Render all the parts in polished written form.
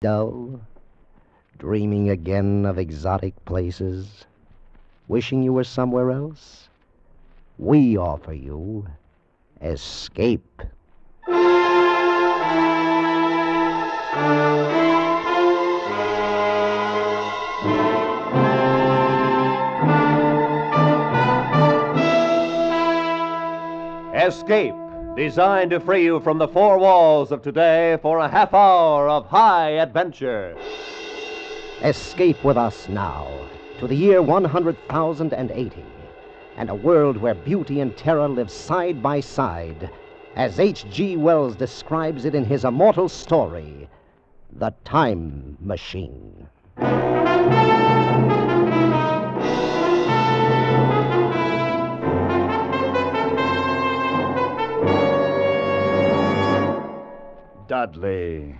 dull? Dreaming again of exotic places? Wishing you were somewhere else? We offer you escape. Escape, designed to free you from the four walls of today for a half hour of high adventure. Escape with us now to the year 100,080 and a world where beauty and terror live side by side, as H.G. Wells describes it in his immortal story, The Time Machine. Dudley,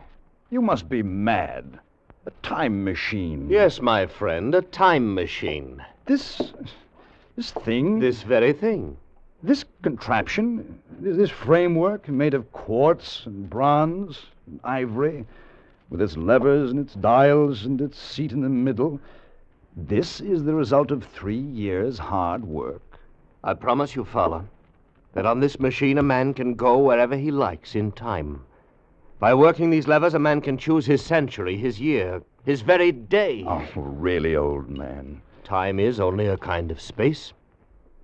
you must be mad. A time machine. Yes, my friend, a time machine. This thing? This very thing. This contraption? This framework made of quartz and bronze and ivory, with its levers and its dials and its seat in the middle. This is the result of 3 years' hard work. I promise you, Fowler, that on this machine a man can go wherever he likes in time. By working these levers, a man can choose his century, his year, his very day. Oh, really, old man. Time is only a kind of space.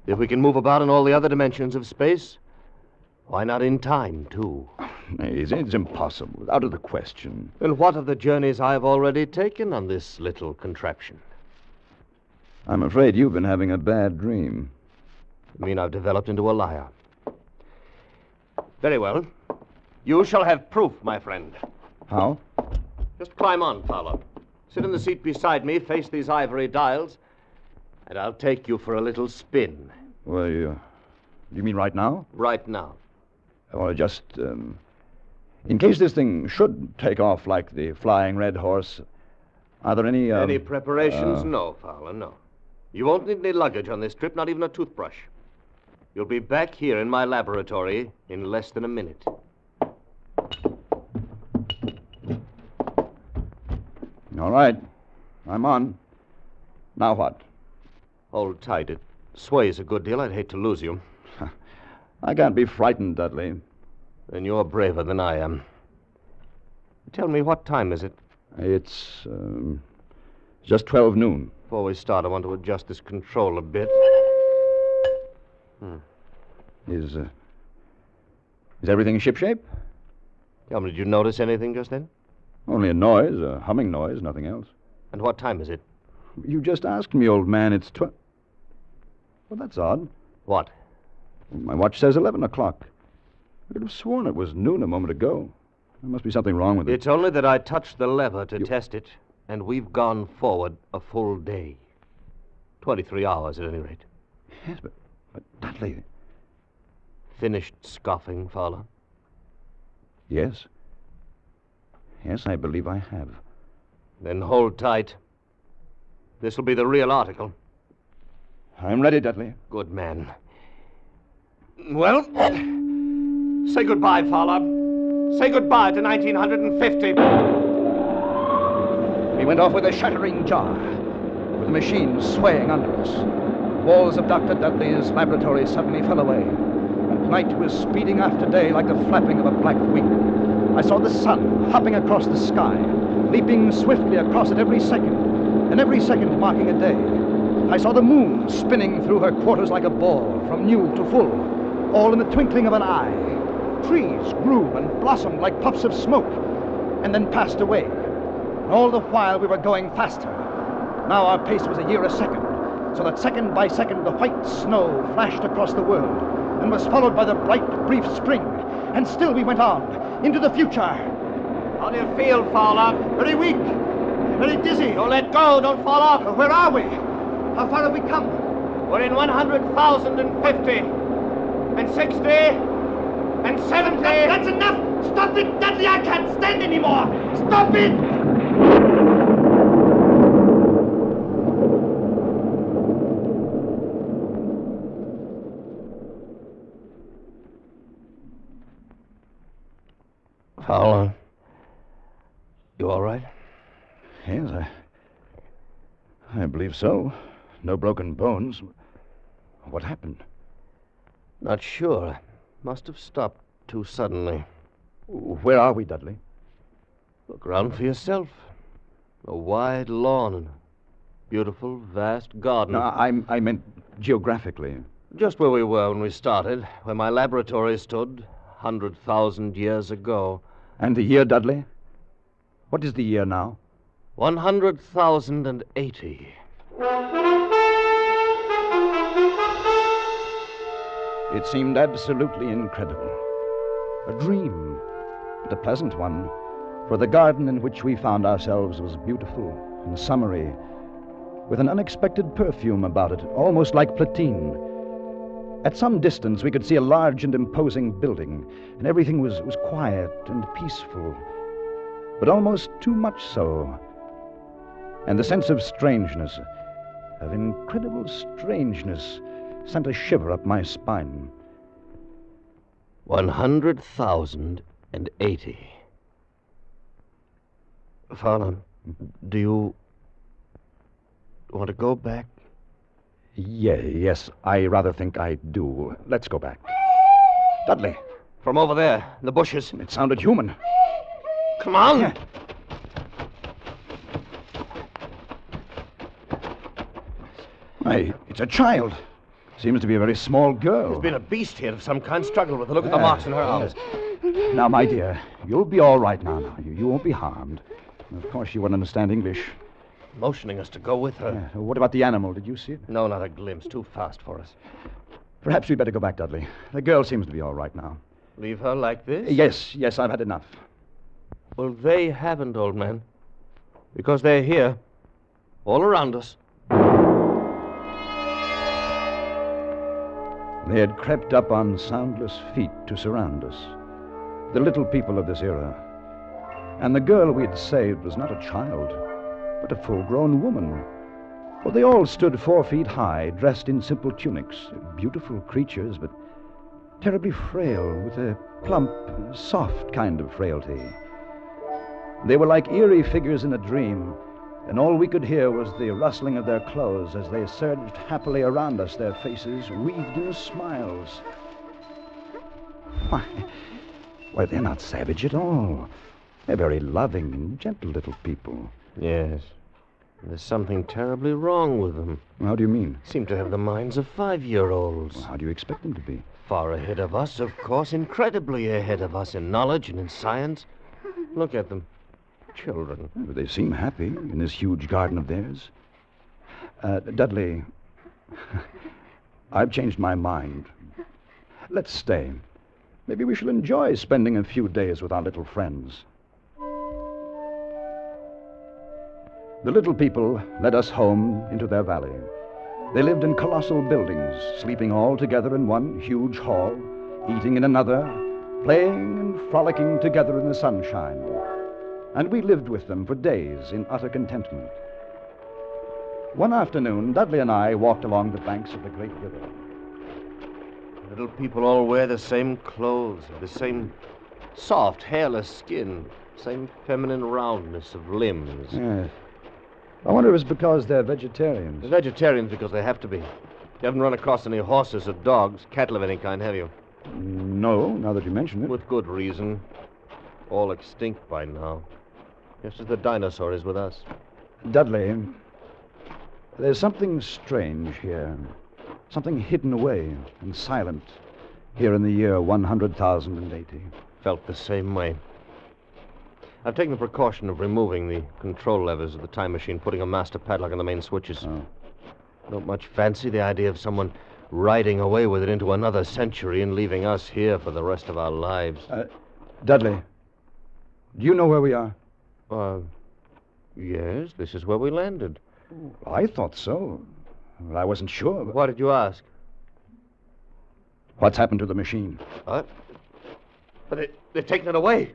If we can move about in all the other dimensions of space, why not in time, too? It's impossible. Out of the question. And what of the journeys I've already taken on this little contraption? I'm afraid you've been having a bad dream. You mean I've developed into a liar? Very well. You shall have proof, my friend. How? Just climb on, Fowler. Sit in the seat beside me, face these ivory dials, and I'll take you for a little spin. Well, you mean right now? Right now. Well, just, in case this thing should take off like the Flying Red Horse, are there any, Any preparations? No, Fowler, no. You won't need any luggage on this trip, not even a toothbrush. You'll be back here in my laboratory in less than a minute. All right. I'm on. Now what? Hold tight. It sways a good deal. I'd hate to lose you. I can't be frightened, Dudley. Then you're braver than I am. Tell me, what time is it? It's just 12 noon. Before we start, I want to adjust this control a bit. Is everything shipshape? Tell me, did you notice anything just then? Only a noise, a humming noise, nothing else. And what time is it? You just asked me, old man. It's 12. Well, that's odd. What? My watch says 11 o'clock. I could have sworn it was noon a moment ago. There must be something wrong with it. It's only that I touched the lever to test it, and we've gone forward a full day. 23 hours, at any rate. Yes, but Dudley... Finished scoffing, Fowler? Yes. Yes, I believe I have. Then hold tight. This will be the real article. I'm ready, Dudley. Good man. Well, say goodbye, Fowler. Say goodbye to 1950. We went off with a shattering jar, with the machine swaying under us. The walls of Dr. Dudley's laboratory suddenly fell away, and night was speeding after day like the flapping of a black wing. I saw the sun hopping across the sky, leaping swiftly across it every second, and every second marking a day. I saw the moon spinning through her quarters like a ball, from new to full, all in the twinkling of an eye. Trees grew and blossomed like puffs of smoke, and then passed away. And all the while we were going faster. Now our pace was a year a second, so that second by second the white snow flashed across the world, and was followed by the bright, brief spring. And still we went on, into the future. How do you feel, Fowler? Very weak, very dizzy. Don't let go, don't fall off. Where are we? How far have we come? We're in 100,050, and 60, and 70. That's enough! Stop it, Dudley! I can't stand anymore! Stop it! Fowler, You all right? Yes, I believe so. No broken bones. What happened? Not sure. Must have stopped too suddenly. Where are we, Dudley? Look around for yourself. A wide lawn and a beautiful, vast garden. No, I meant geographically. Just where we were when we started, where my laboratory stood 100,000 years ago. And the year, Dudley? What is the year now? 100,080. It seemed absolutely incredible. A dream, but a pleasant one, for the garden in which we found ourselves was beautiful and summery, with an unexpected perfume about it, almost like platine. At some distance, we could see a large and imposing building, and everything was quiet and peaceful, but almost too much so. And the sense of strangeness, of incredible strangeness, sent a shiver up my spine. 100,080. Fowler, do you want to go back? Yes, I rather think I do. Let's go back. Dudley. From over there, in the bushes. It sounded human. Come on! Yeah. Why, it's a child. Seems to be a very small girl. There's been a beast here of some kind struggled with her. Look at the marks in her arms. Now, my dear, you'll be all right now. You won't be harmed. Of course, you won't understand English. Motioning us to go with her. Yeah. What about the animal? Did you see it? No, not a glimpse. Too fast for us. Perhaps we'd better go back, Dudley. The girl seems to be all right now. Leave her like this? Yes, I've had enough. Well, they haven't, old man. Because they're here. All around us. They had crept up on soundless feet to surround us. The little people of this era. And the girl we had saved was not a child, but a full-grown woman. For they all stood 4 feet high, dressed in simple tunics. Beautiful creatures, but terribly frail, with a plump, soft kind of frailty. They were like eerie figures in a dream, and all we could hear was the rustling of their clothes as they surged happily around us, their faces wreathed in smiles. Why, they're not savage at all. They're very loving and gentle little people. Yes. There's something terribly wrong with them. How do you mean? Seem to have the minds of 5-year-olds. Well, how do you expect them to be? Far ahead of us, of course, incredibly ahead of us in knowledge and in science. Look at them. Children. But they seem happy in this huge garden of theirs. Dudley, I've changed my mind. Let's stay. Maybe we shall enjoy spending a few days with our little friends. The little people led us home into their valley. They lived in colossal buildings, sleeping all together in one huge hall, eating in another, playing and frolicking together in the sunshine. And we lived with them for days in utter contentment. One afternoon, Dudley and I walked along the banks of the great river. Little people all wear the same clothes, the same soft, hairless skin, same feminine roundness of limbs. Yes. I wonder if it's because they're vegetarians. They're vegetarians because they have to be. You haven't run across any horses or dogs, cattle of any kind, have you? No, now that you mention it. With good reason. All extinct by now. Just as the dinosaur is with us. Dudley, there's something strange here. Something hidden away and silent here in the year 100,080. Felt the same way. I've taken the precaution of removing the control levers of the time machine, putting a master padlock on the main switches. Oh. Don't much fancy the idea of someone riding away with it into another century and leaving us here for the rest of our lives. Dudley, do you know where we are? Yes, this is where we landed. I thought so. Well, I wasn't sure. But... What did you ask? What's happened to the machine? But they've taken it away.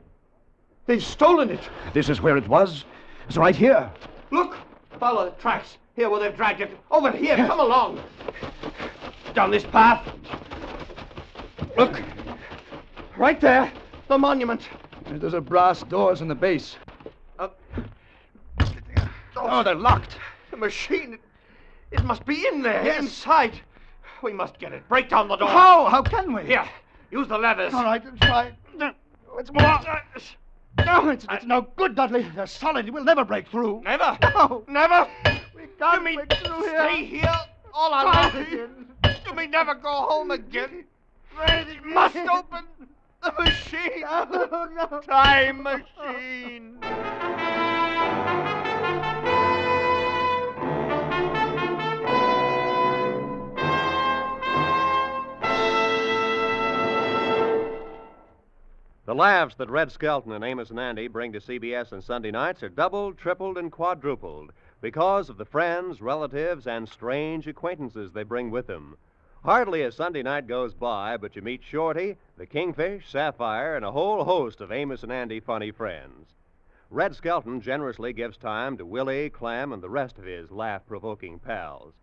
They've stolen it. This is where it was. It's right here. Look, follow the tracks. Here where they've dragged it. Over here, come along. Down this path. Look, right there, the monument. There's a brass doors in the base. house. Oh, they're locked. The machine. It must be in there. Yes. Inside. We must get it. Break down the door. How? How can we? Here. Use the levers. All right, try. It's more. No, it's no good, Dudley. They're solid. We'll never break through. Never. No. Never. We can't You mean break through here. stay here all our Try lives? again. You mean never go home again? We must open the machine. No, no. Time machine. The laughs that Red Skelton and Amos and Andy bring to CBS on Sunday nights are doubled, tripled, and quadrupled because of the friends, relatives, and strange acquaintances they bring with them. Hardly a Sunday night goes by but you meet Shorty, the Kingfish, Sapphire, and a whole host of Amos and Andy funny friends. Red Skelton generously gives time to Willie, Clem, and the rest of his laugh-provoking pals.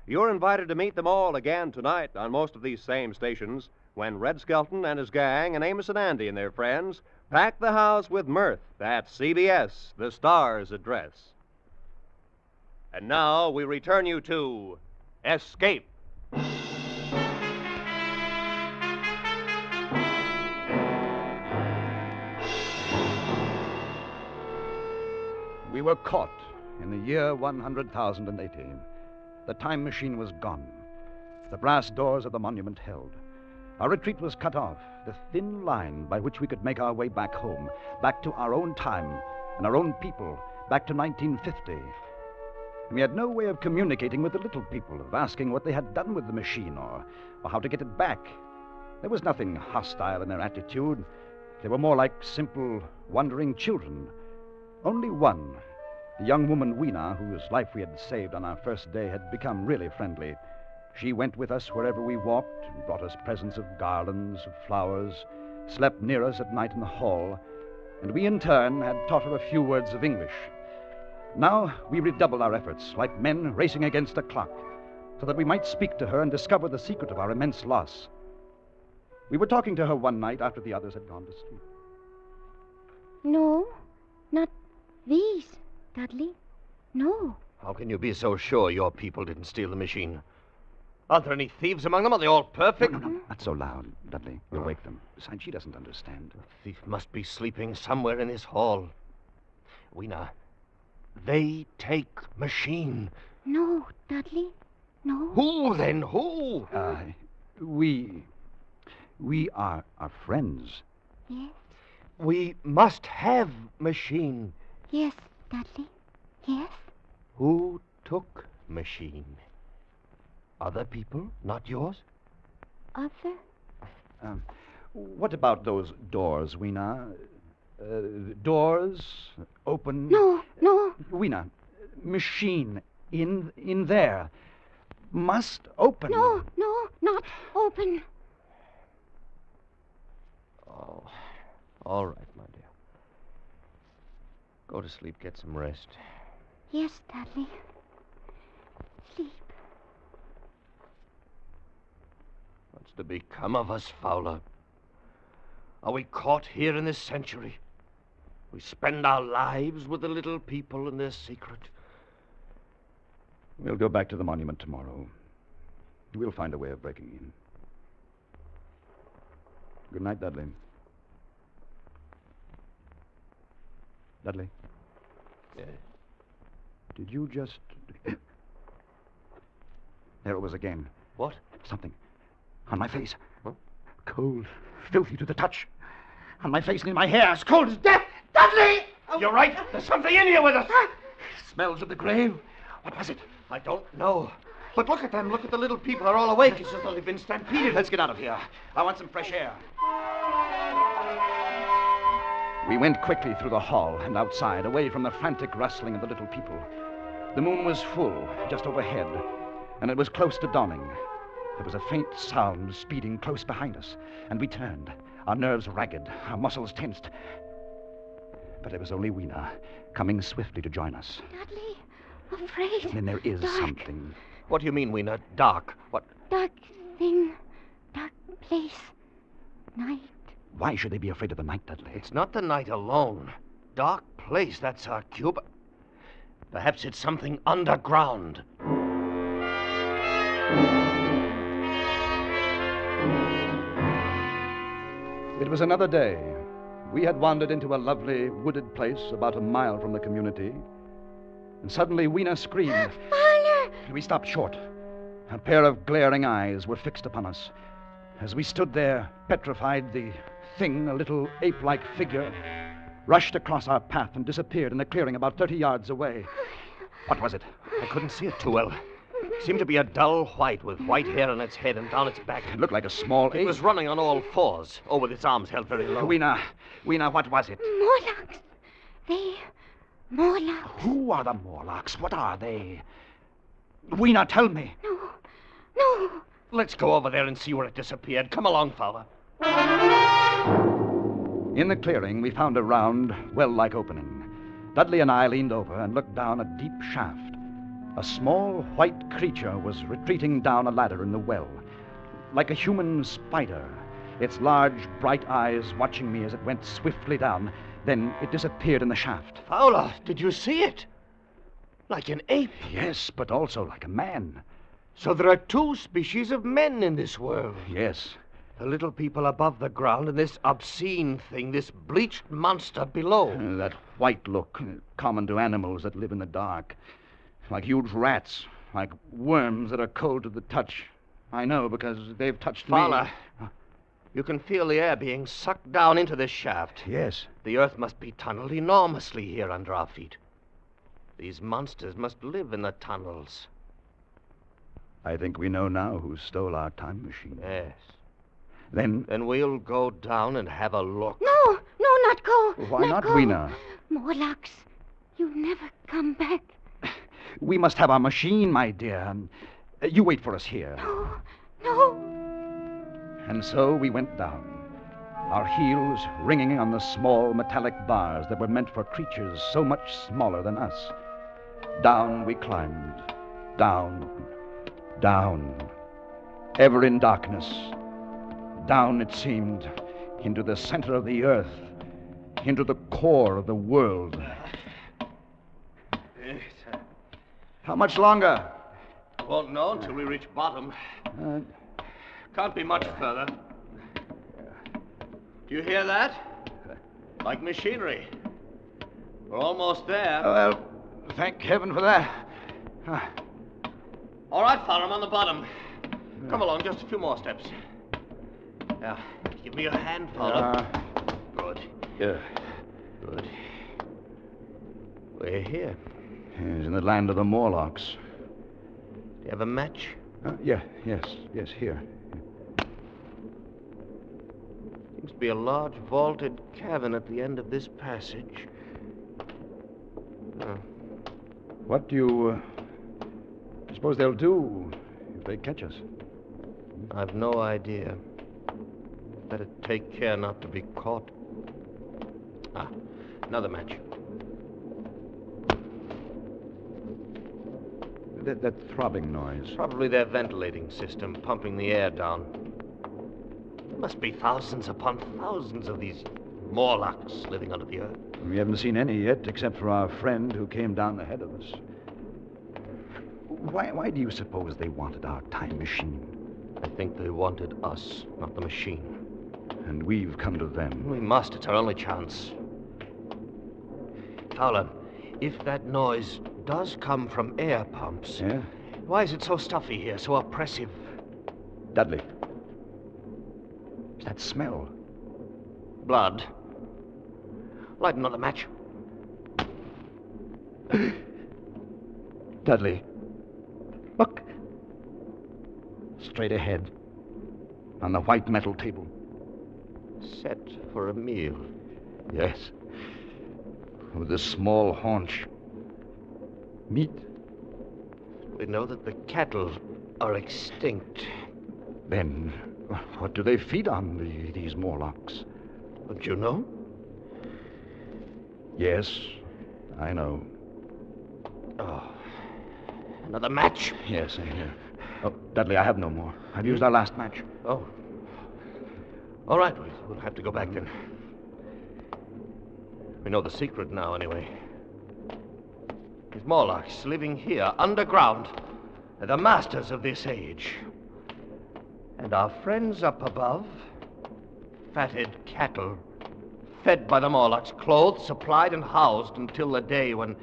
You're invited to meet them all again tonight on most of these same stations when Red Skelton and his gang and Amos and Andy and their friends pack the house with mirth at CBS, the Star's address. And now we return you to Escape. We were caught in the year 100,080. The time machine was gone. The brass doors of the monument held. Our retreat was cut off, the thin line by which we could make our way back home, back to our own time and our own people, back to 1950. We had no way of communicating with the little people, of asking what they had done with the machine or how to get it back. There was nothing hostile in their attitude. They were more like simple, wondering children. Only one, the young woman Weena, whose life we had saved on our first day, had become really friendly. She went with us wherever we walked and brought us presents of garlands, of flowers, slept near us at night in the hall, and we in turn had taught her a few words of English. Now we redoubled our efforts, like men racing against a clock, so that we might speak to her and discover the secret of our immense loss. We were talking to her one night after the others had gone to sleep. No, not these, Dudley. No. How can you be so sure your people didn't steal the machine? Aren't there any thieves among them? Are they all perfect? No, not so loud, Dudley. You'll wake them. Besides, she doesn't understand. The thief must be sleeping somewhere in this hall. Weena, they take machine. No, Dudley. No. Who then? Who? We are friends. Yes. We must have machine. Yes, Dudley. Yes. Who took machine? Other people, not yours? Other? What about those doors, Weena? Doors open. No. Weena, machine in there must open. No, not open. Oh, all right, my dear. Go to sleep, get some rest. Yes, Dudley. Sleep. What's to become of us, Fowler? Are we caught here in this century? We spend our lives with the little people and their secret. We'll go back to the monument tomorrow. We'll find a way of breaking in. Good night, Dudley. Dudley? Yes. Did you just... There it was again. What? Something. On my face. Huh? Cold, filthy to the touch. On my face and in my hair, as cold as death. Dudley! You're right. There's something in here with us. Smells of the grave. What was it? I don't know. But look at them. Look at the little people. They're all awake. It's as though they've been stampeded. Let's get out of here. I want some fresh air. We went quickly through the hall and outside, away from the frantic rustling of the little people. The moon was full, just overhead, and it was close to dawning. There was a faint sound speeding close behind us, and we turned, our nerves ragged, our muscles tensed. But it was only Weena, coming swiftly to join us. Dudley, afraid. And then there is Dark. something. What do you mean, Weena? Dark? What? Dark thing. Dark place. Night. Why should they be afraid of the night, Dudley? It's not the night alone. Dark place, that's our cube. Perhaps it's something underground. It was another day. We had wandered into a lovely wooded place about a mile from the community. And suddenly Weena screamed. Father! We stopped short. A pair of glaring eyes were fixed upon us. As we stood there, petrified, the thing, a little ape-like figure, rushed across our path and disappeared in a clearing about 30 yards away. What was it? I couldn't see it too well. It seemed to be a dull white with white hair on its head and down its back. It looked like a small It ape. was running on all fours, with its arms held very low. Weena, what was it? Morlocks. Morlocks. Who are the Morlocks? What are they? Weena, tell me. No. Let's go over there and see where it disappeared. Come along, Fowler. In the clearing, we found a round, well-like opening. Dudley and I leaned over and looked down a deep shaft. A small white creature was retreating down a ladder in the well, like a human spider, its large, bright eyes watching me as it went swiftly down. Then it disappeared in the shaft. Fowler, did you see it? Like an ape. Yes, but also like a man. So there are two species of men in this world. Yes. The little people above the ground and this obscene thing, this bleached monster below. That white look, common to animals that live in the dark. Like huge rats, like worms that are cold to the touch. I know, because they've touched Fowler, me. you can feel the air being sucked down into this shaft. Yes. The earth must be tunneled enormously here under our feet. These monsters must live in the tunnels. I think we know now who stole our time machine. Yes. Then we'll go down and have a look. No, not go. Why not, go. Weena? Morlocks, you never come back. We must have our machine, my dear. You wait for us here. No. And so we went down, our heels ringing on the small metallic bars that were meant for creatures so much smaller than us. Down we climbed. Down. Ever in darkness. Down, it seemed, into the center of the earth, into the core of the world. How much longer? Won't know until we reach bottom. Can't be much further. Do you hear that? Like machinery. We're almost there. Well, thank heaven for that. All right, Fowler, I'm on the bottom. Come along, just a few more steps. Now, give me your hand, Fowler. Good. Yeah. Good. We're here. Yes, in the land of the Morlocks. Do you have a match? Yes, here. Seems to be a large vaulted cavern at the end of this passage. What do you suppose they'll do if they catch us? I've no idea. Better take care not to be caught. Another match. That throbbing noise. Probably their ventilating system pumping the air down. There must be thousands upon thousands of these Morlocks living under the earth. We haven't seen any yet, except for our friend who came down ahead of us. Why do you suppose they wanted our time machine? I think they wanted us, not the machine. And we've come to them. We must. It's our only chance. Fowler, if that noise does come from air pumps... Yeah? Why is it so stuffy here, so oppressive? Dudley. It's that smell. Blood. Light another match. Dudley. Look. Straight ahead. On the white metal table. Set for a meal. Yes. With a small haunch. Meat. We know that the cattle are extinct. Then, what do they feed on, these Morlocks? Don't you know? Yes, I know. Oh. Another match? Yes, here. Oh, Dudley, I have no more. I've used our last match. Oh. All right, we'll have to go back then. We know the secret now, anyway. These Morlocks living here, underground, are the masters of this age. And our friends up above, fatted cattle, fed by the Morlocks, clothed, supplied, and housed until the day when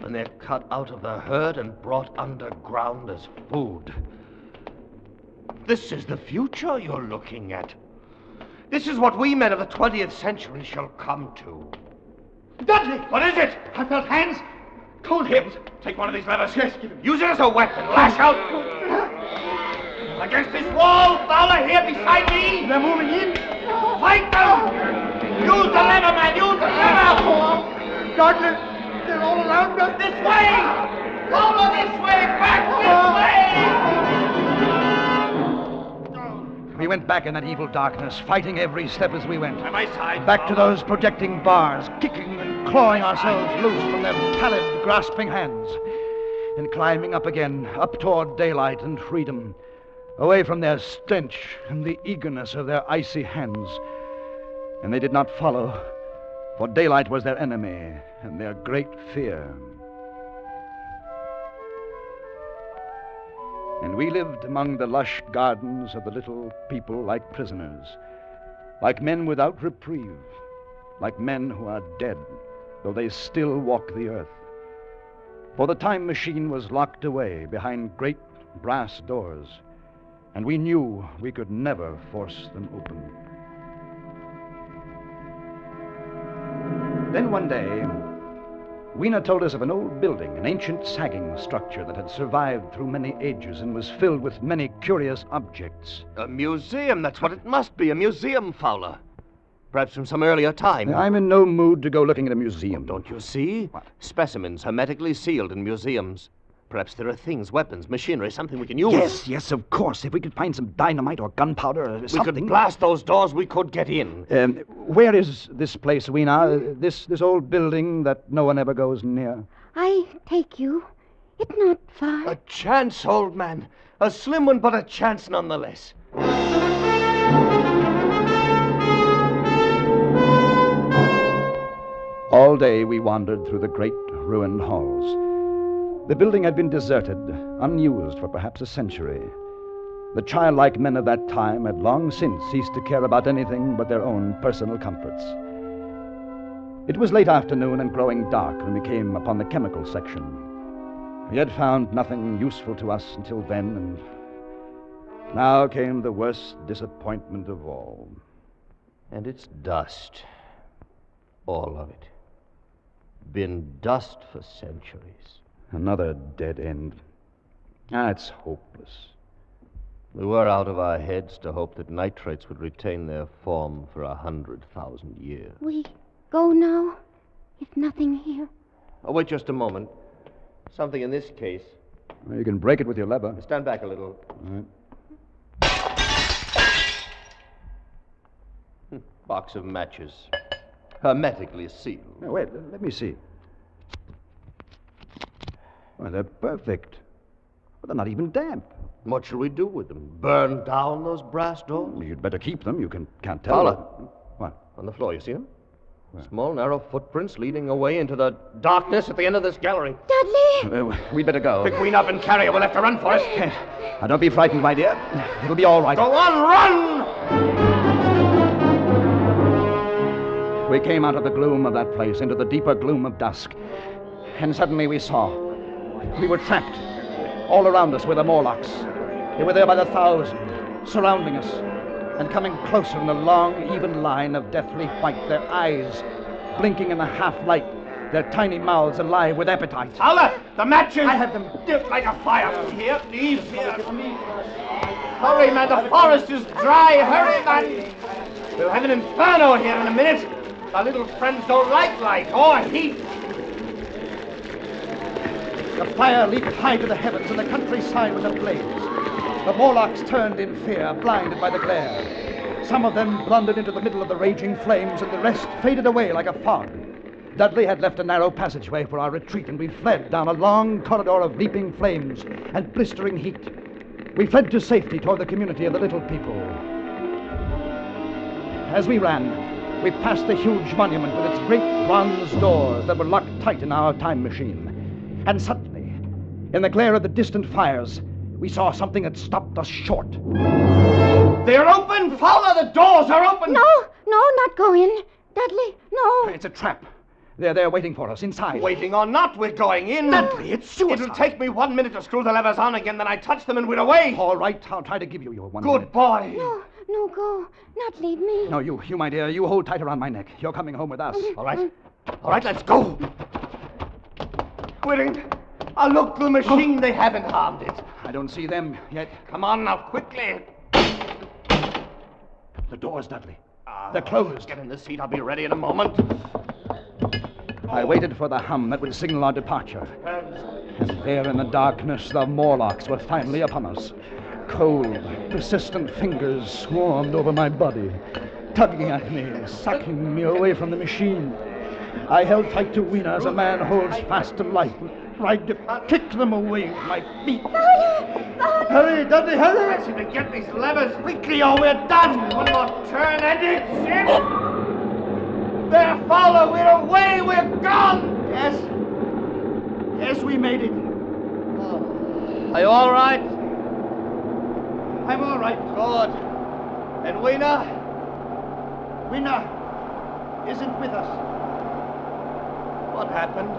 they're cut out of the herd and brought underground as food. This is the future you're looking at. This is what we men of the 20th century shall come to. Dudley! What is it? I felt hands. Cold hands. Take one of these levers. Yes, give it. Use it as a weapon. Lash out. Against this wall, Fowler, here beside me. They're moving in. Fight them. Use the lever, man. Use the lever. Dudley, they're all around us. This way. Fowler, this way. Back this way. We went back in that evil darkness, fighting every step as we went. By my side. Back to those projecting bars, kicking and clawing ourselves loose from their pallid, grasping hands. And climbing up again, up toward daylight and freedom, away from their stench and the eagerness of their icy hands. And they did not follow, for daylight was their enemy and their great fear. And we lived among the lush gardens of the little people like prisoners, like men without reprieve, like men who are dead, though they still walk the earth. For the time machine was locked away behind great brass doors, and we knew we could never force them open. Then one day, Weena told us of an old building, an ancient sagging structure that had survived through many ages and was filled with many curious objects. A museum, that's what it must be. A museum, Fowler. Perhaps from some earlier time. I'm in no mood to go looking at a museum. Don't you see? What? Specimens hermetically sealed in museums. Perhaps there are things, weapons, machinery, something we can use. Yes, of course. If we could find some dynamite or gunpowder or something. We could blast those doors, we could get in. Where is this place, Weena? This old building that no one ever goes near? I take you. It's not far. A chance, old man. A slim one, but a chance nonetheless. All day we wandered through the great ruined halls. The building had been deserted, unused for perhaps a century. The childlike men of that time had long since ceased to care about anything but their own personal comforts. It was late afternoon and growing dark when we came upon the chemical section. We had found nothing useful to us until then, and now came the worst disappointment of all. And it's dust. All of it. Been dust for centuries. Another dead end. It's hopeless. We were out of our heads to hope that nitrates would retain their form for 100,000 years. We go now? Is nothing here? Oh, wait just a moment. Something in this case. Well, you can break it with your lever. Stand back a little. All right. Box of matches. Hermetically sealed. Now, wait, let me see. Well, they're perfect. But they're not even damp. What shall we do with them? Burn down those brass doors? Well, you'd better keep them. You can't tell. Fowler. What? On the floor, you see them? Where? Small, narrow footprints leading away into the darkness at the end of this gallery. Dudley! We'd better go. Pick Ween up and carry her. We'll have to run for it. Now, don't be frightened, my dear. It'll be all right. Go on, run! We came out of the gloom of that place into the deeper gloom of dusk. And suddenly we saw. We were trapped. All around us were the Morlocks. They were there by the thousand, surrounding us, and coming closer in a long, even line of deathly white, their eyes blinking in the half-light, their tiny mouths alive with appetite. Fowler, the matches! I have them. Light a fire. Here, please. Here. Hurry, man, the forest is dry. Hurry, man. We'll have an inferno here in a minute. Our little friends don't like light or heat. The fire leaped high to the heavens, and the countryside was ablaze. The Morlocks turned in fear, blinded by the glare. Some of them blundered into the middle of the raging flames, and the rest faded away like a fog. Dudley had left a narrow passageway for our retreat, and we fled down a long corridor of leaping flames and blistering heat. We fled to safety toward the community of the little people. As we ran, We passed the huge monument with its great bronze doors that were locked tight in our time machine. And suddenly, in the glare of the distant fires, we saw something that stopped us short. They're open! Fowler, the doors are open! No, not go in. Dudley, no. It's a trap. They're there waiting for us inside. Waiting or not, we're going in. Dudley, it's suicide. It'll take me 1 minute to screw the levers on again, then I touch them and we're away. All right, I'll try to give you your 1 minute. Good boy. No, go. Not leave me. No, you, my dear, you hold tight around my neck. You're coming home with us. All right, let's go. We're in. Look, the machine, they haven't harmed it. I don't see them yet. Come on now, quickly. The doors, Dudley. They're closed. Get in the seat. I'll be ready in a moment. I waited for the hum that would signal our departure. And there in the darkness, the Morlocks were finally upon us. Cold, persistent fingers swarmed over my body, tugging at me, sucking me away from the machine. I held tight to Weena as a man holds fast to life, tried to kick them away with my feet. Hurry, Dudley, hurry! I see to get these levers quickly or we're done. One more turn and it's in. There, Fowler, we're away, we're gone. Yes, we made it. Are you all right? I'm all right. Good. And Weena? Weena isn't with us. What happened?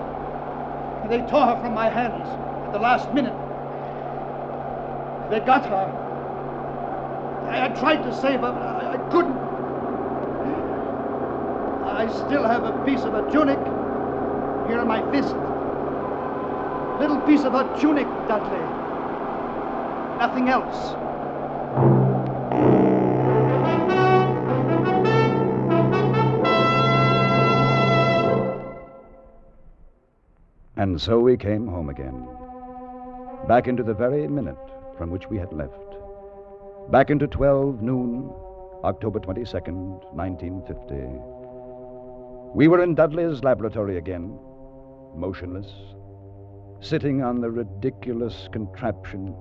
They tore her from my hands at the last minute. They got her. I tried to save her, but I couldn't. I still have a piece of her tunic here in my fist. Little piece of her tunic, Dudley. Nothing else. And so we came home again, back into the very minute from which we had left, back into 12 noon, October 22nd, 1950. We were in Dudley's laboratory again, motionless, sitting on the ridiculous contraption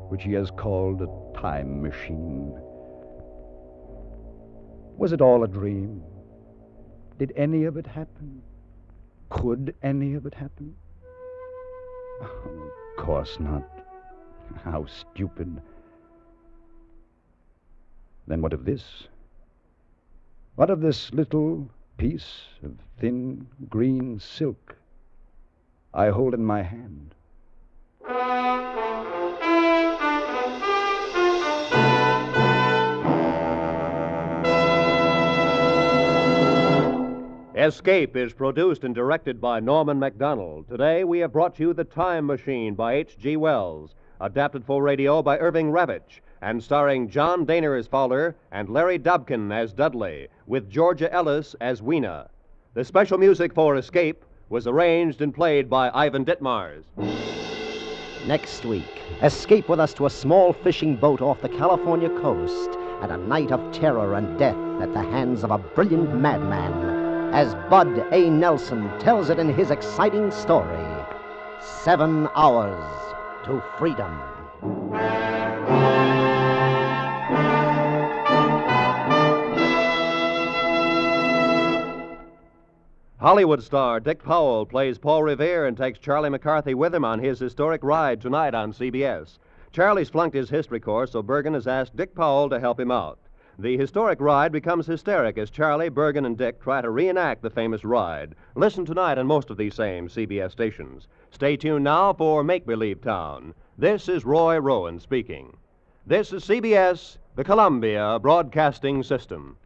which he has called a time machine. Was it all a dream? Did any of it happen? Could any of it happen? Oh, of course not. How stupid. Then what of this? What of this little piece of thin green silk I hold in my hand? Escape is produced and directed by Norman MacDonald. Today we have brought you The Time Machine by H.G. Wells, adapted for radio by Irving Ravitch, and starring John Daner as Fowler and Larry Dobkin as Dudley, with Georgia Ellis as Weena. The special music for Escape was arranged and played by Ivan Ditmars. Next week, escape with us to a small fishing boat off the California coast and a night of terror and death at the hands of a brilliant madman, as Bud A. Nelson tells it in his exciting story, 7 Hours to Freedom. Hollywood star Dick Powell plays Paul Revere and takes Charlie McCarthy with him on his historic ride tonight on CBS. Charlie's flunked his history course, so Bergen has asked Dick Powell to help him out. The historic ride becomes hysteric as Charlie, Bergen, and Dick try to reenact the famous ride. Listen tonight on most of these same CBS stations. Stay tuned now for Make Believe Town. This is Roy Rowan speaking. This is CBS, the Columbia Broadcasting System.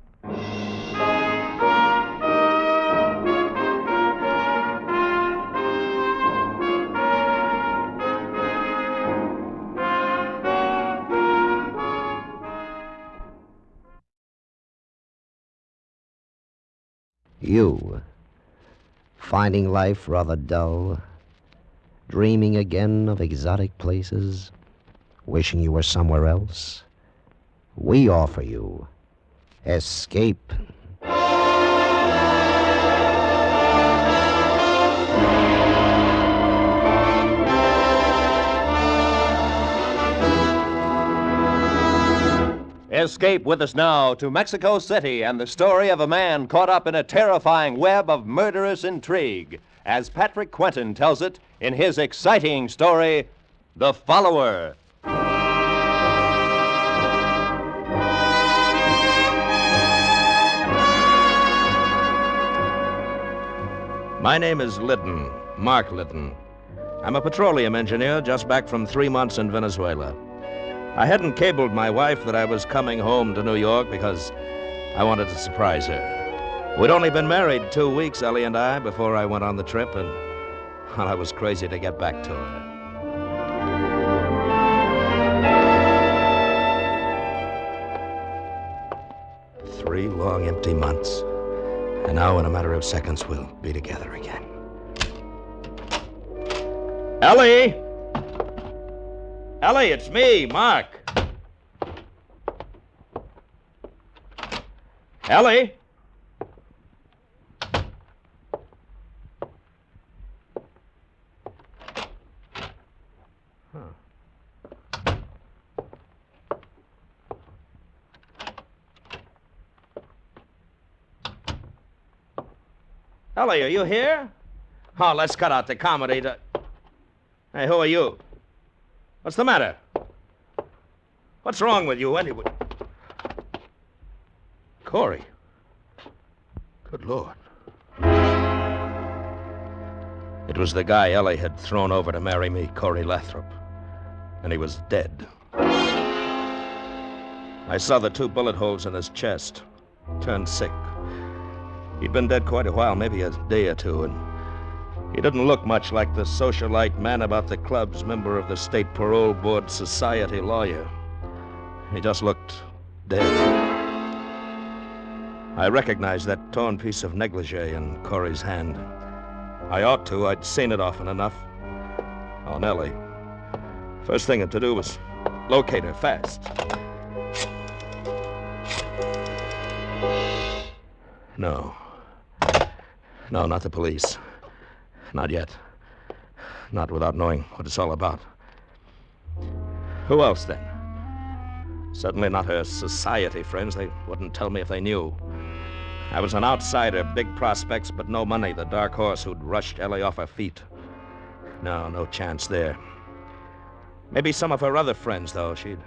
You, finding life rather dull, dreaming again of exotic places, wishing you were somewhere else? We offer you Escape. escape with us now to Mexico City and the story of a man caught up in a terrifying web of murderous intrigue, as Patrick Quentin tells it in his exciting story, The Follower. My name is Lytton, Mark Lytton. I'm a petroleum engineer just back from 3 months in Venezuela. I hadn't cabled my wife that I was coming home to New York because I wanted to surprise her. We'd only been married 2 weeks, Ellie and I, before I went on the trip, and well, I was crazy to get back to her. Three long, empty months. And now, in a matter of seconds, we'll be together again. Ellie! Ellie, it's me, Mark. Ellie? Ellie, are you here? Oh, let's cut out the comedy. Hey, who are you? What's the matter? What's wrong with you, anyway? Corey. Good Lord. It was the guy Ellie had thrown over to marry me, Corey Lathrop. And he was dead. I saw the 2 bullet holes in his chest. Turned sick. He'd been dead quite a while, maybe a day or 2, and he didn't look much like the socialite man about the clubs, member of the State Parole Board Society lawyer. He just looked dead. I recognized that torn piece of negligee in Corey's hand. I ought to. I'd seen it often enough. On Ellie. First thing to do was locate her fast. No, not the police. Not yet. Not without knowing what it's all about. Who else, then? Certainly not her society friends. They wouldn't tell me if they knew. I was an outsider, big prospects, but no money, the dark horse who'd rushed Ellie off her feet. No chance there. Maybe some of her other friends, though, she'd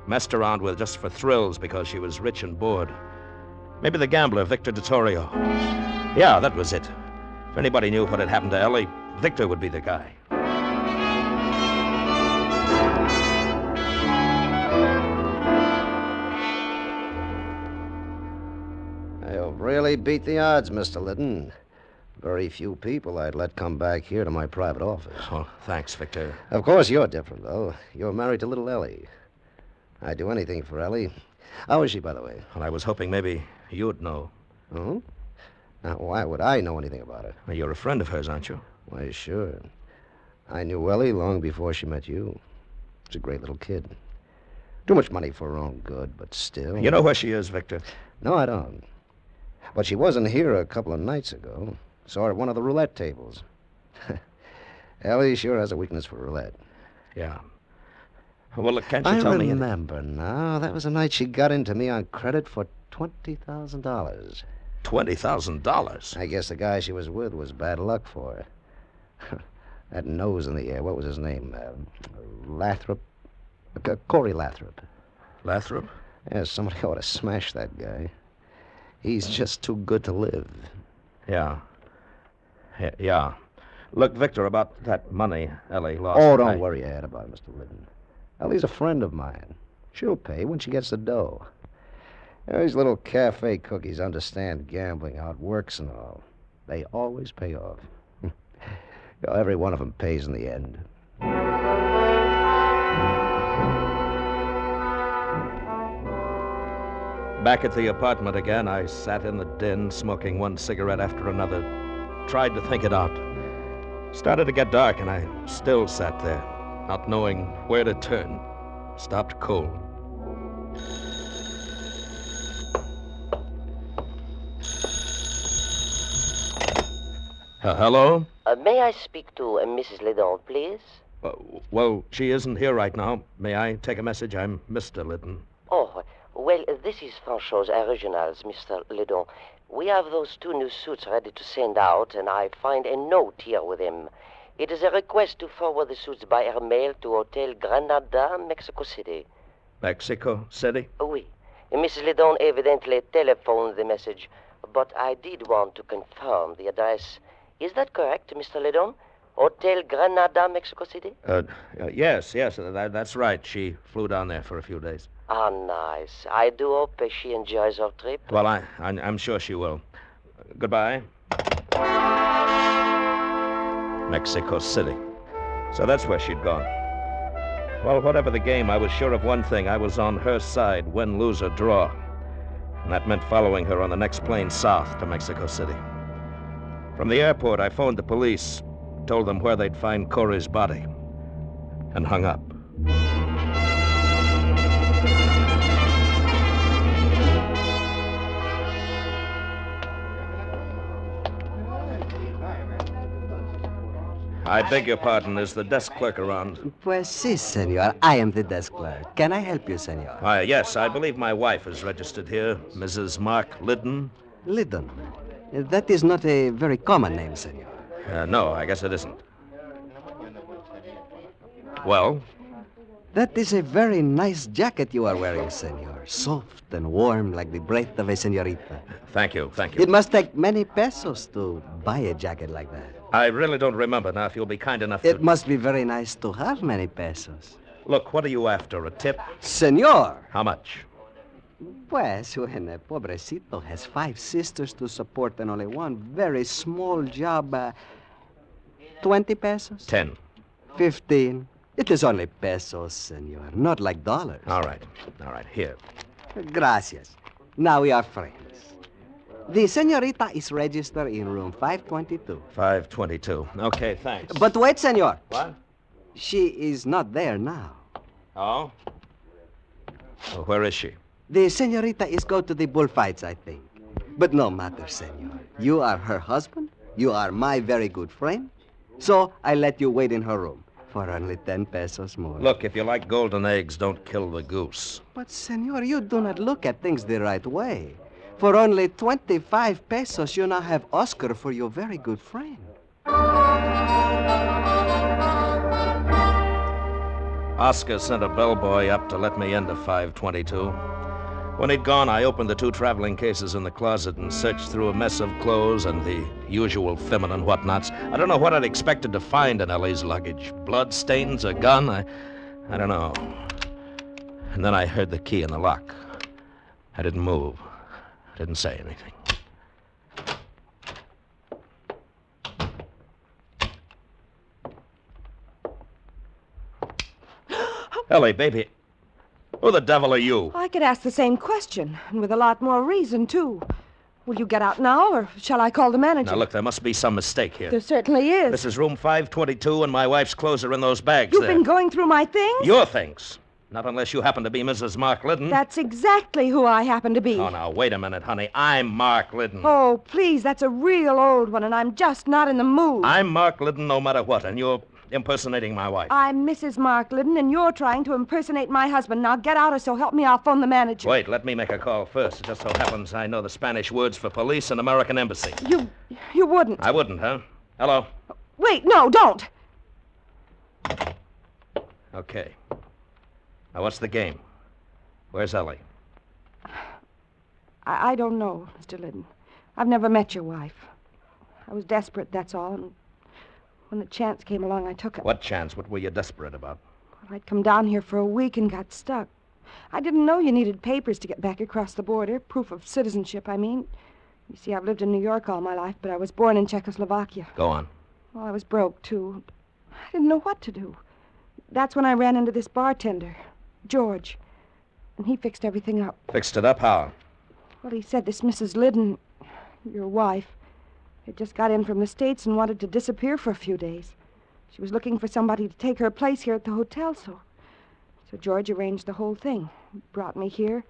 messed around with just for thrills because she was rich and bored. Maybe the gambler, Victor DeTorio. Yeah, that was it. If anybody knew what had happened to Ellie, Victor would be the guy. You've really beat the odds, Mr. Lytton. Very few people I'd let come back here to my private office. Oh, thanks, Victor. Of course, you're different, though. You're married to little Ellie. I'd do anything for Ellie. How is she, by the way? Well, I was hoping maybe you'd know. Oh? Now, why would I know anything about her? Well, you're a friend of hers, aren't you? Why, sure. I knew Ellie long before she met you. She's a great little kid. Too much money for her own good, but still... You know where she is, Victor? No, I don't. But she wasn't here a couple of nights ago. Saw her at one of the roulette tables. Ellie sure has a weakness for roulette. Yeah. Well, look, can't you tell me... I remember now. That was the night she got into me on credit for $20,000. $20,000? I guess the guy she was with was bad luck for her. That nose in the air, what was his name? Lathrop? Corey Lathrop. Lathrop? Yes, somebody ought to smash that guy. He's just too good to live. Yeah. Yeah. Look, Victor, about that money Ellie lost... Oh, don't worry your head about it, Mr. Lytton. Ellie's a friend of mine. She'll pay when she gets the dough. These little cafe cookies understand gambling, how it works and all. They always pay off. Every one of them pays in the end. Back at the apartment again, I sat in the den, smoking one cigarette after another. Tried to think it out. Started to get dark, and I still sat there, not knowing where to turn. Stopped cold. Hello? May I speak to Mrs. Lytton, please? Well, she isn't here right now. May I take a message? I'm Mr. Lytton. Oh, Well, this is Franchot's Originals, Mr. Ledon. We have those 2 new suits ready to send out, and I find a note here with him. It is a request to forward the suits by air mail to Hotel Granada, Mexico City. Mexico City? Oui. Mrs. Ledon evidently telephoned the message, but I did want to confirm the address. Is that correct, Mr. Ledon? Hotel Granada, Mexico City? Yes, that's right. She flew down there for a few days. Ah, nice. I do hope she enjoys her trip. Well, I'm sure she will. Goodbye. Mexico City. So that's where she'd gone. Well, whatever the game, I was sure of one thing. I was on her side, win, lose, or draw. And that meant following her on the next plane south to Mexico City. From the airport, I phoned the police, told them where they'd find Corey's body, and hung up. I beg your pardon. Is the desk clerk around? Pues sí, senor. I am the desk clerk. Can I help you, senor? Yes, I believe my wife is registered here, Mrs. Mark Liddon. Liddon. That is not a very common name, senor. No, I guess it isn't. Well? That is a very nice jacket you are wearing, senor. Soft and warm like the breath of a senorita. Thank you. It must take many pesos to buy a jacket like that. I really don't remember now, if you'll be kind enough to... It must be very nice to have many pesos. Look, what are you after, a tip? Senor! How much? Pues, when a pobrecito has 5 sisters to support and only one very small job, 20 pesos? 10. 15. It is only pesos, senor, not like dollars. All right, here. Gracias. Now we are friends. The senorita is registered in room 522. 522. Okay, thanks. But wait, senor. What? She is not there now. Oh? Well, where is she? The senorita is go to the bullfights, I think. But no matter, senor. You are her husband. You are my very good friend. So I let you wait in her room for only 10 pesos more. Look, if you like golden eggs, don't kill the goose. But, senor, you do not look at things the right way. For only 25 pesos, you now have Oscar for your very good friend. Oscar sent a bellboy up to let me into 522. When he'd gone, I opened the 2 traveling cases in the closet and searched through a mess of clothes and the usual feminine whatnots. I don't know what I'd expected to find in Ellie's luggage. Blood stains, a gun, I don't know. And then I heard the key in the lock. I didn't move. I didn't say anything. Ellie, baby, who the devil are you? I could ask the same question, and with a lot more reason, too. Will you get out now, or shall I call the manager? Now, look, there must be some mistake here. There certainly is. This is room 522, and my wife's clothes are in those bags You've there. been going through my things? Your things. Not unless you happen to be Mrs. Mark Liddon. That's exactly who I happen to be. Oh, now, wait a minute, honey. I'm Mark Liddon. Oh, please, that's a real old one, and I'm just not in the mood. I'm Mark Liddon no matter what, and you're impersonating my wife. I'm Mrs. Mark Liddon, and you're trying to impersonate my husband. Now get out, or so help me, I'll phone the manager. Wait, let me make a call first. It just so happens I know the Spanish words for police and American embassy. You wouldn't. I wouldn't, huh? Hello? Wait, no, don't. Okay. Now, what's the game? Where's Ellie? I don't know, Mr. Liddon. I've never met your wife. I was desperate, that's all, and when the chance came along, I took it. What chance? What were you desperate about? Well, I'd come down here for a week and got stuck. I didn't know you needed papers to get back across the border, proof of citizenship, I mean. You see, I've lived in New York all my life, but I was born in Czechoslovakia. Go on. Well, I was broke, too. I didn't know what to do. That's when I ran into this bartender, George, and he fixed everything up. Fixed it up how? Well, he said this Mrs. Liddon, your wife, had just got in from the States and wanted to disappear for a few days. She was looking for somebody to take her place here at the hotel, so George arranged the whole thing. He brought me here,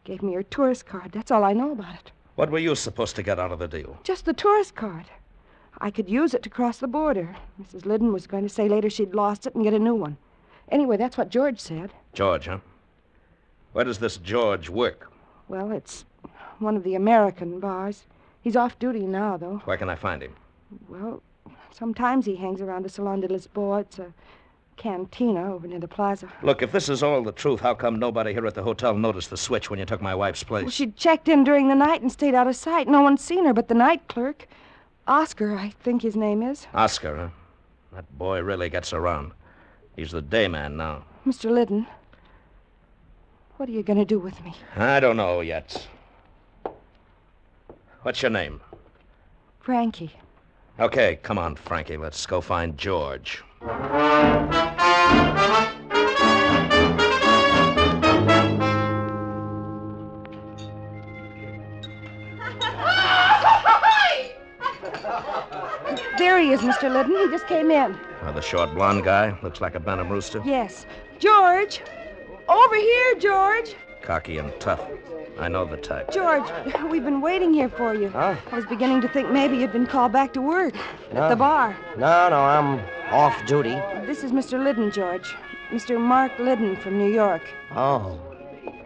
gave me her tourist card. That's all I know about it. What were you supposed to get out of the deal? Just the tourist card. I could use it to cross the border. Mrs. Liddon was going to say later she'd lost it and get a new one. Anyway, that's what George said. George, huh? Where does this George work? Well, it's one of the American bars. He's off duty now, though. Where can I find him? Well, sometimes he hangs around the Salon de Lisboa. It's a cantina over near the plaza. Look, if this is all the truth, how come nobody here at the hotel noticed the switch when you took my wife's place? Well, she checked in during the night and stayed out of sight. No one's seen her but the night clerk. Oscar, I think his name is. Oscar, huh? That boy really gets around. He's the day man now. Mr. Liddon, what are you going to do with me? I don't know yet. What's your name? Frankie. Okay, come on, Frankie. Let's go find George. There he is, Mr. Liddon. He just came in. The short blonde guy. Looks like a Benham rooster. Yes. George! Over here, George! Cocky and tough. I know the type. George, we've been waiting here for you. Huh? I was beginning to think maybe you'd been called back to work No. at the bar. No, I'm off duty. This is Mr. Liddon, George. Mr. Mark Liddon from New York. Oh.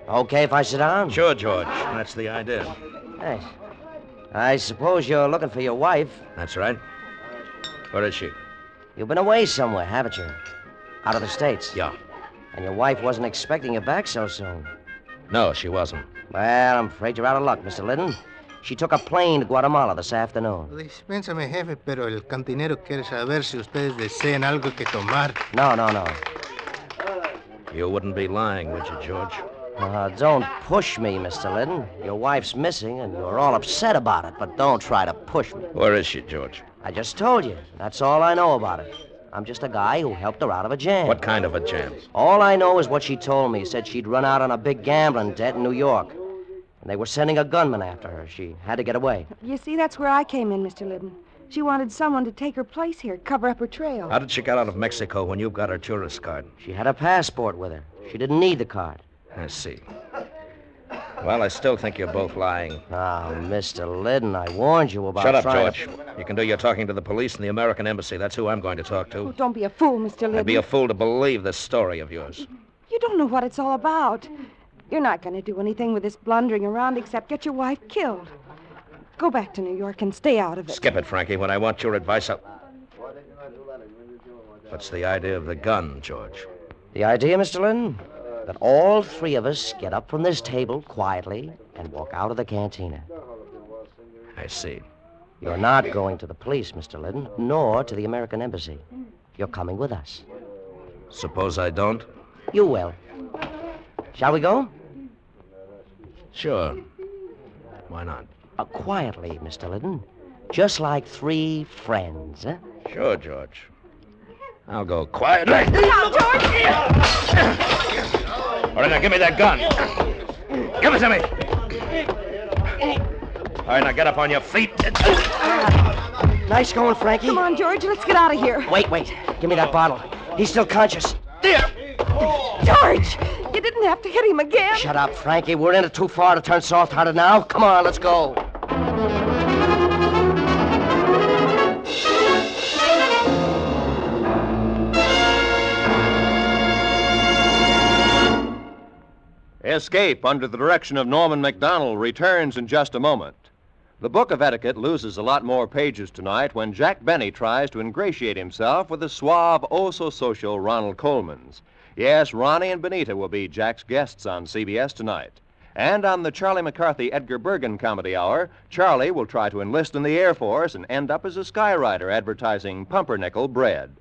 Okay if I sit down? Sure, George. That's the idea. Hey. I suppose you're looking for your wife. That's right. Where is she? You've been away somewhere, haven't you? Out of the States. Yeah. And your wife wasn't expecting you back so soon. No, she wasn't. Well, I'm afraid you're out of luck, Mr. Liddon. She took a plane to Guatemala this afternoon. Dispénsame, jefe, pero el cantinero quiere saber si ustedes desean algo que tomar. No. You wouldn't be lying, would you, George? Don't push me, Mr. Liddon. Your wife's missing, and you're all upset about it, but don't try to push me. Where is she, George? I just told you. That's all I know about it. I'm just a guy who helped her out of a jam. What kind of a jam? All I know is what she told me. Said she'd run out on a big gambling debt in New York. And they were sending a gunman after her. She had to get away. You see, that's where I came in, Mr. Liddon. She wanted someone to take her place here, cover up her trail. How did she get out of Mexico when you've got her tourist card? She had a passport with her. She didn't need the card. I see. Well, I still think you're both lying. Ah, Mr. Liddon, I warned you about Shut up, trying George. You can do your talking to the police and the American Embassy. That's who I'm going to talk Oh, to. don't be a fool, Mr. Liddon. I'd be a fool to believe this story of yours. You don't know what it's all about. You're not going to do anything with this blundering around except get your wife killed. Go back to New York and stay out of it. Skip it, Frankie. When I want your advice, I'll... What's the idea of the gun, George? The idea, Mr. Liddon? That all three of us get up from this table quietly and walk out of the cantina. I see. You're not going to the police, Mr. Liddon, nor to the American Embassy. You're coming with us. Suppose I don't? You will. Shall we go? Sure. Why not? Quietly, Mr. Liddon. Just like three friends, huh? Sure, George. I'll go quietly. Now, George! All right, now give me that gun. Give it to me. All right, now get up on your feet. Nice going, Frankie. Come on, George, let's get out of here. Wait. Give me that bottle. He's still conscious. There. George! You didn't have to hit him again. Shut up, Frankie. We're in it too far to turn soft-hearted now. Come on, let's go. Escape, under the direction of Norman MacDonald, returns in just a moment. The Book of Etiquette loses a lot more pages tonight when Jack Benny tries to ingratiate himself with the suave, oh-so-social Ronald Coleman's. Yes, Ronnie and Benita will be Jack's guests on CBS tonight. And on the Charlie McCarthy Edgar Bergen Comedy Hour, Charlie will try to enlist in the Air Force and end up as a skywriter advertising pumpernickel bread.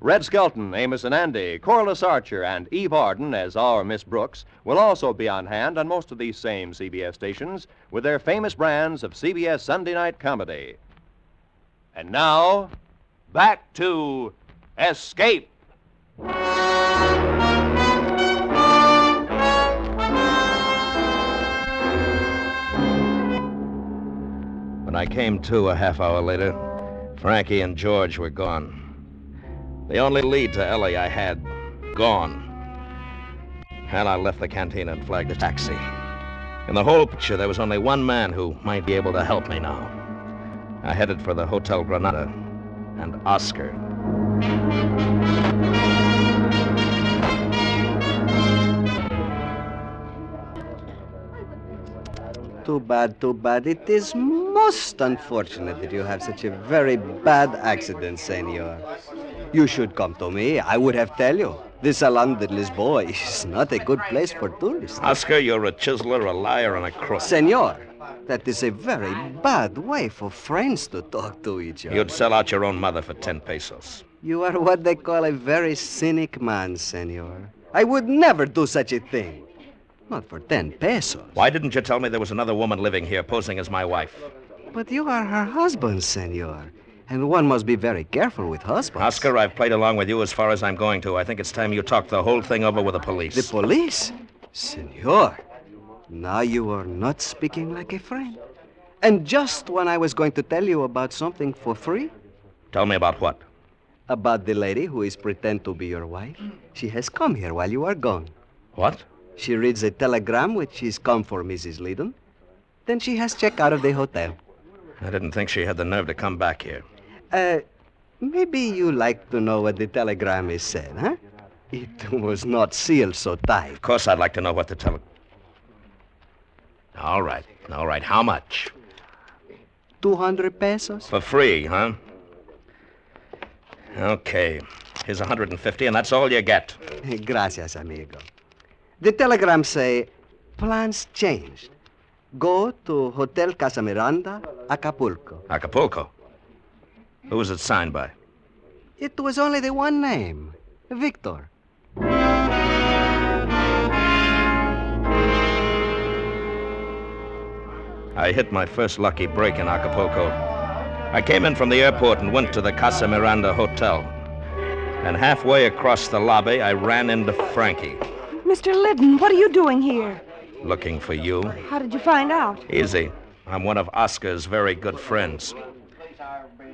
Red Skelton, Amos and Andy, Corliss Archer, and Eve Arden as our Miss Brooks will also be on hand on most of these same CBS stations with their famous brands of CBS Sunday night comedy. And now, back to Escape. When I came to a half hour later, Frankie and George were gone. The only lead to Ellie I had, gone. And I left the canteen and flagged a taxi. In the whole picture, there was only one man who might be able to help me now. I headed for the Hotel Granada and Oscar. Too bad, too bad. It is most unfortunate that you have such a very bad accident, senor. You should come to me. I would have tell you. The Salon de Lisboa is not a good place for tourists. Oscar, you're a chiseler, a liar, and a crook. Senor, that is a very bad way for friends to talk to each other. You'd sell out your own mother for 10 pesos. You are what they call a very cynic man, senor. I would never do such a thing. Not for 10 pesos. Why didn't you tell me there was another woman living here posing as my wife? But you are her husband, senor. And one must be very careful with husbands. Oscar, I've played along with you as far as I'm going to. I think it's time you talked the whole thing over with the police. The police? Senor, now you are not speaking like a friend. And just when I was going to tell you about something for free. Tell me about what? About the lady who is pretend to be your wife. She has come here while you are gone. What? She reads a telegram which is come for Mrs. Liddon. Then she has checked out of the hotel. I didn't think she had the nerve to come back here. Maybe you like to know what the telegram is said, huh? It was not sealed so tight. Of course I'd like to know what the All right. How much? 200 pesos. For free, huh? Okay. Here's 150, and that's all you get. Gracias, amigo. The telegram say, plans changed. Go to Hotel Casa Miranda, Acapulco. Acapulco? Who was it signed by? It was only the one name, Victor. I hit my first lucky break in Acapulco. I came in from the airport and went to the Casa Miranda Hotel. And halfway across the lobby, I ran into Frankie. Mr. Liddon, what are you doing here? Looking for you. How did you find out? Easy. I'm one of Oscar's very good friends.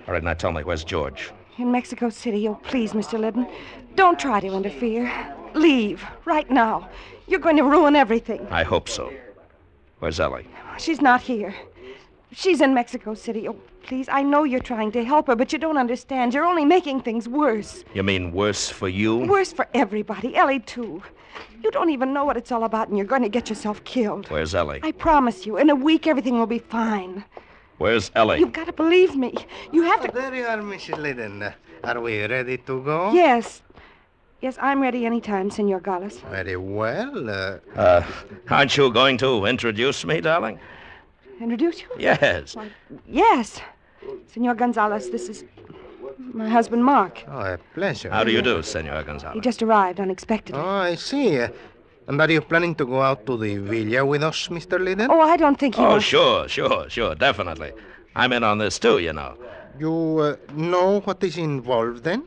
All right, now tell me, where's George? In Mexico City. Oh, please, Mr. Liddon, don't try to interfere. Leave, right now. You're going to ruin everything. I hope so. Where's Ellie? She's not here. She's in Mexico City. Oh, please, I know you're trying to help her, but you don't understand. You're only making things worse. You mean worse for you? Worse for everybody. Ellie, too. You don't even know what it's all about, and you're going to get yourself killed. Where's Ellie? I promise you, in a week, everything will be fine. Where's Ellie? You've got to believe me. You have to... There you are, Mrs. Liddon. Are we ready to go? Yes. Yes, I'm ready anytime, Senor Gallus. Very well. Aren't you going to introduce me, darling? Introduce you? Yes. Why, yes. Senor Gonzalez, this is my husband, Mark. Oh, a pleasure. How do you do, Senor Gonzalez? He just arrived unexpectedly. Oh, I see. And are you planning to go out to the villa with us, Mr. Liddon? Oh, I don't think he wants... Sure, definitely. I'm in on this, too, you know. You know what is involved, then?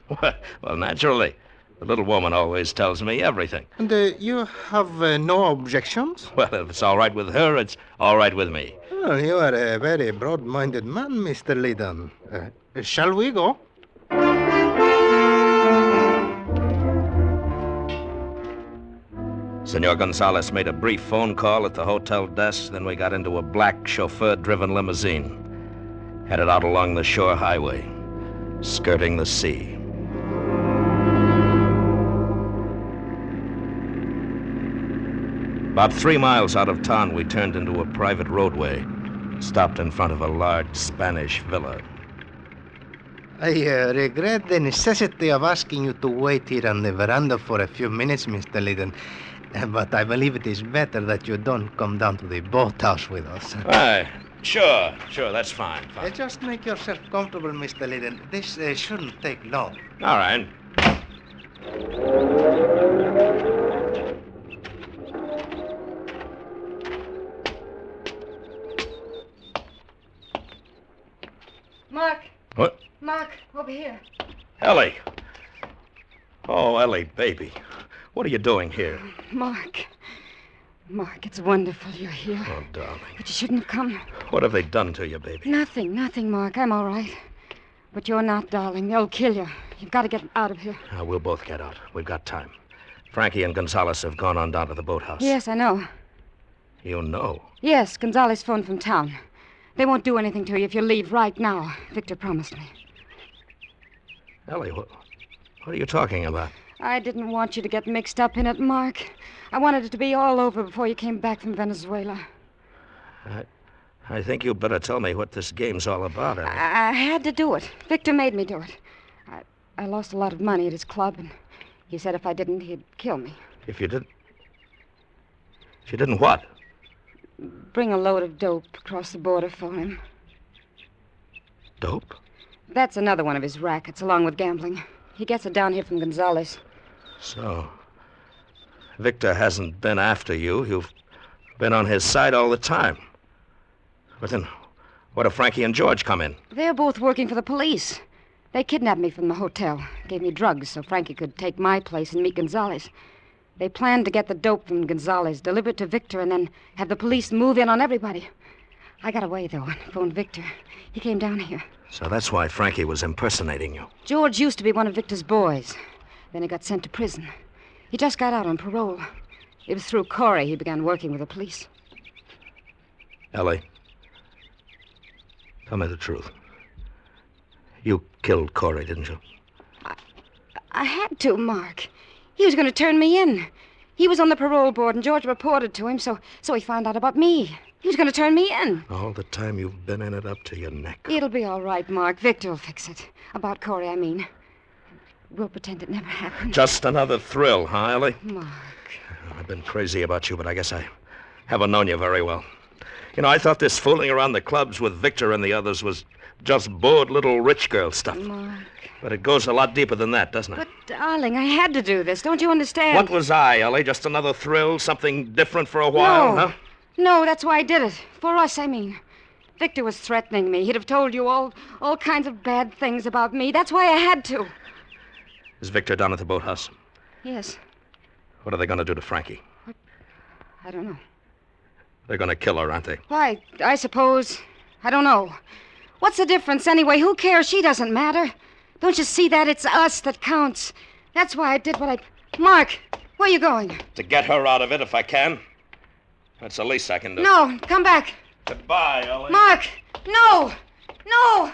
Well, naturally. The little woman always tells me everything. And you have no objections? Well, if it's all right with her, it's all right with me. Well, you are a very broad-minded man, Mr. Liddon. Shall we go? Senor Gonzalez made a brief phone call at the hotel desk, then we got into a black chauffeur-driven limousine. Headed out along the shore highway, skirting the sea. About 3 miles out of town, we turned into a private roadway, stopped in front of a large Spanish villa. I regret the necessity of asking you to wait here on the veranda for a few minutes, Mr. Liddon. But I believe it is better that you don't come down to the boathouse with us. Right. Sure, that's fine. Just make yourself comfortable, Mr. Liddon. This shouldn't take long. All right. Mark. What? Mark, over here. Ellie. Oh, Ellie, baby. What are you doing here? Mark, it's wonderful you're here. Oh, darling. But you shouldn't have come. What have they done to you, baby? Nothing, Mark. I'm all right. But you're not, darling. They'll kill you. You've got to get out of here. We'll both get out. We've got time. Frankie and Gonzalez have gone on down to the boathouse. Yes, I know. You know? Yes, Gonzalez phoned from town. They won't do anything to you if you leave right now. Victor promised me. Ellie, what are you talking about? I didn't want you to get mixed up in it, Mark. I wanted it to be all over before you came back from Venezuela. I think you better tell me what this game's all about, Ellie. I had to do it. Victor made me do it. I lost a lot of money at his club, and he said if I didn't, he'd kill me. If you didn't... If you didn't what? Bring a load of dope across the border for him. Dope? That's another one of his rackets, along with gambling. He gets it down here from Gonzales. So, Victor hasn't been after you. You've been on his side all the time. But then, what if Frankie and George come in? They're both working for the police. They kidnapped me from the hotel, gave me drugs so Frankie could take my place and meet Gonzales. They planned to get the dope from Gonzales, deliver it to Victor, and then have the police move in on everybody. I got away, though, and phoned Victor. He came down here. So that's why Frankie was impersonating you. George used to be one of Victor's boys. Then he got sent to prison. He just got out on parole. It was through Corey he began working with the police. Ellie, tell me the truth. You killed Corey, didn't you? I had to, Mark. He was going to turn me in. He was on the parole board, and George reported to him, so he found out about me. He was going to turn me in. All the time you've been in it up to your neck. It'll be all right, Mark. Victor will fix it. About Corey, I mean. We'll pretend it never happened. Just another thrill, huh, Ellie? Mark. I've been crazy about you, but I guess I haven't known you very well. You know, I thought this fooling around the clubs with Victor and the others was just bored little rich girl stuff. Mark. But it goes a lot deeper than that, doesn't it? But, darling, I had to do this. Don't you understand? What was I, Ellie? Just another thrill? Something different for a while, huh? No, that's why I did it. For us, I mean. Victor was threatening me. He'd have told you all kinds of bad things about me. That's why I had to. Is Victor down at the boathouse? Yes. What are they going to do to Frankie? What? I don't know. They're going to kill her, aren't they? Why, I suppose. I don't know. What's the difference anyway? Who cares? She doesn't matter. Don't you see that? It's us that counts. That's why I did what I... Mark, where are you going? To get her out of it if I can. That's the least I can do. No, come back. Goodbye, Ellie. Mark, no! No!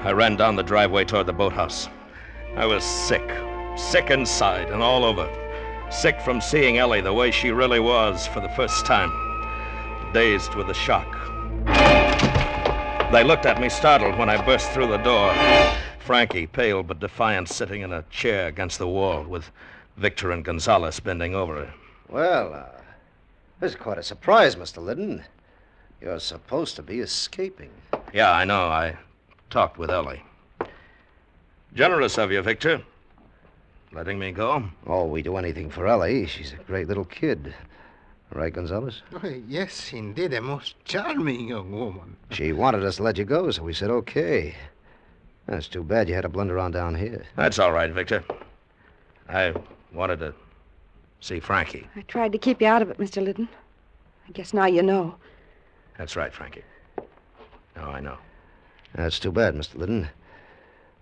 I ran down the driveway toward the boathouse. I was sick. Sick inside and all over. Sick from seeing Ellie the way she really was for the first time. Dazed with the shock. They looked at me startled when I burst through the door. Frankie, pale but defiant, sitting in a chair against the wall with Victor and Gonzales bending over her. Well, this is quite a surprise, Mr. Liddon. You're supposed to be escaping. Yeah, I know. I talked with Ellie. Generous of you, Victor. Letting me go. Oh, we do anything for Ellie. She's a great little kid. Right, Gonzales? Oh, yes, indeed, a most charming young woman. She wanted us to let you go, so we said okay. That's too bad you had to blunder on down here. That's all right, Victor. I wanted to see Frankie. I tried to keep you out of it, Mr. Liddon. I guess now you know. That's right, Frankie. Now I know. That's too bad, Mr. Liddon.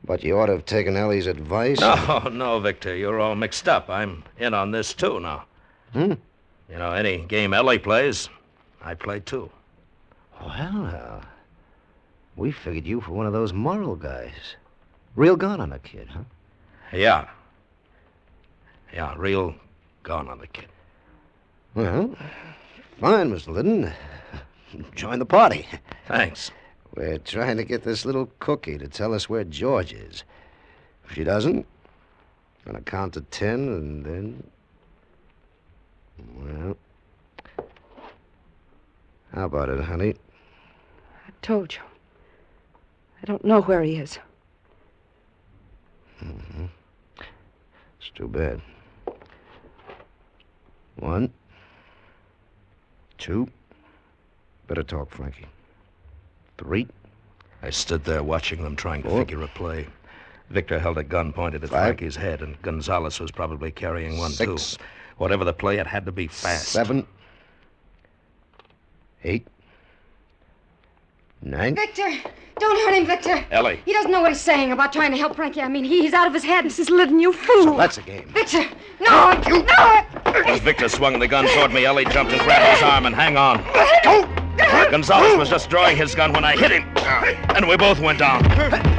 But you ought to have taken Ellie's advice. No, Victor. You're all mixed up. I'm in on this, too, now. You know, any game Ellie plays, I play, too. Well, we figured you for one of those moral guys. Real gone on a kid, huh? Yeah, real gone on the kid. Well, fine, Mr. Liddon. Join the party. Thanks. We're trying to get this little cookie to tell us where George is. If she doesn't, gonna count to 10 and then... Well, how about it, honey? I told you. I don't know where he is. Mm-hmm. It's too bad. 1, 2. Better talk, Frankie. 3. I stood there watching them trying to 4. figure a play. Victor held a gun pointed at 5. Frankie's head, and Gonzales was probably carrying one, 6. too. Whatever the play, it had to be fast. 7. 8. 9. Victor! Don't hurt him, Victor! Ellie. He doesn't know what he's saying about trying to help Frankie. I mean, he's out of his head. Mrs. Liddon, you fool! So that's a game. Victor! No! No! As Victor swung the gun toward me, Ellie jumped and grabbed his arm and hang on. Gonzales was just drawing his gun when I hit him, and we both went down.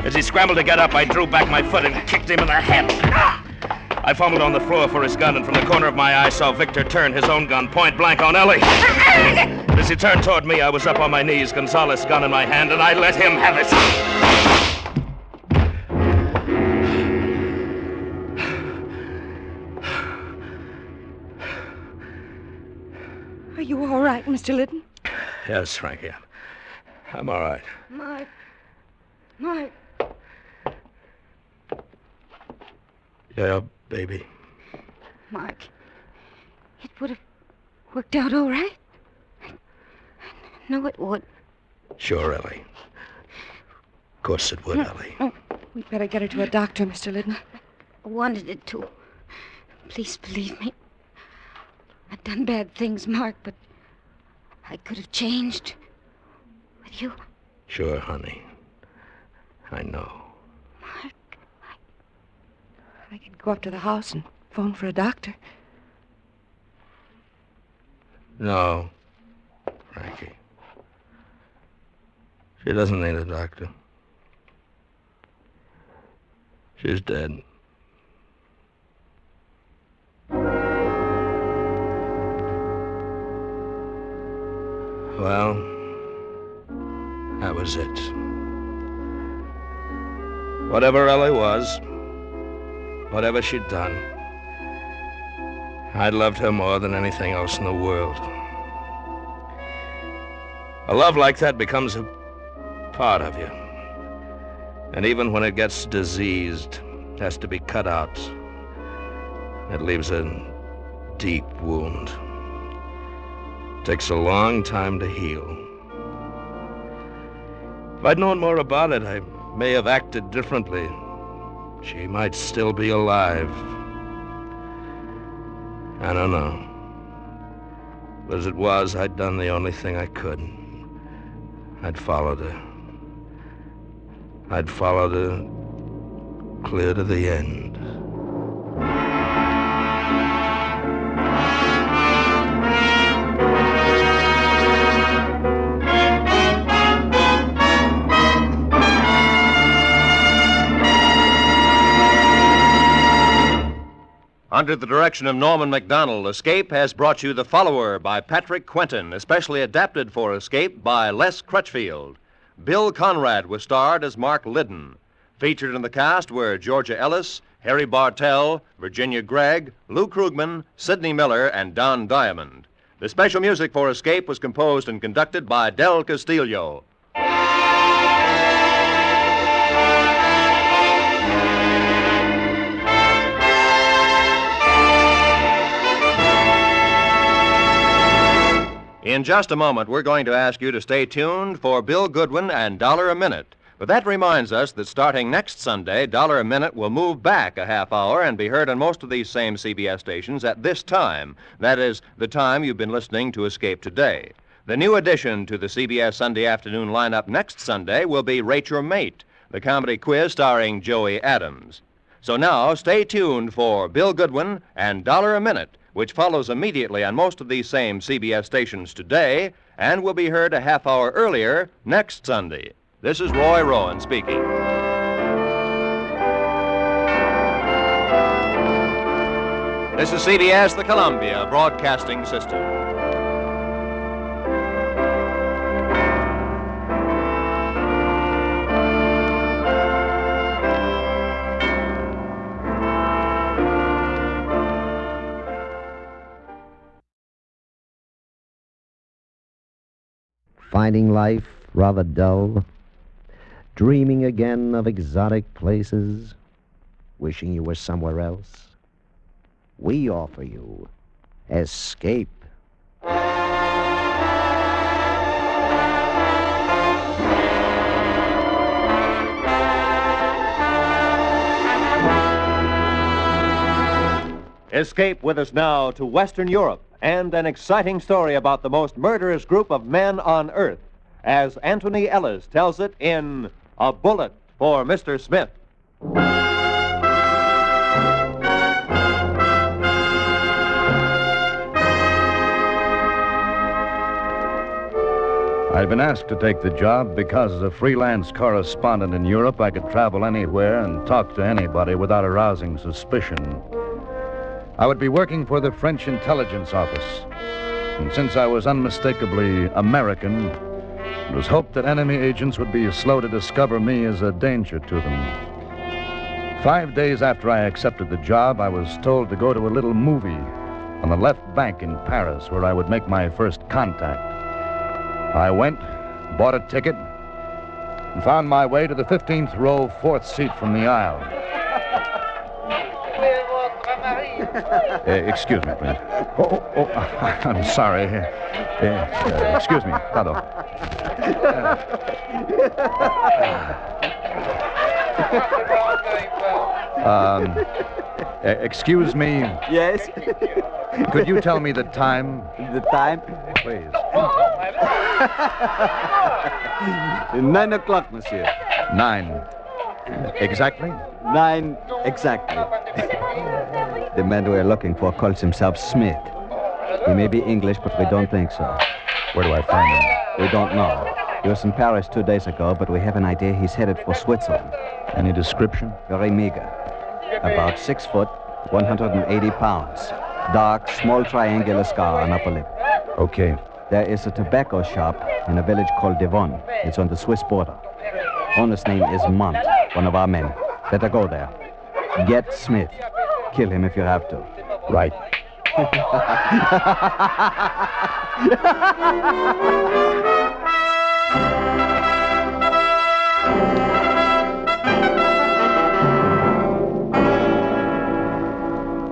As he scrambled to get up, I drew back my foot and kicked him in the head. I fumbled on the floor for his gun, and from the corner of my eye saw Victor turn his own gun point blank on Ellie. As he turned toward me, I was up on my knees, Gonzalez' gun in my hand, and I let him have it. Are you all right, Mr. Liddon? Yes, Frankie. I'm all right. Mike. Yeah, baby. Mark, it would have worked out all right. No, it would. Sure, Ellie. Of course it would, Ellie. We'd better get her to a doctor, Mr. Liddon. I wanted it to. Please believe me. I've done bad things, Mark, but I could have changed. With you. Sure, honey. I know. Mark, I could go up to the house and phone for a doctor. No, Frankie. She doesn't need a doctor. She's dead. Well, that was it. Whatever Ellie was, whatever she'd done, I'd loved her more than anything else in the world. A love like that becomes a part of you. And even when it gets diseased, it has to be cut out. It leaves a deep wound. It takes a long time to heal. If I'd known more about it, I may have acted differently. She might still be alive. I don't know. But as it was, I'd done the only thing I could. I'd followed her. I'd followed her clear to the end. Under the direction of Norman Macdonald, Escape has brought you The Follower by Patrick Quentin, especially adapted for Escape by Les Crutchfield. Bill Conrad was starred as Mark Liddon. Featured in the cast were Georgia Ellis, Harry Bartell, Virginia Gregg, Lou Krugman, Sidney Miller, and Don Diamond. The special music for Escape was composed and conducted by Del Castillo. In just a moment, we're going to ask you to stay tuned for Bill Goodwin and $1 a Minute. But that reminds us that starting next Sunday, $1 a Minute will move back a half hour and be heard on most of these same CBS stations at this time. That is, the time you've been listening to Escape today. The new addition to the CBS Sunday afternoon lineup next Sunday will be Rate Your Mate, the comedy quiz starring Joey Adams. So now, stay tuned for Bill Goodwin and $1 a Minute, which follows immediately on most of these same CBS stations today and will be heard a half hour earlier next Sunday. This is Roy Rowan speaking. This is CBS, the Columbia Broadcasting System. Finding life rather dull? Dreaming again of exotic places? Wishing you were somewhere else? We offer you Escape. Escape with us now to Western Europe and an exciting story about the most murderous group of men on Earth, as Anthony Ellis tells it in A Bullet for Mr. Smith. I'd been asked to take the job because as a freelance correspondent in Europe, I could travel anywhere and talk to anybody without arousing suspicion. I would be working for the French intelligence office. And since I was unmistakably American, it was hoped that enemy agents would be slow to discover me as a danger to them. 5 days after I accepted the job, I was told to go to a little movie on the left bank in Paris where I would make my first contact. I went, bought a ticket, and found my way to the 15th row, 4th seat from the aisle. Excuse me, please. I'm sorry. Excuse me, pardon. Excuse me. Yes? Could you tell me the time? The time? Please. 9 o'clock, monsieur. 9. Exactly? 9 exactly. The man we're looking for calls himself Smith. He may be English, but we don't think so. Where do I find him? We don't know. He was in Paris 2 days ago, but we have an idea he's headed for Switzerland. Any description? Very meager. About 6 foot, 180 pounds. Dark, small triangular scar on upper lip. Okay. There is a tobacco shop in a village called Devon. It's on the Swiss border. Owner's name is Mont, one of our men. Better go there. Get Smith. Kill him if you have to. Right.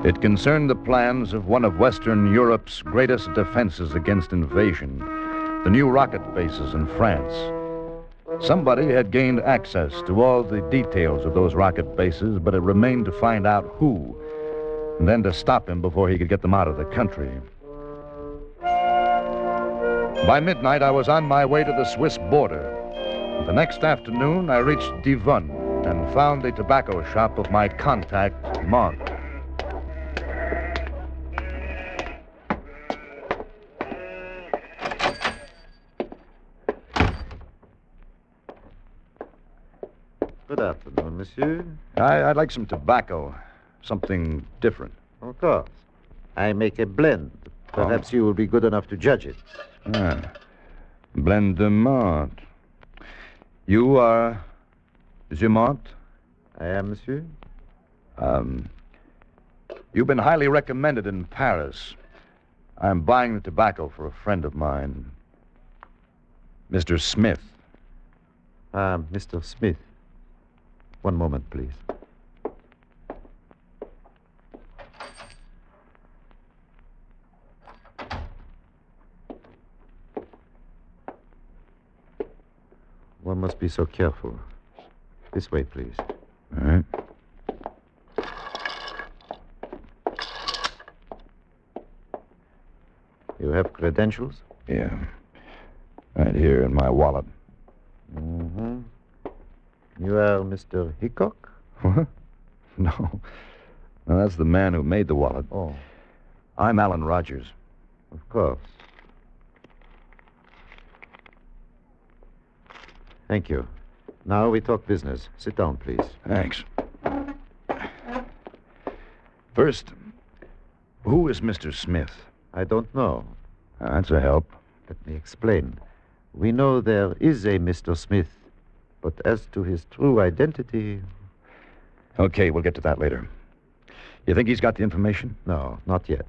It concerned the plans of one of Western Europe's greatest defenses against invasion, the new rocket bases in France. Somebody had gained access to all the details of those rocket bases, but it remained to find out who, and then to stop him before he could get them out of the country. By midnight, I was on my way to the Swiss border. The next afternoon, I reached Devon and found the tobacco shop of my contact, Mont. Good afternoon, monsieur. I'd like some tobacco, something different. Of course. I make a blend. Perhaps you will be good enough to judge it. Blend de Mont. You are Monsieur Mont? I am, monsieur. You've been highly recommended in Paris. I'm buying the tobacco for a friend of mine, Mr. Smith. Mr. Smith. One moment, please. One must be so careful. This way, please. All right. You have credentials? Yeah. Right here in my wallet. Mm-hmm. You are Mr. Hickok? What? No. No, that's the man who made the wallet. Oh. I'm Alan Rogers. Of course. Thank you. Now we talk business. Sit down, please. Thanks. First, who is Mr. Smith? I don't know. That's a help. Let me explain. We know there is a Mr. Smith, but as to his true identity... Okay, we'll get to that later. You think he's got the information? No, not yet.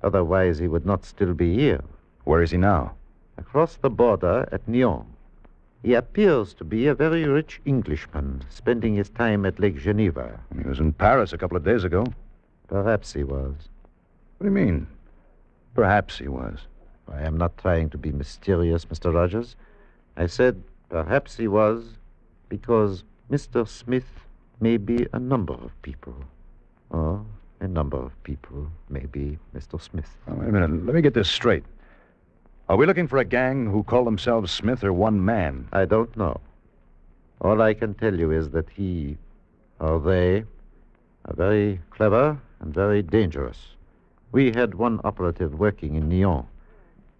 Otherwise, he would not still be here. Where is he now? Across the border at Nyon. He appears to be a very rich Englishman, spending his time at Lake Geneva. He was in Paris a couple of days ago. Perhaps he was. What do you mean? Perhaps he was. I am not trying to be mysterious, Mr. Rogers. I said perhaps he was because Mr. Smith may be a number of people. Or a number of people may be Mr. Smith. Oh, wait a minute. Let me get this straight. Are we looking for a gang who call themselves Smith or one man? I don't know. All I can tell you is that he, or they, are very clever and very dangerous. We had one operative working in Nyon.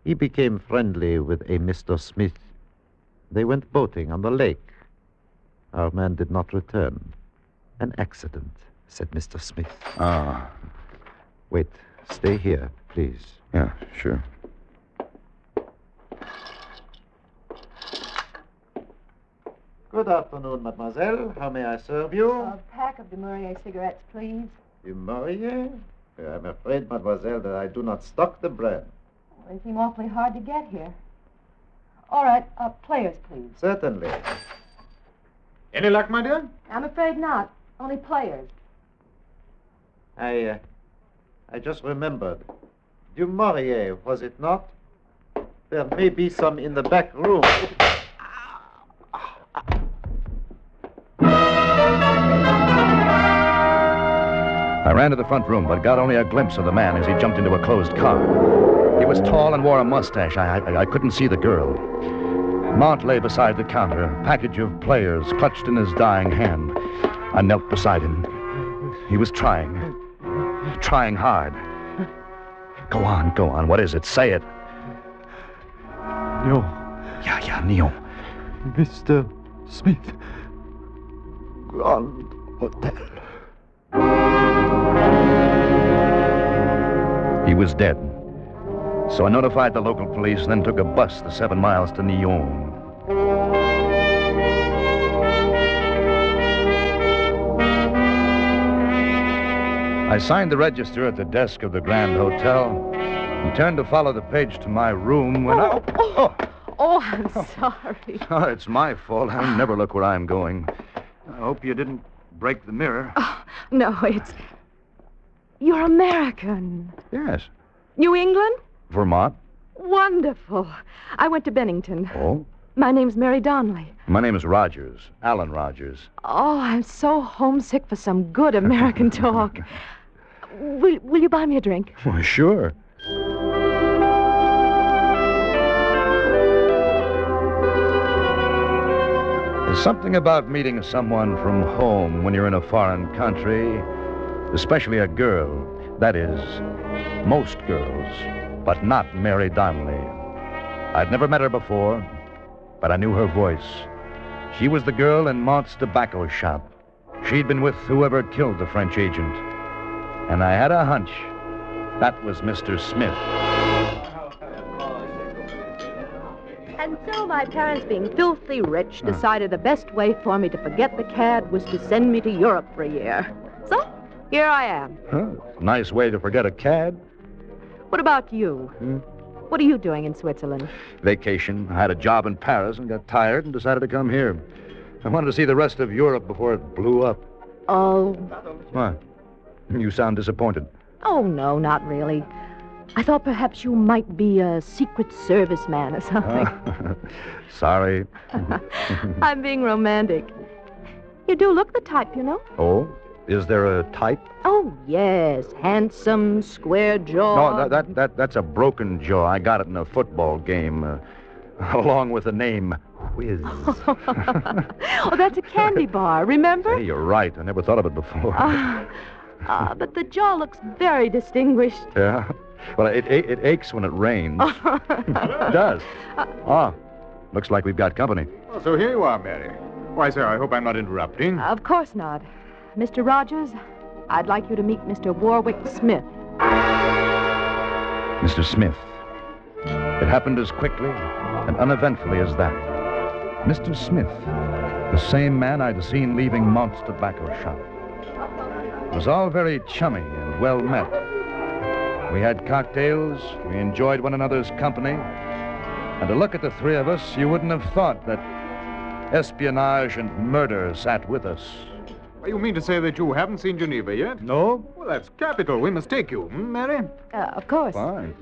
He became friendly with a Mr. Smith. They went boating on the lake. Our man did not return. An accident, said Mr. Smith. Ah. Wait. Stay here, please. Yeah, sure. Good afternoon, mademoiselle. How may I serve you? A pack of de Maurier cigarettes, please. Du Maurier? I'm afraid, mademoiselle, that I do not stock the brand. They seem awfully hard to get here. All right, players, please. Certainly. Any luck, my dear? I'm afraid not. Only players. I just remembered. Du Maurier, was it not? There may be some in the back room. I ran to the front room, but got only a glimpse of the man as he jumped into a closed car. He was tall and wore a mustache. I couldn't see the girl. Mont lay beside the counter, a package of players clutched in his dying hand. I knelt beside him. He was trying hard. Go on. What is it? Say it. No. Yeah, Neil. Mr. Smith. Grand Hotel. He was dead. So I notified the local police, then took a bus the 7 miles to Nyon. I signed the register at the desk of the Grand Hotel and turned to follow the page to my room when Oh, I'm sorry. Oh, it's my fault. I never look where I'm going. I hope you didn't break the mirror. Oh, no, it's... You're American. Yes. New England? Vermont. Wonderful. I went to Bennington. Oh? My name's Mary Donnelly. My name is Rogers. Alan Rogers. Oh, I'm so homesick for some good American talk. Will you buy me a drink? Well, sure. There's something about meeting someone from home when you're in a foreign country, especially a girl. That is, most girls, but not Mary Donnelly. I'd never met her before, but I knew her voice. She was the girl in Mont's tobacco shop. She'd been with whoever killed the French agent. And I had a hunch that was Mr. Smith. And so my parents, being filthy rich, decided the best way for me to forget the cad was to send me to Europe for a year. So, here I am. Nice way to forget a cad. What about you? What are you doing in Switzerland? Vacation. I had a job in Paris and got tired and decided to come here. I wanted to see the rest of Europe before it blew up. Oh. What? You sound disappointed. Oh, no, not really. I thought perhaps you might be a Secret Service man or something. Sorry. I'm being romantic. You do look the type, you know. Oh? Is there a type? Oh, yes. Handsome, square jaw. No, that's a broken jaw. I got it in a football game, along with the name Whiz. Oh, that's a candy bar, remember? Hey, you're right. I never thought of it before. But the jaw looks very distinguished. Yeah? Well, it aches when it rains. It does. Looks like we've got company. Oh, so here you are, Mary. Why, sir, I hope I'm not interrupting. Of course not. Mr. Rogers, I'd like you to meet Mr. Warwick Smith. Mr. Smith. It happened as quickly and uneventfully as that. Mr. Smith, the same man I'd seen leaving Mont's tobacco shop. It was all very chummy and well met. We had cocktails, we enjoyed one another's company, and to look at the three of us, you wouldn't have thought that espionage and murder sat with us. You mean to say that you haven't seen Geneva yet? No. Well, that's capital. We must take you, Mary? Of course. Fine.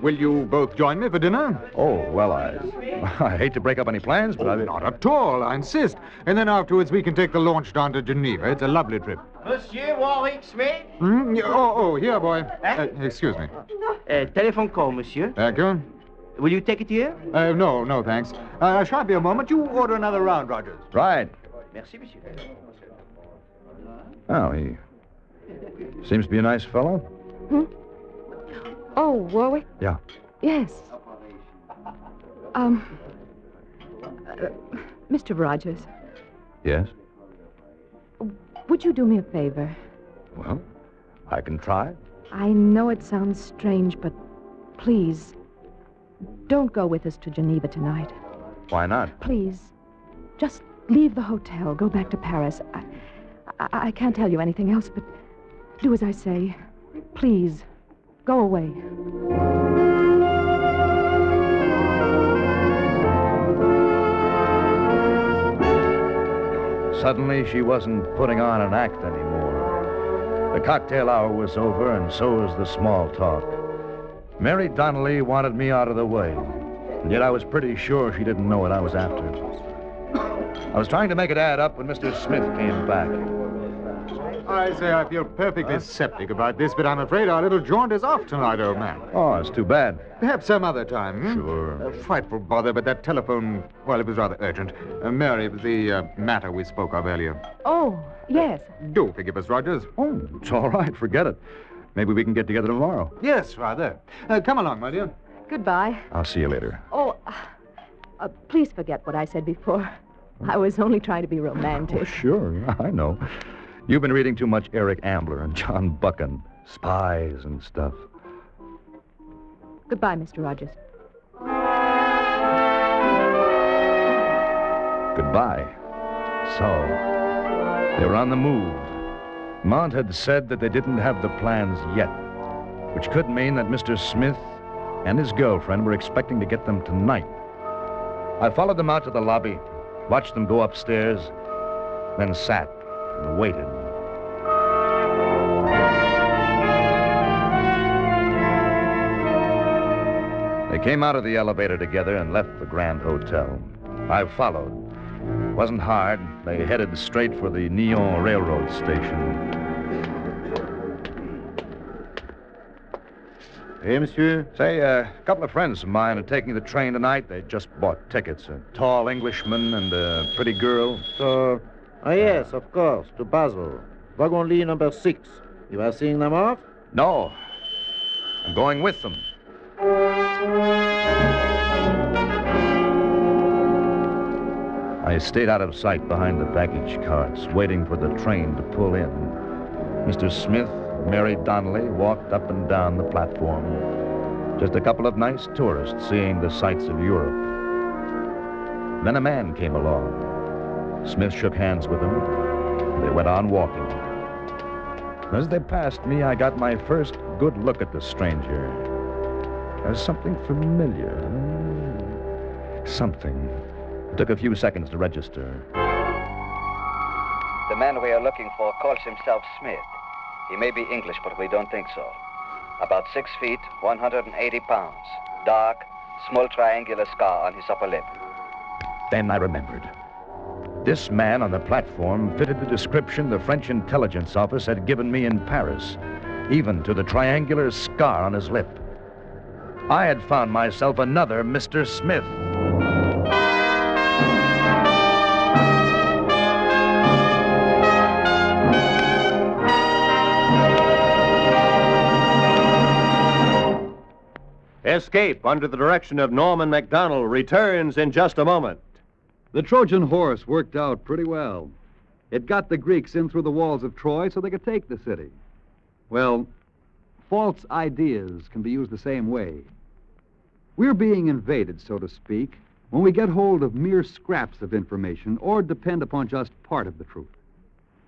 Will you both join me for dinner? Oh, well, I hate to break up any plans, but Not at all, I insist. And then afterwards we can take the launch down to Geneva. It's a lovely trip. Monsieur Warwick Smith? Here, boy. Excuse me. Telephone call, monsieur. Thank you. Will you take it here? No, thanks. I shan't be a moment. You order another round, Rogers. Right. Merci, monsieur. Oh, he seems to be a nice fellow. Oh, Warwick? Yeah. Yes. Mr. Rogers, Yes? would you do me a favor? Well, I can try. I know it sounds strange, but please, don't go with us to Geneva tonight. Why not? Please, just leave the hotel. Go back to Paris. I can't tell you anything else, but do as I say. Please, go away. Suddenly, she wasn't putting on an act anymore. The cocktail hour was over, and so was the small talk. Mary Donnelly wanted me out of the way, and yet I was pretty sure she didn't know what I was after. I was trying to make it add up when Mr. Smith came back. I say I feel perfectly septic about this, but I'm afraid our little jaunt is off tonight, old man. Oh, it's too bad. Perhaps some other time. Sure. Frightful bother, but that telephone, well, it was rather urgent. Mary, it was the matter we spoke of earlier. Oh, yes. Do forgive us, Rogers. Oh, it's all right. Forget it. Maybe we can get together tomorrow. Yes, rather. Come along, my dear. Goodbye. I'll see you later. Oh, please forget what I said before. I was only trying to be romantic. Oh, sure. I know. You've been reading too much Eric Ambler and John Buchan, spies and stuff. Goodbye, Mr. Rogers. Goodbye. So, they were on the move. Mont had said that they didn't have the plans yet, which could mean that Mr. Smith and his girlfriend were expecting to get them tonight. I followed them out to the lobby, watched them go upstairs, then sat and waited. They came out of the elevator together and left the Grand Hotel. I followed. It wasn't hard. They headed straight for the Nyon Railroad Station. Hey, monsieur? Say, a couple of friends of mine are taking the train tonight. They just bought tickets. A tall Englishman and a pretty girl. So, yes, of course, to Basel. Wagon lit number 6. You are seeing them off? No. I'm going with them. I stayed out of sight behind the baggage carts, waiting for the train to pull in. Mr. Smith, Mary Donnelly walked up and down the platform. Just a couple of nice tourists seeing the sights of Europe. Then a man came along. Smith shook hands with him. They went on walking. As they passed me, I got my first good look at the stranger. There's something familiar. Something. It took a few seconds to register. The man we are looking for calls himself Smith. He may be English, but we don't think so. About 6 feet, 180 pounds. Dark, small triangular scar on his upper lip. Then I remembered. This man on the platform fitted the description the French intelligence office had given me in Paris, even to the triangular scar on his lip. I had found myself another Mr. Smith. Escape under the direction of Norman MacDonald returns in just a moment. The Trojan horse worked out pretty well. It got the Greeks in through the walls of Troy so they could take the city. Well, false ideas can be used the same way. We're being invaded, so to speak, when we get hold of mere scraps of information or depend upon just part of the truth.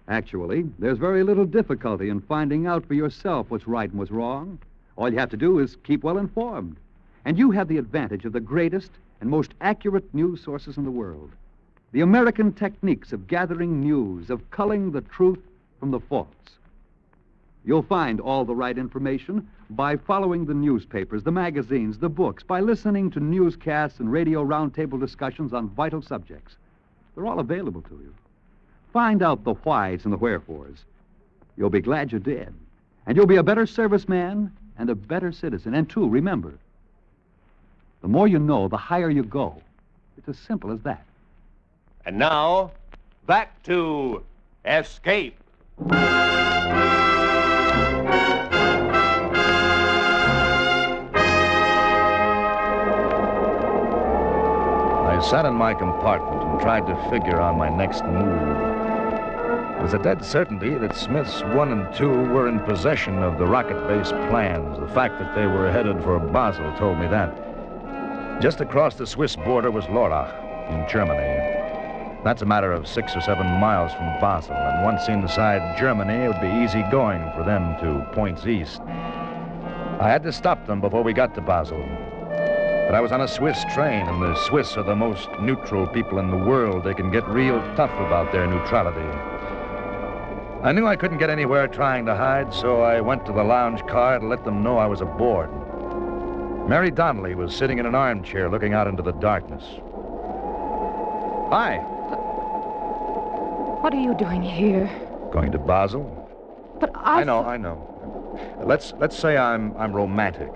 Actually, there's very little difficulty in finding out for yourself what's right and what's wrong. All you have to do is keep well informed. And you have the advantage of the greatest and most accurate news sources in the world. The American techniques of gathering news, of culling the truth from the false. You'll find all the right information by following the newspapers, the magazines, the books, by listening to newscasts and radio roundtable discussions on vital subjects. They're all available to you. Find out the whys and the wherefores. You'll be glad you did. And you'll be a better serviceman and a better citizen. And, too, remember, the more you know, the higher you go. It's as simple as that. And now, back to Escape. I sat in my compartment and tried to figure on my next move. It was a dead certainty that Smiths 1 and 2 were in possession of the rocket-based plans. The fact that they were headed for Basel told me that. Just across the Swiss border was Lörrach in Germany. That's a matter of 6 or 7 miles from Basel, and once inside Germany, it would be easy going for them to points east. I had to stop them before we got to Basel. But I was on a Swiss train, and the Swiss are the most neutral people in the world. They can get real tough about their neutrality. I knew I couldn't get anywhere trying to hide, so I went to the lounge car to let them know I was aboard. Mary Donnelly was sitting in an armchair looking out into the darkness. Hi. What are you doing here? Going to Basel? But I know. Let's say I'm romantic.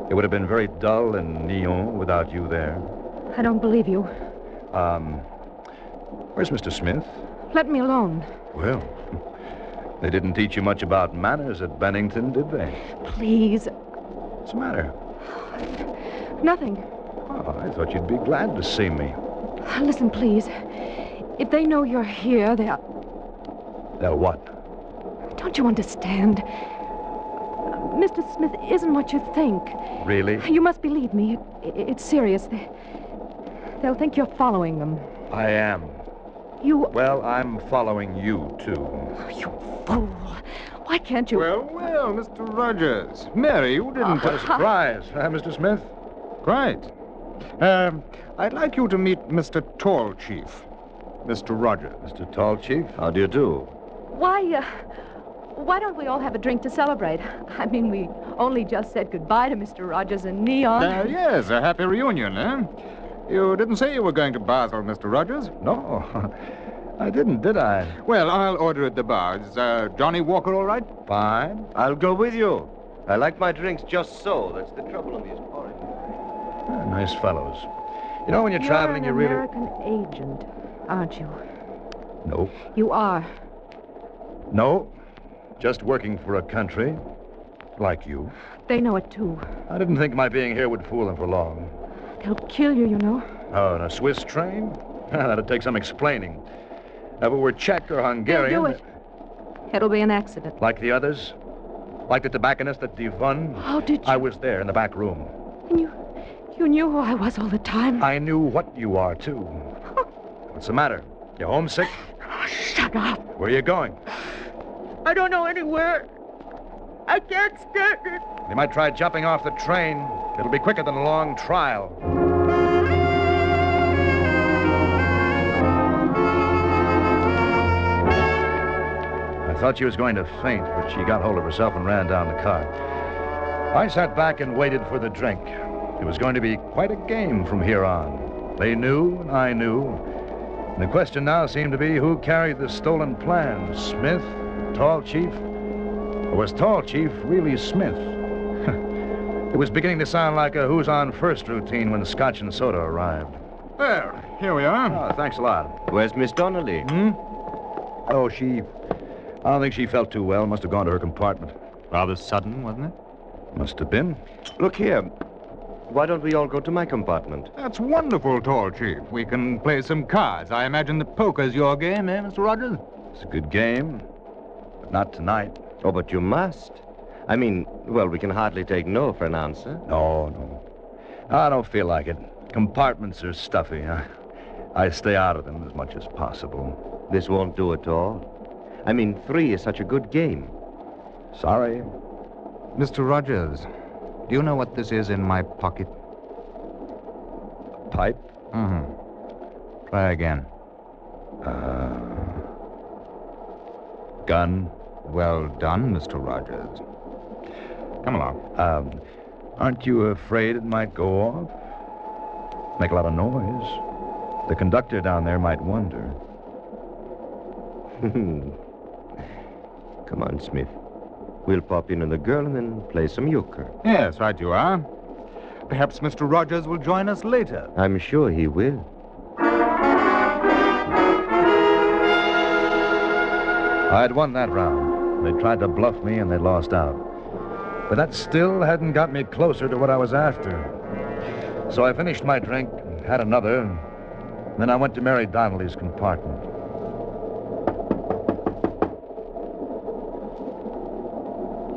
It would have been very dull in Nyon without you there. I don't believe you. Where's Mr. Smith? Let me alone. Well, they didn't teach you much about manners at Bennington, did they? Please. What's the matter? Nothing. Oh, I thought you'd be glad to see me. Listen, please. If they know you're here, they'll... They'll what? Don't you understand? Mr. Smith isn't what you think. Really? You must believe me. It's serious. They'll think you're following them. I am. You... Well, I'm following you, too. You fool. Why can't you... Well, Mr. Rogers. Mary, you didn't... What a surprise, Mr. Smith? Quite. I'd like you to meet Mr. Tall Chief. Mr. Rogers. Mr. Tall Chief? How do you do? Why don't we all have a drink to celebrate? I mean, we only just said goodbye to Mr. Rogers and Neon. Yes, a happy reunion, eh? You didn't say you were going to Basel, Mr. Rogers? No, I didn't, did I? Well, I'll order at the bar. Is Johnny Walker all right? Fine. I'll go with you. I like my drinks just so. That's the trouble in these foreign. Nice fellows. You know, when you're traveling, you really... You're an American agent, aren't you? No. You are. No. Just working for a country like you. They know it, too. I didn't think my being here would fool them for long. They'll kill you, you know. Oh, in a Swiss train? That'd take some explaining. If it were Czech or Hungarian... They'll do it. It'll be an accident. Like the others? Like the tobacconist at Devon? How did you... I was there in the back room. And you knew who I was all the time? I knew what you are, too. What's the matter? You homesick? Oh, shut up. Where are you going? I don't know anywhere. I can't stand it. You might try jumping off the train. It'll be quicker than a long trial. I thought she was going to faint, but she got hold of herself and ran down the car. I sat back and waited for the drink. It was going to be quite a game from here on. They knew, and I knew. And the question now seemed to be who carried the stolen plans, Smith, Tall Chief? Or was Tall Chief really Smith? It was beginning to sound like a who's on first routine when Scotch and soda arrived. Well, here we are. Oh, thanks a lot. Where's Miss Donnelly? Oh, I don't think she felt too well. Must have gone to her compartment. Rather sudden, wasn't it? Must have been. Look here. Why don't we all go to my compartment? That's wonderful, Tall Chief. We can play some cards. I imagine that poker's your game, eh, Mr. Rogers? It's a good game, but not tonight. Oh, but you must. I mean, well, we can hardly take no for an answer. No. I don't feel like it. Compartments are stuffy. I stay out of them as much as possible. This won't do at all. I mean, 3 is such a good game. Sorry. Mr. Rogers, do you know what this is in my pocket? A pipe? Mm-hmm. Try again. Gun? Well done, Mr. Rogers. Come along. Aren't you afraid it might go off? Make a lot of noise. The conductor down there might wonder. Come on, Smith. We'll pop in on the girl and then play some euchre. Yes, right you are. Perhaps Mr. Rogers will join us later. I'm sure he will. I had won that round. They tried to bluff me and they lost out. But that still hadn't got me closer to what I was after. So I finished my drink, had another, and then I went to Mary Donnelly's compartment.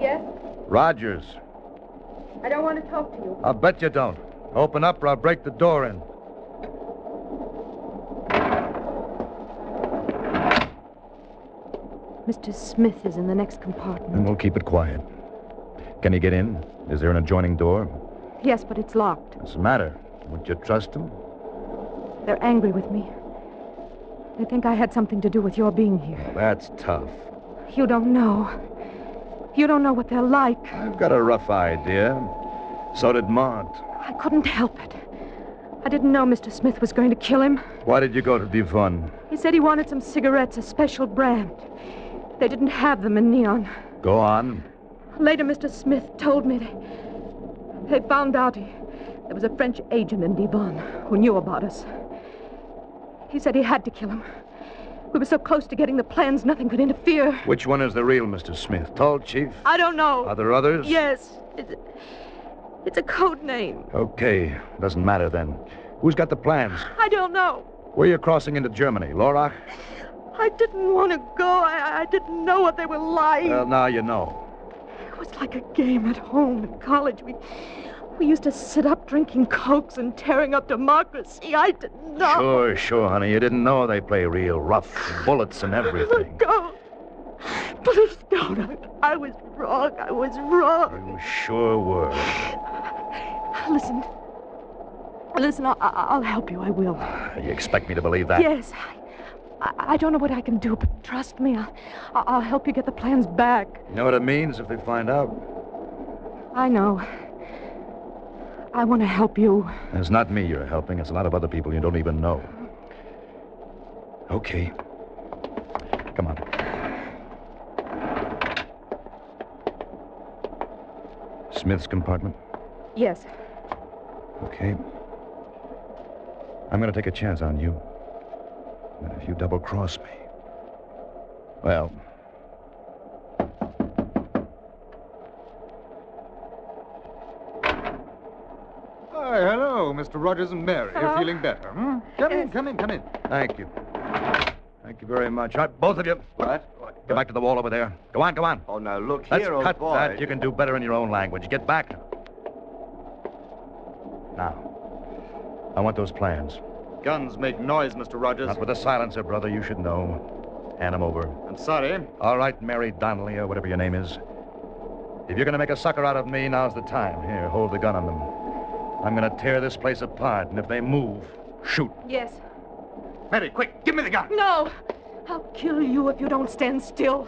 Yes? Rogers. I don't want to talk to you. I'll bet you don't. Open up or I'll break the door in. Mr. Smith is in the next compartment. And we'll keep it quiet. Can he get in? Is there an adjoining door? Yes, but it's locked. What's the matter? Wouldn't you trust him? They're angry with me. They think I had something to do with your being here. Well, that's tough. You don't know. You don't know what they're like. I've got a rough idea. So did Mont. I couldn't help it. I didn't know Mr. Smith was going to kill him. Why did you go to Devon? He said he wanted some cigarettes, a special brand. They didn't have them in Neon. Go on. Later, Mr. Smith told me they found out there was a French agent in Devon who knew about us. He said he had to kill him. We were so close to getting the plans, nothing could interfere. Which one is the real Mr. Smith? Tall Chief? I don't know. Are there others? Yes. It's a code name. Okay. Doesn't matter then. Who's got the plans? I don't know. Where are you crossing into Germany? Lorach? I didn't want to go. I didn't know what they were like. Well, now you know. It was like a game at home in college. We used to sit up drinking Cokes and tearing up democracy. I didn't know. Sure, honey. You didn't know they play real rough. Bullets and everything. Go. Please don't. I was wrong. I was wrong. You sure were. Listen, I'll help you. I will. You expect me to believe that? Yes. I don't know what I can do, but trust me. I'll help you get the plans back. You know what it means if they find out? I know. I want to help you. It's not me you're helping. It's a lot of other people you don't even know. Okay. Come on. Smith's compartment? Yes. Okay. I'm going to take a chance on you. And if you double-cross me... Well... Hi, hello, Mr. Rogers and Mary. Hello. You're feeling better, hmm? Come in. Thank you. Thank you very much. All right, both of you. What? Go back to the wall over there. Go on. Oh, now, look Let's here, old cut boy. that. You can do better in your own language. Get back. Now, I want those plans. Guns make noise, Mr. Rogers. Not with a silencer, brother. You should know. Hand them over. I'm sorry. All right, Mary Donnelly, or whatever your name is. If you're going to make a sucker out of me, now's the time. Here, hold the gun on them. I'm going to tear this place apart, and if they move, shoot. Yes. Mary, quick, give me the gun. No. I'll kill you if you don't stand still.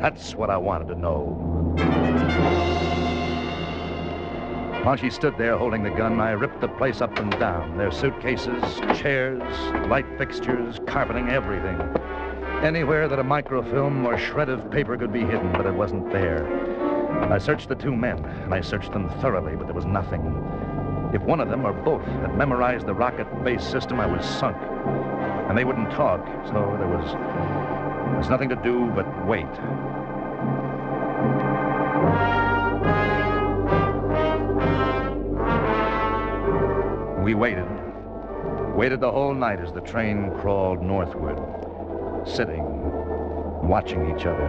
That's what I wanted to know. While she stood there holding the gun, I ripped the place up and down. Their suitcases, chairs, light fixtures, carpeting, everything. Anywhere that a microfilm or shred of paper could be hidden, but it wasn't there. I searched the two men, and I searched them thoroughly, but there was nothing. If one of them or both had memorized the rocket-based system, I was sunk. And they wouldn't talk, so there was nothing to do but wait. We waited the whole night as the train crawled northward, sitting, watching each other.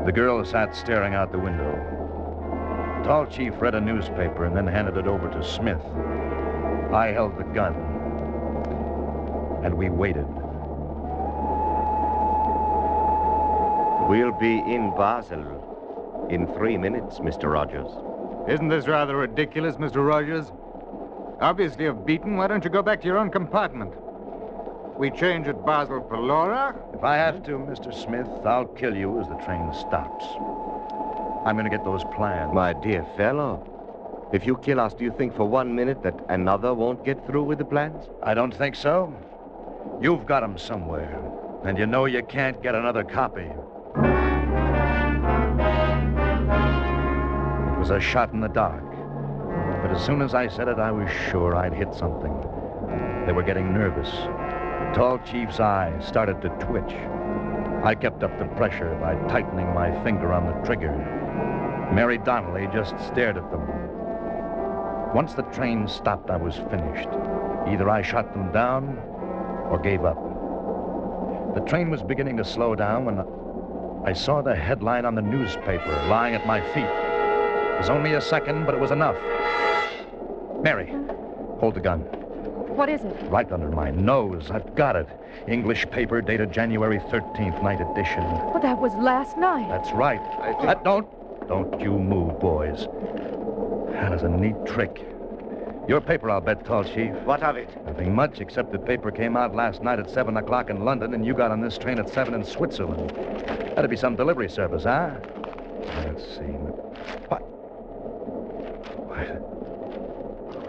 The girl sat staring out the window. Tall Chief read a newspaper and then handed it over to Smith. I held the gun, and we waited. We'll be in Basel in 3 minutes, Mr. Rogers. Isn't this rather ridiculous, Mr. Rogers? Obviously, you're beaten. Why don't you go back to your own compartment? We change at Basel for Laura? If I have to, Mr. Smith, I'll kill you as the train stops. I'm going to get those plans. My dear fellow, if you kill us, do you think for 1 minute that another won't get through with the plans? I don't think so. You've got them somewhere, and you know you can't get another copy. It was a shot in the dark, but as soon as I said it, I was sure I'd hit something. They were getting nervous. The Tall Chief's eyes started to twitch. I kept up the pressure by tightening my finger on the trigger. Mary Donnelly just stared at them. Once the train stopped, I was finished. Either I shot them down or gave up. The train was beginning to slow down when I saw the headline on the newspaper lying at my feet. It was only a second, but it was enough. Mary, hold the gun. What is it? Right under my nose. I've got it. English paper dated January 13th, night edition. Well, that was last night. That's right. Don't you move, boys. That is a neat trick. Your paper, I'll bet, tall chief. What of it? Nothing much, except the paper came out last night at 7 o'clock in London, and you got on this train at 7 in Switzerland. That'd be some delivery service, huh? Let's see. What?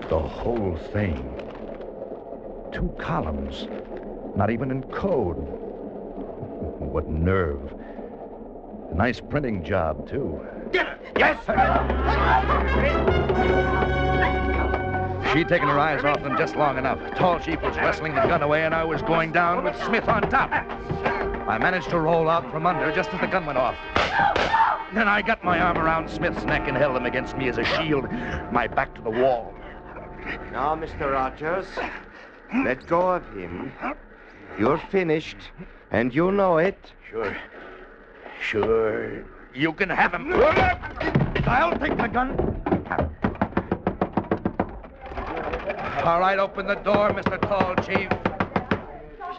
The whole thing. 2 columns. Not even in code. What nerve. A nice printing job, too. Yes, sir. She'd taken her eyes off them just long enough. Tall Chief was wrestling the gun away, and I was going down with Smith on top. I managed to roll out from under just as the gun went off. Then I got my arm around Smith's neck and held him against me as a shield, my back to the wall. Now, Mr. Rogers, let go of him. You're finished, and you know it. Sure. You can have him. I'll take the gun. All right, open the door, Mr. Tall Chief.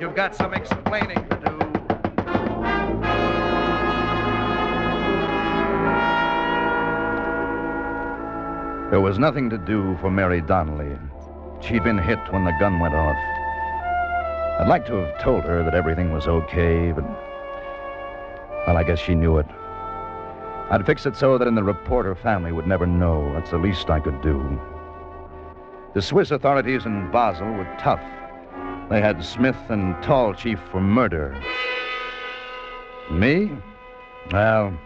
You've got some explaining to do. There was nothing to do for Mary Donnelly. She'd been hit when the gun went off. I'd like to have told her that everything was okay, but... well, I guess she knew it. I'd fix it so that in the reporter family would never know. That's the least I could do. The Swiss authorities in Basel were tough. They had Smith and Tall Chief for murder. Me? Well,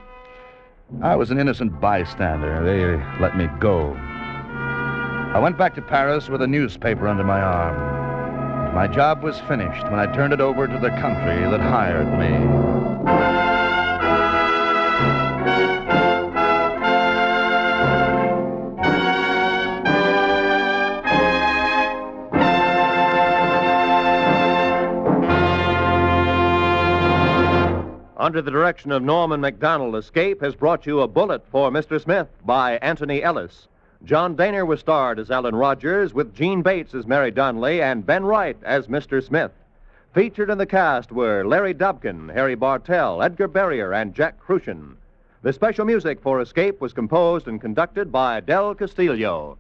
I was an innocent bystander. They let me go. I went back to Paris with a newspaper under my arm. My job was finished when I turned it over to the country that hired me. Under the direction of Norman MacDonald, Escape has brought you A Bullet for Mr. Smith by Anthony Ellis. John Daner was starred as Alan Rogers, with Gene Bates as Mary Donnelly and Ben Wright as Mr. Smith. Featured in the cast were Larry Dobkin, Harry Bartell, Edgar Barrier, and Jack Crucian. The special music for Escape was composed and conducted by Del Castillo.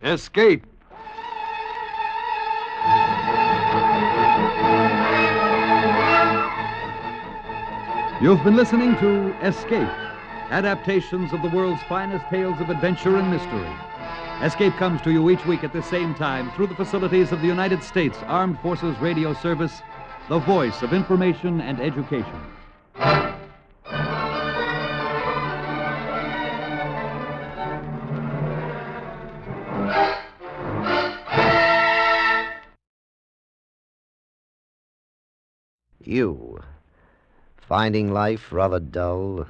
Escape. You've been listening to Escape, adaptations of the world's finest tales of adventure and mystery. Escape comes to you each week at the same time through the facilities of the United States Armed Forces Radio Service, the voice of information and education. You, finding life rather dull,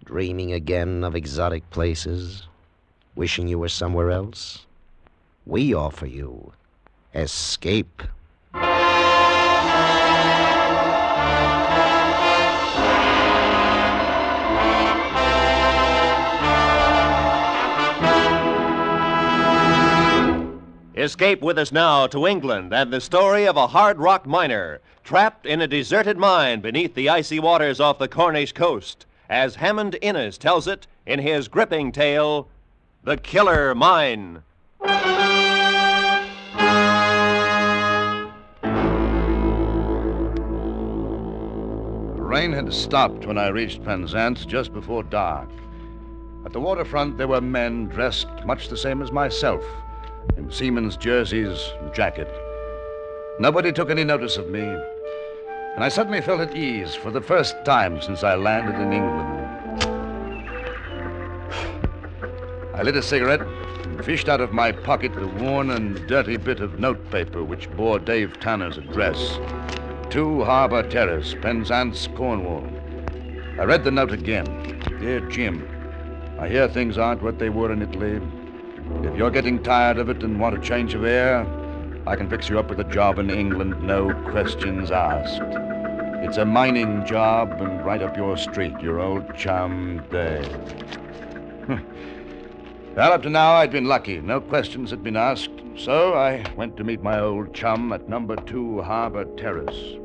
dreaming again of exotic places, wishing you were somewhere else? We offer you Escape. Escape with us now to England and the story of a hard rock miner trapped in a deserted mine beneath the icy waters off the Cornish coast, as Hammond Innes tells it in his gripping tale, The Killer Mine. The rain had stopped when I reached Penzance just before dark. At the waterfront, there were men dressed much the same as myself, in seamen's jerseys and jacket. Nobody took any notice of me, and I suddenly felt at ease for the first time since I landed in England. I lit a cigarette and fished out of my pocket the worn and dirty bit of notepaper which bore Dave Tanner's address, 2 Harbour Terrace, Penzance, Cornwall. I read the note again. Dear Jim, I hear things aren't what they were in Italy. If you're getting tired of it and want a change of air, I can fix you up with a job in England, no questions asked. It's a mining job and right up your street, your old chum, Dave. Well, up to now, I'd been lucky. No questions had been asked. So I went to meet my old chum at number 2 Harbor Terrace.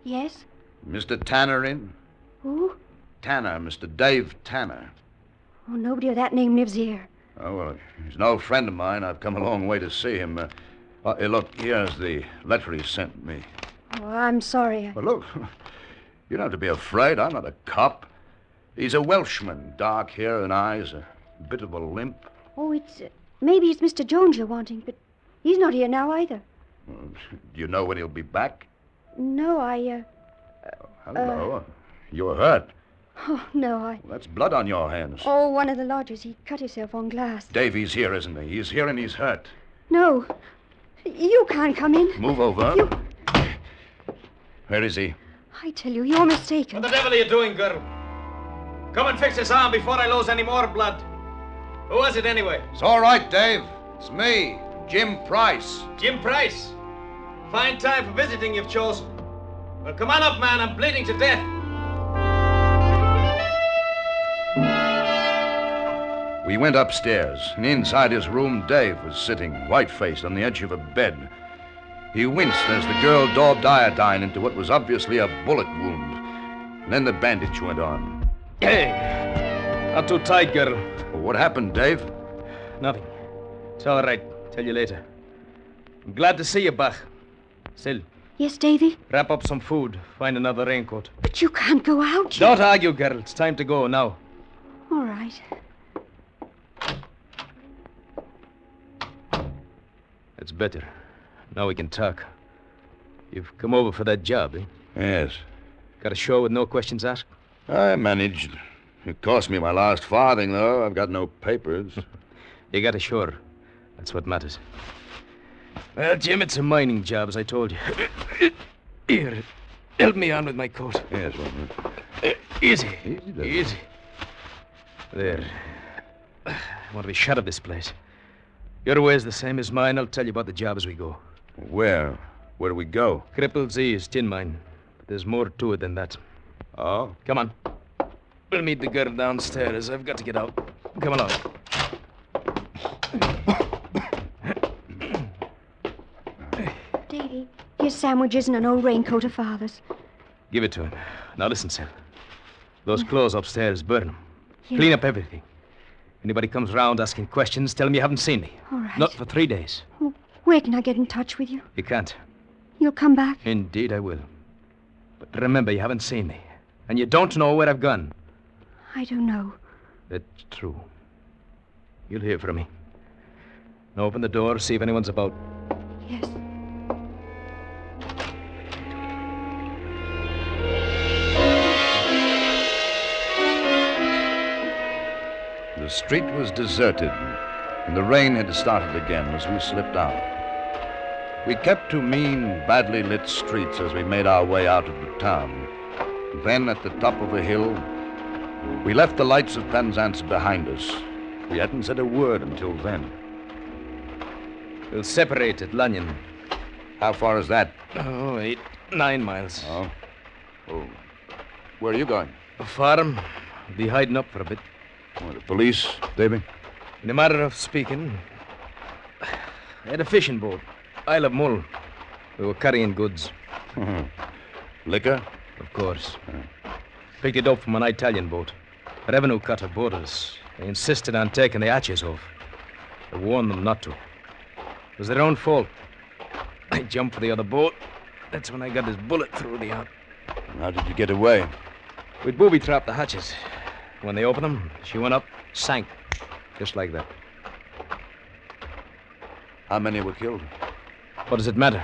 Yes? Mr. Tanner in? Who? Tanner, Mr. Dave Tanner. Oh, nobody of that name lives here. Oh, well, he's an old friend of mine. I've come a long way to see him. Hey, look, here's the letter he sent me. Oh, I'm sorry. But look, you don't have to be afraid. I'm not a cop. He's a Welshman, dark hair and eyes, a bit of a limp. Oh, maybe it's Mr. Jones you're wanting, but he's not here now either. Do you know when he'll be back? No, Hello. You're hurt. Oh, no, Well, that's blood on your hands. Oh, one of the lodgers. He cut himself on glass. Davy's here, isn't he? He's here and he's hurt. No. You can't come in. Move over. Where is he? I tell you, you're mistaken. What the devil are you doing, girl? Come and fix his arm before I lose any more blood. Who was it anyway? It's all right, Dave. It's me, Jim Price. Jim Price. Fine time for visiting you've chosen. Well, come on up, man. I'm bleeding to death. We went upstairs, and inside his room, Dave was sitting, white-faced, on the edge of a bed. He winced as the girl daubed iodine into what was obviously a bullet wound. And then the bandage went on. Hey, not too tight, girl. Well, what happened, Dave? Nothing. It's all right. Tell you later. I'm glad to see you, Bach. Still. Yes, Davy? Wrap up some food. Find another raincoat. But you can't go out. Don't argue, girl. It's time to go now. All right. That's better. Now we can talk. You've come over for that job, eh? Yes. Got a show with no questions asked? I managed. It cost me my last farthing, though. I've got no papers. You got ashore. That's what matters. Well, Jim, it's a mining job, as I told you. Here, help me on with my coat. Yes, well, easy. Easy. Easy. There. I want to be shut of this place. Your way's the same as mine. I'll tell you about the job as we go. Where? Where do we go? Crippled Z's tin mine. But there's more to it than that. Oh? Come on. We'll meet the girl downstairs. I've got to get out. Come along. Davy, here's sandwiches and an old raincoat of Father's. Give it to him. Now listen, Sal. Those clothes upstairs, burn them. Yeah. Clean up everything. Anybody comes round asking questions, tell them you haven't seen me. All right. Not for 3 days. Where can I get in touch with you? You can't. You'll come back? Indeed, I will. But remember, you haven't seen me. And you don't know where I've gone. I don't know. That's true. You'll hear from me. Now open the door, see if anyone's about. Yes. The street was deserted, and the rain had started again as we slipped out. We kept to mean, badly lit streets as we made our way out of the town. Then, at the top of a hill, we left the lights of Penzance behind us. We hadn't said a word until then. We'll separate at Lanyon. How far is that? Oh, 8, 9 miles. Oh. Where are you going? A farm. I'll be hiding up for a bit. The police, Davy? In a matter of speaking, I had a fishing boat, Isle of Mull. We were carrying goods. Liquor? Of course. Picked it up from an Italian boat. A revenue cutter boarded us. They insisted on taking the hatches off. I warned them not to. It was their own fault. I jumped for the other boat. That's when I got this bullet through the arm. How did you get away? We'd booby-trapped the hatches. When they opened them, she went up, sank. Just like that. How many were killed? What does it matter?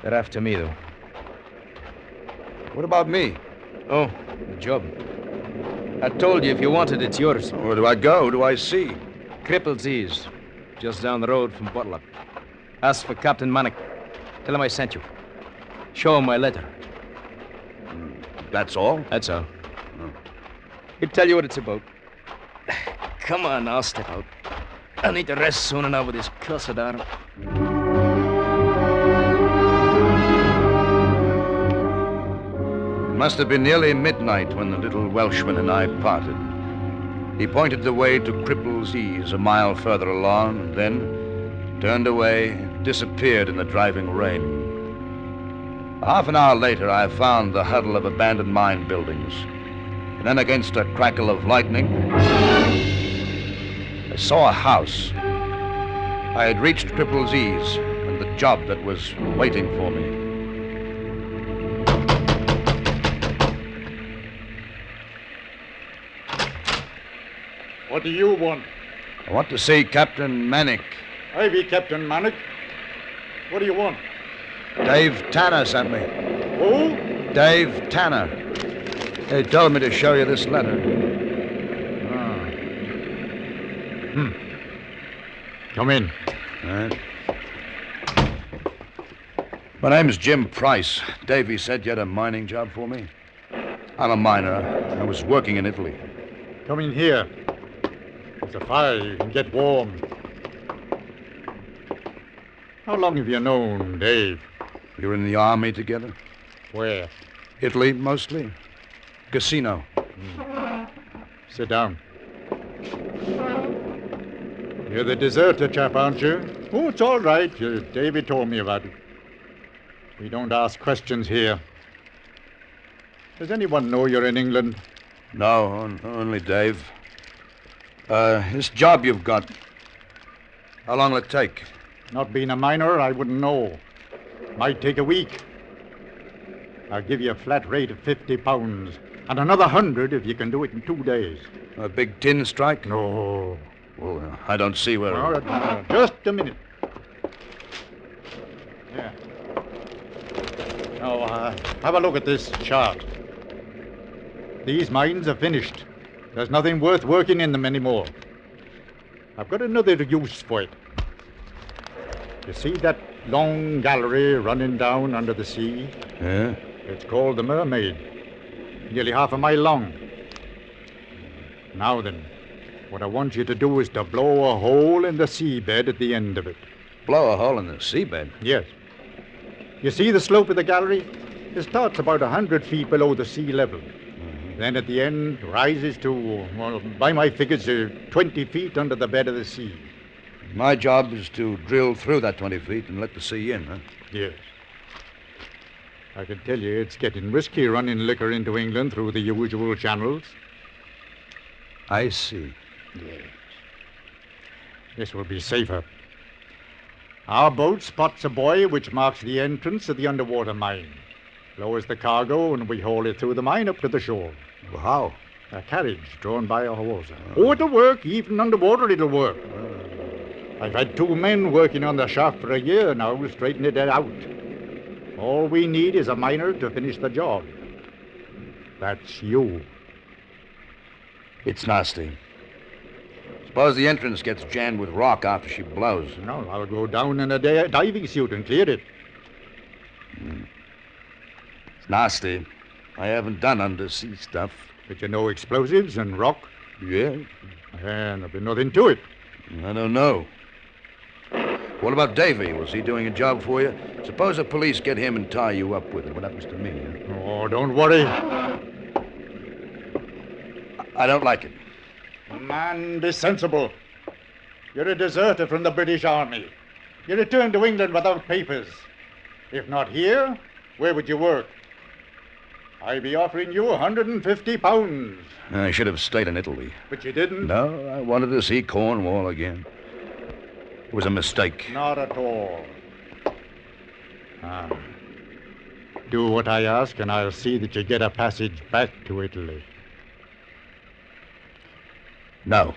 They're after me, though. What about me? Oh, the job. I told you if you want it, it's yours. Where do I go? Who do I see? Crippled Z's, just down the road from Butler. Ask for Captain Manick. Tell him I sent you. Show him my letter. That's all? That's all. He'll tell you what it's about. Come on, I'll step out. I need to rest soon enough with this cussed arm. It must have been nearly midnight when the little Welshman and I parted. He pointed the way to Cripple Z's a mile further along, and then turned away, disappeared in the driving rain. Half an hour later, I found the huddle of abandoned mine buildings. And then against a crackle of lightning, I saw a house. I had reached Cripple Z's and the job that was waiting for me. What do you want? I want to see Captain Manick. I be Captain Manick. What do you want? Dave Tanner sent me. Who? Dave Tanner. He told me to show you this letter. Come in. All right. My name's Jim Price. Davey said you had a mining job for me. I'm a miner. I was working in Italy. Come in here. There's a fire. You can get warm. How long have you known Dave? We were in the army together. Where? Italy, mostly. Casino. Sit down. You're the deserter chap, aren't you? Oh, it's all right. Davey told me about it. We don't ask questions here. Does anyone know you're in England? No, only Dave. This job you've got, how long will it take? Not being a miner, I wouldn't know. Might take a week. I'll give you a flat rate of £50, and another 100 if you can do it in 2 days. A big tin strike? No. Well, I don't see where... All right, just a minute. Yeah. Now, have a look at this chart. These mines are finished. There's nothing worth working in them anymore. I've got another use for it. You see that long gallery running down under the sea? Yeah? It's called the Mermaid. Nearly half a mile long. Now then, what I want you to do is to blow a hole in the seabed at the end of it. Blow a hole in the seabed? Yes. You see the slope of the gallery? It starts about 100 feet below the sea level. Then at the end rises to, well, by my figures, 20 feet under the bed of the sea. My job is to drill through that 20 feet and let the sea in, huh? Yes. I can tell you it's getting risky running liquor into England through the usual channels. I see. Yes. This will be safer. Our boat spots a buoy which marks the entrance of the underwater mine. Lowers the cargo and we haul it through the mine up to the shore. Well, how? A carriage drawn by a horse. Oh, it'll work. Even underwater it'll work. I've had 2 men working on the shaft for a year now, straightening it out. All we need is a miner to finish the job. That's you. It's nasty. Suppose the entrance gets jammed with rock after she blows. No, I'll go down in a diving suit and clear it. It's nasty. I haven't done undersea stuff. But you know explosives and rock? Yeah. And there'll be nothing to it. I don't know. What about Davey? Was he doing a job for you? Suppose the police get him and tie you up with it. What happens to me? Huh? Oh, don't worry. I don't like it. Man, be sensible. You're a deserter from the British Army. You returned to England without papers. If not here, where would you work? I'd be offering you £150. I should have stayed in Italy. But you didn't? No, I wanted to see Cornwall again. It was a mistake. Not at all. Do what I ask, and I'll see that you get a passage back to Italy. No.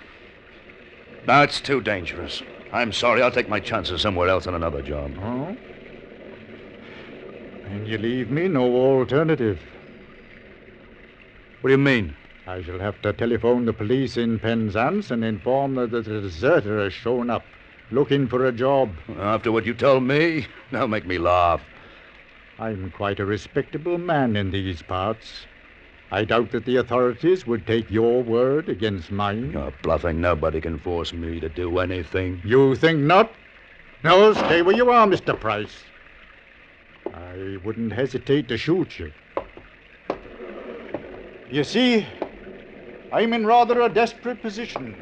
No, it's too dangerous. I'm sorry. I'll take my chances somewhere else on another job. Oh? And you leave me no alternative. What do you mean? I shall have to telephone the police in Penzance and inform them that a deserter has shown up, looking for a job. After what you told me, now make me laugh. I'm quite a respectable man in these parts. I doubt that the authorities would take your word against mine. You're bluffing. Nobody can force me to do anything. You think not? No, stay where you are, Mr. Price. I wouldn't hesitate to shoot you. You see, I'm in rather a desperate position.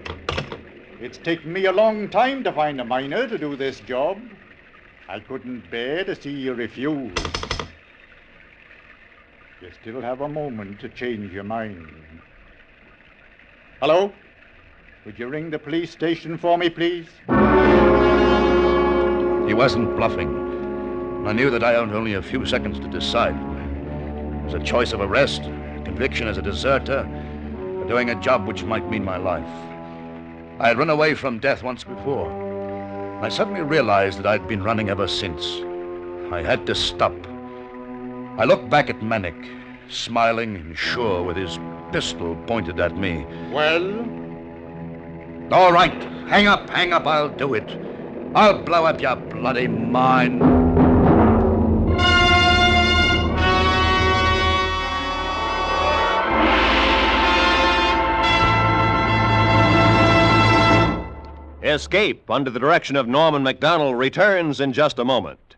It's taken me a long time to find a miner to do this job. I couldn't bear to see you refuse. You still have a moment to change your mind. Hello? Would you ring the police station for me, please? He wasn't bluffing. I knew that I owned only a few seconds to decide. It was a choice of arrest, conviction as a deserter, or doing a job which might mean my life. I had run away from death once before. I suddenly realized that I'd been running ever since. I had to stop. I looked back at Manick, smiling and sure with his pistol pointed at me. Well? All right, hang up, I'll do it. I'll blow up your bloody mind. Escape, under the direction of Norman MacDonald, returns in just a moment.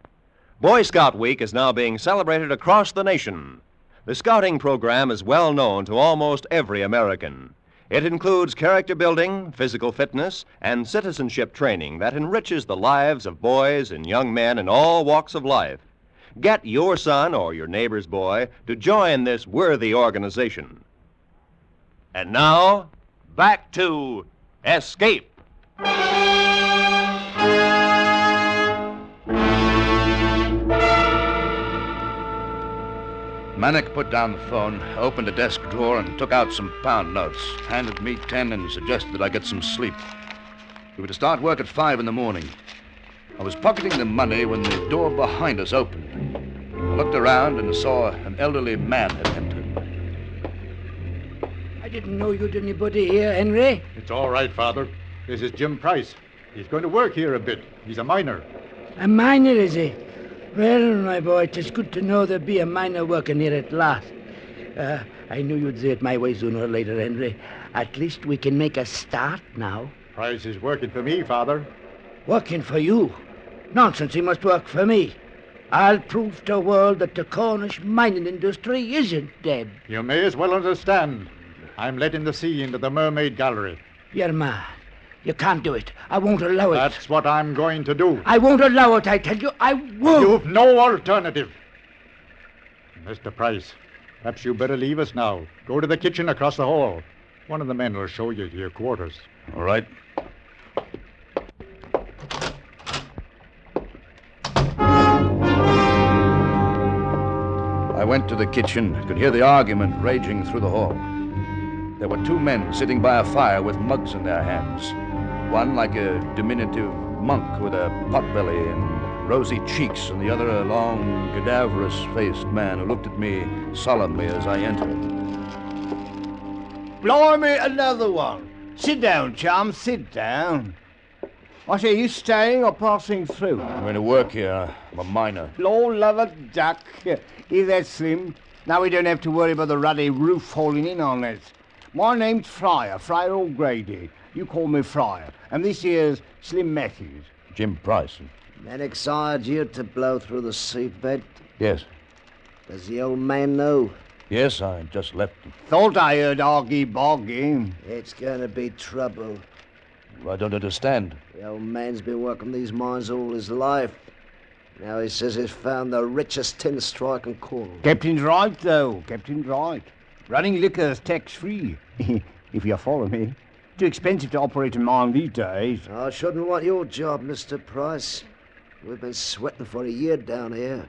Boy Scout Week is now being celebrated across the nation. The scouting program is well known to almost every American. It includes character building, physical fitness, and citizenship training that enriches the lives of boys and young men in all walks of life. Get your son or your neighbor's boy to join this worthy organization. And now, back to Escape. Manick put down the phone, opened a desk drawer, and took out some pound notes, handed me 10 and suggested that I get some sleep. We were to start work at 5 in the morning. I was pocketing the money when the door behind us opened. I looked around and saw an elderly man had entered. I didn't know you'd anybody here, Henry. It's all right, Father. This is Jim Price. He's going to work here a bit. He's a miner. A miner, is he? Well, my boy, 'tis good to know there'll be a miner working here at last. I knew you'd say it my way sooner or later, Henry. At least we can make a start now. Price is working for me, Father. Working for you? Nonsense, he must work for me. I'll prove to the world that the Cornish mining industry isn't dead. You may as well understand. I'm letting the sea into the Mermaid Gallery. You're mad. You can't do it. I won't allow it. That's what I'm going to do. I won't allow it, I tell you. I won't. You've no alternative. Mr. Price, perhaps you better leave us now. Go to the kitchen across the hall. One of the men will show you to your quarters. All right. I went to the kitchen, could hear the argument raging through the hall. There were 2 men sitting by a fire with mugs in their hands. One like a diminutive monk with a potbelly and rosy cheeks, and the other a long, cadaverous-faced man who looked at me solemnly as I entered. Blimey, another one. Sit down, chum, sit down. I say, you staying or passing through? I'm going to work here. I'm a miner. Lord love a duck. Hear that, Slim? Now we don't have to worry about the ruddy roof falling in on us. My name's Fryer O'Grady. You call me Fryer. And this here's Slim Matthews. Jim Price. Manick hired you to blow through the seabed? Yes. Does the old man know? Yes, I just left him. Thought I heard argy-bargy. It's gonna be trouble. I don't understand. The old man's been working these mines all his life. Now he says he's found the richest tin strike in Cornwall. Captain's right, though. Captain's right. Running liquor's tax-free, if you follow me. Too expensive to operate a mine these days. I shouldn't want your job, Mr. Price. We've been sweating for a year down here.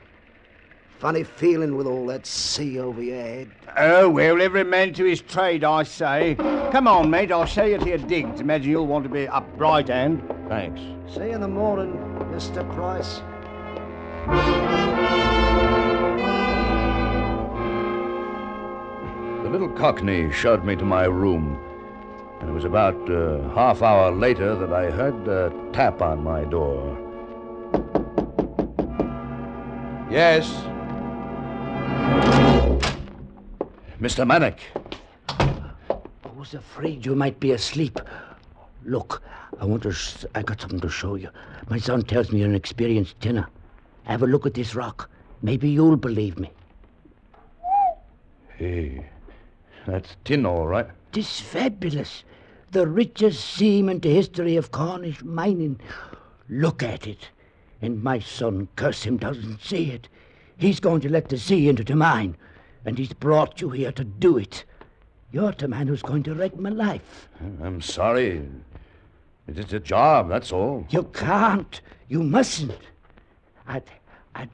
Funny feeling with all that sea over your head. Oh, well, every man to his trade, I say. Come on, mate, I'll show you to your digs. Imagine you'll want to be up right hand. Thanks. See you in the morning, Mr. Price. The little cockney showed me to my room. And it was about a half hour later that I heard a tap on my door. Yes? Mr. Manick. I was afraid you might be asleep. Look, I got something to show you. My son tells me you're an experienced tinner. Have a look at this rock. Maybe you'll believe me. Hey, that's tin, all right. This fabulous. The richest seam in the history of Cornish mining. Look at it. And my son, curse him, doesn't see it. He's going to let the sea into the mine. And he's brought you here to do it. You're the man who's going to wreck my life. I'm sorry. It's a job, that's all. You can't. You mustn't. I'd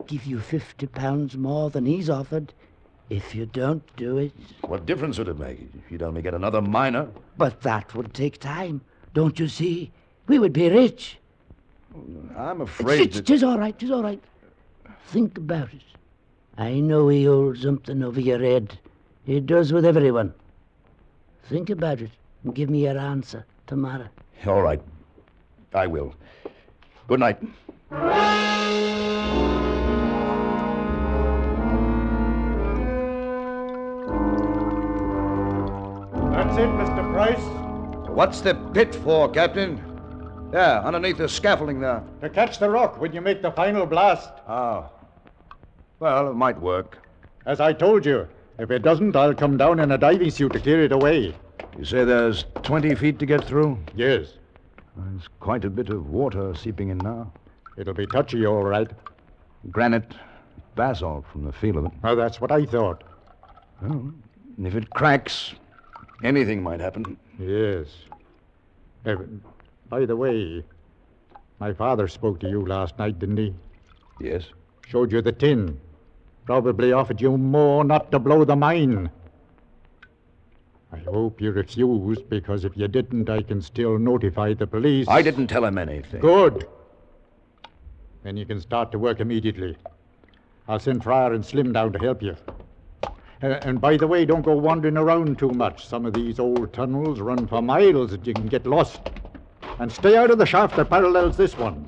give you £50 more than he's offered if you don't do it. What difference would it make if you'd only get another miner? But that would take time. Don't you see? We would be rich. I'm afraid that... Tis all right, tis all right. Think about it. I know he holds something over your head. He does with everyone. Think about it and give me your answer tomorrow. All right. I will. Good night. That's it, Mr. Price. What's the pit for, Captain? Yeah, underneath the scaffolding there. To catch the rock when you make the final blast. Oh. Well, it might work. As I told you, if it doesn't, I'll come down in a diving suit to clear it away. You say there's 20 feet to get through? Yes. There's quite a bit of water seeping in now. It'll be touchy, all right. Granite, basalt from the feel of it. Well, that's what I thought. Well, if it cracks, anything might happen. Yes. By the way, my father spoke to you last night, didn't he? Yes. Showed you the tin. Probably offered you more not to blow the mine. I hope you refused, because if you didn't, I can still notify the police. I didn't tell him anything. Good. Then you can start to work immediately. I'll send Fryer and Slim down to help you. And by the way, don't go wandering around too much. Some of these old tunnels run for miles and you can get lost. And stay out of the shaft that parallels this one.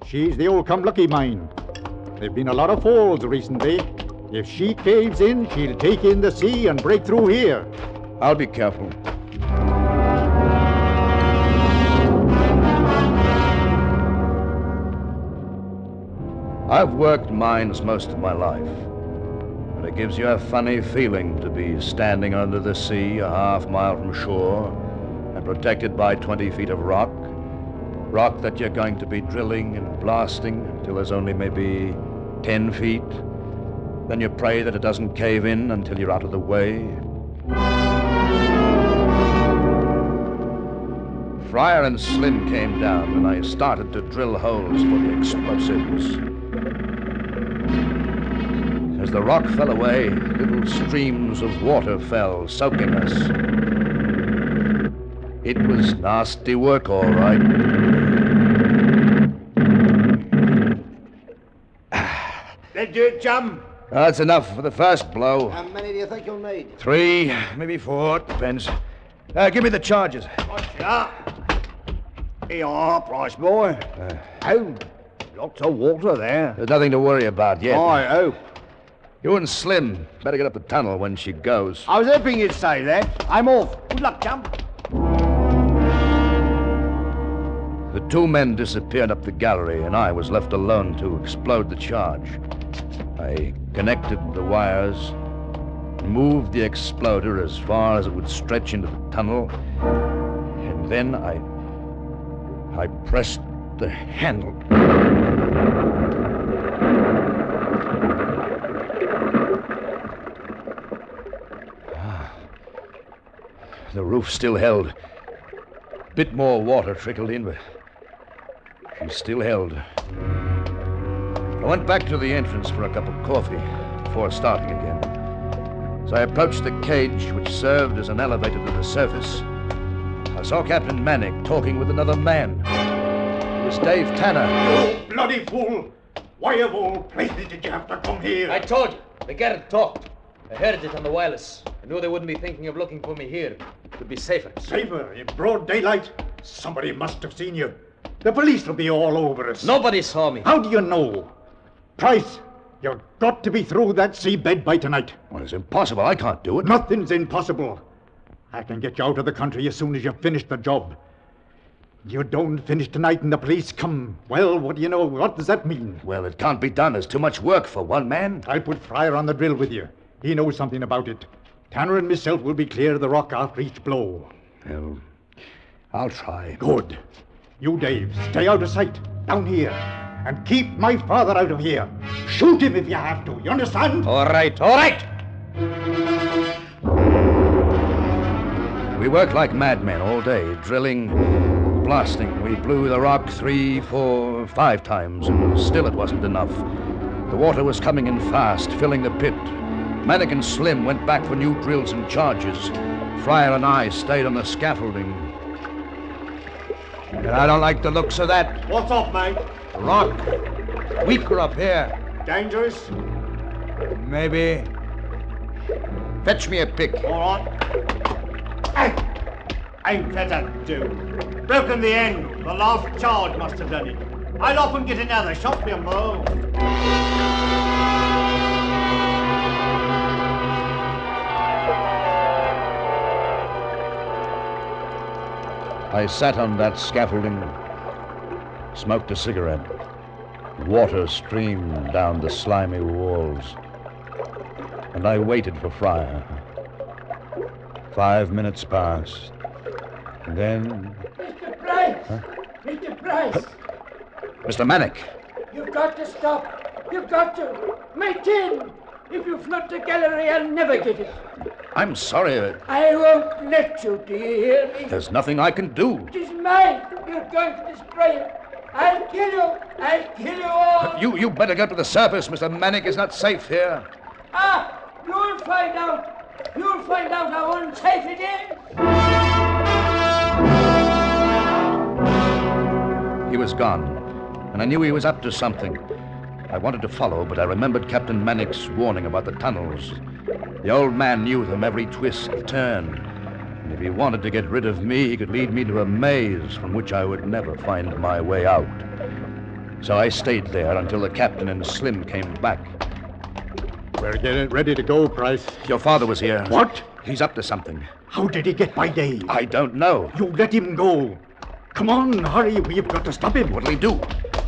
She's the old Come Lucky mine. There've been a lot of falls recently. If she caves in, she'll take in the sea and break through here. I'll be careful. I've worked mines most of my life. And it gives you a funny feeling to be standing under the sea a half mile from shore and protected by 20 feet of rock. Rock that you're going to be drilling and blasting until there's only maybe 10 feet. Then you pray that it doesn't cave in until you're out of the way. Fryer and Slim came down and I started to drill holes for the explosives. As the rock fell away, little streams of water fell, soaking us. It was nasty work, all right. That do it, chum? That's enough for the first blow. How many do you think you'll need? 3, maybe 4, depends. Give me the charges. Watcha. Here you are, Price boy. Oh, lots of water there. There's nothing to worry about yet. I hope. You and Slim better get up the tunnel when she goes. I was hoping you'd say that. I'm off. Good luck, chum. The 2 men disappeared up the gallery, and I was left alone to explode the charge. I connected the wires, moved the exploder as far as it would stretch into the tunnel, and then I pressed the handle. The roof still held. A bit more water trickled in, but she still held. I went back to the entrance for a cup of coffee before starting again. As I approached the cage, which served as an elevator to the surface, I saw Captain Manick talking with another man. It was Dave Tanner. You bloody fool! Why of all places did you have to come here? I told you. The guard talked. I heard it on the wireless. I knew they wouldn't be thinking of looking for me here. It would be safer. Safer? In broad daylight? Somebody must have seen you. The police will be all over us. Nobody saw me. How do you know? Price, you've got to be through that seabed by tonight. Well, it's impossible. I can't do it. Nothing's impossible. I can get you out of the country as soon as you've finished the job. You don't finish tonight and the police come. Well, what do you know? What does that mean? Well, it can't be done. There's too much work for one man. I'll put Fryer on the drill with you. He knows something about it. Tanner and myself will be clear of the rock after each blow. Well, I'll try. Good. You, Dave, stay out of sight, down here. And keep my father out of here. Shoot him if you have to. You understand? All right, all right. We worked like madmen all day, drilling, blasting. We blew the rock 3, 4, 5 times, and still it wasn't enough. The water was coming in fast, filling the pit. Manick and Slim went back for new drills and charges. Fryer and I stayed on the scaffolding. And I don't like the looks of that. What's up, mate? Rock. Weaker up here. Dangerous? Maybe. Fetch me a pick. All right. Ain't that'll do. Broken the end. The last charge must have done it. I'll up and get another shot, me more. I sat on that scaffolding, smoked a cigarette. Water streamed down the slimy walls. And I waited for Fryer. 5 minutes passed. And then... Mr. Price! Huh? Mr. Price! Mr. Manick! You've got to stop. You've got to. My tin! If you flood the gallery, I'll never get it. I'm sorry. I won't let you, do you hear me? There's nothing I can do. It is mine. You're going to destroy it. I'll kill you. I'll kill you all. You better get to the surface. Mr. Manick is not safe here. Ah! You'll find out. You'll find out how unsafe it is. He was gone, and I knew he was up to something. I wanted to follow, but I remembered Captain Manick's warning about the tunnels. The old man knew them, every twist, turn. And if he wanted to get rid of me, he could lead me to a maze from which I would never find my way out. So I stayed there until the captain and Slim came back. We're getting ready to go, Price. Your father was here. What? He's up to something. How did he get by day? I don't know. You let him go. Come on, hurry. We've got to stop him. What'll he do?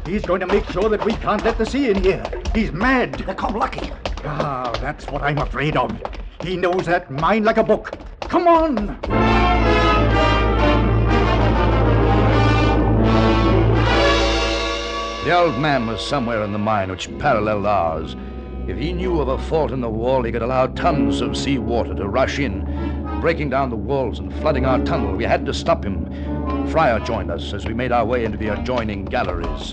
He's going to make sure that we can't let the sea in here. He's mad. They come lucky. Ah, that's what I'm afraid of. He knows that mine like a book. Come on! The old man was somewhere in the mine which paralleled ours. If he knew of a fault in the wall, he could allow tons of sea water to rush in, breaking down the walls and flooding our tunnel. We had to stop him. Fryer joined us as we made our way into the adjoining galleries.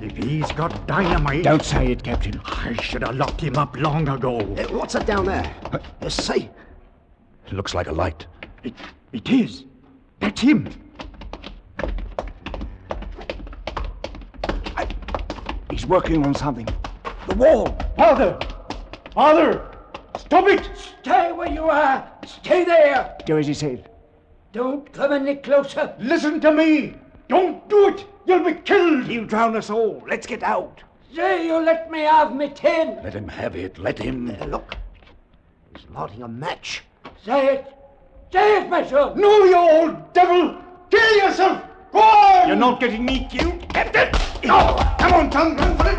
If he's got dynamite... Don't say it, Captain. I should have locked him up long ago. What's that down there? See? It looks like a light. It is. That's him. He's working on something. The wall. Father! Father! Stop it! Stay where you are. Stay there. Do as he said. Don't come any closer. Listen to me. Don't do it. You'll be killed. He'll drown us all. Let's get out. Say you let me have me tin. Let him have it. Let him. Look. He's lighting a match. Say it. Say it, my son. No, you old devil. Kill yourself. Go on. You're not getting me killed, Captain. No. Come on, Tom. Run for it.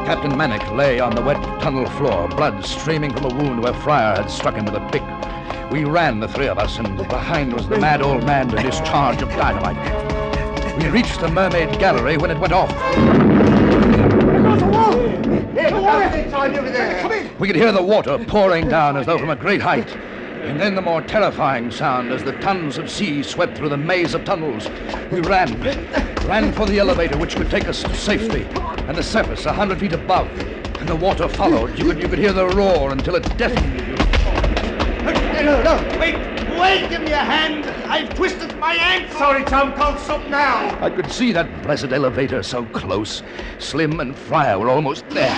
Captain Manick lay on the wet tunnel floor, blood streaming from a wound where Fryer had struck him with a pick. We ran, the three of us, and behind was the mad old man with his charge of dynamite. We reached the mermaid gallery when it went off. We could hear the water pouring down as though from a great height. And then the more terrifying sound as the tons of sea swept through the maze of tunnels. We ran for the elevator which could take us to safety, and the surface 100 feet above. And the water followed. You could hear the roar until it deafened you. No, wait! wait! Give me a hand! I've twisted my ankle! Sorry, Tom. Colt's up now. I could see that blessed elevator so close. Slim and Fryer were almost there.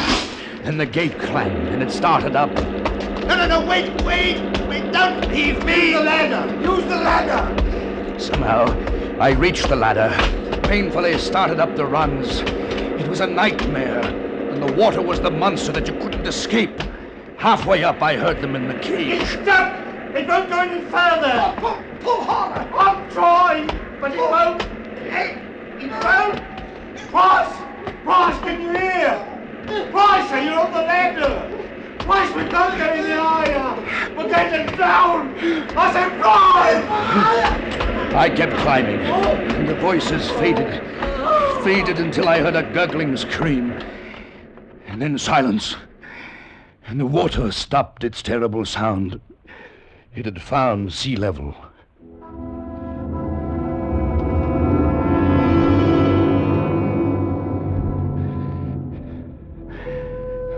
Then the gate clanged and it started up. No, wait! Don't leave me! Use the ladder! Use the ladder! Somehow, I reached the ladder, painfully started up the rungs. It was a nightmare, and the water was the monster that you couldn't escape. Halfway up, I heard them in the cage. It's stuck! It won't go any further! Pull harder! I'll try, but it won't! It won't! Price, can you hear? Price, you're on the ladder! Price, we can't get any higher! We're getting down! I said, Price! I kept climbing, and the voices faded until I heard a gurgling scream. And then silence. And the water stopped its terrible sound. It had found sea level.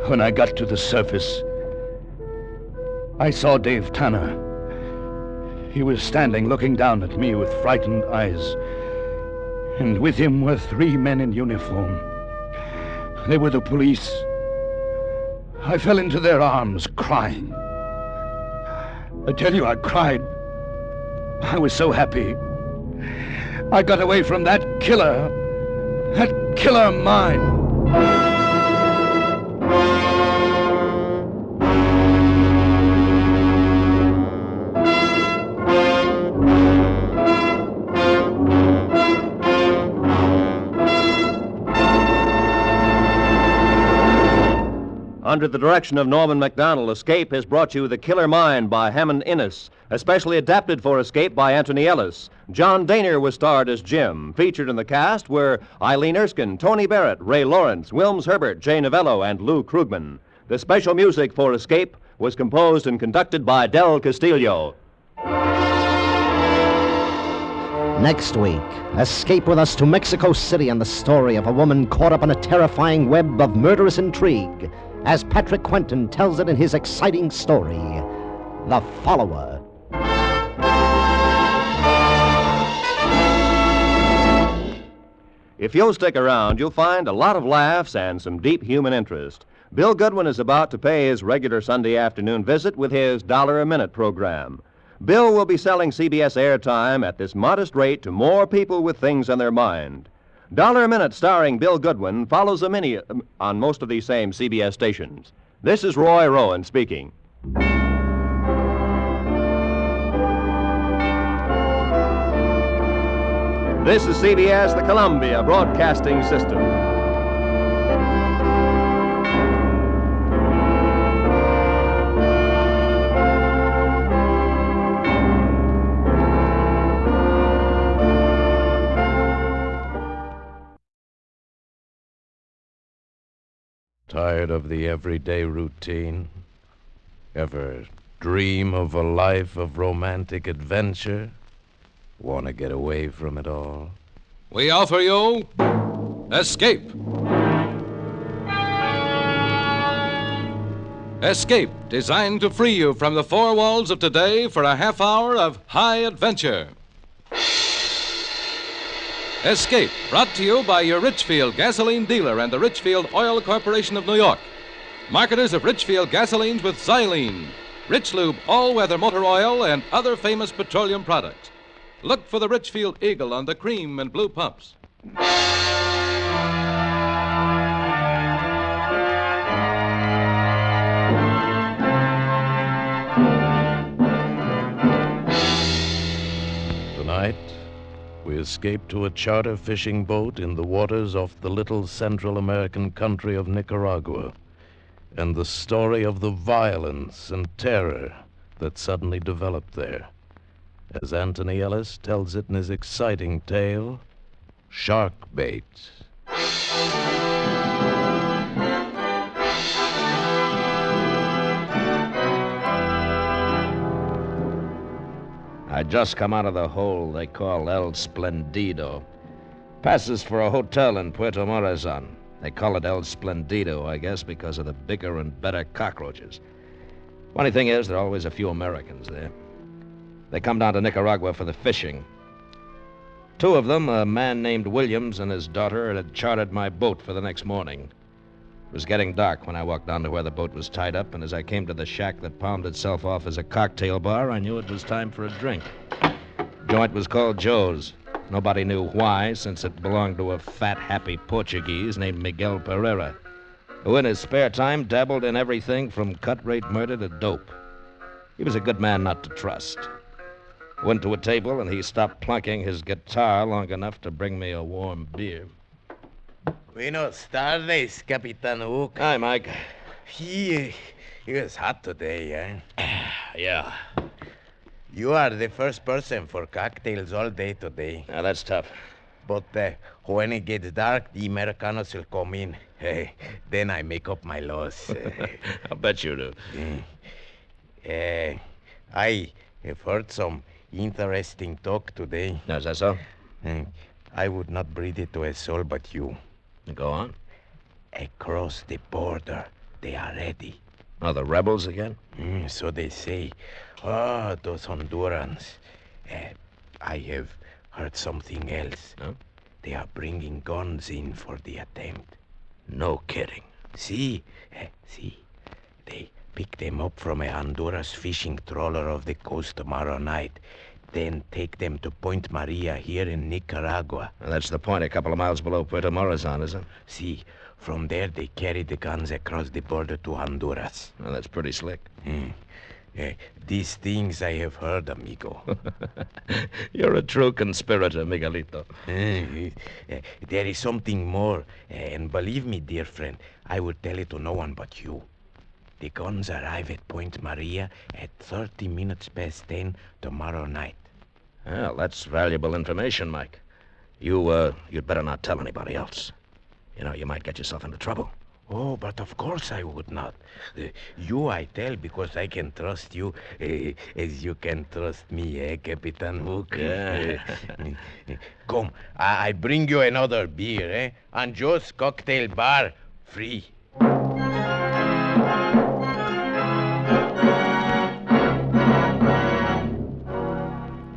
When I got to the surface, I saw Dave Tanner. He was standing looking down at me with frightened eyes. And with him were 3 men in uniform. They were the police. I fell into their arms, crying. I tell you, I cried. I was so happy. I got away from that killer mine. Under the direction of Norman MacDonald, Escape has brought you The Killer Mine by Hammond Innes, especially adapted for Escape by Anthony Ellis. John Daner was starred as Jim. Featured in the cast were Eileen Erskine, Tony Barrett, Ray Lawrence, Wilms Herbert, Jay Novello, and Lou Krugman. The special music for Escape was composed and conducted by Del Castillo. Next week, escape with us to Mexico City and the story of a woman caught up in a terrifying web of murderous intrigue, as Patrick Quentin tells it in his exciting story, The Follower. If you'll stick around, you'll find a lot of laughs and some deep human interest. Bill Goodwin is about to pay his regular Sunday afternoon visit with his $1-a-minute program. Bill will be selling CBS airtime at this modest rate to more people with things on their mind. $1 a Minute starring Bill Goodwin follows a mini on most of these same CBS stations. This is Roy Rowan speaking. This is CBS, the Columbia Broadcasting System. Tired of the everyday routine? Ever dream of a life of romantic adventure? Want to get away from it all? We offer you Escape. Escape, designed to free you from the four walls of today for a half hour of high adventure. Escape, brought to you by your Richfield gasoline dealer and the Richfield Oil Corporation of New York. Marketers of Richfield gasolines with xylene, Rich Lube all-weather motor oil, and other famous petroleum products. Look for the Richfield Eagle on the cream and blue pumps. Tonight, we escape to a charter fishing boat in the waters off the little Central American country of Nicaragua, and the story of the violence and terror that suddenly developed there, as Anthony Ellis tells it in his exciting tale, Shark Bait. I just come out of the hole they call El Splendido. Passes for a hotel in Puerto Morazan. They call it El Splendido, I guess, because of the bigger and better cockroaches. Funny thing is, there are always a few Americans there. They come down to Nicaragua for the fishing. Two of them, a man named Williams and his daughter, had chartered my boat for the next morning. It was getting dark when I walked down to where the boat was tied up, and as I came to the shack that palmed itself off as a cocktail bar, I knew it was time for a drink. The joint was called Joe's. Nobody knew why, since it belonged to a fat, happy Portuguese named Miguel Pereira, who in his spare time dabbled in everything from cut-rate murder to dope. He was a good man not to trust. Went to a table, and he stopped plunking his guitar long enough to bring me a warm beer. Buenos tardes, Capitan Hook. Hi, Mike. It was hot today, eh? Yeah. You are the first person for cocktails all day today. Now, that's tough. But when it gets dark, the Americanos will come in. Then I make up my loss. I'll bet you do. I have heard some interesting talk today. Is that so? I would not breathe it to a soul but you. Go on. Across the border, they are ready. Oh, the rebels again? So they say. Oh, those Hondurans. I have heard something else. Huh? They are bringing guns in for the attempt. No kidding. See. They pick them up from a Honduras fishing trawler off the coast tomorrow night. Then take them to Point Maria here in Nicaragua. Well, that's the point, a couple of miles below Puerto Morazan, is it? See, from there they carry the guns across the border to Honduras. Well, that's pretty slick. These things I have heard, amigo. You're a true conspirator, Miguelito. There is something more, and believe me, dear friend, I will tell it to no one but you. The guns arrive at Point Maria at 30 minutes past 10 tomorrow night. Well, that's valuable information, Mike. You'd better not tell anybody else. You know, you might get yourself into trouble. Oh, but of course I would not. You I tell because I can trust you as you can trust me, Capitan Hook? Yeah. Come, I bring you another beer, On Joe's Cocktail Bar, free.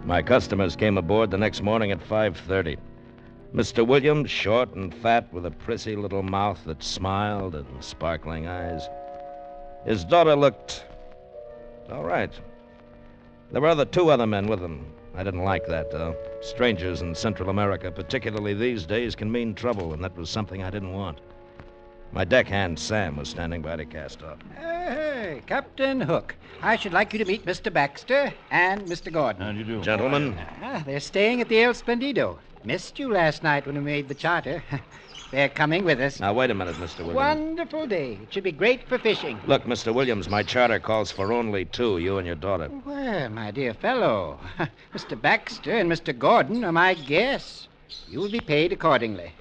My customers came aboard the next morning at 5:30. Mr. Williams, short and fat, with a prissy little mouth that smiled and sparkling eyes. His daughter looked all right. There were two other men with them. I didn't like that, though. Strangers in Central America, particularly these days, can mean trouble, and that was something I didn't want. My deckhand, Sam, was standing by to cast off. Hey, Captain Hook. I should like you to meet Mr. Baxter and Mr. Gordon. How do you do? Gentlemen. They're staying at the El Splendido. Missed you last night when we made the charter. They're coming with us. Now, wait a minute, Mr. Williams. Wonderful day. It should be great for fishing. Look, Mr. Williams, my charter calls for only two, you and your daughter. Well, my dear fellow, Mr. Baxter and Mr. Gordon are my guests. You will be paid accordingly.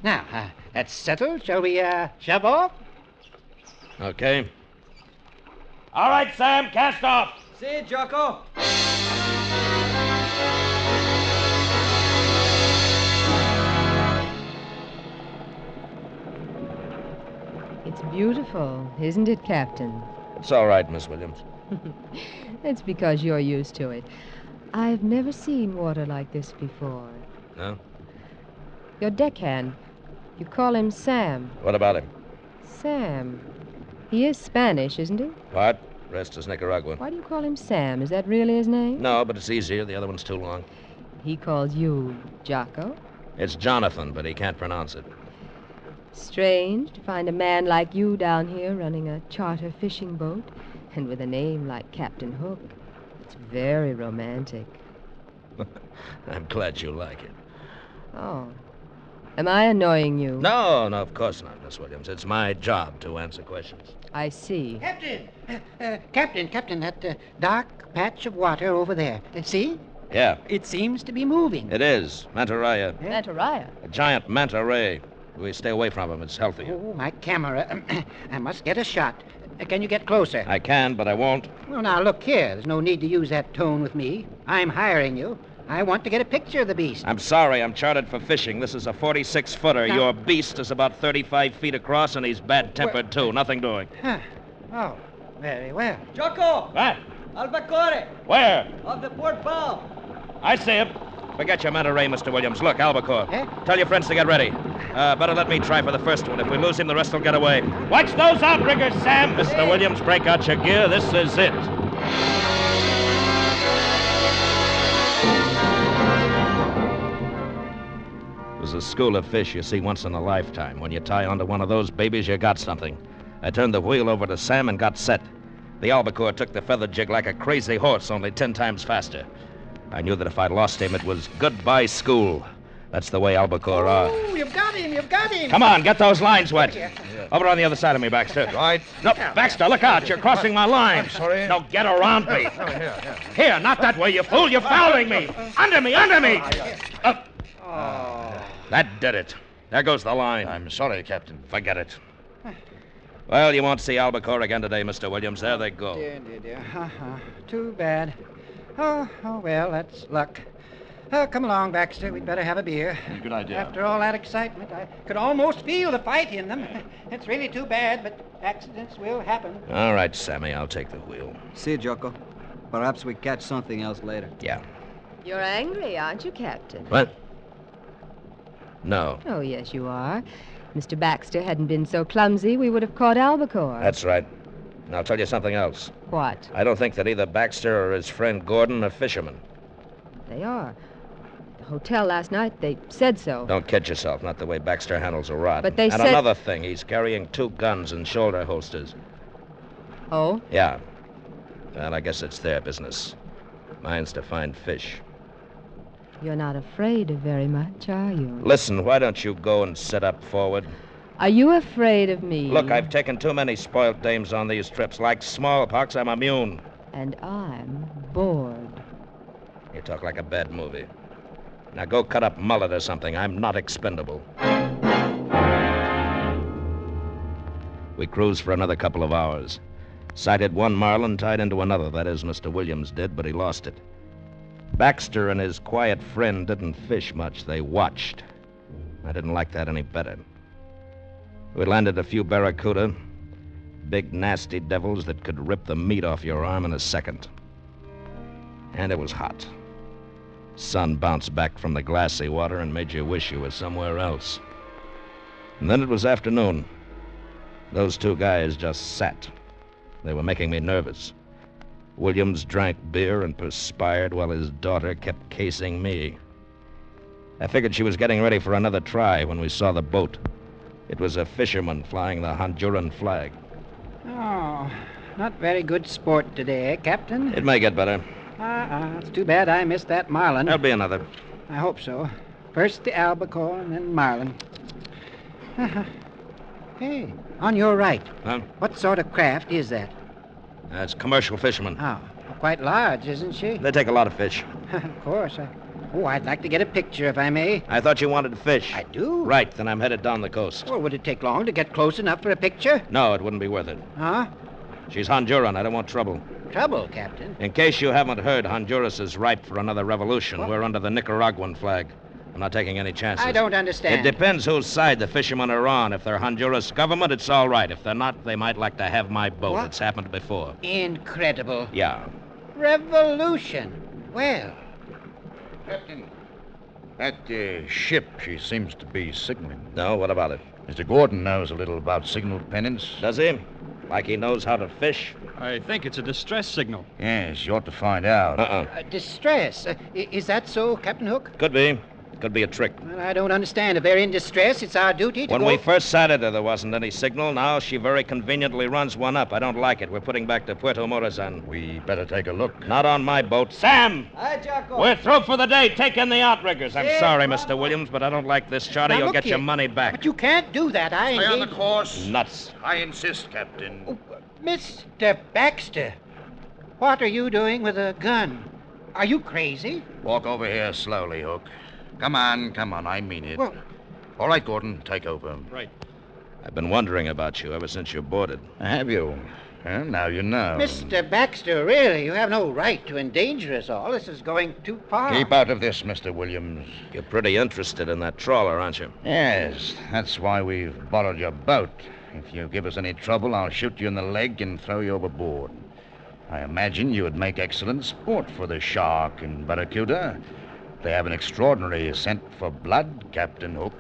Now, that's settled. Shall we shove off? Okay. All right, Sam, cast off. See you, Jocko. It's beautiful, isn't it, Captain? It's all right, Miss Williams. That's because you're used to it. I've never seen water like this before. No? Your deckhand, you call him Sam. What about him? Sam. He is Spanish, isn't he? Part. Rest is Nicaraguan. Why do you call him Sam? Is that really his name? No, but it's easier. The other one's too long. He calls you Jocko? It's Jonathan, but he can't pronounce it. Strange to find a man like you down here running a charter fishing boat, and with a name like Captain Hook. It's very romantic. I'm glad you like it. Oh. Am I annoying you? No, of course not, Miss Williams. It's my job to answer questions. I see. Captain, that dark patch of water over there. See? Yeah. It seems to be moving. It is. Manta raya. Manta raya? A giant manta ray. We stay away from him. It's healthier. Oh, my camera. I must get a shot. Can you get closer? I can, but I won't. Well, now, look here. There's no need to use that tone with me. I'm hiring you. I want to get a picture of the beast. I'm sorry. I'm chartered for fishing. This is a 46-footer. Now... Your beast is about 35 feet across, and he's bad-tempered, too. Nothing doing. Huh. Oh, very well. Jocko! What? Albacore! Where? Off the port bow. I see him. Forget your mental, Mr. Williams. Look, Albacore. Eh? Tell your friends to get ready. Better let me try for the first one. If we lose him, the rest will get away. Watch those outriggers, Sam! Mr. Williams, break out your gear. This is it. It was a school of fish you see once in a lifetime. When you tie onto one of those babies, you got something. I turned the wheel over to Sam and got set. The albacore took the feather jig like a crazy horse, only 10 times faster. I knew that if I lost him, it was goodbye school. That's the way albacore are. Oh, you've got him, you've got him. Come on, get those lines wet. Over on the other side of me, Baxter. Right. No, Baxter, look out. You're crossing my line. I'm sorry. No, get around me. Here. Here, not that way, you fool. You're fouling me. Under me, under me. That did it. There goes the line. I'm sorry, Captain. Forget it. Well, you won't see albacore again today, Mr. Williams. There they go. Dear. Too bad. Oh, well, that's luck. Come along, Baxter. We'd better have a beer. Good idea. After all that excitement, I could almost feel the fight in them. It's really too bad, but accidents will happen. All right, Sammy, I'll take the wheel. See you, Joko. Perhaps we catch something else later. Yeah. You're angry, aren't you, Captain? What? No. Oh, yes, you are. Mr. Baxter hadn't been so clumsy, we would have caught albacore. That's right. And I'll tell you something else. What? I don't think that either Baxter or his friend Gordon are fishermen. They are. The hotel last night, they said so. Don't kid yourself, not the way Baxter handles a rod. But they and said... another thing, he's carrying 2 guns and shoulder holsters. Oh? Yeah. Well, I guess it's their business. Mine's to find fish. You're not afraid of very much, are you? Listen, why don't you go and sit up forward? Are you afraid of me? Look, I've taken too many spoiled dames on these trips. Like smallpox, I'm immune. And I'm bored. You talk like a bad movie. Now go cut up mullet or something. I'm not expendable. We cruised for another couple of hours. Sighted one marlin tied into another. That is, Mr. Williams did, but he lost it. Baxter and his quiet friend didn't fish much. They watched. I didn't like that any better. We landed a few barracuda, big nasty devils that could rip the meat off your arm in a second. And it was hot. Sun bounced back from the glassy water and made you wish you were somewhere else. And then it was afternoon. Those 2 guys just sat. They were making me nervous. Williams drank beer and perspired while his daughter kept casing me. I figured she was getting ready for another try when we saw the boat. It was a fisherman flying the Honduran flag. Oh, not very good sport today, eh, Captain? It may get better. It's too bad I missed that marlin. There'll be another. I hope so. First the albacore and then marlin. Hey, on your right. Huh? What sort of craft is that? That's commercial fishermen. Oh, quite large, isn't she? They take a lot of fish. Of course. I'd like to get a picture, if I may. I thought you wanted fish. I do. Right, then I'm headed down the coast. Well, would it take long to get close enough for a picture? No, it wouldn't be worth it. Huh? She's Honduran. I don't want trouble. Trouble, Captain? In case you haven't heard, Honduras is ripe for another revolution. What? We're under the Nicaraguan flag. I'm not taking any chances. I don't understand. It depends whose side the fishermen are on. If they're Honduras government, it's all right. If they're not, they might like to have my boat. What? It's happened before. Incredible. Yeah. Revolution. Well. Captain, that ship, she seems to be signaling. No, what about it? Mr. Gordon knows a little about signal pennants. Does he? Like he knows how to fish? I think it's a distress signal. Yes, you ought to find out. Distress. Is that so, Captain Hook? Could be. Could be a trick. Well, I don't understand. If they're in distress, it's our duty to When go... we first sighted her, there wasn't any signal. Now she very conveniently runs one up. I don't like it. We're putting back to Puerto Morazan. We better take a look. Not on my boat. Sam! Hi, Jocko. We're through for the day. Take in the outriggers. I'm Yeah, sorry, Mr. Williams, but I don't like this charter. Now, You'll look get your here. money back. But you can't do that. Stay on the engaged- course. Nuts. I insist, Captain. Mr. Baxter, what are you doing with a gun? Are you crazy? Walk over here slowly, Hook. Come on, I mean it. Well... All right, Gordon, take over. Right. I've been wondering about you ever since you boarded. Have you? Well, now you know. Mr. Baxter, really, you have no right to endanger us all. This is going too far. Keep out of this, Mr. Williams. You're pretty interested in that trawler, aren't you? Yes, that's why we've borrowed your boat. If you give us any trouble, I'll shoot you in the leg and throw you overboard. I imagine you would make excellent sport for the shark and barracuda. They have an extraordinary scent for blood, Captain Hook.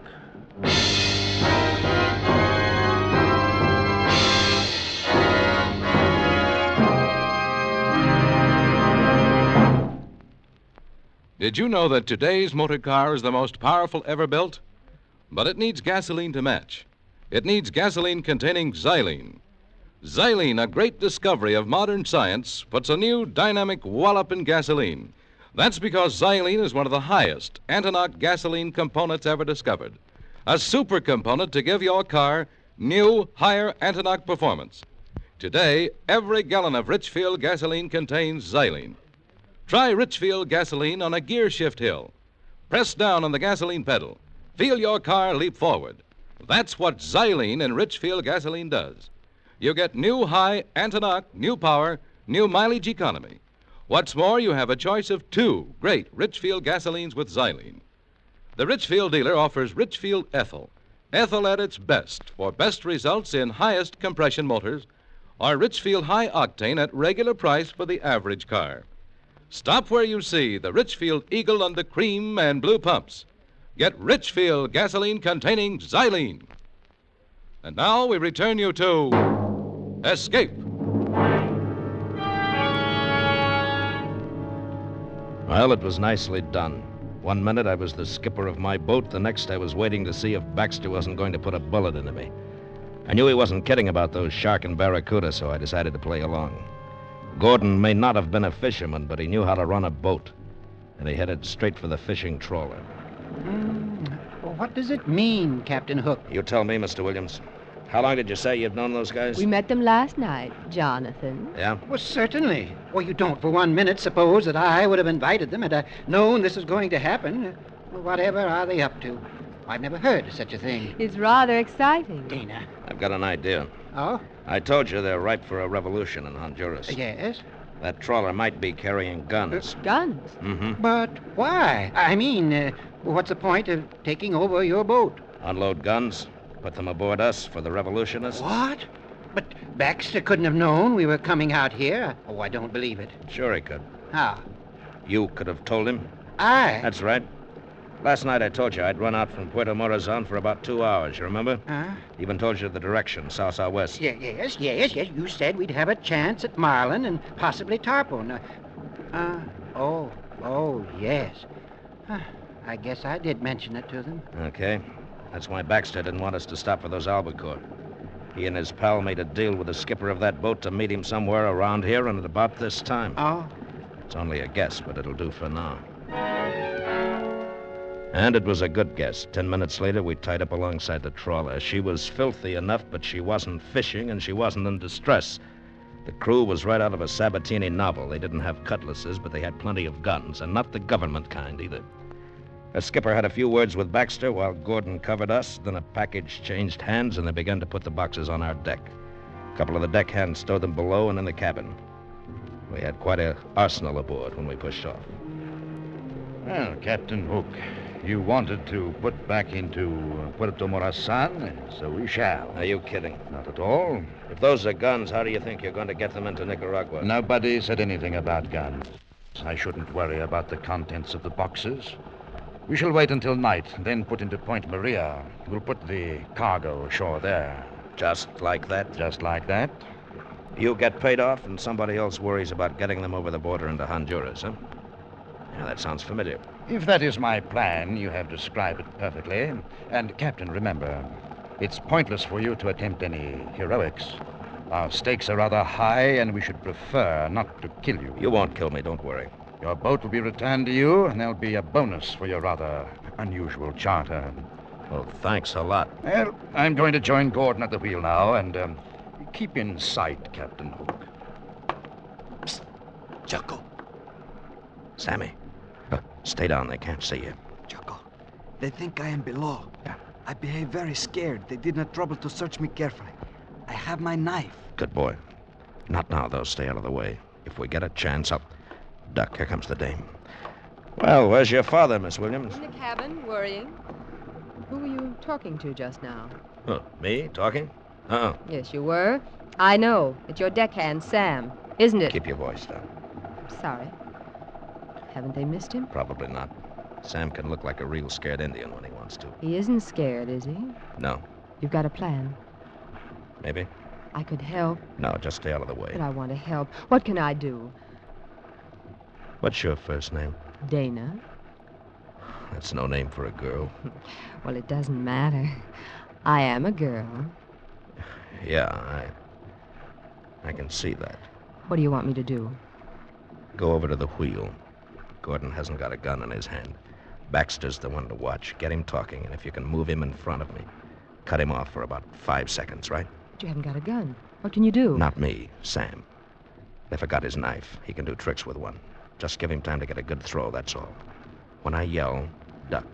Did you know that today's motor car is the most powerful ever built? But it needs gasoline to match. It needs gasoline containing xylene. Xylene, a great discovery of modern science, puts a new dynamic wallop in gasoline. That's because xylene is one of the highest anti-knock gasoline components ever discovered. A super component to give your car new, higher anti-knock performance. Today, every gallon of Richfield gasoline contains xylene. Try Richfield gasoline on a gear shift hill. Press down on the gasoline pedal. Feel your car leap forward. That's what xylene in Richfield gasoline does. You get new high anti-knock, new power, new mileage economy. What's more, you have a choice of 2 great Richfield gasolines with xylene. The Richfield dealer offers Richfield Ethyl. Ethyl at its best for best results in highest compression motors, or Richfield High Octane at regular price for the average car. Stop where you see the Richfield Eagle on the cream and blue pumps. Get Richfield gasoline containing xylene. And now we return you to Escape. Well, it was nicely done. One minute I was the skipper of my boat, the next I was waiting to see if Baxter wasn't going to put a bullet into me. I knew he wasn't kidding about those shark and barracuda, so I decided to play along. Gordon may not have been a fisherman, but he knew how to run a boat, and he headed straight for the fishing trawler. Well, what does it mean, Captain Hook? You tell me, Mr. Williams. How long did you say you've known those guys? We met them last night, Jonathan. Yeah? Well, certainly. Well, you don't for 1 minute suppose that I would have invited them had I known this was going to happen. Well, whatever are they up to? I've never heard of such a thing. It's rather exciting. Dana. I've got an idea. Oh? I told you they're ripe for a revolution in Honduras. Yes? That trawler might be carrying guns. Guns? Mm-hmm. But why? I mean, what's the point of taking over your boat? Unload guns, put them aboard us for the revolutionists. What? But Baxter couldn't have known we were coming out here. Oh, I don't believe it. Sure he could. How? You could have told him? I? That's right. Last night I told you I'd run out from Puerto Morazon for about 2 hours, you remember? Huh? Even told you the direction, south-southwest. Yes. You said we'd have a chance at Marlin and possibly Tarpon. Yes. I guess I did mention it to them. Okay. That's why Baxter didn't want us to stop for those albacore. He and his pal made a deal with the skipper of that boat to meet him somewhere around here and at about this time. Oh? It's only a guess, but it'll do for now. And it was a good guess. 10 minutes later, we tied up alongside the trawler. She was filthy enough, but she wasn't fishing, and she wasn't in distress. The crew was right out of a Sabatini novel. They didn't have cutlasses, but they had plenty of guns, and not the government kind either. The skipper had a few words with Baxter while Gordon covered us. Then a package changed hands, and they began to put the boxes on our deck. A couple of the deck hands stowed them below and in the cabin. We had quite an arsenal aboard when we pushed off. Well, Captain Hook, you wanted to put back into Puerto Morazan, so we shall. Are you kidding? Not at all. If those are guns, how do you think you're going to get them into Nicaragua? Nobody said anything about guns. I shouldn't worry about the contents of the boxes. We shall wait until night, then put into Point Maria. We'll put the cargo ashore there. Just like that? Just like that. You get paid off, and somebody else worries about getting them over the border into Honduras, huh? Yeah, that sounds familiar. If that is my plan, you have described it perfectly. And, Captain, remember, it's pointless for you to attempt any heroics. Our stakes are rather high, and we should prefer not to kill you. You won't kill me, don't worry. Your boat will be returned to you, and there'll be a bonus for your rather unusual charter. Well, thanks a lot. Well, I'm going to join Gordon at the wheel now, and keep in sight, Captain Hook. Psst. Jocko. Sammy. Stay down. They can't see you. Jocko, they think I am below. Yeah. I behave very scared. They did not trouble to search me carefully. I have my knife. Good boy. Not now, though. Stay out of the way. If we get a chance, I'll... Duck, here comes the dame. Well, where's your father, Miss Williams? In the cabin, worrying. Who were you talking to just now? Oh, me? Talking? Uh-uh. Yes, you were. I know. It's your deckhand, Sam. isn't it? Keep your voice down. Sorry. Haven't they missed him? Probably not. Sam can look like a real scared Indian when he wants to. He isn't scared, is he? No. You've got a plan. Maybe? I could help. No, just stay out of the way. But I want to help. What can I do? What's your first name? Dana. That's no name for a girl. Well, it doesn't matter. I am a girl. Yeah, I can see that. What do you want me to do? Go over to the wheel. Gordon hasn't got a gun in his hand. Baxter's the one to watch. Get him talking, and if you can move him in front of me, cut him off for about 5 seconds, right? But you haven't got a gun. What can you do? Not me, Sam. If I got his knife, he can do tricks with one. Just give him time to get a good throw, that's all. When I yell, duck.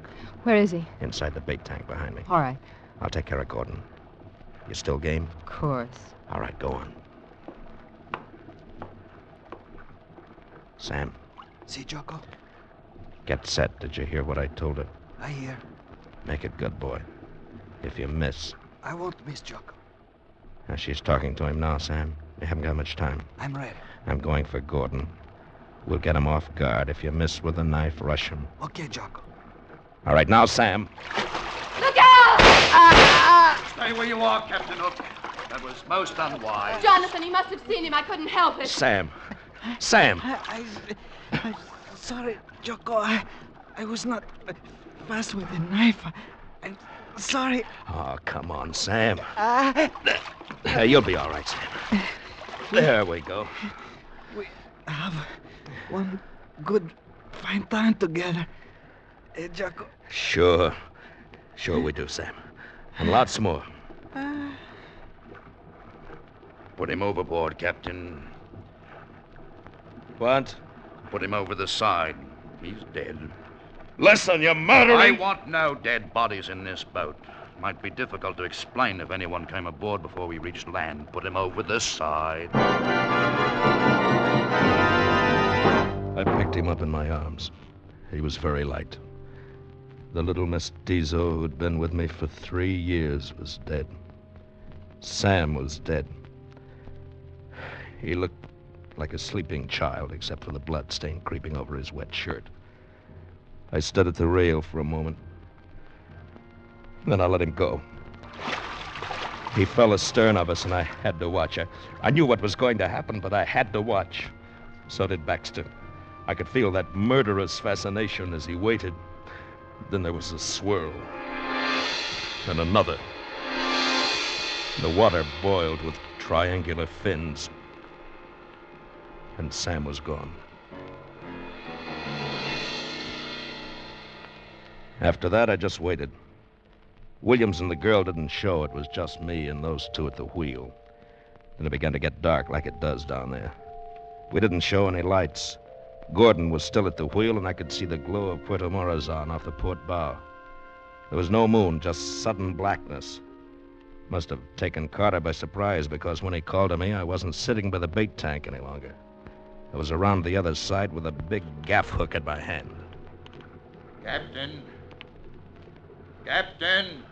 Where is he? Inside the bait tank behind me. All right. I'll take care of Gordon. You still game? Of course. All right, go on. Sam. See, Jocko? Get set. Did you hear what I told her? I hear. Make it good, boy. If you miss... I won't miss, Jocko. Now, she's talking to him now, Sam. We haven't got much time. I'm ready. I'm going for Gordon. We'll get him off guard. If you miss with a knife, rush him. Okay, Jocko. All right, now, Sam. Look out! Stay where you are, Captain Hook. That was most unwise. Jonathan, he must have seen him. I couldn't help it. Sam. Sam. I'm sorry, Jocko. I was not fast with the knife. I'm sorry. Oh, come on, Sam. You'll be all right, Sam. There we go. We have one good, fine time together. Jocko. Sure. Sure we do, Sam. And lots more. Put him overboard, Captain. What? Put him over the side. He's dead. Listen, you're murdering... I want no dead bodies in this boat. Might be difficult to explain if anyone came aboard before we reached land. Put him over the side. I picked him up in my arms. He was very light. The little mestizo who'd been with me for 3 years was dead. Sam was dead. He looked like a sleeping child, except for the blood stain creeping over his wet shirt. I stood at the rail for a moment. Then I let him go. He fell astern of us, and I had to watch. I knew what was going to happen, but I had to watch. So did Baxter. I could feel that murderous fascination as he waited. Then there was a swirl. And another. The water boiled with triangular fins. And Sam was gone. After that, I just waited. Williams and the girl didn't show. It was just me and those two at the wheel. And it began to get dark like it does down there. We didn't show any lights. Gordon was still at the wheel, and I could see the glow of Puerto Morazan off the port bow. There was no moon, just sudden blackness. Must have taken Carter by surprise, because when he called to me, I wasn't sitting by the bait tank any longer. I was around the other side with a big gaff hook in my hand. Captain. Captain.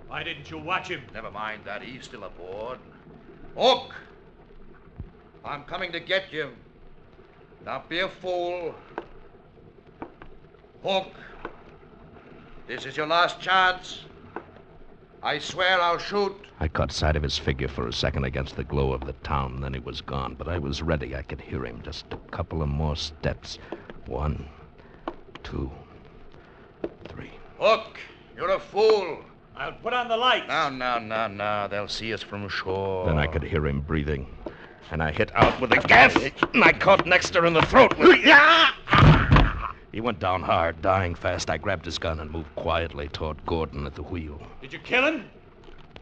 Why didn't you watch him? Never mind that. He's still aboard. Hook! I'm coming to get you. Don't be a fool. Hook. This is your last chance. I swear I'll shoot. I caught sight of his figure for a second against the glow of the town, and then he was gone. But I was ready. I could hear him. Just a couple of more steps. 1, 2, 3. Hook, you're a fool. I'll put on the lights. No. They'll see us from shore. Then I could hear him breathing. And I hit out with a gaff, and I caught Nexter in the throat. He went down hard, dying fast. I grabbed his gun and moved quietly toward Gordon at the wheel. Did you kill him?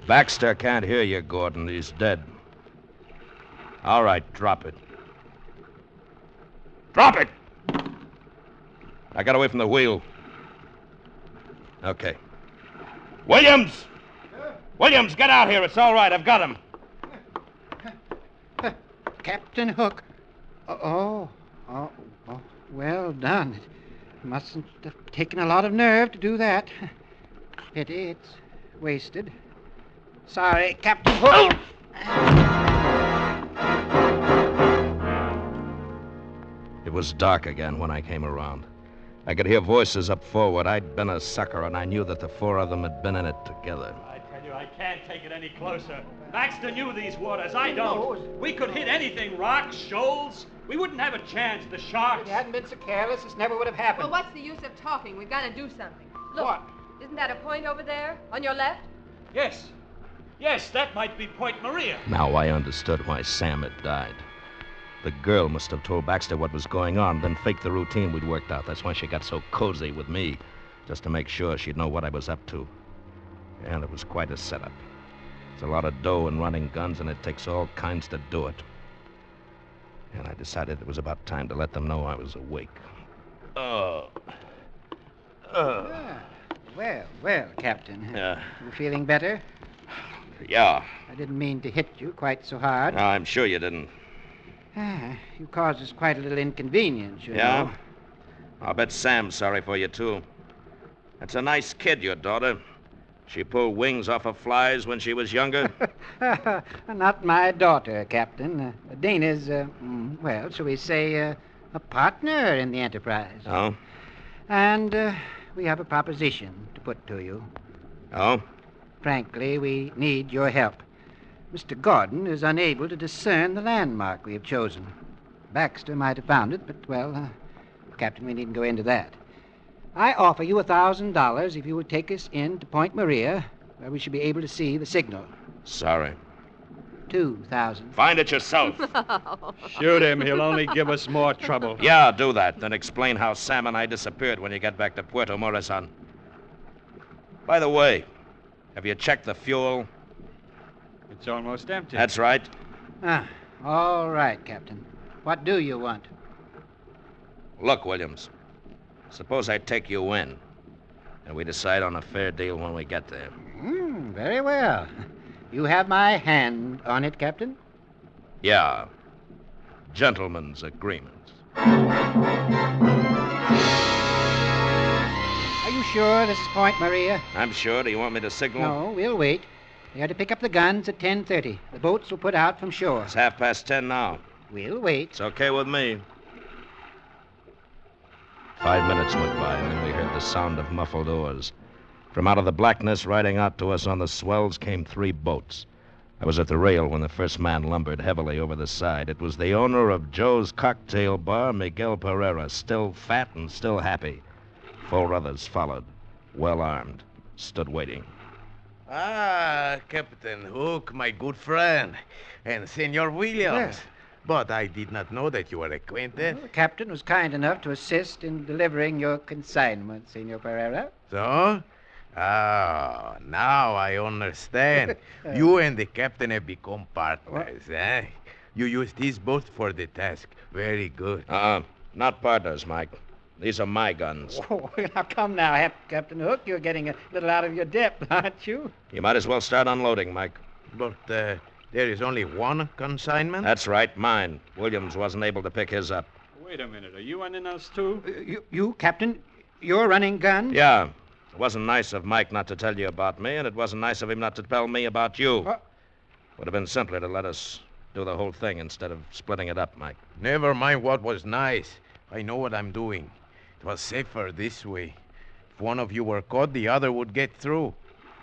Baxter can't hear you, Gordon. He's dead. All right, drop it. Drop it! I got away from the wheel. Okay. Williams! Williams, get out here. It's all right. I've got him. Captain Hook. Oh, well done. It mustn't have taken a lot of nerve to do that. Pity it's wasted. Sorry, Captain Hook. It was dark again when I came around. I could hear voices up forward. I'd been a sucker, and I knew that the four of them had been in it together. I tell you, I can't take it any closer. Baxter knew these waters. I don't. We could hit anything, rocks, shoals. We wouldn't have a chance. The sharks. If you hadn't been so careless, this never would have happened. Well, what's the use of talking? We've got to do something. Look, What? Isn't that a point over there, on your left? Yes. Yes, that might be Point Maria. Now I understood why Sam had died. The girl must have told Baxter what was going on, then faked the routine we'd worked out. That's why she got so cozy with me, just to make sure she'd know what I was up to. And it was quite a setup. It's a lot of dough and running guns, and it takes all kinds to do it. And I decided it was about time to let them know I was awake. Well, Captain. Yeah. You feeling better? Yeah. I didn't mean to hit you quite so hard. No, I'm sure you didn't. You caused us quite a little inconvenience, you Yeah? know. I'll bet Sam's sorry for you, too. That's a nice kid, your daughter. She pulled wings off of flies when she was younger. Not my daughter, Captain. Dana's, well, shall we say, a partner in the enterprise. Oh? And we have a proposition to put to you. Oh? Frankly, we need your help. Mr. Gordon is unable to discern the landmark we have chosen. Baxter might have found it, but, well, Captain, we needn't go into that. I offer you $1,000 if you would take us in to Point Maria, where we should be able to see the signal. Sorry. 2,000. Find it yourself. Shoot him. He'll only give us more trouble. Yeah, do that. Then explain how Sam and I disappeared when you get back to Puerto Morazan. By the way, have you checked the fuel? It's almost empty. That's right. All right, Captain. What do you want? Look, Williams. Suppose I take you in, and we decide on a fair deal when we get there. Very well. You have my hand on it, Captain? Yeah. Gentlemen's agreement. Are you sure this is Point Maria? I'm sure. Do you want me to signal? No, we'll wait. We are to pick up the guns at 10:30. The boats will put out from shore. It's 10:30 now. We'll wait. It's okay with me. 5 minutes went by, and then we heard the sound of muffled oars. From out of the blackness, riding out to us on the swells, came 3 boats. I was at the rail when the first man lumbered heavily over the side. It was the owner of Joe's Cocktail Bar, Miguel Pereira, still fat and still happy. 4 others followed, well armed, stood waiting. Captain Hook, my good friend, and Senor Williams. Yes. But I did not know that you were acquainted. Well, the captain was kind enough to assist in delivering your consignment, Senor Pereira. So? Now I understand. You and the captain have become partners, eh? You used his boat for the task. Very good. Not partners, Mike. These are my guns. Oh, now come now, Captain Hook. You're getting a little out of your depth, aren't you? You might as well start unloading, Mike. But there is only one consignment? That's right, mine. Williams wasn't able to pick his up. Wait a minute. Are you in us, too? You, Captain? You're running guns? Yeah. It wasn't nice of Mike not to tell you about me, and it wasn't nice of him not to tell me about you. Would have been simpler to let us do the whole thing instead of splitting it up, Mike. Never mind what was nice. I know what I'm doing. It was safer this way. If one of you were caught, the other would get through.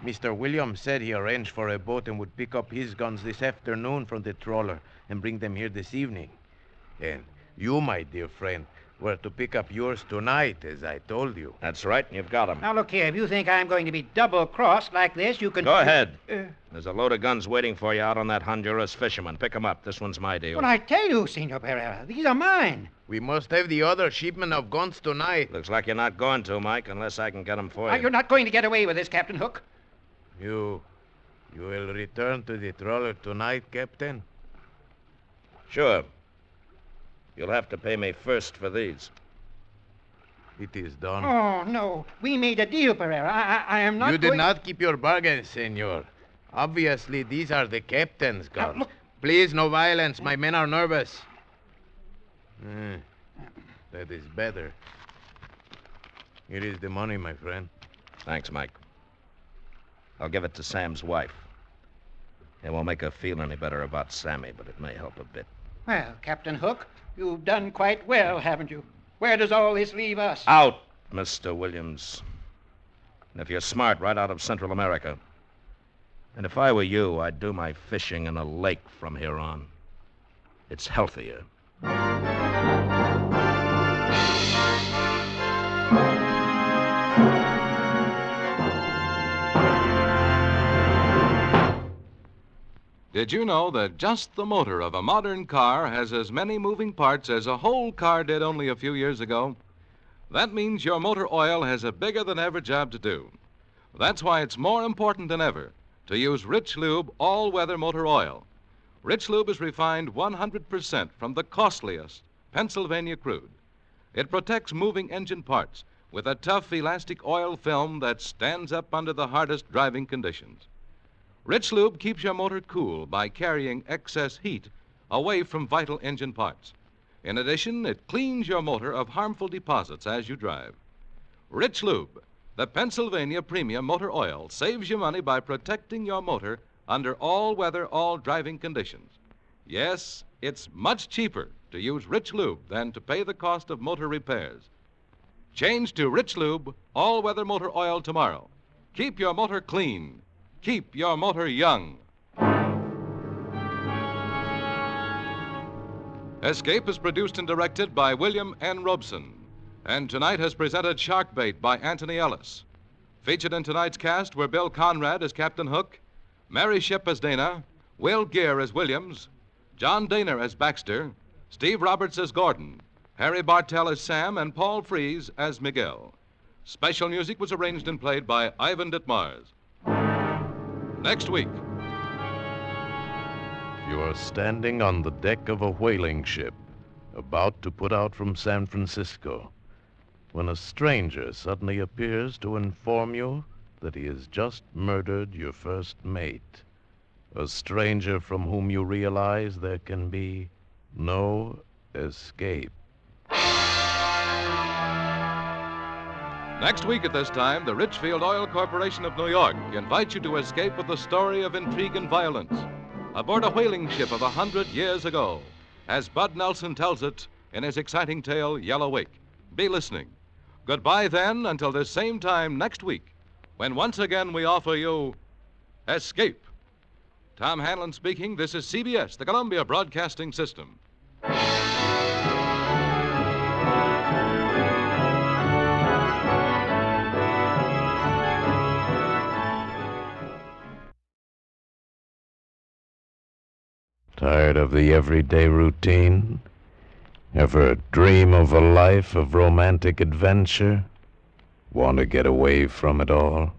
Mr. Williams said he arranged for a boat and would pick up his guns this afternoon from the trawler and bring them here this evening. And you, my dear friend, were to pick up yours tonight, as I told you. That's right, and you've got them. Now, look here. If you think I'm going to be double-crossed like this, you can... Go ahead. There's a load of guns waiting for you out on that Honduras fisherman. Pick them up. This one's my deal. Well, I tell you, Senor Pereira, these are mine. We must have the other shipment of guns tonight. Looks like you're not going to, Mike, unless I can get them for you. You're not going to get away with this, Captain Hook. You will return to the trawler tonight, Captain? Sure. You'll have to pay me first for these. It is done. Oh, no. We made a deal, Pereira. I am not You did not keep your bargain, senor. Obviously, these are the captain's guns. Look. Please, no violence. My men are nervous. That is better. Here is the money, my friend. Thanks, Mike. I'll give it to Sam's wife. It won't make her feel any better about Sammy, but it may help a bit. Well, Captain Hook, you've done quite well, haven't you? Where does all this leave us? Out, Mr. Williams. And if you're smart, right out of Central America. And if I were you, I'd do my fishing in a lake from here on. It's healthier. Did you know that just the motor of a modern car has as many moving parts as a whole car did only a few years ago? That means your motor oil has a bigger than ever job to do. That's why it's more important than ever to use Rich Lube all-weather motor oil. Rich Lube is refined 100% from the costliest Pennsylvania crude. It protects moving engine parts with a tough elastic oil film that stands up under the hardest driving conditions. Rich Lube keeps your motor cool by carrying excess heat away from vital engine parts. In addition, it cleans your motor of harmful deposits as you drive. Rich Lube, the Pennsylvania premium motor oil, saves you money by protecting your motor under all-weather, all-driving conditions. Yes, it's much cheaper to use Rich Lube than to pay the cost of motor repairs. Change to Rich Lube all-weather motor oil tomorrow. Keep your motor clean. Keep your motor young. Escape is produced and directed by William N. Robeson, and tonight has presented Shark Bait by Anthony Ellis. Featured in tonight's cast were Bill Conrad as Captain Hook, Mary Shipp as Dana, Will Gear as Williams, John Daner as Baxter, Steve Roberts as Gordon, Harry Bartell as Sam, and Paul Frees as Miguel. Special music was arranged and played by Ivan Ditmars. Next week. You are standing on the deck of a whaling ship, about to put out from San Francisco, when a stranger suddenly appears to inform you that he has just murdered your first mate. A stranger from whom you realize there can be no escape. Next week at this time, the Richfield Oil Corporation of New York invites you to escape with the story of intrigue and violence aboard a whaling ship of 100 years ago, as Bud Nelson tells it in his exciting tale, Yellow Wake. Be listening. Goodbye then until this same time next week, when once again we offer you Escape. Tom Hanlon speaking. This is CBS, the Columbia Broadcasting System. Tired of the everyday routine? Ever dream of a life of romantic adventure? Want to get away from it all?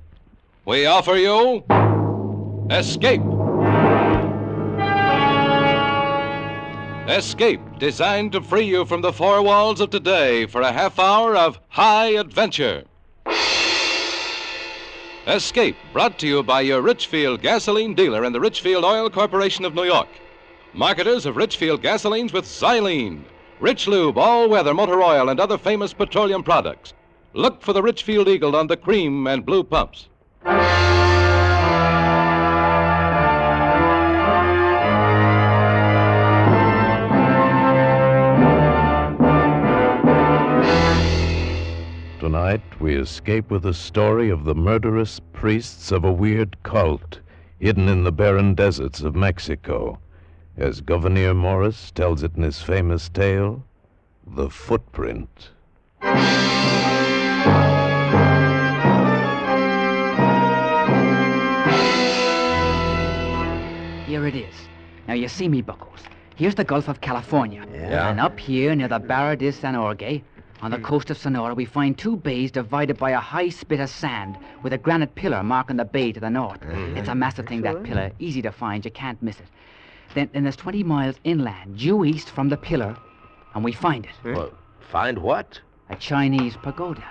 We offer you Escape. Escape, designed to free you from the four walls of today for a half hour of high adventure. Escape, brought to you by your Richfield gasoline dealer and the Richfield Oil Corporation of New York. Marketers of Richfield gasolines with xylene, Rich Lube, all-weather motor oil, and other famous petroleum products. Look for the Richfield Eagle on the cream and blue pumps. Tonight, we escape with the story of the murderous priests of a weird cult hidden in the barren deserts of Mexico. As Governor Morris tells it in his famous tale, The Footprint. Here it is. Now, you see me, buckos. Here's the Gulf of California. Yeah. And up here, near the Barra de San Jorge, on the coast of Sonora, we find two bays divided by a high spit of sand with a granite pillar marking the bay to the north. It's a massive thing, that pillar. Easy to find. You can't miss it. Then there's 20 miles inland, due east from the pillar, and we find it. Well, find what? A Chinese pagoda.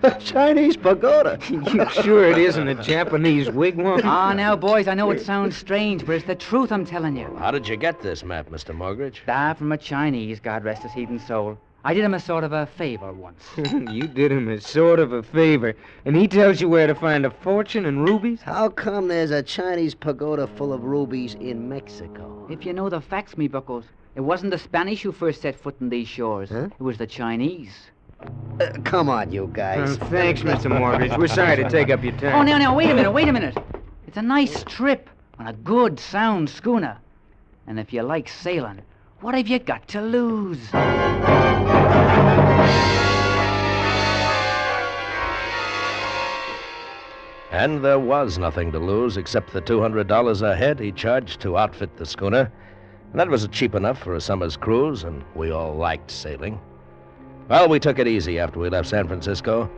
A Chinese pagoda. You sure it isn't a Japanese wigwam? Ah, now, boys, I know it sounds strange, but it's the truth I'm telling you. How did you get this map, Mr. Morgridge? From a Chinese, God rest his heathen soul. I did him a sort of a favor once. You did him a sort of a favor, and he tells you where to find a fortune and rubies? How come there's a Chinese pagoda full of rubies in Mexico? If you know the facts, me buckles, it wasn't the Spanish who first set foot in these shores. Huh? It was the Chinese. Come on, you guys. Thanks, Mr. Mortgage. We're sorry to take up your time. Oh, now, wait a minute. It's a nice trip on a good, sound schooner. And if you like sailing, what have you got to lose? And there was nothing to lose except the $200 a head he charged to outfit the schooner. And that was cheap enough for a summer's cruise, and we all liked sailing. Well, we took it easy after we left San Francisco,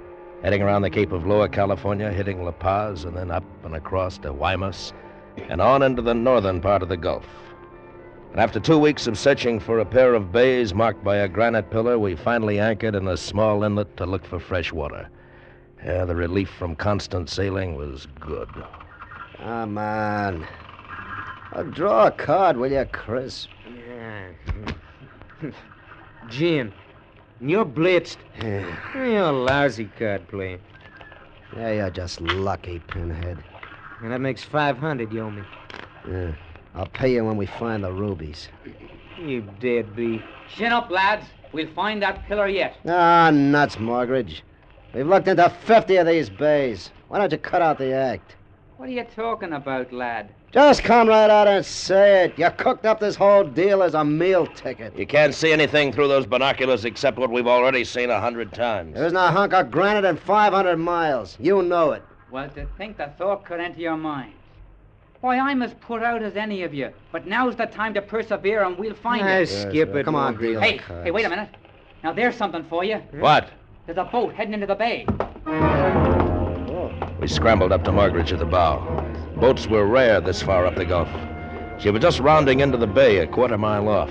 heading around the Cape of Lower California, hitting La Paz, and then up and across to Guaymas, and on into the northern part of the Gulf. And after 2 weeks of searching for a pair of bays marked by a granite pillar, we finally anchored in a small inlet to look for fresh water. Yeah, the relief from constant sailing was good. Come on. Draw a card, will you, Chris? Jim, you're blitzed. You're a lousy card player. Yeah, you're just lucky, Pinhead. And that makes $500 you owe me. Yeah. I'll pay you when we find the rubies. You deadbeat. Chin up, lads. We'll find that pillar yet. Ah, nuts, Mortgage. We've looked into 50 of these bays. Why don't you cut out the act? What are you talking about, lad? Just come right out and say it. You cooked up this whole deal as a meal ticket. You can't see anything through those binoculars except what we've already seen 100 times. There isn't a hunk of granite in 500 miles. You know it. Well, to think the thought could enter your mind. Why, I'm as put out as any of you. But now's the time to persevere, and we'll find it. Skip it. Come on, Mortgage. Hey, wait a minute. Now, there's something for you. What? There's a boat heading into the bay. We scrambled up to Margaret at the bow. Boats were rare this far up the Gulf. She was just rounding into the bay a quarter mile off.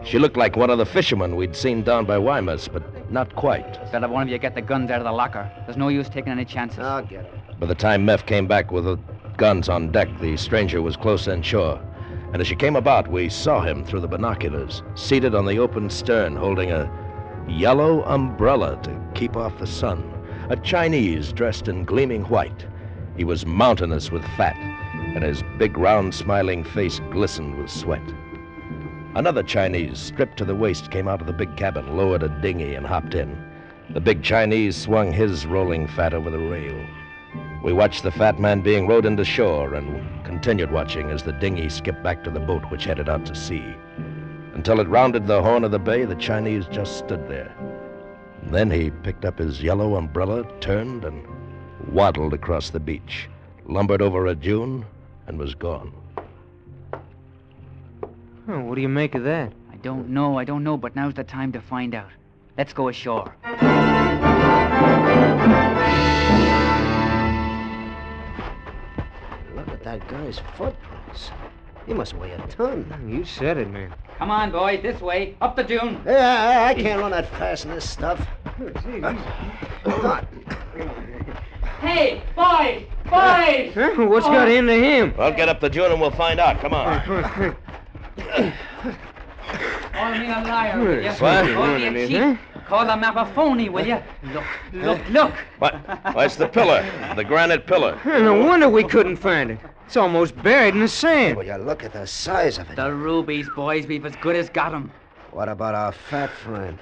She looked like one of the fishermen we'd seen down by Guaymas, but not quite. Better one of you get the guns out of the locker. There's no use taking any chances. I'll get it. By the time Meph came back with the guns on deck, the stranger was close inshore. And as she came about, we saw him through the binoculars, seated on the open stern, holding a yellow umbrella to keep off the sun. A Chinese dressed in gleaming white. He was mountainous with fat, and his big, round, smiling face glistened with sweat. Another Chinese, stripped to the waist, came out of the big cabin, lowered a dinghy, and hopped in. The big Chinese swung his rolling fat over the rail. We watched the fat man being rowed into shore and continued watching as the dinghy skipped back to the boat which headed out to sea. Until it rounded the horn of the bay, the Chinese just stood there. And then he picked up his yellow umbrella, turned, and waddled across the beach, lumbered over a dune, and was gone. Oh, what do you make of that? I don't know, but now's the time to find out. Let's go ashore. Look at that guy's footprints. He must weigh a ton. You said it, man. Come on, boys, this way. Up the dune. Yeah, I can't run that fast in this stuff. Hey, boys! Boys! What's got into him? Well, get up the dune and we'll find out. Come on. Call me a liar, will you? What? Call me a cheat. Call the map a phony, will you? Look. What? Why, it's the pillar, the granite pillar. No wonder we couldn't find it. It's almost buried in the sand. Will you look at the size of it? The rubies, boys, we've as good as got 'em. What about our fat friend?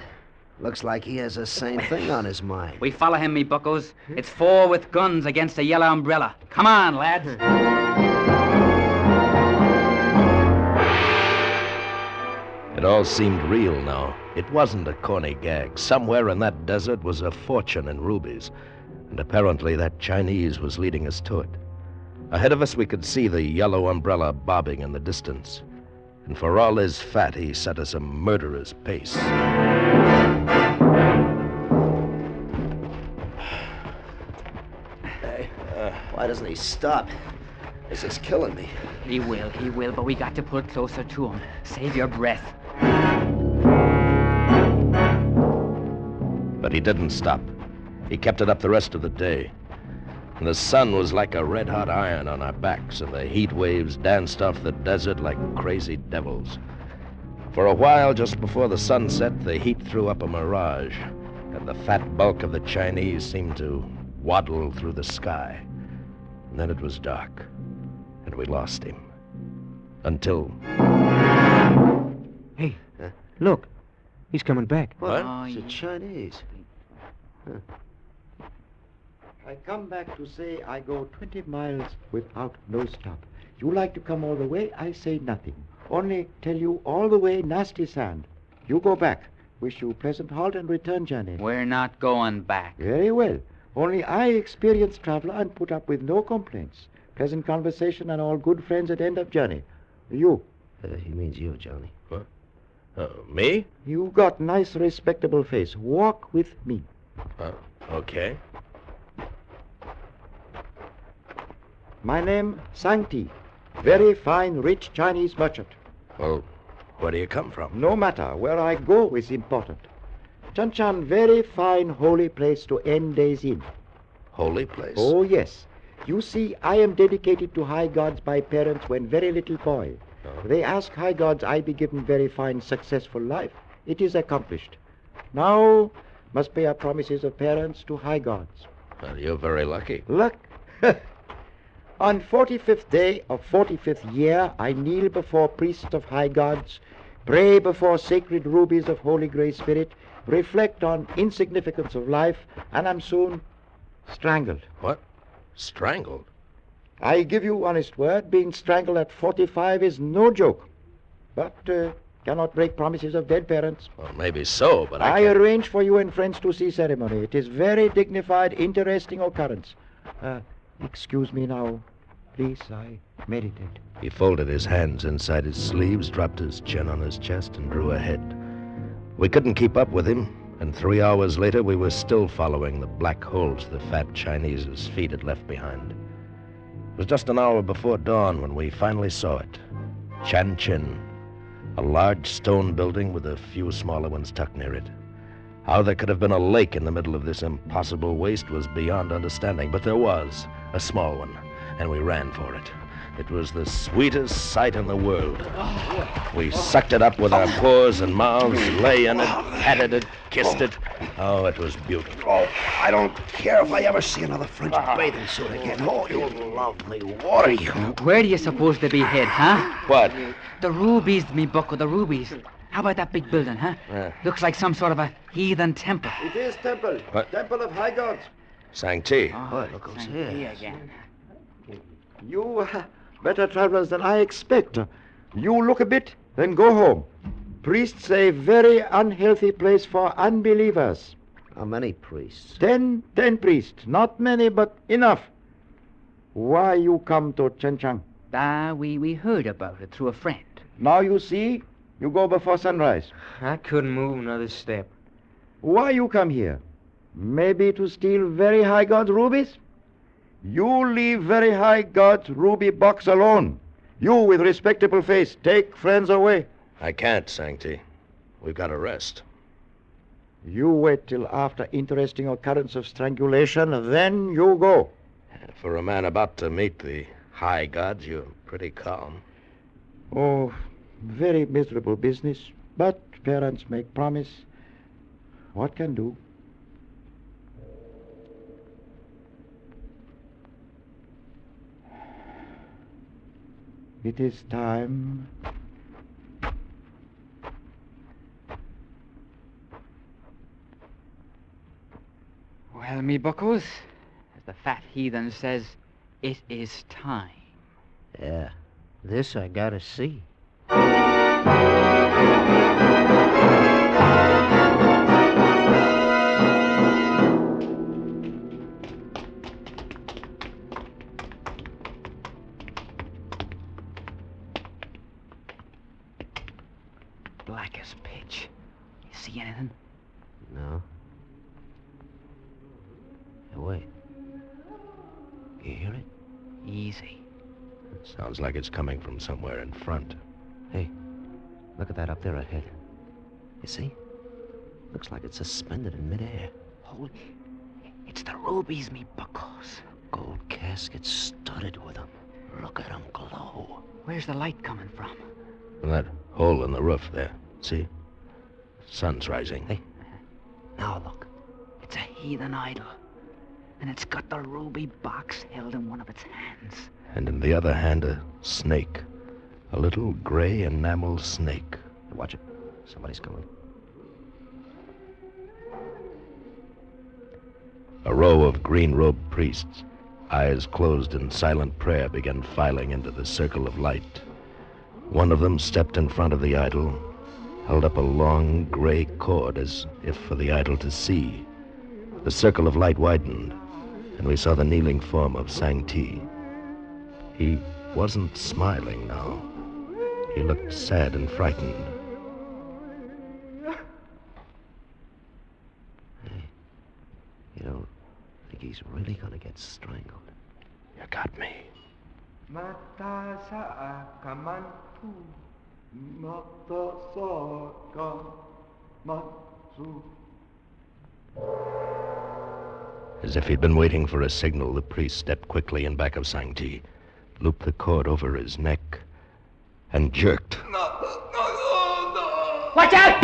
Looks like he has the same thing on his mind. We follow him, me buckos. It's 4 with guns against a yellow umbrella. Come on, lads. It all seemed real now. It wasn't a corny gag. Somewhere in that desert was a fortune in rubies, and apparently that Chinese was leading us to it. Ahead of us, we could see the yellow umbrella bobbing in the distance, and for all his fat, he set us a murderer's pace. Why doesn't he stop? This is killing me. He will, but we got to pull closer to him. Save your breath. But he didn't stop. He kept it up the rest of the day. And the sun was like a red-hot iron on our backs, and the heat waves danced off the desert like crazy devils. For a while, just before the sunset, the heat threw up a mirage, and the fat bulk of the Chinese seemed to waddle through the sky. And then it was dark, and we lost him. Until... Hey, look. He's coming back. What? It's the Chinese. I come back to say I go 20 miles without no stop. You like to come all the way, I say nothing. Only tell you all the way nasty sand. You go back. Wish you pleasant halt and return journey. We're not going back. Very well. Only I experienced traveler and put up with no complaints. Pleasant conversation and all good friends at end of journey. You. He means you, Johnny. What? Me? You got nice respectable face. Walk with me. Okay. My name, Sang-Ti. Very fine, rich Chinese merchant. Well, where do you come from? No matter. Where I go is important. Chanchan, very fine, holy place to end days in. Holy place? Oh, yes. You see, I am dedicated to high gods by parents when very little boy. They ask high gods I be given very fine, successful life. It is accomplished. Now, must pay our promises of parents to high gods. Well, you're very lucky. Luck? On 45th day of 45th year, I kneel before priests of high gods, pray before sacred rubies of holy grey spirit, reflect on insignificance of life, and am soon strangled. What? Strangled? I give you honest word, being strangled at 45 is no joke. But cannot break promises of dead parents. Well, maybe so, but I arrange for you and friends to see ceremony. It is very dignified, interesting occurrence. Excuse me now. Please, I meditate. He folded his hands inside his sleeves, dropped his chin on his chest, and drew ahead. We couldn't keep up with him, and 3 hours later we were still following the black holes the fat Chinese's feet had left behind. It was just an hour before dawn when we finally saw it. Chan Chin, a large stone building with a few smaller ones tucked near it. How there could have been a lake in the middle of this impossible waste was beyond understanding, but there was, a small one, and we ran for it. It was the sweetest sight in the world. We sucked it up with our paws and mouths, lay in it, patted it, kissed it. Oh, it was beautiful. Oh, I don't care if I ever see another French bathing suit again. Oh, you love me. What are you? Where do you suppose they be hid, huh? What? The rubies, me bucko, the rubies. How about that big building, huh? Looks like some sort of a heathen temple. It is temple. What? Temple of high gods. Sang-Ti. Oh, look who's here. Again. You better travelers than I expect. You look a bit, then go home. Priests say very unhealthy place for unbelievers. How many priests? 10 priests. Not many, but enough. Why you come to Chenchang? We heard about it through a friend. Now you see, you go before sunrise. I couldn't move another step. Why you come here? Maybe to steal very high god's rubies? You leave very high god's ruby box alone. You with respectable face, take friends away. I can't, Sang-Ti. We've got to rest. You wait till after interesting occurrence of strangulation, then you go. For a man about to meet the high gods, you're pretty calm. Oh, very miserable business. But parents make promise. What can do? It is time. Well, me buckos, as the fat heathen says, it is time. Yeah, this I gotta see. Black as pitch. You see anything? No. Hey, wait. You hear it? Easy. Sounds like it's coming from somewhere in front. Hey, look at that up there ahead. You see? Looks like it's suspended in midair. Holy... It's the rubies, me buckos. Gold caskets studded with them. Look at them glow. Where's the light coming from? From that hole in the roof there. See? Sun's rising. Hey, now look. It's a heathen idol. And it's got the ruby box held in one of its hands. And in the other hand, a snake. A little gray enamel snake. Watch it. Somebody's coming. A row of green-robed priests, eyes closed in silent prayer, began filing into the circle of light. One of them stepped in front of the idol, held up a long gray cord as if for the idol to see. The circle of light widened, and we saw the kneeling form of Sang-Ti. He wasn't smiling now. He looked sad and frightened. Hey, you don't think he's really gonna get strangled? You got me. Mata sa kamantu, mata sa kamantu. As if he'd been waiting for a signal, the priest stepped quickly in back of Sang-Ti, looped the cord over his neck, and jerked. Watch out!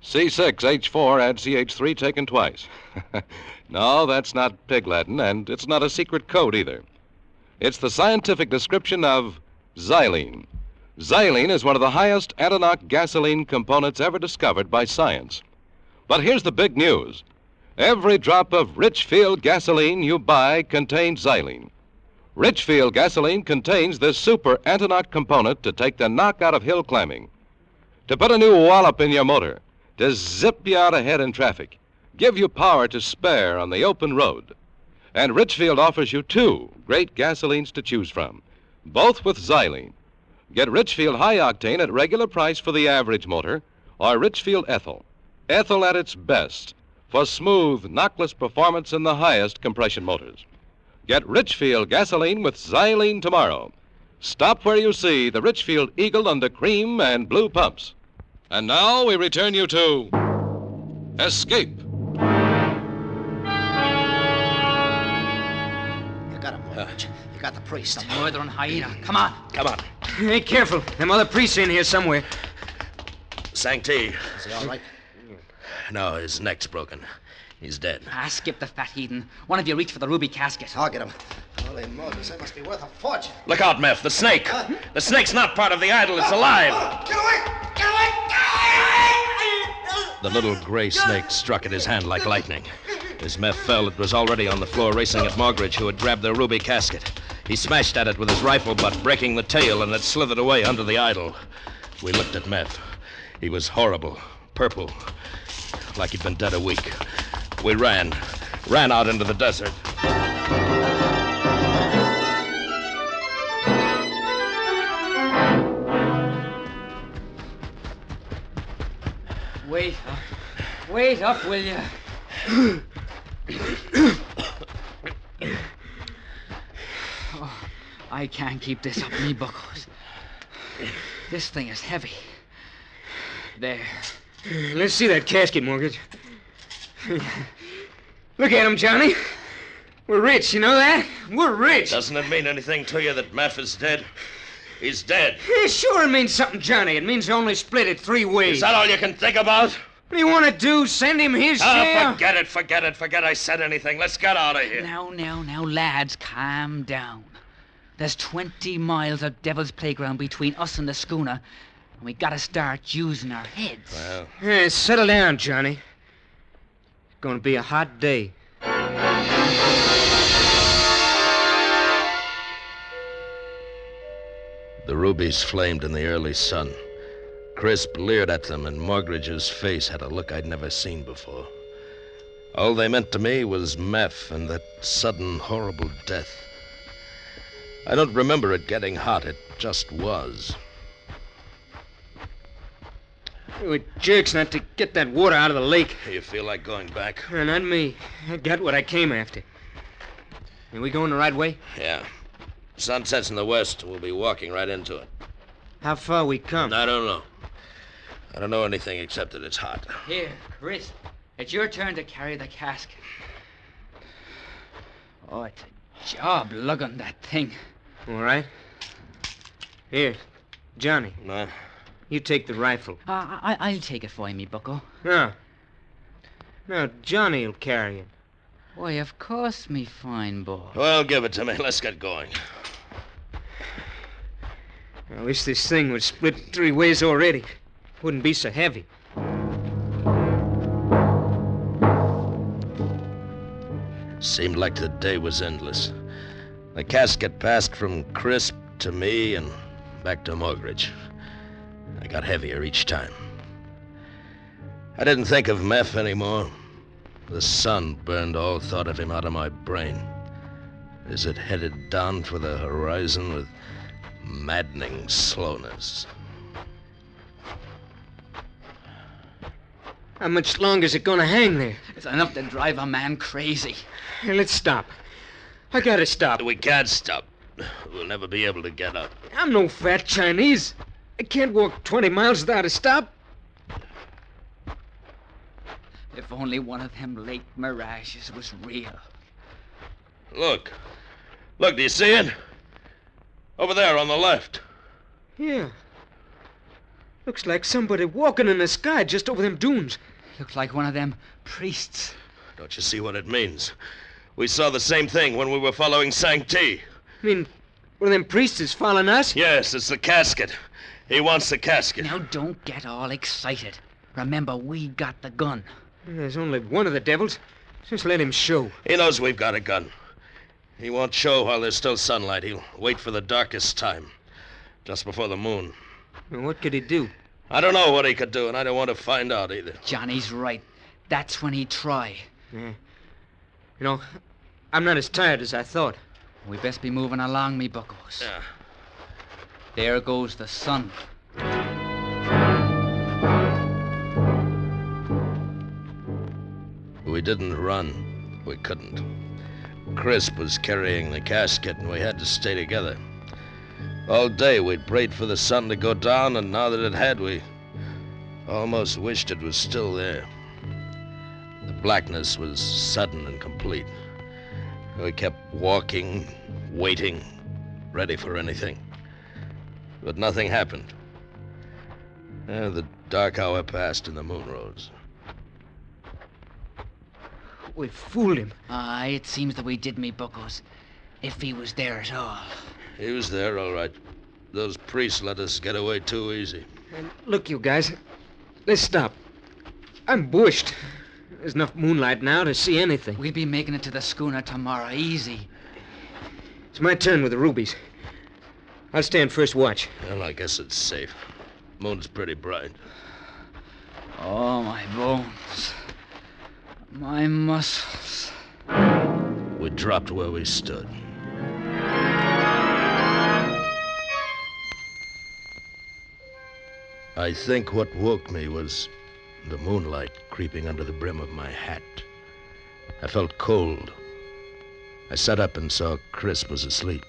C6H4 add CH3 taken twice. No, that's not pig Latin, and it's not a secret code either. It's the scientific description of xylene. Xylene is one of the highest anti-knock gasoline components ever discovered by science. But here's the big news. Every drop of Richfield gasoline you buy contains xylene. Richfield gasoline contains this super anti-knock component to take the knock out of hill climbing, to put a new wallop in your motor, to zip you out ahead in traffic, give you power to spare on the open road. And Richfield offers you two great gasolines to choose from, both with xylene. Get Richfield High Octane at regular price for the average motor, or Richfield Ethyl. Ethyl at its best for smooth, knockless performance in the highest compression motors. Get Richfield gasoline with xylene tomorrow. Stop where you see the Richfield Eagle under cream and blue pumps. And now we return you to Escape. You got him, Marge. You got the priest. The murdering hyena. Come on. Come on. Hey, careful. Them other priests in here somewhere. Sang-Ti. Is he all right? No, his neck's broken. He's dead. Skip the fat heathen. One of you reach for the ruby casket. I'll get him. Holy Moses, that must be worth a fortune. Look out, Meph. The snake. The snake's not part of the idol. It's alive. Get away! Get away! The little gray snake struck at his hand like lightning. As Meph fell, it was already on the floor racing at Mogridge, who had grabbed the ruby casket. He smashed at it with his rifle butt, breaking the tail, and it slithered away under the idol. We looked at Meph. He was horrible, purple, like he'd been dead a week. We ran out into the desert. Wait up, will you? Oh, I can't keep this up me buckles. This thing is heavy. There. Let's see that casket, Mortgage. Look at him, Johnny. We're rich, you know that? We're rich. Doesn't it mean anything to you that Meph is dead? He's dead. Yeah, sure it means something, Johnny. It means only split it 3 ways. Is that all you can think about? What do you want to do? Send him his share? Forget I said anything. Let's get out of here. Now, lads, calm down. There's 20 miles of Devil's Playground between us and the schooner, and we gotta start using our heads. Well. Yeah, settle down, Johnny. It's gonna be a hot day. The rubies flamed in the early sun. Crisp leered at them, and Mogridge's face had a look I'd never seen before. All they meant to me was Meph and that sudden, horrible death. I don't remember it getting hot. It just was. It jerks not to get that water out of the lake. You feel like going back? Not me. I got what I came after. Are we going the right way? Yeah. Sun sets in the west. We'll be walking right into it. How far we come? I don't know. I don't know anything except that it's hot. Here, Chris. It's your turn to carry the casket. Oh, it's a job lugging that thing. All right. Here, Johnny. No. You take the rifle. I'll take it for you, me bucko. No. No, Johnny'll carry it. Why, of course, me fine boy. Well, give it to me. Let's get going. I wish this thing would split 3 ways already. Wouldn't be so heavy. Seemed like the day was endless. The casket passed from Crisp to me and back to Morgridge. I got heavier each time. I didn't think of Meph anymore. The sun burned all thought of him out of my brain. As it headed down for the horizon with maddening slowness. How much longer is it going to hang there? It's enough to drive a man crazy. Hey, let's stop. I gotta stop. We can't stop. We'll never be able to get up. I'm no fat Chinese. I can't walk 20 miles without a stop. If only one of them lake mirages was real. Look. Look, do you see it? Over there on the left. Yeah. Looks like somebody walking in the sky just over them dunes. Looks like one of them priests. Don't you see what it means? We saw the same thing when we were following Sancti. I mean, one of them priests is following us? Yes, it's the casket. He wants the casket. Now, don't get all excited. Remember, we got the gun. There's only one of the devils. Just let him show. He knows we've got a gun. He won't show while there's still sunlight. He'll wait for the darkest time. Just before the moon. Well, what could he do? I don't know what he could do, and I don't want to find out either. Johnny's right. That's when he'd try. Yeah. You know, I'm not as tired as I thought. We best be moving along, me buckos. Yeah. There goes the sun. We didn't run. We couldn't. Crisp was carrying the casket, and we had to stay together. All day we'd prayed for the sun to go down, and now that it had, we almost wished it was still there. The blackness was sudden and complete. We kept walking, waiting, ready for anything. But nothing happened. The dark hour passed and the moon rose. We fooled him. Aye, it seems that we did, me buckos. If he was there at all. He was there, all right. Those priests let us get away too easy. And look, you guys. Let's stop. I'm bushed. There's enough moonlight now to see anything. We'll be making it to the schooner tomorrow, easy. It's my turn with the rubies. I'll stand first watch. Well, I guess it's safe. Moon's pretty bright. Oh, my bones. My muscles. We dropped where we stood. I think what woke me was the moonlight creeping under the brim of my hat. I felt cold. I sat up and saw Crisp was asleep.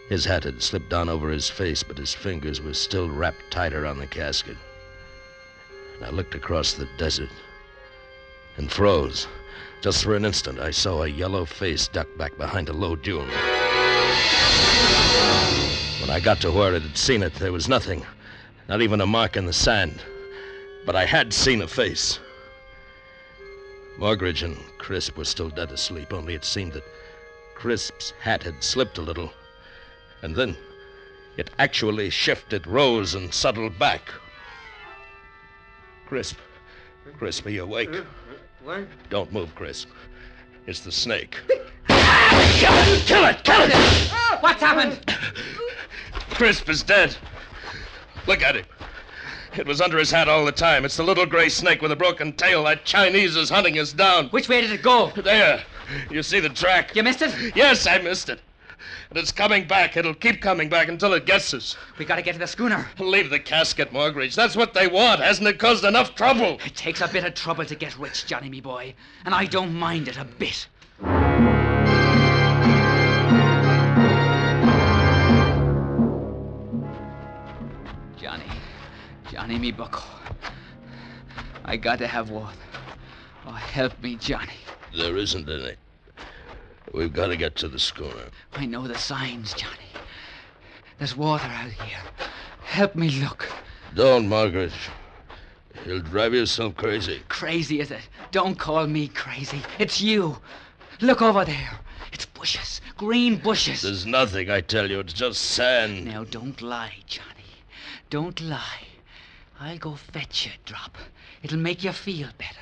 His hat had slipped down over his face, but his fingers were still wrapped tight around the casket. And I looked across the desert and froze. Just for an instant, I saw a yellow face duck back behind a low dune. When I got to where it had seen it, there was nothing. Not even a mark in the sand. But I had seen a face. Morgridge and Crisp were still dead asleep, only it seemed that Crisp's hat had slipped a little. And then it actually shifted, rose, and settled back. Crisp, are you awake? What? Don't move, Crisp. It's the snake. Kill it! What's happened? Crisp is dead. Look at him. It was under his hat all the time. It's the little gray snake with a broken tail. That Chinese is hunting us down. Which way did it go? There. You see the track? You missed it? Yes, I missed it. And it's coming back. It'll keep coming back until it gets us. We gotta get to the schooner. Leave the casket, Morgridge. That's what they want. Hasn't it caused enough trouble? It takes a bit of trouble to get rich, Johnny, me boy. And I don't mind it a bit. Johnny, me bucko. I got to have water. Oh, help me, Johnny. There isn't any. We've got to get to the schooner. I know the signs, Johnny. There's water out here. Help me look. Don't, Margaret. You'll drive yourself crazy. Crazy, is it? Don't call me crazy. It's you. Look over there. It's bushes. Green bushes. There's nothing, I tell you. It's just sand. Now, don't lie, Johnny. Don't lie. I'll go fetch you a drop. It'll make you feel better.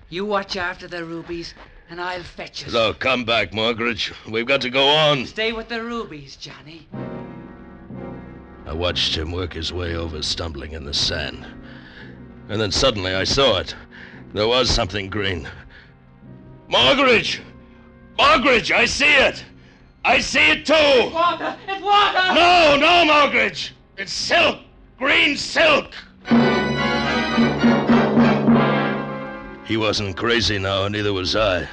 You watch after the rubies, and I'll fetch you. No, come back, Margaret. We've got to go on. Stay with the rubies, Johnny. I watched him work his way over, stumbling in the sand. And then suddenly I saw it. There was something green. Margaret! Margaret, I see it! I see it too! It's water! It's water! No, Margaret! It's silk! Green silk! He wasn't crazy now, and neither was I.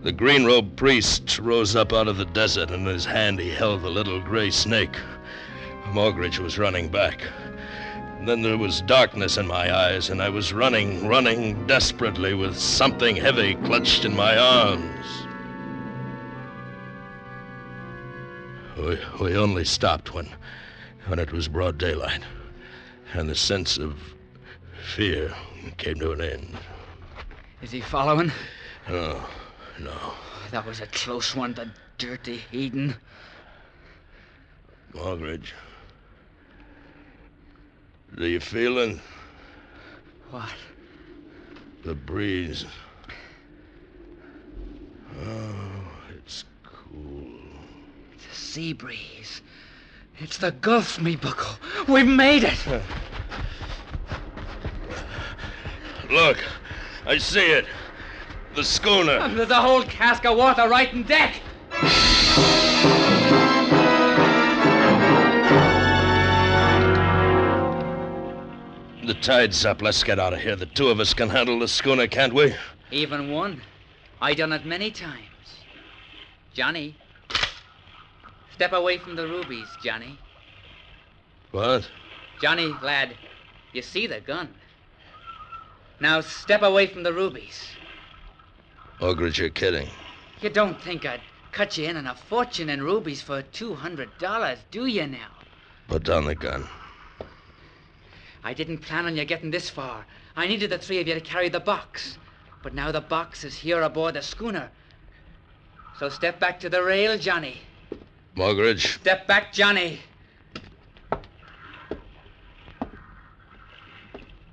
The green-robed priest rose up out of the desert, and in his hand he held the little gray snake. Margaret was running back. Then there was darkness in my eyes, and I was running desperately with something heavy clutched in my arms. We only stopped when it was broad daylight, and the sense of fear came to an end. Is he following? No. That was a close one, the dirty heathen. Margaret, do you feel it? What? The breeze. Oh, it's cool. It's a sea breeze. It's the Gulf, me bucko. We've made it. Look, I see it. The schooner. And there's a whole cask of water right in deck. The tide's up. Let's get out of here. The two of us can handle the schooner, can't we? Even one. I done it many times. Johnny. Step away from the rubies, Johnny. What? Johnny, lad, you see the gun. Now step away from the rubies. Margaret, you're kidding. You don't think I'd cut you in on a fortune in rubies for $200, do you now? Put down the gun. I didn't plan on you getting this far. I needed the three of you to carry the box. But now the box is here aboard the schooner. So step back to the rail, Johnny. Margaret. Step back, Johnny.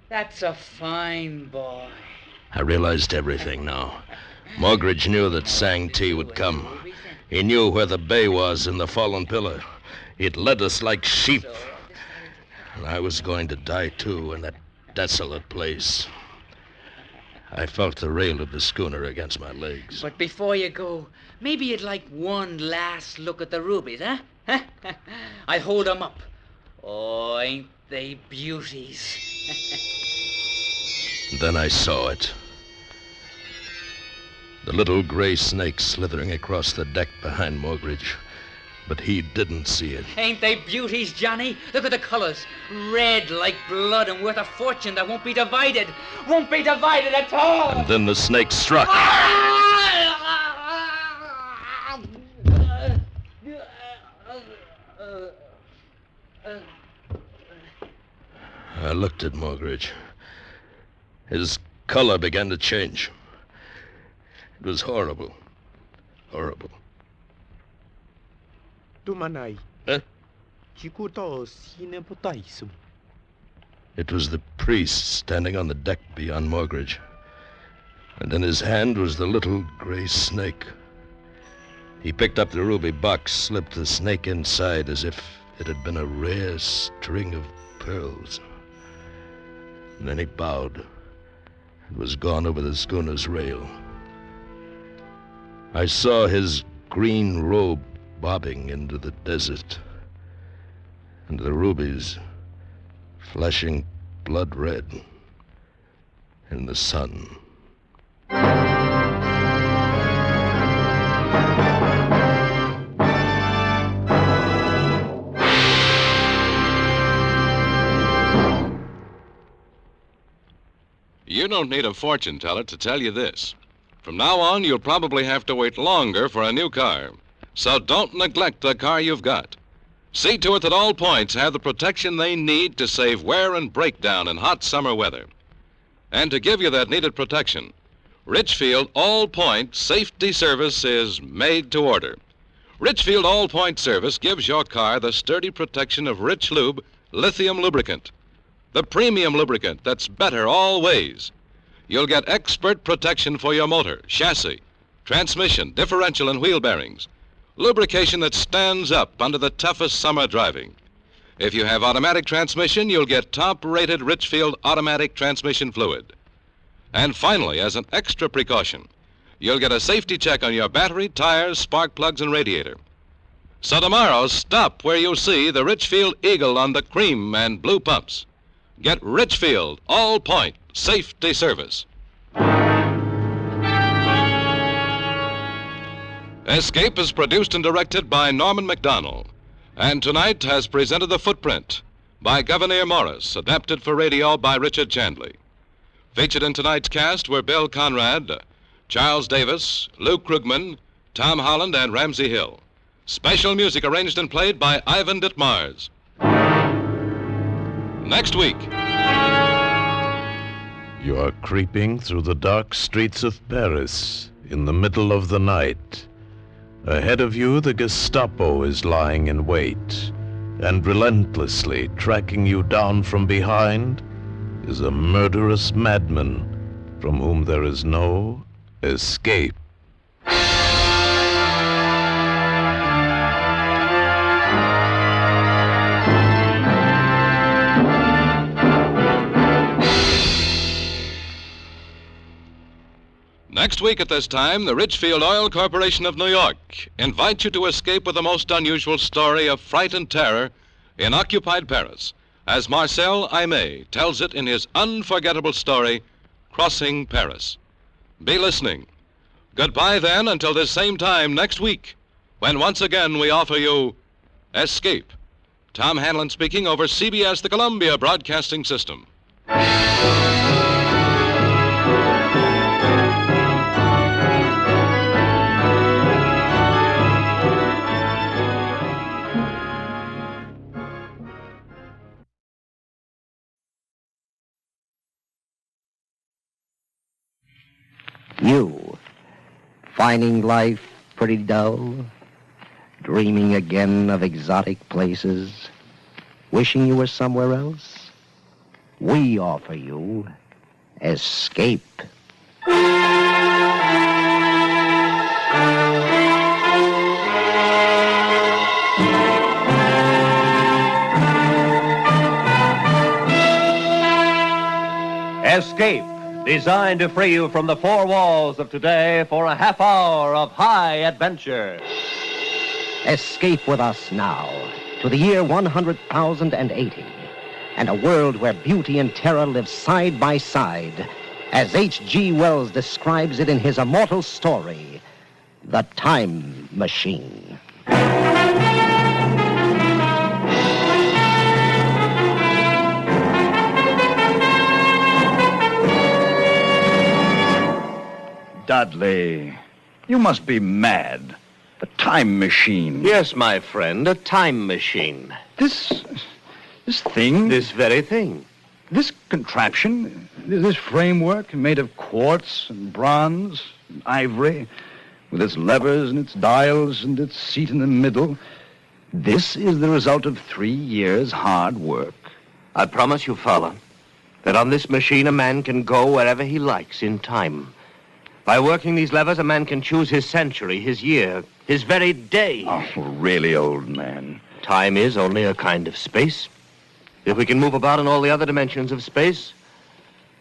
That's a fine boy. I realized everything now. Margaret knew that Sang Ti would come. He knew where the bay was in the fallen pillar. It led us like sheep. And I was going to die, too, in that desolate place. I felt the rail of the schooner against my legs. But before you go, maybe you'd like one last look at the rubies, huh? I hold them up. Oh, ain't they beauties? Then I saw it. The little gray snake slithering across the deck behind Morgridge. But he didn't see it. Ain't they beauties, Johnny? Look at the colors. Red like blood and worth a fortune that won't be divided. Won't be divided at all. And then the snake struck. I looked at Morgridge. His color began to change. It was horrible. Horrible. Tumanay. Huh? Chikuto sineputaisum. It was the priest standing on the deck beyond Morgridge. And in his hand was the little gray snake. He picked up the ruby box, slipped the snake inside as if it had been a rare string of pearls. And then he bowed and was gone over the schooner's rail. I saw his green robe bobbing into the desert, and the rubies flashing blood red in the sun. You You don't need a fortune teller to tell you this. From now on, you'll probably have to wait longer for a new car. So don't neglect the car you've got. See to it that all points have the protection they need to save wear and breakdown in hot summer weather. And to give you that needed protection, Richfield All Point Safety Service is made to order. Richfield All Point Service gives your car the sturdy protection of Rich Lube lithium lubricant, the premium lubricant that's better all ways. You'll get expert protection for your motor, chassis, transmission, differential, and wheel bearings. Lubrication that stands up under the toughest summer driving. If you have automatic transmission, you'll get top-rated Richfield automatic transmission fluid. And finally, as an extra precaution, you'll get a safety check on your battery, tires, spark plugs, and radiator. So tomorrow, stop where you see the Richfield Eagle on the cream and blue pumps. Get Richfield All Point Safety Service. Escape is produced and directed by Norman MacDonald, and tonight has presented The Footprint by Gouverneur Morris, adapted for radio by Richard Chandley. Featured in tonight's cast were Bill Conrad, Charles Davis, Lou Krugman, Tom Holland, and Ramsey Hill. Special music arranged and played by Ivan Ditmars. Next week. You are creeping through the dark streets of Paris in the middle of the night. Ahead of you, the Gestapo is lying in wait, and relentlessly tracking you down from behind is a murderous madman from whom there is no escape. Next week at this time, the Richfield Oil Corporation of New York invites you to escape with the most unusual story of fright and terror in occupied Paris, as Marcel Aimé tells it in his unforgettable story, Crossing Paris. Be listening. Goodbye then until this same time next week, when once again we offer you Escape. Tom Hanlon speaking over CBS, the Columbia Broadcasting System. You, finding life pretty dull, dreaming again of exotic places, wishing you were somewhere else? We offer you Escape. Escape, designed to free you from the four walls of today for a half hour of high adventure. Escape with us now to the year 100,080 and a world where beauty and terror live side by side, as H.G. Wells describes it in his immortal story, The Time Machine. Dudley, you must be mad. A time machine. Yes, my friend, a time machine. This thing? This very thing. This contraption, this framework made of quartz and bronze and ivory, with its levers and its dials and its seat in the middle, this is the result of 3 years' hard work. I promise you, Fowler, that on this machine a man can go wherever he likes in time. By working these levers, a man can choose his century, his year, his very day. Oh, really, old man. Time is only a kind of space. If we can move about in all the other dimensions of space,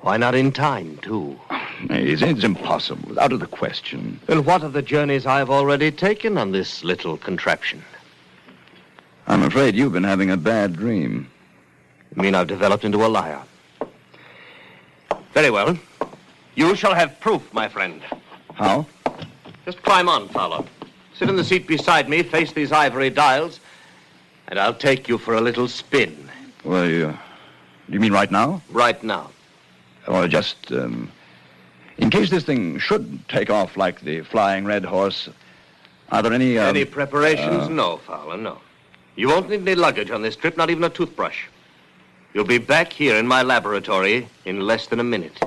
why not in time, too? It's impossible, out of the question. And what of the journeys I've already taken on this little contraption? I'm afraid you've been having a bad dream. You mean I've developed into a liar? Very well. You shall have proof, my friend. How? Just climb on, Fowler. Sit in the seat beside me, face these ivory dials, and I'll take you for a little spin. Well, you mean right now? Right now. Or just, in case this thing should take off like the Flying Red Horse, are there any... Any preparations? No, Fowler, no. You won't need any luggage on this trip, not even a toothbrush. You'll be back here in my laboratory in less than a minute.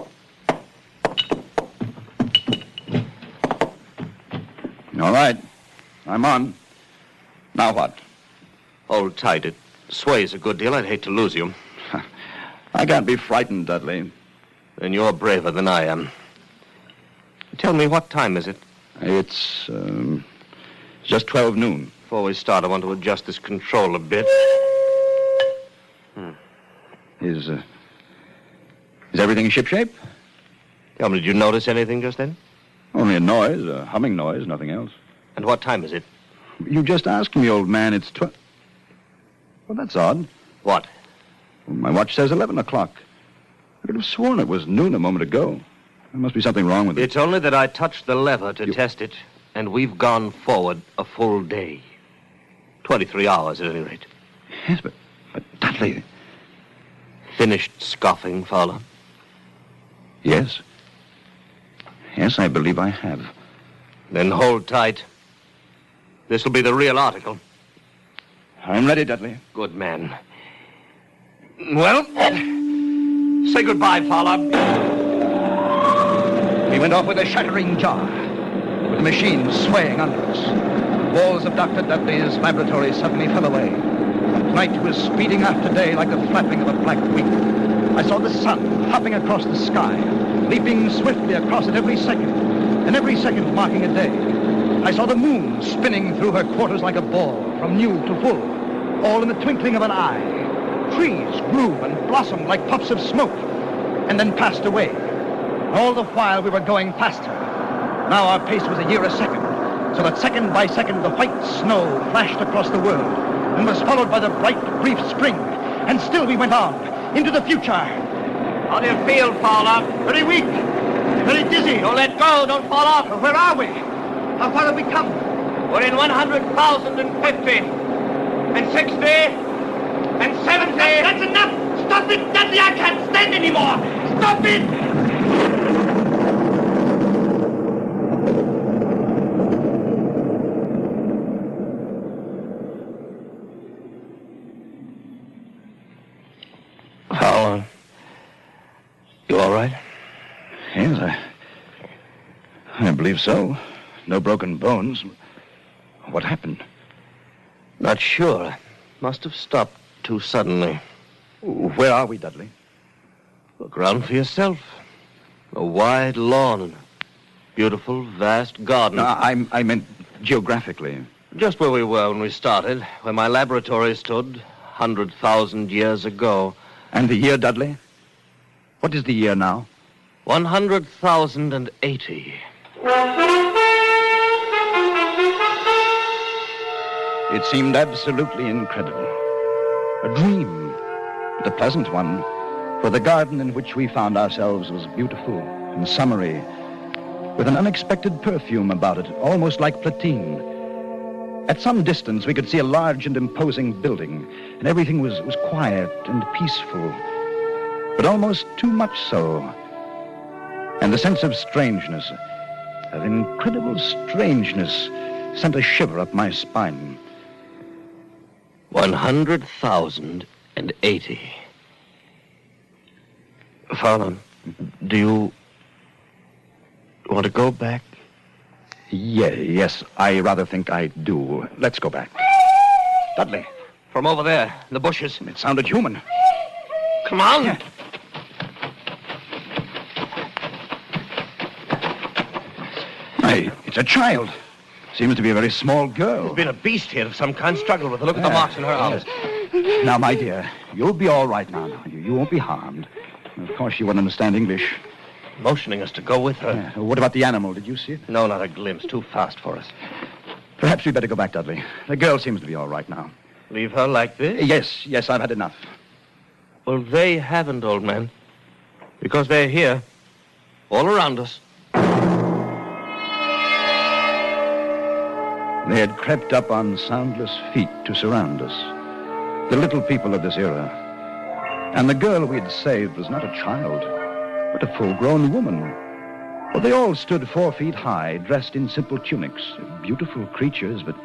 All right. I'm on. Now what? Hold tight. It sways a good deal. I'd hate to lose you. I can't be frightened, Dudley. Then you're braver than I am. Tell me, what time is it? It's just 12 noon. Before we start, I want to adjust this control a bit. Is everything shipshape? Tell me, did you notice anything just then? Only a noise, a humming noise, nothing else. And what time is it? You just asked me, old man. It's Well, that's odd. What? My watch says 11 o'clock. I could have sworn it was noon a moment ago. There must be something wrong with it. It's only that I touched the lever to test it, and we've gone forward a full day. 23 hours, at any rate. Yes, but Dudley... Finished scoffing, Fowler? Yes. Yes, I believe I have. Then hold tight. This will be the real article. I'm ready, Dudley. Good man. Well, say goodbye, Fowler. We went off with a shattering jar, with the machine swaying under us. The walls of Dr. Dudley's laboratory suddenly fell away. Night was speeding after day like the flapping of a black wing. I saw the sun hopping across the sky, leaping swiftly across it every second, and every second marking a day. I saw the moon spinning through her quarters like a ball, from new to full, all in the twinkling of an eye. Trees grew and blossomed like puffs of smoke, and then passed away. All the while we were going faster. Now our pace was a year a second, so that second by second the white snow flashed across the world, and was followed by the bright, brief spring. And still we went on, into the future. How do you feel, Fowler? Very weak, very dizzy. Don't let go, don't fall off. Where are we? How far have we come? We're in 100,050, and 60, and 70. That's enough! Stop it, Dudley! I can't stand anymore! Stop it! Fowler, you all right? Yes, I believe so. No broken bones. What happened? Not sure. Must have stopped too suddenly. Where are we, Dudley? Look around for yourself. A wide lawn and a beautiful, vast garden. No, I meant geographically. Just where we were when we started, where my laboratory stood 100,000 years ago. And the year, Dudley? What is the year now? 100,080. It seemed absolutely incredible. A dream, but a pleasant one, for the garden in which we found ourselves was beautiful and summery, with an unexpected perfume about it, almost like platine. At some distance, we could see a large and imposing building, and everything was quiet and peaceful, but almost too much so. And the sense of strangeness, of incredible strangeness, sent a shiver up my spine. 100,080. Fowler, do you want to go back? Yes, I rather think I do. Let's go back. Dudley. From over there, in the bushes. It sounded human. Come on. Yeah. It's a child. Seems to be a very small girl. There's been a beast here of some kind, struggled with. Look at the marks in her arms. Now, my dear, you'll be all right now. You won't be harmed. Of course, she won't understand English. Motioning us to go with her. Yeah. What about the animal? Did you see it? No, not a glimpse. Too fast for us. Perhaps we'd better go back, Dudley. The girl seems to be all right now. Leave her like this? Yes, I've had enough. Well, they haven't, old man. Because they're here. All around us. They had crept up on soundless feet to surround us. The little people of this era. And the girl we'd saved was not a child, but a full-grown woman. Well, they all stood 4 feet high, dressed in simple tunics. Beautiful creatures, but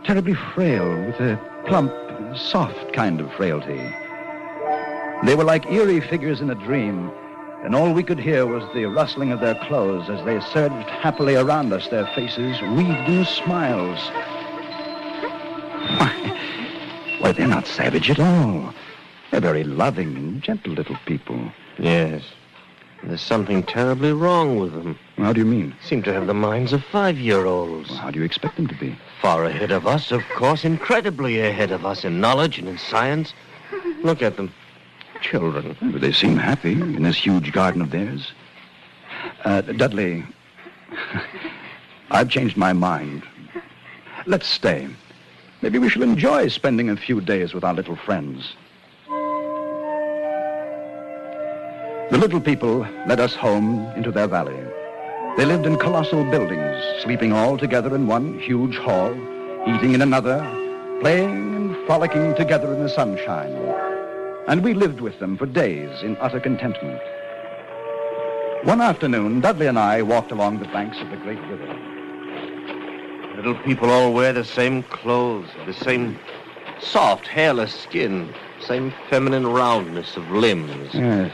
terribly frail, with a plump, soft kind of frailty. They were like eerie figures in a dream, and all we could hear was the rustling of their clothes as they surged happily around us, their faces wreathed in smiles. Why, they're not savage at all. They're very loving and gentle little people. Yes. There's something terribly wrong with them. How do you mean? Seem to have the minds of 5-year-olds. Well, how do you expect them to be? Far ahead of us, of course, incredibly ahead of us in knowledge and in science. Look at them. Children. But they seem happy in this huge garden of theirs. Dudley, I've changed my mind. Let's stay. Maybe we shall enjoy spending a few days with our little friends. The little people led us home into their valley. They lived in colossal buildings, sleeping all together in one huge hall, eating in another, playing and frolicking together in the sunshine. And we lived with them for days in utter contentment. One afternoon, Dudley and I walked along the banks of the great river. Little people all wear the same clothes, the same soft, hairless skin, same feminine roundness of limbs. Yes.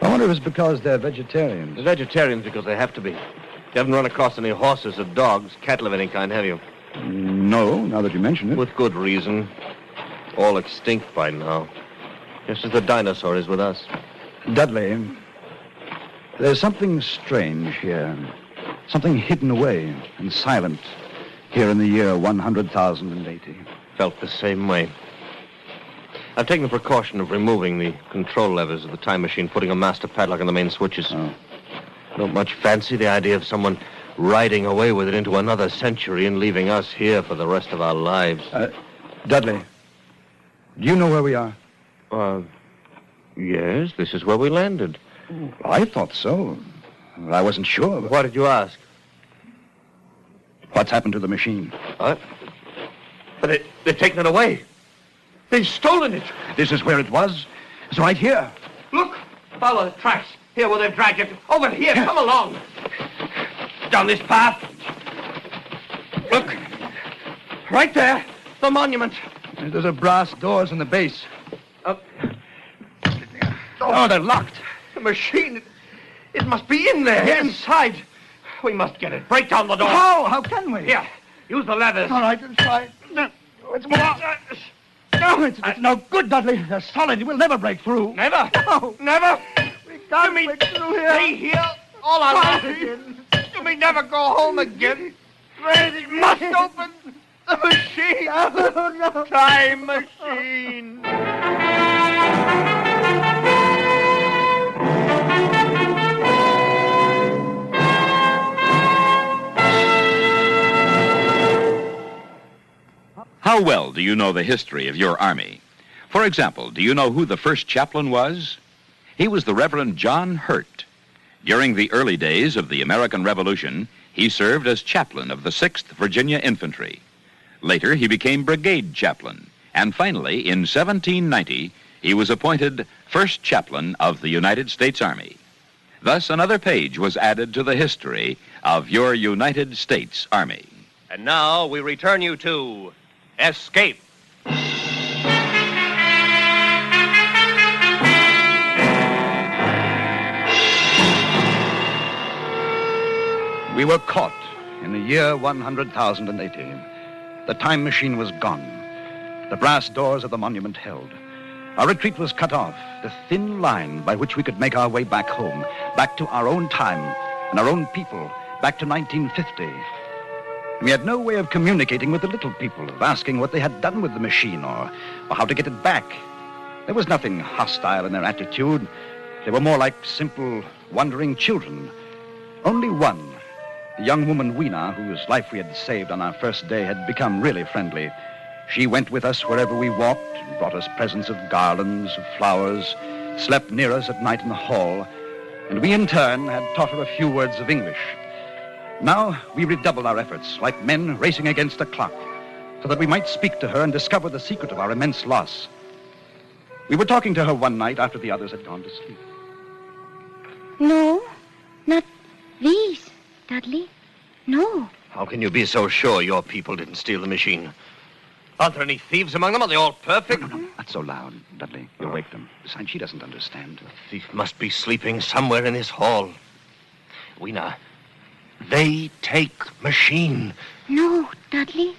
I wonder if it's because they're vegetarians. They're vegetarians because they have to be. You haven't run across any horses or dogs, cattle of any kind, have you? No, now that you mention it. With good reason. All extinct by now. Just as the dinosaur is with us. Dudley, there's something strange here. Something hidden away and silent here in the year 100,080. Felt the same way. I've taken the precaution of removing the control levers of the time machine, putting a master padlock on the main switches. Oh. Don't much fancy the idea of someone riding away with it into another century and leaving us here for the rest of our lives. Dudley, do you know where we are? Yes, this is where we landed. I thought so. I wasn't sure. But... Why did you ask? What's happened to the machine? But they've taken it away. They've stolen it. This is where it was. It's right here. Look, follow the tracks. Here where they've dragged it. Over here, come along. Down this path. Look, right there, the monument. There's a brass doors in the base. Oh, they're locked. The machine, it must be in there, inside. We must get it. Break down the door. How can we? Here, use the levers. All right, let's try. It's more. No, it's no good, Dudley. They're solid. We'll never break through. Never? No. Never? We can't break through here. Stay here all our lives. You may never go home again. We must open the machine. No. Time machine. How well do you know the history of your army? For example, do you know who the first chaplain was? He was the Reverend John Hurt. During the early days of the American Revolution, he served as chaplain of the 6th Virginia Infantry. Later, he became brigade chaplain, and finally, in 1790, he was appointed first chaplain of the United States Army. Thus, another page was added to the history of your United States Army. And now we return you to Escape. We were caught in the year 100,080. The time machine was gone. The brass doors of the monument held. Our retreat was cut off, the thin line by which we could make our way back home, back to our own time and our own people, back to 1950. We had no way of communicating with the little people, of asking what they had done with the machine or how to get it back. There was nothing hostile in their attitude. They were more like simple, wandering children. Only one, the young woman Weena, whose life we had saved on our first day, had become really friendly. She went with us wherever we walked, and brought us presents of garlands, of flowers, slept near us at night in the hall, and we in turn had taught her a few words of English. Now we redoubled our efforts, like men racing against a clock, so that we might speak to her and discover the secret of our immense loss. We were talking to her one night after the others had gone to sleep. No, not these, Dudley. No. How can you be so sure your people didn't steal the machine? Aren't there any thieves among them? Are they all perfect? No, not so loud, Dudley. You'll wake them. Besides, she doesn't understand. The thief must be sleeping somewhere in this hall. Weena, they take machine. No, Dudley.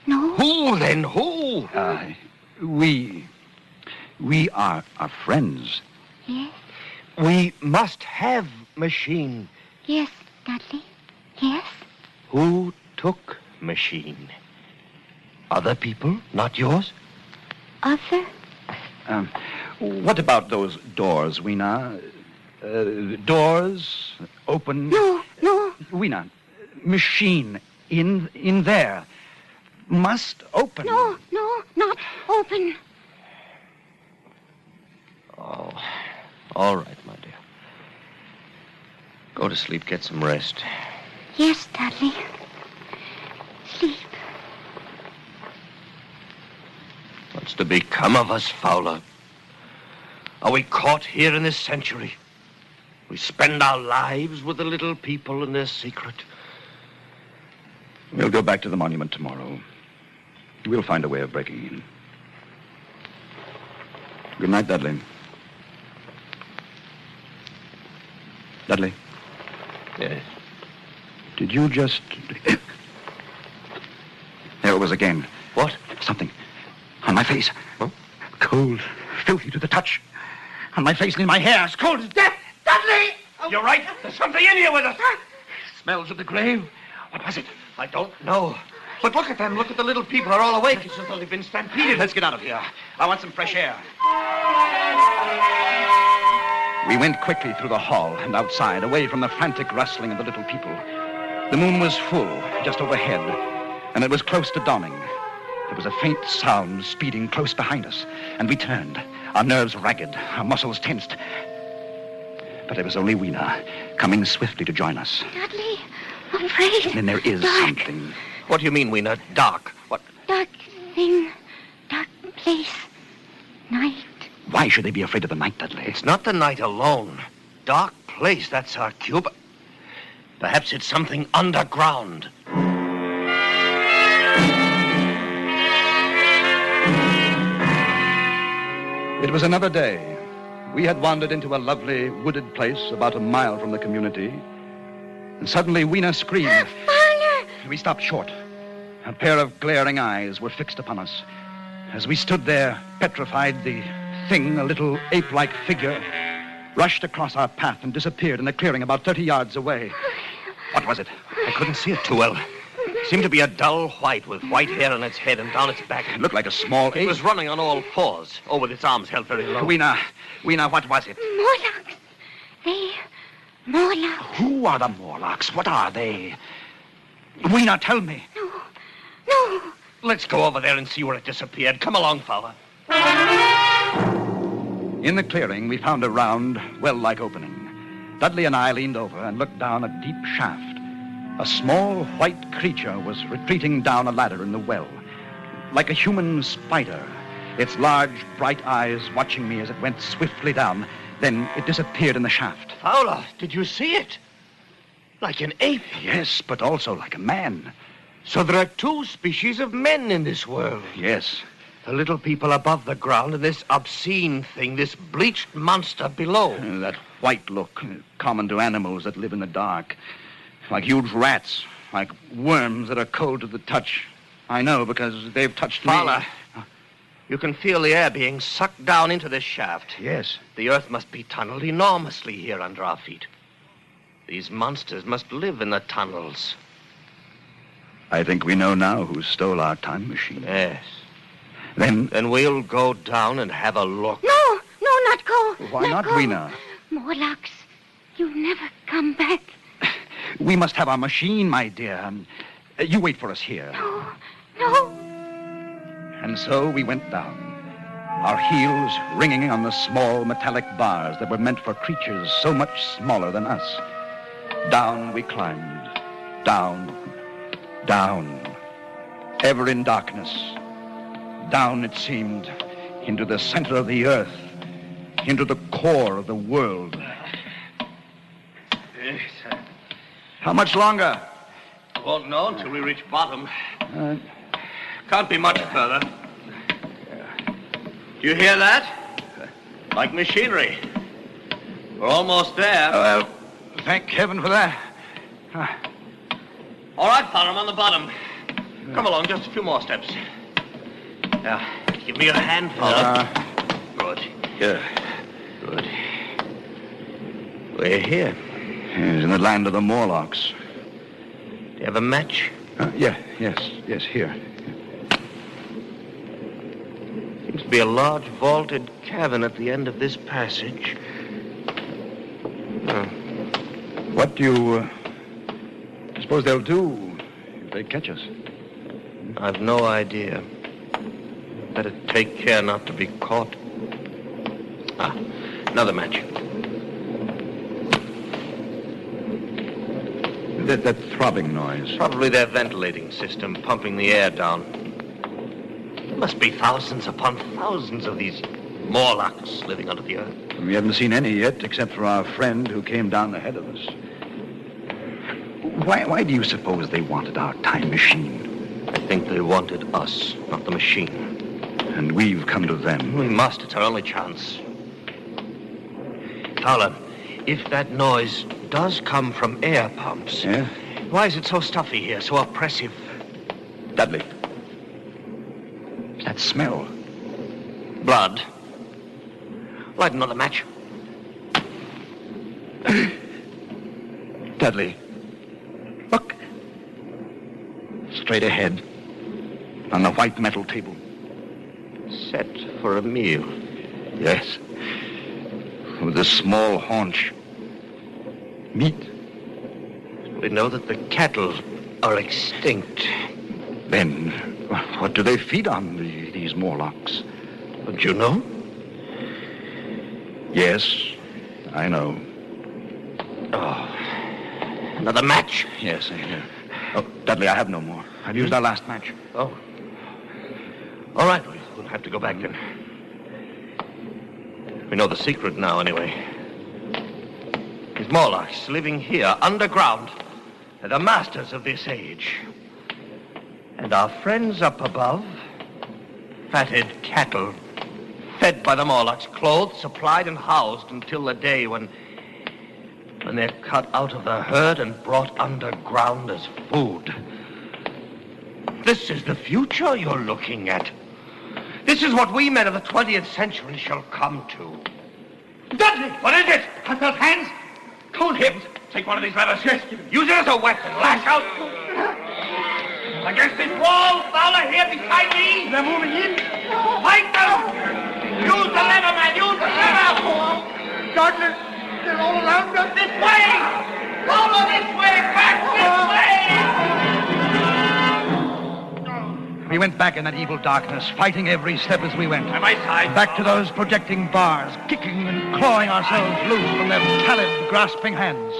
No. Who then? Who? We are friends. Yes. We must have machine. Yes, Dudley. Yes. Who took machine? Other people, not yours? Other? What about those doors, Weena? Doors open. No. Weena, machine in there must open. No, not open. Oh, all right, my dear. Go to sleep, get some rest. Yes, Dudley. Sleep. What's to become of us, Fowler? Are we caught here in this century? We spend our lives with the little people and their secret. We'll go back to the monument tomorrow. We'll find a way of breaking in. Good night, Dudley. Dudley? Yes? Did you just... There it was again. What? Something. On my face. Huh? Cold. Filthy to the touch. On my face and in my hair. It's cold as death. Dudley! You're right. There's something in here with us. Smells of the grave. What was it? I don't know. But look at them. Look at the little people. They're all awake. It's as though they've been stampeded. Let's get out of here. I want some fresh air. We went quickly through the hall and outside, away from the frantic rustling of the little people. The moon was full, just overhead, and it was close to dawning. There was a faint sound speeding close behind us, and we turned, our nerves ragged, our muscles tensed. But it was only Weena, coming swiftly to join us. Dudley, I'm afraid. Then there is something. What do you mean, Weena? Dark? What? Dark thing, dark place, night. Why should they be afraid of the night, Dudley? It's not the night alone. Dark place, that's our cue. But perhaps it's something underground. It was another day. We had wandered into a lovely wooded place about a mile from the community. And suddenly Weena screamed. Fowler! We stopped short. A pair of glaring eyes were fixed upon us. As we stood there, petrified, the thing, a little ape-like figure, rushed across our path and disappeared in a clearing about 30 yards away. What was it? I couldn't see it too well. It seemed to be a dull white with white hair on its head and down its back. It looked like a small ape. It was running on all fours, with its arms held very low. Weena, what was it? Morlocks. Morlocks. Who are the Morlocks? What are they? Weena, tell me. No. Let's go over there and see where it disappeared. Come along, fella. In the clearing, we found a round, well-like opening. Dudley and I leaned over and looked down a deep shaft. A small white creature was retreating down a ladder in the well, like a human spider, its large, bright eyes watching me as it went swiftly down. Then it disappeared in the shaft. Fowler, did you see it? Like an ape. Yes, but also like a man. So there are two species of men in this world. Yes. The little people above the ground and this obscene thing, this bleached monster below. That white look, common to animals that live in the dark. Like huge rats, like worms that are cold to the touch. I know because they've touched Fowler, me. you can feel the air being sucked down into this shaft. Yes. The earth must be tunneled enormously here under our feet. These monsters must live in the tunnels. I think we know now who stole our time machine. Yes. Then we'll go down and have a look. No, not go. Why not, Weena? Morlocks, you never come back. We must have our machine, my dear. You wait for us here. No. And so we went down, our heels ringing on the small metallic bars that were meant for creatures so much smaller than us. Down we climbed, down, ever in darkness. Down, it seemed, into the center of the earth, into the core of the world. How much longer? Won't know until we reach bottom. Can't be much further. Do you hear that? Like machinery. We're almost there. Well, thank heaven for that. All right, fella, I'm on the bottom. Come along, just a few more steps. Now, give me your hand, fella. Good. Yeah. Good. We're here. He's in the land of the Morlocks. Do you have a match? Yes, here. Seems to be a large vaulted cavern at the end of this passage. What do you suppose they'll do if they catch us? I've no idea. Better take care not to be caught. Another match. That throbbing noise. Probably their ventilating system pumping the air down. Must be thousands upon thousands of these Morlocks living under the earth. We haven't seen any yet, except for our friend who came down ahead of us. Why do you suppose they wanted our time machine? I think they wanted us, not the machine. And we've come to them. We must. It's our only chance. Fowler, if that noise does come from air pumps, yeah? Why is it so stuffy here, so oppressive? Dudley. That smell. Blood. Light another match. Dudley. Look. Straight ahead. On the white metal table. Set for a meal. Yes. With a small haunch. Meat. We know that the cattle are extinct. Then, what do they feed on, these Morlocks? Don't you know? Yes, I know. Oh, another match? Yes, here. Oh, Dudley, I have no more. I've used our last match. Oh. All right, we'll have to go back then. We know the secret now, anyway. These Morlocks living here, underground, are the masters of this age. And our friends up above, fatted cattle, fed by the Morlocks, clothed, supplied, and housed until the day when they're cut out of the herd and brought underground as food. This is the future you're looking at. This is what we men of the 20th century shall come to. Dudley! What is it? I felt hands. Cold hips. Take one of these levers. Yes. Use it as a weapon. Lash out. Against this wall, Fowler, here beside me. They're moving in. Fight them! Use the lever, man! Use the lever! Gardner, they're all around us. This way! Fowler, this way! Back this way! We went back in that evil darkness, fighting every step as we went. By my side. Back to those projecting bars, kicking and clawing ourselves loose from their pallid, grasping hands.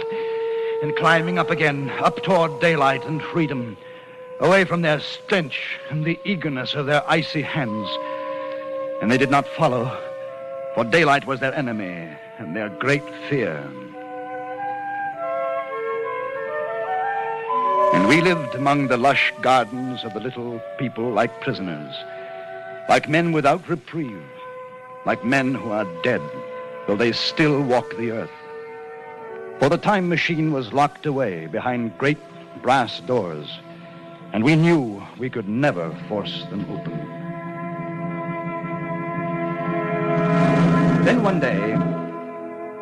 And climbing up again, up toward daylight and freedom. Away from their stench and the eagerness of their icy hands. And they did not follow, for daylight was their enemy and their great fear. And we lived among the lush gardens of the little people like prisoners, like men without reprieve, like men who are dead, though they still walk the earth. For the time machine was locked away behind great brass doors, and we knew we could never force them open. Then one day,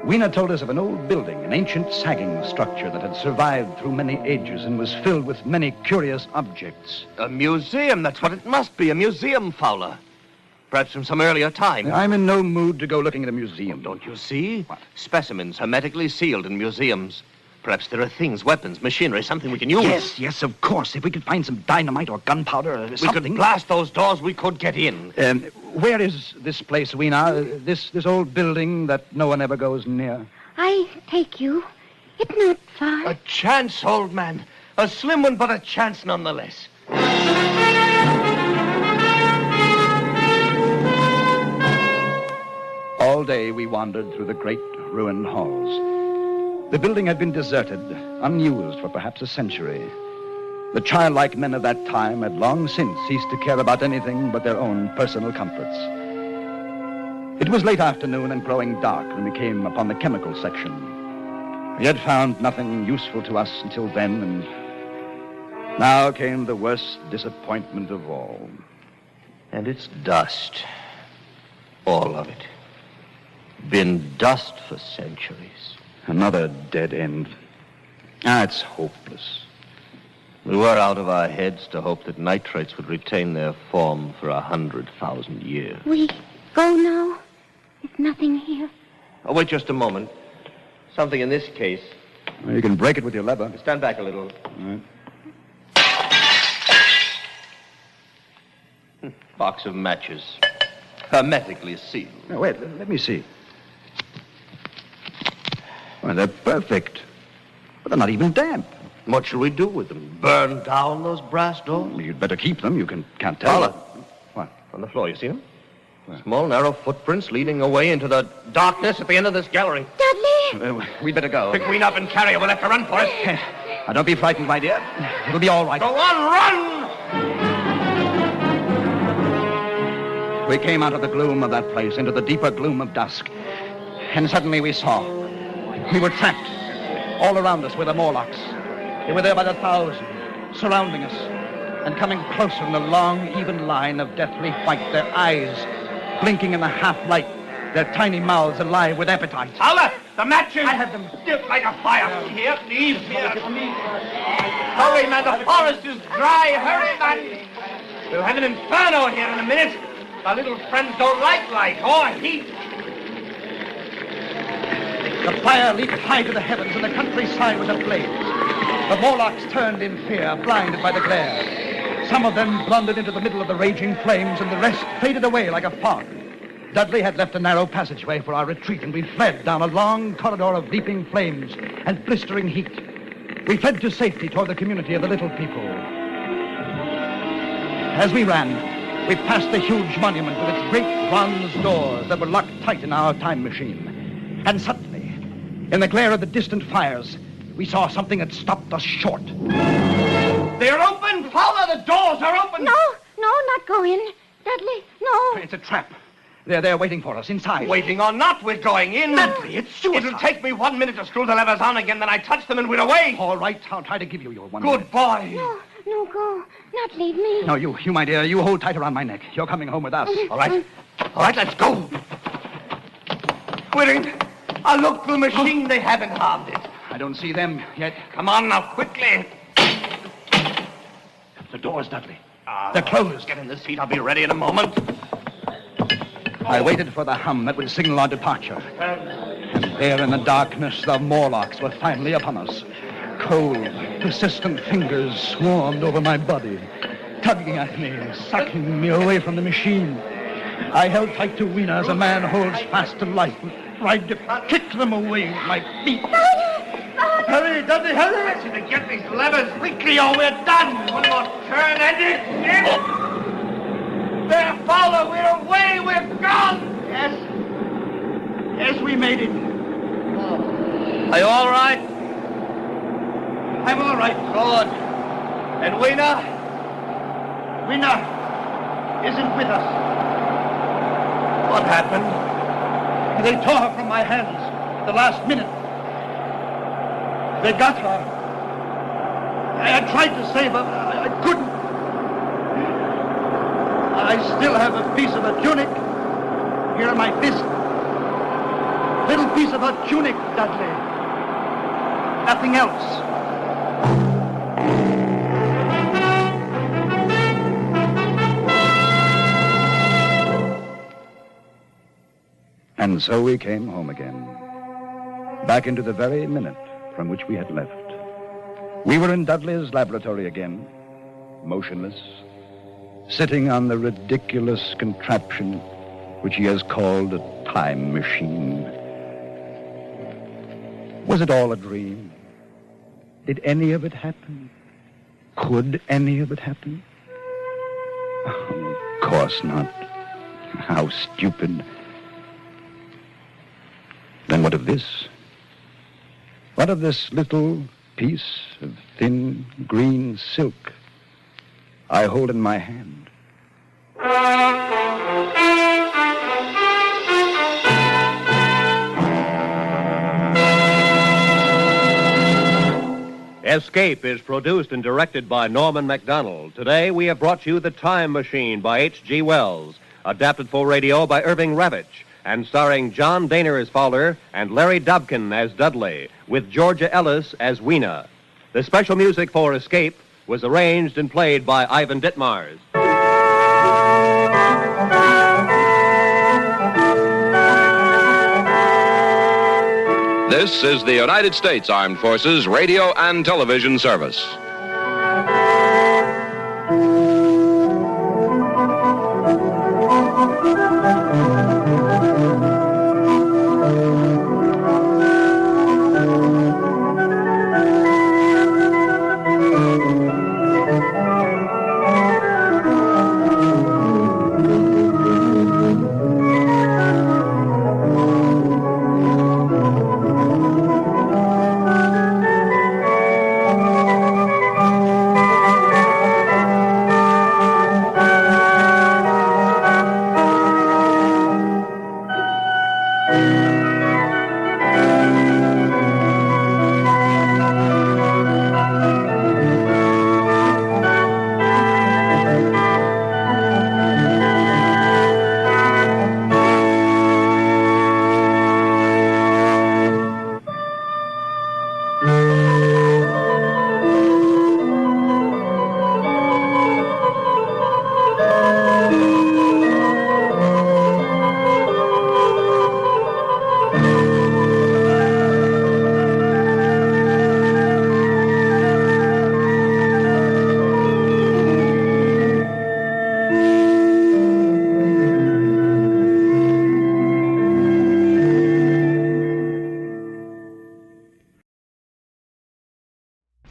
Weena told us of an old building, an ancient sagging structure that had survived through many ages and was filled with many curious objects. A museum, that's what it must be, a museum, Fowler. Perhaps from some earlier time. I'm in no mood to go looking at a museum. Don't you see? What? Specimens hermetically sealed in museums. Perhaps there are things, weapons, machinery, something we can use. Yes, of course. If we could find some dynamite or gunpowder or something. We could blast those doors, we could get in. Where is this place, Weena? This old building that no one ever goes near? I take you. It's not far. A chance, old man. A slim one, but a chance nonetheless. All day we wandered through the great ruined halls. The building had been deserted, unused for perhaps a century. The childlike men of that time had long since ceased to care about anything but their own personal comforts. It was late afternoon and growing dark when we came upon the chemical section. We had found nothing useful to us until then, and now came the worst disappointment of all. And it's dust. All of it. Been dust for centuries. Another dead end. It's hopeless. We were out of our heads to hope that nitrates would retain their form for 100,000 years. We go now? There's nothing here. Oh, wait just a moment. Something in this case. Well, you can break it with your lever. Stand back a little. All right. Box of matches. Hermetically sealed. Now, wait, let me see. Well, they're perfect. But they're not even damp. What shall we do with them? Burn down those brass doors? Well, you'd better keep them. You can't tell. Paula. What? On the floor, you see them? Small, narrow footprints leading away into the darkness at the end of this gallery. Dudley! We'd better go. Pick Queen up and carry her. We'll have to run for it. Now, don't be frightened, my dear. It'll be all right. Go on, run! We came out of the gloom of that place into the deeper gloom of dusk. And suddenly we saw. We were trapped. All around us were the Morlocks. They were there by the thousand, surrounding us, and coming closer in a long, even line of deathly white, their eyes blinking in the half-light, their tiny mouths alive with appetite. Paula, the matches! I have them. Still like a fire. Here, please. Hurry, man, the forest is dry. Hurry, man. We'll have an inferno here in a minute. Our little friends don't like light or heat. The fire leaped high to the heavens, and the countryside was ablaze. The Morlocks turned in fear, blinded by the glare. Some of them blundered into the middle of the raging flames, and the rest faded away like a fog. Dudley had left a narrow passageway for our retreat, and we fled down a long corridor of leaping flames and blistering heat. We fled to safety toward the community of the little people. As we ran, we passed the huge monument with its great bronze doors that were locked tight in our time machine. And suddenly, in the glare of the distant fires, we saw something that stopped us short. They're open! Paula, the doors are open! No, not go in. Dudley, no. It's a trap. They're there waiting for us inside. Waiting or not, we're going in. Dudley, it's suicide. It'll take me 1 minute to screw the levers on again, then I touch them and we're away. All right, I'll try to give you your 1 Good minute. boy. No, go. Not leave me. No, you, my dear, you hold tight around my neck. You're coming home with us. All right, let's go. We're in. I looked through the machine. They haven't harmed it. I don't see them yet. Come on now, quickly. The doors, Dudley. They're closed. Get in the seat. I'll be ready in a moment. I waited for the hum that would signal our departure. And there in the darkness, the Morlocks were finally upon us. Cold, persistent fingers swarmed over my body, tugging at me, sucking me away from the machine. I held tight to Weena as a man holds fast to life, tried to kick them away with my feet. Hurry, Dudley, hurry! I should get these levers quickly or we're done. One more turn and it's in. There, Fowler, we're away, we're gone. Yes, we made it. Are you all right? I'm all right. Good. And Weena? Weena isn't with us. What happened? They tore her from my hands at the last minute. They got her. I tried to save her. I couldn't. I still have a piece of her tunic here on my fist. Little piece of her tunic, Dudley. Nothing else. And so we came home again, back into the very minute from which we had left. We were in Dudley's laboratory again, motionless, sitting on the ridiculous contraption which he has called a time machine. Was it all a dream? Did any of it happen? Could any of it happen? Oh, of course not. How stupid. Then what of this? What of this little piece of thin green silk I hold in my hand? Escape is produced and directed by Norman MacDonald. Today we have brought you The Time Machine by H.G. Wells, adapted for radio by Irving Ravitch, and starring John Daner as Fowler and Larry Dobkin as Dudley, with Georgia Ellis as Weena. The special music for Escape was arranged and played by Ivan Ditmars. This is the United States Armed Forces Radio and Television Service.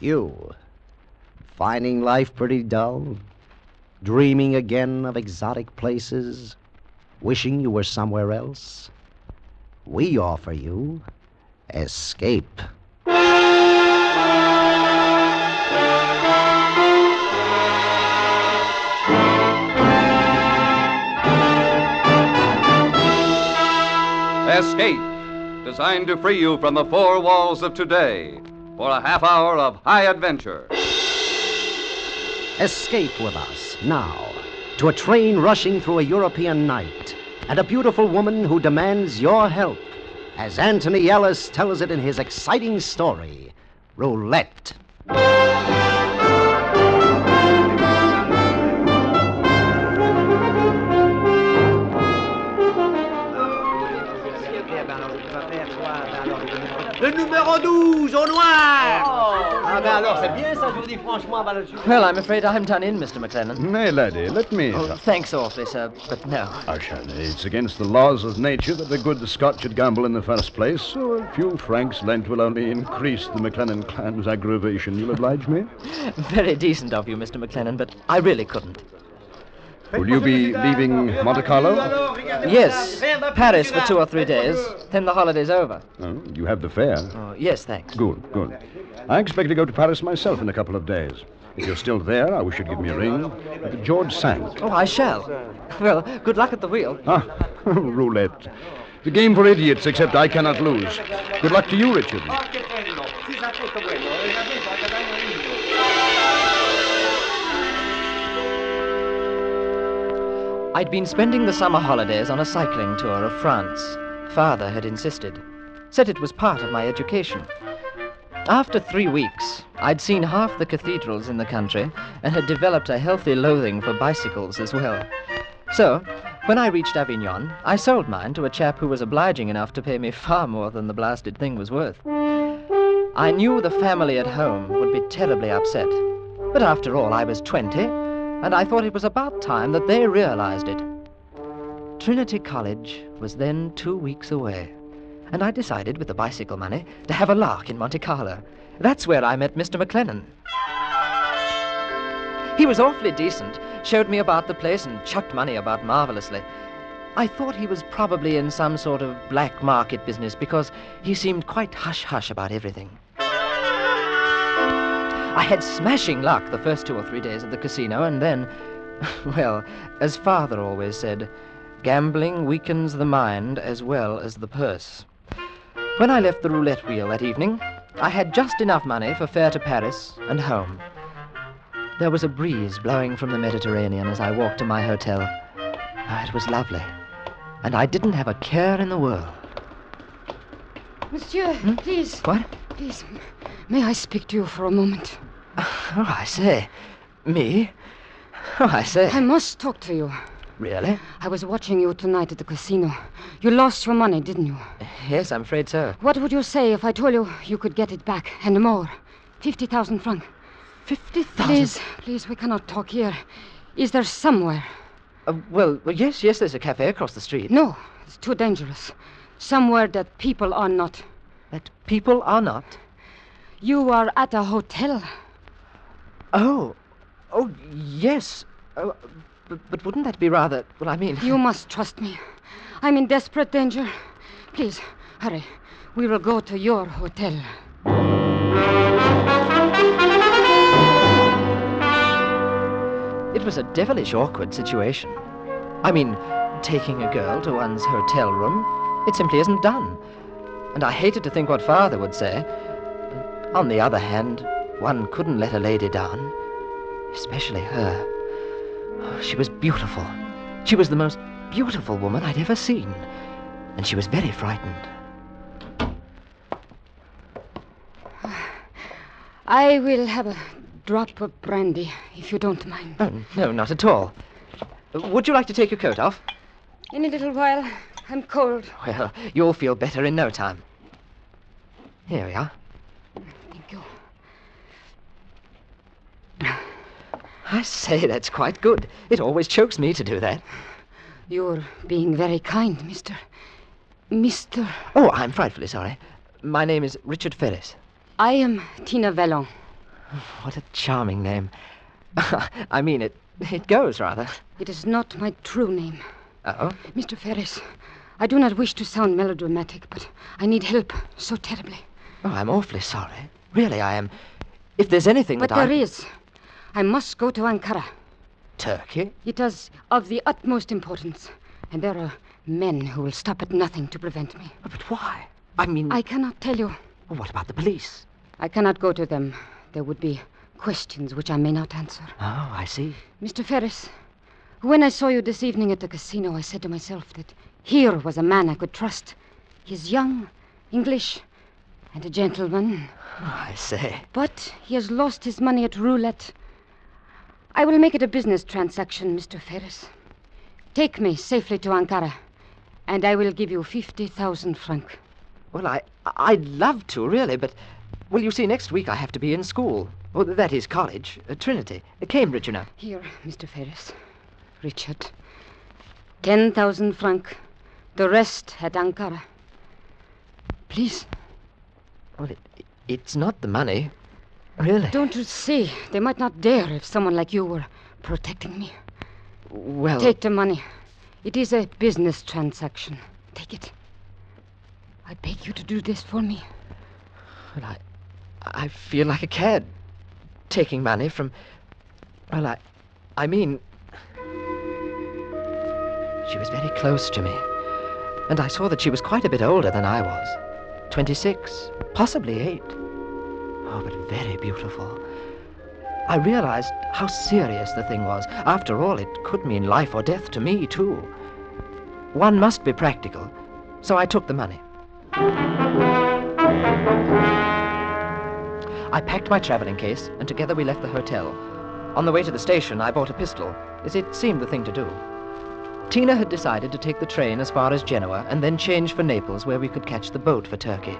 You, finding life pretty dull? Dreaming again of exotic places? Wishing you were somewhere else? We offer you Escape. Escape, designed to free you from the four walls of today for a half hour of high adventure. Escape with us now to a train rushing through a European night and a beautiful woman who demands your help, as Anthony Ellis tells it in his exciting story, Roulette. Le numéro 12, au noir! Ah ben alors, c'est bien ça, je vous dis franchement, Well, I'm afraid I'm done in, Mr. McLennan. Nay, laddie, let me... Oh, thanks awfully, sir, but no. It's against the laws of nature that the good Scot should gamble in the first place, so a few francs lent will only increase the McLennan clan's aggravation. You'll oblige me? Very decent of you, Mr. McLennan, but I really couldn't. Will you be leaving Monte Carlo? Yes, Paris for 2 or 3 days, then the holiday's over. Oh, you have the fare? Oh, yes, thanks. Good. I expect to go to Paris myself in a couple of days. If you're still there, I wish you'd give me a ring. George Sand. Oh, I shall. Well, good luck at the wheel. Roulette. The game for idiots, except I cannot lose. Good luck to you, Richard. I'd been spending the summer holidays on a cycling tour of France. Father had insisted. Said it was part of my education. After 3 weeks, I'd seen half the cathedrals in the country and had developed a healthy loathing for bicycles as well. So, when I reached Avignon, I sold mine to a chap who was obliging enough to pay me far more than the blasted thing was worth. I knew the family at home would be terribly upset. But after all, I was 20, and I thought it was about time that they realized it. Trinity College was then 2 weeks away, and I decided, with the bicycle money, to have a lark in Monte Carlo. That's where I met Mr. McLennan. He was awfully decent, showed me about the place and chucked money about marvelously. I thought he was probably in some sort of black market business because he seemed quite hush-hush about everything. I had smashing luck the first 2 or 3 days at the casino, and then, well, as Father always said, gambling weakens the mind as well as the purse. When I left the roulette wheel that evening, I had just enough money for fare to Paris and home. There was a breeze blowing from the Mediterranean as I walked to my hotel. Oh, it was lovely, and I didn't have a care in the world. Monsieur, please. What? Please, may I speak to you for a moment? Oh, I say. Me? Oh, I say. I must talk to you. Really? I was watching you tonight at the casino. You lost your money, didn't you? Yes, I'm afraid so. What would you say if I told you you could get it back, and more? 50,000 francs. 50,000? Please, we cannot talk here. Is there somewhere? Well, yes, there's a cafe across the street. No, it's too dangerous. Somewhere that people are not. That people are not? You are at a hotel. Oh, yes. Oh, but wouldn't that be rather... Well, I mean... You must trust me. I'm in desperate danger. Please, hurry. We will go to your hotel. It was a devilish awkward situation. I mean, taking a girl to one's hotel room, it simply isn't done. And I hated to think what Father would say. On the other hand, one couldn't let a lady down, especially her. Oh, she was beautiful. She was the most beautiful woman I'd ever seen. And she was very frightened. I will have a drop of brandy, if you don't mind. Oh, no, not at all. Would you like to take your coat off? In a little while. I'm cold. Well, you'll feel better in no time. Here we are. Thank you. I say, that's quite good. It always chokes me to do that. You're being very kind, Mr. Oh, I'm frightfully sorry. My name is Richard Ferris. I am Tina Vallon. What a charming name. I mean, it goes, rather. It is not my true name. Oh? Mr. Ferris, I do not wish to sound melodramatic, but I need help so terribly. Oh, I'm awfully sorry. Really, I am. If there's anything but that there is. I must go to Ankara. Turkey? It is of the utmost importance. And there are men who will stop at nothing to prevent me. But why? I mean... I cannot tell you. Well, what about the police? I cannot go to them. There would be questions which I may not answer. Oh, I see. Mr. Ferris, when I saw you this evening at the casino, I said to myself that here was a man I could trust. He's young, English, and a gentleman. Oh, I say. But he has lost his money at roulette. I will make it a business transaction, Mr. Ferris. Take me safely to Ankara, and I will give you 50,000 francs. Well, I'd love to, really, but... Well, you see, next week I have to be in school. Well, that is college. Trinity. Cambridge, you know. Here, Mr. Ferris. Richard. 10,000 francs. The rest at Ankara. Please. Well, it's not the money. Really. Don't you see? They might not dare if someone like you were protecting me. Well... Take the money. It is a business transaction. Take it. I beg you to do this for me. Well, I feel like a cad. Taking money from... Well, I mean... She was very close to me. And I saw that she was quite a bit older than I was. 26, possibly 8. Oh, but very beautiful. I realized how serious the thing was. After all, it could mean life or death to me, too. One must be practical, so I took the money. I packed my traveling case, and together we left the hotel. On the way to the station, I bought a pistol, as it seemed the thing to do. Tina had decided to take the train as far as Genoa, and then change for Naples, where we could catch the boat for Turkey.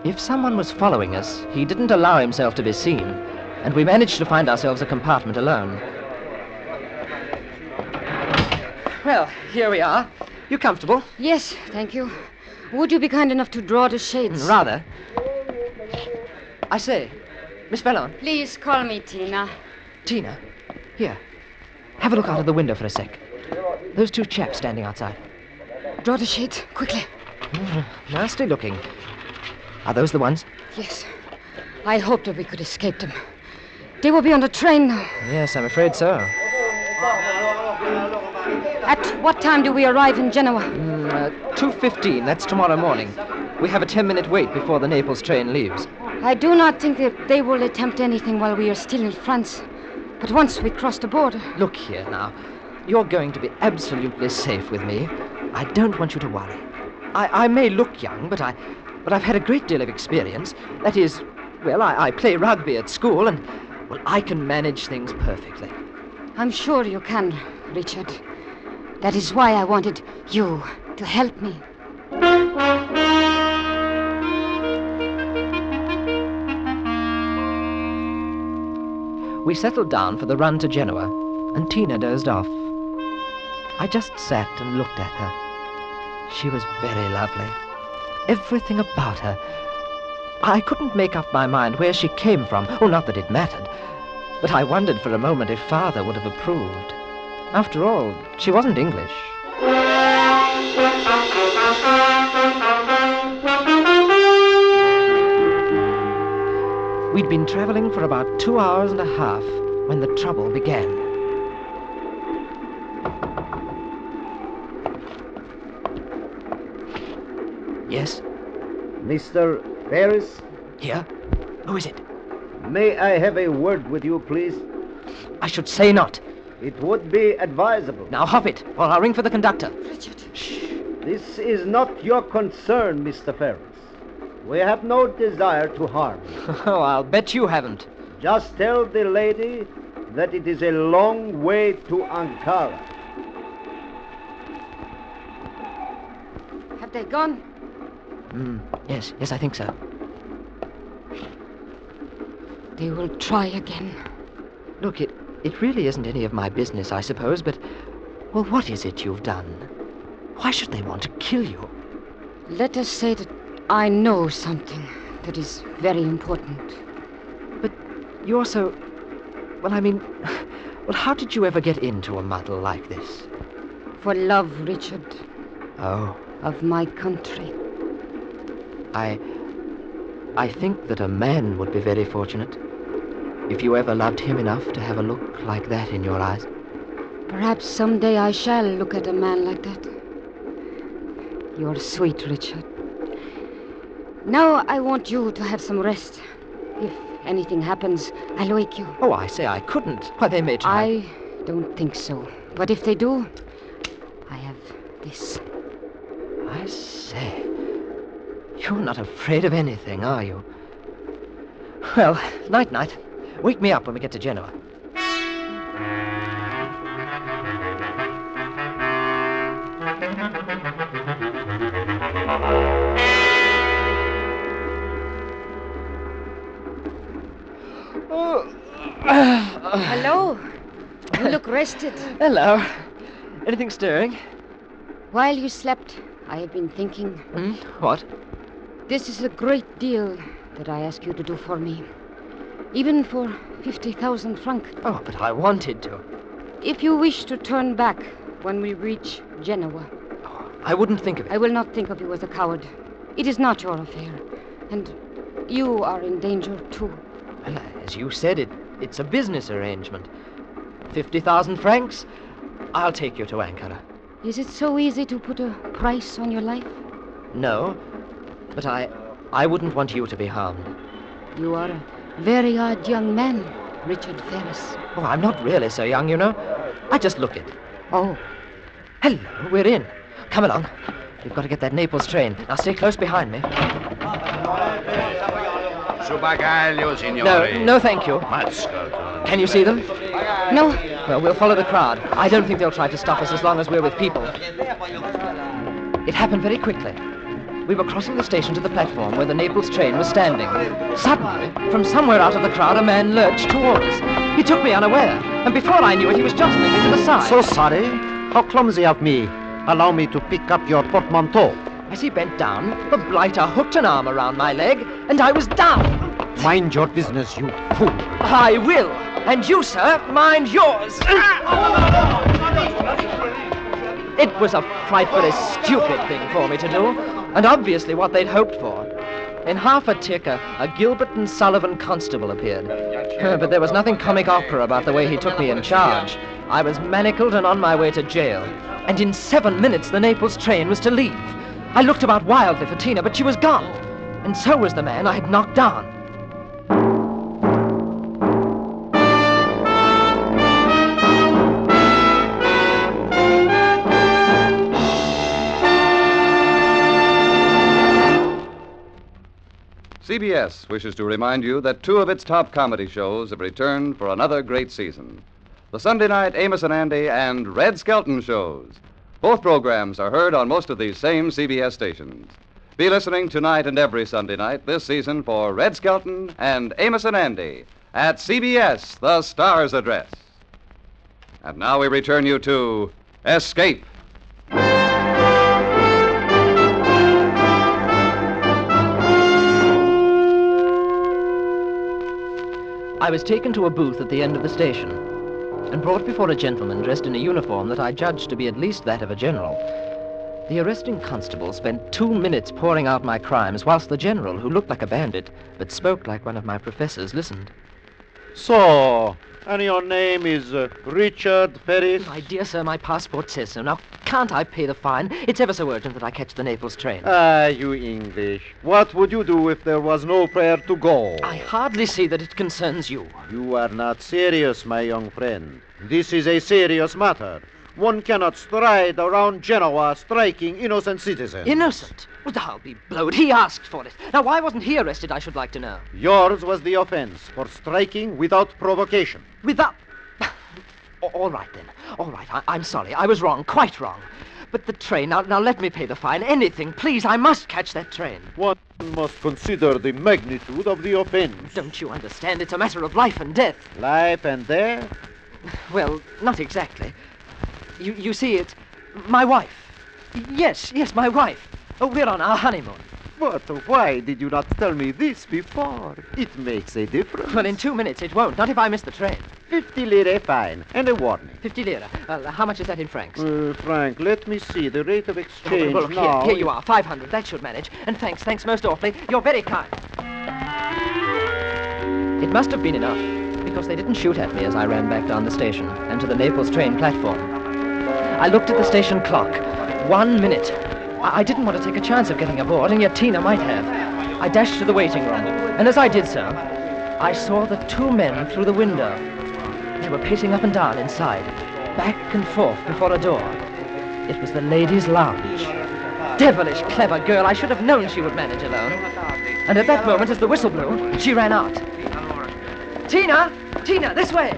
If someone was following us, he didn't allow himself to be seen, and we managed to find ourselves a compartment alone. Well, here we are. You comfortable? Yes, thank you. Would you be kind enough to draw the shades? Rather. I say, Miss Vallon. Please call me Tina. Tina? Here. Have a look out of the window for a sec. Those two chaps standing outside. Draw the shades, quickly. Nasty looking. Are those the ones? Yes. I hoped that we could escape them. They will be on the train now. Yes, I'm afraid so. At what time do we arrive in Genoa? 2:15. That's tomorrow morning. We have a 10-minute wait before the Naples train leaves. I do not think that they will attempt anything while we are still in France. But once we cross the border... Look here now. You're going to be absolutely safe with me. I don't want you to worry. I may look young, but I've had a great deal of experience. That is, well, I play rugby at school, and, well, I can manage things perfectly. I'm sure you can, Richard. That is why I wanted you to help me. We settled down for the run to Genoa, and Tina dozed off. I just sat and looked at her. She was very lovely. Everything about her. I couldn't make up my mind where she came from. Oh, not that it mattered. But I wondered for a moment if Father would have approved. After all, she wasn't English. We'd been traveling for about 2 hours and a half when the trouble began. Yes? Mr. Ferris? Here? Who is it? May I have a word with you, please? I should say not. It would be advisable. Now hop it, or I'll ring for the conductor. Richard. Shh. This is not your concern, Mr. Ferris. We have no desire to harm you. Oh, I'll bet you haven't. Just tell the lady that it is a long way to Ankara. Have they gone? Yes, I think so. They will try again. Look, it really isn't any of my business, I suppose, but, well, what is it you've done? Why should they want to kill you? Let us say that I know something that is very important. But you're so... Well, I mean... Well, how did you ever get into a muddle like this? For love, Richard. Oh. Of my country. I think that a man would be very fortunate if you ever loved him enough to have a look like that in your eyes. Perhaps someday I shall look at a man like that. You're sweet, Richard. Now I want you to have some rest. If anything happens, I'll wake you. Oh, I say I couldn't. Why, they may try. I don't think so. But if they do, I have this. I say... You're not afraid of anything, are you? Well, night-night. Wake me up when we get to Genoa. Hello. You look rested. Hello. Anything stirring? While you slept, I have been thinking... What? This is a great deal that I ask you to do for me. Even for 50,000 francs. Oh, but I wanted to. If you wish to turn back when we reach Genoa... I wouldn't think of it. I will not think of you as a coward. It is not your affair. And you are in danger, too. Well, as you said, it's a business arrangement. 50,000 francs, I'll take you to Ankara. Is it so easy to put a price on your life? No, but I wouldn't want you to be harmed. You are a very odd young man, Richard Ferris. Oh, I'm not really so young, you know. I just look it. Oh. Hello, we're in. Come along. We've got to get that Naples train. Now stay close behind me. Su bagaglio, signore. No, thank you. Can you see them? No. Well, we'll follow the crowd. I don't think they'll try to stop us as long as we're with people. It happened very quickly. We were crossing the station to the platform where the Naples train was standing. Suddenly, from somewhere out of the crowd, a man lurched toward us. He took me unaware, and before I knew it, he was jostling me to the side. So sorry. How clumsy of me. Allow me to pick up your portmanteau. As he bent down, the blighter hooked an arm around my leg, and I was down. Mind your business, you fool. I will. And you, sir, mind yours. It was a frightfully stupid thing for me to do, and obviously what they'd hoped for. In half a tick, a Gilbert and Sullivan constable appeared. But there was nothing comic opera about the way he took me in charge. I was manacled and on my way to jail. And in 7 minutes, the Naples train was to leave. I looked about wildly for Tina, but she was gone. And so was the man I had knocked down. CBS wishes to remind you that 2 of its top comedy shows have returned for another great season. The Sunday night Amos and Andy and Red Skelton shows. Both programs are heard on most of these same CBS stations. Be listening tonight and every Sunday night this season for Red Skelton and Amos and Andy at CBS, the Star's Address. And now we return you to Escape. I was taken to a booth at the end of the station and brought before a gentleman dressed in a uniform that I judged to be at least that of a general. The arresting constable spent 2 minutes pouring out my crimes, whilst the general, who looked like a bandit but spoke like one of my professors, listened. So, and your name is Richard Ferris? My dear sir, my passport says so. Now, can't I pay the fine? It's ever so urgent that I catch the Naples train. Ah, you English. What would you do if there was no prayer to go? I hardly see that it concerns you. You are not serious, my young friend. This is a serious matter. One cannot stride around Genoa striking innocent citizens. Innocent? Well, I'll be blowed. He asked for it. Now, why wasn't he arrested, I should like to know? Yours was the offense for striking without provocation. Without... All right, then. All right, I'm sorry. I was wrong, quite wrong. But the train, now let me pay the fine. Anything, please. I must catch that train. One must consider the magnitude of the offense. Don't you understand? It's a matter of life and death. Life and death? Well, not exactly. You see, it's my wife. Yes, my wife. Oh, we're on our honeymoon. But why did you not tell me this before? It makes a difference. Well, in 2 minutes it won't, not if I miss the train. 50 lire fine, and a warning. 50 lire. How much is that in francs? Frank, let me see. The rate of exchange look, now... Here you are, 500. That should manage. And thanks most awfully. You're very kind. It must have been enough, because they didn't shoot at me as I ran back down the station and to the Naples train platform. I looked at the station clock. 1 minute. I didn't want to take a chance of getting aboard, and yet Tina might have. I dashed to the waiting room, and as I did so, I saw the 2 men through the window. They were pacing up and down inside, back and forth before a door. It was the ladies' lounge. Devilish clever girl. I should have known she would manage alone. And at that moment, as the whistle blew, she ran out. Tina, this way.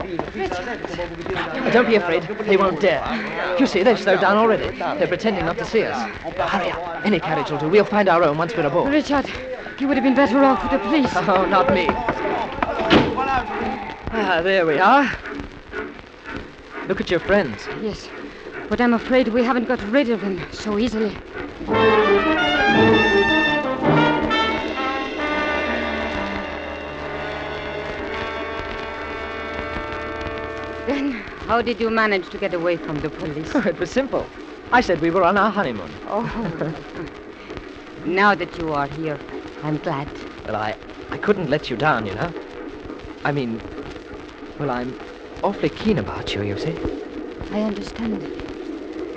Don't be afraid. They won't dare. You see, they've slowed down already. They're pretending not to see us. Hurry up. Any carriage will do. We'll find our own once we're aboard. Richard, you would have been better off with the police. Oh, not me. There we are. Look at your friends. Yes, but I'm afraid we haven't got rid of them so easily. Then, how did you manage to get away from the police? Oh, it was simple. I said we were on our honeymoon. Oh. Now that you are here, I'm glad. Well, I couldn't let you down, you know. I mean, well, I'm awfully keen about you, you see. I understand.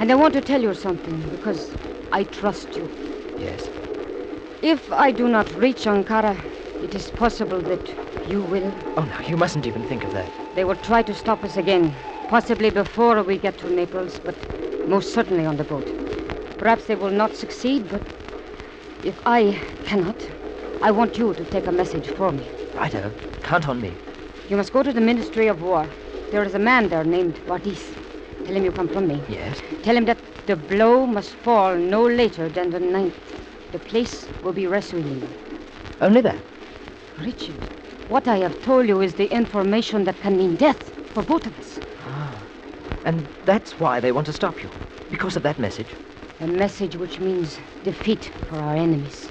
And I want to tell you something, because I trust you. Yes. If I do not reach Ankara, it is possible that you will. Oh, no, you mustn't even think of that. They will try to stop us again, possibly before we get to Naples, but most certainly on the boat. Perhaps they will not succeed, but if I cannot, I want you to take a message for me. Righto. Count on me. You must go to the Ministry of War. There is a man there named Wadis. Tell him you come from me. Yes? Tell him that the blow must fall no later than the 9th. The place will be Ressuilin. Only that? Richard, what I have told you is the information that can mean death for both of us. Ah. And that's why they want to stop you. Because of that message. A message which means defeat for our enemies.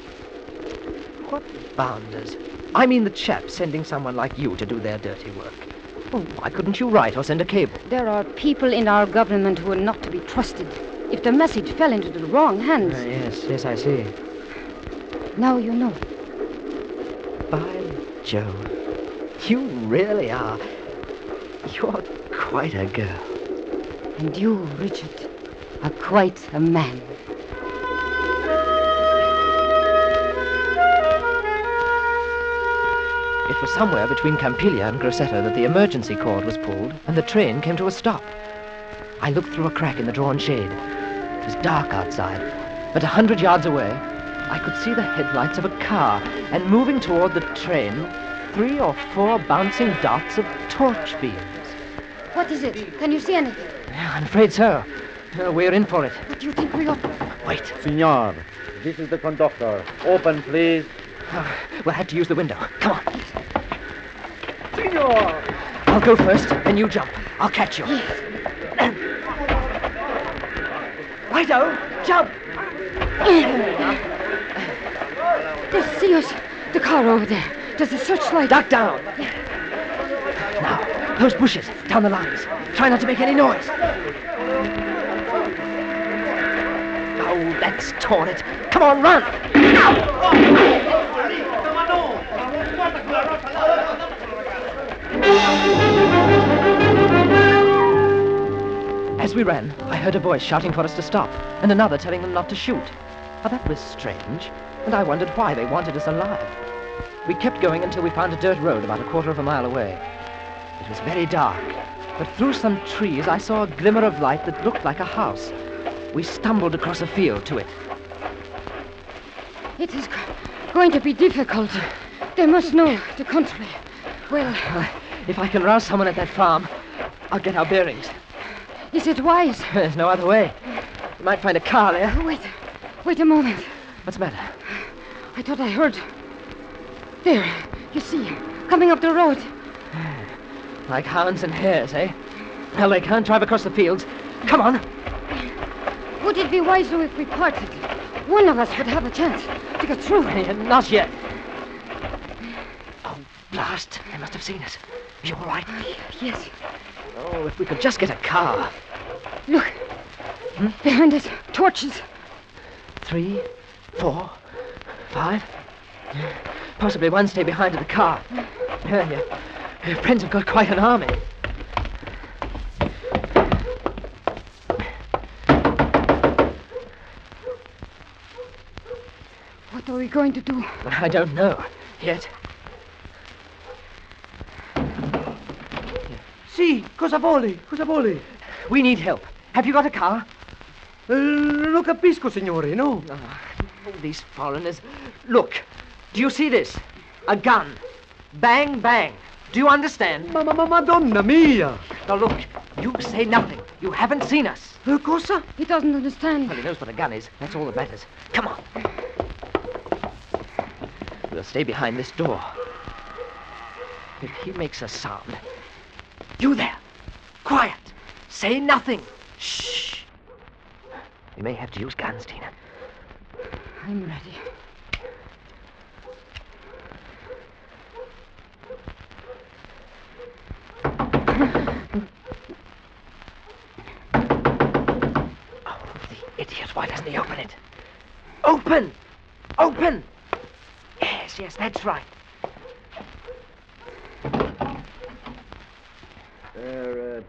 What bounders? I mean the chaps sending someone like you to do their dirty work. Oh, why couldn't you write or send a cable? There are people in our government who are not to be trusted. If the message fell into the wrong hands... Yes, I see. Now you know. By Jove. You really are. You're quite a girl. And you, Richard, are quite a man. It was somewhere between Campiglia and Grosseto that the emergency cord was pulled and the train came to a stop. I looked through a crack in the drawn shade. It was dark outside, but 100 yards away, I could see the headlights of a car, and moving toward the train, 3 or 4 bouncing dots of torch beams. What is it? Can you see anything? I'm afraid so. We're in for it. What do you think we ought to... Wait. Signor, this is the conductor. Open, please. We'll have to use the window. Come on. Signor! I'll go first, then you jump. I'll catch you. Righto, jump! They see us. The car over there. There's a searchlight. Duck down. Now, those bushes, down the lines. Try not to make any noise. Oh, that's torn it. Come on, run! As we ran, I heard a voice shouting for us to stop, and another telling them not to shoot. Now, that was strange, and I wondered why they wanted us alive. We kept going until we found a dirt road about a quarter of a mile away. It was very dark, but through some trees I saw a glimmer of light that looked like a house. We stumbled across a field to it. It is going to be difficult. They must know the country. Well, if I can rouse someone at that farm, I'll get our bearings. Is it wise? There's no other way. You might find a car there. Wait a moment. What's the matter? I thought I heard... There, you see, coming up the road. Like hounds and hares, eh? Well, they can't drive across the fields. Come on. Would it be wiser if we parted? One of us would have a chance to get through. Not yet. Oh, blast. They must have seen us. Are you all right? Yes. Oh, if we could just get a car. Look. Behind us, torches. 3, 4, 5. Possibly one stay behind in the car. Your friends have got quite an army. What are we going to do? I don't know yet. Sì, cosa vuole? Cosa vuole? We need help. Have you got a car? Lo capisco, signore, no? Oh, these foreigners. Look, do you see this? A gun. Bang, bang. Do you understand? Madonna mia! Now look, you say nothing. You haven't seen us. Cosa? He doesn't understand. Well, he knows what a gun is. That's all that matters. Come on. We'll stay behind this door. If he makes a sound... You there! Quiet! Say nothing! Shh! We may have to use guns, Tina. I'm ready. Oh, the idiot. Why doesn't he open it? Open! Open! Yes, that's right.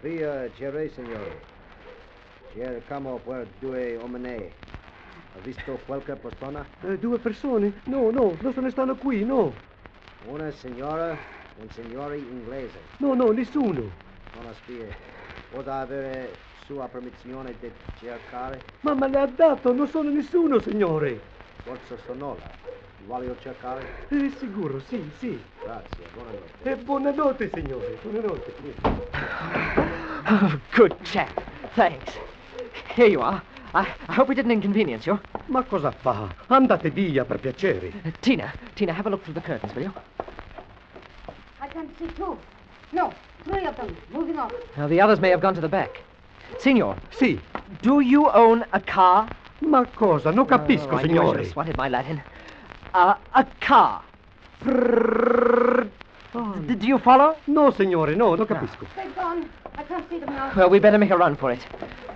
Via Jerry, signore. Here come per 2 uomini. Ha visto qualche persona? 2 persone? No, non se ne stanno qui, no. Una signora, un signore inglese. No, nessuno. Non aspetta. Potrà avere sua permissione di cercare? Ma me l'ha dato, non sono nessuno, signore. Forza sonora. Voglio cercare? Sicuro, sì. Grazie, buonanotte. Buonanotte, signore, buonanotte. Oh, good chap. Thanks. Here you are. I hope we didn't inconvenience you. Ma cosa fa? Andate via, per piacere. Tina, have a look through the curtains, will you? I can see 2. No, 3 of them. Moving on. Now, the others may have gone to the back. Signor. Sì. Do you own a car? Ma cosa? Non capisco, signore. I just wanted my Latin. A car. Do you follow? No, signore, no, non capisco. They've gone. I can't see them now. Well, we better make a run for it.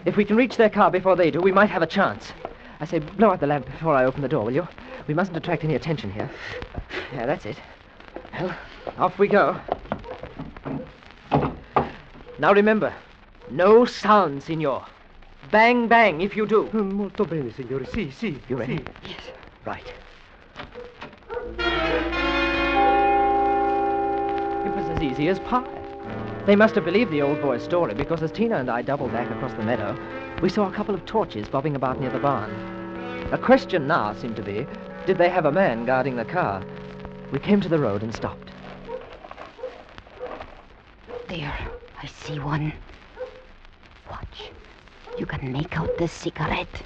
If we can reach their car before they do, we might have a chance. I say, blow out the lamp before I open the door, will you? We mustn't attract any attention here. Yeah, that's it. Well, off we go. Now remember, no sound, signor. Bang, bang, if you do. Molto bene, signore. Sì, sì. You ready? Sì. Yes. Right. It was as easy as pie. They must have believed the old boy's story, because as Tina and I doubled back across the meadow, we saw a couple of torches bobbing about near the barn. The question now seemed to be, did they have a man guarding the car? We came to the road and stopped. There, I see one. Watch. You can make out the cigarette.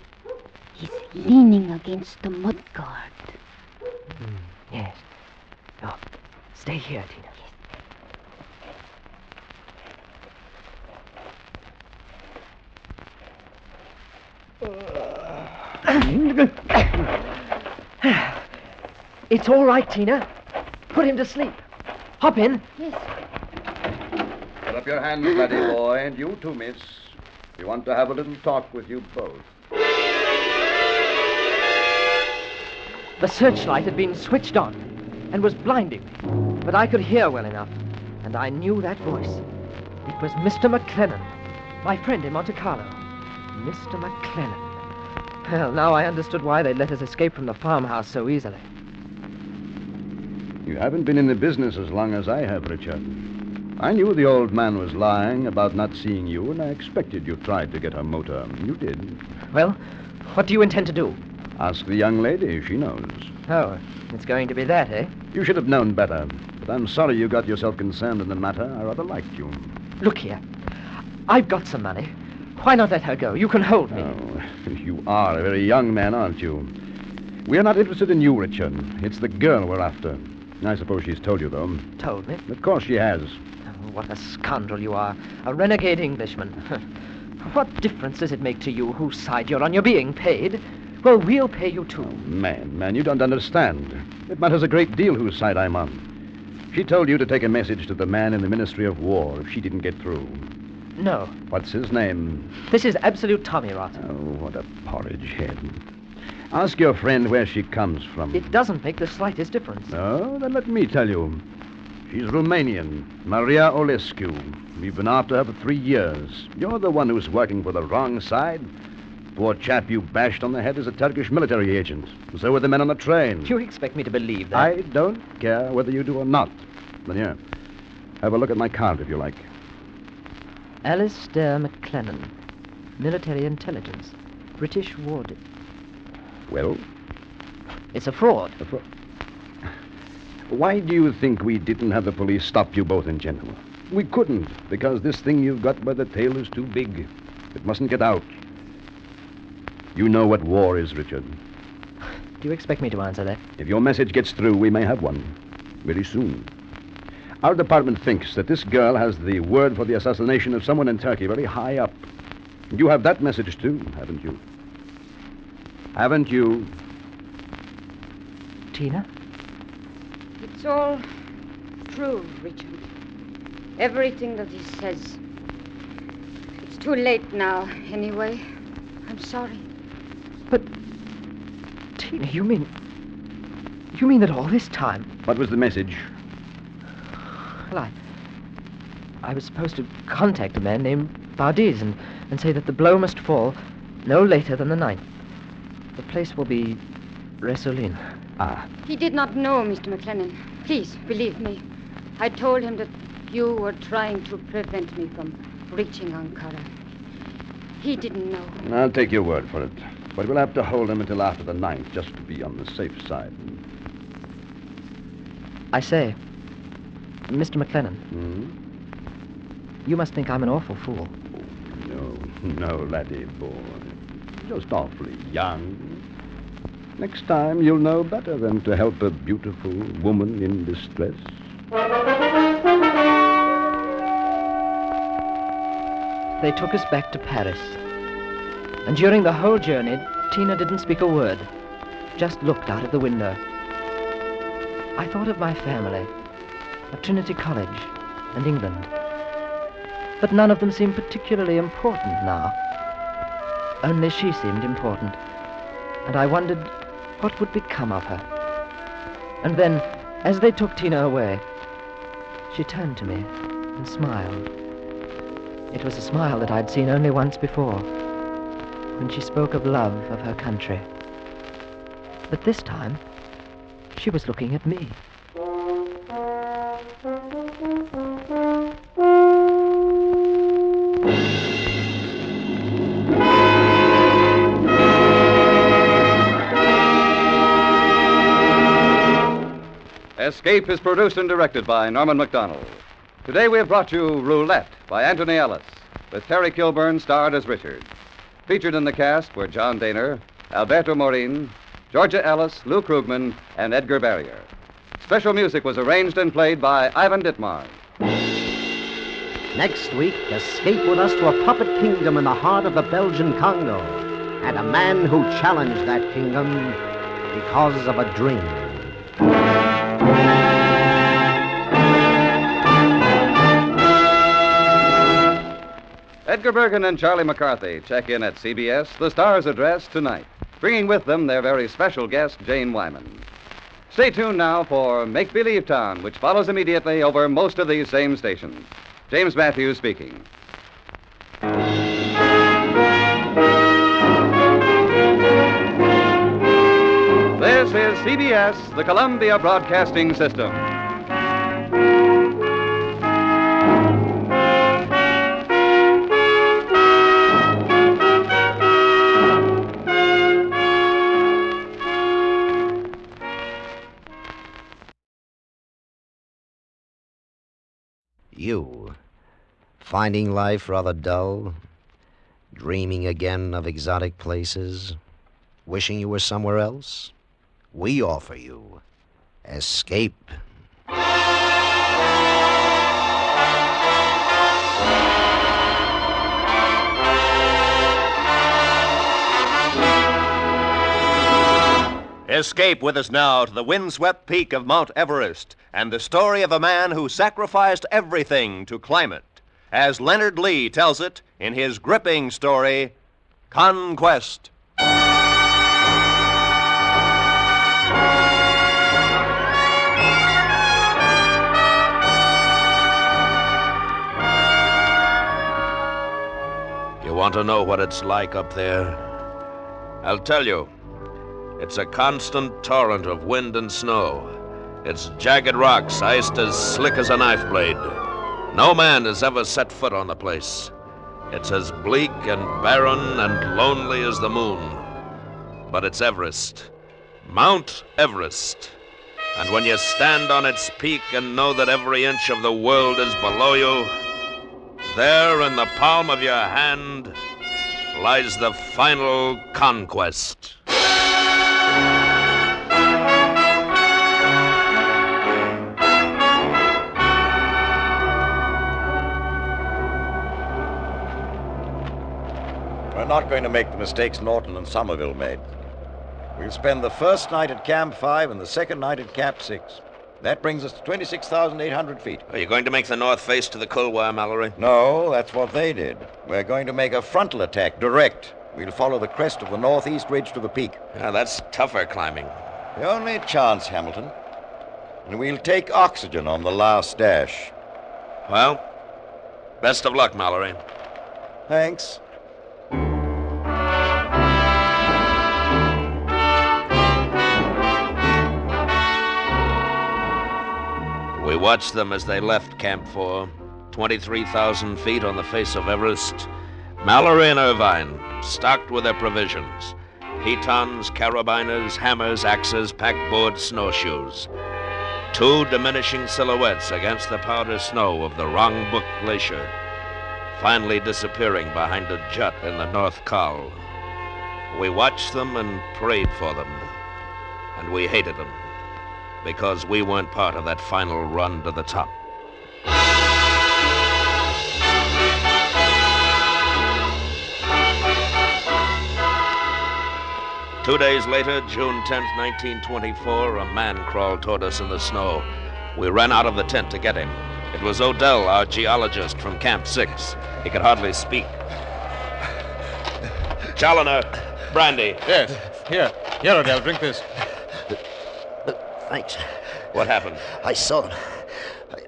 He's leaning against the mud guard. Yes. Oh, stay here, Tina. It's all right, Tina. Put him to sleep. Hop in. Yes. Put up your hands, laddie boy, and you too, miss. We want to have a little talk with you both. The searchlight had been switched on and was blinding me, but I could hear well enough, and I knew that voice. It was Mr. McLennan, my friend in Monte Carlo. Mr. McLennan. Well, now I understood why they'd let us escape from the farmhouse so easily. You haven't been in the business as long as I have, Richard. I knew the old man was lying about not seeing you, and I expected you tried to get her motor. You did. Well, what do you intend to do? Ask the young lady. She knows. Oh, it's going to be that, eh? You should have known better. But I'm sorry you got yourself concerned in the matter. I rather liked you. Look here. I've got some money. Why not let her go? You can hold me. Oh, you are a very young man, aren't you? We're not interested in you, Richard. It's the girl we're after. I suppose she's told you, though. Told me? Of course she has. Oh, what a scoundrel you are. A renegade Englishman. What difference does it make to you whose side you're on? You're being paid. Well, we'll pay you too. Oh, man, you don't understand. It matters a great deal whose side I'm on. She told you to take a message to the man in the Ministry of War if she didn't get through. No. What's his name? This is absolute Tommy Rot. Oh, what a porridge head. Ask your friend where she comes from. It doesn't make the slightest difference. No? Then let me tell you. She's Romanian, Maria Olescu. We've been after her for 3 years. You're the one who's working for the wrong side. Poor chap you bashed on the head is a Turkish military agent. So are the men on the train. You expect me to believe that? I don't care whether you do or not. But here, have a look at my card if you like. Alistair McLennan, military intelligence, British ward. Well? It's a fraud. Why do you think we didn't have the police stop you both in Genoa? We couldn't, because this thing you've got by the tail is too big. It mustn't get out. You know what war is, Richard. Do you expect me to answer that? If your message gets through, we may have one. Very soon. Our department thinks that this girl has the word for the assassination of someone in Turkey very high up. You have that message, too, haven't you? Haven't you? Tina? It's all true, Richard. Everything that he says. It's too late now, anyway. I'm sorry. But, Tina, you mean that all this time... What was the message? Well, I was supposed to contact a man named Bardiz and say that the blow must fall no later than the 9th. The place will be Resolin. Ah. He did not know, Mr. McLennan. Please, believe me. I told him that you were trying to prevent me from reaching Ankara. He didn't know. I'll take your word for it. But we'll have to hold him until after the 9th, just to be on the safe side. I say, Mr. McLennan. You must think I'm an awful fool. No, laddie boy. Just awfully young. Next time you'll know better than to help a beautiful woman in distress. They took us back to Paris. And during the whole journey, Tina didn't speak a word, just looked out of the window. I thought of my family, of Trinity College, and England. But none of them seemed particularly important now. Only she seemed important, and I wondered what would become of her. And then, as they took Tina away, she turned to me and smiled. It was a smile that I'd seen only once before, when she spoke of love of her country. But this time, she was looking at me. Escape is produced and directed by Norman MacDonald. Today we have brought you Roulette by Anthony Ellis, with Terry Kilburn starred as Richard. Featured in the cast were John Daner, Alberto Morin, Georgia Ellis, Lou Krugman, and Edgar Barrier. Special music was arranged and played by Ivan Ditmar. Next week, escape with us to a puppet kingdom in the heart of the Belgian Congo, and a man who challenged that kingdom because of a dream. Edgar Bergen and Charlie McCarthy check in at CBS, the Star's address, tonight, bringing with them their very special guest, Jane Wyman. Stay tuned now for Make Believe Town, which follows immediately over most of these same stations. James Matthews speaking. This is CBS, the Columbia Broadcasting System. You, finding life rather dull, dreaming again of exotic places, wishing you were somewhere else? We offer you escape. Escape with us now to the windswept peak of Mount Everest and the story of a man who sacrificed everything to climb it, as Leonard Lee tells it in his gripping story, Conquest. You want to know what it's like up there? I'll tell you. It's a constant torrent of wind and snow. It's jagged rocks, iced as slick as a knife blade. No man has ever set foot on the place. It's as bleak and barren and lonely as the moon. But it's Everest. Mount Everest. And when you stand on its peak and know that every inch of the world is below you, there in the palm of your hand lies the final conquest. We're not going to make the mistakes Norton and Somerville made. We'll spend the first night at Camp 5 and the second night at Camp 6. That brings us to 26,800 feet. Are you going to make the north face to the Kulwar, Mallory? No, that's what they did. We're going to make a frontal attack, direct. We'll follow the crest of the northeast ridge to the peak. Yeah, that's tougher climbing. The only chance, Hamilton. And we'll take oxygen on the last dash. Well, best of luck, Mallory. Thanks. We watched them as they left Camp 4, 23,000 feet on the face of Everest. Mallory and Irvine, stocked with their provisions. Pitons, carabiners, hammers, axes, packboard, snowshoes. Two diminishing silhouettes against the powder snow of the Rongbuk Glacier, finally disappearing behind a jut in the North Col. We watched them and prayed for them, and we hated them, because we weren't part of that final run to the top. Two days later, June 10th, 1924, a man crawled toward us in the snow. We ran out of the tent to get him. It was Odell, our geologist from Camp 6. He could hardly speak. Challoner, brandy. Yes. Here, Odell, drink this. Thanks. What happened? I saw them.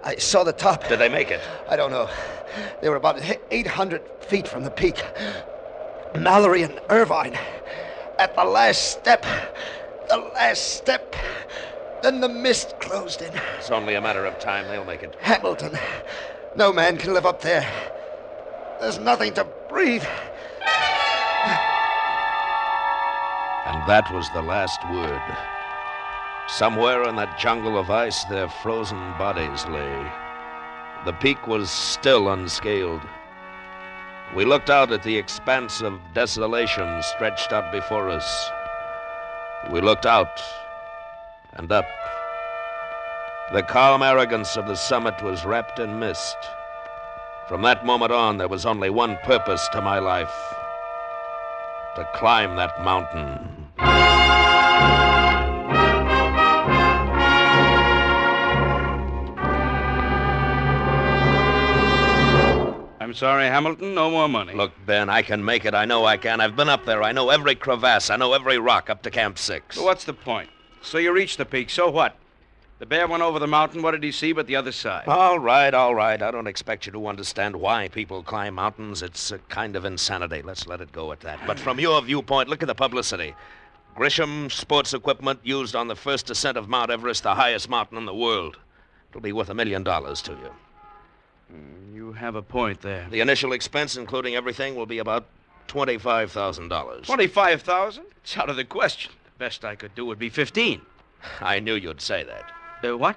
I saw the top. Did they make it? I don't know. They were about 800 feet from the peak. Mallory and Irvine. At the last step. Then the mist closed in. It's only a matter of time. They'll make it. Hamilton. No man can live up there. There's nothing to breathe. And that was the last word. Somewhere in that jungle of ice, their frozen bodies lay. The peak was still unscaled. We looked out at the expanse of desolation stretched out before us. We looked out and up. The calm arrogance of the summit was wrapped in mist. From that moment on, there was only one purpose to my life: to climb that mountain. I'm sorry, Hamilton, no more money. Look, Ben, I can make it. I know I can. I've been up there. I know every crevasse. I know every rock up to Camp 6. But what's the point? So you reached the peak, so what? The bear went over the mountain. What did he see but the other side? All right. I don't expect you to understand why people climb mountains. It's a kind of insanity. Let's let it go at that. But from your viewpoint, look at the publicity. Grisham sports equipment used on the first ascent of Mount Everest, the highest mountain in the world. It'll be worth $1 million to you. You have a point there. The initial expense, including everything, will be about $25,000. $25,000? It's out of the question. The best I could do would be $15,000. I knew you'd say that. What?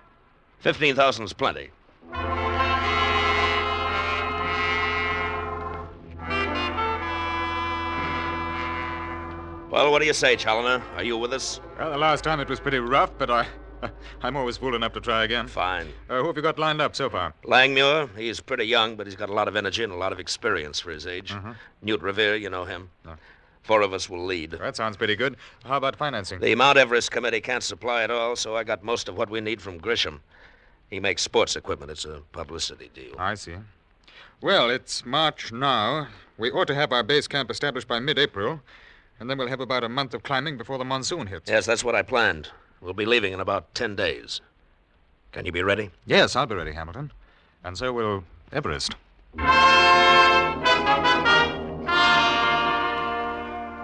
$15,000 is plenty. Well, what do you say, Challoner? Are you with us? Well, the last time it was pretty rough, but I'm always fool enough to try again. Fine. Who have you got lined up so far? Langmuir. He's pretty young, but he's got a lot of energy and a lot of experience for his age. Mm-hmm. Newt Revere, you know him. No. 4 of us will lead. That sounds pretty good. How about financing? The Mount Everest Committee can't supply it all, so I got most of what we need from Grisham. He makes sports equipment. It's a publicity deal. I see. Well, it's March now. We ought to have our base camp established by mid-April, and then we'll have about a month of climbing before the monsoon hits. Yes, that's what I planned. We'll be leaving in about 10 days. Can you be ready? Yes, I'll be ready, Hamilton. And so will Everest.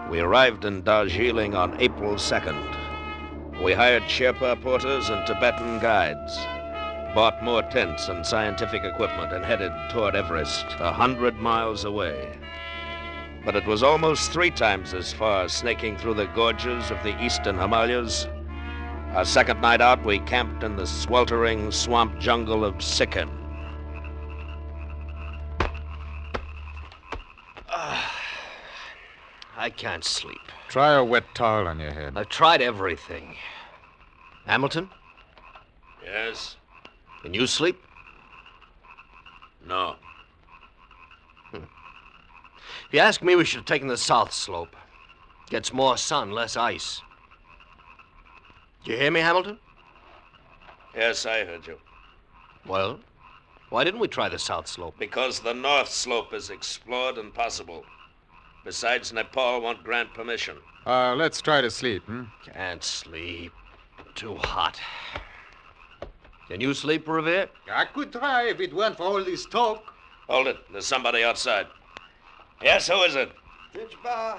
We arrived in Darjeeling on April 2nd. We hired Sherpa porters and Tibetan guides, bought more tents and scientific equipment, and headed toward Everest, 100 miles away. But it was almost 3 times as far, snaking through the gorges of the eastern Himalayas. Our second night out, we camped in the sweltering swamp jungle of Sikkim. I can't sleep. Try a wet towel on your head. I've tried everything. Hamilton? Yes? Can you sleep? No. If you ask me, we should have taken the south slope. Gets more sun, less ice. Did you hear me, Hamilton? Yes, I heard you. Well, why didn't we try the south slope? Because the north slope is explored and possible. Besides, Nepal won't grant permission. Let's try to sleep, Can't sleep. Too hot. Can you sleep, Revere? I could try if it weren't for all this talk. Hold it. There's somebody outside. Yes, who is it? The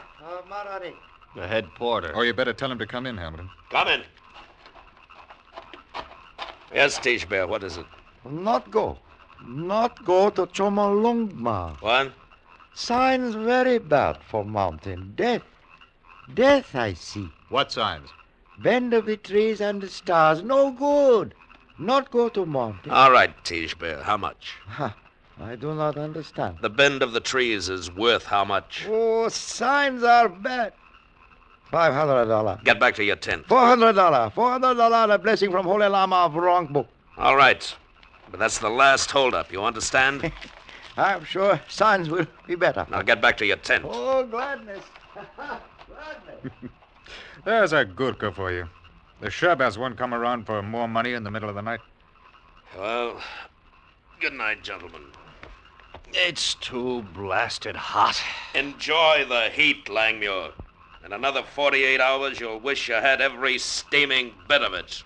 head porter. Oh, you better tell him to come in, Hamilton. Come in. Yes, Tishbear, what is it? Not go to Chomolungma. What? Signs very bad for mountain. Death, I see. What signs? Bend of the trees and the stars. No good. Not go to mountain. All right, Tishbear, how much? I do not understand. The bend of the trees is worth how much? Oh, signs are bad. $500. Get back to your tent. $400. $400, a blessing from Holy Lama of wrong book. All right. But that's the last holdup, you understand? I'm sure signs will be better. Now get back to your tent. Oh, gladness. Gladness. There's a Gurkha for you. The Sherpas won't come around for more money in the middle of the night. Well, good night, gentlemen. It's too blasted hot. Enjoy the heat, Langmuir. In another 48 hours, you'll wish you had every steaming bit of it.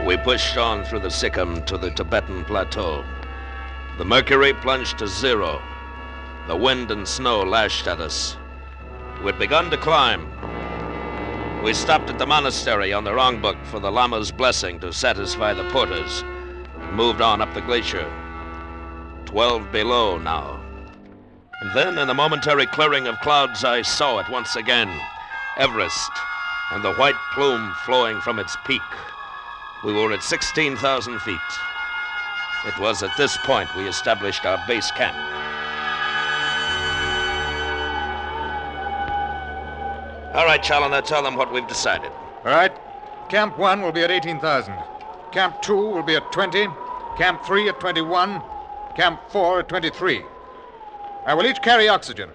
We pushed on through the Sikkim to the Tibetan Plateau. The mercury plunged to zero. The wind and snow lashed at us. We'd begun to climb. We stopped at the monastery on the Rongbuk for the Lama's blessing to satisfy the porters. Moved on up the glacier. 12 below now. And then, in the momentary clearing of clouds, I saw it once again. Everest, and the white plume flowing from its peak. We were at 16,000 feet. It was at this point we established our base camp. All right, Challoner, tell them what we've decided. All right. Camp 1 will be at 18,000. Camp 2 will be at 20. Camp 3 at 21. Camp 4 at 23. I will each carry oxygen.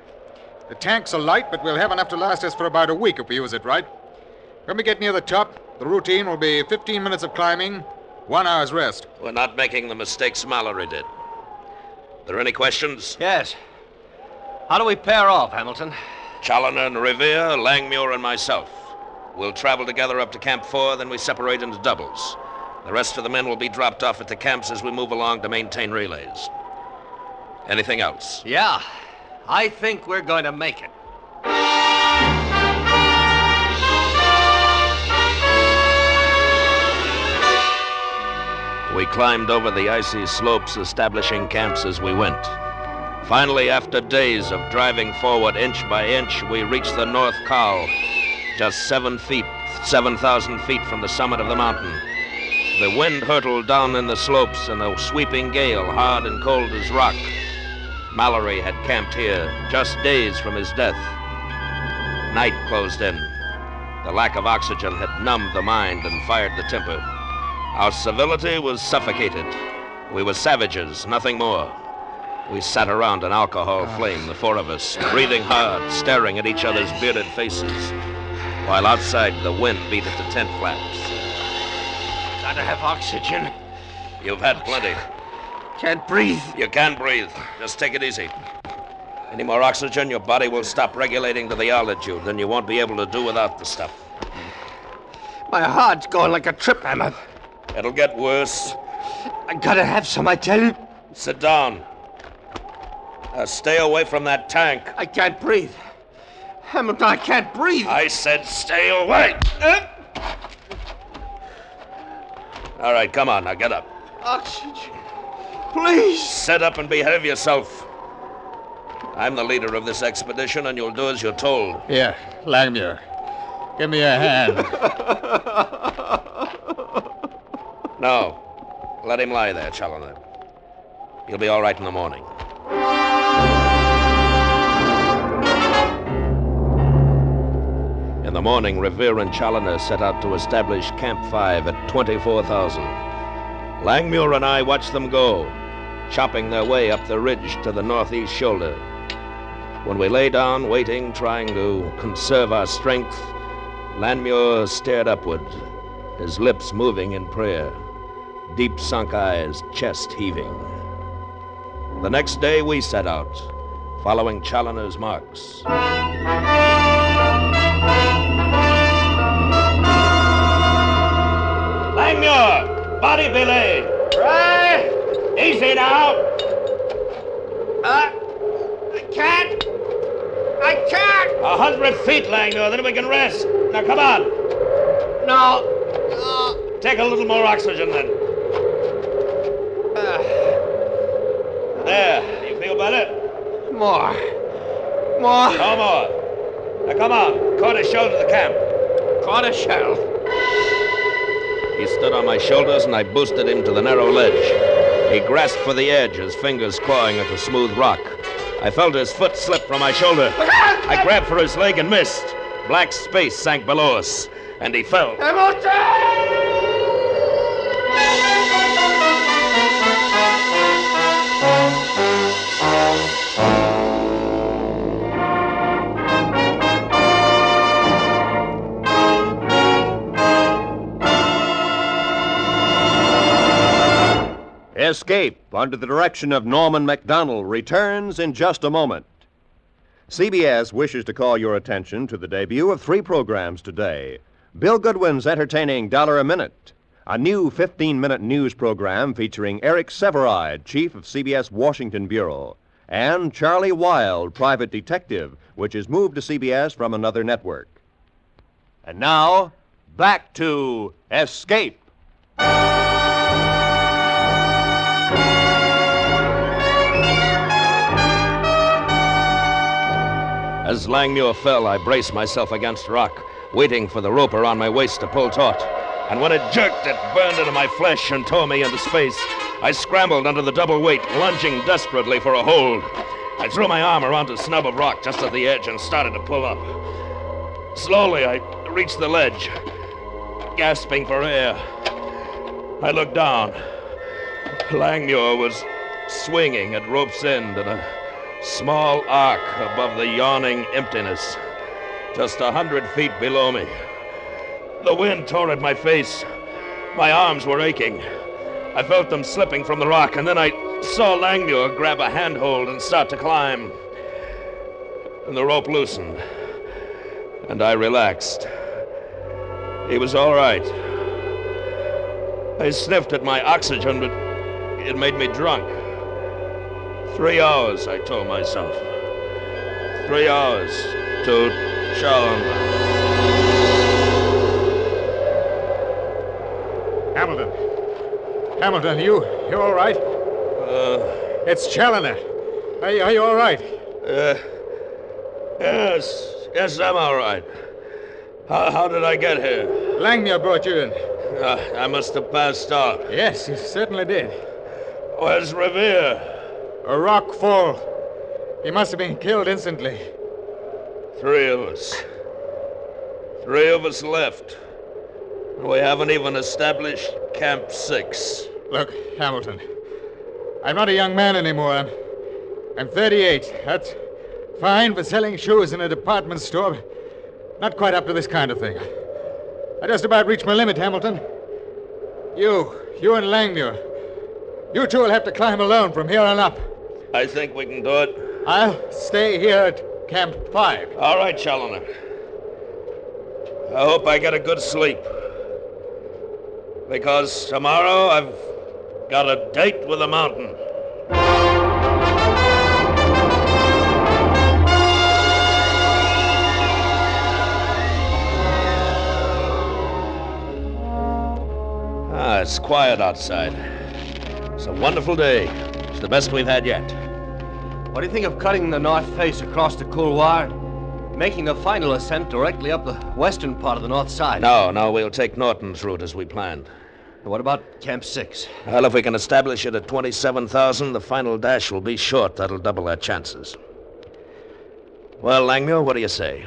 The tanks are light, but we'll have enough to last us for about a week if we use it right. When we get near the top, the routine will be 15 minutes of climbing, 1 hour's rest. We're not making the mistakes Mallory did. There any questions? Yes. How do we pair off, Hamilton? Challoner and Revere, Langmuir and myself. We'll travel together up to Camp 4, then we separate into doubles. The rest of the men will be dropped off at the camps as we move along to maintain relays. Anything else? Yeah. I think we're going to make it. We climbed over the icy slopes, establishing camps as we went. Finally, after days of driving forward inch by inch, we reached the North Col, just 7,000 feet from the summit of the mountain. The wind hurtled down in the slopes, and a sweeping gale, hard and cold as rock. Mallory had camped here, just days from his death. Night closed in. The lack of oxygen had numbed the mind and fired the temper. Our civility was suffocated. We were savages, nothing more. We sat around an alcohol flame, the four of us, breathing hard, staring at each other's bearded faces, while outside the wind beat at the tent flaps. Gotta have oxygen. You've had plenty. Can't breathe. You can breathe. Just take it easy. Any more oxygen, your body will stop regulating to the altitude. Then you won't be able to do without the stuff. My heart's going like a trip hammer. It'll get worse. I gotta have some, I tell you. Sit down. Stay away from that tank. I can't breathe. Hamilton, I can't breathe. I said stay away. All right, come on, now get up. Oxygen. Please. Sit up and behave yourself. I'm the leader of this expedition, and you'll do as you're told. Here, Langmuir. Give me a hand. No. Let him lie there, Challoner. He'll be all right in the morning. In the morning, Revere and Challoner set out to establish Camp 5 at 24,000. Langmuir and I watched them go, chopping their way up the ridge to the northeast shoulder. When we lay down, waiting, trying to conserve our strength, Langmuir stared upward, his lips moving in prayer, deep sunk eyes, chest heaving. The next day, we set out, following Challoner's marks. Langmuir! Body belay! Right! Easy now! I can't! I can't! 100 feet, Langmuir, then we can rest. Now, come on. No. Take a little more oxygen, then. There. You feel better? More. More. No more. Now, come on. Quarter shell to the camp. Quarter shell. He stood on my shoulders, and I boosted him to the narrow ledge. He grasped for the edge, his fingers clawing at the smooth rock. I felt his foot slip from my shoulder. I grabbed for his leg and missed. Black space sank below us, and he fell. Escape, under the direction of Norman MacDonald, returns in just a moment. CBS wishes to call your attention to the debut of 3 programs today. Bill Goodwin's entertaining $1 a Minute, a new 15-minute news program featuring Eric Severide, chief of CBS Washington Bureau, and Charlie Wilde, private detective, which is moved to CBS from another network. And now, back to Escape. As Langmuir fell, I braced myself against rock, waiting for the rope around my waist to pull taut. And when it jerked, it burned into my flesh and tore me into space. I scrambled under the double weight, lunging desperately for a hold. I threw my arm around a snub of rock just at the edge and started to pull up. Slowly, I reached the ledge, gasping for air. I looked down. Langmuir was swinging at rope's end in a small arc above the yawning emptiness, just 100 feet below me. The wind tore at my face. My arms were aching. I felt them slipping from the rock, and then I saw Langmuir grab a handhold and start to climb. And the rope loosened, and I relaxed. He was all right. I sniffed at my oxygen, but it made me drunk. 3 hours, I told myself. 3 hours to Challenger. Hamilton, you all right? It's Challoner. Are you all right? Yes, I'm all right. How did I get here? Langmuir brought you in. I must have passed out. Yes, you certainly did. Where's Revere? A rock fall. He must have been killed instantly. 3 of us. 3 of us left. We haven't even established Camp 6. Look, Hamilton, I'm not a young man anymore. I'm 38. That's fine for selling shoes in a department store, but not quite up to this kind of thing. I just about reached my limit, Hamilton. You and Langmuir, you two will have to climb alone from here on up. I think we can do it. I'll stay here at Camp 5. All right, Challoner. I hope I get a good sleep. Because tomorrow I've got a date with the mountain. It's quiet outside. It's a wonderful day. It's the best we've had yet. What do you think of cutting the north face across the couloir, making the final ascent directly up the western part of the north side? No, we'll take Norton's route as we planned. What about Camp 6? Well, if we can establish it at 27,000, the final dash will be short. That'll double our chances. Well, Langmuir, what do you say?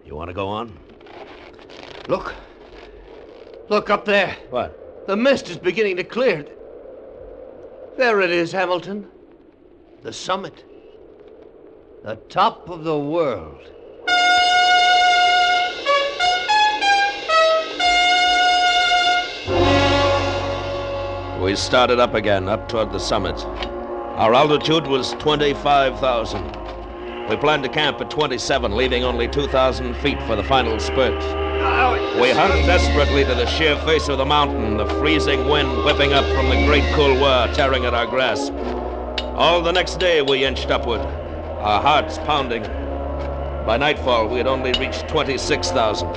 You want to go on? Look up there. What? The mist is beginning to clear. There it is, Hamilton. The summit. The top of the world. We started up again, up toward the summit. Our altitude was 25,000. We planned to camp at 27, leaving only 2,000 feet for the final spurt. We hung desperately to the sheer face of the mountain, the freezing wind whipping up from the great couloir, tearing at our grasp. All the next day we inched upward, our hearts pounding. By nightfall, we had only reached 26,000.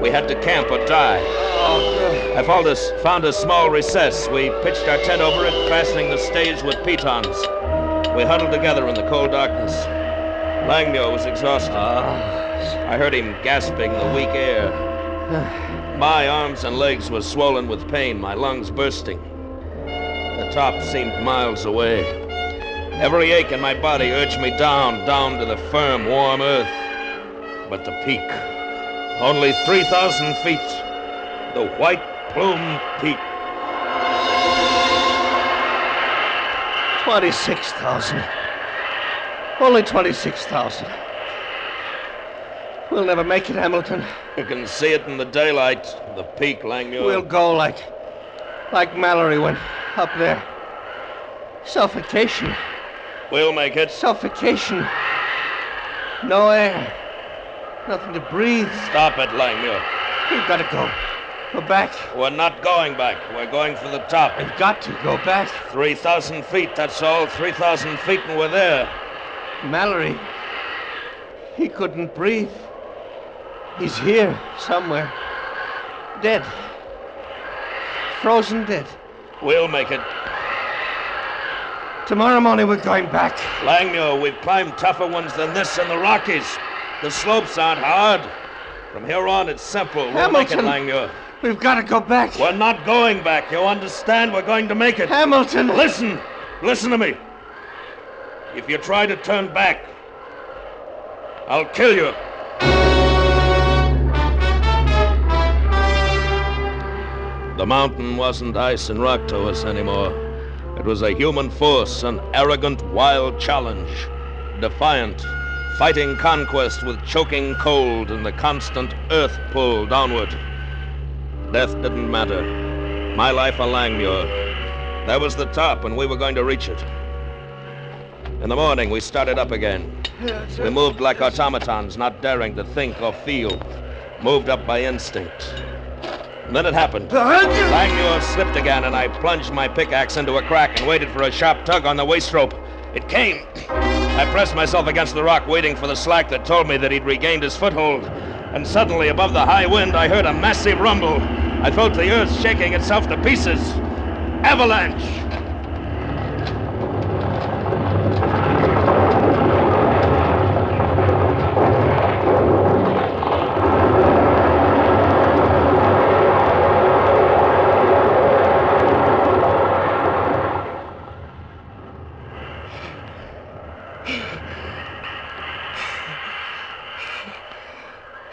We had to camp or die. I found a small recess. We pitched our tent over it, fastening the stage with pitons. We huddled together in the cold darkness. Langmuir was exhausted. I heard him gasping the weak air. My arms and legs were swollen with pain, my lungs bursting. The top seemed miles away. Every ache in my body urged me down to the firm, warm earth. But the peak, only 3,000 feet, the white plumed peak. 26,000. Only 26,000. We'll never make it, Hamilton. You can see it in the daylight, the peak, Langmuir. We'll go like Mallory when Up there. Suffocation. We'll make it. Suffocation. No air. Nothing to breathe. Stop it, Langmuir. We've got to go. Go back. We're not going back. We're going for the top. We've got to go back. 3,000 feet, that's all. 3,000 feet and we're there. Mallory. He couldn't breathe. He's here somewhere. Dead. Frozen dead. We'll make it. Tomorrow morning we're going back. Langmuir, we've climbed tougher ones than this in the Rockies. The slopes aren't hard. From here on, it's simple. We'll make it, Langmuir. We've got to go back. We're not going back. You understand? We're going to make it. Hamilton! Listen! Listen to me. If you try to turn back, I'll kill you. The mountain wasn't ice and rock to us anymore. It was a human force, an arrogant, wild challenge. Defiant, fighting conquest with choking cold and the constant earth pull downward. Death didn't matter. My life a Langmuir. That was the top, and we were going to reach it. In the morning, we started up again. We moved like automatons, not daring to think or feel. Moved up by instinct. And then it happened. Langmuir slipped again, and I plunged my pickaxe into a crack and waited for a sharp tug on the waist rope. It came. I pressed myself against the rock, waiting for the slack that told me that he'd regained his foothold. And suddenly, above the high wind, I heard a massive rumble. I felt the earth shaking itself to pieces. Avalanche!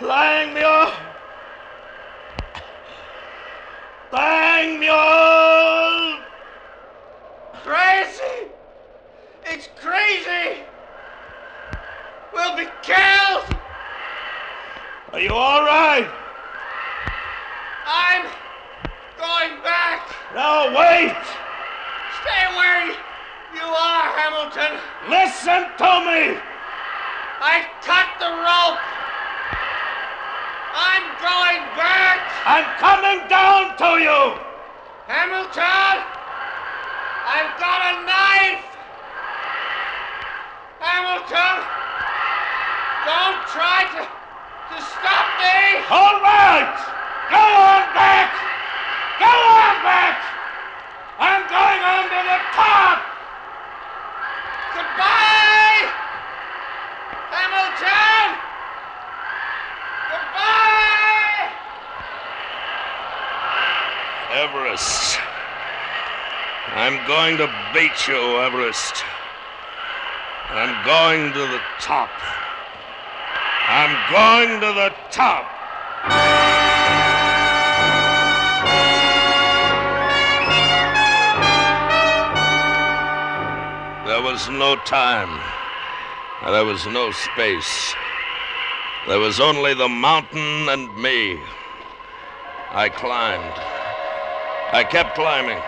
Langmuir! Langmuir! Crazy! It's crazy! We'll be killed! Are you all right? I'm going back! No, wait! Stay where you are, Hamilton! Listen to me! I cut the rope! I'm going back! I'm coming down to you! Hamilton! I've got a knife! Hamilton! Don't try to stop me! All right! Go on back! Go on back! I'm going on to the top! Goodbye! Hamilton! Goodbye! Everest. I'm going to beat you, Everest. I'm going to the top. I'm going to the top. There was no time. There was no space. There was only the mountain and me. I climbed. I kept climbing.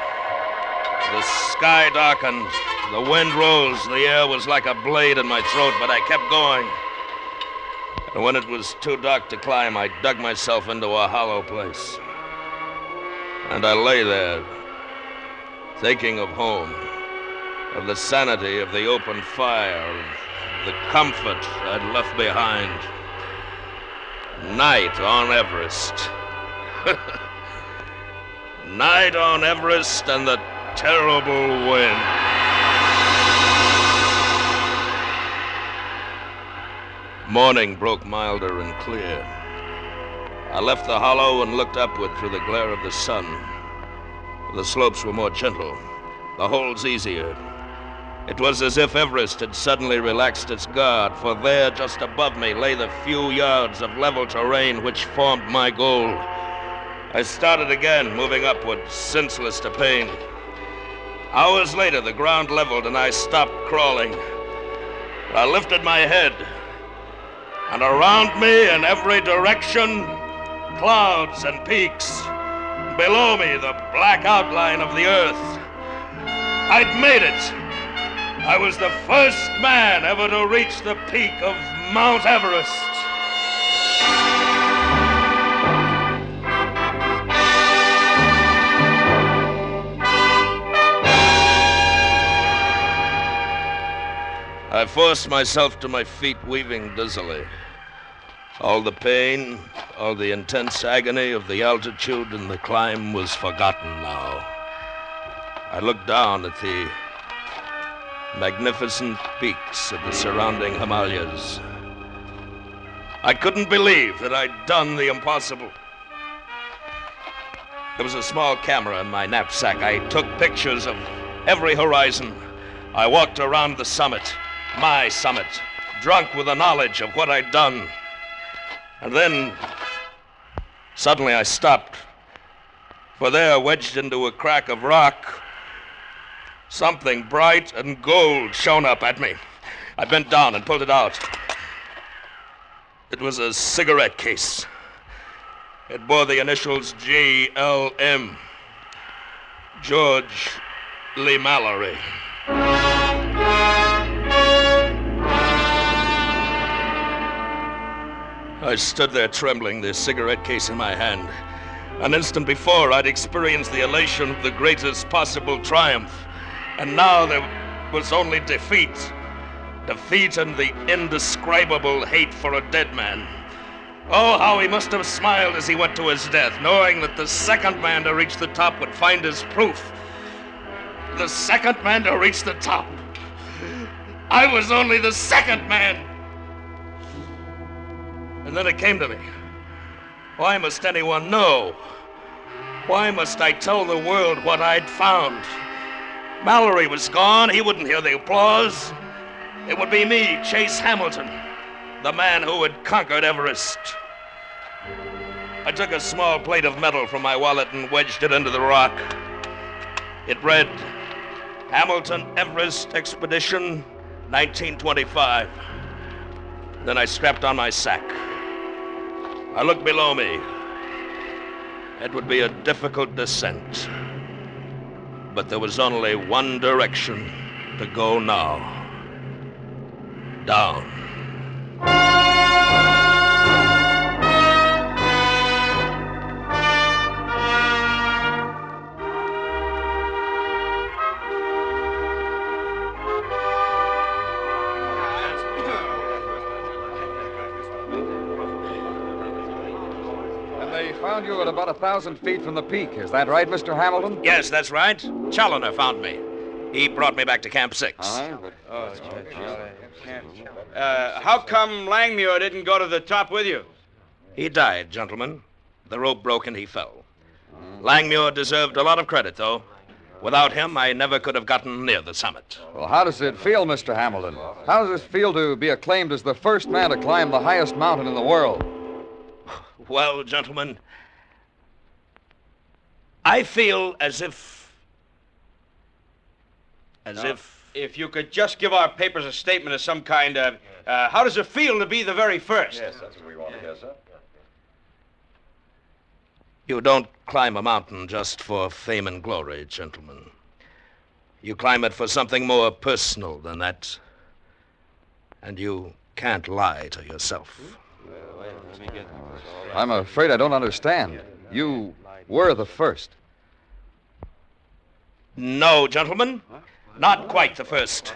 The sky darkened. The wind rose. The air was like a blade in my throat, but I kept going. And when it was too dark to climb, I dug myself into a hollow place. And I lay there, thinking of home, of the sanity of the open fire, of the comfort I'd left behind. Night on Everest. Night on Everest and the terrible wind. Morning broke milder and clear. I left the hollow and looked upward through the glare of the sun. The slopes were more gentle, the holds easier. It was as if Everest had suddenly relaxed its guard, for there, just above me, lay the few yards of level terrain which formed my goal. I started again, moving upward, senseless to pain. Hours later, the ground leveled and I stopped crawling. I lifted my head, and around me in every direction, clouds and peaks. Below me, the black outline of the earth. I'd made it. I was the first man ever to reach the peak of Mount Everest. I forced myself to my feet, weaving dizzily. All the pain, all the intense agony of the altitude and the climb was forgotten now. I looked down at the magnificent peaks of the surrounding Himalayas. I couldn't believe that I'd done the impossible. There was a small camera in my knapsack. I took pictures of every horizon. I walked around the summit, my summit, drunk with the knowledge of what I'd done. And then, suddenly I stopped. For there, wedged into a crack of rock, something bright and gold shone up at me. I bent down and pulled it out. It was a cigarette case. It bore the initials GLM. George Lee Mallory. I stood there trembling, the cigarette case in my hand. An instant before, I'd experienced the elation of the greatest possible triumph. And now there was only defeat. Defeat and the indescribable hate for a dead man. Oh, how he must have smiled as he went to his death, knowing that the second man to reach the top would find his proof. The second man to reach the top. I was only the second man. And then it came to me. Why must anyone know? Why must I tell the world what I'd found? Mallory was gone. He wouldn't hear the applause. It would be me, Chase Hamilton, the man who had conquered Everest. I took a small plate of metal from my wallet and wedged it into the rock. It read, Hamilton Everest Expedition, 1925. Then I strapped on my sack. I looked below me. It would be a difficult descent. But there was only one direction to go now. Down. They found you at about 1,000 feet from the peak. Is that right, Mr. Hamilton? Yes, that's right. Challoner found me. He brought me back to Camp 6. How come Langmuir didn't go to the top with you? He died, gentlemen. The rope broke and he fell. Langmuir deserved a lot of credit, though. Without him, I never could have gotten near the summit. Well, how does it feel, Mr. Hamilton? How does it feel to be acclaimed as the first man to climb the highest mountain in the world? Well, gentlemen, I feel as if... If you could just give our papers a statement of some kind, how does it feel to be the very first? Yes, that's what we want to hear, sir. You don't climb a mountain just for fame and glory, gentlemen. You climb it for something more personal than that. And you can't lie to yourself. I'm afraid I don't understand. You were the first. No, gentlemen. Not quite the first.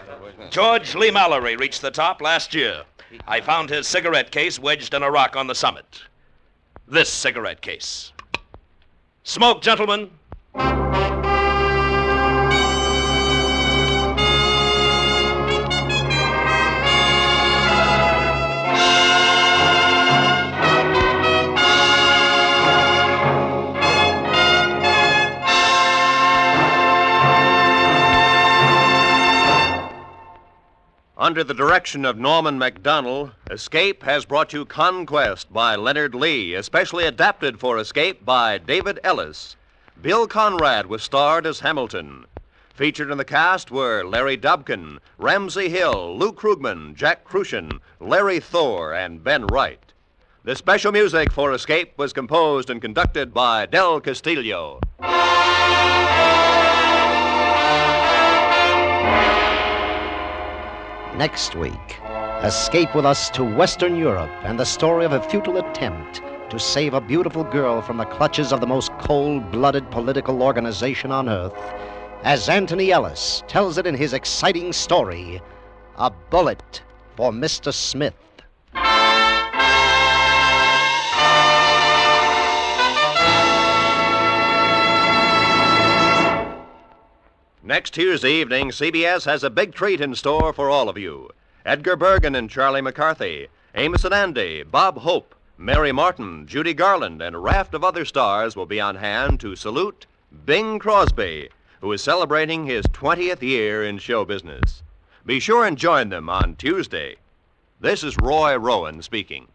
George Lee Mallory reached the top last year. I found his cigarette case wedged in a rock on the summit. This cigarette case. Smoke, gentlemen. Under the direction of Norman MacDonald, Escape has brought you Conquest by Leonard Lee, especially adapted for Escape by David Ellis. Bill Conrad was starred as Hamilton. Featured in the cast were Larry Dobkin, Ramsey Hill, Lou Krugman, Jack Crucian, Larry Thor, and Ben Wright. The special music for Escape was composed and conducted by Del Castillo. Next week, escape with us to Western Europe and the story of a futile attempt to save a beautiful girl from the clutches of the most cold-blooded political organization on earth, as Anthony Ellis tells it in his exciting story, A Bullet for Mr. Smith. Next Tuesday evening, CBS has a big treat in store for all of you. Edgar Bergen and Charlie McCarthy, Amos and Andy, Bob Hope, Mary Martin, Judy Garland, and a raft of other stars will be on hand to salute Bing Crosby, who is celebrating his 20th year in show business. Be sure and join them on Tuesday. This is Roy Rowan speaking.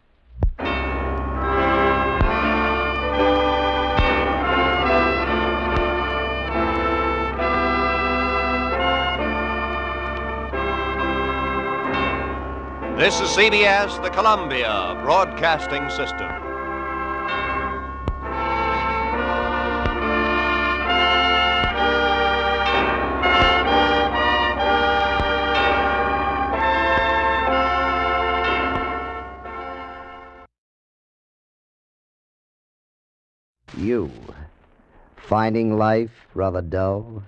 This is CBS, the Columbia Broadcasting System. You, finding life rather dull,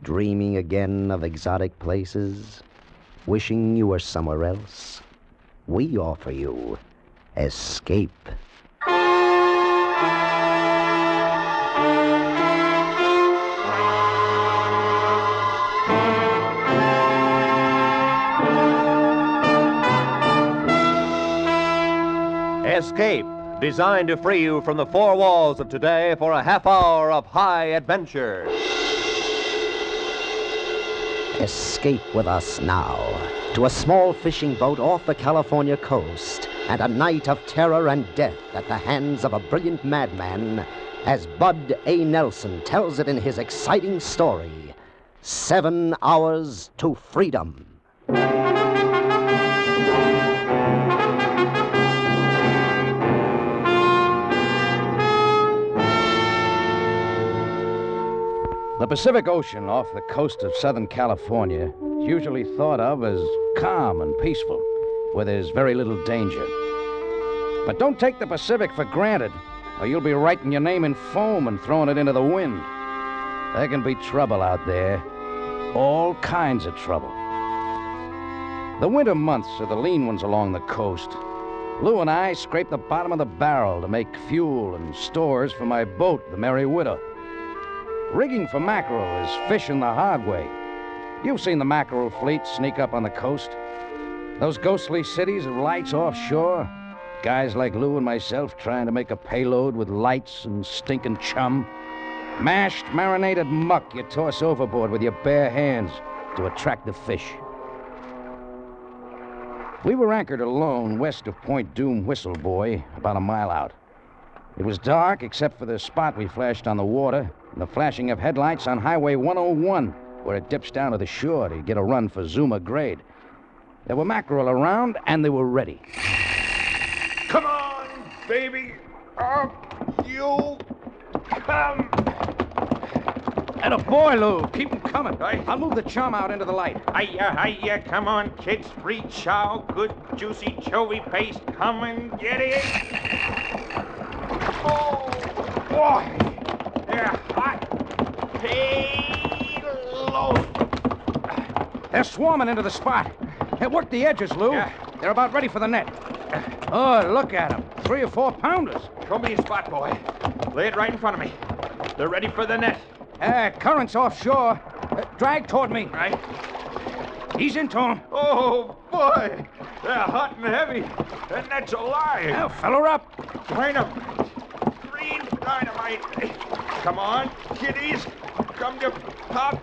dreaming again of exotic places, wishing you were somewhere else, we offer you escape. Escape, designed to free you from the four walls of today for a half hour of high adventure. Escape with us now to a small fishing boat off the California coast and a night of terror and death at the hands of a brilliant madman, as Bud A. Nelson tells it in his exciting story, 7 Hours to Freedom. The Pacific Ocean off the coast of Southern California is usually thought of as calm and peaceful, where there's very little danger. But don't take the Pacific for granted, or you'll be writing your name in foam and throwing it into the wind. There can be trouble out there, all kinds of trouble. The winter months are the lean ones along the coast. Lou and I scrape the bottom of the barrel to make fuel and stores for my boat, the Merry Widow. Rigging for mackerel is fishing the hard way. You've seen the mackerel fleet sneak up on the coast. Those ghostly cities of lights offshore. Guys like Lou and myself trying to make a payload with lights and stinking chum. Mashed, marinated muck you toss overboard with your bare hands to attract the fish. We were anchored alone west of Point Doom Whistle Boy, about a mile out. It was dark except for the spot we flashed on the water and the flashing of headlights on Highway 101, where it dips down to the shore to get a run for Zuma Grade. There were mackerel around, and they were ready. Come on, baby. Up you come. And a boy, Lou. Keep them coming. I'll move the chum out into the light. Hiya, come on, kids. Free chow, good, juicy, chovy paste. Come and get it. Oh, boy. They're hot. Payload. They're swarming into the spot. Hey, work the edges, Lou. Yeah. They're about ready for the net. Oh, look at them. 3 or 4 pounders. Show me a spot, boy. Lay it right in front of me. They're ready for the net. Current's offshore. Drag toward me. Right. Ease into him. Oh, boy. They're hot and heavy. The net's alive. Now, fill her up. Dynamite. Green dynamite. Come on, kiddies. Come to Pop.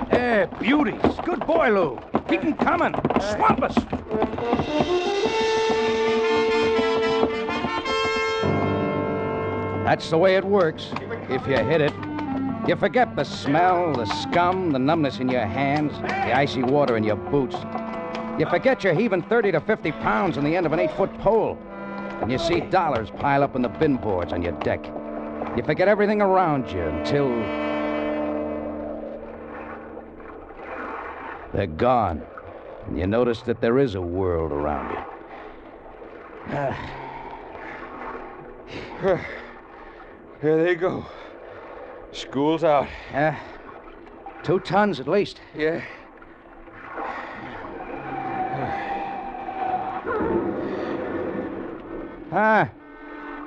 Hey, beauties. Good boy, Lou. Keep them coming. Swamp us. That's the way it works, if you hit it. You forget the smell, the scum, the numbness in your hands, the icy water in your boots. You forget you're heaving 30 to 50 pounds on the end of an 8-foot pole. And you see dollars pile up in the bin boards on your deck. You forget everything around you until they're gone. And you notice that there is a world around you. Here they go. School's out. 2 tons at least. Yeah.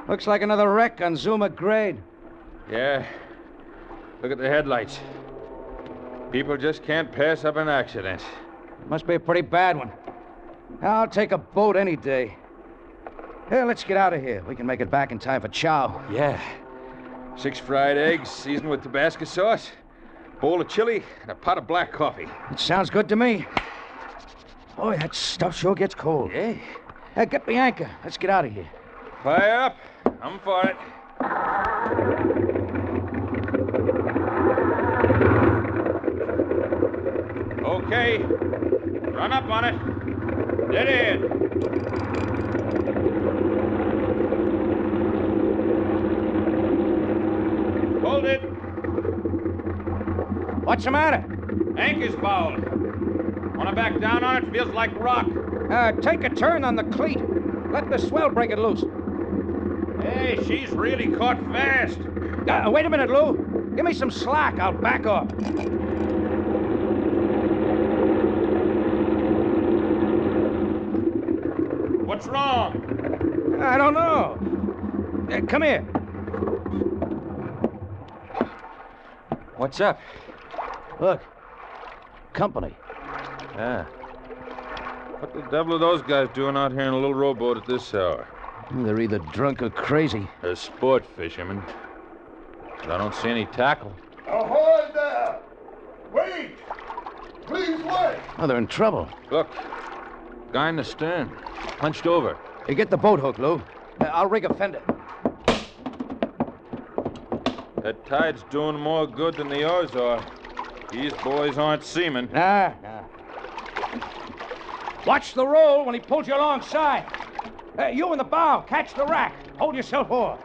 Looks like another wreck on Zuma Grade. Yeah. Look at the headlights. People just can't pass up an accident. Must be a pretty bad one. I'll take a boat any day. Let's get out of here. We can make it back in time for chow. Yeah. 6 fried eggs seasoned with Tabasco sauce, bowl of chili, and a pot of black coffee. It sounds good to me. Oh, that stuff sure gets cold. Yeah. Get me anchor. Let's get out of here. Fire up. I'm for it. Okay. Run up on it. Dead ahead. Hold it. What's the matter? Anchor's fouled. Want to back down on it? Feels like rock. Take a turn on the cleat. Let the swell break it loose. Hey, she's really caught fast. Wait a minute, Lou. Give me some slack. I'll back off. What's wrong? I don't know. Come here. What's up? Look. Company. What the devil are those guys doing out here in a little rowboat at this hour? They're either drunk or crazy. They're sport fishermen. But I don't see any tackle. Ahoy there! Wait! Please wait! Oh, they're in trouble. Look. Guy in the stern. Hunched over. Hey, get the boat hook, Lou. I'll rig a fender. That tide's doing more good than the oars are. These boys aren't seamen. Nah. Watch the roll when he pulls you alongside. You in the bow, catch the rack. Hold yourself over.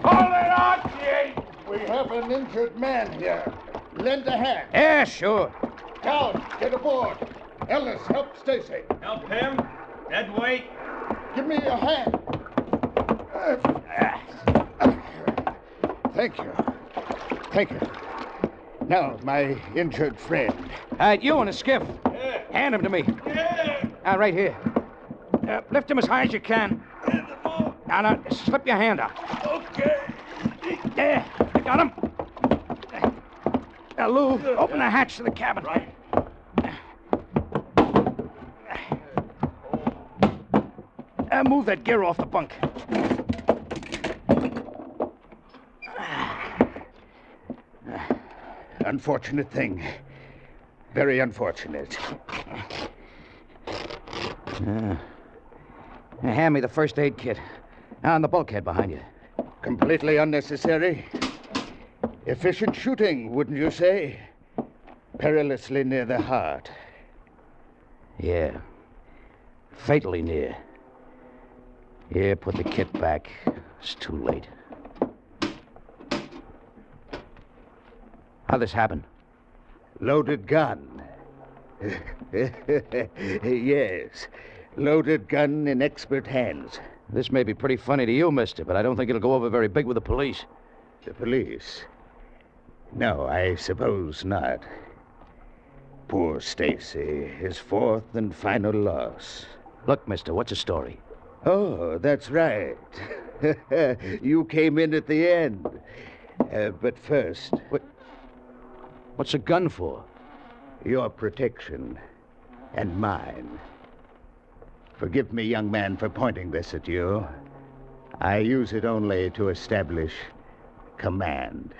Hold it on, Jake! We have an injured man here. Lend a hand. Yeah, sure. Cal, get aboard. Ellis, help Stacy. Help him? Dead weight. Give me your hand. Thank you. Thank you. Now, my injured friend. You in a skiff. Yeah. Hand him to me. Yeah. Right here. Lift him as high as you can. Now, slip your hand out. Okay. There. You got him. Now, Lou, open the hatch to the cabin. Right. Move that gear off the bunk. Unfortunate thing. Very unfortunate. Hand me the first aid kit. On the bulkhead behind you. Completely unnecessary. Efficient shooting, wouldn't you say? Perilously near the heart. Yeah. Fatally near. Here, put the kit back. It's too late. How'd this happen? Loaded gun. Yes. Loaded gun in expert hands. This may be pretty funny to you, mister, but I don't think it'll go over very big with the police. The police? No, I suppose not. Poor Stacy, his fourth and final loss. Look, mister, what's the story? Oh, that's right. You came in at the end. But first... What's a gun for? Your protection. And mine. Forgive me, young man, for pointing this at you. I use it only to establish command.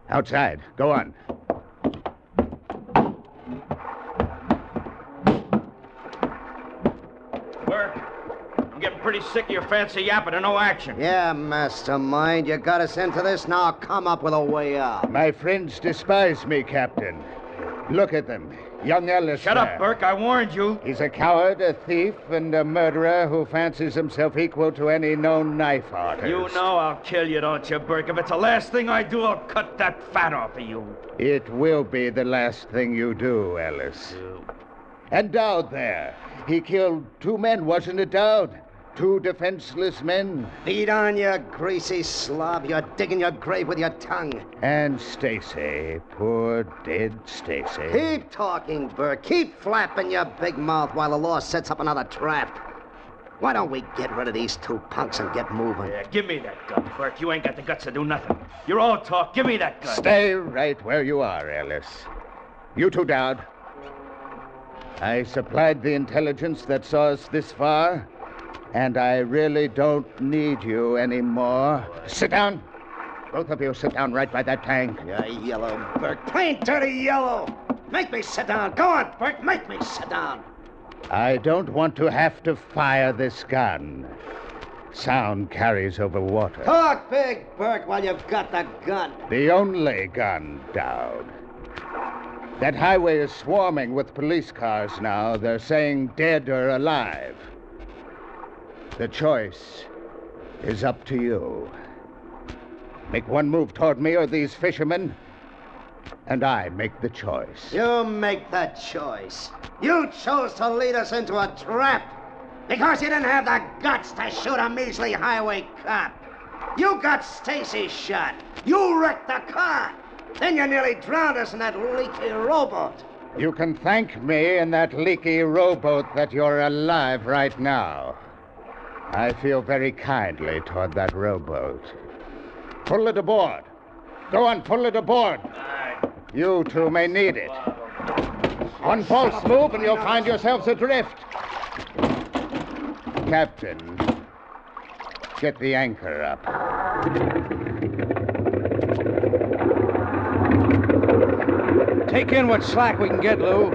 Outside. Go on. Work. I'm getting pretty sick of your fancy yapping and no action. Yeah, mastermind. You got us into this. Now come up with a way out. My friends despise me, Captain. Look at them. Young Ellis. Shut up, Burke. I warned you. He's a coward, a thief, and a murderer who fancies himself equal to any known knife artist. You know I'll kill you, don't you, Burke? If it's the last thing I do, I'll cut that fat off of you. It will be the last thing you do, Ellis. And Dowd there. He killed 2 men, wasn't it, Dowd? 2 defenseless men. Feed on, you greasy slob. You're digging your grave with your tongue. And Stacy, poor dead Stacy. Keep talking, Burke. Keep flapping your big mouth while the law sets up another trap. Why don't we get rid of these 2 punks and get moving? Yeah, give me that gun, Burke. You ain't got the guts to do nothing. You're all talk. Give me that gun. Stay right where you are, Ellis. You too, Dowd. I supplied the intelligence that saw us this far, and I really don't need you anymore. Sit down. Both of you sit down right by that tank. Yeah, yellow, Burke. Plain dirty yellow. Make me sit down. Go on, Burke. Make me sit down. I don't want to have to fire this gun. Sound carries over water. Talk big, Burke, while you've got the gun. The only gun, Dowd. That highway is swarming with police cars now. They're saying dead or alive. The choice is up to you. Make one move toward me or these fishermen, and I make the choice. You make that choice. You chose to lead us into a trap because you didn't have the guts to shoot a measly highway cop. You got Stacy shot. You wrecked the car. Then you nearly drowned us in that leaky rowboat. You can thank me in that leaky rowboat that you're alive right now. I feel very kindly toward that rowboat. Pull it aboard. Go on, pull it aboard. You two may need it. One false move and you'll find yourselves adrift. Captain, get the anchor up. Take in what slack we can get, Lou.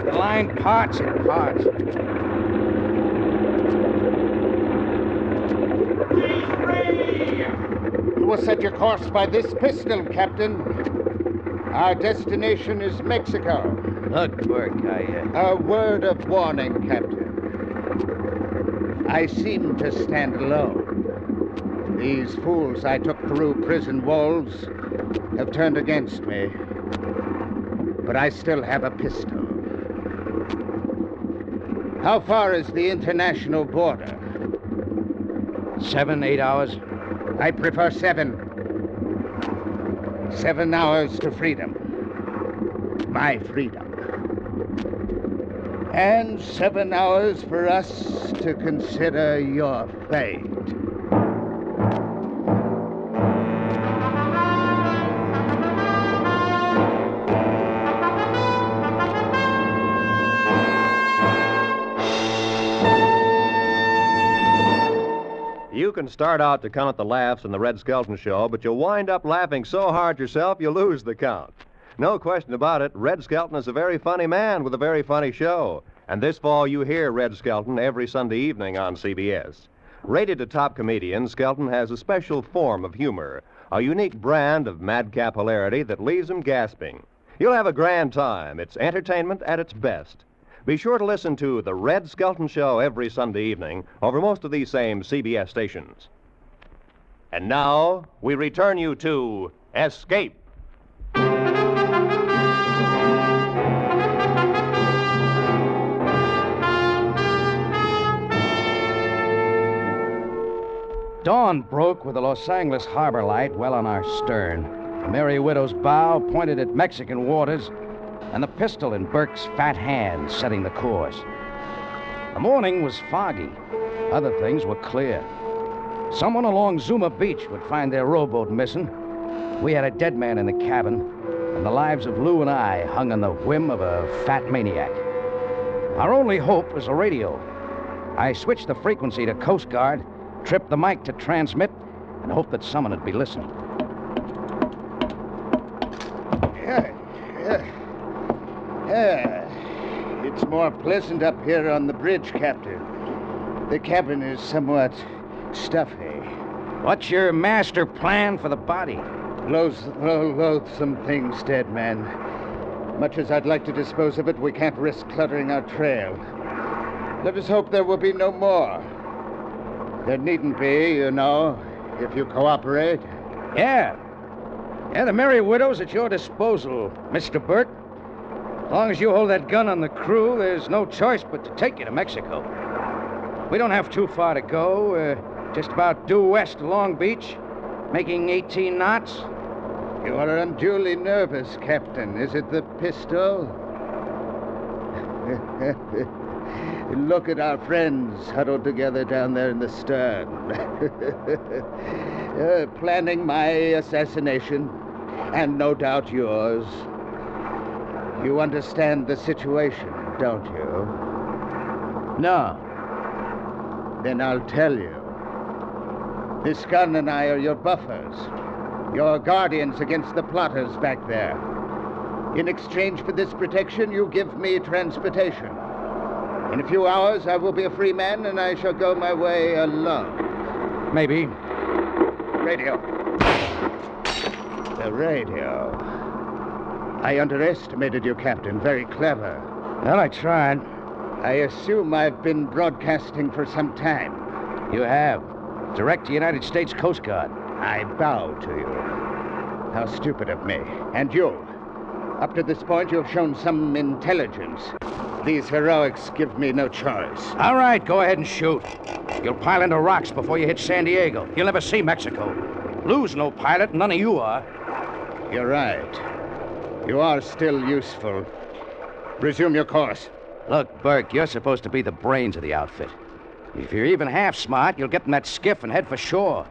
The line parts and parts. You will set your course by this pistol, Captain. Our destination is Mexico. Look, Burke, A word of warning, Captain. I seem to stand alone. These fools I took through prison walls have turned against me. But I still have a pistol. How far is the international border? 7, 8 hours. I prefer 7. 7 hours to freedom. My freedom. And 7 hours for us to consider your fate. You can start out to count the laughs in the Red Skelton Show, but you'll wind up laughing so hard yourself you lose the count. No question about it, Red Skelton is a very funny man with a very funny show. And this fall you hear Red Skelton every Sunday evening on CBS. Rated a top comedian, Skelton has a special form of humor, a unique brand of madcap hilarity that leaves him gasping. You'll have a grand time. It's entertainment at its best. Be sure to listen to The Red Skelton Show every Sunday evening over most of these same CBS stations. And now, we return you to Escape. Dawn broke with the Los Angeles harbor light well on our stern. The Merry Widow's bow pointed at Mexican waters, and the pistol in Burke's fat hand setting the course. The morning was foggy. Other things were clear. Someone along Zuma Beach would find their rowboat missing. We had a dead man in the cabin, and the lives of Lou and I hung on the whim of a fat maniac. Our only hope was a radio. I switched the frequency to Coast Guard, tripped the mic to transmit, and hoped that someone would be listening. It's more pleasant up here on the bridge, Captain. The cabin is somewhat stuffy. What's your master plan for the body? Loathsome things, dead man. Much as I'd like to dispose of it, we can't risk cluttering our trail. Let us hope there will be no more. There needn't be, you know, if you cooperate. Yeah. Yeah, the Merry Widow's at your disposal, Mr. Burke. As long as you hold that gun on the crew, there's no choice but to take you to Mexico. We don't have too far to go. Just about due west of Long Beach, making 18 knots. You are unduly nervous, Captain. Is it the pistol? Look at our friends huddled together down there in the stern. Planning my assassination, and no doubt yours. You understand the situation, don't you? No. Then I'll tell you. This gun and I are your buffers, your guardians against the plotters back there. In exchange for this protection, you give me transportation. In a few hours, I will be a free man, and I shall go my way alone. Maybe. Radio. The radio. I underestimated you, Captain. Very clever. Well, I tried. I assume I've been broadcasting for some time. You have. Direct to United States Coast Guard. I bow to you. How stupid of me. And you. Up to this point, you've shown some intelligence. These heroics give me no choice. All right, go ahead and shoot. You'll pile into rocks before you hit San Diego. You'll never see Mexico. Lou's no pilot, none of you are. You're right. You are still useful. Resume your course. Look, Burke, you're supposed to be the brains of the outfit. If you're even half smart, you'll get in that skiff and head for shore.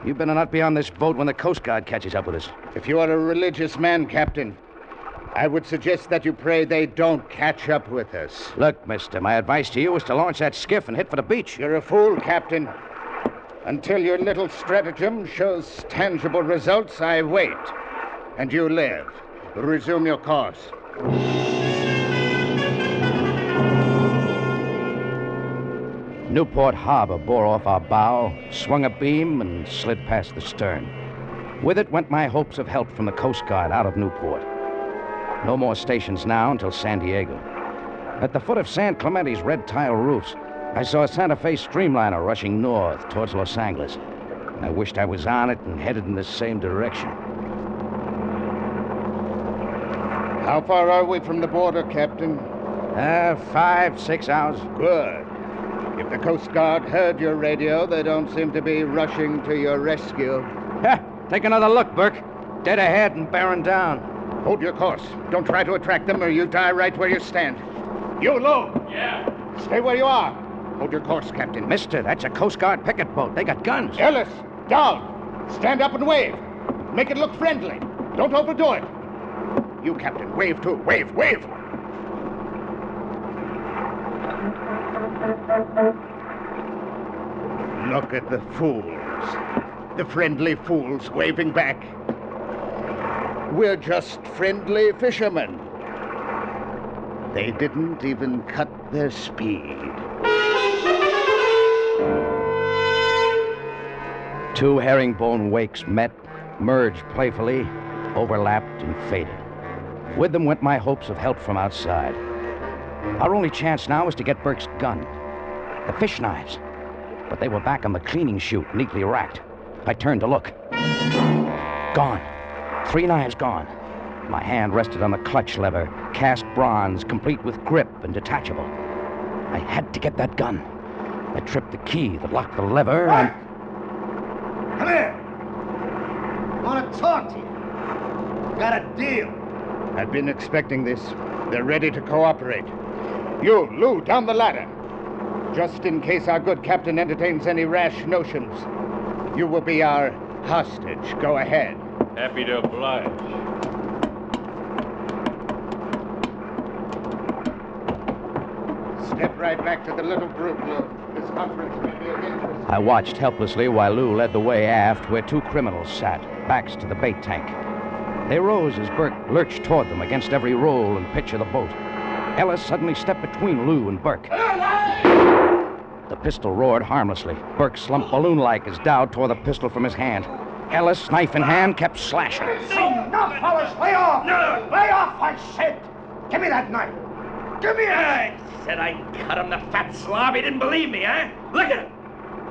You better not be on this boat when the Coast Guard catches up with us. If you are a religious man, Captain, I would suggest that you pray they don't catch up with us. Look, mister, my advice to you is to launch that skiff and hit for the beach. You're a fool, Captain. Until your little stratagem shows tangible results, I wait. And you live. Resume your course. Newport Harbor bore off our bow, swung a beam, and slid past the stern. With it went my hopes of help from the Coast Guard out of Newport. No more stations now until San Diego. At the foot of San Clemente's red tile roofs, I saw a Santa Fe streamliner rushing north towards Los Angeles. I wished I was on it and headed in the same direction. How far are we from the border, Captain? 5, 6 hours. Good. If the Coast Guard heard your radio, they don't seem to be rushing to your rescue. Take another look, Burke. Dead ahead and bearing down. Hold your course. Don't try to attract them or you die right where you stand. You, Lou! Yeah? Stay where you are. Hold your course, Captain. Mister, that's a Coast Guard picket boat. They got guns. Ellis, down. Stand up and wave. Make it look friendly. Don't overdo it. You, Captain, wave too. Wave, wave! Look at the fools. The friendly fools waving back. We're just friendly fishermen. They didn't even cut their speed. Two herringbone wakes met, merged playfully, overlapped, and faded. With them went my hopes of help from outside. Our only chance now was to get Burke's gun. The fish knives. But they were back on the cleaning chute, neatly racked. I turned to look. Gone. 3 knives gone. My hand rested on the clutch lever, cast bronze, complete with grip and detachable. I had to get that gun. I tripped the key that locked the lever and... Come here. Want to talk to you. Got a deal. I've been expecting this. They're ready to cooperate. You, Lou, down the ladder. Just in case our good captain entertains any rash notions. You will be our hostage. Go ahead. Happy to oblige. Step right back to the little group, Lou. This conference may be of interest. I watched helplessly while Lou led the way aft where 2 criminals sat, backs to the bait tank. They rose as Burke lurched toward them against every roll and pitch of the boat. Ellis suddenly stepped between Lou and Burke. The pistol roared harmlessly. Burke slumped balloon-like as Dowd tore the pistol from his hand. Ellis, knife in hand, kept slashing. Enough, fellas! Lay off! No! Lay off, I said! Give me that knife! Give me it! I said I'd cut him, the fat slob. He didn't believe me, huh? Look at him.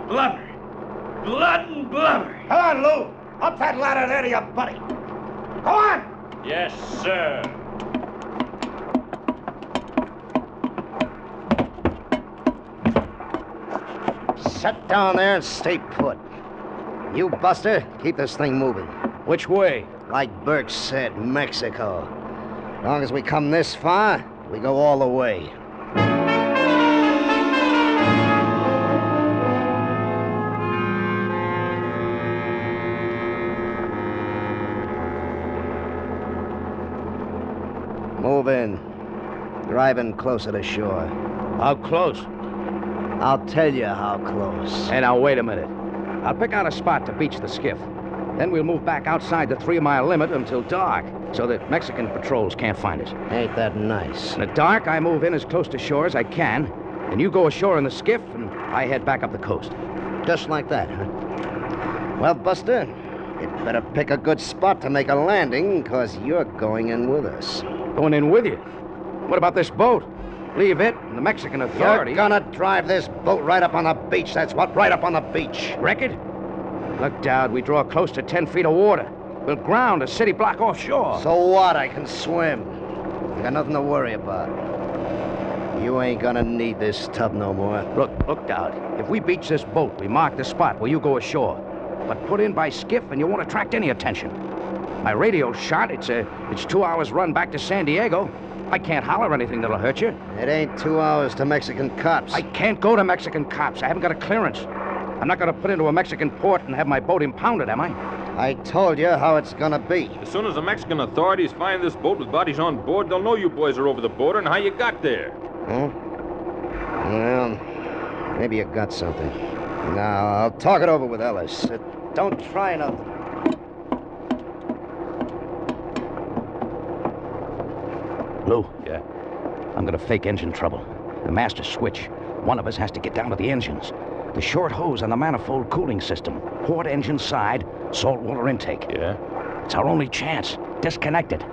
Blubber. Blood and blubber. Come on, Lou. Up that ladder there to your buddy. Go on! Yes, sir. Sit down there and stay put. You, Buster, keep this thing moving. Which way? Like Burke said, Mexico. As long as we come this far, we go all the way. Move in. Drive in closer to shore. How close? I'll tell you how close. Hey, now, wait a minute. I'll pick out a spot to beach the skiff. Then we'll move back outside the 3-mile limit until dark, so that Mexican patrols can't find us. Ain't that nice? In the dark, I move in as close to shore as I can, and you go ashore in the skiff, and I head back up the coast. Just like that, huh? Well, Buster, you'd better pick a good spot to make a landing, because you're going in with us. Going in with you? What about this boat? Leave it and the Mexican authorities. You're gonna drive this boat right up on the beach, that's what, right up on the beach. Wreck it? Look, Dowd, we draw close to 10 feet of water. We'll ground a city block offshore. So what? I can swim. I got nothing to worry about. You ain't gonna need this tub no more. Look, Dowd. If we beach this boat, we mark the spot where you go ashore. But put in by skiff and you won't attract any attention. My radio's shot. It's 2 hours run back to San Diego. I can't holler anything that'll hurt you. It ain't 2 hours to Mexican cops. I can't go to Mexican cops. I haven't got a clearance. I'm not gonna put into a Mexican port and have my boat impounded, am I? I told you how it's gonna be. As soon as the Mexican authorities find this boat with bodies on board, they'll know you boys are over the border and how you got there. Huh? Well, maybe you got something. Now, I'll talk it over with Ellis. Don't try nothing. Lou? Yeah? I'm gonna fake engine trouble. The master switch. One of us has to get down to the engines. The short hose on the manifold cooling system. Port engine side, saltwater intake. Yeah? It's our only chance. Disconnect it.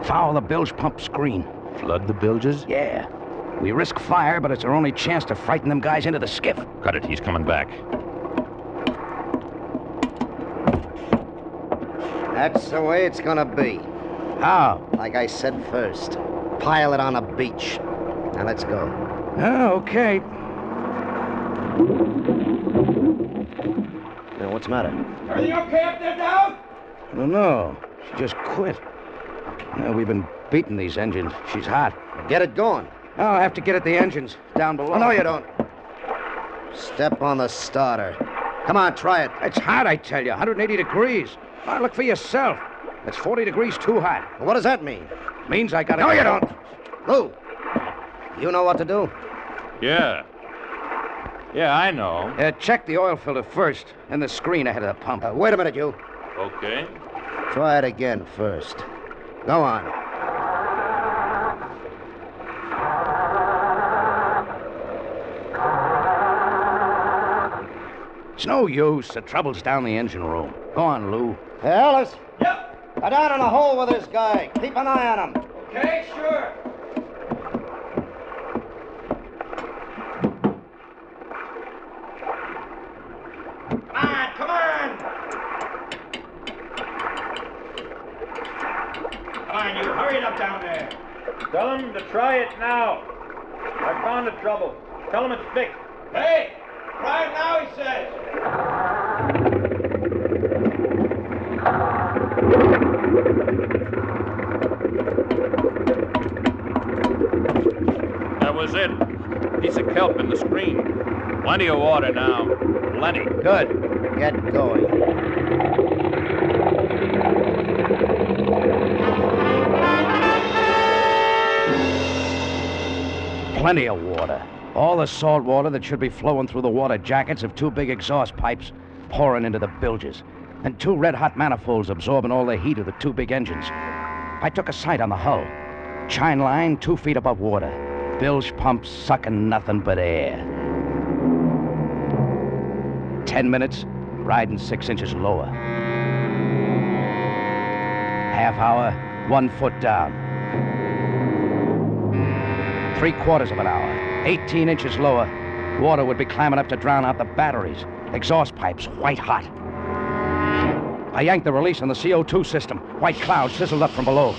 Foul the bilge pump screen. Flood the bilges? Yeah. We risk fire, but it's our only chance to frighten them guys into the skiff. Cut it. He's coming back. That's the way it's gonna be. How? Like I said first. Pile it on the beach. Now let's go. Oh, okay. Now, what's the matter? Everything okay up there, Dowd? No. She just quit. We've been beating these engines. She's hot. Get it going. Oh, I'll have to get at the engines down below. Oh, no, you don't. Step on the starter. Come on, try it. It's hot, I tell you. 180 degrees. Oh, look for yourself. It's 40 degrees too hot. Well, what does that mean? Means I gotta... No, you don't. Lou, you know what to do? Yeah. Yeah, I know. Check the oil filter first, and the screen ahead of the pump. Wait a minute, you. Okay. Try it again first. Go on. It's no use. The trouble's down the engine room. Go on, Lou. Hey, Alice. Yep. Go down in the hole with this guy. Keep an eye on him. Okay, sure. Come on! Come on, you. Hurry it up down there. Tell him to try it now. I found the trouble. Tell him it's fixed. Hey! Try it now, he says. That was it. Piece of kelp in the screen. Plenty of water now. Plenty. Good. Get going. Plenty of water. All the salt water that should be flowing through the water jackets of 2 big exhaust pipes pouring into the bilges, and 2 red-hot manifolds absorbing all the heat of the 2 big engines. I took a sight on the hull. Chine line 2 feet above water. Bilge pumps sucking nothing but air. 10 minutes, riding 6 inches lower. half hour, 1 foot down. 3/4 of an hour, 18 inches lower, water would be climbing up to drown out the batteries. Exhaust pipes, white hot. I yanked the release on the CO2 system. White clouds sizzled up from below.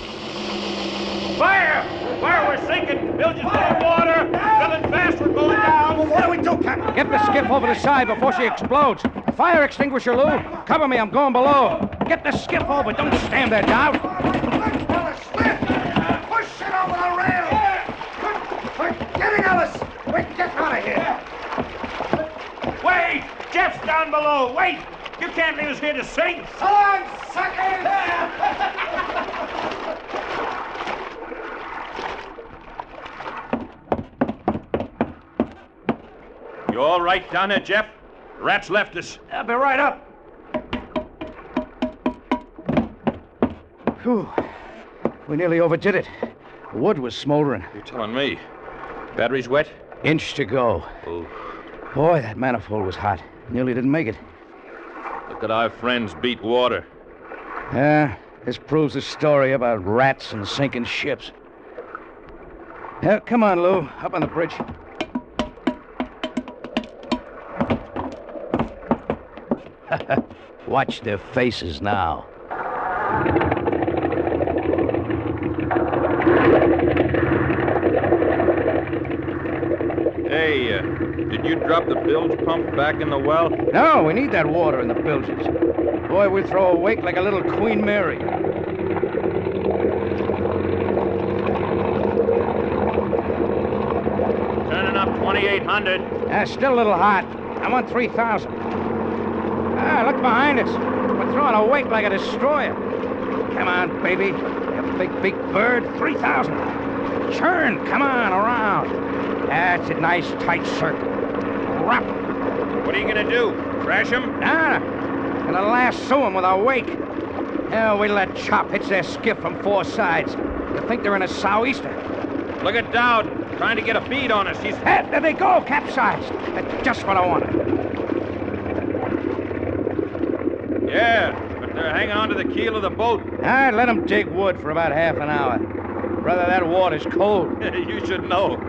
Fire! Fire, we're sinking! Bilges full of water! Filling fast, we're going down! Well, what do we do, Captain? Get the skiff over the side before she explodes. Fire extinguisher, Lou. Cover me, I'm going below. Get the skiff over. Don't stand there, Dowd. Push it over the rail! We're getting Ellis! We get out of here! Wait! Jeff's down below! Wait! You can't leave us here to sink! So long, suckers! You all right down there, Jeff? The rats left us. I'll be right up. Whew. We nearly overdid it. The wood was smoldering. You're telling me. Battery's wet? Inch to go. Oh. Boy, that manifold was hot. Nearly didn't make it. Look at our friends beat water. Yeah, this proves the story about rats and sinking ships. Yeah, come on, Lou. Up on the bridge. Watch their faces now. Hey, did you drop the bilge pump back in the well? No, we need that water in the bilges. Boy, we'd throw a wake like a little Queen Mary. Turning up 2,800. Still a little hot. I want 3,000. Look behind us. We're throwing a wake like a destroyer. Come on, baby. You big bird. 3,000. Churn. Come on, around. That's a nice, tight circle. Wrap. What are you going to do? Crash him? Nah. Gonna lasso him with a wake. Yeah, we let chop hits their skiff from 4 sides. You think they're in a sou'easter? Look at Dowd. Trying to get a bead on us. He's... Hey, there they go. Capsized. That's just what I wanted. Yeah, but they're hanging onto the keel of the boat. I'd let them dig wood for about half an hour. Brother, that water's cold. You should know.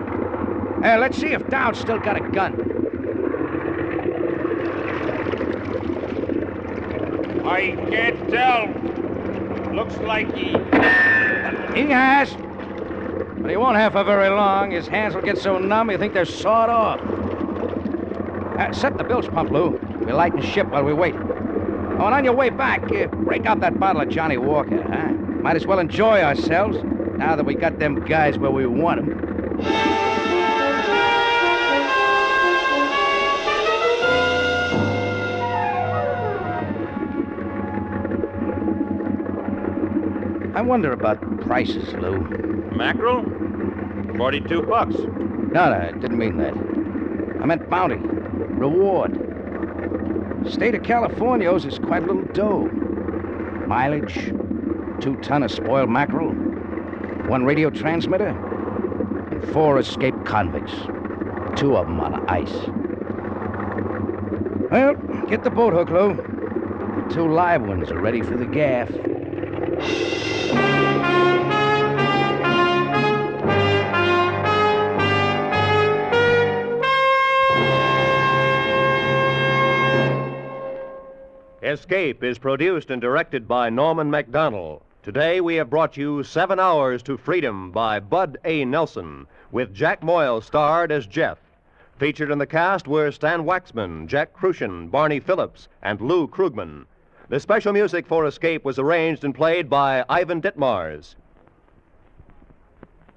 Hey, let's see if Dowd's still got a gun. I can't tell. Looks like he... He has. But he won't have for very long. His hands will get so numb you think they're sawed off. Set the bilge pump, Lou. We'll lighten ship while we wait. Oh, and on your way back, break out that bottle of Johnny Walker, huh? Might as well enjoy ourselves now that we got them guys where we want them. I wonder about prices, Lou. Mackerel? $42. No, I didn't mean that. I meant bounty. Reward. State of California owes us quite a little dough. Mileage, 2 ton of spoiled mackerel, 1 radio transmitter, and 4 escaped convicts. 2 of them on ice. Well, get the boat hook, Lou. The 2 live ones are ready for the gaff. Escape is produced and directed by Norman MacDonald. Today we have brought you 7 Hours to Freedom by Bud A. Nelson, with Jack Moyle starred as Jeff. Featured in the cast were Stan Waxman, Jack Crucian, Barney Phillips, and Lou Krugman. The special music for Escape was arranged and played by Ivan Ditmars.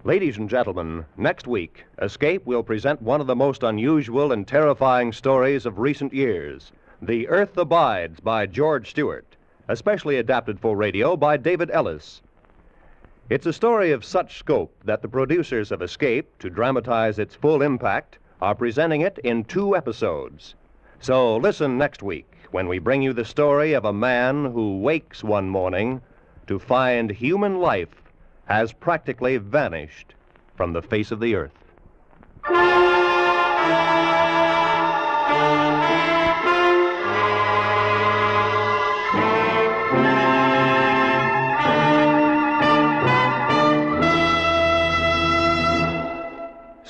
Ladies and gentlemen, next week, Escape will present one of the most unusual and terrifying stories of recent years. The Earth Abides by George Stewart, especially adapted for radio by David Ellis. It's a story of such scope that the producers of Escape, to dramatize its full impact, are presenting it in 2 episodes. So listen next week when we bring you the story of a man who wakes one morning to find human life has practically vanished from the face of the earth.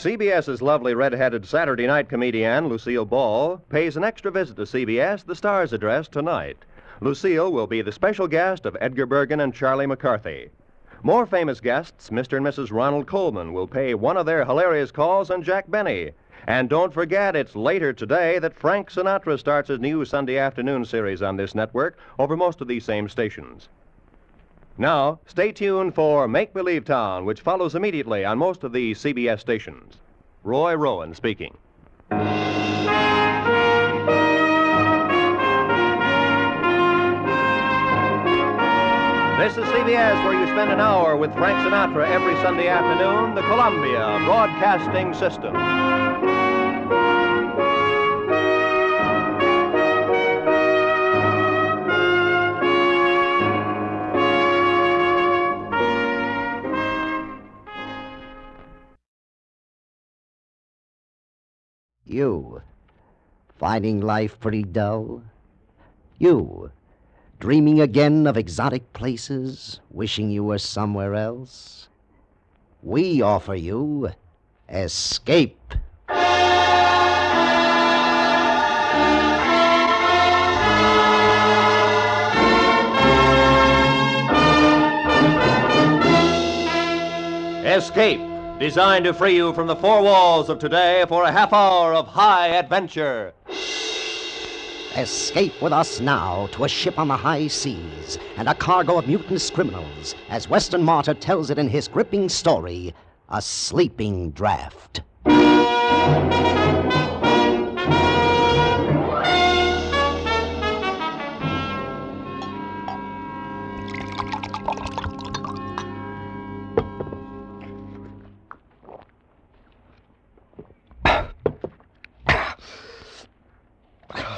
CBS's lovely red-headed Saturday night comedian, Lucille Ball, pays an extra visit to CBS, the Star's address, tonight. Lucille will be the special guest of Edgar Bergen and Charlie McCarthy. More famous guests, Mr. and Mrs. Ronald Colman, will pay one of their hilarious calls on Jack Benny. And don't forget, it's later today that Frank Sinatra starts his new Sunday afternoon series on this network over most of these same stations. Now, stay tuned for Make Believe Town, which follows immediately on most of the CBS stations. Roy Rowan speaking. This is CBS, where you spend an hour with Frank Sinatra every Sunday afternoon, the Columbia Broadcasting System. You, finding life pretty dull? You, dreaming again of exotic places, wishing you were somewhere else? We offer you escape. Escape, designed to free you from the four walls of today for a half hour of high adventure. Escape with us now to a ship on the high seas and a cargo of mutinous criminals, as Weston Martyr tells it in his gripping story, A Sleeping Draft.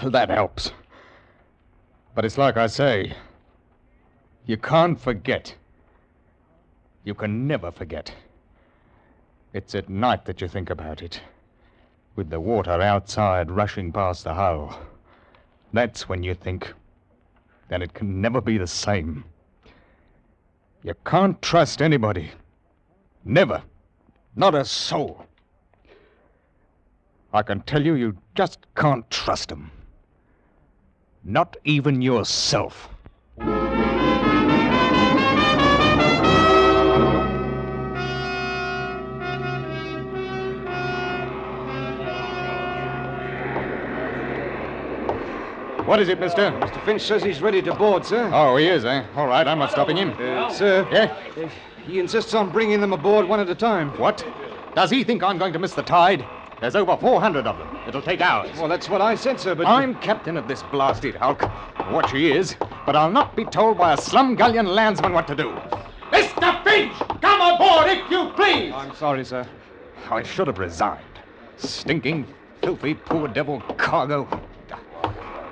That helps. But it's like I say, you can't forget. You can never forget. It's at night that you think about it, with the water outside rushing past the hull. That's when you think, then it can never be the same. You can't trust anybody. Never. Not a soul. I can tell you, you just can't trust them. Not even yourself. What is it, mister? Mr. Finch says he's ready to board, sir. Oh, he is, eh? All right, I'm not stopping him. Sir? Yeah? He insists on bringing them aboard one at a time. What? Does he think I'm going to miss the tide? There's over 400 of them. It'll take hours. Well, that's what I said, sir, but... I'm captain of this blasted hulk. What she is, but I'll not be told by a slum-gullion landsman what to do. Mr. Finch, come aboard if you please. I'm sorry, sir. I should have resigned. Stinking, filthy, poor devil cargo.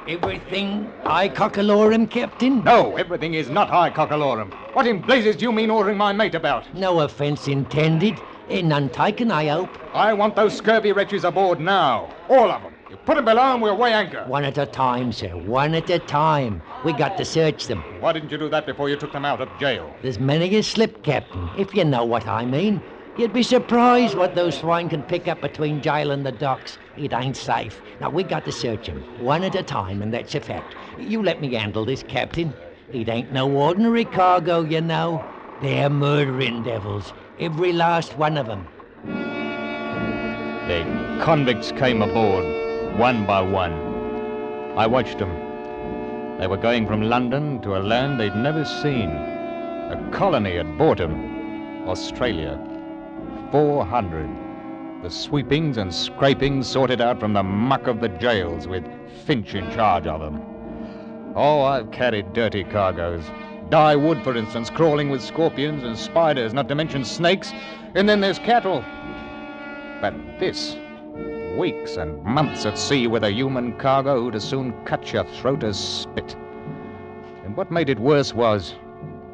Everything high cockalorum, Captain? No, everything is not high cockalorum. What in blazes do you mean ordering my mate about? No offense intended. None taken, I hope. I want those scurvy wretches aboard now. All of them. You put them below and we'll weigh anchor. One at a time, sir. One at a time. We got to search them. Why didn't you do that before you took them out of jail? There's many a slip, Captain, if you know what I mean. You'd be surprised what those swine can pick up between jail and the docks. It ain't safe. Now, we got to search them, one at a time, and that's a fact. You let me handle this, Captain. It ain't no ordinary cargo, you know. They're murdering devils. Every last one of them. The convicts came aboard, one by one. I watched them. They were going from London to a land they'd never seen. A colony at Bortham, Australia. 400. The sweepings and scrapings sorted out from the muck of the jails, with Finch in charge of them. Oh, I've carried dirty cargoes. Dye wood, for instance, crawling with scorpions and spiders, not to mention snakes. And then there's cattle. But this, weeks and months at sea with a human cargo who'd as soon cut your throat as spit. And what made it worse was,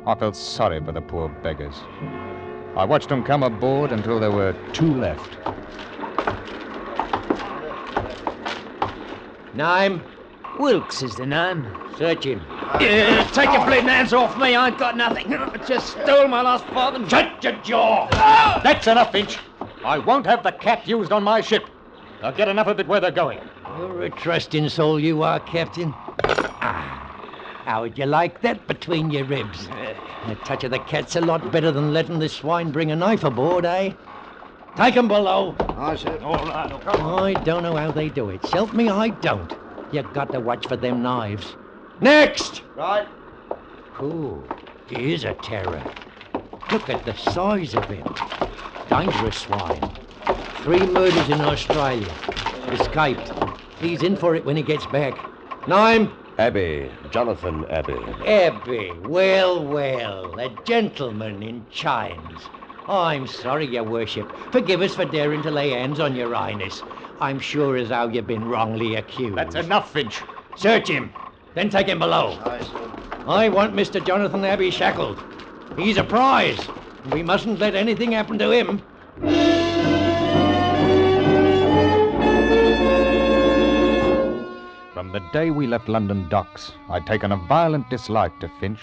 I felt sorry for the poor beggars. I watched them come aboard until there were 2 left. Name? Wilkes is the name. Search him. Take your bleeding hands off me. I ain't got nothing. I just stole my last 5 and... Shut your jaw! That's enough, Finch. I won't have the cat used on my ship. They'll get enough of it where they're going. You're a trusting soul, you are, Captain. How would you like that between your ribs? A touch of the cat's a lot better than letting the swine bring a knife aboard, eh? Take 'em below. I said, all right. I don't know how they do it. Help me, I don't. You got to watch for them knives. Next! Right. Ooh, he is a terror. Look at the size of him. Dangerous swine. 3 murders in Australia. Escaped. He's in for it when he gets back. Name? Abbey. Jonathan Abbey. Abbey. Well, a gentleman in chains. I'm sorry, your worship. Forgive us for daring to lay hands on your highness. I'm sure as how you've been wrongly accused. That's enough, Finch. Search him. Then take him below. I want Mr. Jonathan Abbey shackled. He's a prize. We mustn't let anything happen to him. From the day we left London docks, I'd taken a violent dislike to Finch.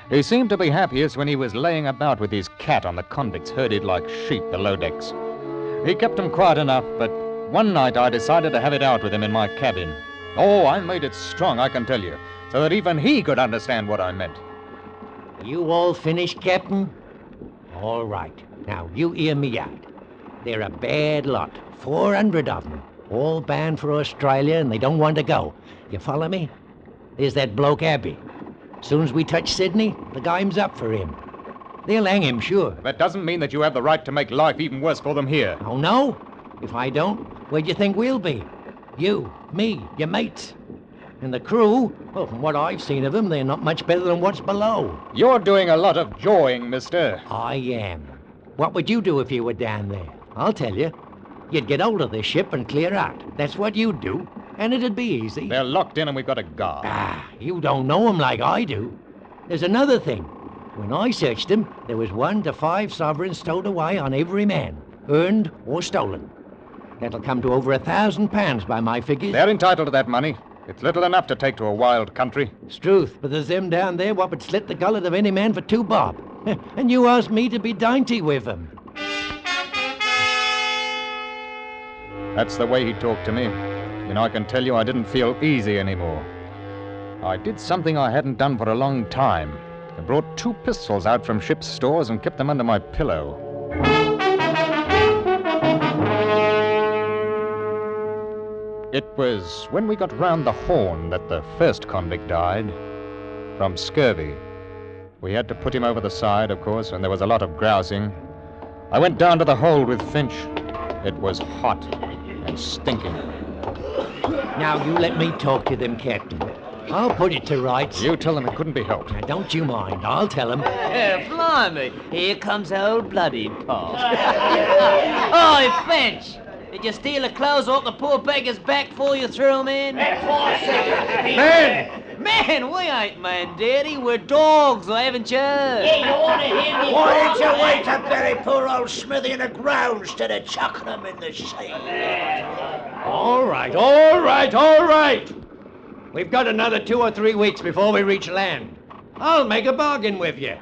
He seemed to be happiest when he was laying about with his cat on the convicts herded like sheep below decks. He kept them quiet enough, but one night I decided to have it out with him in my cabin. Oh, I made it strong, I can tell you, so that even he could understand what I meant. You all finished, Captain? All right. Now, you hear me out. They're a bad lot. 400 of them. All bound for Australia, and they don't want to go. You follow me? There's that bloke Abbey. As soon as we touch Sydney, the game's up for him. They'll hang him, sure. That doesn't mean that you have the right to make life even worse for them here. Oh, no? If I don't, where do you think we'll be? You, me, your mates. And the crew, well, from what I've seen of them, they're not much better than what's below. You're doing a lot of jawing, mister. I am. What would you do if you were down there? I'll tell you. You'd get hold of the ship and clear out. That's what you'd do. And it'd be easy. They're locked in and we've got a guard. You don't know them like I do. There's another thing. When I searched them, there was 1 to 5 sovereigns stowed away on every man, earned or stolen. That'll come to over £1,000 by my figures. They're entitled to that money. It's little enough to take to a wild country. It's truth, but there's them down there what would slit the gullet of any man for 2 bob. And you asked me to be dainty with them. That's the way he talked to me. And I can tell you I didn't feel easy anymore. I did something I hadn't done for a long time. I brought 2 pistols out from ship's stores and kept them under my pillow. It was when we got round the Horn that the first convict died. From scurvy. We had to put him over the side, of course, and there was a lot of grousing. I went down to the hold with Finch. It was hot and stinking. Now, you let me talk to them, Captain. I'll put it to rights. You tell them it couldn't be helped. Now, don't you mind. I'll tell them. Blimey, here comes old Bloody Paul. Oi, Finch! Did you steal the clothes off the poor beggar's back before you threw them in? Men! Man, we ain't men, Daddy. We're dogs, haven't you? Yeah, you want to hear me? Why did you wait to bury poor old Smithy in the ground instead of chucking him in the sea? All right. We've got another 2 or 3 weeks before we reach land. I'll make a bargain with you.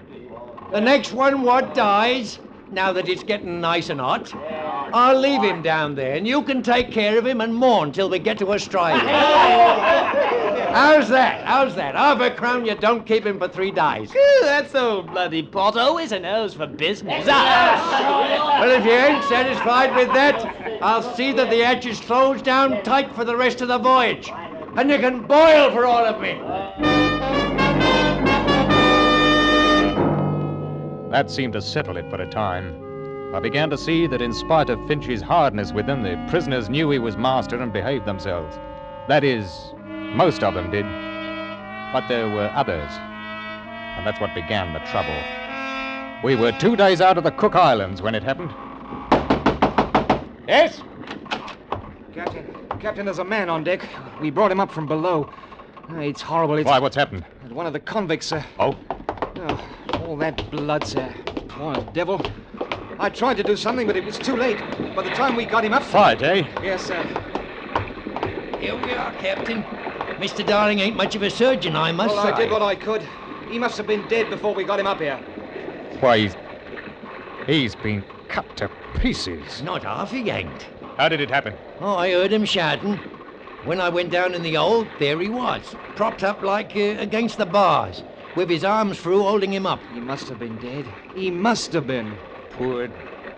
The next one what dies, now that it's getting nice and hot, I'll leave him down there, and you can take care of him and mourn till we get to Australia. How's that? £1/crown you don't keep him for 3 days. That's old Bloody Potto, isn't ours for business. Well, if you ain't satisfied with that, I'll see that the hatch is closed down tight for the rest of the voyage. And you can boil for all of me. That seemed to settle it for a time. I began to see that in spite of Finch's hardness with them, the prisoners knew he was master and behaved themselves. That is, most of them did. But there were others. And that's what began the trouble. We were 2 days out of the Cook Islands when it happened. Yes? Captain, there's a man on deck. We brought him up from below. It's horrible. Why, what's happened? One of the convicts, sir. Oh? All that blood, sir. Poor devil. I tried to do something, but it was too late. By the time we got him up... Fight, eh? Yes, sir. Here we are, Captain. Mr. Darling ain't much of a surgeon, I must say. I did what I could. He must have been dead before we got him up here. Why, he's been cut to pieces. Not half he ain't. How did it happen? Oh, I heard him shouting. When I went down in the hole, there he was, propped up like against the bars, with his arms through holding him up. He must have been dead. He must have been. Poor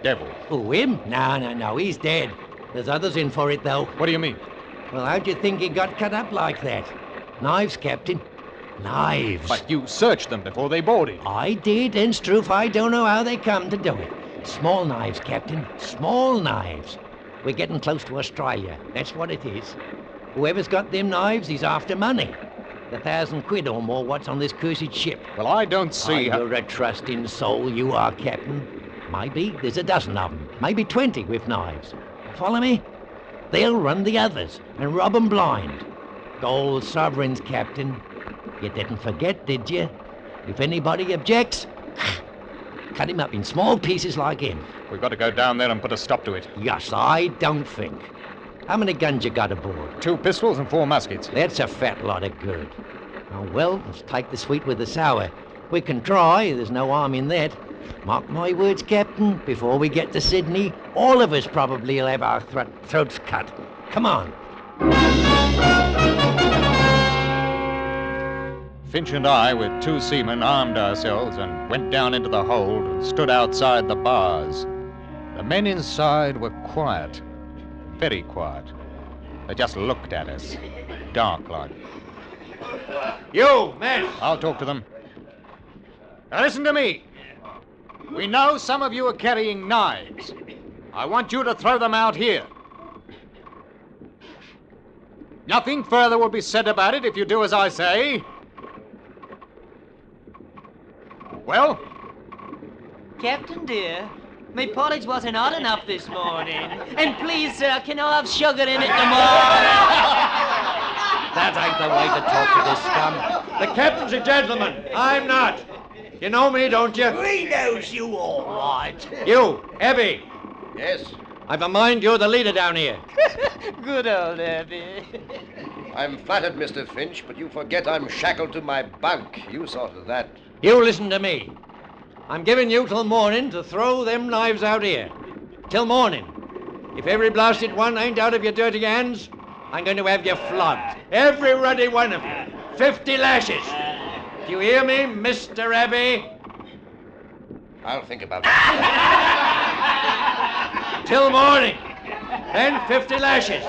devil. Who, him? No, he's dead. There's others in for it, though. What do you mean? Well, how'd you think he got cut up like that? Knives, Captain. Knives. But you searched them before they boarded. I did, and Struth, I don't know how they come to do it. Small knives, Captain. Small knives. We're getting close to Australia. That's what it is. Whoever's got them knives, he's after money. The £1,000 or more what's on this cursed ship. Well, I don't see how... You're a trusting soul, you are, Captain. Maybe there's a dozen of them. Maybe 20 with knives. Follow me? They'll run the others and rob 'em blind. Gold sovereigns, Captain. You didn't forget, did you? If anybody objects, cut him up in small pieces like him. We've got to go down there and put a stop to it. Yes, I don't think. How many guns you got aboard? 2 pistols and 4 muskets. That's a fat lot of good. Oh, well, let's take the sweet with the sour. We can try, there's no harm in that. Mark my words, Captain, before we get to Sydney, all of us probably will have our throats cut. Come on. Finch and I, with 2 seamen, armed ourselves and went down into the hold and stood outside the bars. The men inside were quiet, very quiet. They just looked at us, dark like. You, men! I'll talk to them. Now listen to me. We know some of you are carrying knives. I want you to throw them out here. Nothing further will be said about it if you do as I say. Well? Captain, dear, my porridge wasn't hot enough this morning. And please, sir, can I have sugar in it tomorrow? That ain't the way to talk to this scum. The captain's a gentleman. I'm not. You know me, don't you? He knows you all right. You, Abby. Yes? I've a mind you're the leader down here. Good old Abby. I'm flattered, Mr. Finch, but you forget I'm shackled to my bunk. You sorted that. You listen to me. I'm giving you till morning to throw them knives out here. Till morning. If every blasted one ain't out of your dirty hands, I'm going to have you flogged. Every ruddy one of you. 50 lashes. Do you hear me, Mr. Abbey? I'll think about it. Till morning. Then 50 lashes.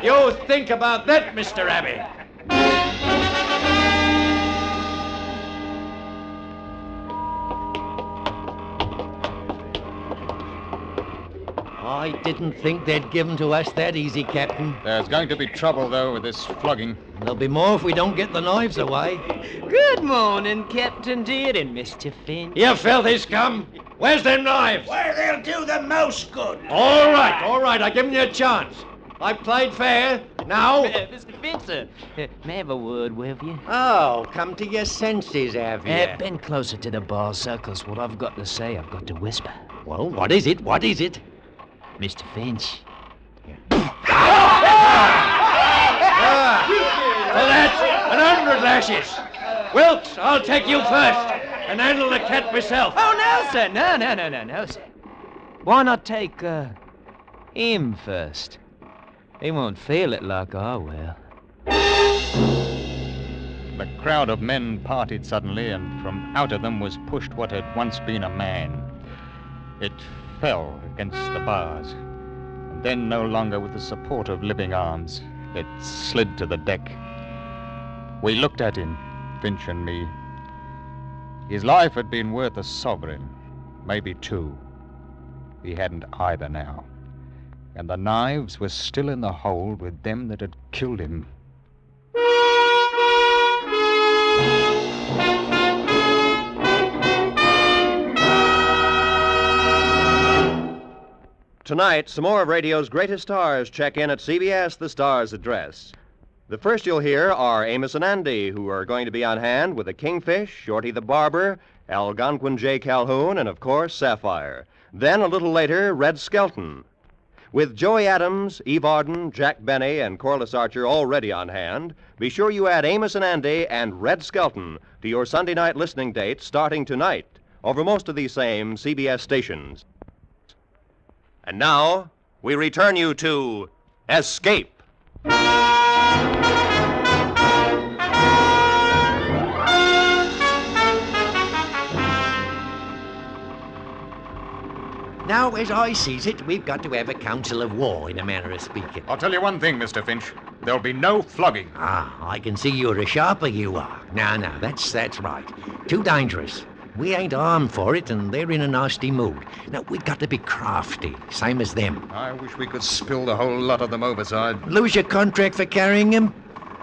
You think about that, Mr. Abbey. I didn't think they'd give 'em to us that easy, Captain. There's going to be trouble, though, with this flogging. There'll be more if we don't get the knives away. Good morning, Captain dear and Mr. Finch. You filthy scum! Where's them knives? Where they'll do the most good. All right. I've given you a chance. I played fair. Now... Mr. Finch, sir, may I have a word with you? Oh, come to your senses, have you? Bend closer to the bar, sir, 'cause what I've got to say, I've got to whisper. Well, what is it? Mr. Finch. For that, 100 lashes. Wilkes, I'll take you first and handle the cat myself. Oh, no, sir. No, sir. Why not take, him first? He won't feel it like I will. The crowd of men parted suddenly, and from out of them was pushed what had once been a man. It fell against the bars, and then, no longer with the support of living arms, it slid to the deck. We looked at him, Finch and me. His life had been worth a sovereign, maybe 2. He hadn't either now, and the knives were still in the hold with them that had killed him. Tonight, some more of radio's greatest stars check in at CBS, the Star's address. The first you'll hear are Amos and Andy, who are going to be on hand with the Kingfish, Shorty the Barber, Algonquin J. Calhoun, and of course, Sapphire. Then, a little later, Red Skelton. With Joey Adams, Eve Arden, Jack Benny, and Corliss Archer already on hand, be sure you add Amos and Andy and Red Skelton to your Sunday night listening dates starting tonight over most of these same CBS stations. And now, we return you to Escape. Now, as I sees it, we've got to have a council of war, in a manner of speaking. I'll tell you one thing, Mr. Finch. There'll be no flogging. Ah, I can see you're a sharper, you are. Now, that's right. Too dangerous. We ain't armed for it, and they're in a nasty mood. Now, we've got to be crafty, same as them. I wish we could spill the whole lot of them overside. Lose your contract for carrying them?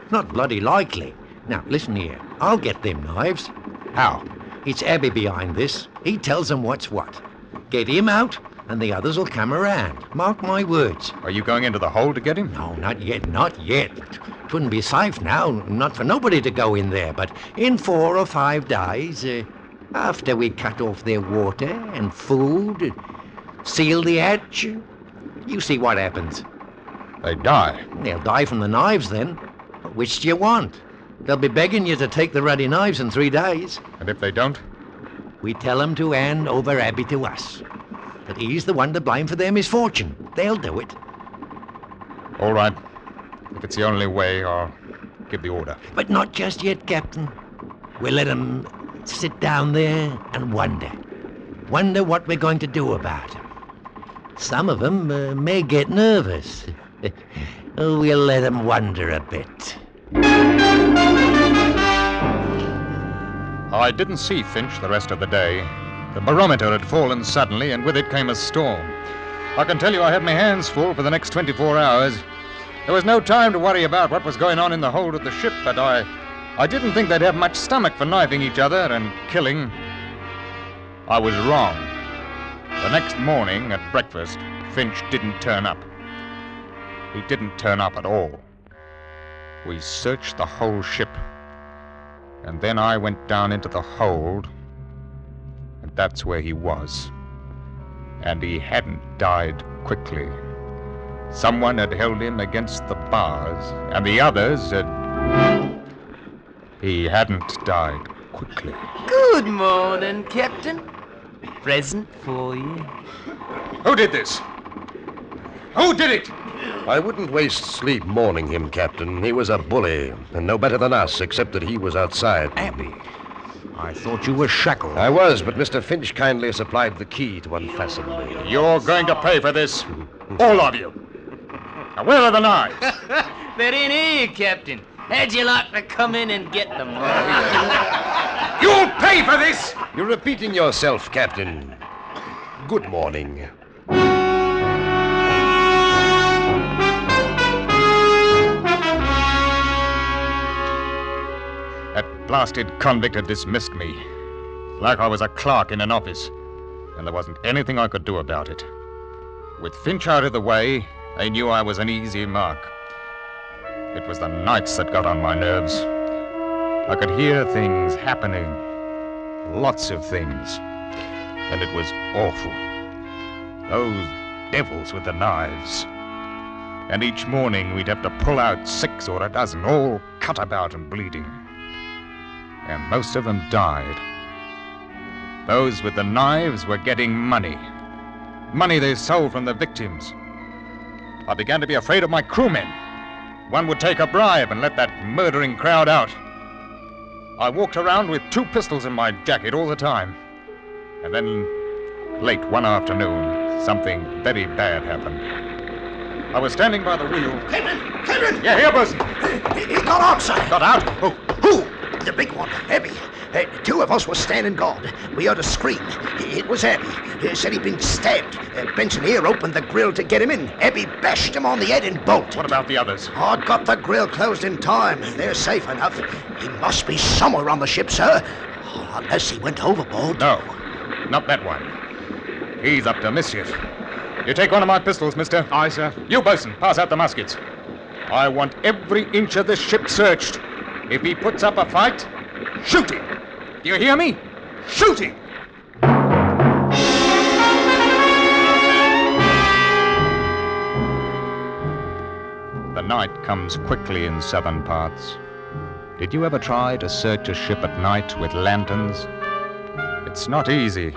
Not bloody likely. Now, listen here. I'll get them knives. How? It's Abby behind this. He tells them what's what. Get him out, and the others will come around. Mark my words. Are you going into the hole to get him? No, not yet. It wouldn't be safe now, not for nobody to go in there. But in 4 or 5 days, after we cut off their water and food, seal the hatch, you see what happens. They die. They'll die from the knives then. Which do you want? They'll be begging you to take the ruddy knives in 3 days. And if they don't? We tell them to hand over Abby to us. But he's the one to blame for their misfortune. They'll do it. All right. If it's the only way, I'll give the order. But not just yet, Captain. We'll let them sit down there and wonder. Wonder what we're going to do about them. Some of them may get nervous. We'll let them wonder a bit. I didn't see Finch the rest of the day. The barometer had fallen suddenly, and with it came a storm. I can tell you I had my hands full for the next 24 hours. There was no time to worry about what was going on in the hold of the ship, but I didn't think they'd have much stomach for knifing each other and killing. I was wrong. The next morning at breakfast, Finch didn't turn up. He didn't turn up at all. We searched the whole ship. And then I went down into the hold, and that's where he was. And he hadn't died quickly. Someone had held him against the bars, and the others had... He hadn't died quickly. Good morning, Captain. Present for you. Who did this? Who did it? I wouldn't waste sleep mourning him, Captain. He was a bully, and no better than us, except that he was outside. Abby, I thought you were shackled. I was, but Mr. Finch kindly supplied the key to unfasten me. You're going to pay for this. All of you. Now, where are the knives? They're in here, Captain. How'd you like to come in and get them? You'll pay for this! You're repeating yourself, Captain. Good morning. That blasted convict had dismissed me, like I was a clerk in an office, and there wasn't anything I could do about it. With Finch out of the way, they knew I was an easy mark. It was the nights that got on my nerves. I could hear things happening, lots of things, and it was awful. Those devils with the knives. And each morning we'd have to pull out 6 or a dozen, all cut about and bleeding. And most of them died. Those with the knives were getting money. Money they stole from the victims. I began to be afraid of my crewmen. One would take a bribe and let that murdering crowd out. I walked around with 2 pistols in my jacket all the time. And then, late one afternoon, something very bad happened. I was standing by the wheel. Captain! Yeah, here, bosun. He got outside. Got out? Who? The big one, Abby. 2 of us were standing guard. We heard a scream. It was Abby. Said he'd been stabbed. Benson here opened the grill to get him in. Abby bashed him on the head and bolted. What about the others? I got the grill closed in time. They're safe enough. He must be somewhere on the ship, sir. Unless he went overboard. No, not that one. He's up to mischief. You take one of my pistols, mister. Aye, sir. You, bosun, pass out the muskets. I want every inch of this ship searched. If he puts up a fight, shoot him. Do you hear me? Shoot him! The night comes quickly in southern parts. Did you ever try to search a ship at night with lanterns? It's not easy.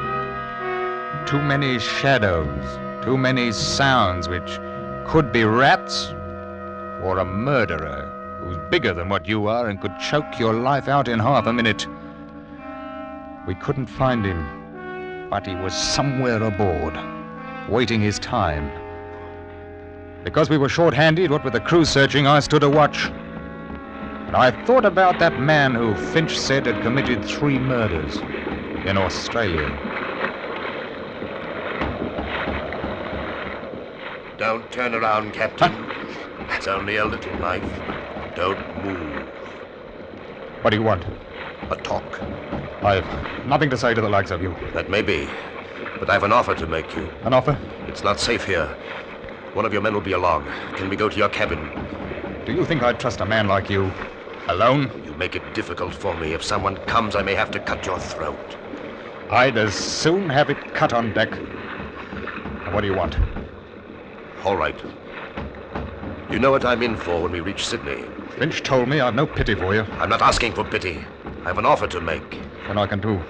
Too many shadows, Too many sounds which could be rats or a murderer who's bigger than what you are and could choke your life out in half a minute. We couldn't find him, but he was somewhere aboard, waiting his time. Because we were short-handed, what with the crew searching, I stood a watch. And I thought about that man who Finch said had committed 3 murders in Australia. Don't turn around, Captain. It's only a little knife. Don't move. What do you want? A talk. I've nothing to say to the likes of you. That may be, but I've an offer to make you. An offer? It's not safe here. One of your men will be along. Can we go to your cabin? Do you think I'd trust a man like you? Alone? You make it difficult for me. If someone comes, I may have to cut your throat. I'd as soon have it cut on deck. What do you want? All right. You know what I'm in for when we reach Sydney. Finch told me I've no pity for you. I'm not asking for pity. I have an offer to make. Then I can do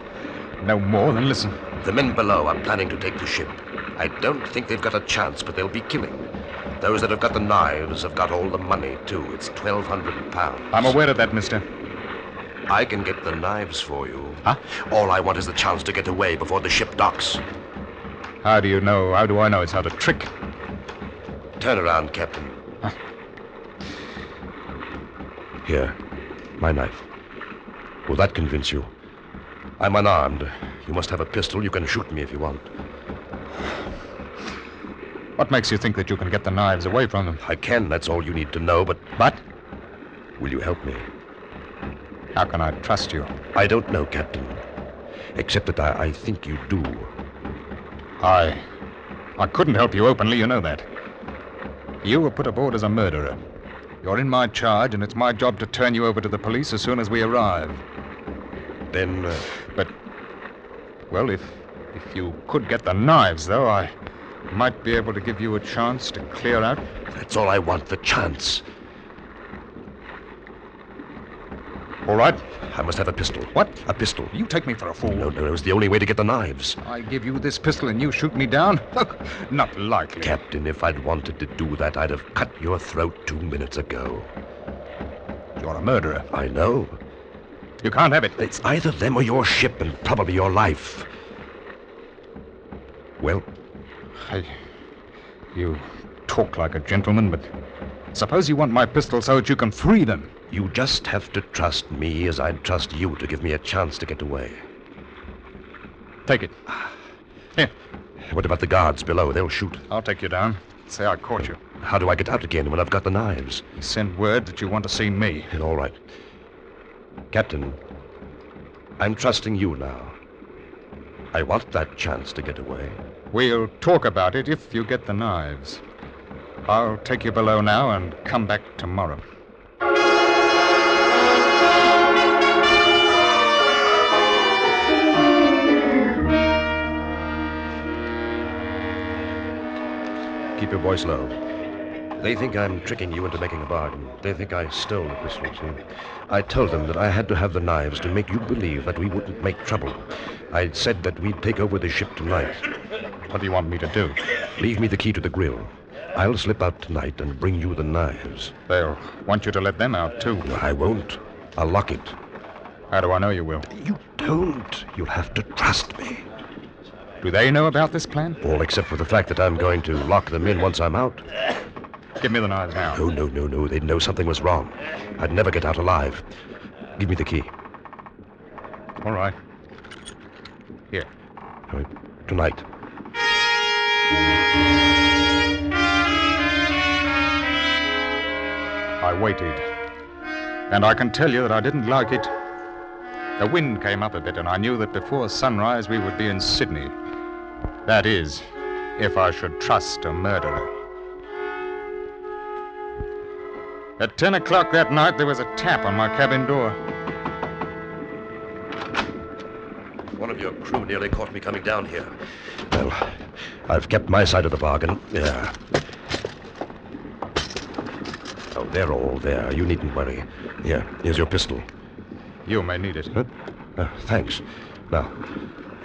no more than listen. The men below are planning to take the ship. I don't think they've got a chance, but they'll be killing. Those that have got the knives have got all the money, too. It's £1,200. I'm aware of that, mister. I can get the knives for you. Huh? All I want is the chance to get away before the ship docks. How do I know it's not a trick? Turn around, Captain. Huh? Here, my knife. Will that convince you? I'm unarmed. You must have a pistol. You can shoot me if you want. What makes you think that you can get the knives away from them? I can, that's all you need to know, but... But? Will you help me? How can I trust you? I don't know, Captain. Except that I think you do. I couldn't help you openly, you know that. You were put aboard as a murderer. You're in my charge, and it's my job to turn you over to the police as soon as we arrive. Then, But, well, if you could get the knives, though, I might be able to give you a chance to clear out. That's all I want, the chance. All right. I must have a pistol. What? A pistol. You take me for a fool. No, it's the only way to get the knives. I give you this pistol and you shoot me down? Not likely. Captain, if I'd wanted to do that, I'd have cut your throat 2 minutes ago. You're a murderer. I know. You can't have it. It's either them or your ship, and probably your life. Well? You talk like a gentleman, but suppose you want my pistol so that you can free them. You just have to trust me as I'd trust you to give me a chance to get away. Take it. Here. What about the guards below? They'll shoot. I'll take you down. Say I caught you. How do I get out again when I've got the knives? Send word that you want to see me. All right. Captain, I'm trusting you now. I want that chance to get away. We'll talk about it if you get the knives. I'll take you below now and come back tomorrow. Keep your voice low. They think I'm tricking you into making a bargain. They think I stole the pistol, see? I told them that I had to have the knives to make you believe that we wouldn't make trouble. I'd said that we'd take over the ship tonight. What do you want me to do? Leave me the key to the grill. I'll slip out tonight and bring you the knives. They'll want you to let them out, too. No, I won't. I'll lock it. How do I know you will? You don't. You'll have to trust me. Do they know about this plan? All except for the fact that I'm going to lock them in once I'm out. Give me the knives now. No. They'd know something was wrong. I'd never get out alive. Give me the key. All right. Here. Tonight. I waited. And I can tell you that I didn't like it. The wind came up a bit, and I knew that before sunrise we would be in Sydney. That is, if I should trust a murderer. At 10 o'clock that night, there was a tap on my cabin door. One of your crew nearly caught me coming down here. Well, I've kept my side of the bargain. Yeah. Oh, they're all there. You needn't worry. Here's your pistol. You may need it. Thanks. Now,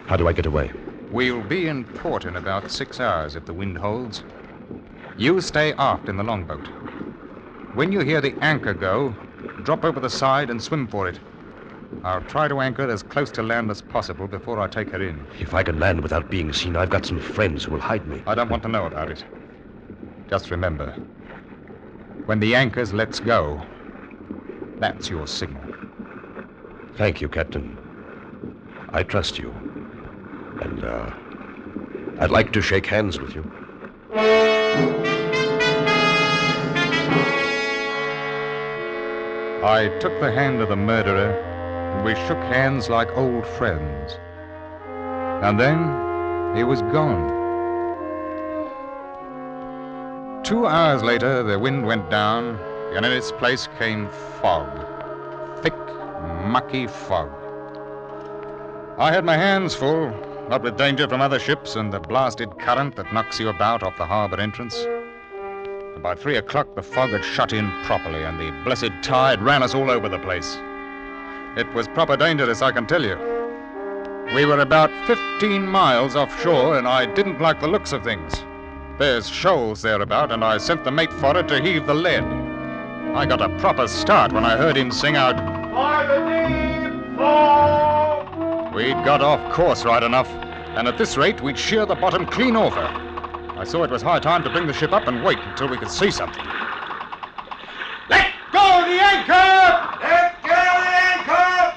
how do I get away? We'll be in port in about 6 hours if the wind holds. You stay aft in the longboat. When you hear the anchor go, drop over the side and swim for it. I'll try to anchor as close to land as possible before I take her in. If I can land without being seen, I've got some friends who will hide me. I don't want to know about it. Just remember, when the anchors lets go, that's your signal. Thank you, Captain. I trust you. And, I'd like to shake hands with you. I took the hand of the murderer, and we shook hands like old friends. And then he was gone. 2 hours later, the wind went down, and in its place came fog. Thick, mucky fog. I had my hands full, what with danger from other ships and the blasted current that knocks you about off the harbor entrance. By 3 o'clock, the fog had shut in properly, and the blessed tide ran us all over the place. It was proper dangerous, I can tell you. We were about 15 miles offshore, and I didn't like the looks of things. There's shoals thereabout, and I sent the mate for'ard to heave the lead. I got a proper start when I heard him sing out, "By the deep fog!" We'd got off course right enough, and at this rate, we'd shear the bottom clean off her. I saw it was high time to bring the ship up and wait until we could see something. Let go the anchor! Let go the anchor!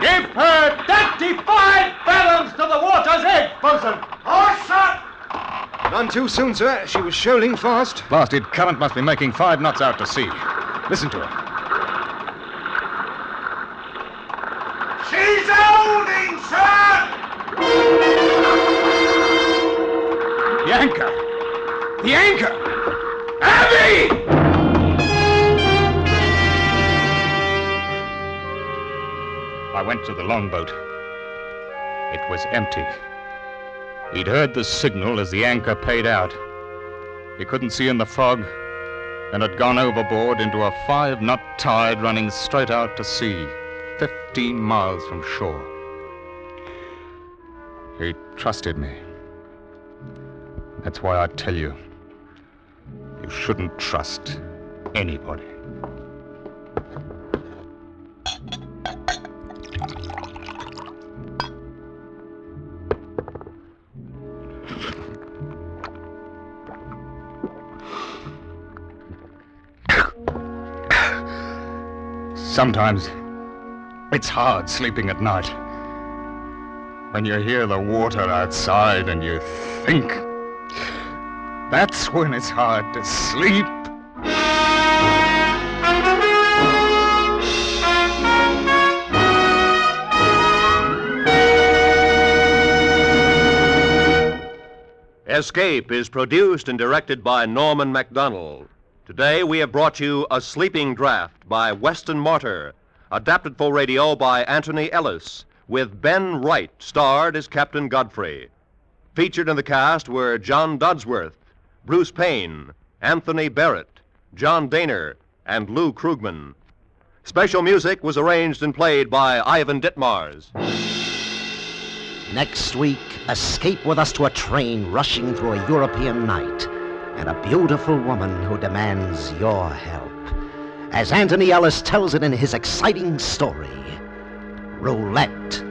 Give her 35 fathoms to the water's edge, bosun! Hard shot! None too soon, sir. She was shoaling fast. Blasted current must be making 5 knots out to sea. Listen to her. She's holding, sir! The anchor! The anchor! Abby! I went to the longboat. It was empty. He'd heard the signal as the anchor paid out. He couldn't see in the fog and had gone overboard into a 5-knot tide running straight out to sea, 15 miles from shore. He trusted me. That's why I tell you, you shouldn't trust anybody. Sometimes it's hard sleeping at night. When you hear the water outside and you think, that's when it's hard to sleep. Escape is produced and directed by Norman MacDonald. Today we have brought you A Sleeping Draft by Weston Martyr, adapted for radio by Anthony Ellis, with Ben Wright starred as Captain Godfrey. Featured in the cast were John Dodsworth, Bruce Payne, Anthony Barrett, John Daner, and Lou Krugman. Special music was arranged and played by Ivan Ditmars. Next week, escape with us to a train rushing through a European night and a beautiful woman who demands your help. As Anthony Ellis tells it in his exciting story, Roulette.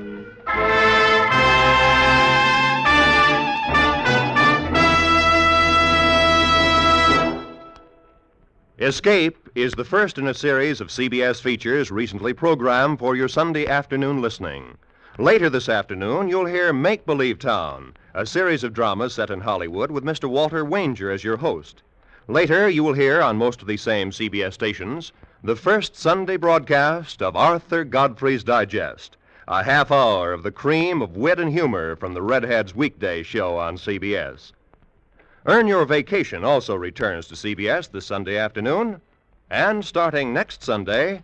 Escape is the first in a series of CBS features recently programmed for your Sunday afternoon listening. Later this afternoon, you'll hear Make Believe Town, a series of dramas set in Hollywood with Mr. Walter Wanger as your host. Later, you will hear on most of these same CBS stations the first Sunday broadcast of Arthur Godfrey's Digest, a half hour of the cream of wit and humor from the Redheads weekday show on CBS. Earn Your Vacation also returns to CBS this Sunday afternoon, and starting next Sunday,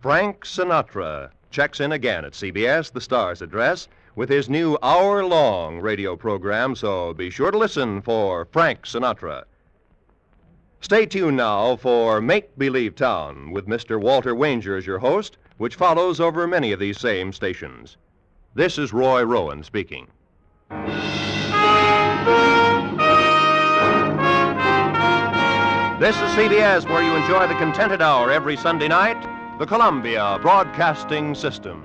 Frank Sinatra checks in again at CBS, the Star's address, with his new hour-long radio program, so be sure to listen for Frank Sinatra. Stay tuned now for Make Believe Town with Mr. Walter Wanger as your host, which follows over many of these same stations. This is Roy Rowan speaking. This is CBS, where you enjoy the Contented Hour every Sunday night, the Columbia Broadcasting System.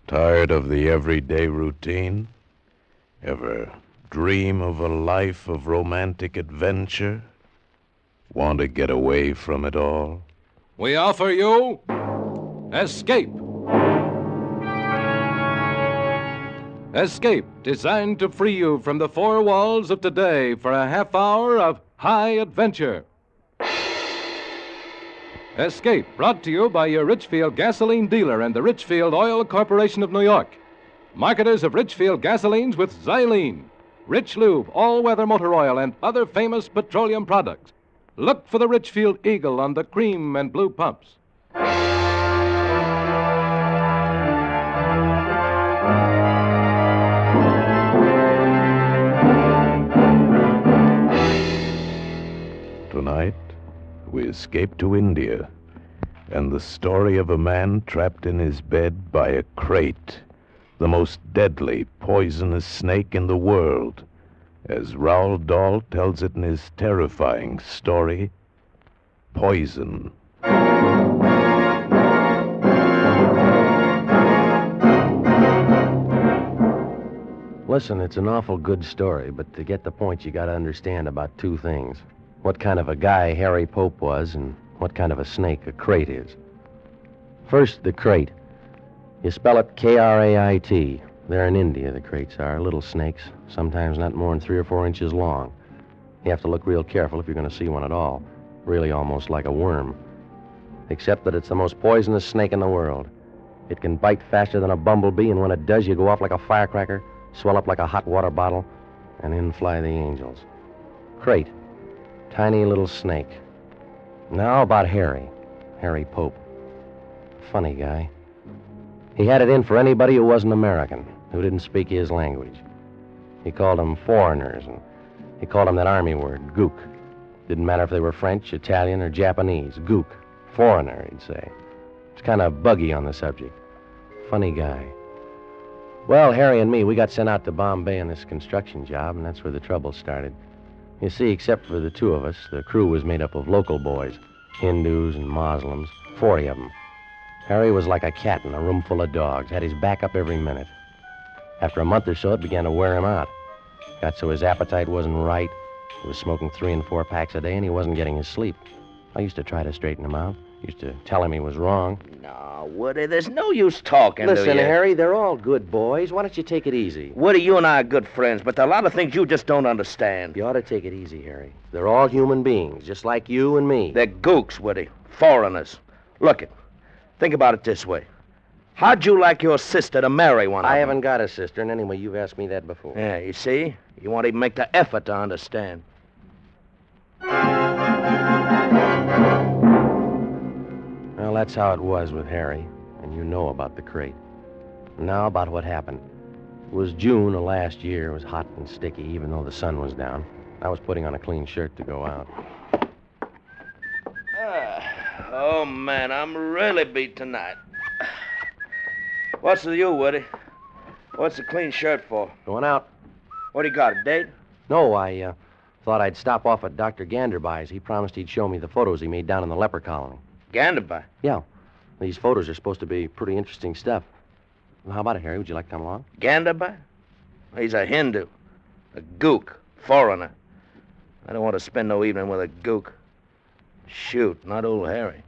Tired of the everyday routine? Ever dream of a life of romantic adventure? Want to get away from it all? We offer you Escape. Escape, designed to free you from the four walls of today for a half hour of high adventure. Escape, brought to you by your Richfield gasoline dealer and the Richfield Oil Corporation of New York. Marketers of Richfield gasolines with xylene, Rich Lube, all-weather motor oil, and other famous petroleum products. Look for the Richfield Eagle on the cream and blue pumps. Tonight, we escape to India, and the story of a man trapped in his bed by a crate, the most deadly, poisonous snake in the world, as Roald Dahl tells it in his terrifying story, Poison. Listen, it's an awful good story, but to get the point, you got to understand about two things. What kind of a guy Harry Pope was and what kind of a snake a crate is. First, the crate. You spell it K-R-A-I-T. They're in India, the crates are. Little snakes, sometimes not more than 3 or 4 inches long. You have to look real careful if you're going to see one at all. Really almost like a worm. Except that it's the most poisonous snake in the world. It can bite faster than a bumblebee, and when it does, you go off like a firecracker, swell up like a hot water bottle, and in fly the angels. Crate. Tiny little snake. Now about Harry Pope. Funny guy. He had it in for anybody who wasn't American, who didn't speak his language. He called them foreigners, and he called them that army word, gook. Didn't matter if they were French, Italian, or Japanese. Gook. Foreigner, he'd say. It's kind of buggy on the subject. Funny guy. Well, Harry and me, we got sent out to Bombay on this construction job, and that's where the trouble started. You see, except for the two of us, the crew was made up of local boys, Hindus and Muslims, 40 of them. Harry was like a cat in a room full of dogs, had his back up every minute. After a month or so, it began to wear him out. Got so his appetite wasn't right. He was smoking 3 and 4 packs a day, and he wasn't getting his sleep. I used to try to straighten him out. Used to tell him he was wrong. No, Woody, there's no use talking to you. Listen, Harry, they're all good boys. Why don't you take it easy? Woody, you and I are good friends, but there are a lot of things you just don't understand. You ought to take it easy, Harry. They're all human beings, just like you and me. They're gooks, Woody. Foreigners. Look it. Think about it this way. How'd you like your sister to marry one of them? I haven't got a sister, and anyway, you've asked me that before. Yeah, you see? You won't even make the effort to understand. Well, that's how it was with Harry, and you know about the crate. Now about what happened. It was June of last year. It was hot and sticky, even though the sun was down. I was putting on a clean shirt to go out. Oh, man, I'm really beat tonight. What's with you, Woody? What's the clean shirt for? Going out. What do you got, a date? No, I thought I'd stop off at Dr. Ganderby's. He promised he'd show me the photos he made down in the leper colony. Ganderby? Yeah. These photos are supposed to be pretty interesting stuff. Well, how about it, Harry? Would you like to come along? Ganderby? He's a Hindu. A gook. Foreigner. I don't want to spend no evening with a gook. Shoot, not old Harry.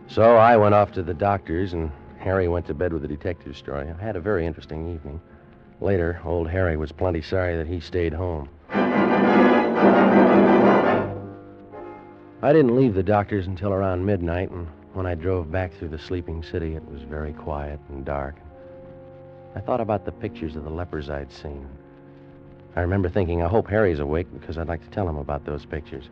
So I went off to the doctor's, and Harry went to bed with a detective story. I had a very interesting evening. Later, old Harry was plenty sorry that he stayed home. I didn't leave the doctor's until around midnight, and when I drove back through the sleeping city, it was very quiet and dark. I thought about the pictures of the lepers I'd seen. I remember thinking, I hope Harry's awake because I'd like to tell him about those pictures.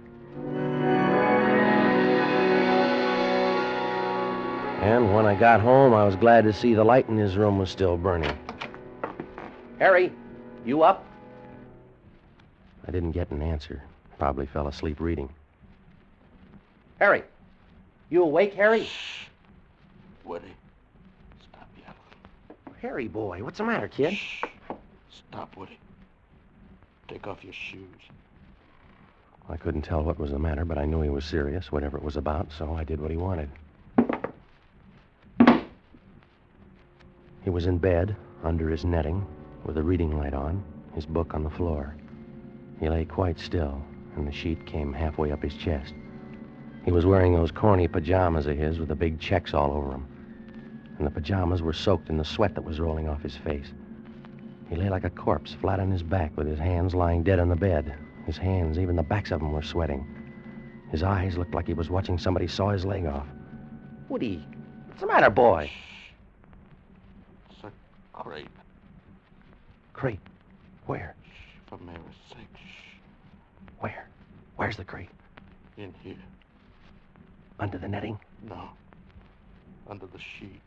And when I got home, I was glad to see the light in his room was still burning. Harry, you up? I didn't get an answer. Probably fell asleep reading. Harry, you awake, Harry? Woody, stop yelling. Harry, boy, what's the matter, kid? Stop, Woody. Take off your shoes. I couldn't tell what was the matter, but I knew he was serious, whatever it was about, so I did what he wanted. He was in bed, under his netting, with a reading light on, his book on the floor. He lay quite still, and the sheet came halfway up his chest. He was wearing those corny pajamas of his with the big checks all over them. And the pajamas were soaked in the sweat that was rolling off his face. He lay like a corpse, flat on his back, with his hands lying dead on the bed. His hands, even the backs of them, were sweating. His eyes looked like he was watching somebody saw his leg off. Woody, what's the matter, boy? It's a crate. Crate? Where? For Mary's sake. Where? Where's the crate? In here. Under the netting? No. Under the sheet.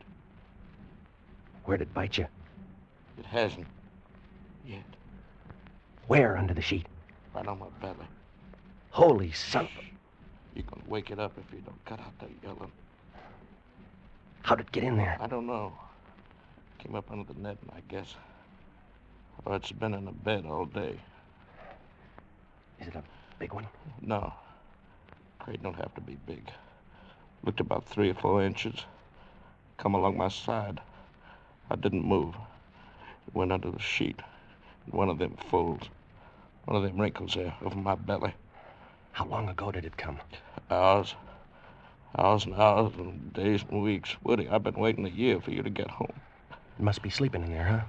Where'd it bite you? It hasn't. Yet. Where under the sheet? Right on my belly. Holy son of a... You're gonna wake it up if you don't cut out that yelling. How'd it get in there? I don't know. Came up under the netting, I guess. Or it's been in the bed all day. Is it a big one? No. Crate don't have to be big. Looked about 3 or 4 inches. Come along my side. I didn't move. It went under the sheet. One of them folds. One of them wrinkles there over my belly. How long ago did it come? Hours. Hours and hours and days and weeks. Woody, I've been waiting a year for you to get home. It must be sleeping in there, huh?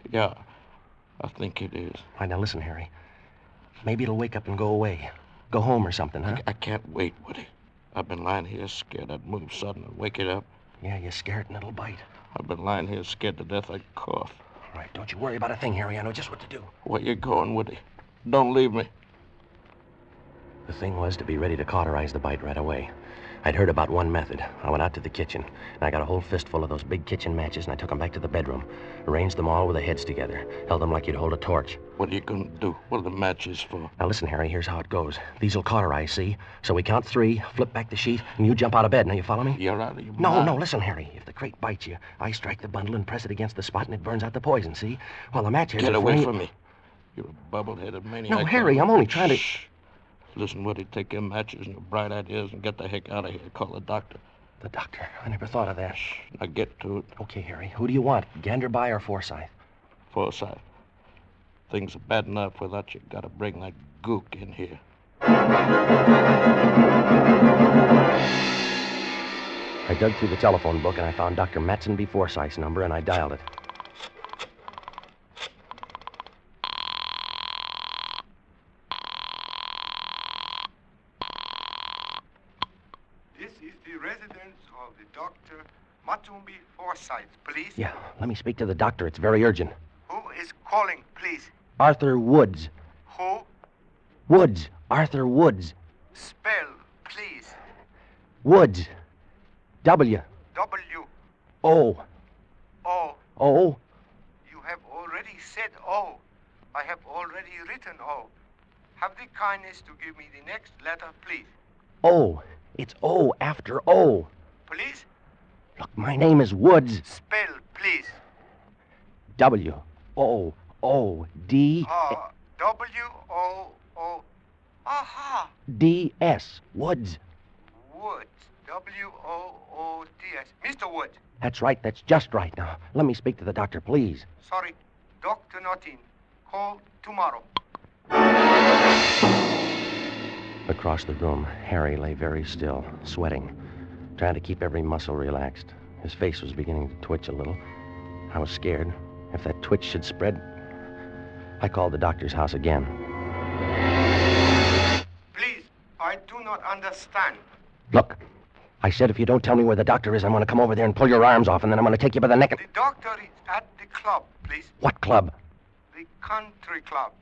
Yeah, I think it is. All right, now listen, Harry. Maybe it'll wake up and go away. Go home or something, huh? I can't wait, Woody. I've been lying here scared I'd move sudden and wake it up. Yeah, you're scared and it'll bite. I've been lying here scared to death I'd cough. All right, don't you worry about a thing, Harry. I know just what to do. Where you going, Woody? Don't leave me. The thing was to be ready to cauterize the bite right away. I'd heard about one method. I went out to the kitchen, and I got a whole fistful of those big kitchen matches, and I took them back to the bedroom, arranged them all with the heads together, held them like you'd hold a torch. What are you going to do? What are the matches for? Now listen, Harry, here's how it goes. These'll cauterize, see? So we count 3, flip back the sheet, and you jump out of bed. Now, you follow me? You're out of your mind. No, listen, Harry. If the crate bites you, I strike the bundle and press it against the spot, and it burns out the poison, see? While the match heads Get are away free... from me. You're a bubble-headed maniac. No, Harry, I'm only trying to... Shh. Listen, Woody, take your matches and your bright ideas and get the heck out of here. Call the doctor. The doctor? I never thought of that. Shh. Now get to it. Okay, Harry. Who do you want, Ganderby or Forsyth? Forsyth. Things are bad enough without you gotta bring that gook in here. I dug through the telephone book and I found Dr. Matson B. Forsyth's number and I dialed it. This is the residence of the Dr. Matumbi Forsyth, please. Yeah, let me speak to the doctor. It's very urgent. Who is calling, please? Arthur Woods. Who? Woods. Arthur Woods. Spell, please. Woods. W. W. O. O. O. You have already said O. I have already written O. Have the kindness to give me the next letter, please. O. It's O after O. Please? Look, my name is Woods. Spell, please. W. O. O. D. W. O. O. Aha! D. S. Woods. Woods. W. O. O. D. S. Mr. Woods. That's right. That's just right. Now, let me speak to the doctor, please. Sorry. Doctor not in. Call tomorrow. Across the room, Harry lay very still, sweating, trying to keep every muscle relaxed. His face was beginning to twitch a little. I was scared. If that twitch should spread... I called the doctor's house again. Please, I do not understand. Look, I said if you don't tell me where the doctor is, I'm going to come over there and pull your arms off, and then I'm going to take you by the neck and... The doctor is at the club, please. What club? The country club.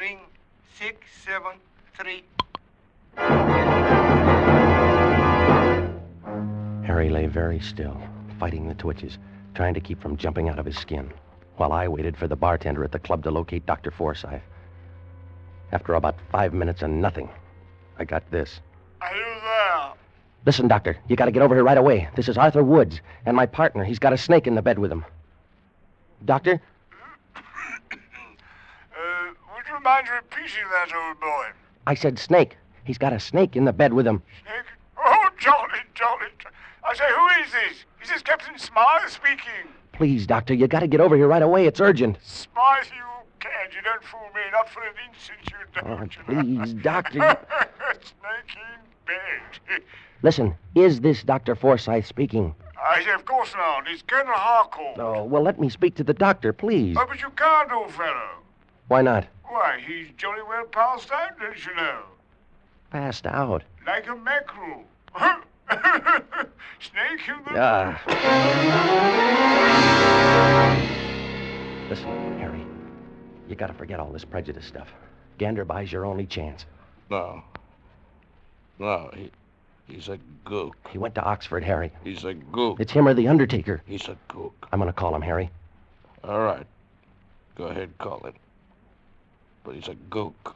Ring 673. Harry lay very still, fighting the twitches, trying to keep from jumping out of his skin, while I waited for the bartender at the club to locate Dr. Forsyth. After about 5 minutes and nothing, I got this. Are you there? Listen, Doctor, you gotta get over here right away. This is Arthur Woods, and my partner. He's got a snake in the bed with him. Doctor? Would you mind repeating that, old boy? I said snake. He's got a snake in the bed with him. Snake? Oh, jolly, jolly. I say, who is this? Is this Captain Smythe speaking? Please, Doctor, you gotta get over here right away. It's urgent. Smythe, you can't. You don't fool me. Not for an instant, you don't. Please, Doctor. Snake in bed. Listen, is this Dr. Forsyth speaking? I say, of course not. It's Colonel Harcourt. Oh, well, let me speak to the doctor, please. Oh, but you can't, old fellow. Why not? Why, he's jolly well passed out, don't you know? Passed out. Like a mackerel. Snake in the... Listen, Harry, you gotta forget all this prejudice stuff. Ganderby's your only chance. No, he's a gook. He went to Oxford, Harry. He's a gook. It's him or the Undertaker. He's a gook. I'm gonna call him, Harry. All right. Go ahead, call him. But he's a gook.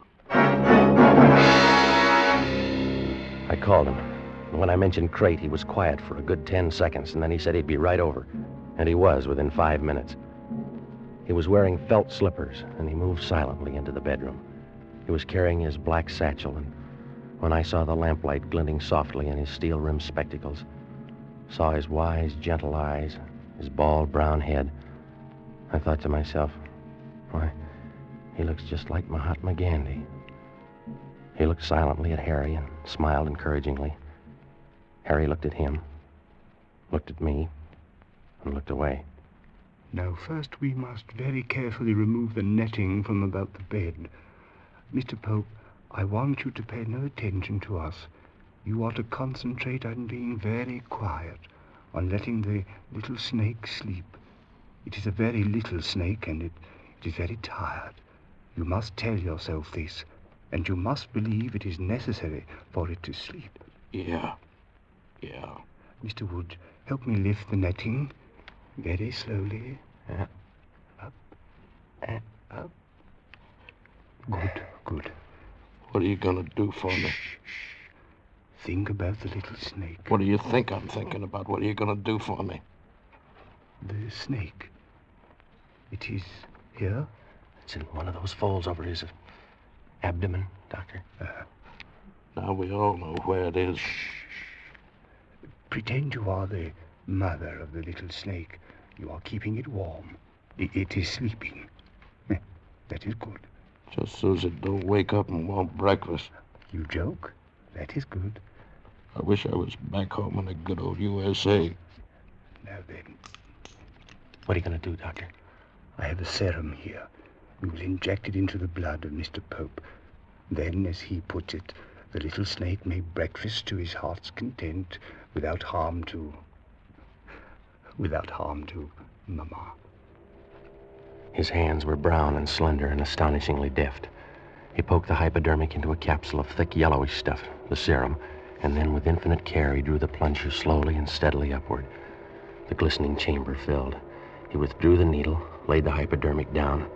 I called him. And when I mentioned crate, he was quiet for a good 10 seconds, and then he said he'd be right over. And he was within 5 minutes. He was wearing felt slippers, and he moved silently into the bedroom. He was carrying his black satchel, and when I saw the lamplight glinting softly in his steel-rimmed spectacles, saw his wise, gentle eyes, his bald brown head, I thought to myself, why, he looks just like Mahatma Gandhi. He looked silently at Harry and smiled encouragingly. Harry looked at him, looked at me, and looked away. Now, first we must very carefully remove the netting from about the bed. Mr. Pope, I want you to pay no attention to us. You are to concentrate on being very quiet, on letting the little snake sleep. It is a very little snake, and it is very tired. You must tell yourself this, and you must believe it is necessary for it to sleep. Yeah. Mr. Wood, help me lift the netting very slowly. Up, and up. Good. What are you gonna do for me? Think about the little snake. What do you think I'm thinking about? What are you gonna do for me? The snake. It is here? It's in one of those folds over his abdomen, Doctor. Now we all know where it is. Pretend you are the mother of the little snake. You are keeping it warm. It is sleeping. That is good. Just so as it don't wake up and want breakfast. You joke? That is good. I wish I was back home in the good old USA. Now then. What are you going to do, Doctor? I have a serum here. We will inject it into the blood of Mr. Pope. Then, as he puts it, the little snake may breakfast to his heart's content without harm to Mama. His hands were brown and slender and astonishingly deft. He poked the hypodermic into a capsule of thick yellowish stuff, the serum, and then with infinite care he drew the plunger slowly and steadily upward. The glistening chamber filled. He withdrew the needle, laid the hypodermic down,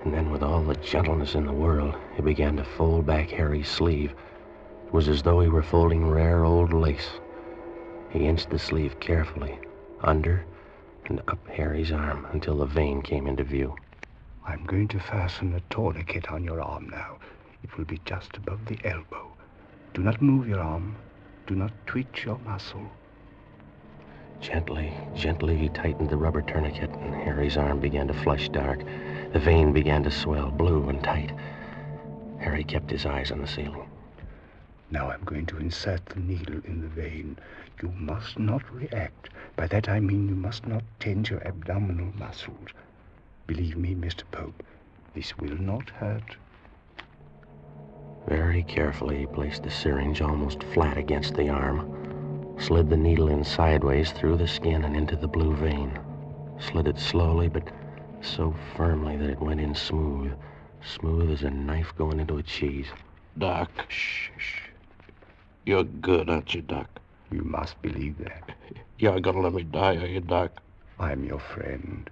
and then with all the gentleness in the world, he began to fold back Harry's sleeve. It was as though he were folding rare old lace. He inched the sleeve carefully, under and up Harry's arm until the vein came into view. I'm going to fasten a tourniquet on your arm now. It will be just above the elbow. Do not move your arm. Do not twitch your muscle. Gently he tightened the rubber tourniquet, and Harry's arm began to flush dark. The vein began to swell, blue and tight. Harry kept his eyes on the ceiling. Now I'm going to insert the needle in the vein. You must not react. By that I mean you must not tense your abdominal muscles. Believe me, Mr. Pope, this will not hurt. Very carefully he placed the syringe almost flat against the arm, slid the needle in sideways through the skin and into the blue vein, slid it slowly but so firmly that it went in smooth, Smooth as a knife going into a cheese. Doc, shh. You're good, aren't you, Doc? You must believe that. You're gonna let me die, are you, Doc? I'm your friend.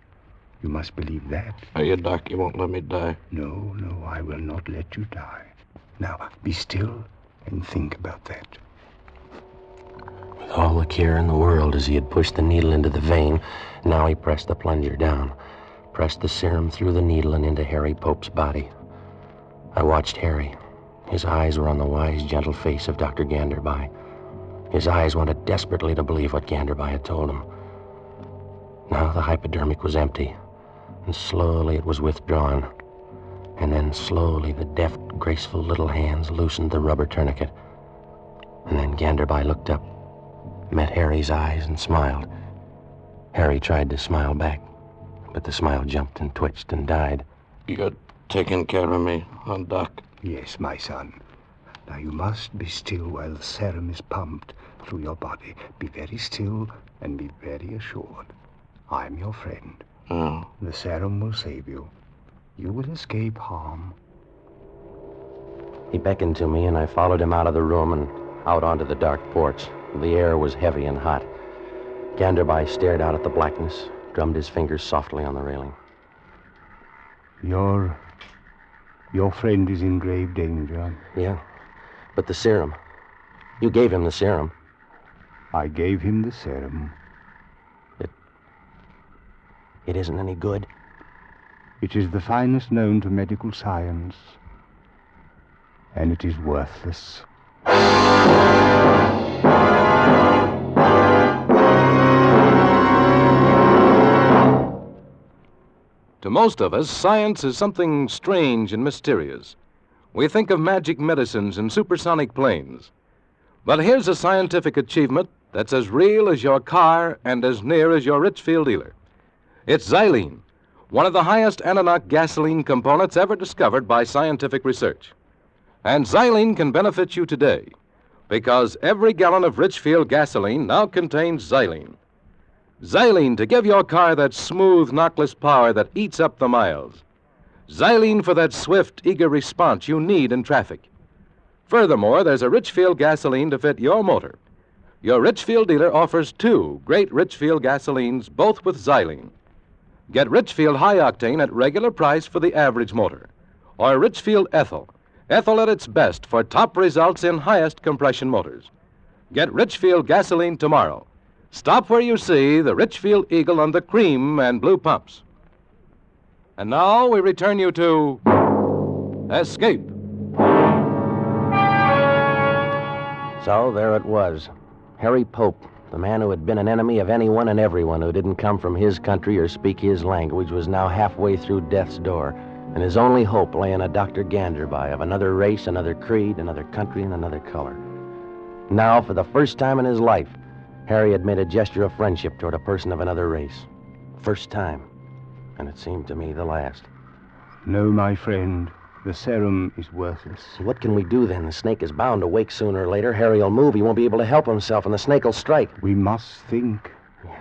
You must believe that. Are you, Doc? You won't let me die? No, I will not let you die. Now, be still and think about that. With all the care in the world as he had pushed the needle into the vein, now he pressed the plunger down, pressed the serum through the needle and into Harry Pope's body. I watched Harry. His eyes were on the wise, gentle face of Dr. Ganderby. His eyes wanted desperately to believe what Ganderby had told him. Now the hypodermic was empty, and slowly it was withdrawn. And then slowly the deft, graceful little hands loosened the rubber tourniquet. And then Ganderby looked up, met Harry's eyes, and smiled. Harry tried to smile back, but the smile jumped and twitched and died. You're taking care of me, huh, Doc? Yes, my son. Now you must be still while the serum is pumped through your body. Be very still and be very assured. I'm your friend. Oh. The serum will save you. You will escape harm. He beckoned to me, and I followed him out of the room and out onto the dark porch. The air was heavy and hot. Ganderby stared out at the blackness, drummed his fingers softly on the railing. Your friend is in grave danger. Yeah, but the serum. You gave him the serum. I gave him the serum. It isn't any good. It is the finest known to medical science, and it is worthless. To most of us, science is something strange and mysterious. We think of magic medicines and supersonic planes. But here's a scientific achievement that's as real as your car and as near as your Richfield dealer. It's xylene, one of the highest ananoc gasoline components ever discovered by scientific research. And xylene can benefit you today, because every gallon of Richfield gasoline now contains xylene. Xylene to give your car that smooth, knockless power that eats up the miles. Xylene for that swift, eager response you need in traffic. Furthermore, there's a Richfield gasoline to fit your motor. Your Richfield dealer offers 2 great Richfield gasolines, both with xylene. Get Richfield High Octane at regular price for the average motor, or Richfield Ethyl. Ethyl at its best for top results in highest compression motors. Get Richfield gasoline tomorrow. Stop where you see the Richfield Eagle on the cream and blue pumps. And now we return you to Escape. So there it was. Harry Pope, the man who had been an enemy of anyone and everyone who didn't come from his country or speak his language, was now halfway through death's door, and his only hope lay in a Dr. Ganderby of another race, another creed, another country, and another color. Now, for the first time in his life, Harry had made a gesture of friendship toward a person of another race. First time, and it seemed to me the last. No, my friend. The serum is worthless. What can we do then? The snake is bound to wake sooner or later. Harry'll move. He won't be able to help himself, and the snake will strike. We must think. Yeah.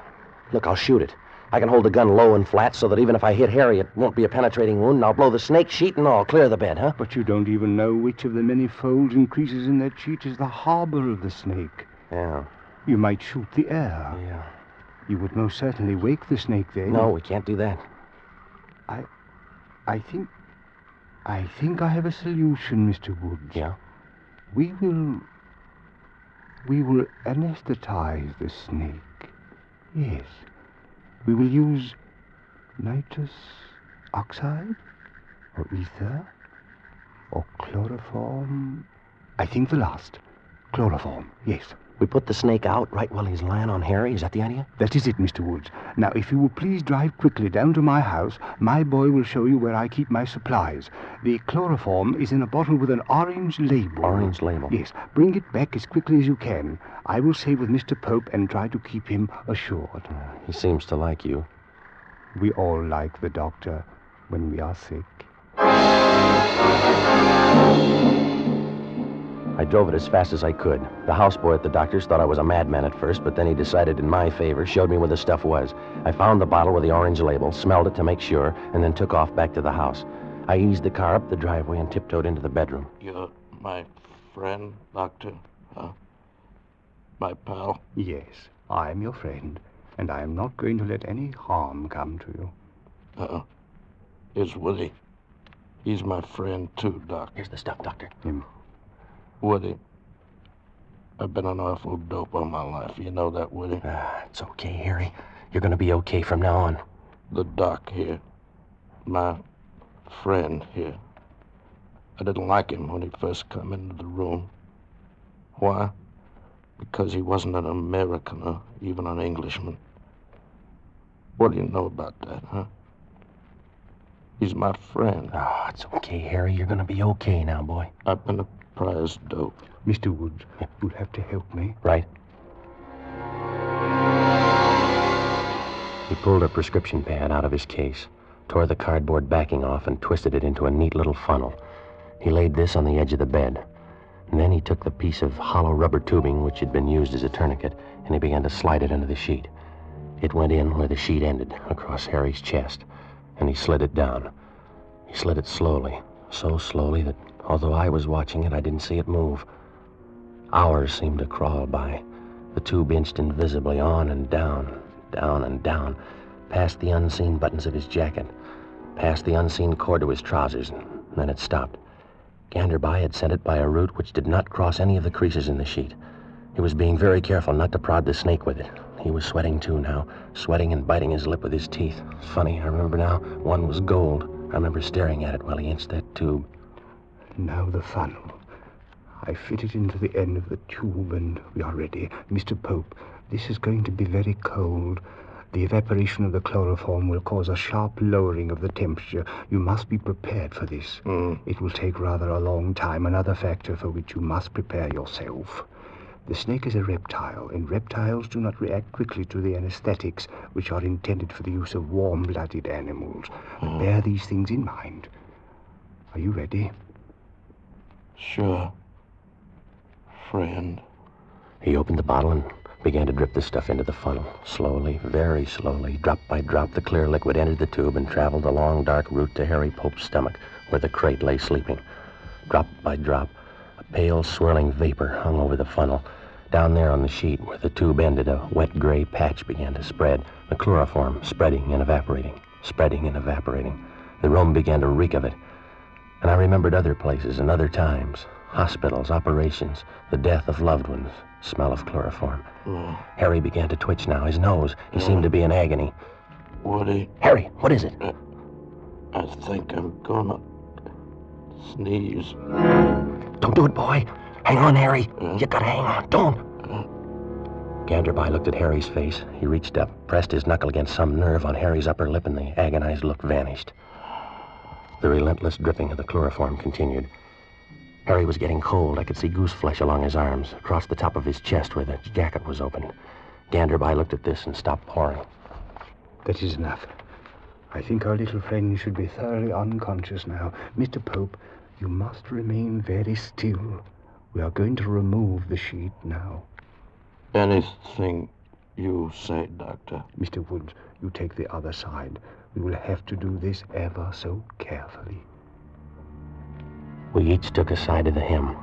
Look, I'll shoot it. I can hold the gun low and flat so that even if I hit Harry, it won't be a penetrating wound, and I'll blow the snake sheet and all, clear the bed, huh? But you don't even know which of the many folds and creases in that sheet is the harbor of the snake. Yeah. You might shoot the air. Yeah. You would most certainly wake the snake then. No, we can't do that. I think I have a solution, Mr. Woods. Yeah? We will anesthetize the snake. Yes. We will use nitrous oxide, or ether, or chloroform. I think the last. Chloroform, yes. We put the snake out right while he's lying on Harry? Is that the idea? That is it, Mr. Woods. Now, if you will please drive quickly down to my house, my boy will show you where I keep my supplies. The chloroform is in a bottle with an orange label. Orange label? Yes. Bring it back as quickly as you can. I will stay with Mr. Pope and try to keep him assured. He seems to like you. We all like the doctor when we are sick. I drove it as fast as I could. The houseboy at the doctor's thought I was a madman at first, but then he decided in my favor, showed me where the stuff was. I found the bottle with the orange label, smelled it to make sure, and then took off back to the house. I eased the car up the driveway and tiptoed into the bedroom. You're my friend, Doctor? Huh? My pal? Yes, I am your friend, and I am not going to let any harm come to you. Here's Woody. He's my friend, too, Doc. Here's the stuff, Doctor. Woody, I've been an awful dope all my life. You know that, Woody? It's okay, Harry. You're going to be okay from now on. The doc here, my friend here, I didn't like him when he first come into the room. Why? Because he wasn't an American or even an Englishman. What do you know about that, huh? He's my friend. It's okay, Harry. You're going to be okay now, boy. I've been a prize dope. Mr. Woods, you'll have to help me. Right. He pulled a prescription pad out of his case, tore the cardboard backing off, and twisted it into a neat little funnel. He laid this on the edge of the bed. And then he took the piece of hollow rubber tubing which had been used as a tourniquet, and he began to slide it under the sheet. It went in where the sheet ended, across Harry's chest, and he slid it down. He slid it slowly, so slowly that although I was watching it, I didn't see it move. Hours seemed to crawl by. The tube inched invisibly on and down, down and down, past the unseen buttons of his jacket, past the unseen cord to his trousers, and then it stopped. Ganderby had sent it by a route which did not cross any of the creases in the sheet. He was being very careful not to prod the snake with it. He was sweating too now, sweating and biting his lip with his teeth. It's funny, I remember now, one was gold. I remember staring at it while he inched that tube. Now the funnel. I fit it into the end of the tube and we are ready. Mr. Pope, this is going to be very cold. The evaporation of the chloroform will cause a sharp lowering of the temperature. You must be prepared for this. It will take rather a long time, another factor for which you must prepare yourself. The snake is a reptile, and reptiles do not react quickly to the anesthetics which are intended for the use of warm-blooded animals. But bear these things in mind. Are you ready? Sure. Friend. He opened the bottle and began to drip the stuff into the funnel. Slowly, very slowly, drop by drop, the clear liquid entered the tube and traveled the long, dark route to Harry Pope's stomach, where the crate lay sleeping. Drop by drop, a pale, swirling vapor hung over the funnel. Down there on the sheet, where the tube ended, a wet gray patch began to spread, the chloroform spreading and evaporating, spreading and evaporating. The room began to reek of it. And I remembered other places and other times, hospitals, operations, the death of loved ones, smell of chloroform. Harry began to twitch now, his nose. He seemed to be in agony. Woody. Harry, what is it? I think I'm gonna sneeze. Don't do it, boy. Hang on, Harry. You gotta hang on. Don't. Ganderby looked at Harry's face. He reached up, pressed his knuckle against some nerve on Harry's upper lip, and the agonized look vanished. The relentless dripping of the chloroform continued. Harry was getting cold. I could see goose flesh along his arms, across the top of his chest where the jacket was opened. Ganderby looked at this and stopped pouring. That is enough. I think our little friend should be thoroughly unconscious now. Mr. Pope, you must remain very still. We are going to remove the sheet now. Anything you say, Doctor. Mr. Woods, you take the other side. We will have to do this ever so carefully. We each took a side of the hem.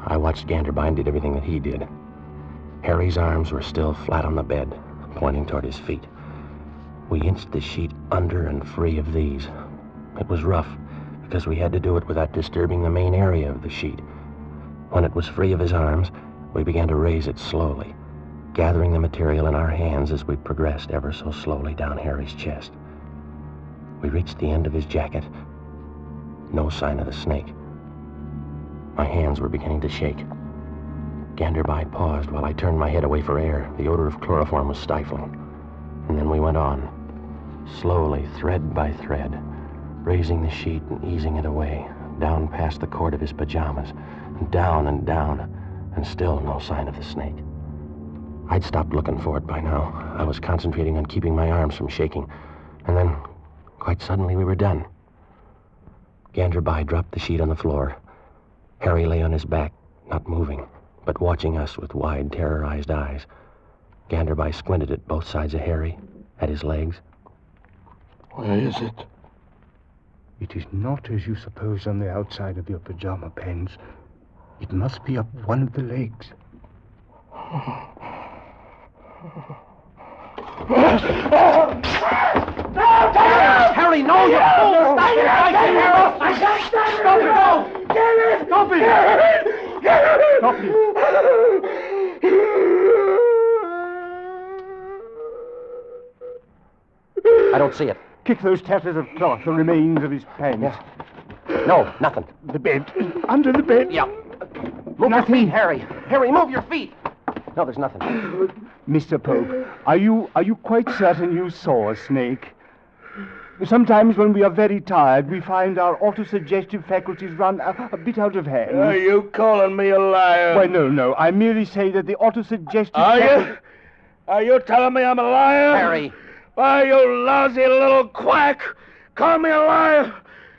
I watched Ganderby and did everything that he did. Harry's arms were still flat on the bed, pointing toward his feet. We inched the sheet under and free of these. It was rough, because we had to do it without disturbing the main area of the sheet. When it was free of his arms, we began to raise it slowly, gathering the material in our hands as we progressed ever so slowly down Harry's chest. We reached the end of his jacket. No sign of the snake. My hands were beginning to shake. Ganderby paused while I turned my head away for air. The odor of chloroform was stifling. And then we went on, slowly, thread by thread, raising the sheet and easing it away, down past the cord of his pajamas, and down, and still no sign of the snake. I'd stopped looking for it by now. I was concentrating on keeping my arms from shaking. And then, quite suddenly, we were done. Ganderby dropped the sheet on the floor. Harry lay on his back, not moving, but watching us with wide, terrorized eyes. Ganderby squinted at both sides of Harry, at his legs. Where is it? It is not as you suppose on the outside of your pajama pants. It must be up one of the legs. Harry, no, you fool! Stop it! Stop it! No! Stop it! Stop it! I don't see it. Kick those tatters of cloth, the remains of his pants. Yeah. No, nothing. The bed. Under the bed. Yeah. Move your feet, Harry. Harry, move your feet. No, there's nothing. Mr. Pope, are you quite certain you saw a snake? Sometimes when we are very tired, we find our autosuggestive faculties run a bit out of hand. Are you calling me a liar? Why, no. I merely say that the autosuggestive... Are you? Are you telling me I'm a liar? Harry. Why, you lousy little quack. Call me a liar.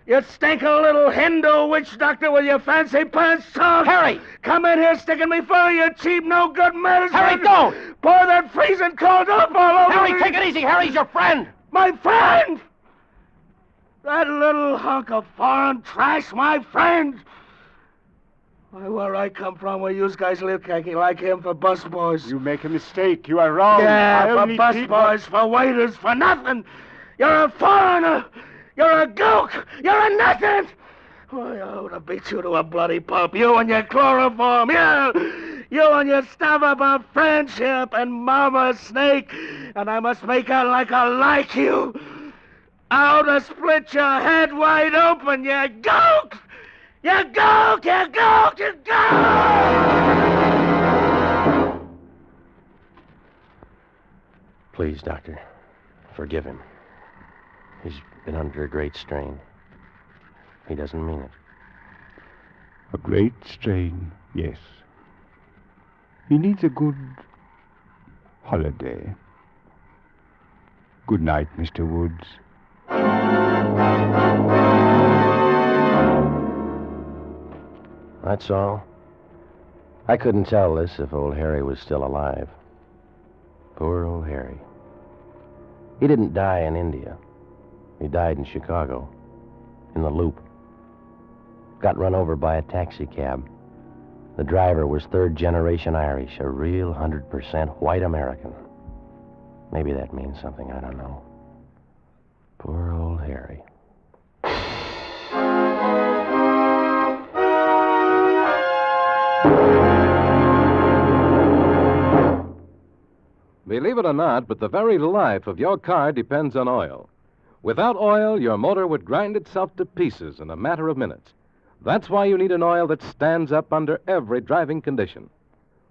You stinking little Hindu witch doctor with your fancy pants talk. Harry! Come in here sticking me full of your cheap, no-good medicine. Harry, don't! Pour that freezing cold up all over Harry, me. take it easy. Harry's your friend. My friend? That little hunk of foreign trash, my friend? Why, where I come from, where you guys live, khaki, like him for busboys. You make a mistake. You are wrong. Yeah, for busboys, for waiters, for nothing. You're a foreigner. You're a gook. You're a nothing. Why, I ought to beat you to a bloody pulp. You and your chloroform. You and your stuff about friendship and Mama Snake. And I must make out like I like you. I ought to split your head wide open, you gook. You gook, you gook, you gook! Please, Doctor, forgive him. He's been under a great strain. He doesn't mean it. A great strain, yes. He needs a good holiday. Good night, Mr. Woods. That's all. I couldn't tell this if old Harry was still alive. Poor old Harry. He didn't die in India. He died in Chicago, in the Loop. Got run over by a taxi cab. The driver was third-generation Irish, a real 100% white American. Maybe that means something, I don't know. Poor old Harry. Believe it or not, but the very life of your car depends on oil. Without oil, your motor would grind itself to pieces in a matter of minutes. That's why you need an oil that stands up under every driving condition.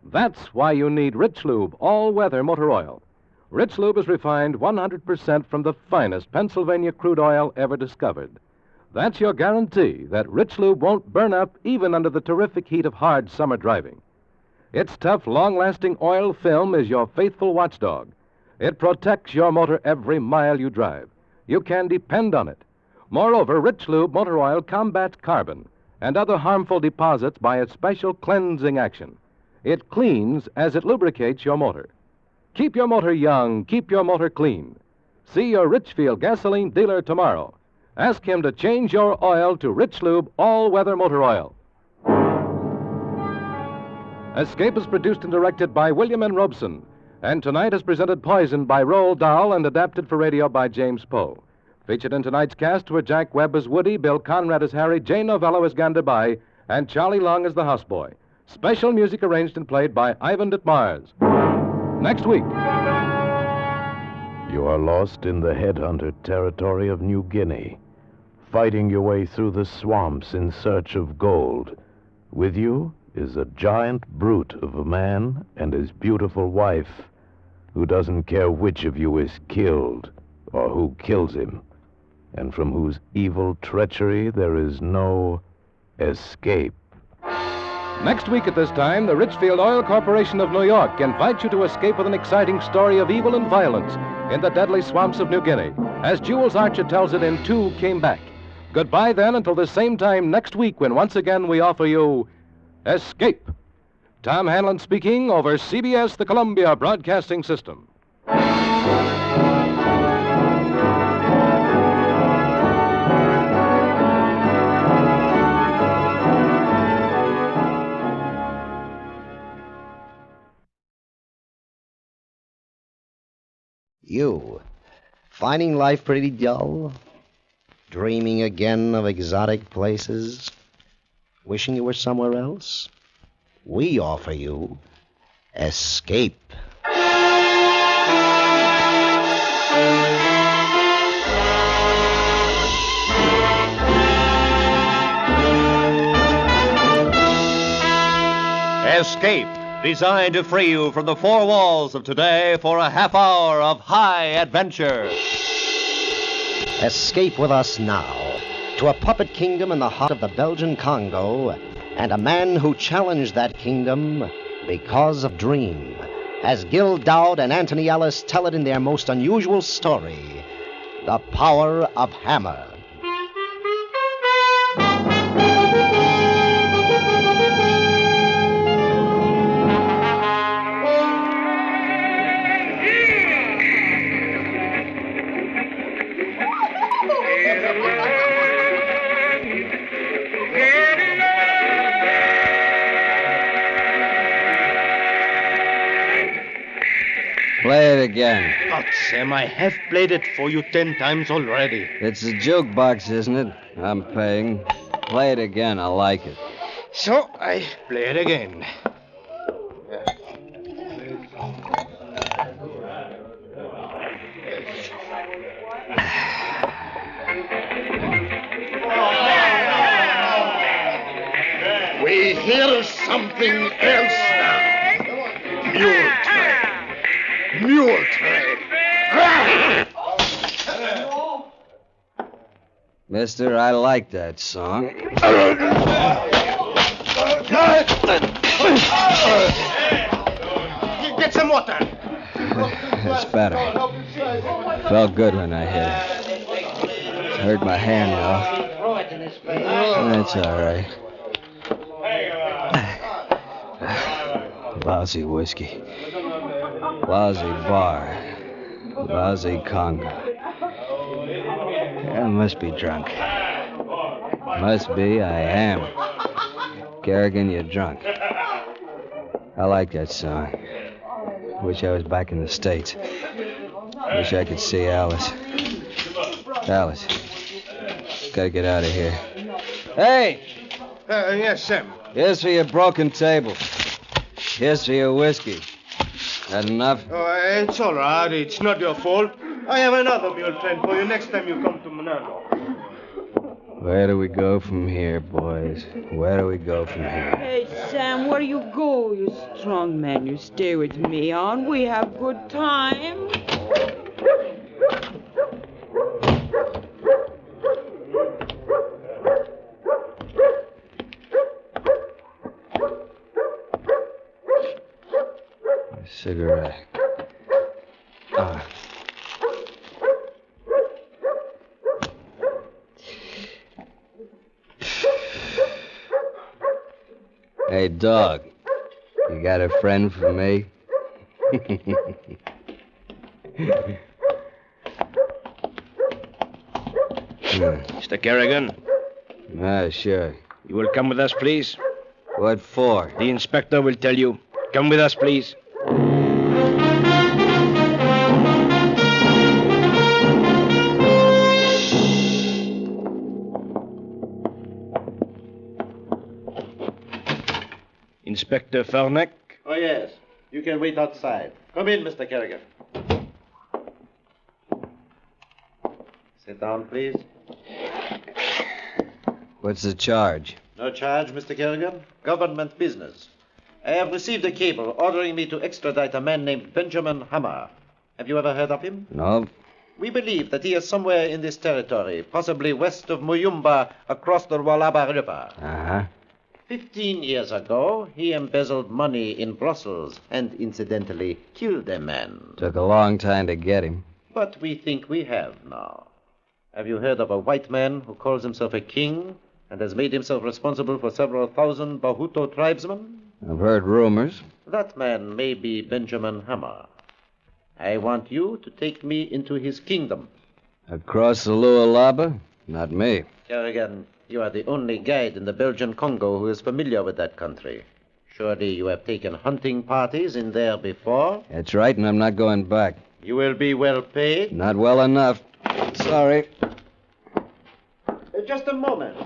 That's why you need Rich Lube all-weather motor oil. Rich Lube is refined 100% from the finest Pennsylvania crude oil ever discovered. That's your guarantee that Rich Lube won't burn up even under the terrific heat of hard summer driving. Its tough, long-lasting oil film is your faithful watchdog. It protects your motor every mile you drive. You can depend on it. Moreover, Rich Lube motor oil combats carbon and other harmful deposits by its special cleansing action. It cleans as it lubricates your motor. Keep your motor young, keep your motor clean. See your Richfield gasoline dealer tomorrow. Ask him to change your oil to Rich Lube all-weather motor oil. Escape is produced and directed by William N. Robeson, and tonight is presented Poison by Roald Dahl and adapted for radio by James Poe. Featured in tonight's cast were Jack Webb as Woody, Bill Conrad as Harry, Jane Novello as Gandabai, and Charlie Long as the houseboy. Special music arranged and played by Ivan Ditmars. Next week. You are lost in the headhunter territory of New Guinea, fighting your way through the swamps in search of gold. With you is a giant brute of a man and his beautiful wife, who doesn't care which of you is killed or who kills him, and from whose evil treachery there is no escape. Next week at this time, the Richfield Oil Corporation of New York invites you to escape with an exciting story of evil and violence in the deadly swamps of New Guinea, as Jules Archer tells it in Two Came Back. Goodbye then until the same time next week when once again we offer you Escape. Tom Hanlon speaking over CBS, the Columbia Broadcasting System. You, finding life pretty dull? Dreaming again of exotic places? Wishing you were somewhere else? We offer you escape. Escape, designed to free you from the four walls of today for a half hour of high adventure. Escape with us now to a puppet kingdom in the heart of the Belgian Congo, and a man who challenged that kingdom because of dream, as Gil Dowd and Anthony Ellis tell it in their most unusual story, The Power of Hammer. Play it again. God, Sam, I have played it for you 10 times already. It's a jukebox, isn't it? I'm paying. Play it again. I like it. So, I play it again. We hear something else now. Mule train. Mule train. Mister, I like that song. Get some water. That's better. Felt good when I hit it. Hurt my hand, though. That's all right. Lousy whiskey. Lousy bar. Lousy Congo. I must be drunk. Must be, I am. Kerrigan, you're drunk. I like that song. Wish I was back in the States. Wish I could see Alice. Alice. Gotta get out of here. Hey! Yes, Sam. Here's for your broken table. Here's for your whiskey. That enough? Oh, it's all right. It's not your fault. I have another mule train for you next time you come to Manano. Where do we go from here, boys? Where do we go from here? Hey, Sam, where you go? You strong man. You stay with me, and we have good time. A cigarette. Hey, dog. You got a friend for me? Mr. Kerrigan? Sure. You will come with us, please? What for? The inspector will tell you. Come with us, please. Inspector Farnack? Oh, yes. You can wait outside. Come in, Mr. Kerrigan. Sit down, please. What's the charge? No charge, Mr. Kerrigan. Government business. I have received a cable ordering me to extradite a man named Benjamin Hammer. Have you ever heard of him? No. We believe that he is somewhere in this territory, possibly west of Muyumba, across the Lualaba River. 15 years ago, he embezzled money in Brussels and incidentally killed a man. Took a long time to get him. But we think we have now. Have you heard of a white man who calls himself a king and has made himself responsible for several thousand Bahuto tribesmen? I've heard rumors. That man may be Benjamin Hammer. I want you to take me into his kingdom. Across the Lualaba? Not me. Kerrigan, you are the only guide in the Belgian Congo who is familiar with that country. Surely you have taken hunting parties in there before? That's right, and I'm not going back. You will be well paid? Not well enough. Sorry. Just a moment.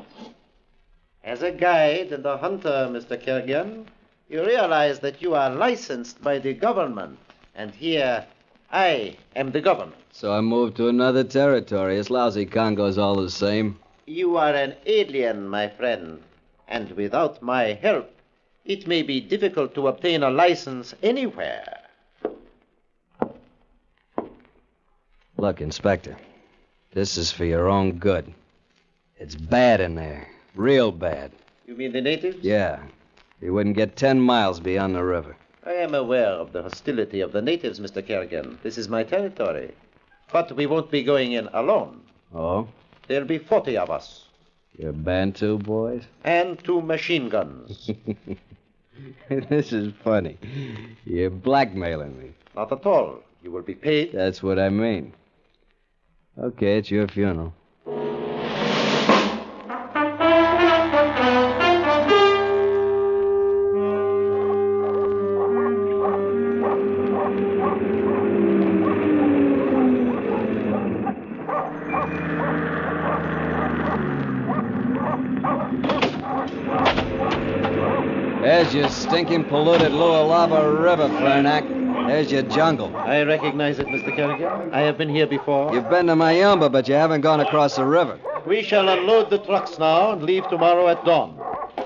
As a guide and a hunter, Mr. Kerrigan, you realize that you are licensed by the government. And here, I am the government. So I moved to another territory. It's lousy Congo's all the same. You are an alien, my friend. And without my help, it may be difficult to obtain a license anywhere. Look, Inspector, this is for your own good. It's bad in there. Real bad. You mean the natives? Yeah. You wouldn't get 10 miles beyond the river. I am aware of the hostility of the natives, Mr. Kerrigan. This is my territory. But we won't be going in alone. Oh? There'll be 40 of us. You're Bantu boys? And 2 machine guns. This is funny. You're blackmailing me. Not at all. You will be paid. That's what I mean. Okay, it's your funeral. There's your stinking, polluted Lualaba River, Fernac. There's your jungle. I recognize it, Mr. Kerrigan. I have been here before. You've been to Mayumba, but you haven't gone across the river. We shall unload the trucks now and leave tomorrow at dawn.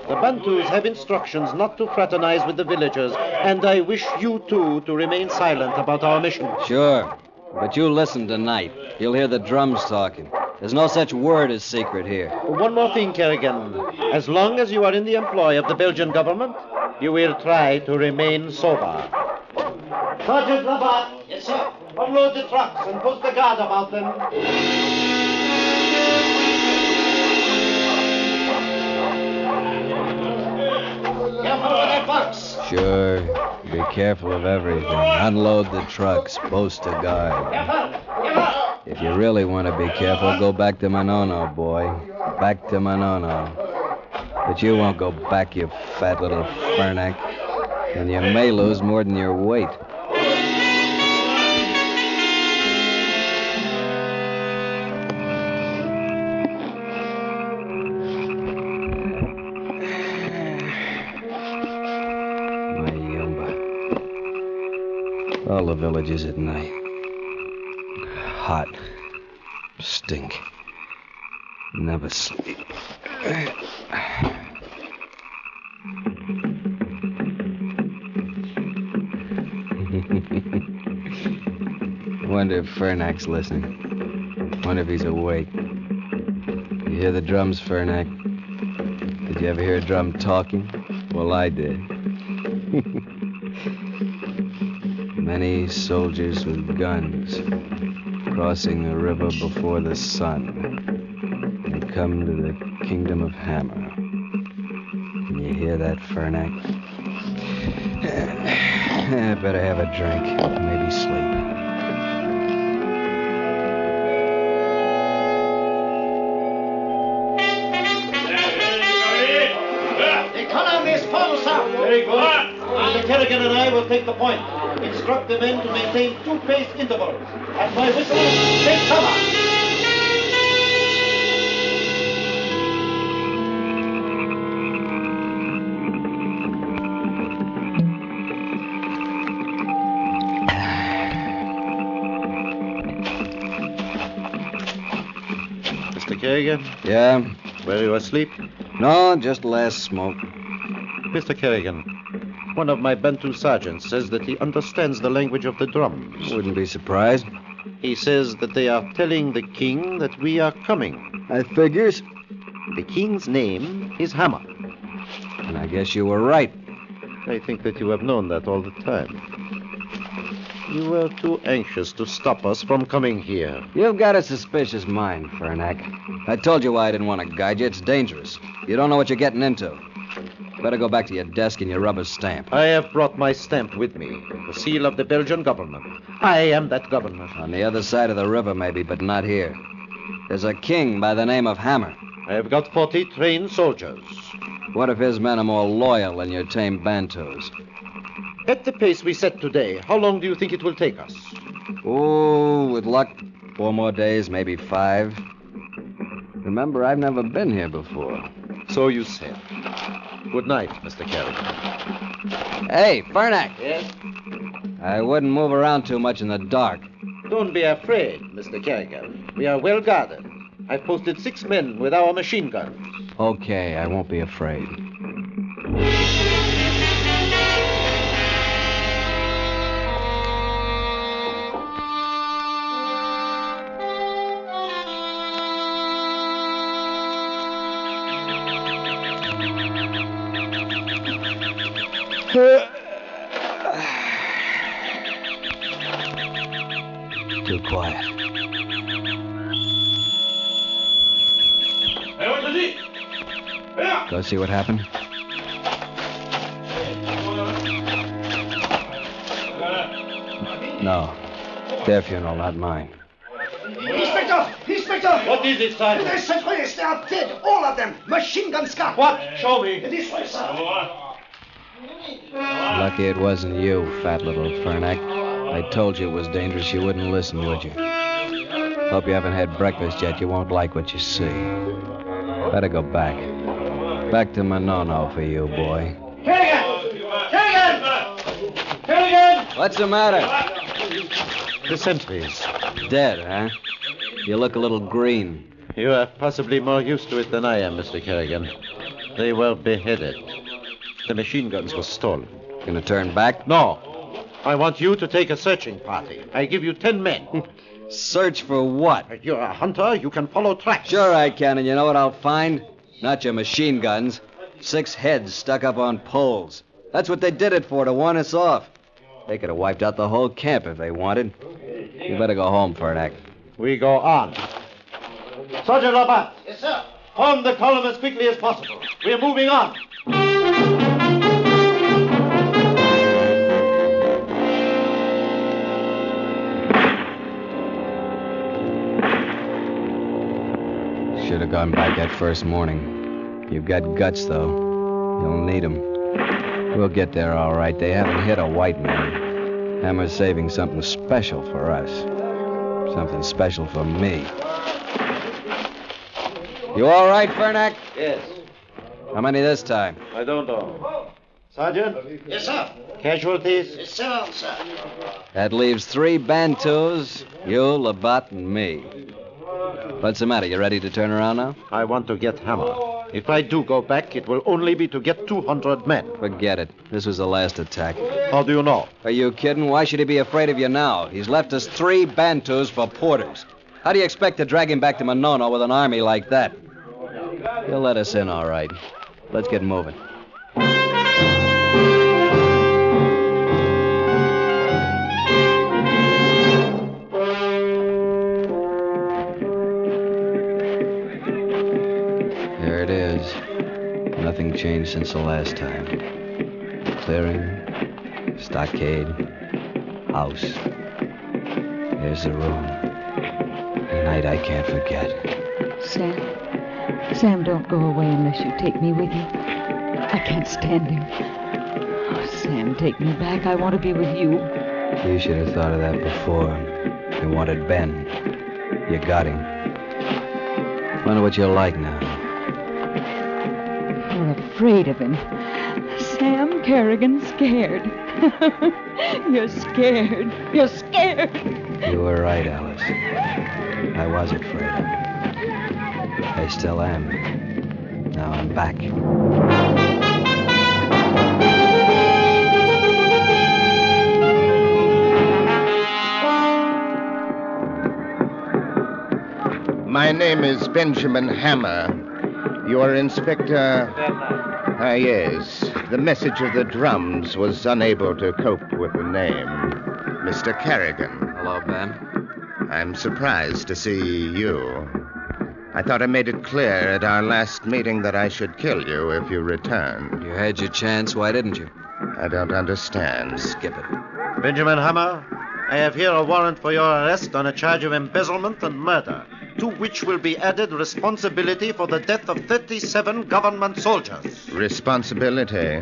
The Bantus have instructions not to fraternize with the villagers, and I wish you two to remain silent about our mission. Sure. But you listen tonight. You'll hear the drums talking. There's no such word as secret here. One more thing, Kerrigan. As long as you are in the employ of the Belgian government, you will try to remain sober. Sergeant Labat. Yes, sir. Unload the trucks and post a guard about them. Careful with that box. Sure. Be careful of everything. Unload the trucks. Post a guard. Careful. If you really want to be careful, go back to Manono, boy. Back to Manono. But you won't go back, you fat little Fernac. And you may lose more than your weight. All the villages at night. Hot. Stink. Never sleep. Wonder if Fernac's listening. Wonder if he's awake. You hear the drums, Fernac? Did you ever hear a drum talking? Well, I did. Many soldiers with guns crossing the river before the sun and come to the kingdom of Hammer. Can you hear that, Fernac? I better have a drink, maybe sleep. The column is full, sir. Very good. Mr. Kerrigan and I will take the point. Instruct the men to maintain 2-pace intervals. At my whistle, take cover. Mr. Kerrigan? Yeah? Were you asleep? No, just last smoke. Mr. Kerrigan, one of my Bantu sergeants says that he understands the language of the drums. Wouldn't be surprised. He says that they are telling the king that we are coming. I figures. The king's name is Hammer. And I guess you were right. I think that you have known that all the time. You were too anxious to stop us from coming here. You've got a suspicious mind, Fernac. I told you why I didn't want to guide you. It's dangerous. You don't know what you're getting into. Better go back to your desk and your rubber stamp. I have brought my stamp with me, the seal of the Belgian government. I am that government. On the other side of the river, maybe, but not here. There's a king by the name of Hammer. I have got 40 trained soldiers. What if his men are more loyal than your tame Bantus? At the pace we set today, how long do you think it will take us? Oh, with luck, 4 more days, maybe 5. Remember, I've never been here before. So you said. Good night, Mr. Kerrigan. Hey, Fernack! Yes? I wouldn't move around too much in the dark. Don't be afraid, Mr. Kerrigan. We are well guarded. I've posted 6 men with our machine guns. Okay, I won't be afraid. Too quiet. Go see what happened? No. Their funeral, not mine. Inspector! Inspector! What is it, Sergeant? The Centralists, they are dead. All of them. Machine gun scar. What? Show me. This way, sir. Lucky it wasn't you, fat little Fernack. I told you it was dangerous. You wouldn't listen, would you? Hope you haven't had breakfast yet. You won't like what you see. Better go back. Back to Manono for you, boy. Kerrigan! Kerrigan! What's the matter? The sentries. Dead, huh? You look a little green. You are possibly more used to it than I am, Mr. Kerrigan. They were beheaded. The machine guns were stolen. Gonna turn back? No. I want you to take a searching party. I give you 10 men. Search for what? You're a hunter. You can follow tracks. Sure I can, and you know what I'll find? Not your machine guns. 6 heads stuck up on poles. That's what they did it for, to warn us off. They could have wiped out the whole camp if they wanted. You better go home, Fernack. We go on. Sergeant Labat. Yes, sir. Form the column as quickly as possible. We're moving on. Should have gone back that first morning. You've got guts, though. You'll need 'em. We'll get there all right. They haven't hit a white man. Hammer's saving something special for us. Something special for me. You all right, Fernack? Yes. How many this time? I don't know. Sergeant? Yes, sir. Casualties? Yes, sir, sir. That leaves 3 Bantus, you, Labat, and me. What's the matter? You ready to turn around now? I want to get Hammer. If I do go back, it will only be to get 200 men. Forget it. This was the last attack. How do you know? Are you kidding? Why should he be afraid of you now? He's left us 3 Bantus for porters. How do you expect to drag him back to Manono with an army like that? He'll let us in, all right. Let's get moving. Nothing changed since the last time. Clearing, stockade, house. There's the room. A night I can't forget. Sam, don't go away unless you take me with you. I can't stand him. Oh, Sam, take me back. I want to be with you. You should have thought of that before. You wanted Ben. You got him. Wonder what you're like now. You're afraid of him. Sam Kerrigan's scared. You're scared. You're scared. You were right, Alice. I was afraid. I still am. Now I'm back. My name is Benjamin Hammer. You are Inspector... yes. The message of the drums was unable to cope with the name. Mr. Kerrigan. Hello, Ben. I'm surprised to see you. I thought I made it clear at our last meeting that I should kill you if you returned. You had your chance. Why didn't you? I don't understand. Skip it. Benjamin Hammer, I have here a warrant for your arrest on a charge of embezzlement and murder, to which will be added responsibility for the death of 37 government soldiers. Responsibility?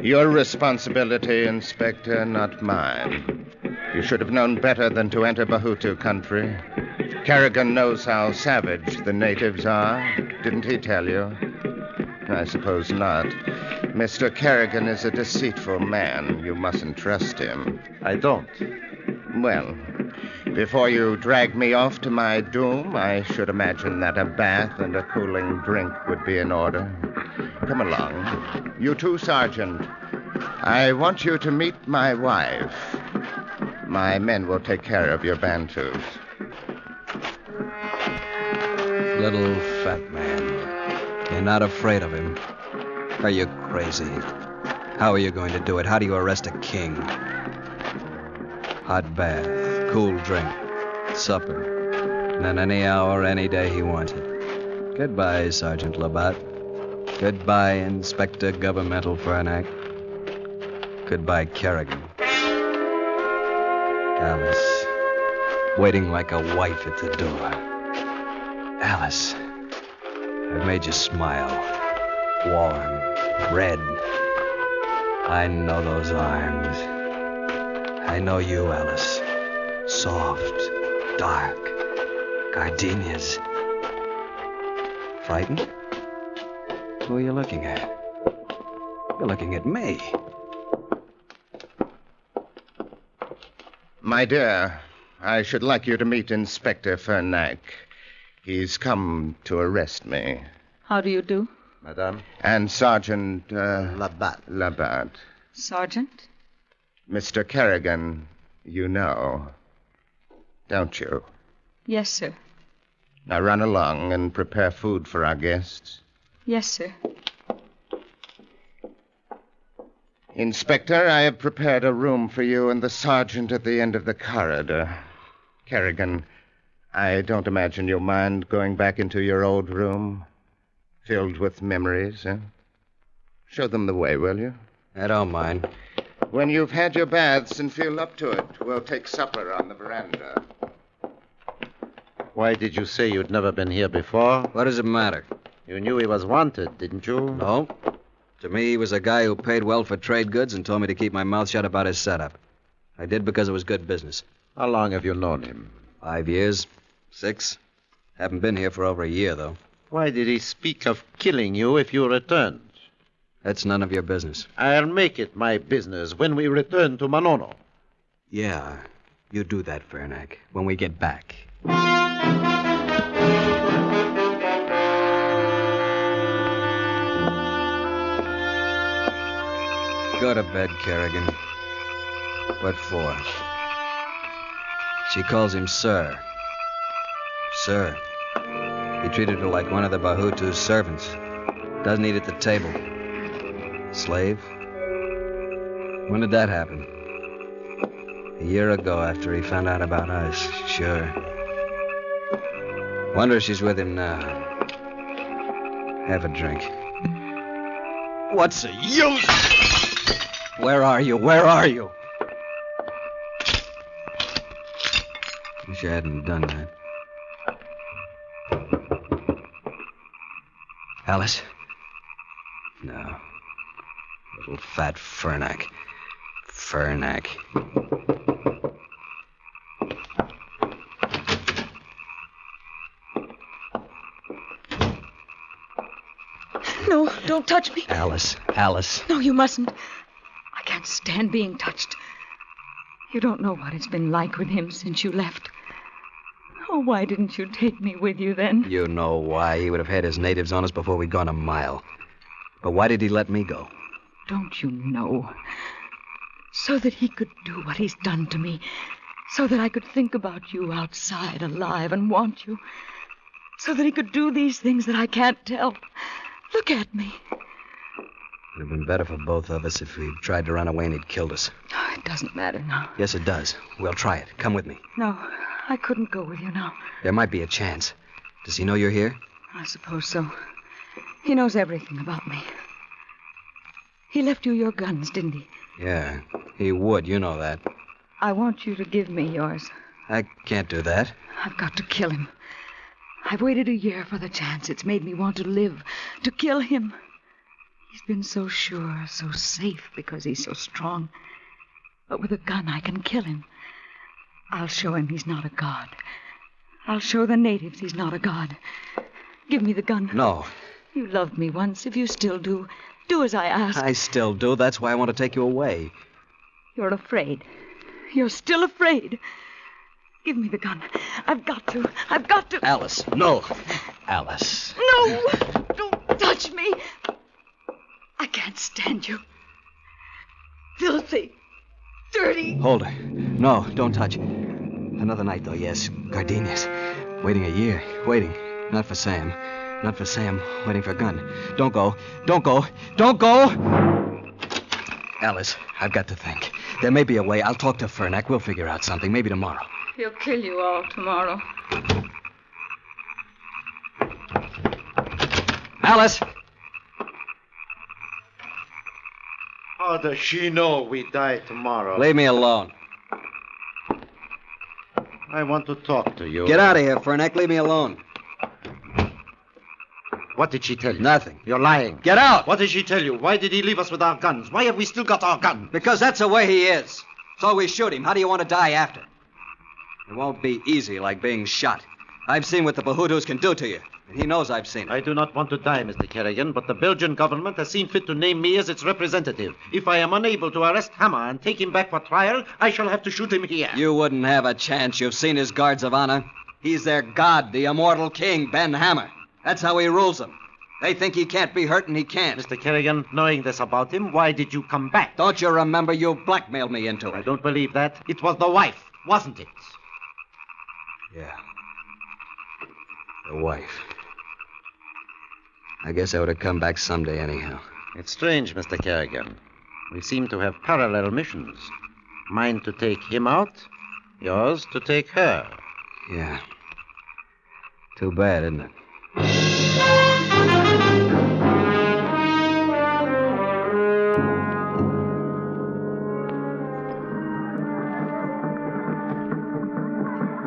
Your responsibility, Inspector, not mine. You should have known better than to enter Bahutu country. Kerrigan knows how savage the natives are. Didn't he tell you? I suppose not. Mr. Kerrigan is a deceitful man. You mustn't trust him. I don't. Well, before you drag me off to my doom, I should imagine that a bath and a cooling drink would be in order. Come along. You too, Sergeant. I want you to meet my wife. My men will take care of your Bantus. Little fat man. You're not afraid of him. Are you crazy? How are you going to do it? How do you arrest a king? Hot bath, cool drink, supper, and then any hour, any day he wants it. Goodbye, Sergeant Labatt. Goodbye, Inspector Governmental Fernac. Goodbye, Kerrigan. Alice, waiting like a wife at the door. Alice, I've made you smile. Warm, red. I know those arms. I know you, Alice. Soft, dark, gardenias. Frightened? Who are you looking at? You're looking at me. My dear, I should like you to meet Inspector Fernac. He's come to arrest me. How do you do? Madame? And Sergeant... Labatt. Labatt. Sergeant? Mr. Kerrigan, you know. Don't you? Yes, sir. Now run along and prepare food for our guests. Yes, sir. Inspector, I have prepared a room for you and the sergeant at the end of the corridor. Kerrigan, I don't imagine you'll mind going back into your old room, filled with memories, eh? Show them the way, will you? I don't mind. When you've had your baths and feel up to it, we'll take supper on the veranda. Why did you say you'd never been here before? What does it matter? You knew he was wanted, didn't you? No. To me, he was a guy who paid well for trade goods and told me to keep my mouth shut about his setup. I did because it was good business. How long have you known him? 5 years. 6. Haven't been here for over a year, though. Why did he speak of killing you if you returned? That's none of your business. I'll make it my business when we return to Manono. Yeah, you do that, Fernac, when we get back. Go to bed, Kerrigan. What for? She calls him Sir. Sir. He treated her like one of the Bahutu's servants. Doesn't eat at the table. Slave? When did that happen? A year ago, after he found out about us. Sure. Wonder if she's with him now. Have a drink. What's the use? Where are you? Where are you? Wish I hadn't done that. Alice? No. Little fat Fernac. Fernac. No, don't touch me. Alice. Alice. No, you mustn't. I can't stand being touched. You don't know what it's been like with him since you left. Oh, why didn't you take me with you then? You know why. He would have had his natives on us before we'd gone a mile. But why did he let me go? Don't you know? So that he could do what he's done to me. So that I could think about you outside, alive, and want you. So that he could do these things that I can't tell. Look at me. It would have been better for both of us if we'd tried to run away and he'd killed us. Oh, it doesn't matter now. Yes, it does. We'll try it. Come with me. No, I couldn't go with you now. There might be a chance. Does he know you're here? I suppose so. He knows everything about me. He left you your guns, didn't he? Yeah, he would. You know that. I want you to give me yours. I can't do that. I've got to kill him. I've waited a year for the chance. It's made me want to live, to kill him. He's been so sure, so safe because he's so strong. But with a gun, I can kill him. I'll show him he's not a god. I'll show the natives he's not a god. Give me the gun. No. You loved me once. If you still do, do as I ask. I still do. That's why I want to take you away. You're afraid. You're still afraid. Give me the gun. I've got to. I've got to. Alice, no. Alice. No! Don't touch me. I can't stand you. Filthy. Dirty. Hold her. No, don't touch. Another night, though, yes. Gardenias. Waiting a year. Waiting. Not for Sam. Not for Sam. Waiting for a gun. Don't go. Don't go. Don't go! Alice, I've got to think. There may be a way. I'll talk to Fernac. We'll figure out something. Maybe tomorrow. He'll kill you all tomorrow. Alice! How does she know we die tomorrow? Leave me alone. I want to talk to you. Get out of here, Fernac. Leave me alone. What did she tell you? Nothing. You're lying. Get out! What did she tell you? Why did he leave us with our guns? Why have we still got our guns? Because that's the way he is. So we shoot him. How do you want to die after? It won't be easy like being shot. I've seen what the Bahutus can do to you. And he knows I've seen it. I do not want to die, Mr. Kerrigan, but the Belgian government has seen fit to name me as its representative. If I am unable to arrest Hammer and take him back for trial, I shall have to shoot him here. You wouldn't have a chance. You've seen his guards of honor. He's their god, the immortal king, Ben Hammer. That's how he rules them. They think he can't be hurt, and he can't. Mr. Kerrigan, knowing this about him, why did you come back? Don't you remember you blackmailed me into it? I don't believe that. It was the wife, wasn't it? Yeah. The wife. I guess I would have come back someday anyhow. It's strange, Mr. Kerrigan. We seem to have parallel missions. Mine to take him out, yours to take her. Yeah. Too bad, isn't it?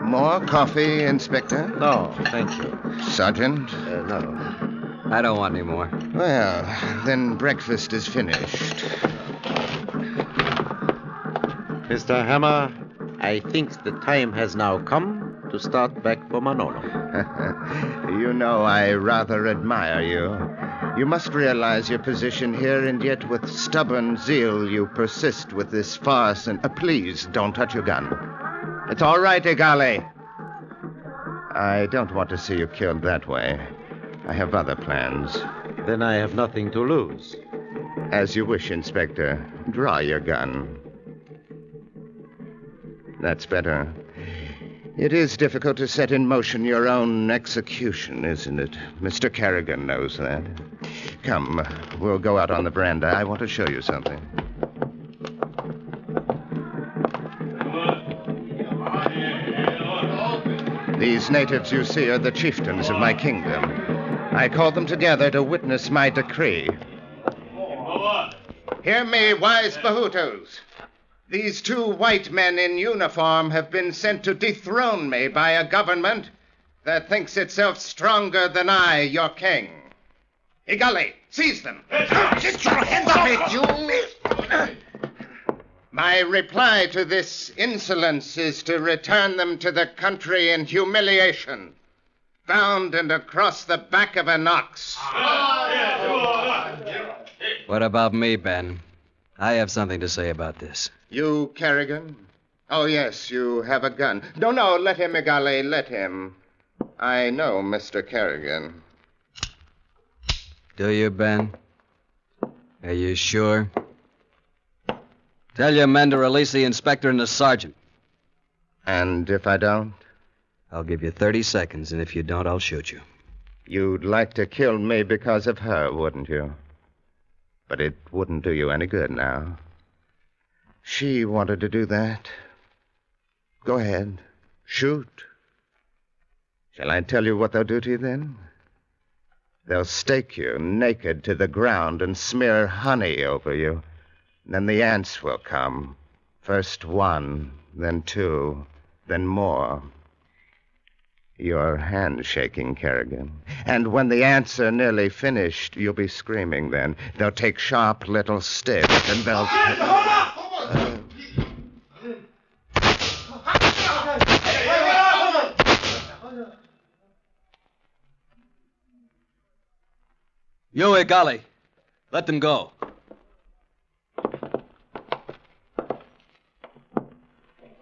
More coffee, Inspector? No, thank you. Sergeant? No. I don't want any more. Well, then breakfast is finished. Mr. Hammer, I think the time has now come to start back for Manolo. You know, I rather admire you. You must realize your position here, and yet with stubborn zeal you persist with this farce. And please, don't touch your gun. It's all right, Igale. I don't want to see you killed that way. I have other plans. Then I have nothing to lose. As you wish, Inspector. Draw your gun. That's better. It is difficult to set in motion your own execution, isn't it? Mr. Kerrigan knows that. Come, we'll go out on the veranda. I want to show you something. These natives you see are the chieftains of my kingdom. I called them together to witness my decree. Hear me, wise Bahutus. These two white men in uniform have been sent to dethrone me by a government that thinks itself stronger than I, your king. Igale, seize them. Get your hands off it, you... My reply to this insolence is to return them to the country in humiliation, bound and across the back of an ox. What about me, Ben? I have something to say about this. You, Kerrigan? Oh, yes, you have a gun. No, let him, Igale, let him. I know Mr. Kerrigan. Do you, Ben? Are you sure? Tell your men to release the inspector and the sergeant. And if I don't? I'll give you 30 seconds, and if you don't, I'll shoot you. You'd like to kill me because of her, wouldn't you? But it wouldn't do you any good now. She wanted to do that. Go ahead. Shoot. Shall I tell you what they'll do to you then? They'll stake you naked to the ground and smear honey over you. Then the ants will come. First one, then two, then more. Your hand's shaking, Kerrigan. And when the ants are nearly finished, you'll be screaming then. They'll take sharp little sticks and they'll... You, Golly. Let them go.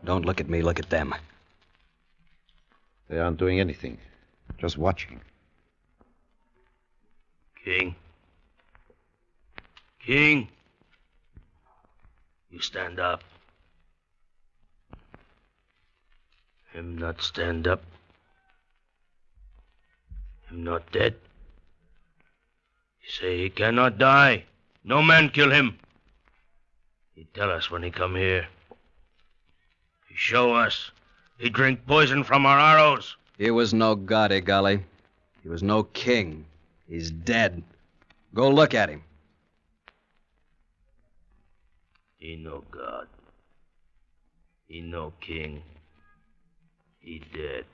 Don't look at me, look at them. They aren't doing anything. Just watching. King. King. You stand up. Him not stand up. Him not dead. He say he cannot die. No man kill him. He tell us when he come here. He show us. He drink poison from our arrows. He was no god, Golly. He was no king. He's dead. Go look at him. He no god. He no king. He dead.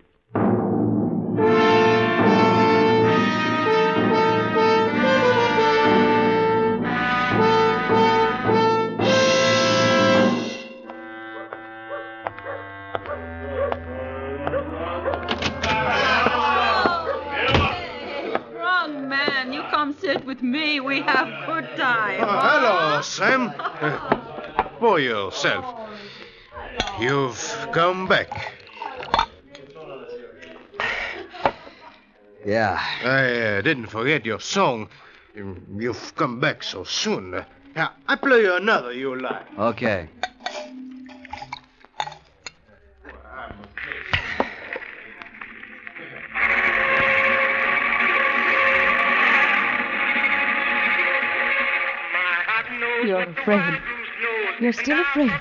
Strong man, you come sit with me. We have good time. Hello, Sam. For yourself. You've come back. Yeah. I didn't forget your song. You've come back so soon. I play you another you like. Okay. You're afraid. You're still afraid.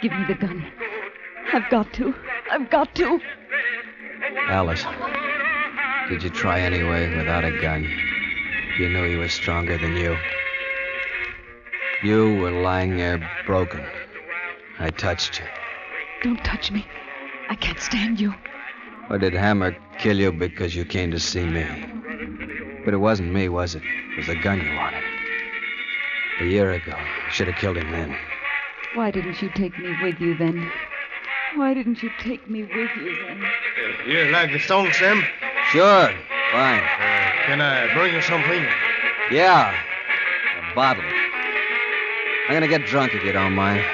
Give me the gun. I've got to. I've got to. Alice, did you try anyway without a gun? You knew he was stronger than you. You were lying there broken. I touched you. Don't touch me. I can't stand you. Or did Hammer kill you because you came to see me? But it wasn't me, was it? It was the gun you wanted. A year ago. Should have killed him then. Why didn't you take me with you then? Why didn't you take me with you then? You like the song, Sam? Sure. Fine. Can I bring you something? Yeah. A bottle. I'm gonna get drunk if you don't mind.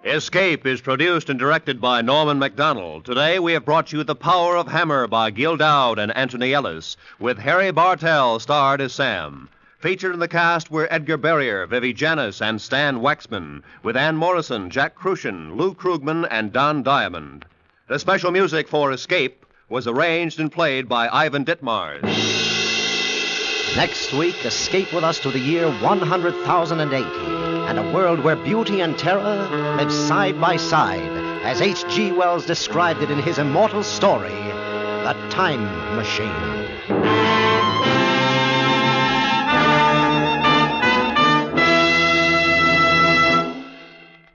Escape is produced and directed by Norman MacDonald. Today we have brought you The Power of Hammer by Gil Dowd and Anthony Ellis, with Harry Bartell starred as Sam. Featured in the cast were Edgar Barrier, Vivi Janis, and Stan Waxman, with Ann Morrison, Jack Crucian, Lou Krugman, and Don Diamond. The special music for Escape was arranged and played by Ivan Ditmars. Next week, escape with us to the year 100,080 and a world where beauty and terror live side by side, as H.G. Wells described it in his immortal story, The Time Machine.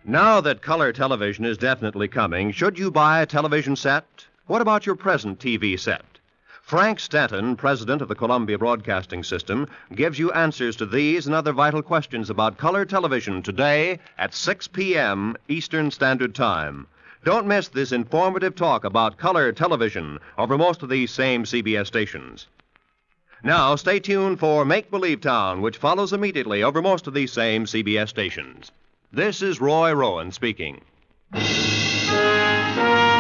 Now that color television is definitely coming, should you buy a television set? What about your present TV set? Frank Stanton, president of the Columbia Broadcasting System, gives you answers to these and other vital questions about color television today at 6 p.m. Eastern Standard Time. Don't miss this informative talk about color television over most of these same CBS stations. Now, stay tuned for Make Believe Town, which follows immediately over most of these same CBS stations. This is Roy Rowan speaking.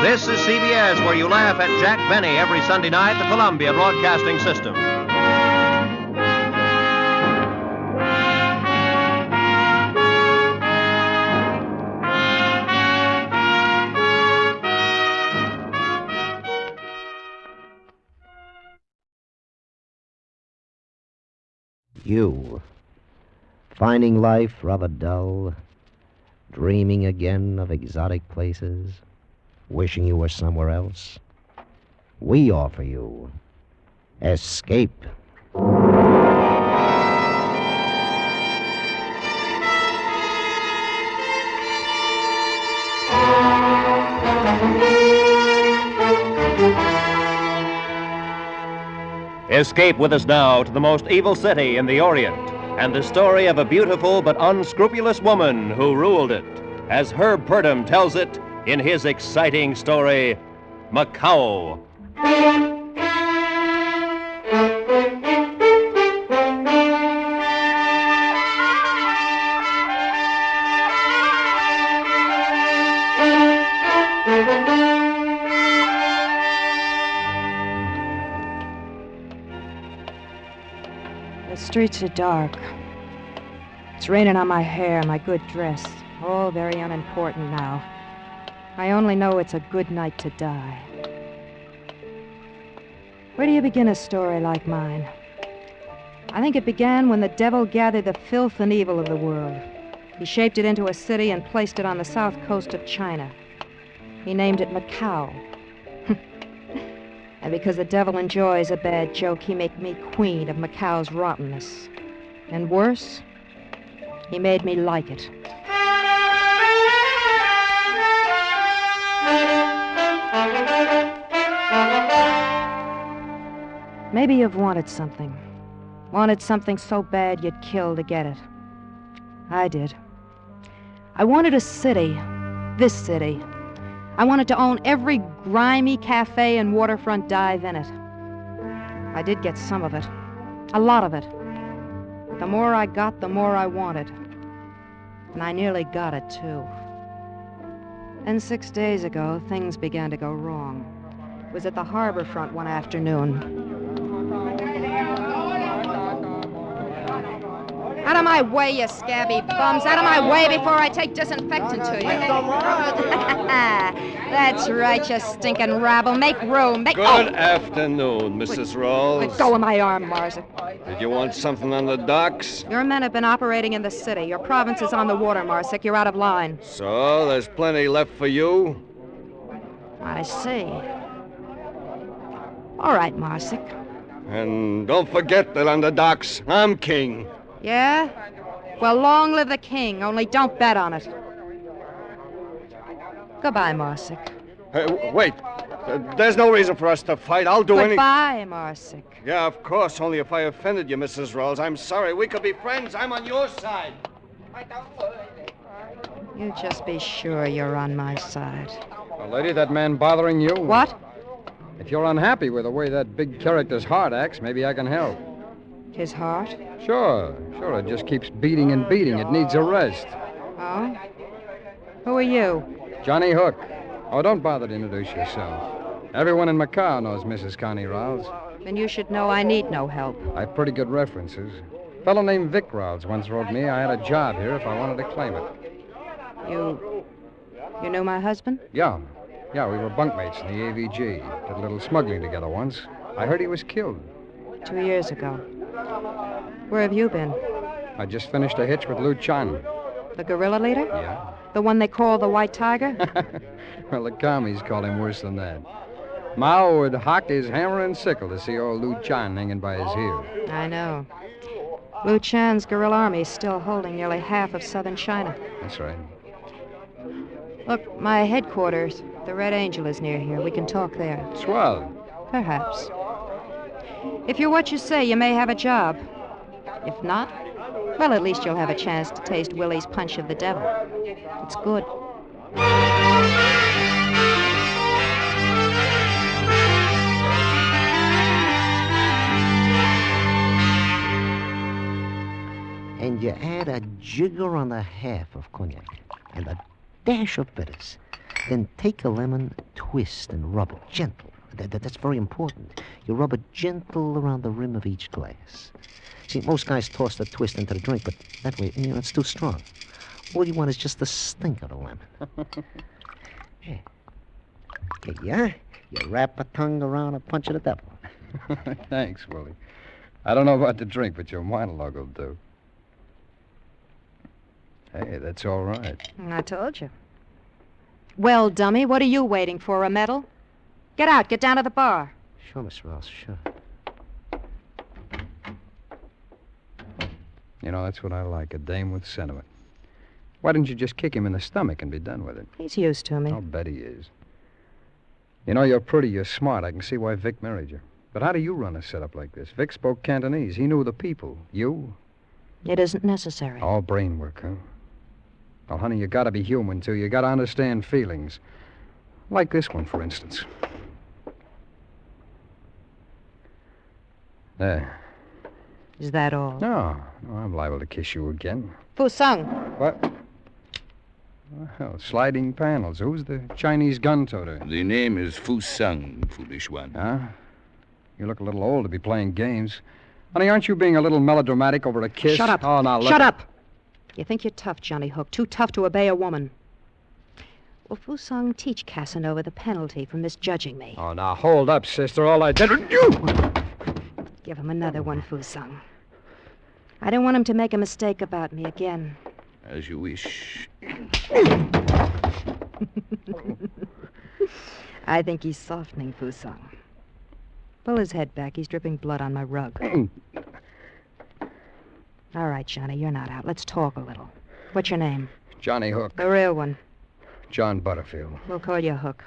This is CBS, where you laugh at Jack Benny every Sunday night, the Columbia Broadcasting System. You, finding life rather dull, dreaming again of exotic places, wishing you were somewhere else? We offer you Escape. Escape with us now to the most evil city in the Orient and the story of a beautiful but unscrupulous woman who ruled it. as Herb Purdom tells it in his exciting story, Macao. The streets are dark. It's raining on my hair, my good dress. All very unimportant now. I only know it's a good night to die. Where do you begin a story like mine? I think it began when the devil gathered the filth and evil of the world. He shaped it into a city and placed it on the south coast of China. He named it Macau. And because the devil enjoys a bad joke, he made me queen of Macau's rottenness. And worse, he made me like it. Maybe you've wanted something. Wanted something so bad you'd kill to get it. I did. I wanted a city. This city. I wanted to own every grimy cafe and waterfront dive in it. I did get some of it. A lot of it. But the more I got, the more I wanted. And I nearly got it, too. Then 6 days ago, things began to go wrong. It was at the harbor front one afternoon. Out of my way, you scabby bums. Out of my way before I take disinfectant to you. That's right, you stinking rabble. Make room. Good afternoon, Mrs. Rawls. Let go of my arm, Marza. Did you want something on the docks? Your men have been operating in the city. Your province is on the water, Marsick. You're out of line. So, there's plenty left for you? I see. All right, Marsick. And don't forget that on the docks, I'm king. Yeah? Well, long live the king, only don't bet on it. Goodbye, Marsick. Hey, wait. There's no reason for us to fight. I'll do anything. Goodbye, Marsick. Yeah, of course, only if I offended you, Mrs. Rawls. I'm sorry. We could be friends. I'm on your side. You just be sure you're on my side. Well, lady, that man bothering you? What? If you're unhappy with the way that big character's heart acts, maybe I can help. His heart? Sure. It just keeps beating and beating. It needs a rest. Oh? Who are you? Johnny Hook. Oh, don't bother to introduce yourself. Everyone in Macau knows Mrs. Connie Rawls. Then you should know I need no help. I have pretty good references. A fellow named Vic Rawls once wrote me I had a job here if I wanted to claim it. You knew my husband? Yeah, we were bunkmates in the AVG. Did a little smuggling together once. I heard he was killed. 2 years ago. Where have you been? I just finished a hitch with Lu Chan. The guerrilla leader? Yeah. The one they call the White Tiger? Well, the commies call him worse than that. Mao would hock his hammer and sickle to see old Lu Chan hanging by his heel. I know. Lu Chan's guerrilla army is still holding nearly half of southern China. That's right. Look, my headquarters, the Red Angel, is near here. We can talk there. Swell. Perhaps. If you're what you say, you may have a job. If not, well, at least you'll have a chance to taste Willie's punch of the devil. It's good. And you add a jigger and a half of cognac and a dash of bitters. Then take a lemon, twist, and rub it gentle. That's very important. You rub it gentle around the rim of each glass. See, most guys toss the twist into the drink, but that way, it's too strong. All you want is just the stink of the lemon. Yeah. Here you are. You wrap a tongue around a punch of the devil. Thanks, Willie. I don't know about the drink, but your monologue will do. Hey, that's all right. I told you. Well, dummy, what are you waiting for, a medal? Get out. Get down to the bar. Sure, Miss Rawls, sure. You know, that's what I like, a dame with sentiment. Why didn't you just kick him in the stomach and be done with it? He's used to me. I'll bet he is. You know, you're pretty, you're smart. I can see why Vic married you. But how do you run a setup like this? Vic spoke Cantonese. He knew the people. You? It isn't necessary. All brain work, huh? Well, honey, you gotta be human, too. You gotta understand feelings. Like this one, for instance. There. Is that all? No, I'm liable to kiss you again. Fu Sung. What? Well, sliding panels. Who's the Chinese gun-toter? The name is Fu Sung, foolish one. Huh? You look a little old to be playing games. Honey, aren't you being a little melodramatic over a kiss? Shut up. Oh, now look. Shut up. You think you're tough, Johnny Hook. Too tough to obey a woman. Well, Fu Sung, teach Casanova the penalty for misjudging me. Oh, now hold up, sister. All I did... You! Give him another one, Fu Sung. I don't want him to make a mistake about me again. As you wish. I think he's softening Fu Sung. Pull his head back. He's dripping blood on my rug. All right, Johnny, you're not out. Let's talk a little. What's your name? Johnny Hook. The real one. John Butterfield. We'll call you Hook.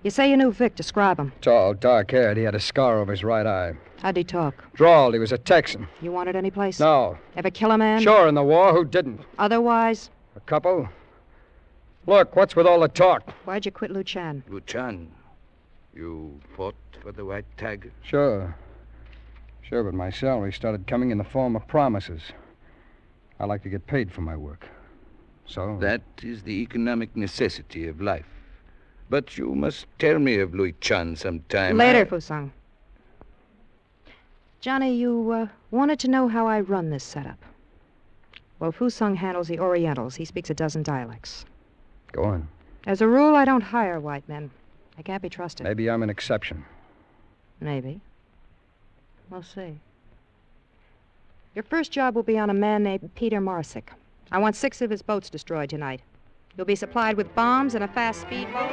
You say you knew Vic. Describe him. Tall, dark-haired. He had a scar over his right eye. How'd he talk? Drawled. He was a Texan. You wanted any place? No. Ever kill a man? Sure, in the war. Who didn't? Otherwise? A couple. Look, what's with all the talk? Why'd you quit Luchan? Luchan, you fought for the white tiger? Sure, but my salary started coming in the form of promises. I like to get paid for my work. So? That is the economic necessity of life. But you must tell me of Louis Chan sometime. Later, Fu Sung. Johnny, you wanted to know how I run this setup. Well, Fu Sung handles the Orientals. He speaks a dozen dialects. Go on. As a rule, I don't hire white men. They can't be trusted. Maybe I'm an exception. Maybe. We'll see. Your first job will be on a man named Peter Marsick. I want 6 of his boats destroyed tonight. You'll be supplied with bombs and a fast speedboat.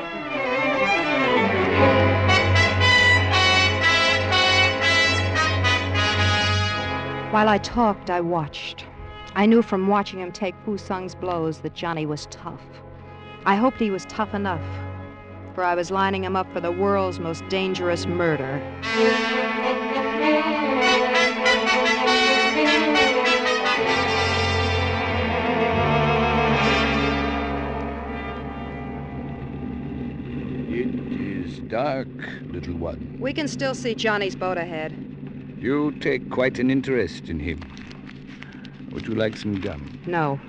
While I talked, I watched. I knew from watching him take Fu Sung's blows that Johnny was tough. I hoped he was tough enough, for I was lining him up for the world's most dangerous murder. It is dark, little one. We can still see Johnny's boat ahead. You take quite an interest in him. Would you like some gum? No.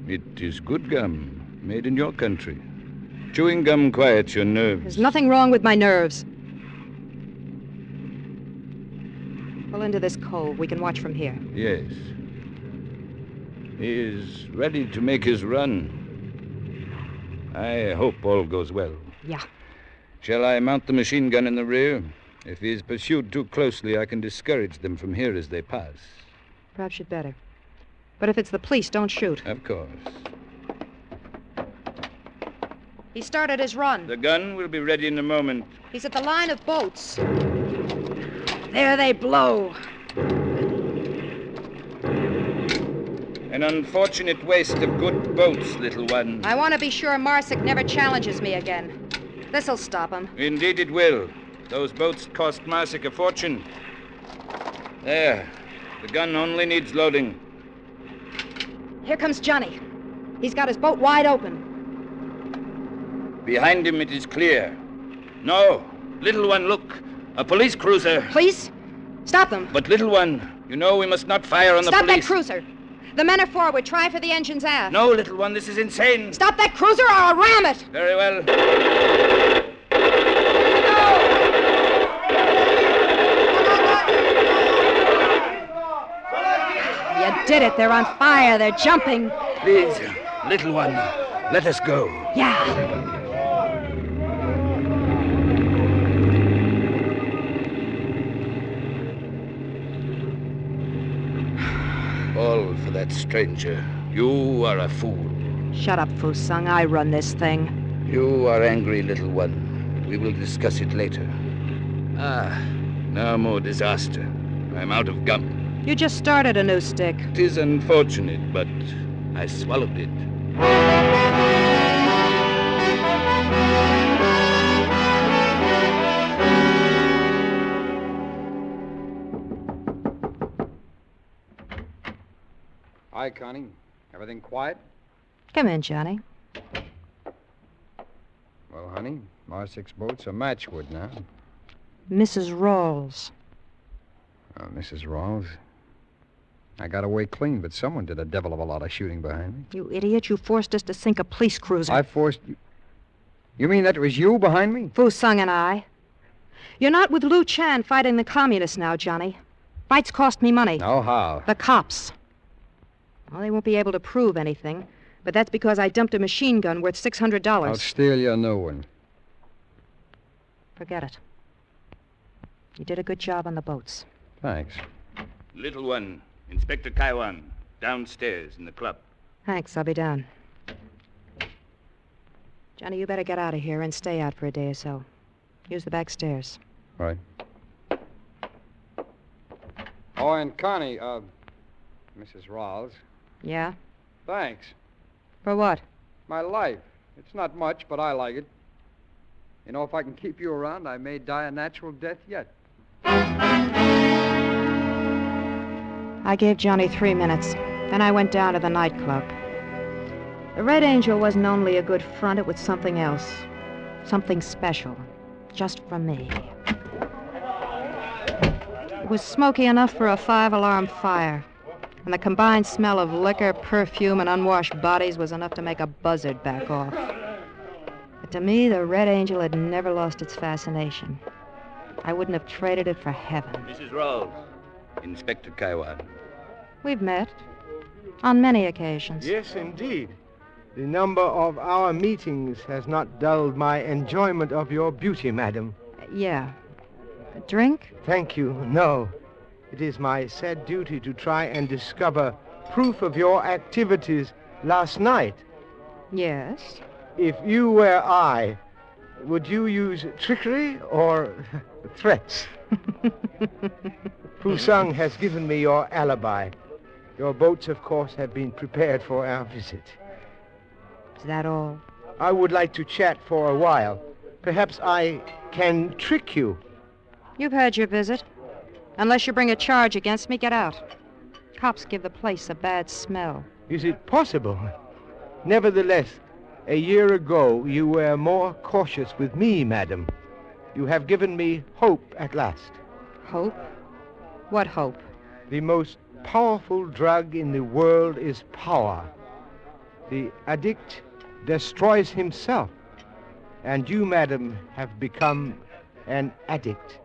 It is good gum, made in your country. Chewing gum quiets your nerves. There's nothing wrong with my nerves. Pull into this cove. We can watch from here. Yes. He is ready to make his run. I hope all goes well. Yeah. Shall I mount the machine gun in the rear? If he is pursued too closely, I can discourage them from here as they pass. Perhaps you'd better. But if it's the police, don't shoot. Of course. He started his run. The gun will be ready in a moment. He's at the line of boats. There they blow. An unfortunate waste of good boats, little one. I want to be sure Marsick never challenges me again. This'll stop him. Indeed it will. Those boats cost Marsick a fortune. There. The gun only needs loading. Here comes Johnny. He's got his boat wide open. Behind him it is clear. No. Little one, look. A police cruiser. Police? Stop them. But little one, you know we must not fire on the Stop police. that cruiser. The men are forward. Try for the engines aft. No, little one, this is insane. Stop that cruiser or I'll ram it. Very well. You did it. They're on fire. They're jumping. Please, little one, let us go. Yeah. All for that stranger. You are a fool. Shut up, Fu Sung. I run this thing. You are angry, little one. We will discuss it later. No more disaster. I'm out of gum. You just started a new stick. It is unfortunate, but I swallowed it. Hi, Connie. Everything quiet? Come in, Johnny. Well, honey, our 6 boats are matchwood now. Mrs. Rawls. Oh, Mrs. Rawls. I got away clean, but someone did a devil of a lot of shooting behind me. You idiot, you forced us to sink a police cruiser. I forced you... You mean that was you behind me? Fu Sung and I. You're not with Lu Chan fighting the communists now, Johnny. Fights cost me money. Oh, how? The cops. Well, they won't be able to prove anything, but that's because I dumped a machine gun worth $600. I'll steal your new one. Forget it. You did a good job on the boats. Thanks. Little one, Inspector Kaiwan, downstairs in the club. Thanks, I'll be down. Johnny, you better get out of here and stay out for a day or so. Use the back stairs. Right. Oh, and Connie, Mrs. Rawls. Yeah? Thanks. For what? My life. It's not much, but I like it. You know, if I can keep you around, I may die a natural death yet. I gave Johnny 3 minutes. Then I went down to the nightclub. The Red Angel wasn't only a good front, it was something else. Something special. Just for me. It was smoky enough for a 5-alarm fire. And the combined smell of liquor, perfume, and unwashed bodies was enough to make a buzzard back off. But to me, the Red Angel had never lost its fascination. I wouldn't have traded it for heaven. Mrs. Rawls, Inspector Kaiwan. We've met. On many occasions. Yes, indeed. The number of our meetings has not dulled my enjoyment of your beauty, madam. Yeah. A drink? Thank you, no. It is my sad duty to try and discover proof of your activities last night. Yes. If you were I, would you use trickery or threats? Fu Sung has given me your alibi. Your boats, of course, have been prepared for our visit. Is that all? I would like to chat for a while. Perhaps I can trick you. You've had your visit. Unless you bring a charge against me, get out. Cops give the place a bad smell. Is it possible? Nevertheless, a year ago, you were more cautious with me, madam. You have given me hope at last. Hope? What hope? The most powerful drug in the world is power. The addict destroys himself. And you, madam, have become an addict.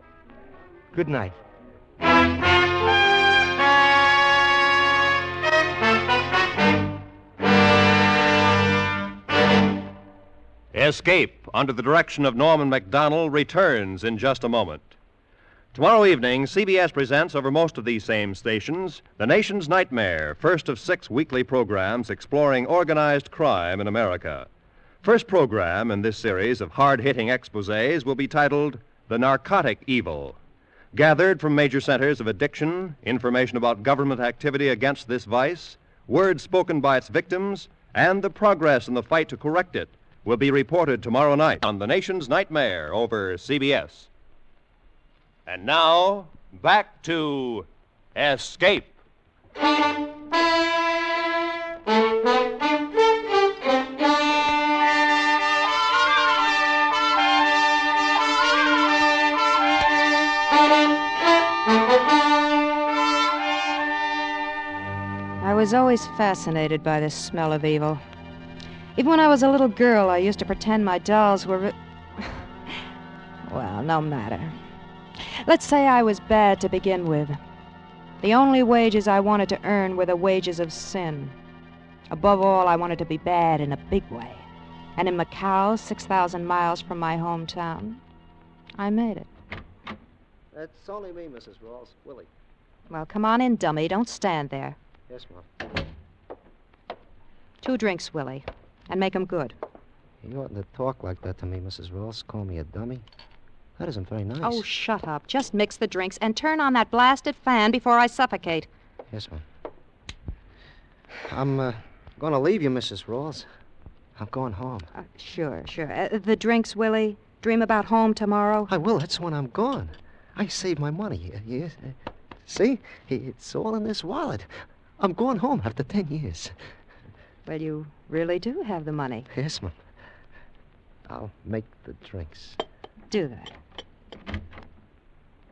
Good night. Escape, under the direction of Norman MacDonald, returns in just a moment. Tomorrow evening, CBS presents over most of these same stations The Nation's Nightmare, first of 6 weekly programs exploring organized crime in America. First program in this series of hard-hitting exposés will be titled The Narcotic Evil. Gathered from major centers of addiction, information about government activity against this vice, words spoken by its victims, and the progress in the fight to correct it will be reported tomorrow night on The Nation's Nightmare over CBS. And now, back to Escape. I was always fascinated by this smell of evil. Even when I was a little girl, I used to pretend my dolls were... Well, no matter. Let's say I was bad to begin with. The only wages I wanted to earn were the wages of sin. Above all, I wanted to be bad in a big way. And in Macau, 6,000 miles from my hometown, I made it. It's only me, Mrs. Rawls. Willie. Well, come on in, dummy. Don't stand there. Yes, Mom. 2 drinks, Willie. And make 'em good. You oughtn't to talk like that to me, Mrs. Rawls. Call me a dummy. That isn't very nice. Oh, shut up. Just mix the drinks and turn on that blasted fan before I suffocate. Yes, ma'am. I'm going to leave you, Mrs. Rawls. I'm going home. Sure. The drinks, Willie. Dream about home tomorrow. I will. That's when I'm gone. I saved my money. Yes. See? It's all in this wallet. I'm going home after 10 years. Well, you really do have the money. Yes, ma'am. I'll make the drinks. Do that.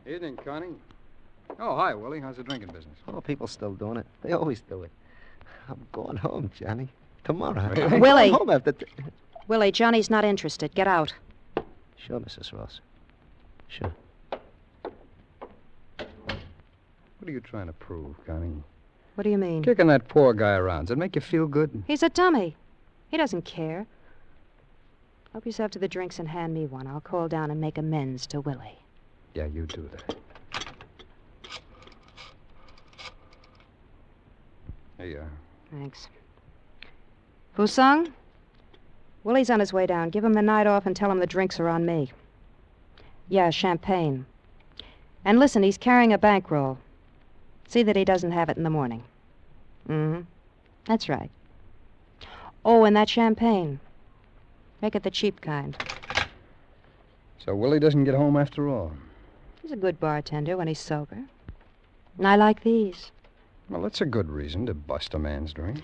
Evening, Connie. Oh, hi, Willie. How's the drinking business? Oh, people still doing it. They always do it. I'm going home, Johnny. Tomorrow. Really? I'm Willie. going home after... Willie, Johnny's not interested. Get out. Sure, Mrs. Ross. Sure. What are you trying to prove, Connie? What do you mean? Kicking that poor guy around. Does it make you feel good? He's a dummy. He doesn't care. Help yourself to the drinks and hand me one. I'll call down and make amends to Willie. Yeah, you do that. Here you are. Thanks. Fusung? Willie's on his way down. Give him the night off and tell him the drinks are on me. Yeah, champagne. And listen, he's carrying a bankroll. See that he doesn't have it in the morning. Mm-hmm. That's right. Oh, and that champagne. Make it the cheap kind. So Willie doesn't get home after all. He's a good bartender when he's sober. And I like these. Well, that's a good reason to bust a man's drink.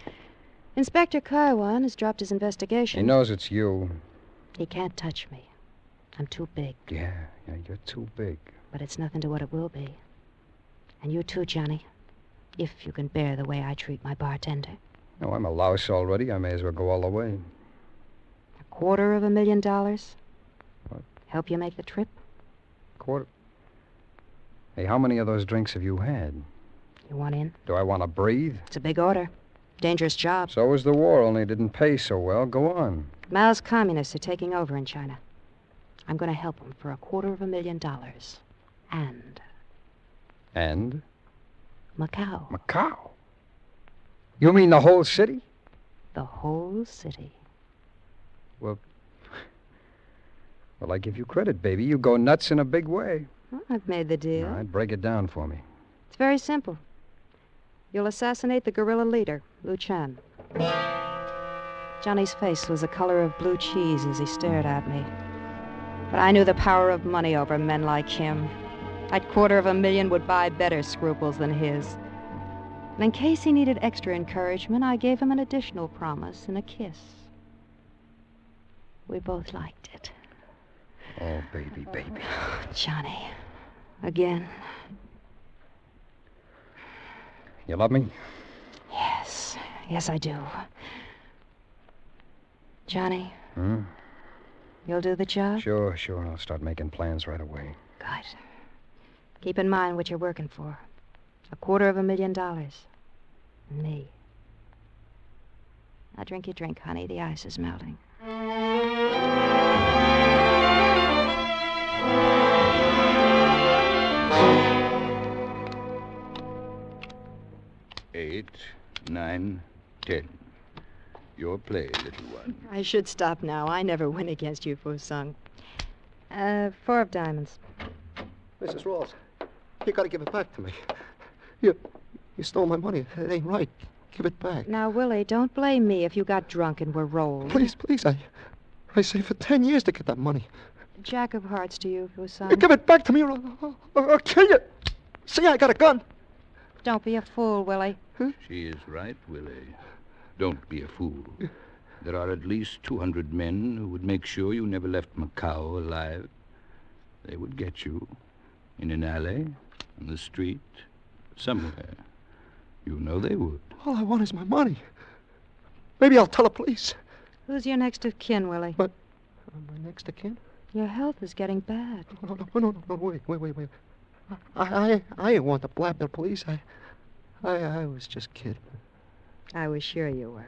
Inspector Kaiwan has dropped his investigation. He knows it's you. He can't touch me. I'm too big. Yeah, you're too big. But it's nothing to what it will be. And you too, Johnny. If you can bear the way I treat my bartender. No, I'm a louse already. I may as well go all the way. $250,000? What? Help you make the trip? Quarter? Hey, how many of those drinks have you had? You want in? Do I want to breathe? It's a big order. Dangerous job. So was the war, only it didn't pay so well. Go on. Mao's communists are taking over in China. I'm going to help them for $250,000. And? Macau. Macau? You mean the whole city? The whole city. Well, I give you credit, baby. You go nuts in a big way. Well, I've made the deal. All right, break it down for me. It's very simple. You'll assassinate the guerrilla leader, Lu Chan. Johnny's face was the color of blue cheese as he stared at me. But I knew the power of money over men like him. That $250,000 would buy better scruples than his. And in case he needed extra encouragement, I gave him an additional promise and a kiss. We both liked it. Oh, baby, baby. Johnny. Again. You love me? Yes. Yes, I do. Johnny, you'll do the job? Sure. I'll start making plans right away. Good. Keep in mind what you're working for. $250,000. Me. Now drink your drink, honey. The ice is melting. 8, 9, 10. Your play, little one. I should stop now. I never win against you, Fusung. 4 of diamonds. Mrs. Rawls, you gotta give it back to me. You stole my money. It ain't right. Give it back. Now, Willie, don't blame me if you got drunk and were rolled. Please, I saved for 10 years to get that money. Jack of hearts to you, Fusung. Give it back to me or I'll kill you. See, I got a gun. Don't be a fool, Willie. She is right, Willie. Don't be a fool. There are at least 200 men who would make sure you never left Macau alive. They would get you in an alley, on the street, somewhere. You know they would. All I want is my money. Maybe I'll tell the police. Who's your next of kin, Willie? But my next of kin? Your health is getting bad. No, wait. I didn't want to blab the police. I was just kidding. I was sure you were.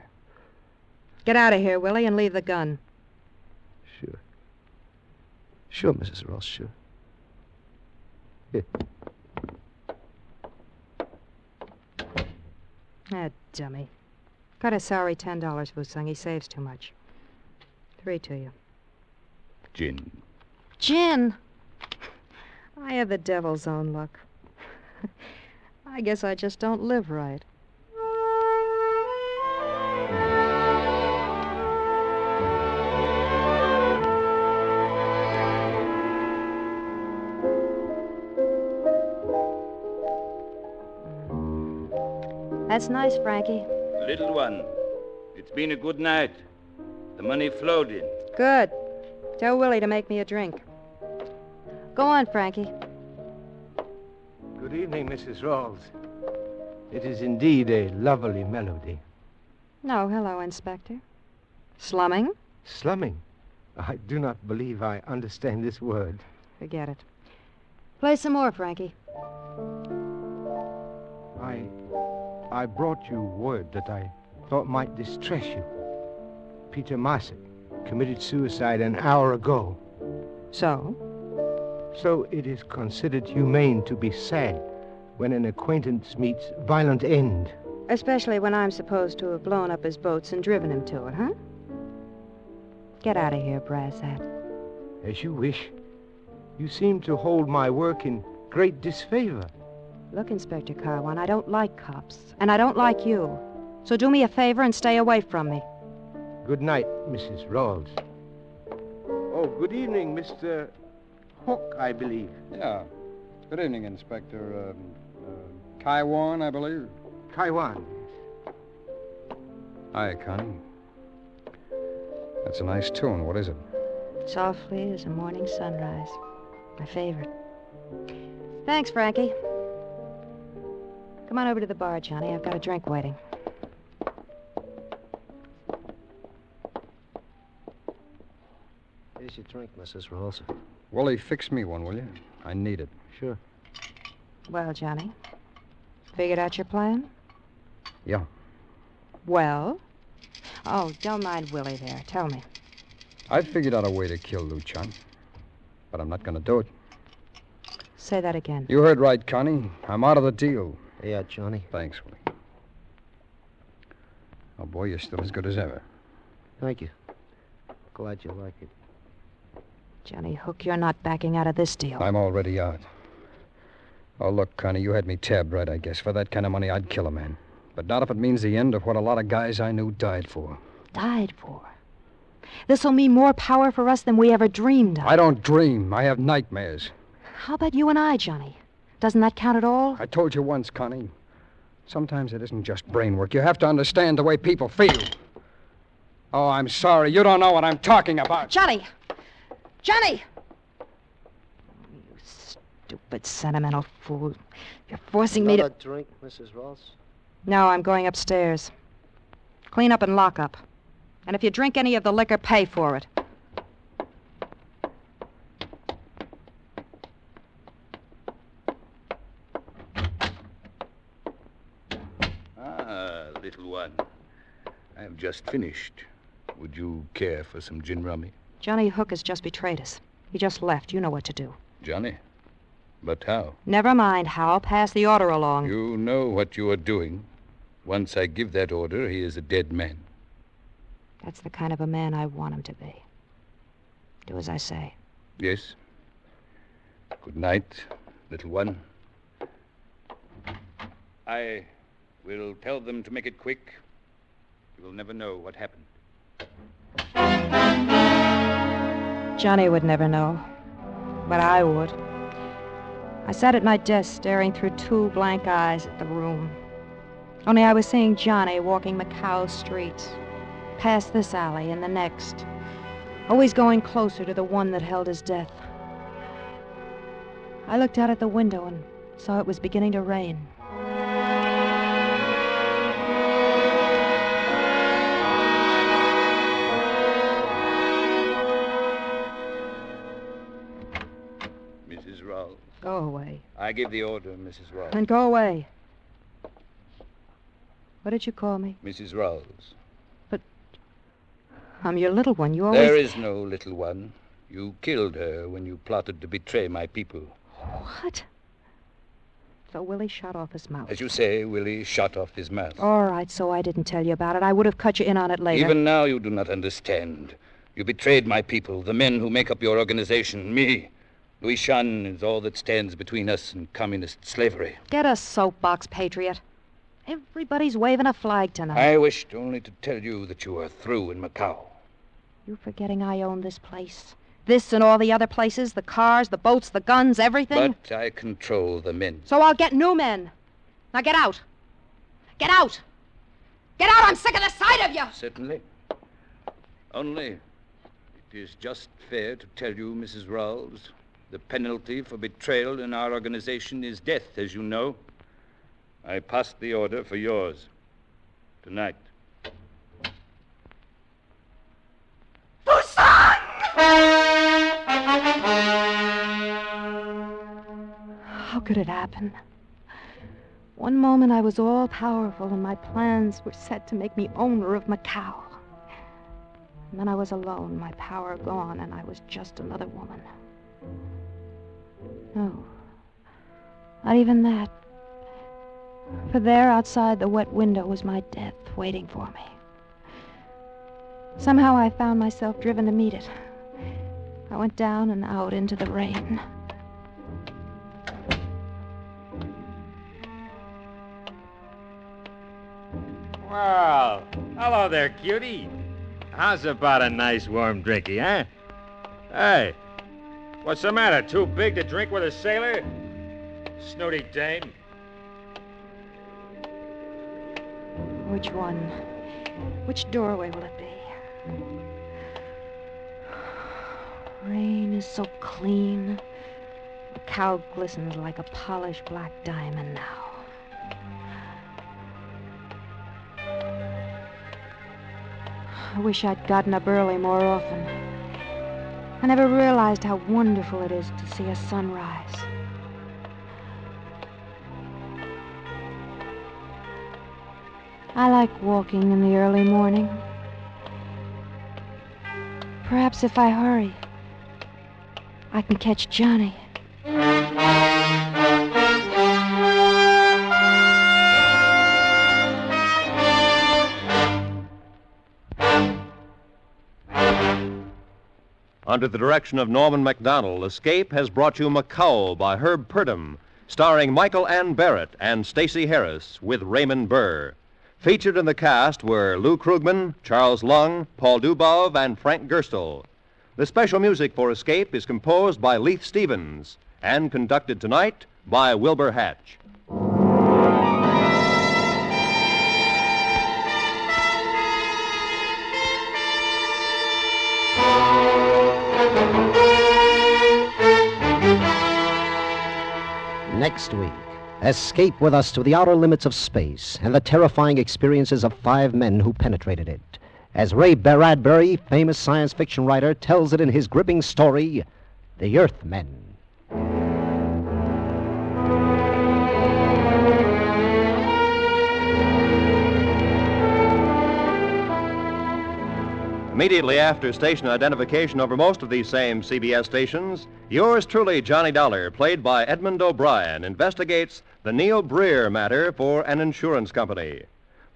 Get out of here, Willie, and leave the gun. Sure, Mrs. Ross, sure. Here. That dummy. Cut his salary $10, Fusung. He saves too much. 3 to you. Gin. Gin? I have the devil's own luck. I guess I just don't live right. That's nice, Frankie. Little one, It's been a good night. The money flowed in. Good. Tell Willie to make me a drink. Go on, Frankie. Good evening, Mrs. Rawls. It is indeed a lovely melody. No, hello, Inspector. Slumming? Slumming? I do not believe I understand this word. Forget it. Play some more, Frankie. I brought you word that I thought might distress you. Peter Marsick committed suicide an hour ago. So? So it is considered humane to be sad when an acquaintance meets violent end. Especially when I'm supposed to have blown up his boats and driven him to it, huh? Get out of here, brass hat. As you wish. You seem to hold my work in great disfavor. Look, Inspector Carwan, I don't like cops, and I don't like you. So do me a favor and stay away from me. Good night, Mrs. Rawls. Oh, good evening, Mr. Hook, I believe. Yeah. Good evening, Inspector. Kaiwan, I believe. Kaiwan. Hi, Connie. That's a nice tune. What is it? Softly as a morning sunrise. My favorite. Thanks, Frankie. Come on over to the bar, Johnny. I've got a drink waiting. Here's your drink, Mrs. Rawls. Willie, fix me one, will you? I need it. Sure. Well, Johnny, figured out your plan? Yeah. Well? Oh, don't mind Willie there. Tell me. I figured out a way to kill Luchan, but I'm not going to do it. Say that again. You heard right, Connie. I'm out of the deal. Yeah, Johnny. Thanks, Willie. Oh, boy, you're still as good as ever. Thank you. Glad you like it. Johnny Hook, you're not backing out of this deal. I'm already out. Oh, look, Connie, you had me tabbed right, I guess. For that kind of money, I'd kill a man. But not if it means the end of what a lot of guys I knew died for. Died for? This'll mean more power for us than we ever dreamed of. I don't dream. I have nightmares. How about you and I, Johnny? Doesn't that count at all? I told you once, Connie. Sometimes it isn't just brain work. You have to understand the way people feel. Oh, I'm sorry. You don't know what I'm talking about. Johnny! Johnny! You stupid, sentimental fool. You're forcing me to... Another drink, Mrs. Rawls? No, I'm going upstairs. Clean up and lock up. And if you drink any of the liquor, pay for it. Ah, little one. I've just finished. Would you care for some gin rummy? Johnny Hook has just betrayed us. He just left. You know what to do. Johnny? But how? Never mind how. Pass the order along. You know what you are doing. Once I give that order, he is a dead man. That's the kind of a man I want him to be. Do as I say. Yes. Good night, little one. I will tell them to make it quick. You will never know what happened. Johnny would never know. But I would. I sat at my desk staring through two blank eyes at the room. Only I was seeing Johnny walking Macau streets, past this alley and the next, always going closer to the one that held his death. I looked out at the window and saw it was beginning to rain. Mrs. Rawls. Go away. I give the order, Mrs. Rawls. Then go away. What did you call me? Mrs. Rawls. I'm your little one. You always... There is no little one. You killed her when you plotted to betray my people. What? So Willie shot off his mouth. As you say, Willie shot off his mouth. All right, so I didn't tell you about it. I would have cut you in on it later. Even now you do not understand. You betrayed my people, the men who make up your organization, me. Louis Shan is all that stands between us and communist slavery. Get a soapbox, patriot. Everybody's waving a flag tonight. I wished only to tell you that you are through in Macau. You forgetting I own this place? This and all the other places, the cars, the boats, the guns, everything? But I control the men. So I'll get new men. Now get out. Get out! Get out! I'm sick of the sight of you! Certainly. Only, it is just fair to tell you, Mrs. Rawls, the penalty for betrayal in our organization is death, as you know. I passed the order for yours. Tonight. How could it happen? One moment I was all powerful and my plans were set to make me owner of Macau. And then I was alone, my power gone, and I was just another woman. No, not even that. For there outside the wet window was my death waiting for me. Somehow I found myself driven to meet it. I went down and out into the rain. Well, hello there, cutie. How's about a nice warm drinky, huh? Hey, what's the matter? Too big to drink with a sailor? Snooty dame. Which one? Which doorway will it be? Rain is so clean. The cow glistens like a polished black diamond now. I wish I'd gotten up early more often. I never realized how wonderful it is to see a sunrise. I like walking in the early morning. Perhaps if I hurry, I can catch Johnny. Under the direction of Norman MacDonald, Escape has brought you Macau by Herb Purdom, starring Michael Ann Barrett and Stacey Harris with Raymond Burr. Featured in the cast were Lou Krugman, Charles Lung, Paul Dubov, and Frank Gerstle. The special music for Escape is composed by Leith Stevens and conducted tonight by Wilbur Hatch. Next week, escape with us to the outer limits of space and the terrifying experiences of 5 men who penetrated it, as Ray Bradbury, famous science fiction writer, tells it in his gripping story, The Earthmen. Immediately after station identification over most of these same CBS stations, yours truly, Johnny Dollar, played by Edmund O'Brien, investigates the Neil Breer matter for an insurance company.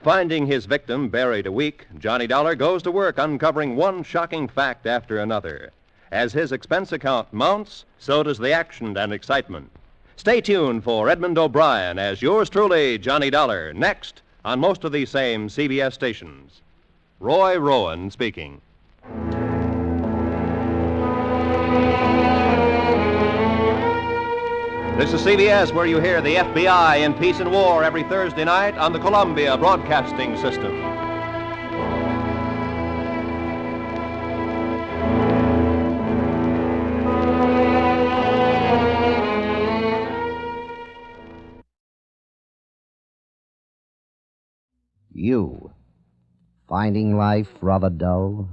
Finding his victim buried a week, Johnny Dollar goes to work uncovering one shocking fact after another. As his expense account mounts, so does the action and excitement. Stay tuned for Edmund O'Brien as yours truly, Johnny Dollar, next on most of these same CBS stations. Roy Rowan speaking. This is CBS, where you hear the FBI in Peace and War every Thursday night on the Columbia Broadcasting System. You, finding life rather dull,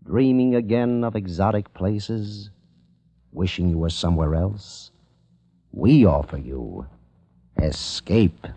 dreaming again of exotic places, wishing you were somewhere else? We offer you Escape.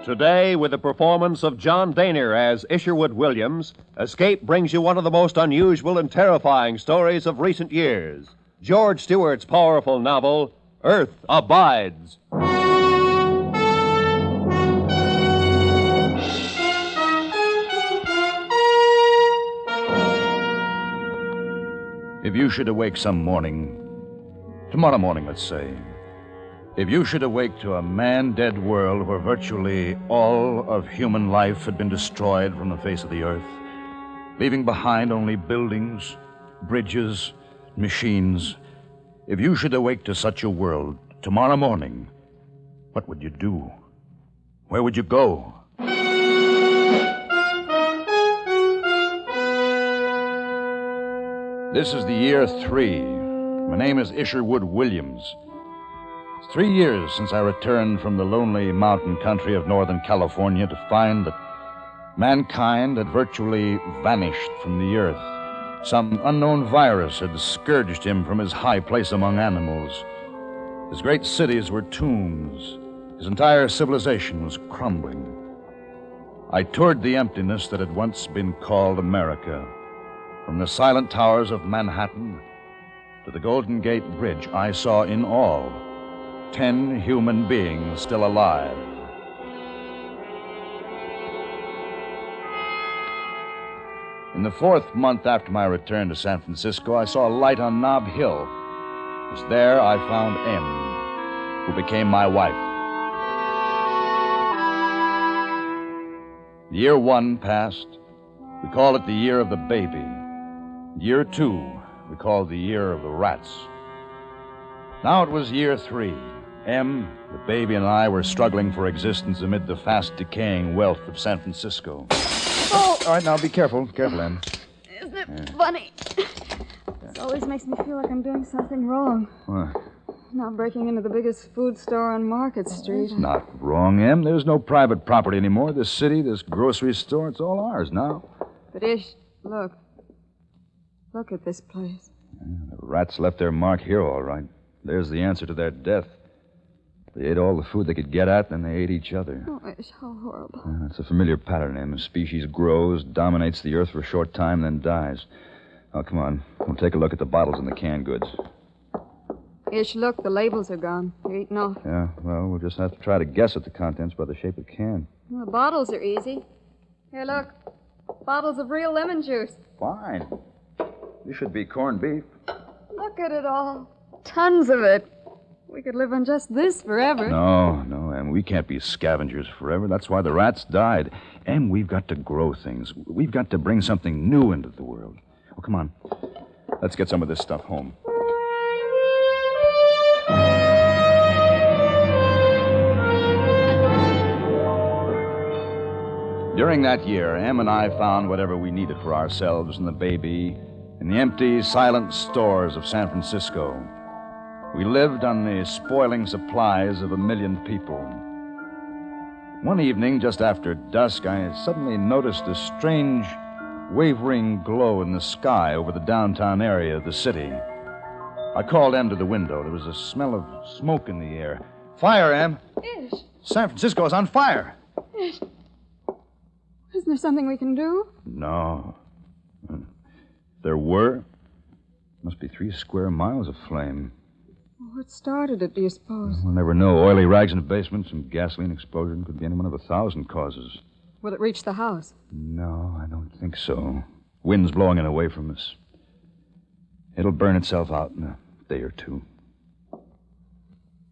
Today, with the performance of John Daner as Isherwood Williams, Escape brings you one of the most unusual and terrifying stories of recent years. George Stewart's powerful novel, Earth Abides. If you should awake some morning, tomorrow morning, let's say, If you should awake to a man-dead world where virtually all of human life had been destroyed from the face of the earth, leaving behind only buildings, bridges, machines, if you should awake to such a world tomorrow morning, what would you do? Where would you go? This is the year 3. My name is Isherwood Williams. It's 3 years since I returned from the lonely mountain country of Northern California to find that mankind had virtually vanished from the earth. Some unknown virus had scourged him from his high place among animals. His great cities were tombs. His entire civilization was crumbling. I toured the emptiness that had once been called America. From the silent towers of Manhattan to the Golden Gate Bridge, I saw in all 10 human beings still alive. In the 4th month after my return to San Francisco, I saw a light on Nob Hill. It was there I found Em, who became my wife. Year 1 passed. We called it the year of the baby. Year 2, we called the year of the rats. Now it was year 3. Em, the baby, and I were struggling for existence amid the fast-decaying wealth of San Francisco. Oh! All right, now be careful. Careful, Em. Isn't it funny? It always makes me feel like I'm doing something wrong. What? Not breaking into the biggest food store on Market Street. It's not wrong, Em. There's no private property anymore. This city, this grocery store, it's all ours now. But Ish, look. Look at this place. The rats left their mark here, all right. There's the answer to their death. They ate all the food they could get at, then they ate each other. Oh, Ish, how horrible. It's a familiar pattern, Em. A species grows, dominates the earth for a short time, then dies. Oh, come on. We'll take a look at the bottles and the canned goods. Ish, look, the labels are gone. They're eaten off. Yeah, well, we'll just have to try to guess at the contents by the shape of the can. Well, the bottles are easy. Here, look. Bottles of real lemon juice. Fine. This should be corned beef. Look at it all. Tons of it. We could live on just this forever. No, Em. We can't be scavengers forever. That's why the rats died. Em, we've got to grow things. We've got to bring something new into the world. Oh, come on. Let's get some of this stuff home. During that year, Em and I found whatever we needed for ourselves and the baby in the empty, silent stores of San Francisco. We lived on the spoiling supplies of 1 million people. One evening, just after dusk, I suddenly noticed a strange, wavering glow in the sky over the downtown area of the city. I called Em to the window. There was a smell of smoke in the air. Fire, Em! Ish. San Francisco is on fire! Ish. Isn't there something we can do? No. If there were, must be 3 square miles of flame. What started it, do you suppose? We'll never know. Oily rags in the basement, some gasoline explosion. Could be any one of 1,000 causes. Will it reach the house? No, I don't think so. Wind's blowing it away from us. It'll burn itself out in a day or 2.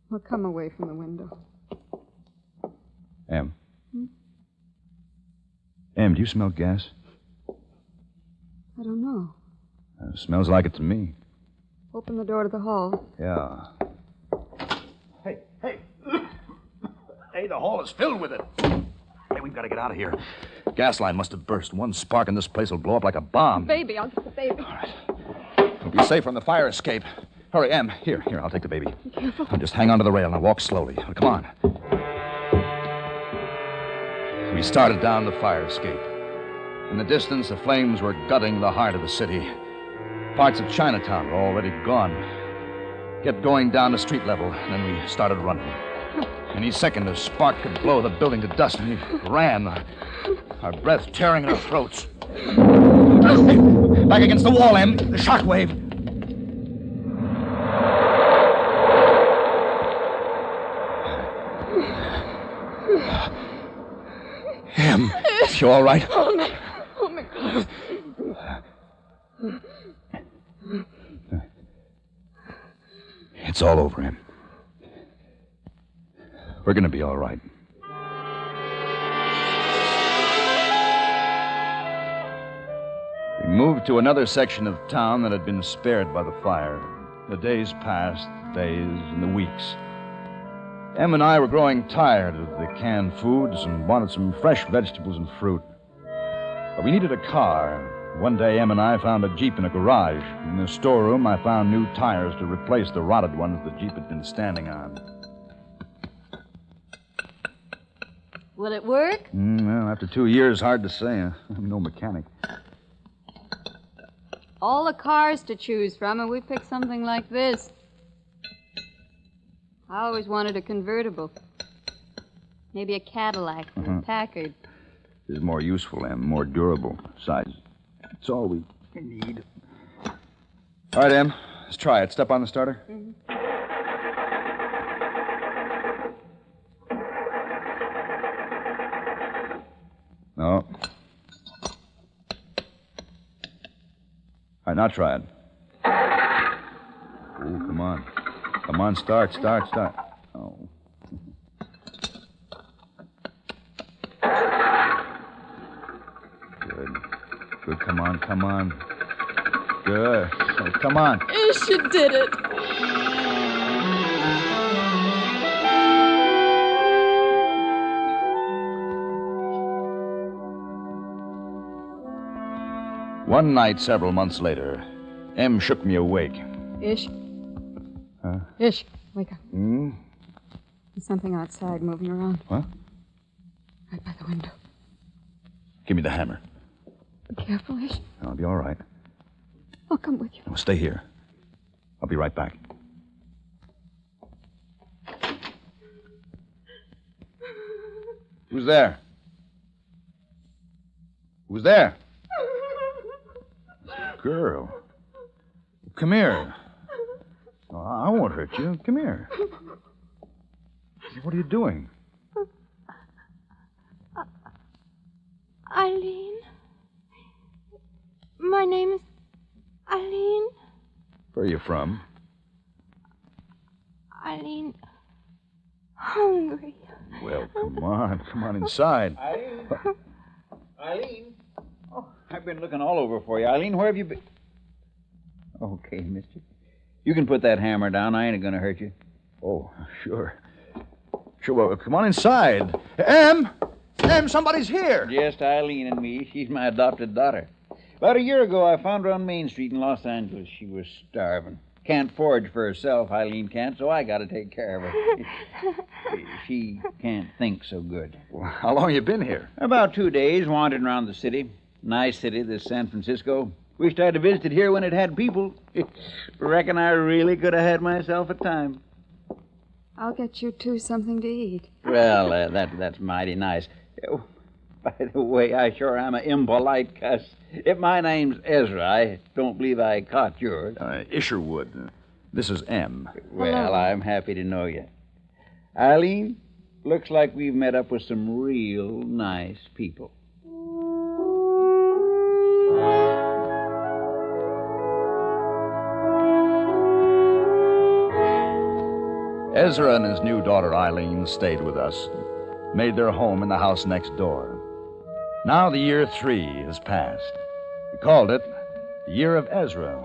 We'll come away from the window. Em. Em, do you smell gas? I don't know. Smells like it to me. Open the door to the hall. Yeah. Hey. Hey, the hall is filled with it. Hey, we've got to get out of here. Gas line must have burst. One spark and this place will blow up like a bomb. Baby, I'll get the baby. All right. We'll be safe from the fire escape. Hurry, Em. Here, I'll take the baby. Be careful. Now just hang on to the rail. Now walk slowly. Now, come on. We started down the fire escape. In the distance, the flames were gutting the heart of the city. Parts of Chinatown were already gone. Kept going down to street level, and then we started running. Any second, a spark could blow the building to dust, and we ran, our breath tearing in our throats. Back against the wall, Em. The shockwave. Em, you all right? Hold me close. It's all over, Em. We're going to be all right. We moved to another section of town that had been spared by the fire. The days passed, days and the weeks. Em and I were growing tired of the canned foods and wanted some fresh vegetables and fruit. But we needed a car. One day, Em and I found a Jeep in a garage. In the storeroom, I found new tires to replace the rotted ones the Jeep had been standing on. Will it work? Well, after 2 years, hard to say. I'm no mechanic. All the cars to choose from, and we picked something like this. I always wanted a convertible. Maybe a Cadillac or a Packard. This is more useful and more durable. Besides, it's all we need. All right, Em, let's try it. Step on the starter. No. All right, now try it. Oh, come on. Come on, start. Oh. Good, come on. Good. Oh, come on. Ish, you did it. One night, several months later, Em shook me awake. Ish. Huh? Ish, wake up. Hmm? There's something outside moving around. What? Right by the window. Give me the hammer. Be careful, Ish. I'll be all right. I'll come with you. Now, stay here. I'll be right back. Who's there? Who's there? Girl. Come here. Oh, I won't hurt you. Come here. What are you doing? Eileen. My name is Eileen. Where are you from? Eileen. Hungry. Well, come on inside. Eileen? Oh, I've been looking all over for you. Eileen, where have you been? Okay, mister. You can put that hammer down. I ain't going to hurt you. Oh, sure. Well, come on inside. Em, somebody's here. Just Eileen and me. She's my adopted daughter. About a year ago, I found her on Main Street in Los Angeles. She was starving. Can't forage for herself, Eileen can't, so I got to take care of her. She can't think so good. Well, how long you been here? About 2 days, wandering around the city. Nice city, this San Francisco. Wished I'd have visited here when it had people. Reckon I really could have had myself a time. I'll get you two something to eat. Well, that's mighty nice. Oh, by the way, I sure am an impolite cuss. If my name's Ezra, I don't believe I caught yours. Isherwood. This is M. Well, I'm happy to know you. Eileen, looks like we've met up with some real nice people. Ezra and his new daughter Eileen stayed with us, made their home in the house next door. Now the year 3 has passed. We called it the Year of Ezra.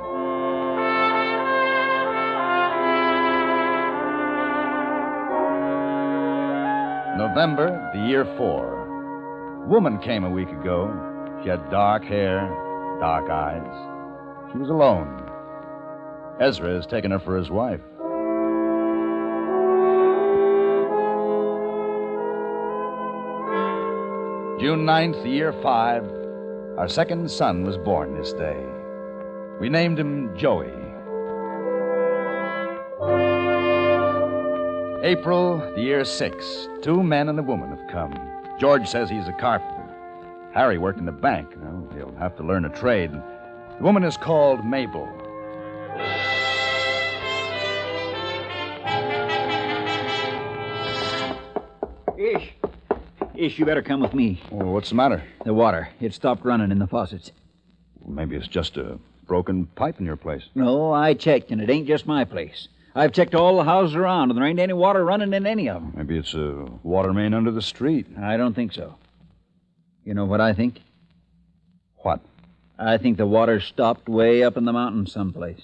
November, the year 4. A woman came a week ago. She had dark hair, dark eyes. She was alone. Ezra has taken her for his wife. June 9th, the year 5, our second son was born this day. We named him Joey. April, the year 6, 2 men and a woman have come. George says he's a carpenter. Harry worked in the bank. Well, he'll have to learn a trade. The woman is called Mabel. Ish, you better come with me. Well, what's the matter? The water. It stopped running in the faucets. Well, maybe it's just a broken pipe in your place. No, I checked, and it ain't just my place. I've checked all the houses around, and there ain't any water running in any of them. Maybe it's a water main under the street. I don't think so. You know what I think? What? I think the water stopped way up in the mountains someplace.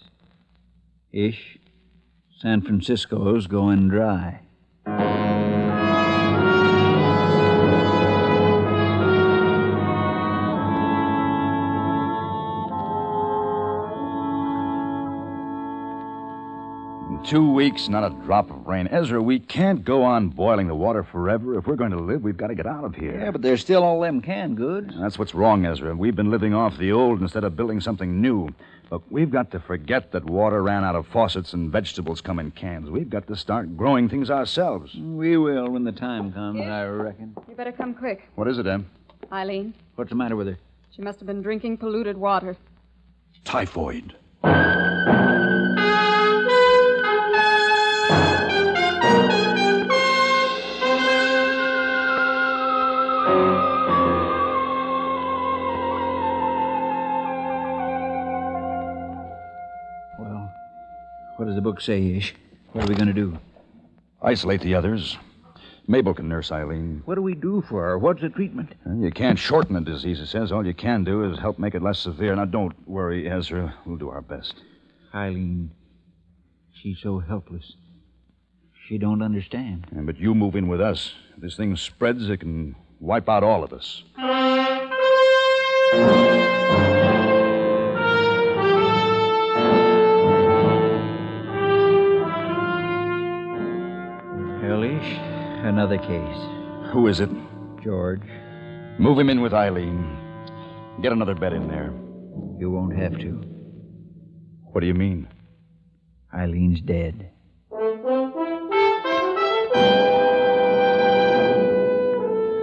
Ish, San Francisco's going dry. In 2 weeks, not a drop of rain. Ezra, we can't go on boiling the water forever. If we're going to live, we've got to get out of here. Yeah, but there's still all them canned goods. That's what's wrong, Ezra. We've been living off the old instead of building something new. Look, we've got to forget that water ran out of faucets and vegetables come in cans. We've got to start growing things ourselves. We will when the time comes, I reckon. You better come quick. What is it, Em? Eileen, What's the matter with her? she must have been drinking polluted water. Typhoid. Well, what does the book say, Ish? What are we going to do? Isolate the others. Mabel can nurse Eileen. What do we do for her? What's the treatment? You can't shorten the disease, it says. All you can do is help make it less severe. Now, don't worry, Ezra. We'll do our best. Eileen, she's so helpless. She don't understand. Yeah, but you move in with us. If this thing spreads, it can wipe out all of us. Hellish, another case. Who is it? George. Move him in with Eileen. Get another bed in there. You won't have to. What do you mean? Eileen's dead.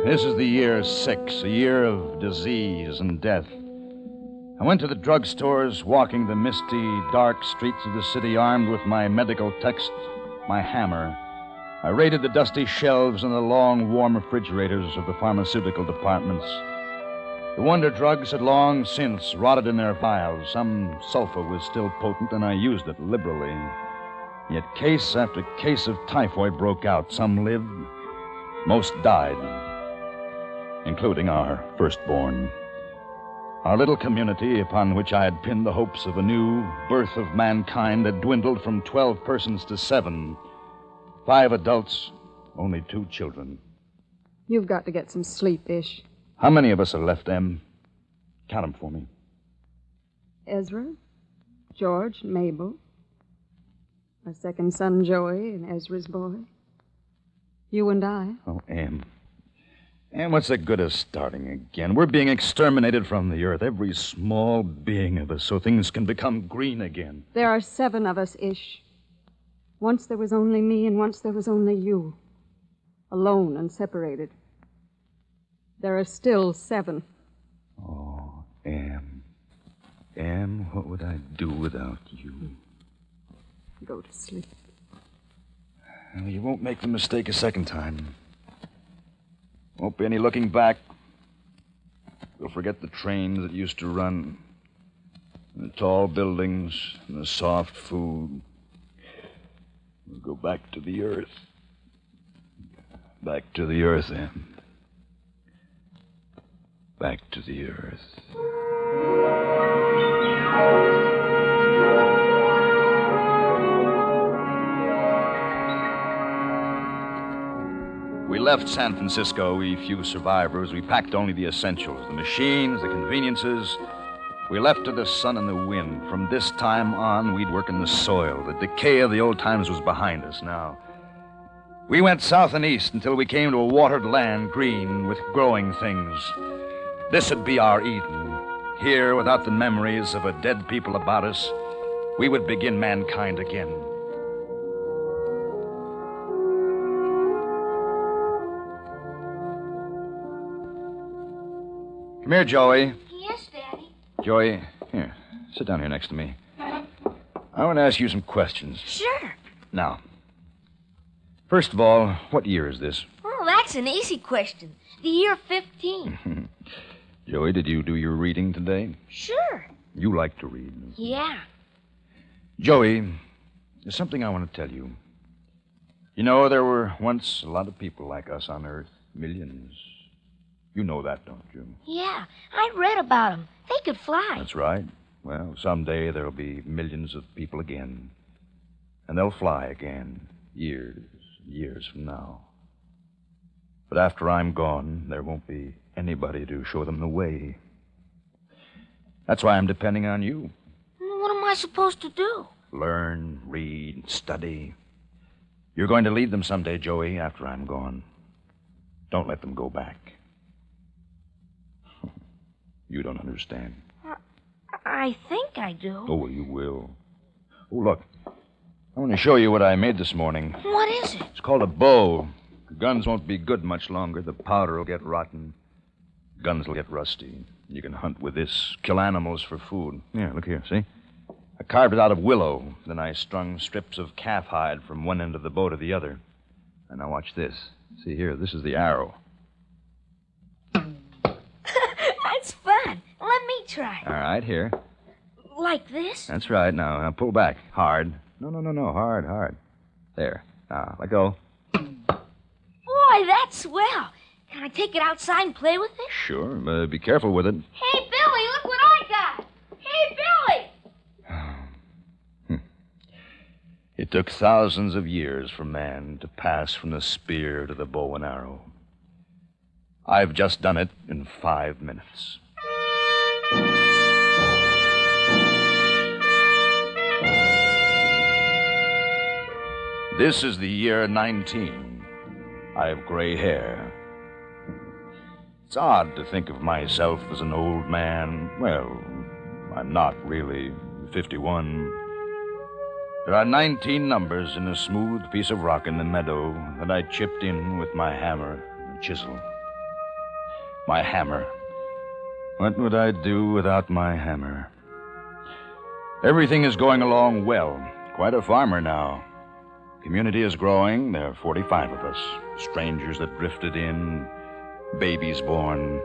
This is the year 6, a year of disease and death. I went to the drugstores, walking the misty, dark streets of the city armed with my medical text, my hammer. I raided the dusty shelves and the long, warm refrigerators of the pharmaceutical departments. The wonder drugs had long since rotted in their vials. Some sulfur was still potent, and I used it liberally. Yet case after case of typhoid broke out. Some lived, most died, including our firstborn. Our little community, upon which I had pinned the hopes of a new birth of mankind, had dwindled from 12 persons to 7. 5 adults, only 2 children. You've got to get some sleep, Ish. How many of us are left, Em? Count them for me. Ezra, George, Mabel. Our second son, Joey, and Ezra's boy. You and I. Oh, Em. And what's the good of starting again? We're being exterminated from the earth, every small being of us, so things can become green again. There are 7 of us, Ish. Once there was only me, and once there was only you. Alone and separated. There are still 7. Oh, Em. Em, what would I do without you? Go to sleep. Well, you won't make the mistake a second time. Won't be any looking back. We'll forget the trains that used to run, and the tall buildings, and the soft food. We'll go back to the earth. Back to the earth, Em. Back to the earth. We left San Francisco, we few survivors. We packed only the essentials, the machines, the conveniences. We left to the sun and the wind. From this time on, we'd work in the soil. The decay of the old times was behind us now. We went south and east until we came to a watered land, green with growing things. This would be our Eden. Here, without the memories of a dead people about us, we would begin mankind again. Come here, Joey. Yes, Daddy. Joey, here. Sit down here next to me. I want to ask you some questions. Sure. Now, first of all, what year is this? Oh, that's an easy question. The year 15. Joey, did you do your reading today? Sure. You like to read. Yeah. Joey, There's something I want to tell you. You know, there were once a lot of people like us on Earth. Millions. You know that, don't you? Yeah, I read about them. They could fly. That's right. Well, someday there'll be millions of people again. And they'll fly again, years and years from now. But after I'm gone, there won't be anybody to show them the way. That's why I'm depending on you. What am I supposed to do? Learn, read, study. You're going to lead them someday, Joey, after I'm gone. Don't let them go back. You don't understand. I think I do. Oh, well, you will. Oh, look. I want to show you what I made this morning. What is it? It's called a bow. The guns won't be good much longer. The powder will get rotten. Guns will get rusty. You can hunt with this, kill animals for food. Yeah, look here, see? I carved it out of willow. Then I strung strips of calf hide from one end of the bow to the other. And now watch this. See here, this is the arrow. That's fun. Let me try. All right, here. Like this? That's right. Now pull back. Hard. No. Hard. There. Now, let go. Boy, that's swell. Can I take it outside and play with it? Sure. Be careful with it. Hey, Billy, look what I got. Hey, Billy. It took thousands of years for man to pass from the spear to the bow and arrow. I've just done it in 5 minutes. This is the year 19. I have gray hair. It's odd to think of myself as an old man. Well, I'm not really 51. There are 19 numbers in a smooth piece of rock in the meadow that I chipped in with my hammer and chisel. My hammer. What would I do without my hammer? Everything is going along well. Quite a farmer now. Community is growing. There are 45 of us. Strangers that drifted in. Babies born.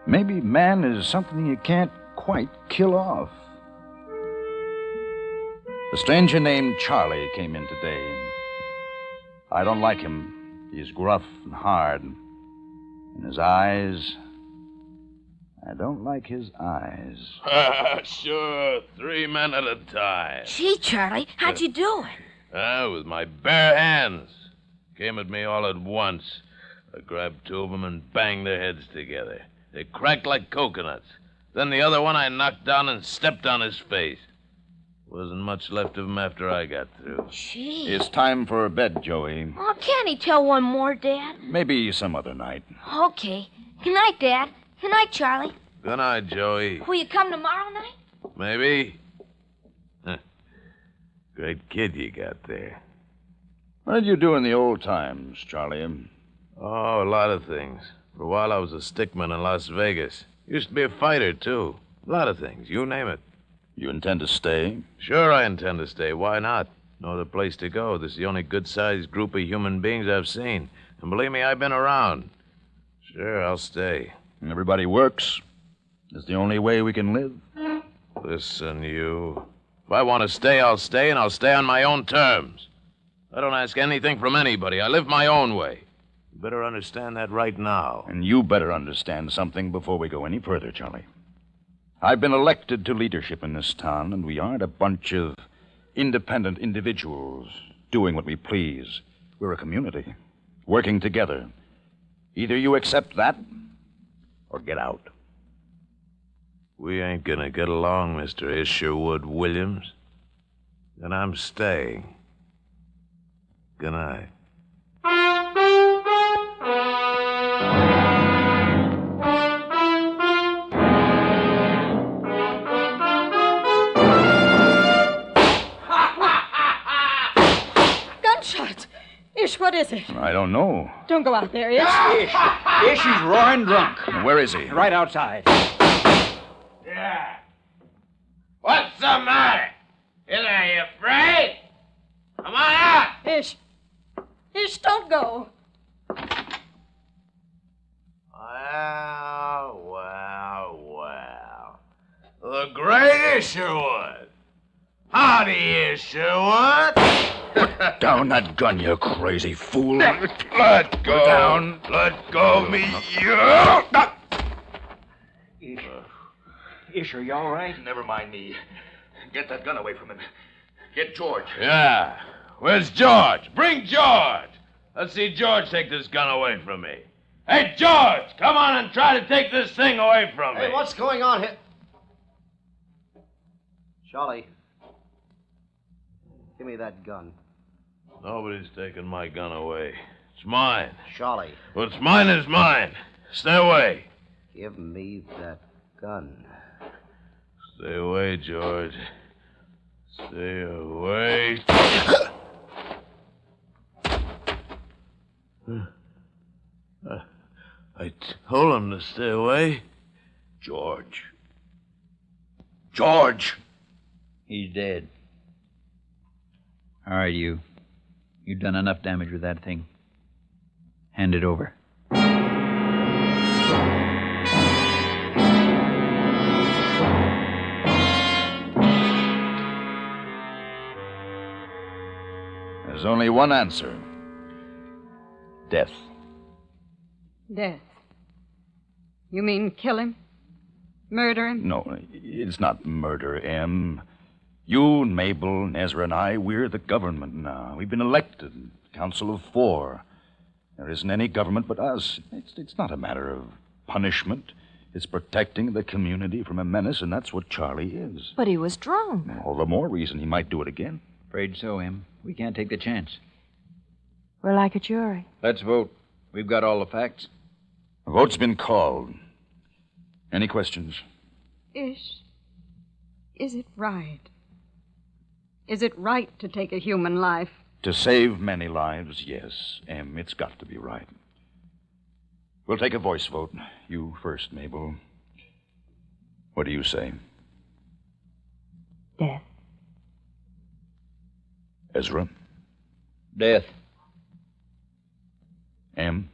Maybe man is something you can't quite kill off. A stranger named Charlie came in today. I don't like him. He's gruff and hard. And his eyes... I don't like his eyes. Sure, 3 men at a time. Gee, Charlie, how'd you do it? With my bare hands. Came at me all at once. I grabbed 2 of them and banged their heads together. They cracked like coconuts. Then the other one I knocked down and stepped on his face. Wasn't much left of him after I got through. Gee. It's time for bed, Joey. Oh, can't he tell one more, Dad? Maybe some other night. Okay. Good night, Dad. Good night, Charlie. Good night, Joey. Will you come tomorrow night? Maybe. Great kid you got there. What did you do in the old times, Charlie? Oh, a lot of things. For a while I was a stickman in Las Vegas. Used to be a fighter, too. A lot of things. You name it. You intend to stay? Sure I intend to stay. Why not? No other place to go. This is the only good-sized group of human beings I've seen. And believe me, I've been around. Sure, I'll stay. Everybody works. It's the only way we can live. Listen, you. If I want to stay, I'll stay, and I'll stay on my own terms. I don't ask anything from anybody. I live my own way. You better understand that right now. And you better understand something before we go any further, Charlie. I've been elected to leadership in this town, and we aren't a bunch of independent individuals doing what we please. We're a community, working together. Either you accept that, or get out. We ain't gonna get along, Mr. Isherwood Williams. And I'm staying. Good night. Gunshots! Ish, what is it? I don't know. Don't go out there, Ish. Ish, he's roaring drunk. Where is he? Right outside. Yeah. What's the matter? Are you afraid? Come on out. Ish. Ish, don't go. Well. The great Isherwood. How out of here, Sherwood. Put down that gun, you crazy fool. Let go. Down. Let go of me. Ish, are you all right? Never mind me. Get that gun away from him. Get George. Yeah. Where's George? Bring George. Let's see George take this gun away from me. Hey, George, come on and try to take this thing away from me. Hey, what's going on here? Charlie, give me that gun. Nobody's taking my gun away. It's mine. Charlie. What's mine is mine. Stay away. Give me that gun. Stay away, George. Stay away. I told him to stay away. George. George! He's dead. All right, you. You've done enough damage with that thing. Hand it over. There's only one answer. Death. Death. You mean kill him? Murder him? No, it's not murder, Em. You, Mabel, Ezra, and I, we're the government now. We've been elected. Council of 4. There isn't any government but us. It's not a matter of punishment. It's protecting the community from a menace, and that's what Charlie is. But he was drunk. All the more reason he might do it again. Afraid so, Em. We can't take the chance. We're like a jury. Let's vote. We've got all the facts. The vote's been called. Any questions? Ish, is it right? Is it right to take a human life? To save many lives, yes, Em, it's got to be right. We'll take a voice vote. You first, Mabel. What do you say? Death. Ezra? Death. Em?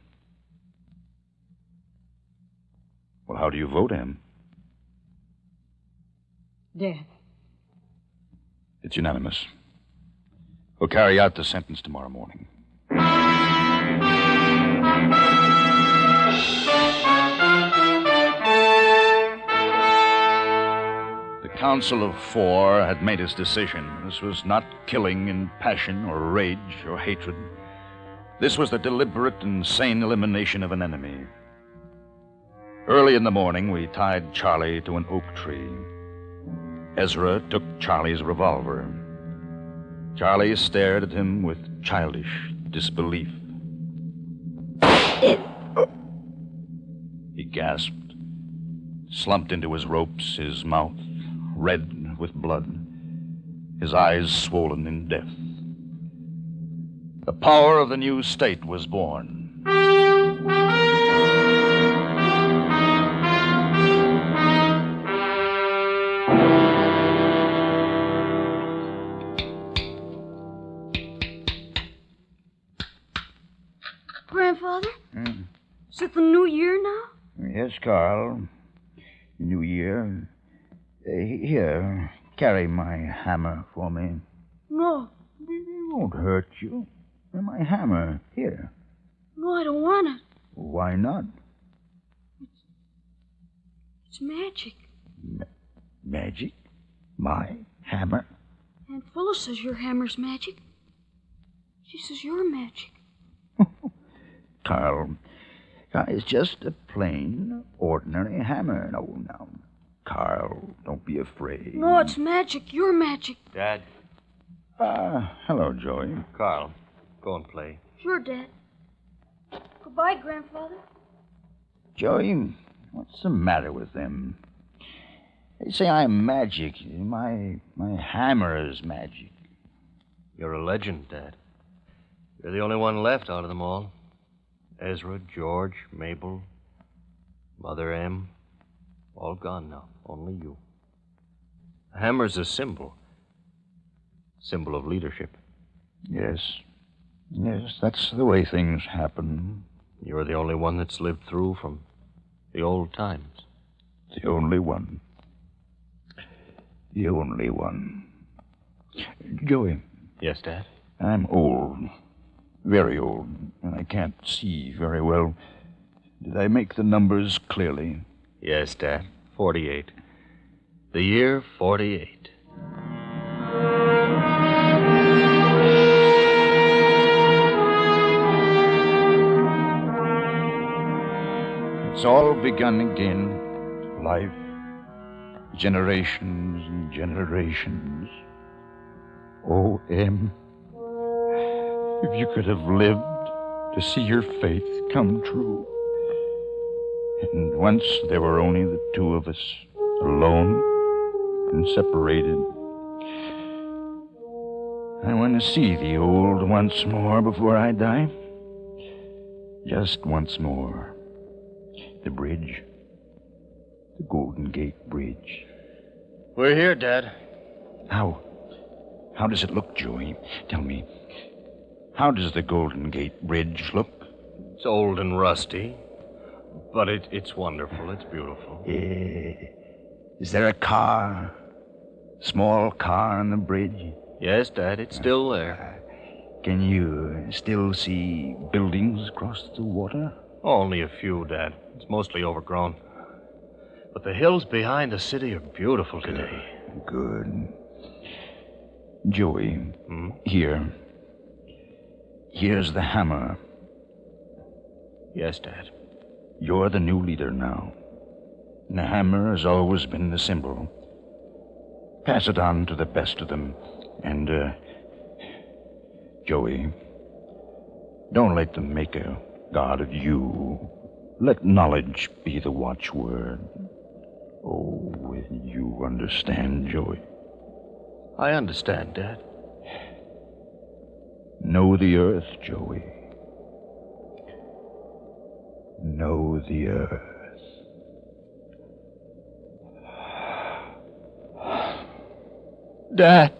Well, how do you vote, Em? Death. It's unanimous. We'll carry out the sentence tomorrow morning. The Council of 4 had made its decision. This was not killing in passion or rage or hatred. This was the deliberate and sane elimination of an enemy. Early in the morning, we tied Charlie to an oak tree. Ezra took Charlie's revolver. Charlie stared at him with childish disbelief. He gasped, slumped into his ropes, his mouth red with blood, his eyes swollen in death. The power of the new state was born. Grandfather? Is it the new year now? Yes, Carl. New Year. Here, carry my hammer for me. No. It won't hurt you. My hammer. Here. No, I don't want it. Why not? It's magic. Magic? My hammer? Aunt Phyllis says your hammer's magic. She says you're magic. Carl, it's just a plain, ordinary hammer. No, now, Carl, don't be afraid. No, it's magic. You're magic. Dad. Hello, Joey. Carl, go and play. Sure, Dad. Goodbye, Grandfather. Joey, what's the matter with them? They say I'm magic. My hammer is magic. You're a legend, Dad. You're the only one left out of them all. Ezra, George, Mabel, Mother M, all gone now. Only you. The hammer's a symbol. Symbol of leadership. Yes. Yes, that's the way things happen. You're the only one that's lived through from the old times. The only one. The only one. Joey. Yes, Dad? I'm old. Very old. And I can't see very well. Did I make the numbers clearly? Yes, Dad. 48. The year 48. It's all begun again. Life. Generations and generations. Oh, Em. If you could have lived to see your faith come true. And once there were only the two of us, alone and separated. I want to see the old once more before I die. Just once more. The bridge. The Golden Gate Bridge. We're here, Dad. How does it look, Joey? Tell me. How does the Golden Gate Bridge look? It's old and rusty, but it's wonderful. It's beautiful. Is there a car? Small car on the bridge? Yes, Dad, it's still there. Can you still see buildings across the water? Only a few, Dad. It's mostly overgrown. But the hills behind the city are beautiful today. Good. Joey, here. Here's the hammer. Yes, Dad. You're the new leader now. And the hammer has always been the symbol. Pass it on to the best of them. And, Joey, don't let them make a god of you. Let knowledge be the watchword. Oh, will you understand, Joey? I understand, Dad. Know the earth, Joey. Know the earth. Dad.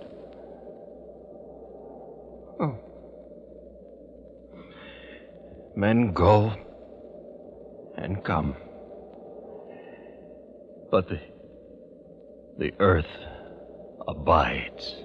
Oh. Men go and come. But the earth abides.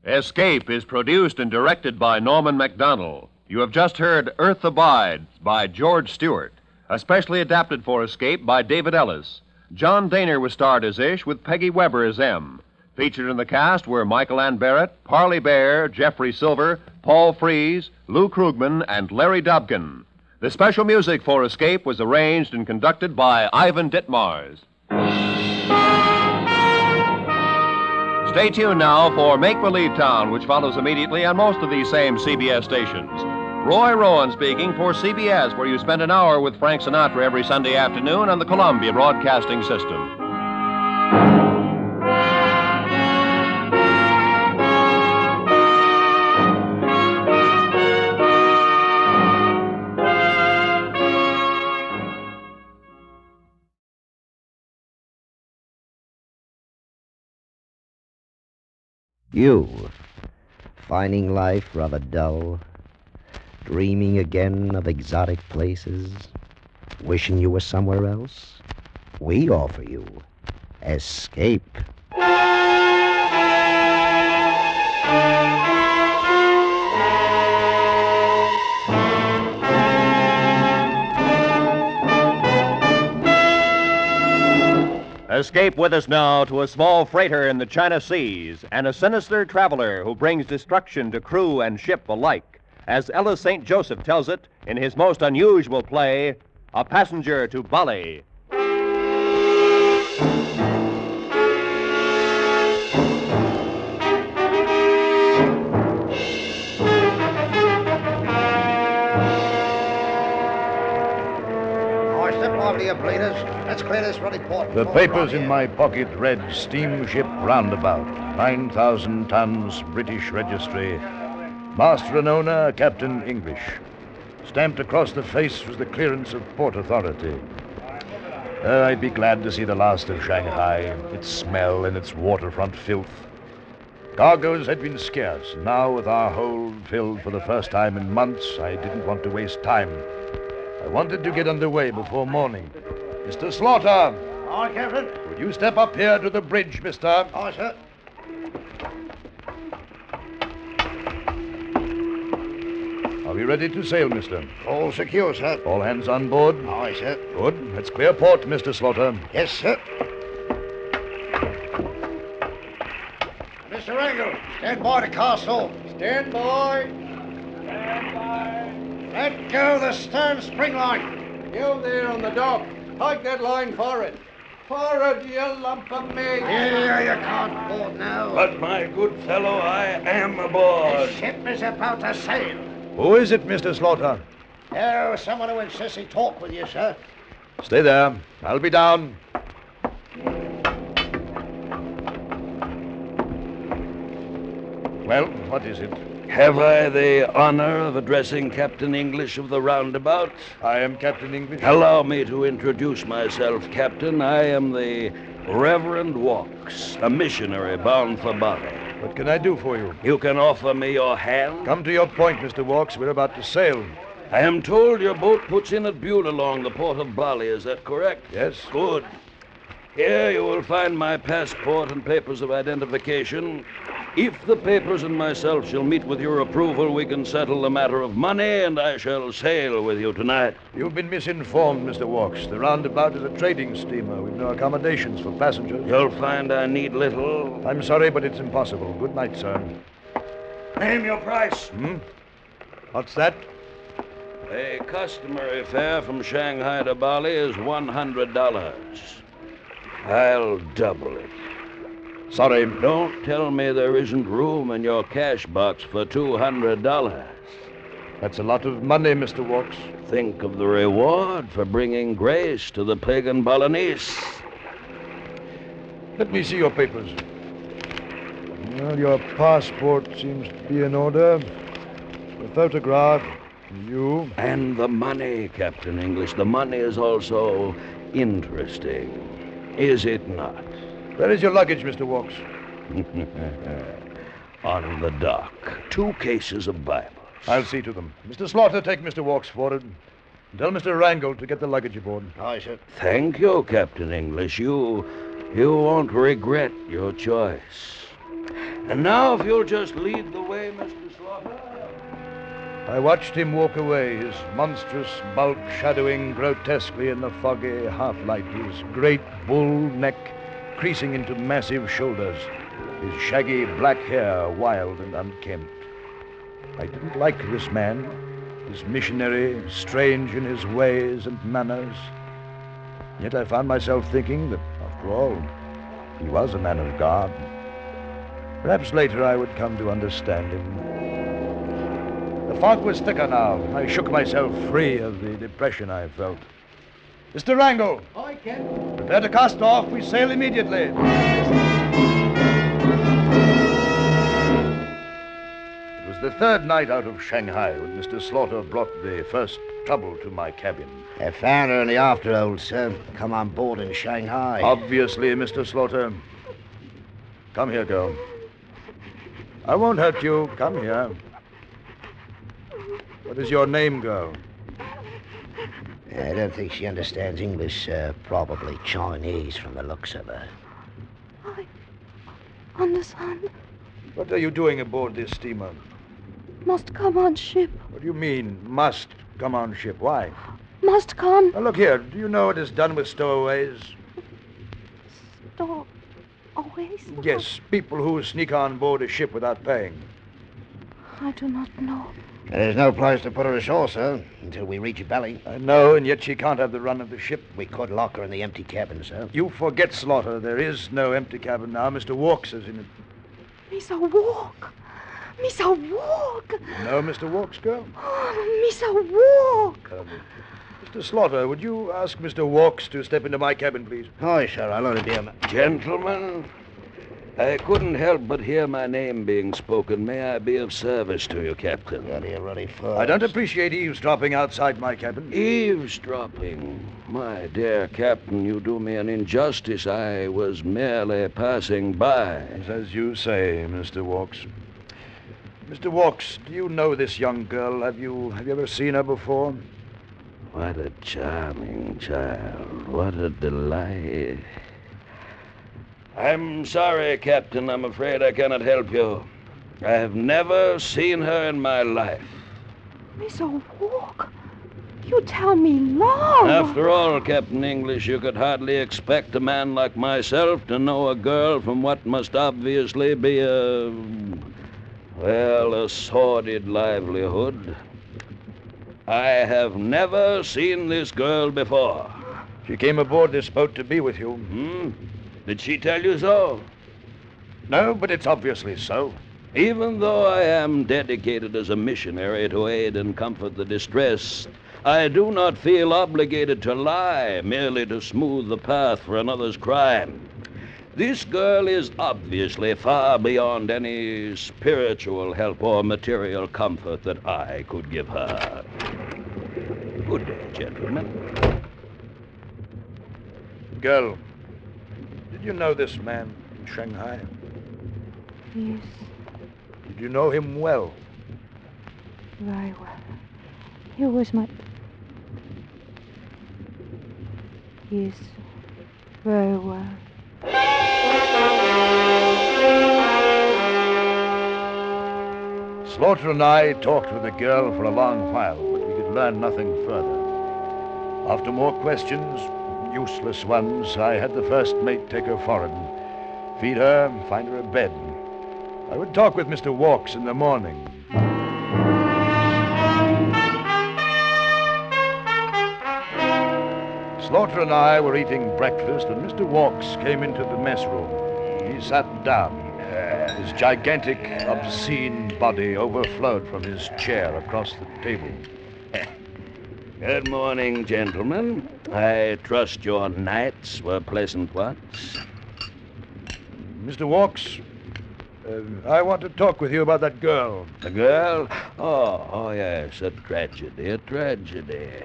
Escape is produced and directed by Norman MacDonald. You have just heard Earth Abides by George Stewart, especially adapted for Escape by David Ellis. John Daner was starred as Ish with Peggy Weber as M. Featured in the cast were Michael Ann Barrett, Parley Bear, Jeffrey Silver, Paul Frees, Lou Krugman, and Larry Dobkin. The special music for Escape was arranged and conducted by Ivan Ditmars. Stay tuned now for Make Believe Town, which follows immediately on most of these same CBS stations. Roy Rowan speaking for CBS, where you spend an hour with Frank Sinatra every Sunday afternoon on the Columbia Broadcasting System. You, finding life rather dull, dreaming again of exotic places, wishing you were somewhere else? We offer you Escape. Escape with us now to a small freighter in the China Seas and a sinister traveler who brings destruction to crew and ship alike, as Ella St. Joseph tells it in his most unusual play, A Passenger to Bali. Let's clear this ruddy port. The papers in my pocket read Steamship Roundabout, 9,000 tons, British registry. Master and owner, Captain English. Stamped across the face was the clearance of Port Authority. I'd be glad to see the last of Shanghai, its smell and its waterfront filth. Cargoes had been scarce. Now, with our hold filled for the first time in months, I didn't want to waste time. I wanted to get underway before morning. Mr. Slaughter! Aye, Captain. Would you step up here to the bridge, mister? Aye, sir. Are we ready to sail, mister? All secure, sir. All hands on board? Aye, sir. Good. Let's clear port, Mr. Slaughter. Yes, sir. Mr. Wrangle, stand by the castle. Stand by. Stand by. Let go the stern spring line. You there on the dock. Pike that line forward. Forward, you lump of meat. Here, you can't board now. But, my good fellow, I am aboard. The ship is about to sail. Who is it, Mr. Slaughter? Oh, someone who insists he talk with you, sir. Stay there. I'll be down. Well, what is it? Have I the honor of addressing Captain English of the Roundabout? I am Captain English. Allow me to introduce myself, Captain. I am the Reverend Walks, a missionary bound for Bali. What can I do for you? You can offer me your hand? Come to your point, Mr. Walks. We're about to sail. I am told your boat puts in at Butte along the port of Bali. Is that correct? Yes. Good. Here you will find my passport and papers of identification. If the papers and myself shall meet with your approval, we can settle the matter of money, and I shall sail with you tonight. You've been misinformed, Mr. Walks. The Roundabout is a trading steamer. We've no accommodations for passengers. You'll find I need little. I'm sorry, but it's impossible. Good night, sir. Name your price. What's that? The customary fare from Shanghai to Bali is $100. I'll double it. Sorry. Don't tell me there isn't room in your cash box for $200. That's a lot of money, Mr. Walks. Think of the reward for bringing grace to the pagan Balinese. Let me see your papers. Well, your passport seems to be in order. A photograph. You. And the money, Captain English. The money is also interesting. Is it not? Where is your luggage, Mr. Walks? On the dock. 2 cases of Bibles. I'll see to them. Mr. Slaughter, take Mr. Walks forward. And tell Mr. Wrangle to get the luggage aboard. Aye, sir. Thank you, Captain English. You won't regret your choice. And now, if you'll just lead the way, Mr. Slaughter. I watched him walk away, his monstrous bulk shadowing grotesquely in the foggy half-light, his great bull neck creasing into massive shoulders, his shaggy black hair wild and unkempt. I didn't like this man, this missionary, strange in his ways and manners. Yet I found myself thinking that, after all, he was a man of God. Perhaps later I would come to understand him. The fog was thicker now. I shook myself free of the depression I felt. Mr. Wrangle! I can. Prepare to cast off. We sail immediately. It was the 3rd night out of Shanghai when Mr. Slaughter brought the first trouble to my cabin. I found her in the afterhold, sir. Come on board in Shanghai. Obviously, Mr. Slaughter. Come here, girl. I won't hurt you. Come here. What is your name, girl? I don't think she understands English, sir. Probably Chinese from the looks of her. I understand. What are you doing aboard this steamer? Must come on ship. What do you mean, must come on ship? Why? Must come. Now, look here. Do you know what is done with stowaways? Always? Yes, people who sneak on board a ship without paying. I do not know. There's no place to put her ashore, sir, until we reach Bali. I know, and yet she can't have the run of the ship. We could lock her in the empty cabin, sir. You forget, Slaughter. There is no empty cabin now. Mr. Walks is in it. Misa walk. Misa walk. No, Mr. Walks, girl? Oh, Misa walk. Mr. Slaughter, would you ask Mr. Walks to step into my cabin, please? Aye, sir. I'll only be a... Gentlemen, I couldn't help but hear my name being spoken. May I be of service to you, Captain? I don't appreciate eavesdropping outside my cabin. Eavesdropping? My dear Captain, you do me an injustice. I was merely passing by. As you say, Mr. Walks. Mr. Walks, do you know this young girl? Have you ever seen her before? What a charming child. What a delight. I'm sorry, Captain. I'm afraid I cannot help you. I have never seen her in my life. Miss O'Rourke, you tell me long. After all, Captain English, you could hardly expect a man like myself to know a girl from what must obviously be a sordid livelihood. I have never seen this girl before. She came aboard this boat to be with you. Did she tell you so? No, but it's obviously so. Even though I am dedicated as a missionary to aid and comfort the distressed, I do not feel obligated to lie merely to smooth the path for another's crime. This girl is obviously far beyond any spiritual help or material comfort that I could give her. Good day, gentlemen. Girl, did you know this man in Shanghai? Yes, Did you know him well? very well. He was my... Yes, very well. Slaughter and I talked with the girl for a long while, but we could learn nothing further. After more questions, useless ones, I had the first mate take her forward, feed her, find her a bed. I would talk with Mr. Walks in the morning. Slaughter and I were eating breakfast, and Mr. Walks came into the mess room. He sat down. His gigantic, obscene body overflowed from his chair across the table. Good morning, gentlemen. I trust your nights were pleasant ones. Mr. Walks, I want to talk with you about that girl. The girl? Oh, yes, a tragedy.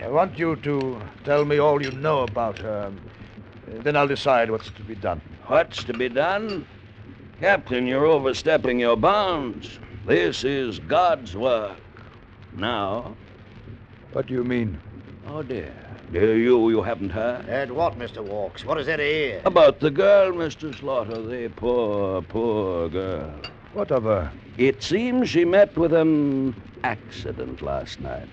I want you to tell me all you know about her. Then I'll decide what's to be done. What's to be done? Captain, you're overstepping your bounds. This is God's work. Now... What do you mean? Oh, dear. You haven't heard? Heard what, Mr. Walks? What is there to hear? About the girl, Mr. Slaughter, the poor girl. What of her? It seems she met with an accident last night.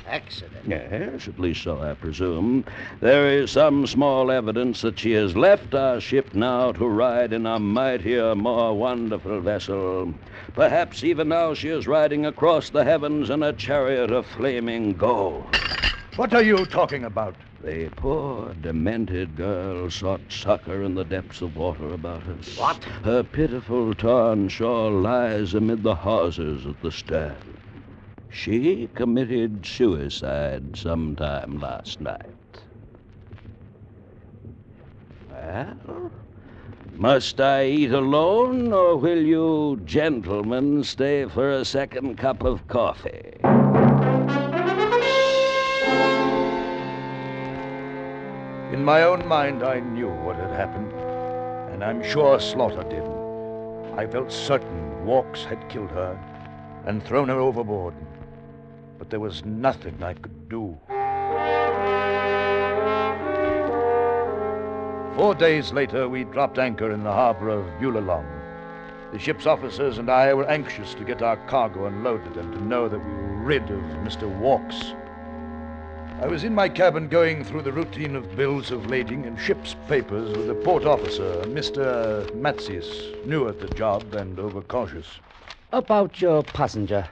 Accident? Yes, at least so I presume. There is some small evidence that she has left our ship now to ride in a mightier, more wonderful vessel. Perhaps even now she is riding across the heavens in a chariot of flaming gold. What are you talking about? The poor, demented girl sought succor in the depths of water about us. What? Her pitiful torn shawl lies amid the hawsers at the stern. She committed suicide sometime last night. Well, must I eat alone, or will you gentlemen stay for a second cup of coffee? In my own mind, I knew what had happened, and I'm sure Slaughter did. I felt certain Walks had killed her and thrown her overboard. But there was nothing I could do. 4 days later, we dropped anchor in the harbor of Bulalong. The ship's officers and I were anxious to get our cargo unloaded and to know that we were rid of Mr. Walks. I was in my cabin going through the routine of bills of lading and ship's papers with the port officer, Mr. Matzius, new at the job and overcautious. About your passenger.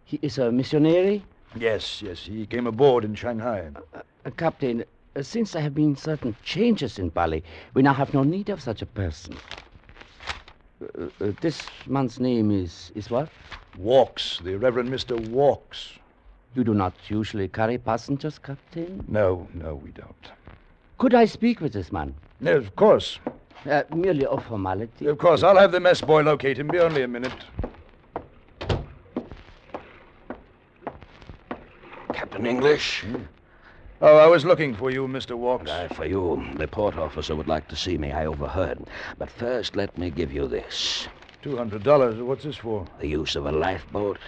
He is a missionary? Yes, he came aboard in Shanghai. Captain, since there have been certain changes in Bali, we now have no need of such a person. This man's name is what? Walks, the Reverend Mr. Walks. You do not usually carry passengers, Captain? No, we don't. Could I speak with this man? Yes, of course. Merely a formality. Of course, I'll have the mess boy locate him. Be only a minute. Captain English? Oh, I was looking for you, Mr. Walks. For you. The port officer would like to see me. I overheard. But first, let me give you this. $200. What's this for? The use of a lifeboat.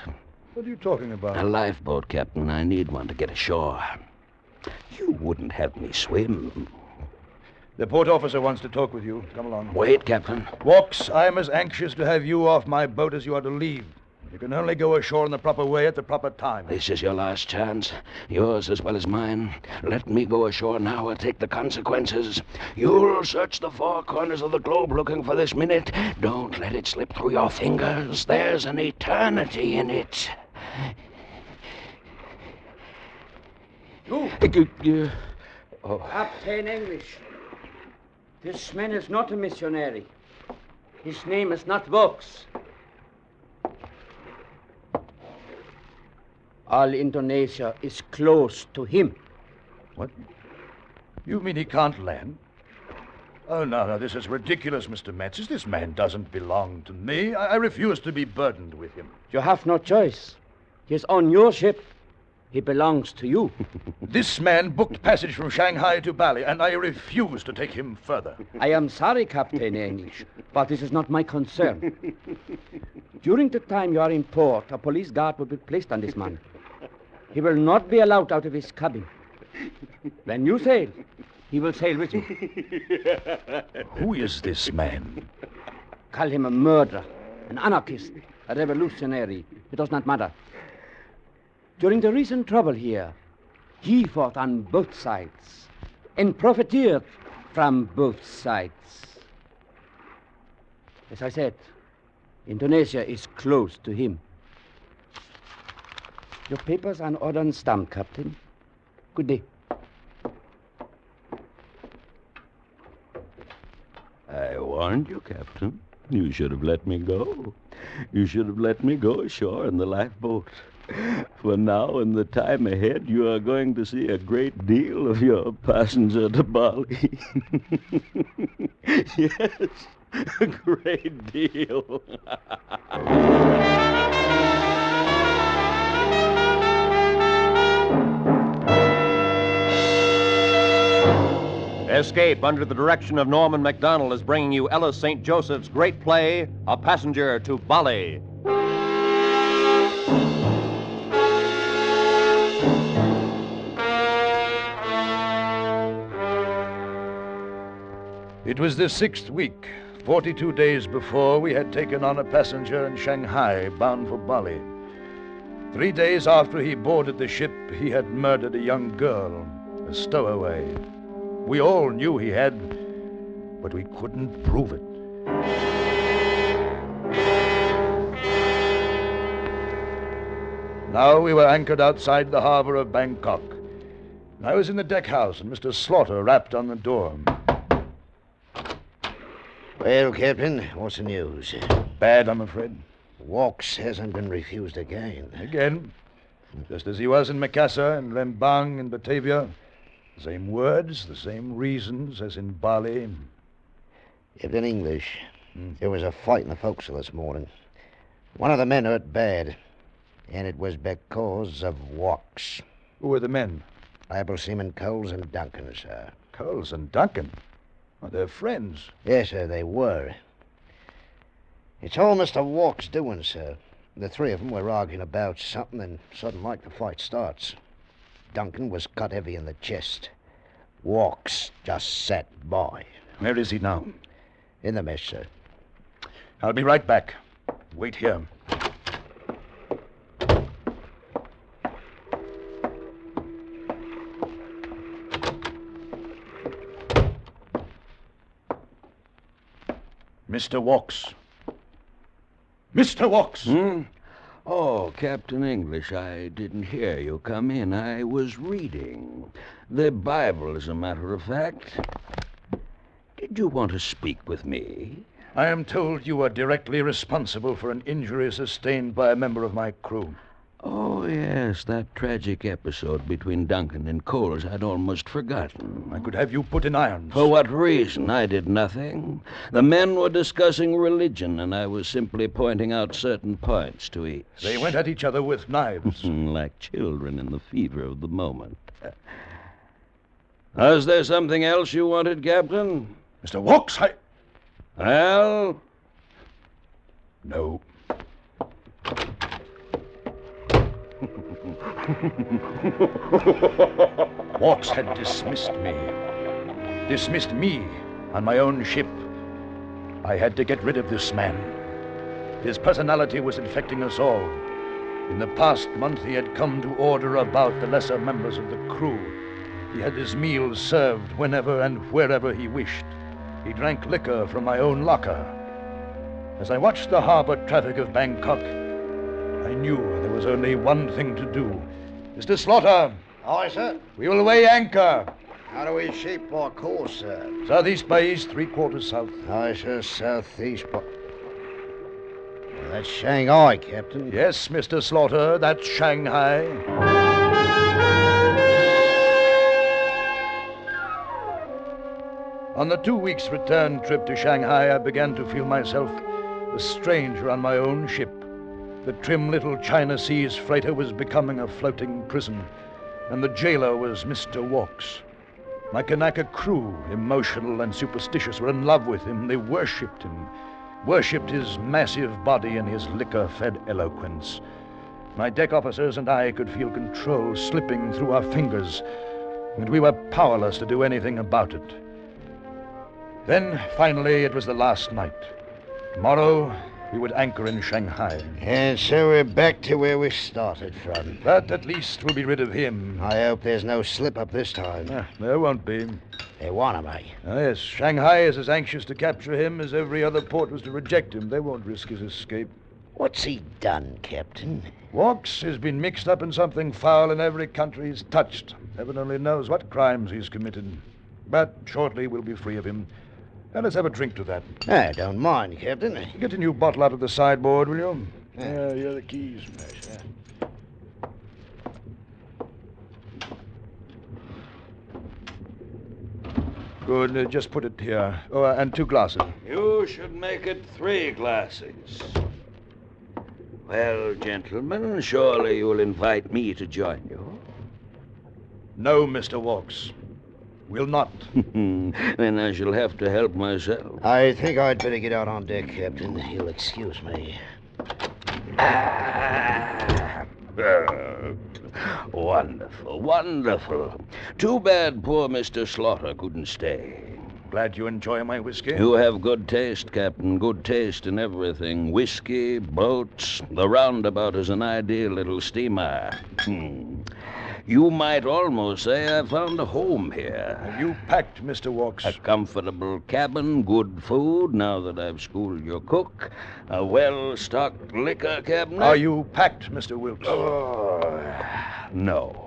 What are you talking about? A lifeboat, Captain. I need one to get ashore. You wouldn't have me swim. The port officer wants to talk with you. Come along. Wait, Captain. Walks, I'm as anxious to have you off my boat as you are to leave. You can only go ashore in the proper way at the proper time. This is your last chance. Yours as well as mine. Let me go ashore now or take the consequences. You'll search the four corners of the globe looking for this minute. Don't let it slip through your fingers. There's an eternity in it. Captain English. This man is not a missionary. His name is not Vox. All Indonesia is close to him. What? You mean he can't land? Oh, no, this is ridiculous, Mr. Metzes. This man doesn't belong to me. I refuse to be burdened with him. You have no choice. He is on your ship. He belongs to you. This man booked passage from Shanghai to Bali, and I refuse to take him further. I am sorry, Captain English, but this is not my concern. During the time you are in port, a police guard will be placed on this man. He will not be allowed out of his cabin. When you sail, he will sail with you. Who is this man? Call him a murderer, an anarchist, a revolutionary. It does not matter. During the recent trouble here, he fought on both sides and profiteered from both sides. As I said, Indonesia is close to him. Your papers are in order and stamped, Captain. Good day. I warned you, Captain. You should have let me go. You should have let me go ashore in the lifeboat. For now and the time ahead, you are going to see a great deal of your passenger to Bali. Yes, a great deal. Escape under the direction of Norman MacDonald is bringing you Ella St. Joseph's great play, A Passenger to Bali. It was the 6th week, 42 days before we had taken on a passenger in Shanghai bound for Bali. 3 days after he boarded the ship, he had murdered a young girl, a stowaway. We all knew he had, but we couldn't prove it. Now we were anchored outside the harbor of Bangkok. I was in the deck house, and Mr. Slaughter rapped on the door. Well, Captain, what's the news? Bad, I'm afraid. Walks hasn't been refused again. Again? Just as he was in Makassar and Lembang and Batavia. The same words, the same reasons as in Bali. Captain English, there was a fight in the forecastle this morning. One of the men hurt bad, and it was because of Walks. Who were the men? Able Seaman Coles and Duncan, sir. Coles and Duncan? Oh, they're friends. Yes, sir, they were. It's all Mr. Walks' doing, sir. The three of them were arguing about something, and sudden like the fight starts. Duncan was cut heavy in the chest. Walks just sat by. Where is he now? In the mess, sir. I'll be right back. Wait here. Mr. Walks. Mr. Walks! Oh, Captain English, I didn't hear you come in. I was reading. The Bible, as a matter of fact. Did you want to speak with me? I am told you are directly responsible for an injury sustained by a member of my crew. Oh, yes, that tragic episode between Duncan and Coles. I'd almost forgotten. I could have you put in irons. For what reason? I did nothing. The men were discussing religion, and I was simply pointing out certain points to each. They went at each other with knives. Like children in the fever of the moment. Was there something else you wanted, Captain? Mr. Walks, Well? No. Walks had dismissed me. Dismissed me on my own ship. I had to get rid of this man. His personality was infecting us all. In the past month, he had come to order about the lesser members of the crew. He had his meals served whenever and wherever he wished. He drank liquor from my own locker. As I watched the harbor traffic of Bangkok, I knew there was only one thing to do. Mr. Slaughter. Aye, sir. We will weigh anchor. How do we shape our course, sir? Southeast by east, 3/4 south. Aye, sir, southeast by... Well, that's Shanghai, Captain. Yes, Mr. Slaughter, that's Shanghai. On the 2 weeks' return trip to Shanghai, I began to feel myself a stranger on my own ship. The trim little China Seas freighter was becoming a floating prison, and the jailer was Mr. Walks. My Kanaka crew, emotional and superstitious, were in love with him. They worshipped him, worshipped his massive body and his liquor-fed eloquence. My deck officers and I could feel control slipping through our fingers, and we were powerless to do anything about it. Then, finally, it was the last night. Tomorrow, we would anchor in Shanghai. And so we're back to where we started from. But at least we'll be rid of him. I hope there's no slip-up this time. There won't be. They want him, eh? Yes, Shanghai is as anxious to capture him as every other port was to reject him. They won't risk his escape. What's he done, Captain? Walks has been mixed up in something foul in every country he's touched. Heaven only knows what crimes he's committed. But shortly we'll be free of him. Now, let's have a drink to that. I don't mind, Captain. Get a new bottle out of the sideboard, will you? Here are the keys. Good. Just put it here. Oh, and 2 glasses. You should make it 3 glasses. Well, gentlemen, surely you'll invite me to join you. No, Mr. Walks. Will not. Then I shall have to help myself. I think I'd better get out on deck, Captain. You'll excuse me. Wonderful, wonderful. Too bad poor Mr. Slaughter couldn't stay. Glad you enjoy my whiskey. You have good taste, Captain. Good taste in everything. Whiskey, boats. The roundabout is an ideal little steamer. You might almost say I found a home here. Have you packed, Mr. Walks? A comfortable cabin, good food, now that I've schooled your cook, a well-stocked liquor cabinet. Are you packed, Mr. Wilkes? No.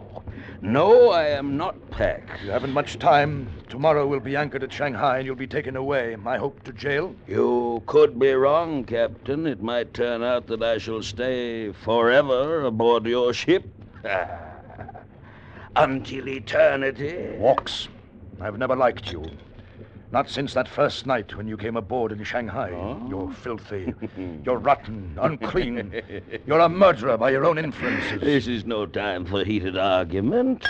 No, I am not packed. You haven't much time. Tomorrow we'll be anchored at Shanghai and you'll be taken away. I hope to jail. You could be wrong, Captain. It might turn out that I shall stay forever aboard your ship. Until eternity. Walks, I've never liked you. Not since that first night when you came aboard in Shanghai. Oh? You're filthy. You're rotten, unclean. You're a murderer by your own influences. This is no time for heated argument.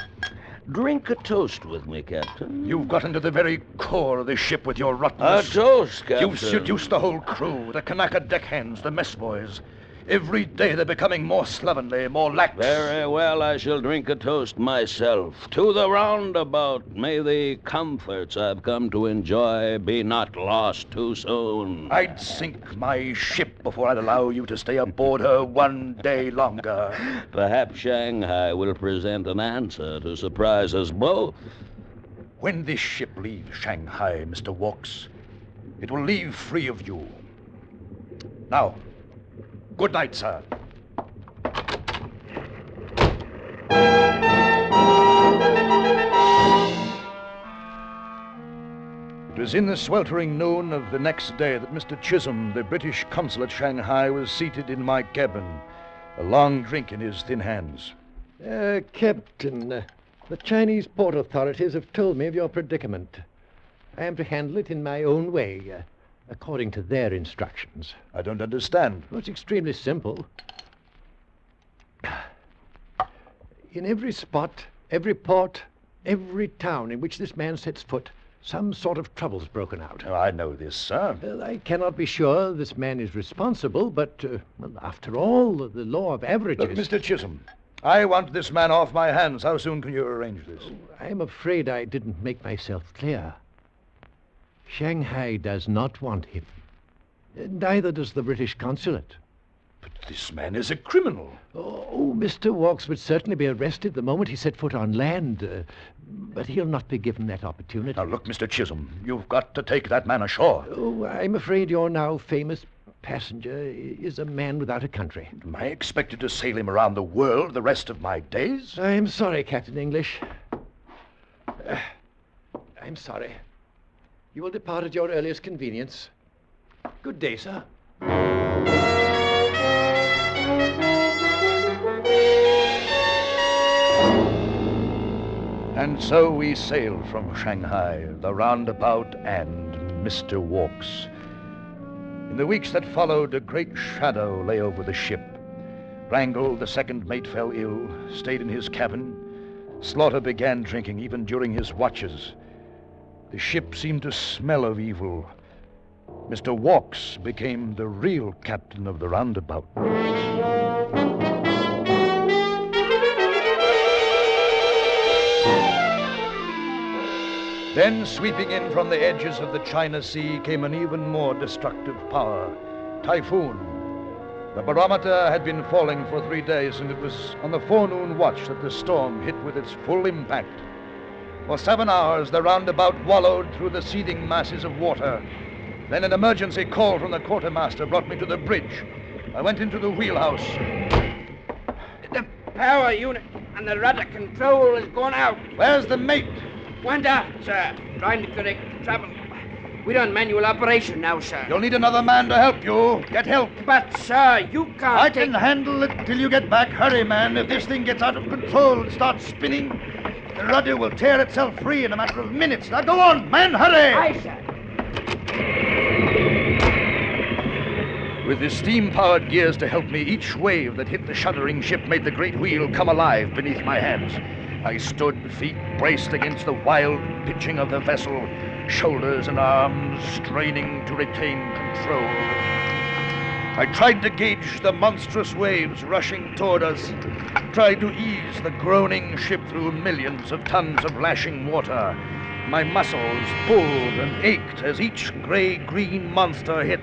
Drink a toast with me, Captain. You've got into the very core of this ship with your rottenness. A toast, Captain. You've seduced the whole crew, the Kanaka deckhands, the mess boys. Every day they're becoming more slovenly, more lax. Very well, I shall drink a toast myself. To the roundabout, may the comforts I've come to enjoy be not lost too soon. I'd sink my ship before I'd allow you to stay aboard her one day longer. Perhaps Shanghai will present an answer to surprise us both. When this ship leaves Shanghai, Mr. Walks, it will leave free of you. Now, good night, sir. It was in the sweltering noon of the next day that Mr. Chisholm, the British consul at Shanghai, was seated in my cabin. a long drink in his thin hands. Captain, the Chinese port authorities have told me of your predicament. I am to handle it in my own way, according to their instructions. I don't understand. Well, it's extremely simple. In every spot, every port, every town in which this man sets foot, some sort of trouble's broken out. Oh, I know this, sir. I cannot be sure this man is responsible, but well, after all, the law of averages... Look, Mr. Chisholm, I want this man off my hands. How soon can you arrange this? I'm afraid I didn't make myself clear. Shanghai does not want him. Neither does the British consulate. But this man is a criminal. Oh, Mr. Walks would certainly be arrested the moment he set foot on land, but he'll not be given that opportunity. Now, look, Mr. Chisholm, you've got to take that man ashore. Oh, I'm afraid your now famous passenger is a man without a country. Am I expected to sail him around the world the rest of my days? I'm sorry, Captain English. I'm sorry. You will depart at your earliest convenience. Good day, sir. And so we sailed from Shanghai, the Roundabout, and Mr. Walks. In the weeks that followed, a great shadow lay over the ship. Wrangle, the second mate, fell ill, stayed in his cabin. Slaughter began drinking even during his watches. The ship seemed to smell of evil. Mr. Walks became the real captain of the Roundabout. Then, sweeping in from the edges of the China Sea, came an even more destructive power, typhoon. The barometer had been falling for 3 days, and it was on the forenoon watch that the storm hit with its full impact. For 7 hours, the Roundabout wallowed through the seething masses of water. Then an emergency call from the quartermaster brought me to the bridge. I went into the wheelhouse. The power unit and the rudder control has gone out. Where's the mate? Went out, sir. Trying to correct trouble. We're on manual operation now, sir. You'll need another man to help you. Get help. But, sir, you can't I can handle it till you get back. Hurry, man. If this thing gets out of control and starts spinning, the rudder will tear itself free in a matter of minutes. Now go on, man, hurry! Aye, sir. With the steam-powered gears to help me, each wave that hit the shuddering ship made the great wheel come alive beneath my hands. I stood, feet braced against the wild pitching of the vessel, shoulders and arms straining to retain control. I tried to gauge the monstrous waves rushing toward us, tried to ease the groaning ship through millions of tons of lashing water. My muscles pulled and ached as each gray-green monster hit.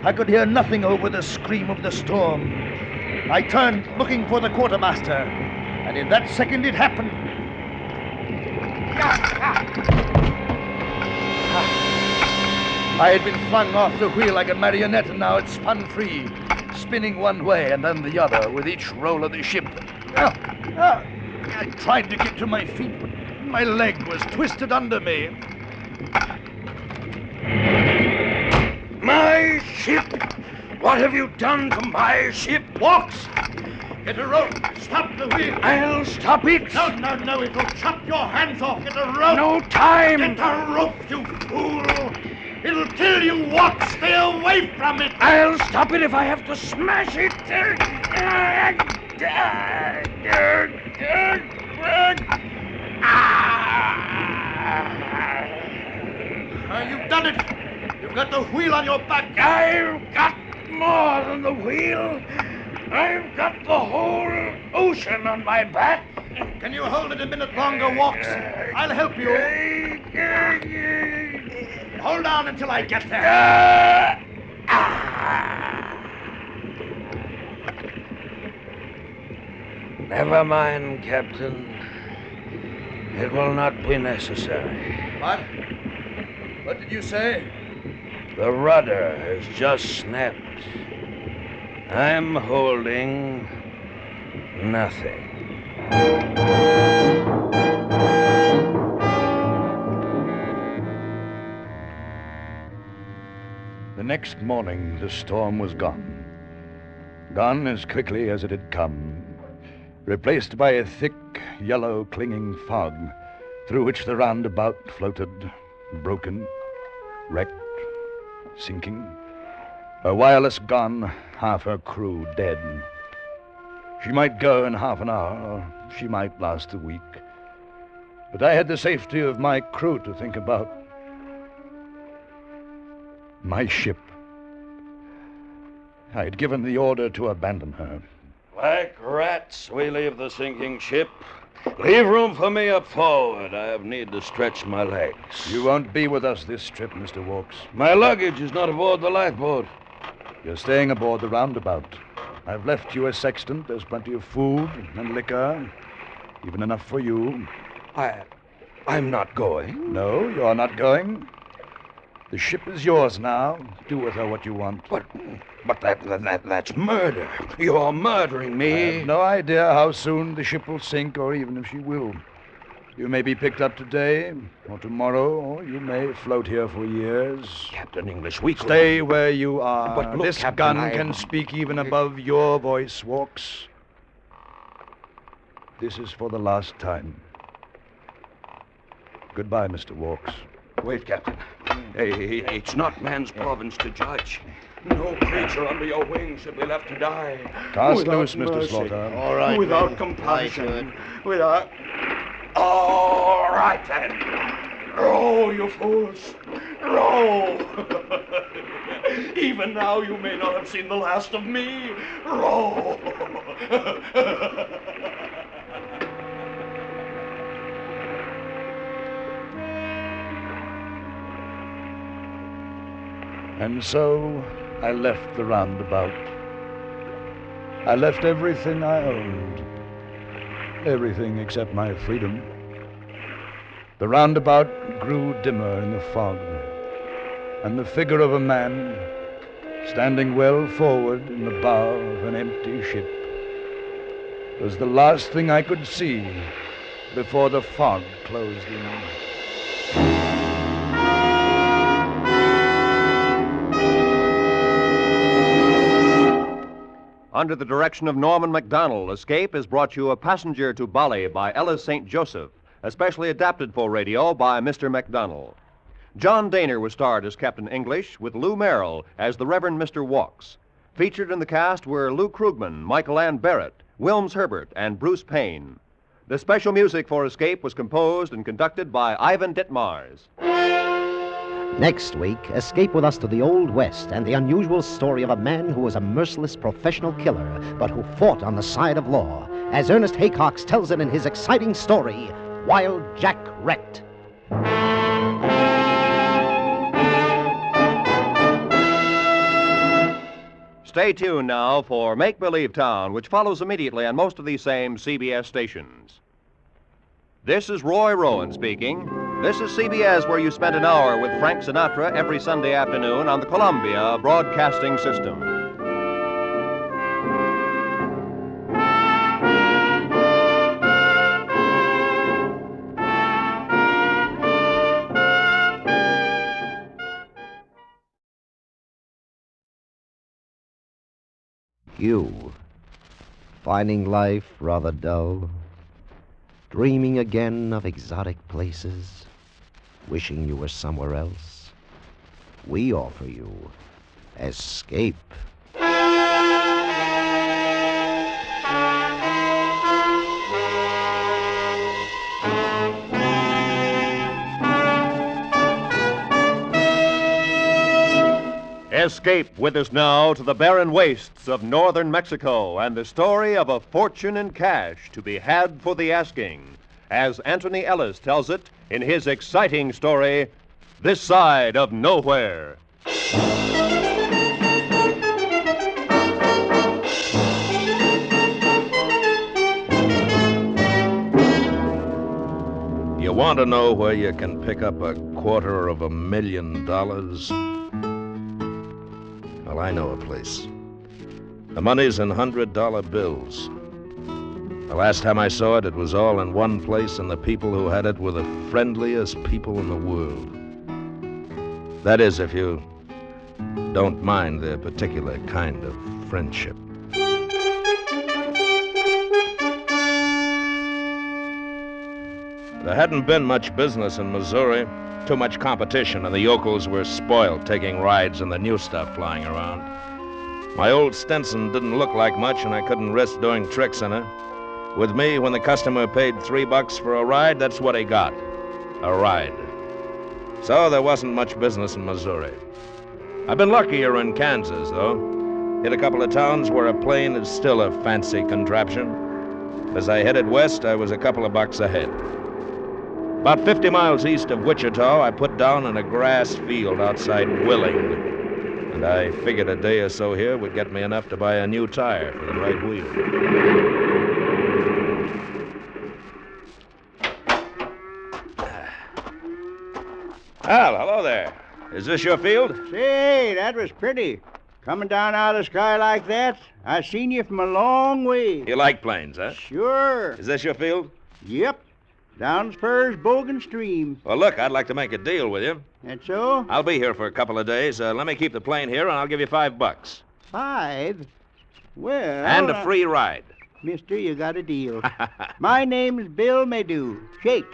I could hear nothing over the scream of the storm. I turned, looking for the quartermaster, and in that second it happened. I had been flung off the wheel like a marionette, and now it spun free, spinning one way and then the other with each roll of the ship. I tried to get to my feet, but my leg was twisted under me. My ship! What have you done to my ship? Walks! Get a rope. Stop the wheel. I'll stop it. No. It'll chop your hands off. Get a rope. No time. Get a rope, you fool. It'll kill you, Walk. Stay away from it. I'll stop it if I have to smash it. You've done it. You've got the wheel on your back. I've got more than the wheel. I've got the whole ocean on my back. Can you hold it a minute longer, Walks? I'll help you. Hold on until I get there. Never mind, Captain. It will not be necessary. What? What did you say? The rudder has just snapped. I'm holding nothing. The next morning, the storm was gone. Gone as quickly as it had come, replaced by a thick, yellow, clinging fog through which the roundabout floated, broken, wrecked, sinking. Her wireless gone, half her crew dead. She might go in half an hour, or she might last a week. But I had the safety of my crew to think about. My ship. I had given the order to abandon her. Like rats, we leave the sinking ship. Leave room for me up forward. I have need to stretch my legs. You won't be with us this trip, Mr. Walks. My luggage is not aboard the lifeboat. You're staying aboard the roundabout. I've left you a sextant. There's plenty of food and liquor, even enough for you. I'm not going. No, you're not going. The ship is yours now. Do with her what you want. But that's murder. You're murdering me. I have no idea how soon the ship will sink, or even if she will. You may be picked up today, or tomorrow, or you may float here for years. Captain English, we could... Stay where you are. But look, this Captain, gun can speak even above your voice, Walks. This is for the last time. Goodbye, Mr. Walks. Wait, Captain. It's not man's province to judge. No creature under your wing should be left to die. Cast loose, Mr. Slaughter. All right. Without compassion. Without... All right, then. Row, you fools. Row. Even now you may not have seen the last of me. Row. And so I left the roundabout. I left everything I owned. Everything except my freedom. The roundabout grew dimmer in the fog, and the figure of a man, standing well forward in the bow of an empty ship, was the last thing I could see before the fog closed in. Under the direction of Norman MacDonald, Escape has brought you A Passenger to Bali by Ellis St. Joseph, especially adapted for radio by Mr. MacDonald. John Daner was starred as Captain English, with Lou Merrill as the Reverend Mr. Walks. Featured in the cast were Lou Krugman, Michael Ann Barrett, Wilms Herbert, and Bruce Payne. The special music for Escape was composed and conducted by Ivan Ditmars. Next week, escape with us to the Old West and the unusual story of a man who was a merciless professional killer, but who fought on the side of law, as Ernest Haycox tells it in his exciting story, Wild Jack Wrecked. Stay tuned now for Make Believe Town, which follows immediately on most of these same CBS stations. This is Roy Rowan speaking. This is CBS, where you spend an hour with Frank Sinatra every Sunday afternoon on the Columbia Broadcasting System. You, finding life rather dull, dreaming again of exotic places, wishing you were somewhere else, we offer you Escape. Escape with us now to the barren wastes of northern Mexico and the story of a fortune in cash to be had for the asking, as Anthony Ellis tells it in his exciting story, This Side of Nowhere. You want to know where you can pick up $250,000? Well, I know a place. The money's in $100 bills. The last time I saw it, it was all in one place, and the people who had it were the friendliest people in the world. That is, if you don't mind their particular kind of friendship. There hadn't been much business in Missouri. Too much competition, and the yokels were spoiled taking rides in the new stuff flying around. My old Stinson didn't look like much, and I couldn't risk doing tricks in her. With me, when the customer paid $3 for a ride, that's what he got. A ride. So there wasn't much business in Missouri. I've been luckier in Kansas, though. Hit a couple of towns where a plane is still a fancy contraption. As I headed west, I was a couple of bucks ahead. About 50 miles east of Wichita, I put down in a grass field outside Willing. And I figured a day or so here would get me enough to buy a new tire for the right wheel. Well, hello there. Is this your field? Say, that was pretty. Coming down out of the sky like that, I seen you from a long way. You like planes, huh? Sure. Is this your field? Yep. Down Spur's Bogan Stream. Well, look, I'd like to make a deal with you. And so? I'll be here for a couple of days. Let me keep the plane here, and I'll give you $5. 5? Well... And a free ride. Mister, you got a deal. My name's Bill Maydew. Shake.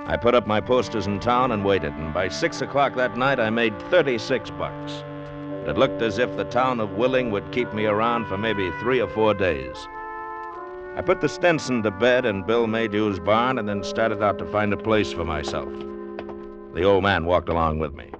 I put up my posters in town and waited, and by 6 o'clock that night, I made $36. It looked as if the town of Willing would keep me around for maybe 3 or 4 days. I put the Stinson to bed in Bill Maydew's barn and then started out to find a place for myself. The old man walked along with me.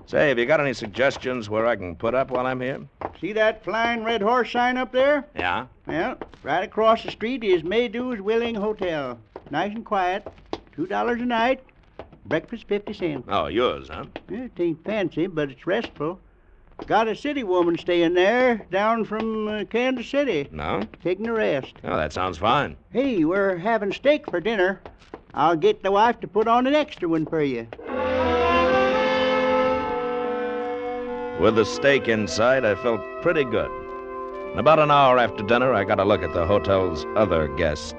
Say, have you got any suggestions where I can put up while I'm here? See that flying red horse sign up there? Yeah? Well, right across the street is Maydew's Willing Hotel. Nice and quiet. $2 a night. Breakfast 50 cents. Oh, yours, huh? Yeah, it ain't fancy, but it's restful. Got a city woman staying there, down from Kansas City. No? Taking a rest. Oh, that sounds fine. Hey, we're having steak for dinner. I'll get the wife to put on an extra one for you. With the steak inside, I felt pretty good. And about an hour after dinner, I got a look at the hotel's other guest.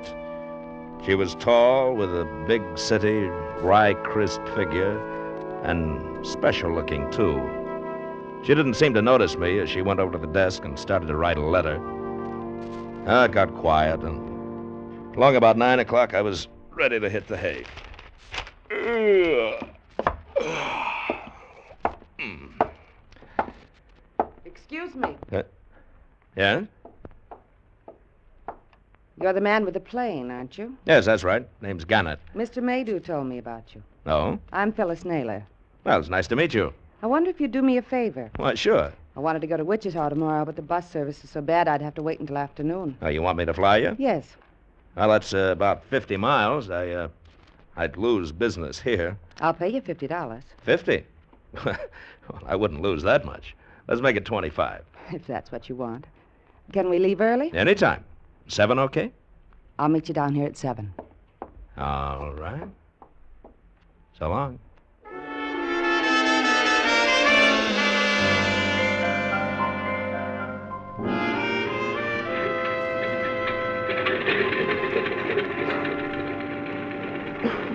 She was tall, with a big city, dry, crisp figure, and special-looking, too. She didn't seem to notice me as she went over to the desk and started to write a letter. It got quiet, and along about 9 o'clock, I was ready to hit the hay. Excuse me. Yeah? You're the man with the plane, aren't you? Yes, that's right. Name's Gannett. Mr. Maydew told me about you. Oh? I'm Phyllis Naylor. Well, it's nice to meet you. I wonder if you'd do me a favor. Why, sure. I wanted to go to Wichita tomorrow, but the bus service is so bad I'd have to wait until afternoon. Oh, you want me to fly you? Yes. Well, that's about 50 miles. I'd lose business here. I'll pay you $50. 50? Well, I wouldn't lose that much. Let's make it 25. If that's what you want. Can we leave early? Anytime. 7, okay? I'll meet you down here at 7. All right. So long.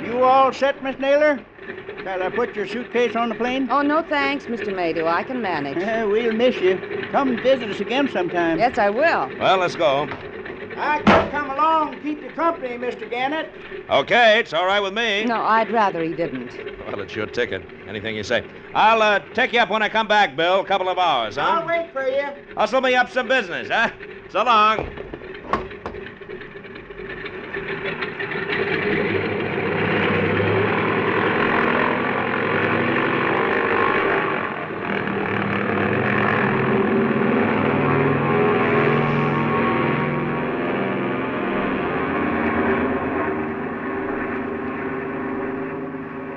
You all set, Miss Naylor? Shall I put your suitcase on the plane? Oh, no thanks, Mr. Maydew. I can manage. We'll miss you. Come and visit us again sometime. Yes, I will. Well, let's go. I could come along and keep you company, Mr. Gannett. Okay, it's all right with me. No, I'd rather he didn't. Well, it's your ticket. Anything you say. I'll take you up when I come back, Bill. A couple of hours, huh? I'll wait for you. Hustle me up some business, huh? So long.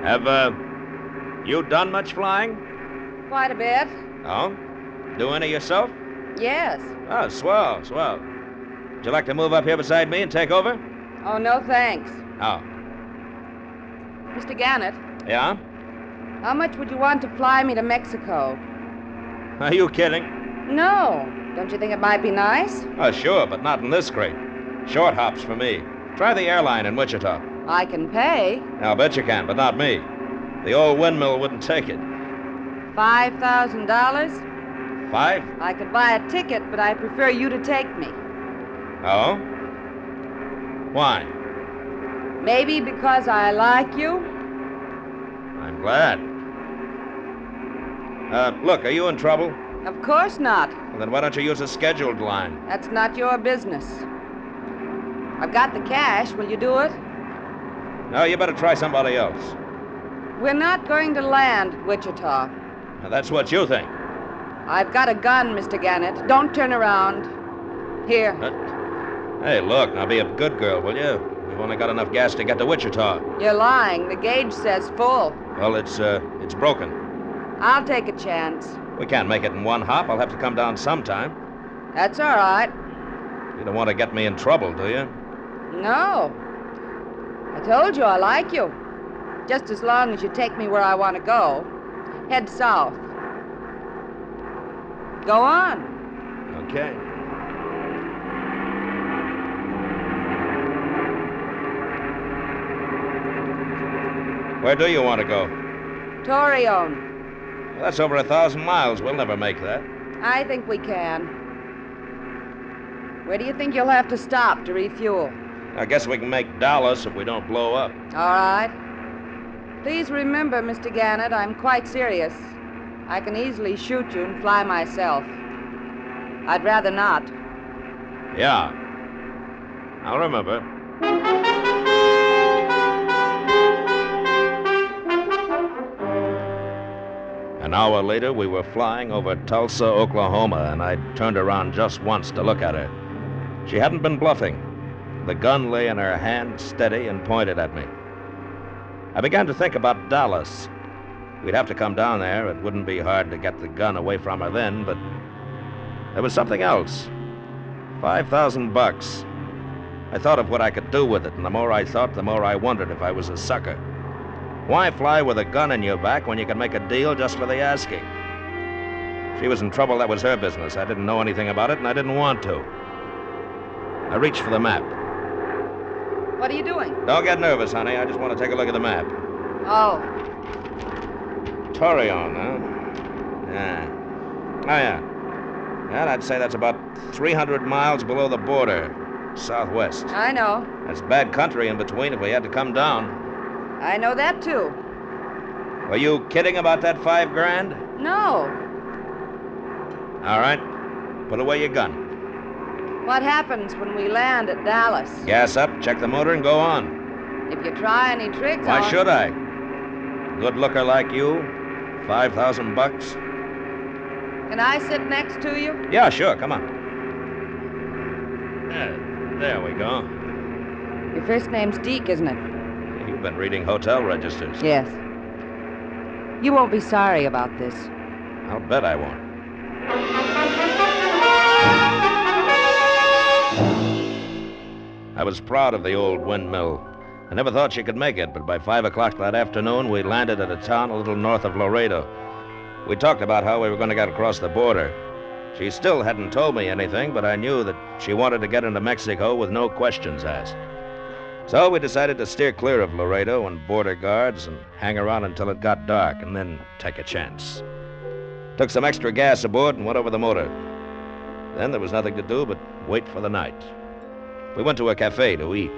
Have you done much flying? Quite a bit. Oh? Do any yourself? Yes. Oh, swell, swell. Would you like to move up here beside me and take over? Oh, no thanks. Oh. Mr. Gannett, Yeah? how much would you want to fly me to Mexico? Are you kidding? No. Don't you think it might be nice? Oh, sure, but not in this crate. Short hops for me. Try the airline in Wichita. I can pay. I'll bet you can, but not me. The old windmill wouldn't take it. $5,000? 5? I could buy a ticket, but I prefer you to take me. Oh? Why? Maybe because I like you? I'm glad. Look, are you in trouble? Of course not. Well, then why don't you use a scheduled line? That's not your business. I've got the cash. Will you do it? No, you better try somebody else. We're not going to land at Wichita. Now, that's what you think. I've got a gun, Mr. Gannett. Don't turn around. Here. Hey, look, now be a good girl, will you? We've only got enough gas to get to Wichita. You're lying. The gauge says full. Well, it's broken. I'll take a chance. We can't make it in one hop. I'll have to come down sometime. That's all right. You don't want to get me in trouble, do you? No. I told you I like you. Just as long as you take me where I want to go. Head south. Go on. Okay. Where do you want to go? Torreon. Well, that's over 1,000 miles. We'll never make that. I think we can. Where do you think you'll have to stop to refuel? I guess we can make Dallas if we don't blow up. All right. Please remember, Mr. Gannett, I'm quite serious. I can easily shoot you and fly myself. I'd rather not. Yeah. I'll remember. An hour later, we were flying over Tulsa, Oklahoma, and I turned around just once to look at her. She hadn't been bluffing. The gun lay in her hand, steady, and pointed at me. I began to think about Dallas. We'd have to come down there. It wouldn't be hard to get the gun away from her then, but there was something else. $5,000. I thought of what I could do with it, and the more I thought, the more I wondered if I was a sucker. Why fly with a gun in your back when you can make a deal just for the asking? She was in trouble, that was her business. I didn't know anything about it, and I didn't want to. I reached for the map. What are you doing? Don't get nervous, honey. I just want to take a look at the map. Oh. Torreon, huh? Yeah. Oh, yeah. And I'd say that's about 300 miles below the border, southwest. I know. That's bad country in between if we had to come down. I know that, too. Were you kidding about that $5,000? No. All right. Put away your gun. What happens when we land at Dallas? Gas up, check the motor, and go on. If you try any tricks, Why should I? Good looker like you, $5,000. Can I sit next to you? Yeah, sure. Come on. There we go. Your first name's Deke, isn't it? You've been reading hotel registers. Yes. You won't be sorry about this. I'll bet I won't. I was proud of the old windmill. I never thought she could make it, but by 5 o'clock that afternoon, we landed at a town a little north of Laredo. We talked about how we were going to get across the border. She still hadn't told me anything, but I knew that she wanted to get into Mexico with no questions asked. So we decided to steer clear of Laredo and border guards and hang around until it got dark and then take a chance. Took some extra gas aboard and went over the motor. Then there was nothing to do but wait for the night. We went to a cafe to eat.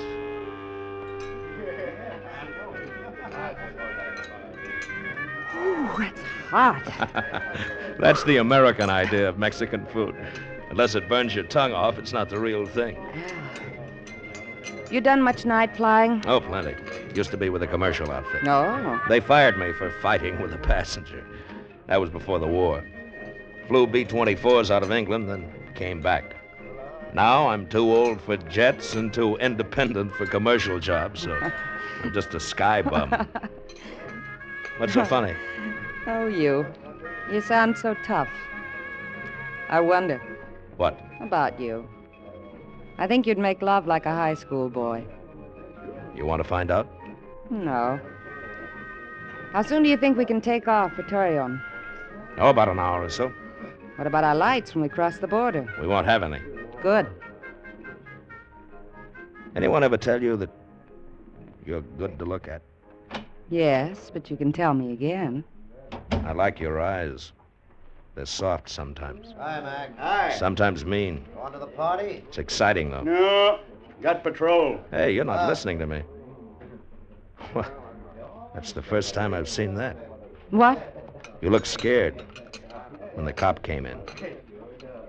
Ooh, it's hot. That's the American idea of Mexican food. Unless it burns your tongue off, it's not the real thing. You done much night flying? Oh, plenty. Used to be with a commercial outfit. No. They fired me for fighting with a passenger. That was before the war. Flew B-24s out of England, then came back. Now I'm too old for jets and too independent for commercial jobs, so I'm just a sky bum. What's so funny? Oh, you. You sound so tough. I wonder. What? About you. I think you'd make love like a high school boy. You want to find out? No. How soon do you think we can take off for Torreon? Oh, about an hour or so. What about our lights when we cross the border? We won't have any. Good. Anyone ever tell you that you're good to look at? Yes, but you can tell me again. I like your eyes. They're soft sometimes. Hi, Mac. Hi. Sometimes mean. Going to the party? It's exciting, though. No, got patrol. Hey, you're not listening to me. Well, that's the first time I've seen that. What? You looked scared when the cop came in.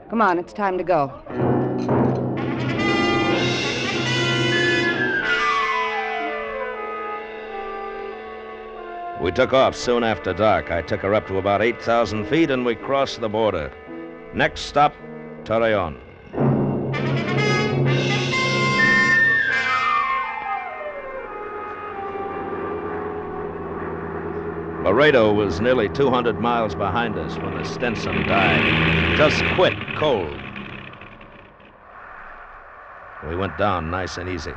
Come on, it's time to go. We took off soon after dark. I took her up to about 8,000 feet, and we crossed the border. Next stop, Torreon. Laredo was nearly 200 miles behind us when the Stinson died. Just quit, cold. We went down nice and easy.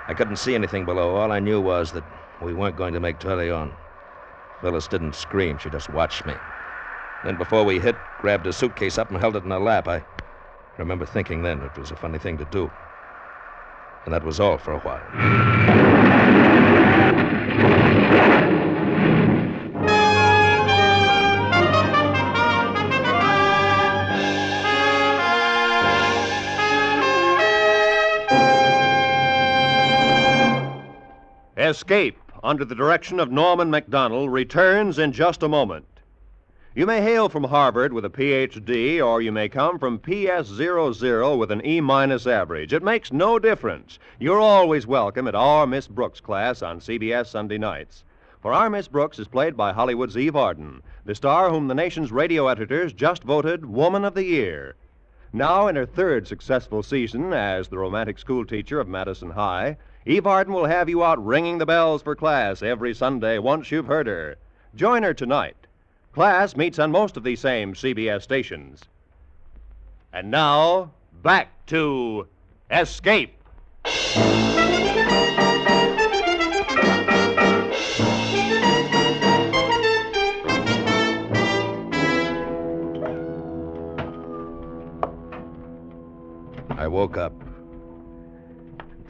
I couldn't see anything below. All I knew was that we weren't going to make Torreon. Phyllis didn't scream. She just watched me. Then before we hit, grabbed a suitcase up and held it in her lap. I remember thinking then it was a funny thing to do. And that was all for a while. Escape, under the direction of Norman MacDonald, returns in just a moment. You may hail from Harvard with a Ph.D., or you may come from PS00 with an E- average. It makes no difference. You're always welcome at our Miss Brooks class on CBS Sunday nights. For our Miss Brooks is played by Hollywood's Eve Arden, the star whom the nation's radio editors just voted Woman of the Year. Now, in her third successful season as the romantic schoolteacher of Madison High, Eve Arden will have you out ringing the bells for class every Sunday once you've heard her. Join her tonight. Class meets on most of these same CBS stations. And now, back to Escape. I woke up.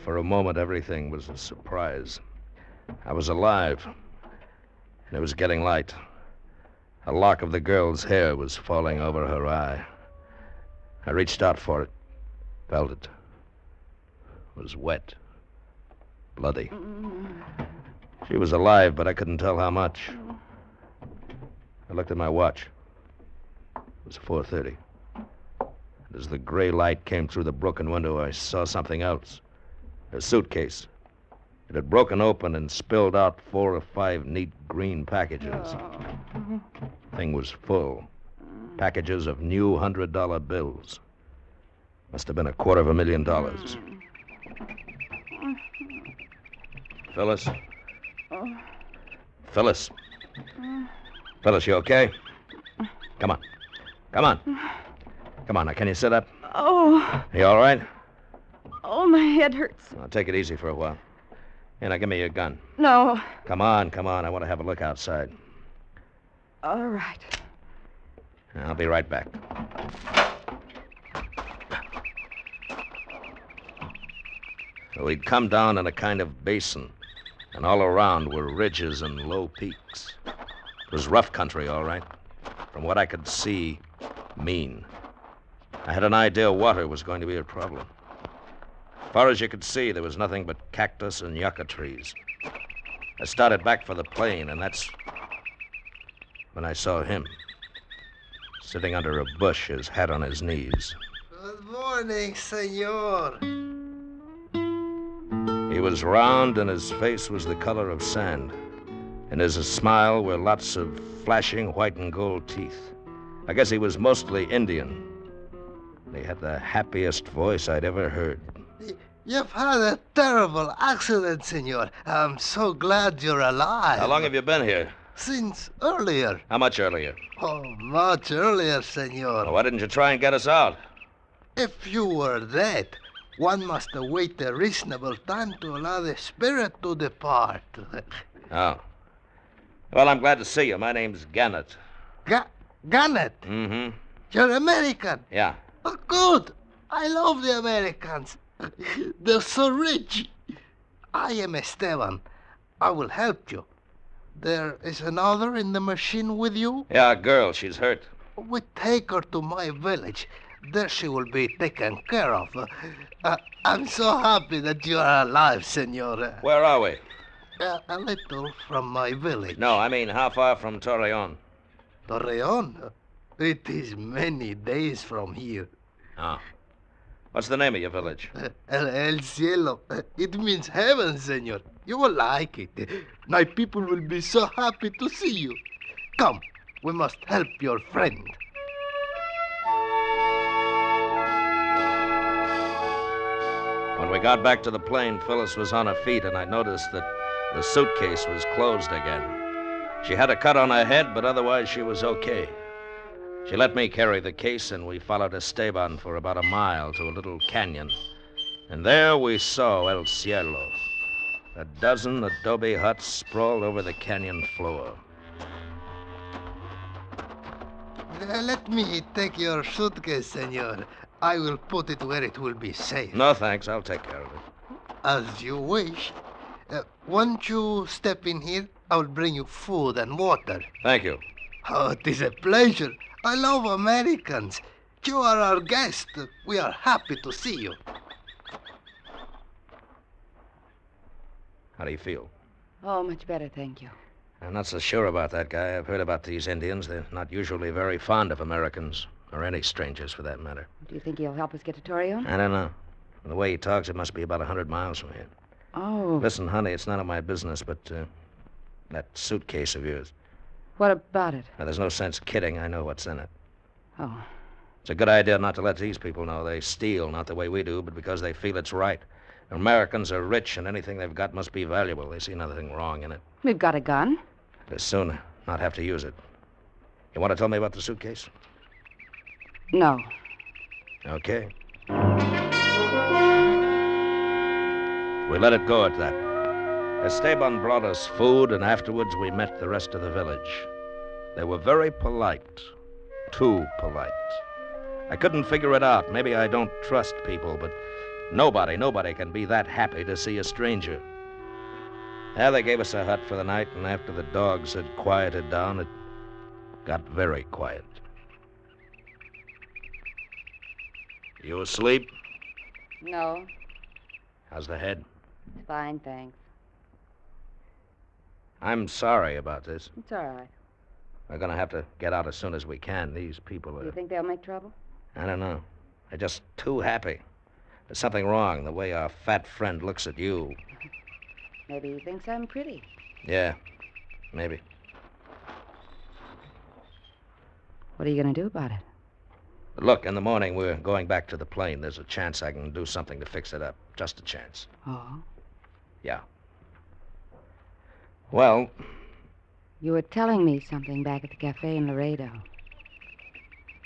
For a moment, everything was a surprise. I was alive, and it was getting light. A lock of the girl's hair was falling over her eye. I reached out for it, felt it. It was wet, bloody. She was alive, but I couldn't tell how much. I looked at my watch. It was 4:30. As the gray light came through the broken window, I saw something else. A suitcase. It had broken open and spilled out 4 or 5 neat green packages. The thing was full. Packages of new $100 bills. Must have been $250,000. Phyllis? Phyllis? Phyllis, you okay? Come on. Come on. Come on, now, can you sit up? Oh. You all right? Oh, my head hurts. Well, take it easy for a while. Here, now, give me your gun. No. Come on, come on. I want to have a look outside. All right. I'll be right back. We'd come down in a kind of basin, and all around were ridges and low peaks. It was rough country, all right. From what I could see, mean. I had an idea water was going to be a problem. As far as you could see, there was nothing but cactus and yucca trees. I started back for the plane, and that's when I saw him, sitting under a bush, his hat on his knees. Good morning, senor. He was round, and his face was the color of sand. And his smile were lots of flashing white and gold teeth. I guess he was mostly Indian. He had the happiest voice I'd ever heard. You've had a terrible accident, senor. I'm so glad you're alive. How long have you been here? Since earlier. How much earlier? Oh, much earlier, senor. Well, why didn't you try and get us out? If you were dead, one must await a reasonable time to allow the spirit to depart. Oh. Well, I'm glad to see you. My name's Gannett. Gannett? Mm-hmm. You're American? Yeah. Oh, good. I love the Americans. They're so rich. I am Esteban. I will help you. There is another in the machine with you? Yeah, a girl. She's hurt. We take her to my village. There she will be taken care of. I'm so happy that you are alive, senor. Where are we? A little from my village. No, I mean, how far from Torreon? Torreon? It is many days from here. Oh. What's the name of your village? El Cielo. It means heaven, senor. You will like it. My people will be so happy to see you. Come, we must help your friend. When we got back to the plane, Phyllis was on her feet, and I noticed that the suitcase was closed again. She had a cut on her head, but otherwise she was okay. She let me carry the case, and we followed Esteban for about a mile to a little canyon. And there we saw El Cielo. A dozen adobe huts sprawled over the canyon floor. Let me take your suitcase, senor. I will put it where it will be safe. No, thanks. I'll take care of it. As you wish. Once you step in here, I will bring you food and water. Thank you. Oh, it is a pleasure. I love Americans. You are our guest. We are happy to see you. How do you feel? Oh, much better, thank you. I'm not so sure about that guy. I've heard about these Indians. They're not usually very fond of Americans, or any strangers for that matter. Do you think he'll help us get to Torreon? I don't know. From the way he talks, it must be about 100 miles from here. Oh. Listen, honey, it's none of my business, but that suitcase of yours. What about it? Now, there's no sense kidding. I know what's in it. Oh. It's a good idea not to let these people know. They steal, not the way we do, but because they feel it's right. Americans are rich, and anything they've got must be valuable. They see nothing wrong in it. We've got a gun. As soon not have to use it. You want to tell me about the suitcase? No. Okay. We let it go at that. Esteban brought us food, and afterwards we met the rest of the village. They were very polite. Too polite. I couldn't figure it out. Maybe I don't trust people, but nobody can be that happy to see a stranger. Yeah, they gave us a hut for the night, and after the dogs had quieted down, it got very quiet. You asleep? No. How's the head? It's fine, thanks. I'm sorry about this. It's all right. We're going to have to get out as soon as we can. These people are... You think they'll make trouble? I don't know. They're just too happy. There's something wrong, the way our fat friend looks at you. Maybe he thinks I'm pretty. Yeah, maybe. What are you going to do about it? Look, in the morning we're going back to the plane. There's a chance I can do something to fix it up. Just a chance. Oh? Yeah. Well... You were telling me something back at the cafe in Laredo.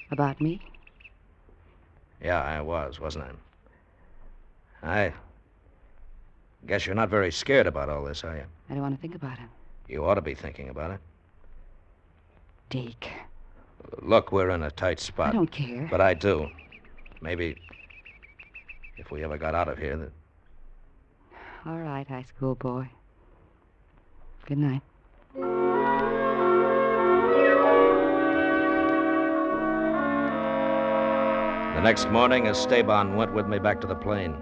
About me? Yeah, I was, wasn't I? I guess you're not very scared about all this, are you? I don't want to think about it. You ought to be thinking about it. Deke. Look, we're in a tight spot. I don't care. But I do. Maybe if we ever got out of here, that... All right, high school boy. Good night. The next morning, Esteban went with me back to the plane.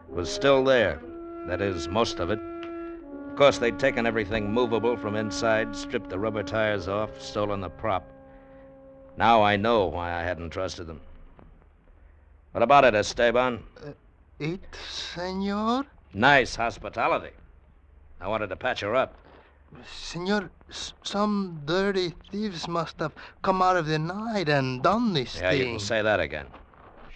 It was still there. That is, most of it. Of course, they'd taken everything movable from inside, stripped the rubber tires off, stolen the prop. Now I know why I hadn't trusted them. What about it, Esteban? It, senor? Nice hospitality. I wanted to patch her up. Senor, some dirty thieves must have come out of the night and done this Yeah, thing. you can say that again.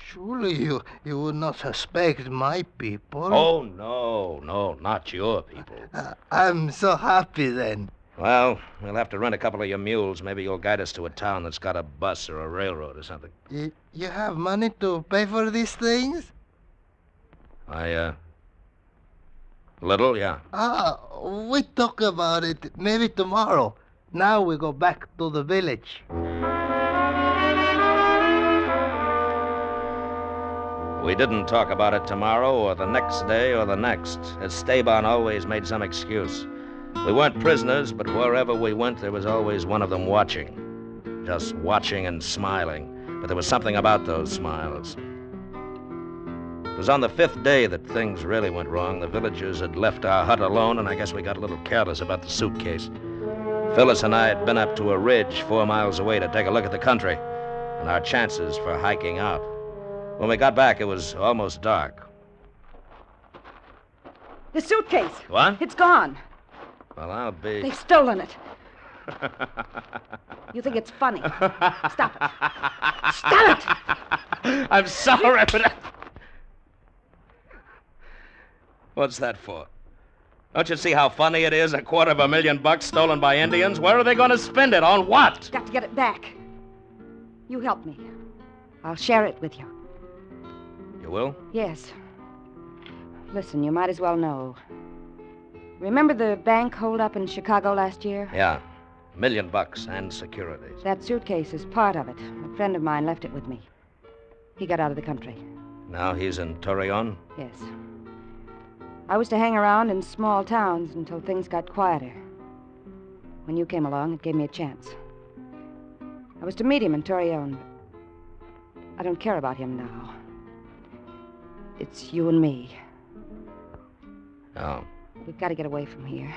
Surely you would not suspect my people. Oh, no, not your people. I'm so happy then. Well, we'll have to rent a couple of your mules. Maybe you'll guide us to a town that's got a bus or a railroad or something. You have money to pay for these things? Little, yeah. We talk about it maybe tomorrow. Now we go back to the village. We didn't talk about it tomorrow or the next day or the next. Esteban always made some excuse. We weren't prisoners, but wherever we went, there was always one of them watching. just watching and smiling. But there was something about those smiles. It was on the 5th day that things really went wrong. The villagers had left our hut alone, and I guess we got a little careless about the suitcase. Phyllis and I had been up to a ridge 4 miles away to take a look at the country and our chances for hiking out. When we got back, it was almost dark. The suitcase. What? It's gone. Well, I'll be... They've stolen it. You think it's funny? Stop it. Stop it! I'm sorry, but... What's that for? Don't you see how funny it is? $250,000 stolen by Indians? Where are they going to spend it? On what? Got to get it back. You help me. I'll share it with you. You will? Yes. Listen, you might as well know. Remember the bank holdup in Chicago last year? Yeah. $1 million and securities. That suitcase is part of it. A friend of mine left it with me. He got out of the country. Now he's in Torreon? Yes. I was to hang around in small towns until things got quieter. When you came along, it gave me a chance. I was to meet him in Torreon. I don't care about him now. It's you and me. Oh. We've got to get away from here.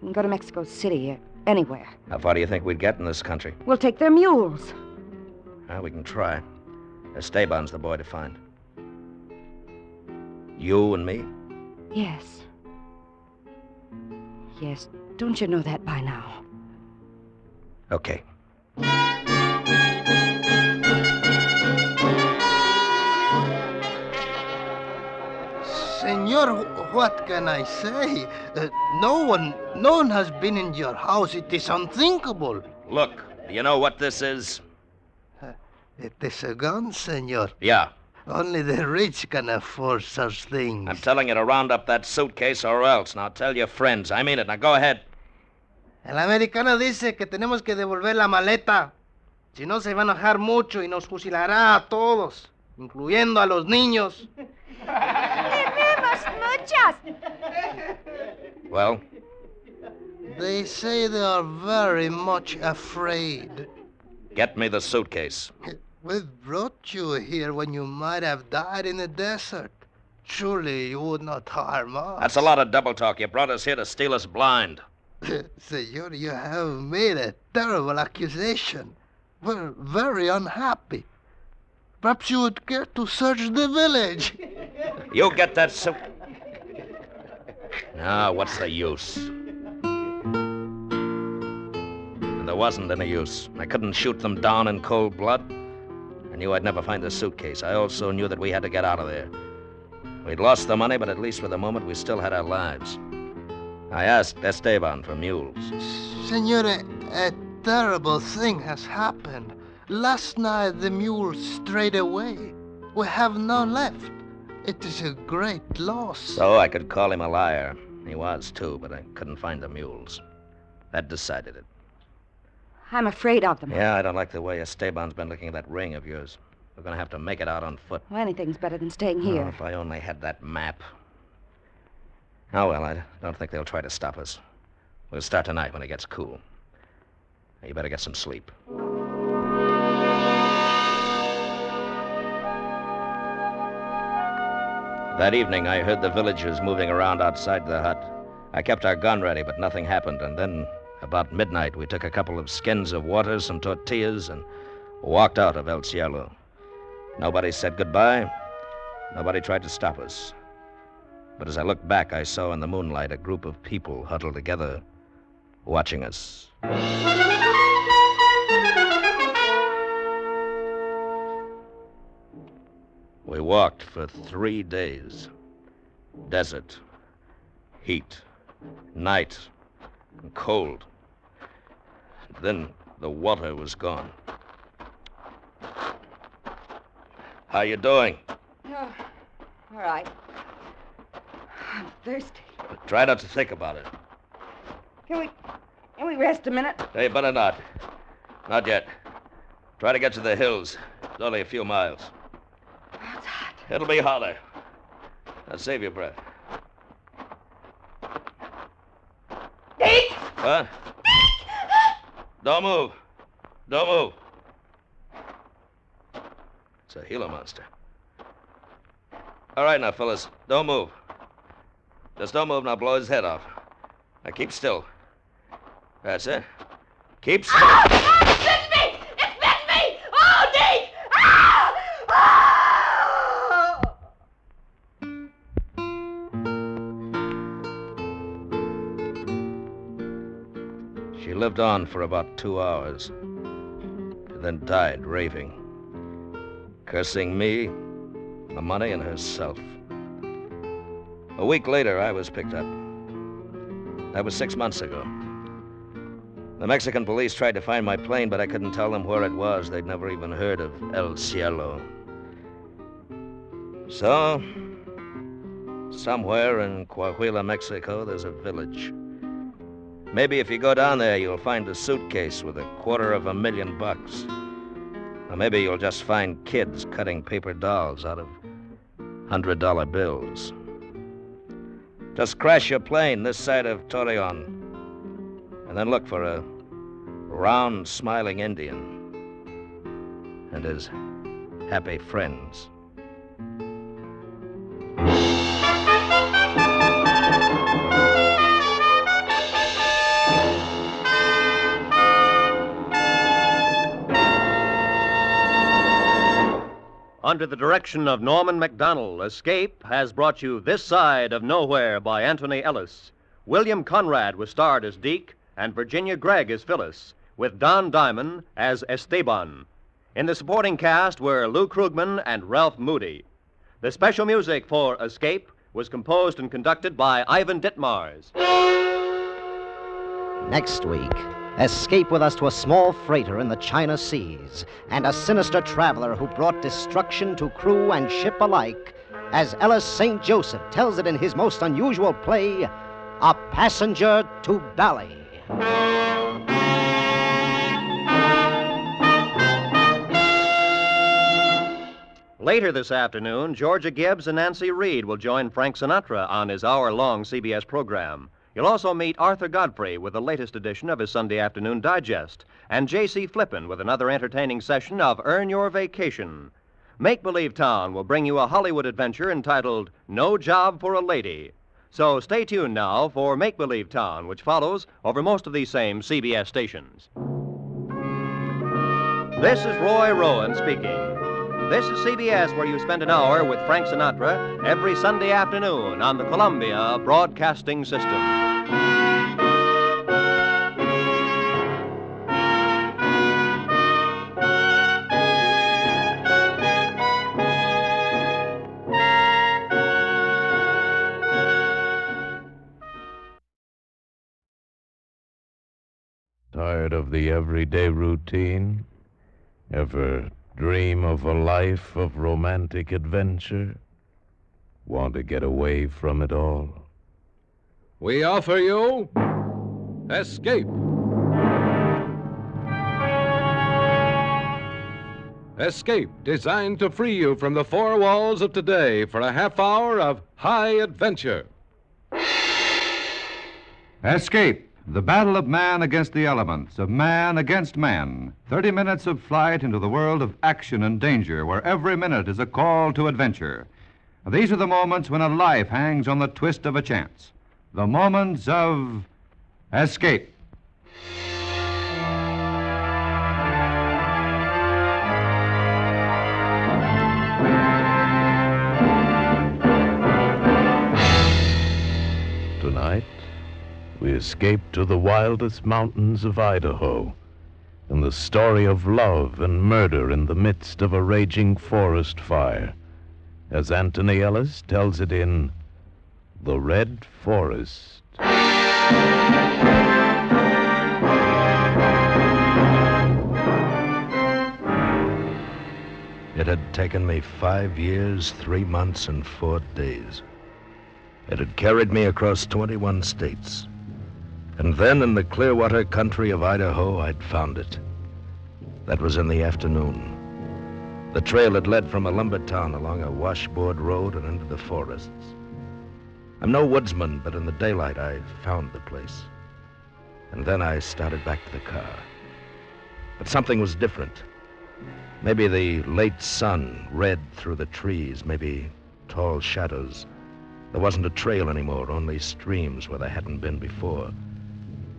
We can go to Mexico City or anywhere. How far do you think we'd get in this country? We'll take their mules. Well, we can try. Esteban's the boy to find. You and me? Yes. Yes. Don't you know that by now? Okay. Senor, what can I say? No one has been in your house. It is unthinkable. Look, do you know what this is? It is a gun, senor. Yeah. Only the rich can afford such things. I'm telling you to round up that suitcase or else. Now tell your friends. I mean it. Now go ahead. El americano dice que tenemos que devolver la maleta. Si no, se va a enojar mucho y nos fusilará a todos, incluyendo a los niños. Tenemos muchas. Well? They say they are very much afraid. Get me the suitcase. We brought you here when you might have died in the desert. Surely you would not harm us. That's a lot of double talk. You brought us here to steal us blind. Senor, you have made a terrible accusation. We're very unhappy. Perhaps you would care to search the village. You get that suit. Now, what's the use? And there wasn't any use. I couldn't shoot them down in cold blood. I knew I'd never find the suitcase. I also knew that we had to get out of there. We'd lost the money, but at least for the moment we still had our lives. I asked Esteban for mules. Senor, a terrible thing has happened. Last night the mules strayed away. We have none left. It is a great loss. So I could call him a liar. He was, too, but I couldn't find the mules. That decided it. I'm afraid of them. Yeah, I don't like the way Esteban's been looking at that ring of yours. We're going to have to make it out on foot. Well, anything's better than staying here. Oh, if I only had that map. Oh, well, I don't think they'll try to stop us. We'll start tonight when it gets cool. You better get some sleep. That evening, I heard the villagers moving around outside the hut. I kept our gun ready, but nothing happened. And then, about midnight, we took a couple of skins of water, some tortillas, and walked out of El Cielo. Nobody said goodbye. Nobody tried to stop us. But as I looked back, I saw in the moonlight a group of people huddled together, watching us. We walked for 3 days. Desert, heat, night, and cold. Then the water was gone. How you doing? Oh, all right. I'm thirsty. Try not to think about it. Can we rest a minute? Hey, better not. Not yet. Try to get to the hills. It's only a few miles. Oh, it's hot. It'll be hotter. Now save your breath. Dick! What? Don't move. Don't move. It's a Gila monster. All right, now, fellas, don't move. Just don't move, and I'll blow his head off. Now, keep still. That's it. Keep still. It's bitten me! It's bitten me! Oh, Deke! Ah! Ah! She lived on for about 2 hours, and then died raving, cursing me, the money, and herself. A week later, I was picked up. That was 6 months ago. The Mexican police tried to find my plane, but I couldn't tell them where it was. They'd never even heard of El Cielo. So, somewhere in Coahuila, Mexico, there's a village. Maybe if you go down there, you'll find a suitcase with $250,000. Or maybe you'll just find kids cutting paper dolls out of $100 bills. Just crash your plane this side of Torreon, and then look for a round, smiling Indian and his happy friends. Under the direction of Norman MacDonald, Escape has brought you This Side of Nowhere by Anthony Ellis. William Conrad was starred as Deke, and Virginia Gregg as Phyllis, with Don Diamond as Esteban. In the supporting cast were Lou Krugman and Ralph Moody. The special music for Escape was composed and conducted by Ivan Ditmars. Next week, escape with us to a small freighter in the China Seas and a sinister traveler who brought destruction to crew and ship alike, as Ellis St. Joseph tells it in his most unusual play, A Passenger to Bali. Later this afternoon, Georgia Gibbs and Nancy Reed will join Frank Sinatra on his hour-long CBS program. You'll also meet Arthur Godfrey with the latest edition of his Sunday Afternoon Digest, and J.C. Flippin with another entertaining session of Earn Your Vacation. Make Believe Town will bring you a Hollywood adventure entitled No Job for a Lady. So stay tuned now for Make Believe Town, which follows over most of these same CBS stations. This is Roy Rowan speaking. This is CBS, where you spend an hour with Frank Sinatra every Sunday afternoon on the Columbia Broadcasting System. Tired of the everyday routine? Ever dream of a life of romantic adventure? Want to get away from it all? We offer you Escape. Escape, designed to free you from the four walls of today for a half hour of high adventure. Escape, the battle of man against the elements, of man against man. 30 minutes of flight into the world of action and danger, where every minute is a call to adventure. These are the moments when a life hangs on the twist of a chance. The moments of escape. Tonight, we escape to the wildest mountains of Idaho, and the story of love and murder in the midst of a raging forest fire, as Anthony Ellis tells it in The Red Forest. It had taken me 5 years, 3 months, and 4 days. It had carried me across 21 states. And then in the Clearwater country of Idaho, I'd found it. That was in the afternoon. The trail had led from a lumber town along a washboard road and into the forests. I'm no woodsman, but in the daylight I found the place. And then I started back to the car. But something was different. Maybe the late sun, red through the trees, maybe tall shadows. There wasn't a trail anymore, only streams where there hadn't been before.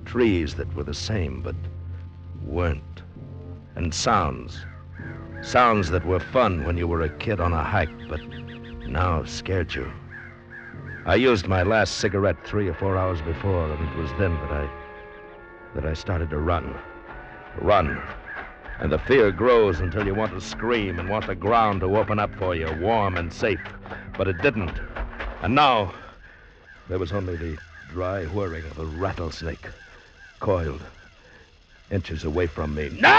Trees that were the same, but weren't. And sounds. Sounds that were fun when you were a kid on a hike, but now scared you. I used my last cigarette 3 or 4 hours before, and it was then that I started to run. Run. And the fear grows until you want to scream and want the ground to open up for you, warm and safe. But it didn't. And now, there was only the dry whirring of a rattlesnake, coiled inches away from me. No!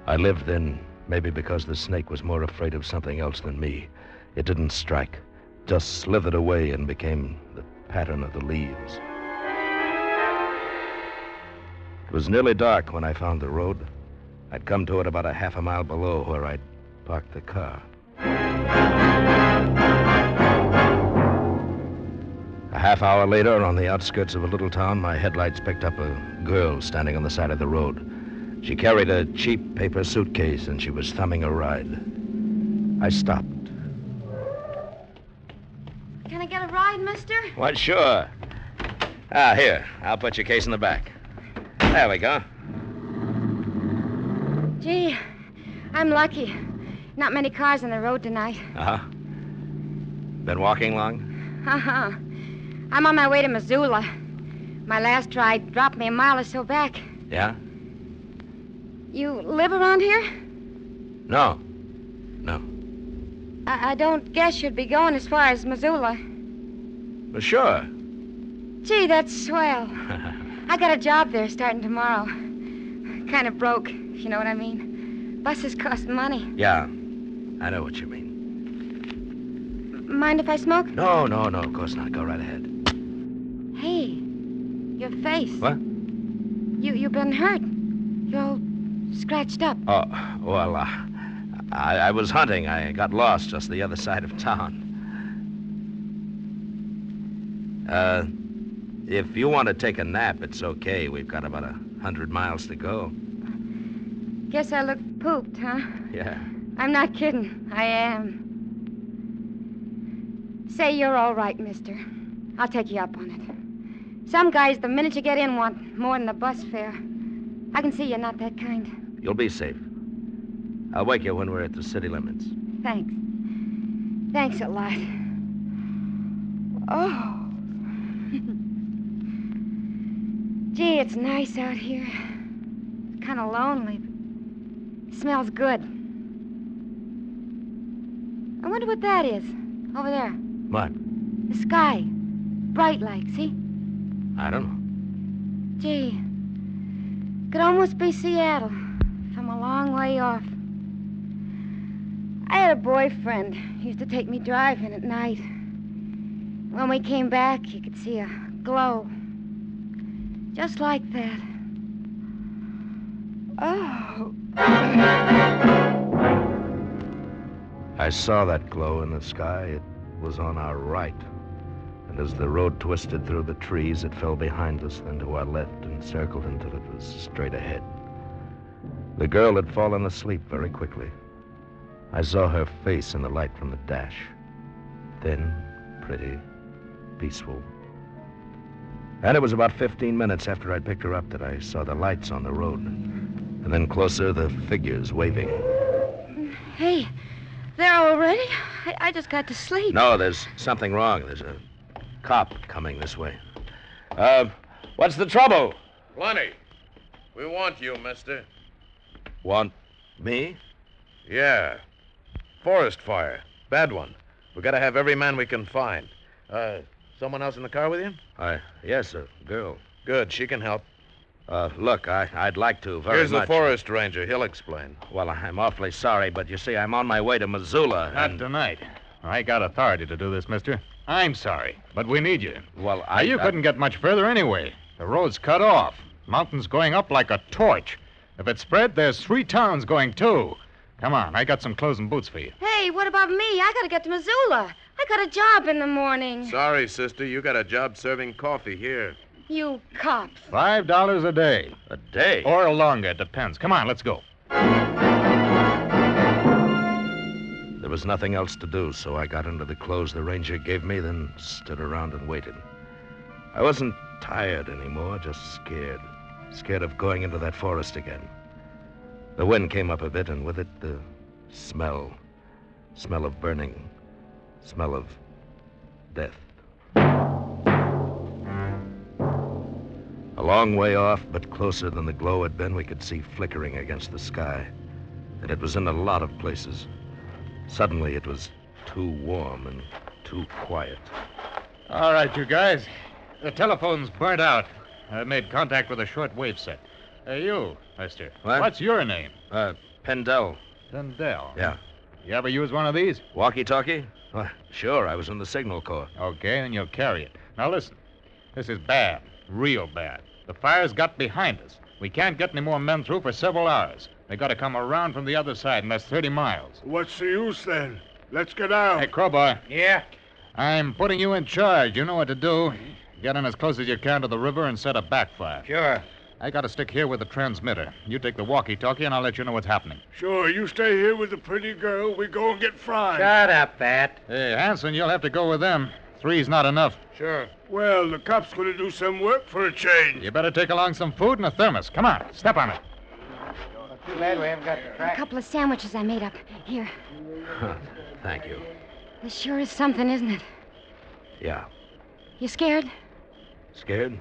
I lived then, maybe because the snake was more afraid of something else than me. It didn't strike, just slithered away and became the pattern of the leaves. It was nearly dark when I found the road. I'd come to it about a half a mile below where I'd parked the car. A half hour later, on the outskirts of a little town, my headlights picked up a girl standing on the side of the road. She carried a cheap paper suitcase, and she was thumbing a ride. I stopped. Can I get a ride, mister? What, sure. Here, I'll put your case in the back. There we go. Gee, I'm lucky. Not many cars on the road tonight. Uh-huh. Been walking long? Uh-huh. I'm on my way to Missoula. My last ride dropped me a mile or so back. Yeah? You live around here? No. I don't guess you'd be going as far as Missoula. Well, sure. Gee, that's swell. I got a job there starting tomorrow. Kind of broke, if you know what I mean. Buses cost money. Yeah, I know what you mean. Mind if I smoke? No, of course not. Go right ahead. Hey, your face. What? You've been hurt. You're all scratched up. Oh, well, I was hunting. I got lost just the other side of town. If you want to take a nap, it's okay. We've got about 100 miles to go. Guess I look pooped, huh? Yeah. I'm not kidding. I am. Say you're all right, mister. I'll take you up on it. Some guys, the minute you get in, want more than the bus fare. I can see you're not that kind. You'll be safe. I'll wake you when we're at the city limits. Thanks. Thanks a lot. Oh. Gee, it's nice out here. It's kind of lonely, but it smells good. I wonder what that is, over there. What? The sky. Bright like, see? I don't know. Gee, could almost be Seattle from a long way off. I had a boyfriend. He used to take me driving at night. When we came back, you could see a glow. Just like that. Oh. I saw that glow in the sky. It was on our right. And as the road twisted through the trees, it fell behind us, then to our left and circled until it was straight ahead. The girl had fallen asleep very quickly. I saw her face in the light from the dash. Thin, pretty, peaceful. And it was about 15 minutes after I'd picked her up that I saw the lights on the road. And then closer, the figures waving. Hey, there already? I just got to sleep. No, there's something wrong. There's a cop coming this way. What's the trouble? Plenty. We want you, mister. Want me? Yeah. Forest fire. Bad one. We gotta have every man we can find. Someone else in the car with you? Yes, a girl. Good, she can help. Look, I'd like to very Here's much. the forest ranger. He'll explain. Well, I'm awfully sorry, but you see, I'm on my way to Missoula. Not tonight. I got authority to do this, mister. I'm sorry, but we need you. Well, Now, you couldn't get much further anyway. The road's cut off. Mountain's going up like a torch. If it spread, there's 3 towns going, too. Come on, I got some clothes and boots for you. Hey, what about me? I gotta get to Missoula. I got a job in the morning. Sorry, sister. You got a job serving coffee here. You cops. $5 a day. A day? Or longer, it depends. Come on, let's go. There was nothing else to do, so I got into the clothes the ranger gave me, then stood around and waited. I wasn't tired anymore, just scared. Scared of going into that forest again. The wind came up a bit, and with it, the smell. Smell of burning. Smell of death. A long way off, but closer than the glow had been, we could see flickering against the sky. And it was in a lot of places. Suddenly, it was too warm and too quiet. All right, you guys. The telephone's burnt out. I made contact with a short-wave set. You, mister. What? What's your name? Pendel. Pendel. Yeah. You ever use one of these? Walkie-talkie? Sure, I was in the Signal Corps. Okay, then you'll carry it. Now listen, this is bad, real bad. The fire's got behind us. We can't get any more men through for several hours. They got to come around from the other side, and that's 30 miles. What's the use, then? Let's get out. Hey, Crowbar. Yeah? I'm putting you in charge. You know what to do. Get in as close as you can to the river and set a backfire. Sure. I got to stick here with the transmitter. You take the walkie-talkie, and I'll let you know what's happening. Sure, you stay here with the pretty girl. We go and get fried. Shut up, Pat. Hey, Hanson, you'll have to go with them. 3's not enough. Sure. Well, the cop's going to do some work for a change. You better take along some food and a thermos. Come on, step on it. Too bad we haven't got the A track. couple of sandwiches I made up. Here. Thank you. This sure is something, isn't it? Yeah. You scared? Scared?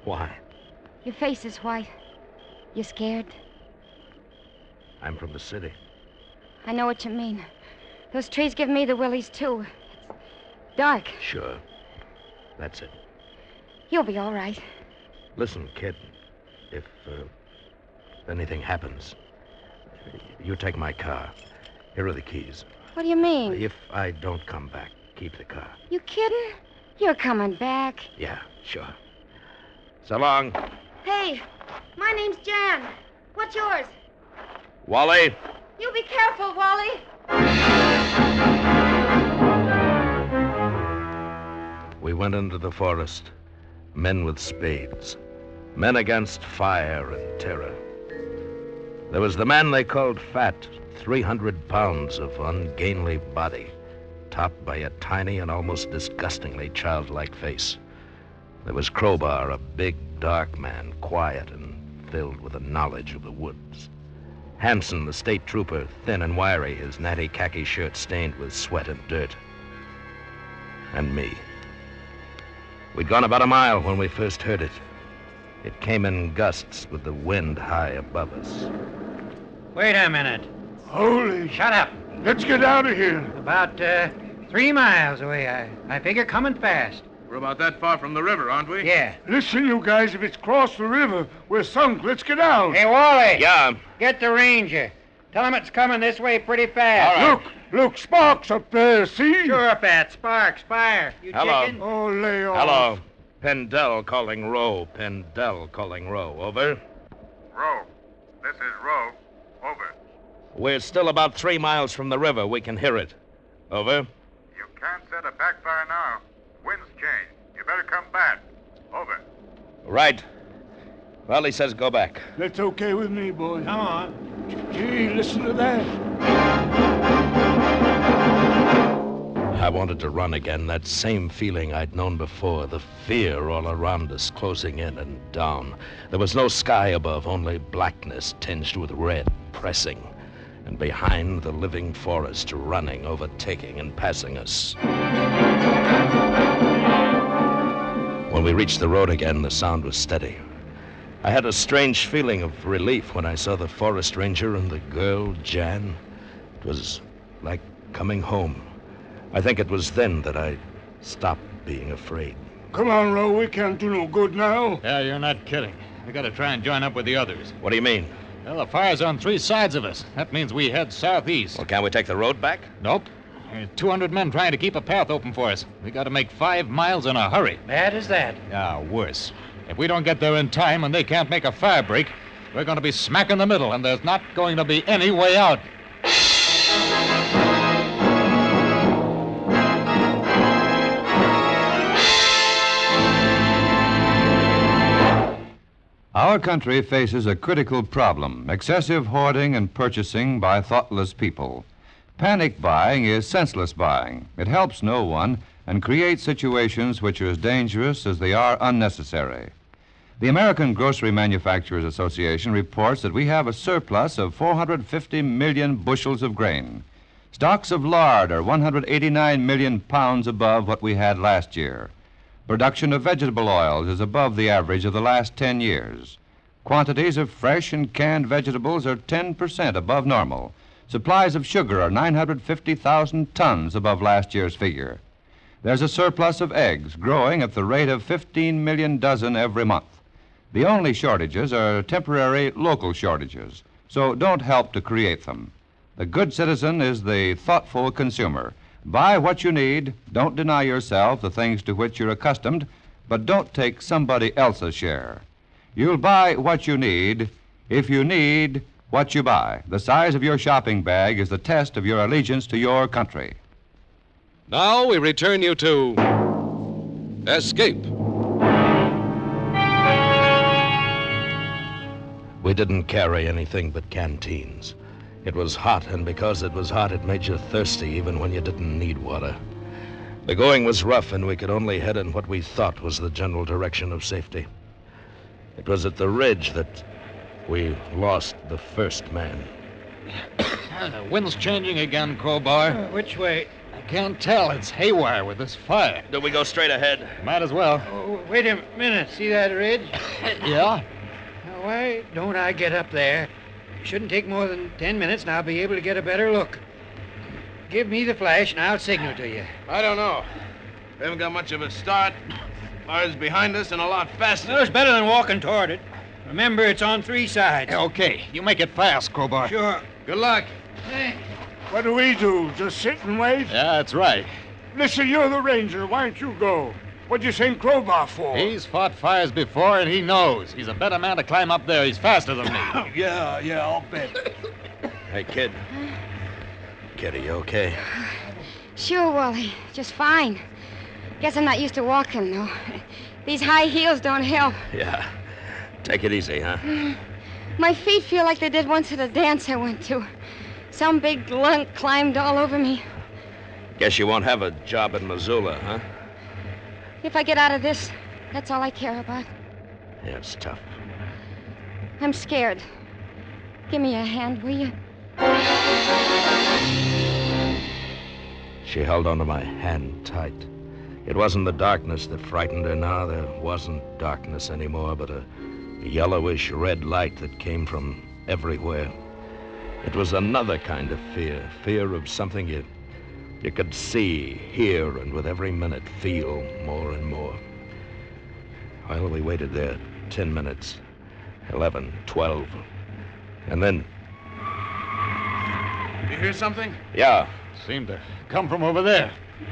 Why? Your face is white. You scared? I'm from the city. I know what you mean. Those trees give me the willies, too. It's dark. Sure. That's it. You'll be all right. Listen, kid. If anything happens, you take my car. Here are the keys. What do you mean? If I don't come back, keep the car. You kidding? You're coming back. Yeah, sure. So long. Hey, my name's Jan. What's yours? Wally. You be careful, Wally. We went into the forest. Men with spades. Men against fire and terror. There was the man they called Fat, 300 pounds of ungainly body, topped by a tiny and almost disgustingly childlike face. There was Crowbar, a big, dark man, quiet and filled with a knowledge of the woods. Hanson, the state trooper, thin and wiry, his natty khaki shirt stained with sweat and dirt. And me. We'd gone about a mile when we first heard it. It came in gusts with the wind high above us. Wait a minute. Holy... Shut up. Let's get out of here. About 3 miles away. I figure coming fast. We're about that far from the river, aren't we? Yeah. Listen, you guys, if it's crossed the river, we're sunk. Let's get out. Hey, Wally. Yeah? Get the ranger. Tell him it's coming this way pretty fast. All right. Look, Sparks up there, see? Sure, Pat. Sparks, fire. You Hello. chicken? Oh, lay off. Hello. Pendel calling Row. Pendel calling Row. Over. Row. This is Row. Over. We're still about 3 miles from the river. We can hear it. Over. You can't set a backfire now. Wind's changed. You better come back. Over. Right. Well, he says go back. That's okay with me, boys. Come on. Gee, listen to that. I wanted to run again, that same feeling I'd known before, the fear all around us, closing in and down. There was no sky above, only blackness tinged with red, pressing. And behind, the living forest, running, overtaking, and passing us. When we reached the road again, the sound was steady. I had a strange feeling of relief when I saw the forest ranger and the girl, Jan. It was like coming home. I think it was then that I stopped being afraid. Come on, Row. We can't do no good now. Yeah, you're not kidding. We gotta try and join up with the others. What do you mean? Well, the fire's on 3 sides of us. That means we head southeast. Well, can't we take the road back? Nope. 200 men trying to keep a path open for us. We gotta make 5 miles in a hurry. Bad as that. Yeah, worse. If we don't get there in time and they can't make a fire break, we're gonna be smack in the middle, and there's not going to be any way out. Our country faces a critical problem: excessive hoarding and purchasing by thoughtless people. Panic buying is senseless buying. It helps no one and creates situations which are as dangerous as they are unnecessary. The American Grocery Manufacturers Association reports that we have a surplus of 450 million bushels of grain. Stocks of lard are 189 million pounds above what we had last year. Production of vegetable oils is above the average of the last 10 years. Quantities of fresh and canned vegetables are 10% above normal. Supplies of sugar are 950,000 tons above last year's figure. There's a surplus of eggs growing at the rate of 15 million dozen every month. The only shortages are temporary local shortages, so don't help to create them. The good citizen is the thoughtful consumer. Buy what you need, don't deny yourself the things to which you're accustomed, but don't take somebody else's share. You'll buy what you need if you need what you buy. The size of your shopping bag is the test of your allegiance to your country. Now we return you to Escape. We didn't carry anything but canteens. It was hot, and because it was hot, it made you thirsty even when you didn't need water. The going was rough, and we could only head in what we thought was the general direction of safety. It was at the ridge that we lost the first man. The wind's changing again, Crowbar. Which way? I can't tell. It's haywire with this fire. Do we go straight ahead? Might as well. Oh, wait a minute. See that ridge? Yeah? Now, why don't I get up there? Shouldn't take more than 10 minutes, and I'll be able to get a better look. Give me the flash, and I'll signal to you. I don't know. We haven't got much of a start. Fire's behind us and a lot faster. Well, it's better than walking toward it. Remember, it's on 3 sides. Okay, you make it fast, Crowbar. Sure. Good luck. Hey. What do we do? Just sit and wait? Yeah, that's right. Listen, you're the ranger. Why don't you go? What'd you send Crowbar for? He's fought fires before, and he knows. He's a better man to climb up there. He's faster than me. Yeah, I'll bet. Hey, kid. Kid, are you okay? Sure, Wally. Just fine. Guess I'm not used to walking, though. These high heels don't help. Yeah. Take it easy, huh? My feet feel like they did once at a dance I went to. Some big lunk climbed all over me. Guess you won't have a job in Missoula, huh? If I get out of this, that's all I care about. Yeah, it's tough. I'm scared. Give me a hand, will you? She held onto my hand tight. It wasn't the darkness that frightened her now. There wasn't darkness anymore, but a yellowish red light that came from everywhere. It was another kind of fear of something you could see, hear, and with every minute feel more and more. Well, we waited there 10 minutes, 11, 12, and then... You hear something? Yeah. Seemed to come from over there.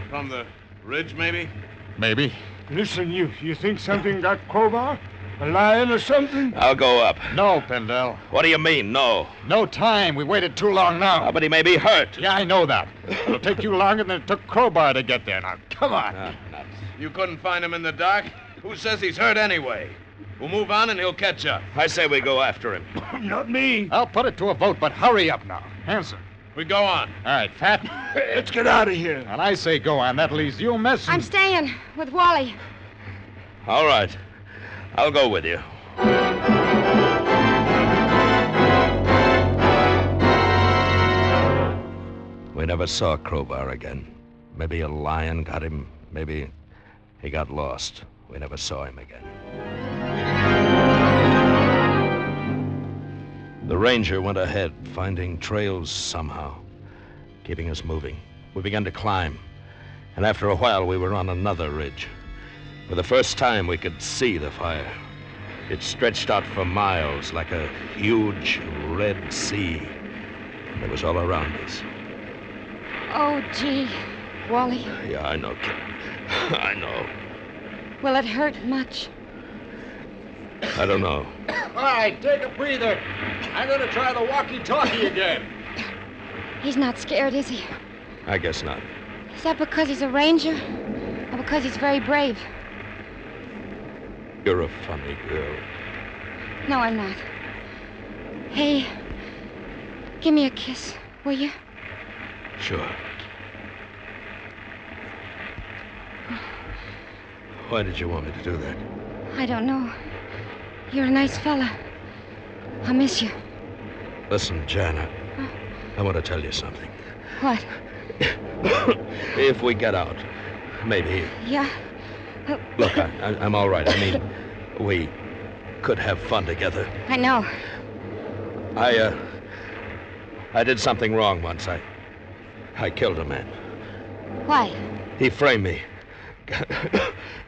From the ridge, maybe? Maybe. Listen, you think something got Crowbar? A lion or something? I'll go up. No, Pendel. What do you mean, no? No time. We waited too long now. Oh, but he may be hurt. Yeah, I know that. It'll take you longer than it took Crowbar to get there. Now, come on. Nuts. You couldn't find him in the dark? Who says he's hurt anyway? We'll move on and he'll catch up. I say we go after him. Not me. I'll put it to a vote, but hurry up now. Hanson. We go on. All right, Fat. Let's get out of here. And I say go on. That leaves you missing. I'm staying with Wally. All right. I'll go with you. We never saw Crowbar again. Maybe a lion got him. Maybe he got lost. We never saw him again. The ranger went ahead, finding trails somehow, keeping us moving. We began to climb, and after a while we were on another ridge. For the first time we could see the fire. It stretched out for miles like a huge red sea. And it was all around us. Oh, gee, Wally. Yeah, I know, kid. I know. Will it hurt much? I don't know. All right, take a breather. I'm going to try the walkie-talkie again. He's not scared, is he? I guess not. Is that because he's a ranger? Or because he's very brave? You're a funny girl. No, I'm not. Hey, give me a kiss, will you? Sure. Why did you want me to do that? I don't know. You're a nice fella. I'll miss you. Listen, Jan, I want to tell you something. What? If we get out, maybe... Yeah? Look, I'm all right. I mean, we could have fun together. I know. I did something wrong once. I killed a man. Why? He framed me.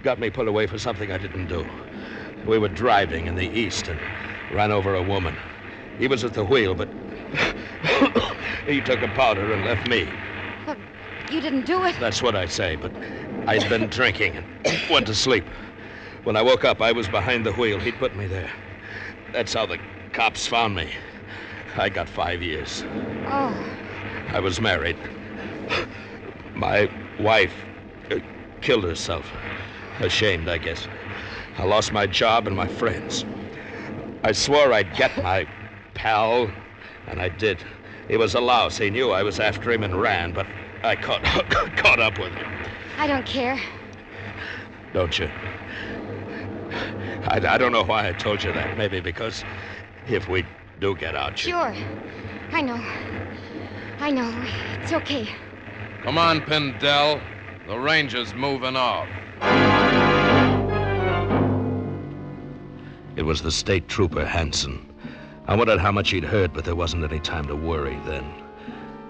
Got me put away for something I didn't do. We were driving in the east and ran over a woman. He was at the wheel, but he took a powder and left me. But you didn't do it. That's what I say, but I'd been drinking and went to sleep. When I woke up, I was behind the wheel. He'd put me there. That's how the cops found me. I got 5 years. Oh. I was married. My wife killed herself. Ashamed, I guess. I lost my job and my friends. I swore I'd get my pal, and I did. He was a louse. He knew I was after him and ran, but I caught up with him. I don't care. Don't you? I don't know why I told you that. Maybe because if we do get out, Sure. I know. It's okay. Come on, Pindell. The Ranger's moving off. It was the state trooper, Hanson. I wondered how much he'd heard, but there wasn't any time to worry then.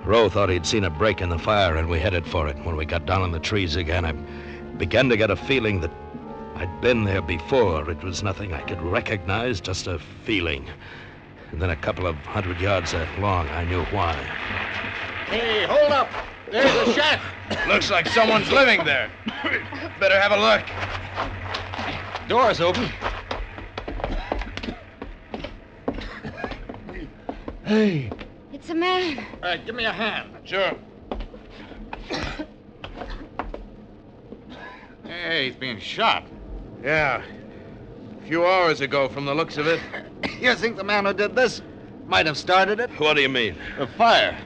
Rowe thought he'd seen a break in the fire, and we headed for it. When we got down in the trees again, I began to get a feeling that I'd been there before. It was nothing I could recognize, just a feeling. And then a couple of 100 yards along, I knew why. Hey, hold up! There's a shack! Looks like someone's living there. Better have a look. Door's open. Hey. It's a man. Give me a hand. Sure. Hey, he's being shot. Yeah. A few hours ago, from the looks of it. You think the man who did this might have started it? What do you mean? A fire.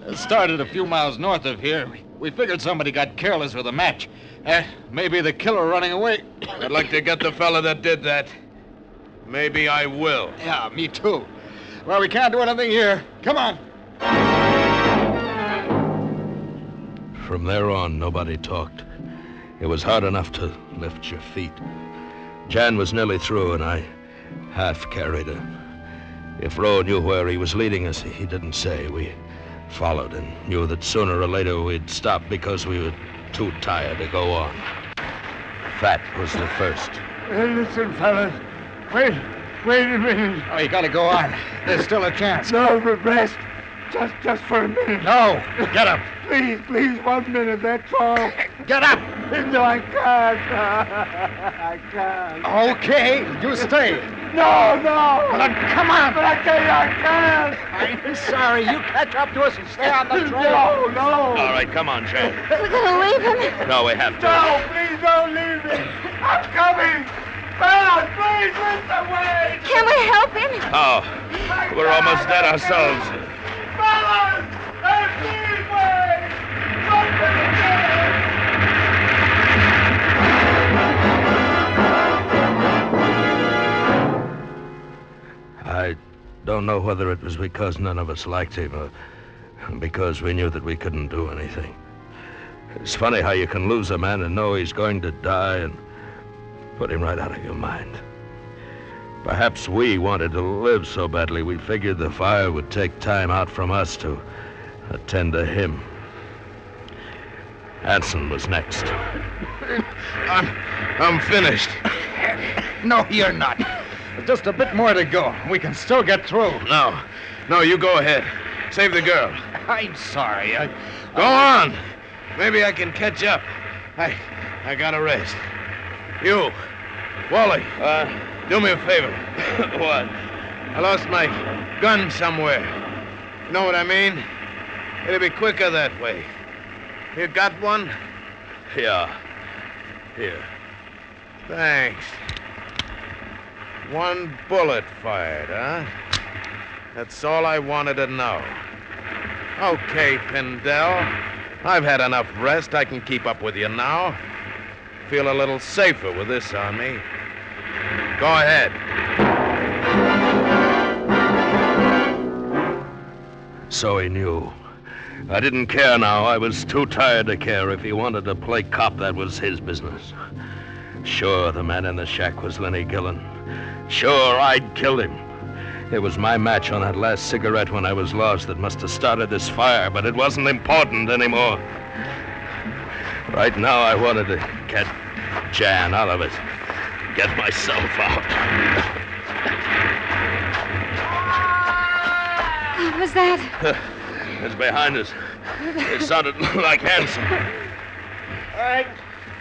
It started a few miles north of here. We figured somebody got careless with a match. Maybe the killer running away. I'd like to get the fella that did that. Maybe I will. Yeah, me too. Well, we can't do anything here. Come on. From there on, nobody talked. It was hard enough to lift your feet. Jan was nearly through, and I half carried her. If Rowe knew where he was leading us, he didn't say. We followed and knew that sooner or later we'd stop because we were too tired to go on. That was the first. Hey, listen, fellas. Wait a minute. Oh, you gotta go on. There's still a chance. No, rest. Just for a minute. No, get up. Please, 1 minute, that's all. Get up. No, I can't. I can't. Okay, you stay. No. Well, then come on. But I tell you, I can't. I'm sorry. You catch up to us and stay on the trail. No. All right, come on, Jan. We're gonna leave him. No, we have to. No, please don't leave me. I'm coming. Fellas, please listen away. Can we help him? Oh, we're almost dead ourselves. Fellas, please wait. I don't know whether it was because none of us liked him or because we knew that we couldn't do anything. It's funny how you can lose a man and know he's going to die and put him right out of your mind. Perhaps we wanted to live so badly we figured the fire would take time out from us to attend to him. Hanson was next. I'm finished. No, you're not. Just a bit more to go. We can still get through. No, you go ahead. Save the girl. I'm sorry. Go on. Maybe I can catch up. I gotta rest. You, Wally, do me a favor. What? I lost my gun somewhere. You know what I mean? It'll be quicker that way. You got one? Yeah. Here. Thanks. One bullet fired, huh? That's all I wanted to know. Okay, Pindell. I've had enough rest. I can keep up with you now. Feel a little safer with this on me. Go ahead. So he knew. I didn't care now. I was too tired to care. If he wanted to play cop, that was his business. Sure, the man in the shack was Lenny Gillen. Sure, I'd killed him. It was my match on that last cigarette when I was lost that must have started this fire, but it wasn't important anymore. Right now, I wanted to get Jan out of it. Get myself out. What was that? It's behind us. It sounded like Hanson. All right,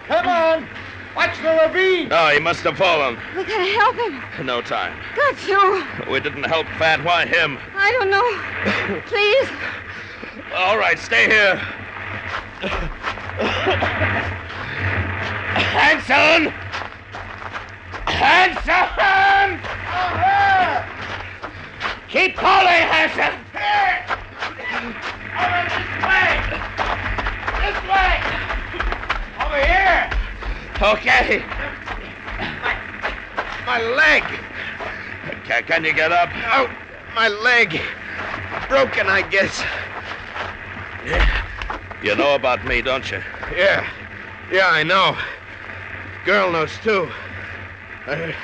come on. Watch the ravine. Oh, he must have fallen. We gotta help him. No time. Got to. We didn't help Fat. Why him? I don't know. Please. All right, stay here. Hanson! Hanson! Keep calling, Hanson! Here! Over this way! This way! Over here! Okay. My leg. Can you get up? Oh, my leg. Broken, I guess. You know about me, don't you? Yeah, I know. Girl knows, too. I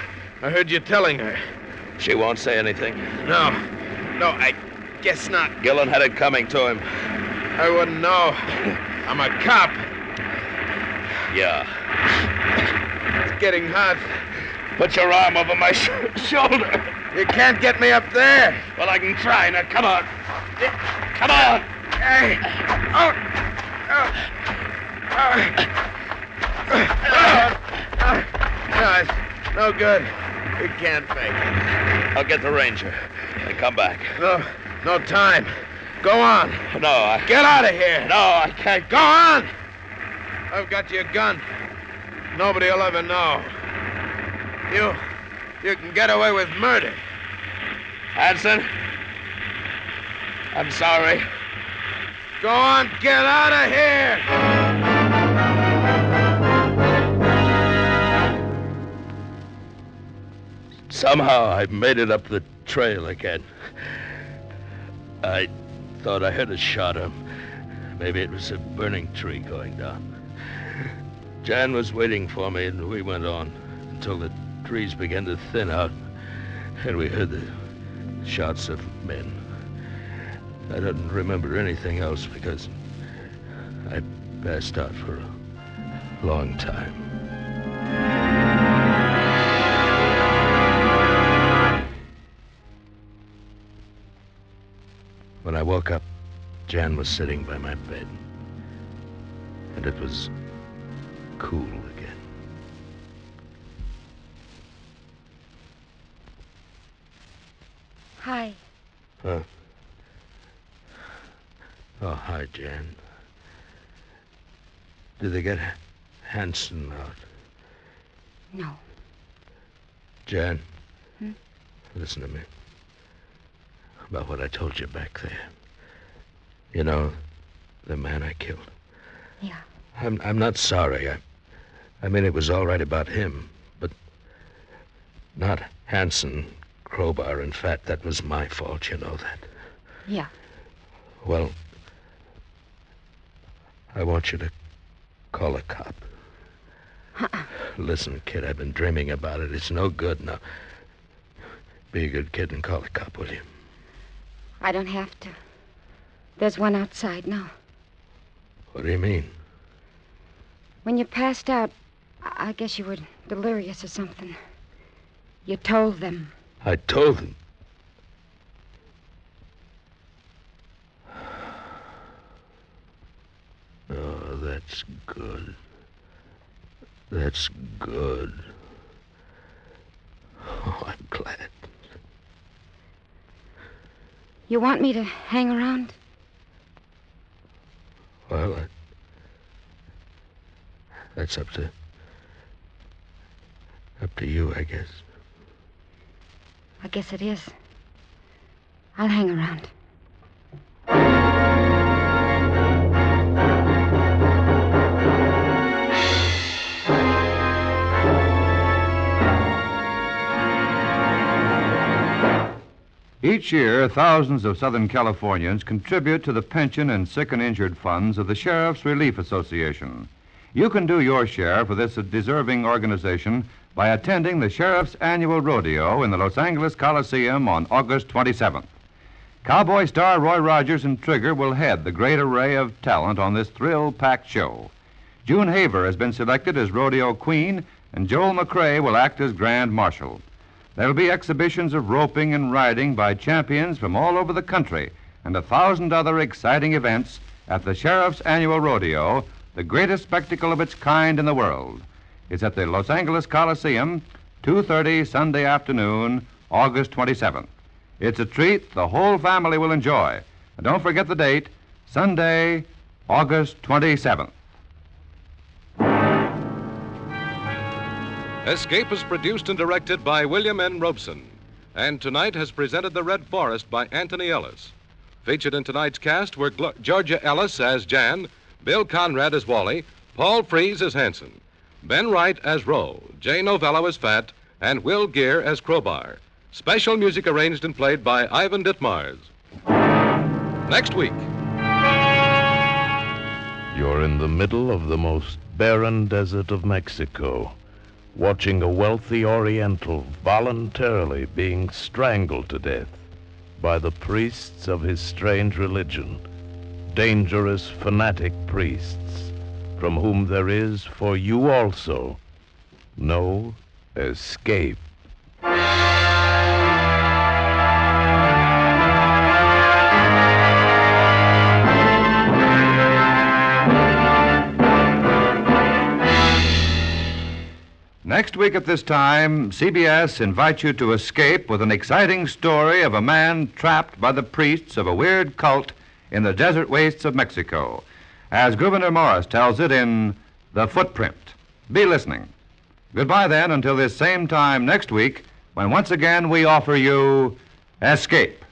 heard you telling her. She won't say anything? No, I guess not. Gillen had it coming to him. I wouldn't know. I'm a cop. Yeah. It's getting hot. Put your arm over my shoulder. You can't get me up there. Well, I can try. Now, come on. Come on. Hey. No, it's no good. We can't make it. I'll get the ranger and come back. No time. Go on. No, Get out of here. No, I can't. Go on. I've got your gun. Nobody will ever know. You can get away with murder. Hanson, I'm sorry. Go on, get out of here. Somehow I made it up the trail again. I thought I heard a shot. Maybe it was a burning tree going down. Jan was waiting for me, and we went on until the trees began to thin out, and we heard the shots of men. I don't remember anything else because I passed out for a long time. When I woke up, Jan was sitting by my bed, and it was cool again. Hi. Huh? Oh, hi, Jan. Did they get Hanson out? No. Jan, listen to me. About what I told you back there. You know, the man I killed. Yeah. I'm not sorry. I mean, it was all right about him, but not Hanson, Crowbar, and Fat. That was my fault, you know that. Yeah. Well, I want you to call a cop. Listen, kid, I've been dreaming about it. It's no good now. Be a good kid and call a cop, will you? I don't have to. There's one outside now. What do you mean? When you passed out, I guess you were delirious or something. You told them. I told them. Oh, that's good. That's good. Oh, I'm glad. You want me to hang around? Well, that's up to you, I guess. I guess it is. I'll hang around. Each year, thousands of Southern Californians contribute to the pension and sick and injured funds of the Sheriff's Relief Association. You can do your share for this deserving organization by attending the Sheriff's Annual Rodeo in the Los Angeles Coliseum on August 27th. Cowboy star Roy Rogers and Trigger will head the great array of talent on this thrill-packed show. June Haver has been selected as Rodeo Queen, and Joel McRae will act as Grand Marshal. There'll be exhibitions of roping and riding by champions from all over the country and 1,000 other exciting events at the Sheriff's Annual Rodeo, the greatest spectacle of its kind in the world. It's at the Los Angeles Coliseum, 2:30 Sunday afternoon, August 27th. It's a treat the whole family will enjoy. And don't forget the date, Sunday, August 27th. Escape is produced and directed by William N. Robeson, and tonight has presented The Red Forest by Anthony Ellis. Featured in tonight's cast were Georgia Ellis as Jan, Bill Conrad as Wally, Paul Frees as Hanson, Ben Wright as Roe, Jay Novello as Fat, and Will Gear as Crowbar. Special music arranged and played by Ivan Ditmars. Next week. You're in the middle of the most barren desert of Mexico, watching a wealthy Oriental voluntarily being strangled to death by the priests of his strange religion, dangerous fanatic priests, from whom there is, for you also, no escape. Next week at this time, CBS invites you to escape with an exciting story of a man trapped by the priests of a weird cult in the desert wastes of Mexico, as Gouverneur Morris tells it in The Footprint. Be listening. Goodbye then until this same time next week, when once again we offer you Escape.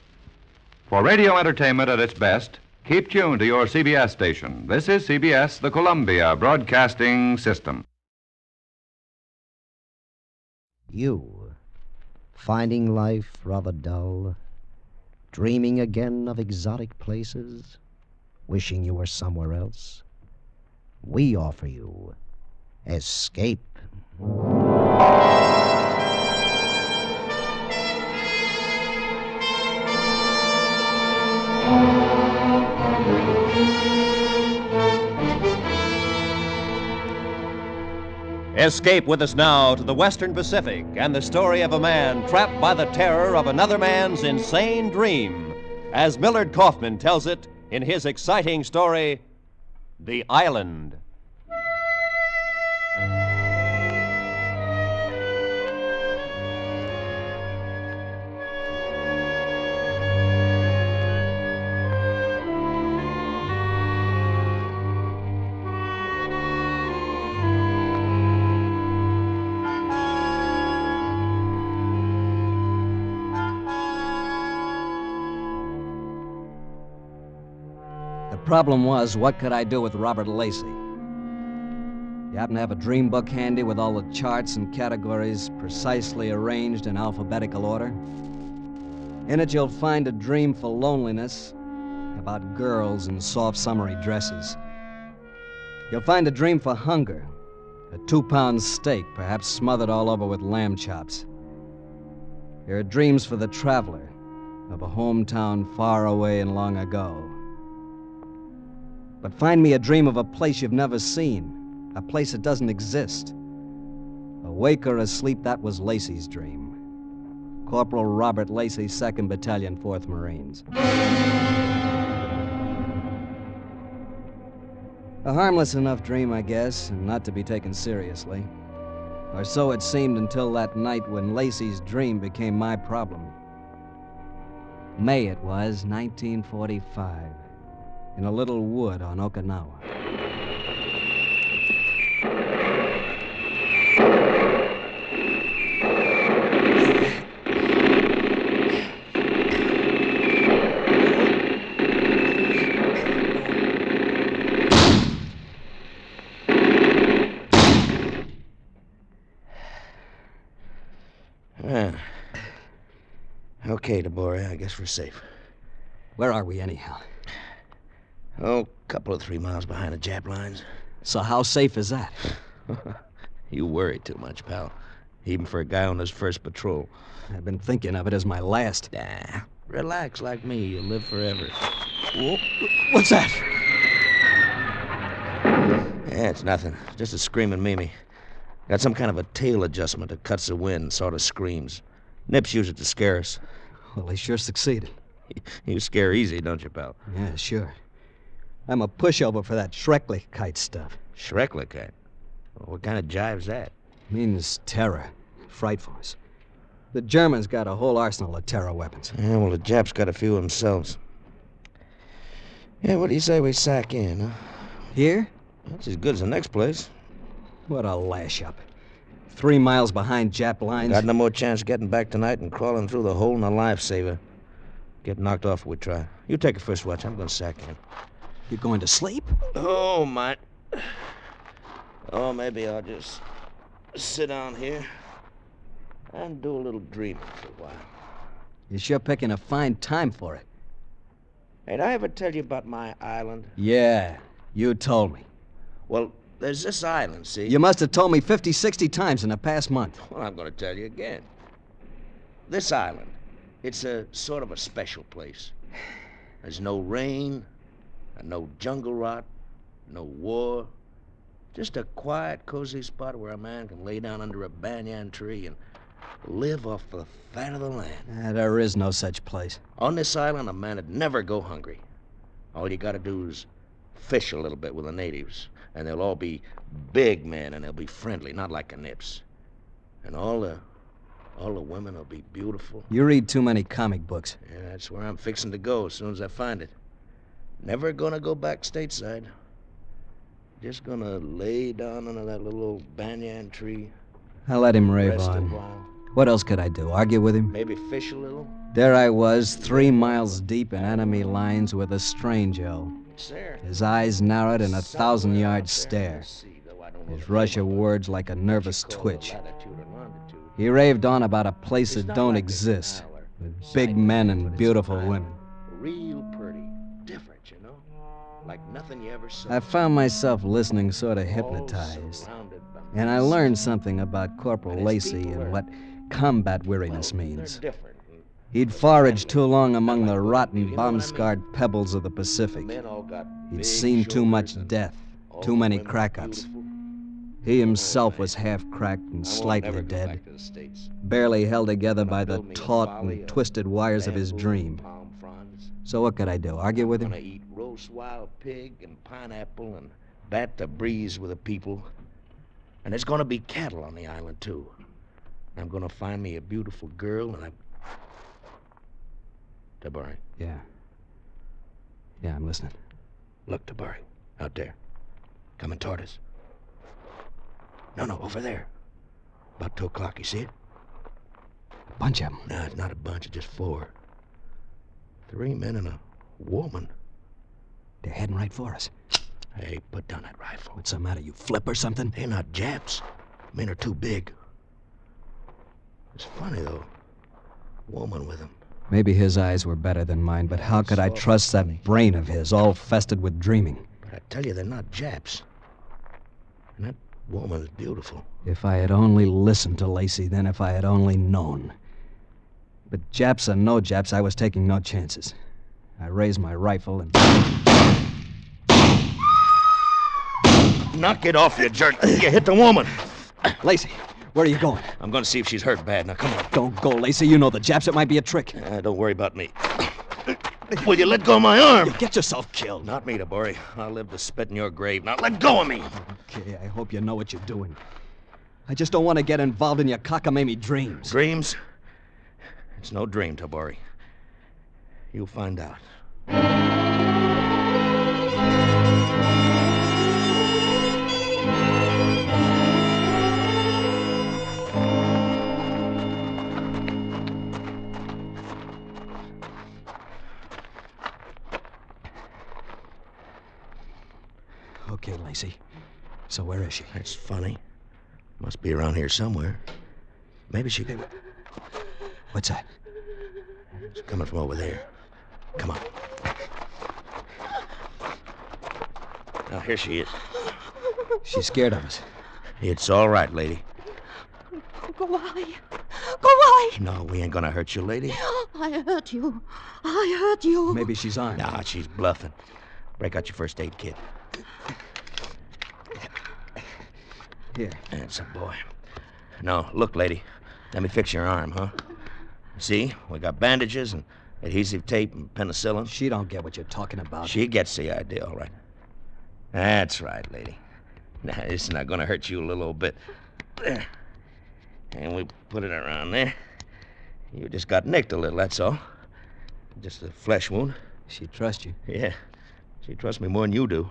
For radio entertainment at its best, keep tuned to your CBS station. This is CBS, the Columbia Broadcasting System. You, finding life rather dull, dreaming again of exotic places, wishing you were somewhere else? We offer you Escape. Escape with us now to the Western Pacific and the story of a man trapped by the terror of another man's insane dream, as Millard Kaufman tells it in his exciting story, The Island. The problem was, what could I do with Robert Lacey? You happen to have a dream book handy with all the charts and categories precisely arranged in alphabetical order? In it, you'll find a dream for loneliness about girls in soft summery dresses. You'll find a dream for hunger, a 2-pound steak, perhaps smothered all over with lamb chops. There are dreams for the traveler of a hometown far away and long ago. But find me a dream of a place you've never seen, a place that doesn't exist. Awake or asleep, that was Lacey's dream. Corporal Robert Lacey, 2nd Battalion, 4th Marines. A harmless enough dream, I guess, and not to be taken seriously. Or so it seemed until that night when Lacey's dream became my problem. May it was, 1945. In a little wood on Okinawa. Okay, DeBoer. I guess we're safe. Where are we, anyhow? Oh, a couple of 3 miles behind the Jap lines. So how safe is that? You worry too much, pal. Even for a guy on his first patrol. I've been thinking of it as my last. Nah, relax like me. You'll live forever. Whoa. What's that? Yeah, it's nothing. Just a screaming Mimi. Got some kind of a tail adjustment that cuts the wind and sort of screams. Nips use it to scare us. Well, they sure succeeded. You scare easy, don't you, pal? Yeah, sure. I'm a pushover for that Schrecklichkeit stuff. Schrecklichkeit? What kind of jive's that? Means terror. Frightfulness. The Germans got a whole arsenal of terror weapons. Yeah, well, the Japs got a few themselves. Yeah, what do you say we sack in, huh? Here? That's as good as the next place. What a lash-up. 3 miles behind Jap lines. Got no more chance of getting back tonight than crawling through the hole in a lifesaver. Get knocked off if we try. You take a first watch. I'm going to sack in. You going to sleep? Oh, my. Oh, maybe I'll just sit down here and do a little dreaming for a while. You're sure picking a fine time for it. Hey, did I ever tell you about my island? Yeah, you told me. Well, there's this island, see? You must have told me 50, 60 times in the past month. Well, I'm going to tell you again. This island, it's a sort of a special place. There's no rain, and no jungle rot, no war. Just a quiet, cozy spot where a man can lay down under a banyan tree and live off the fat of the land. There is no such place. On this island, a man would never go hungry. All you got to do is fish a little bit with the natives, and they'll all be big men, and they'll be friendly, not like the Nips. And all the women will be beautiful. You read too many comic books. Yeah, that's where I'm fixing to go as soon as I find it. Never gonna go back stateside. Just gonna lay down under that little old banyan tree. I'll let him rave Rest a on. while. What else could I do? Argue with him? Maybe fish a little. There I was, 3 miles deep in enemy lines with a strange-o. It's there. His eyes narrowed in a 1,000-yard stare. His rush of words like a nervous twitch. He raved on about a place that don't exist, with big men and beautiful women. Real pretty. Different, you know? Like nothing you ever saw. I found myself listening sort of hypnotized. And I learned something about Corporal Lacey and what combat weariness means. He'd foraged too long among the rotten, bomb-scarred pebbles of the Pacific. He'd seen too much death, too many crack-ups. He himself was half-cracked and slightly dead, barely held together by the taut and twisted wires of his dream. So what could I do, argue with him? I'm gonna eat roast wild pig and pineapple and bat the breeze with the people. And there's gonna be cattle on the island, too. I'm gonna find me a beautiful girl, and I'm... Tabari. Yeah. Yeah, I'm listening. Look, Tabari. Out there. Coming toward us. No, over there. About 2 o'clock, you see it? A bunch of them. No, it's not a bunch, it's just 4. 3 men and a woman. They're heading right for us. Hey, put down that rifle. What's the matter, you flip or something? They're not Japs. Men are too big. It's funny, though. Woman with him. Maybe his eyes were better than mine, but how could I trust that brain of his, all festered with dreaming? But I tell you, they're not Japs. And that woman's beautiful. If I had only listened to Lacey, then if I had only known. But Japs or no Japs, I was taking no chances. I raised my rifle and... Knock it off, you jerk. You hit the woman. Lacey, where are you going? I'm going to see if she's hurt bad. Now, come on. Don't go, Lacey. You know the Japs. It might be a trick. Don't worry about me. Will you let go of my arm? You'll get yourself killed. Not me, Tabori. I'll live to spit in your grave. Now, let go of me. Okay, I hope you know what you're doing. I just don't want to get involved in your cockamamie dreams. Dreams? It's no dream, Tabori. You'll find out. Okay, Lacey. So where is she? That's funny. Must be around here somewhere. Maybe she... What's that? It's coming from over there. Come on. Now, here she is. She's scared of us. It's all right, lady. Go away. Go away. No, we ain't gonna hurt you, lady. I hurt you. I hurt you. Maybe she's armed. Nah, she's bluffing. Break out your first aid kit. Here. That's a boy. No, look, lady. Let me fix your arm, huh? See? We got bandages and adhesive tape and penicillin. She don't get what you're talking about. She gets the idea, all right. That's right, lady. Now, this is not gonna hurt you a little bit. There. And we put it around there. You just got nicked a little, that's all. Just a flesh wound. She trusts you. Yeah. She trusts me more than you do.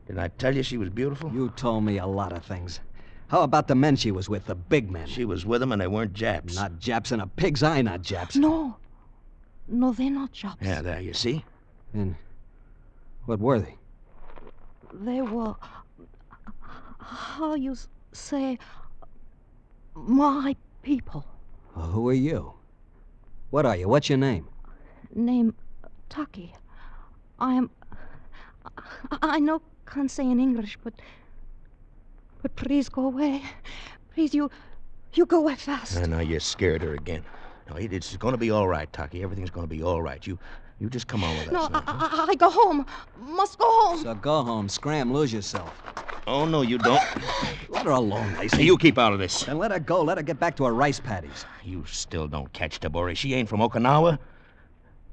Didn't I tell you she was beautiful? You told me a lot of things. How about the men she was with, the big men? She was with them and they weren't Japs. Not Japs in a pig's eye, not Japs. No. No, they're not Japs. Yeah, there, you see? And what were they? They were, how you say, my people. Who are you? What are you? What's your name? Name Taki. I know can't say in English, but please go away. Please, you go away fast. Now you scared her again. No, it's going to be all right, Taki. Everything's going to be all right. You just come on with us. No, now, huh? I go home. Must go home. So go home, scram, lose yourself. Oh, no, you don't. Let her alone, Lacey. Hey, you keep out of this. Then let her go. Let her get back to her rice paddies. You still don't catch Tabori. She ain't from Okinawa.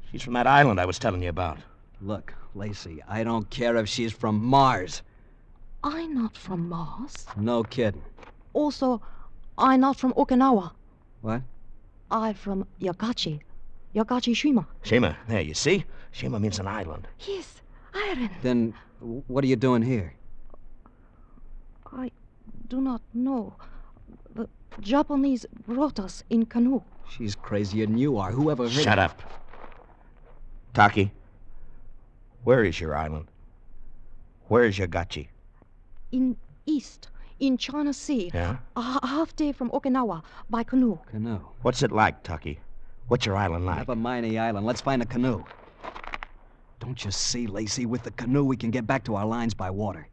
She's from that island I was telling you about. Look, Lacey, I don't care if she's from Mars. I'm not from Mars. No kidding. Also, I'm not from Okinawa. What? I'm from Yagachi. Yagachi Shima. Shima. There, you see? Shima means an island. Yes, island. Then what are you doing here? I do not know. The Japanese brought us in canoe. She's crazier than you are. Whoever heard Shut up. Taki, where is your island? Where is Yagachi? In east, in China Sea. Yeah? A half day from Okinawa by canoe. Canoe. What's it like, Taki? What's your island like? Never mind the island. Let's find a canoe. Don't you see, Lacey? With the canoe, we can get back to our lines by water.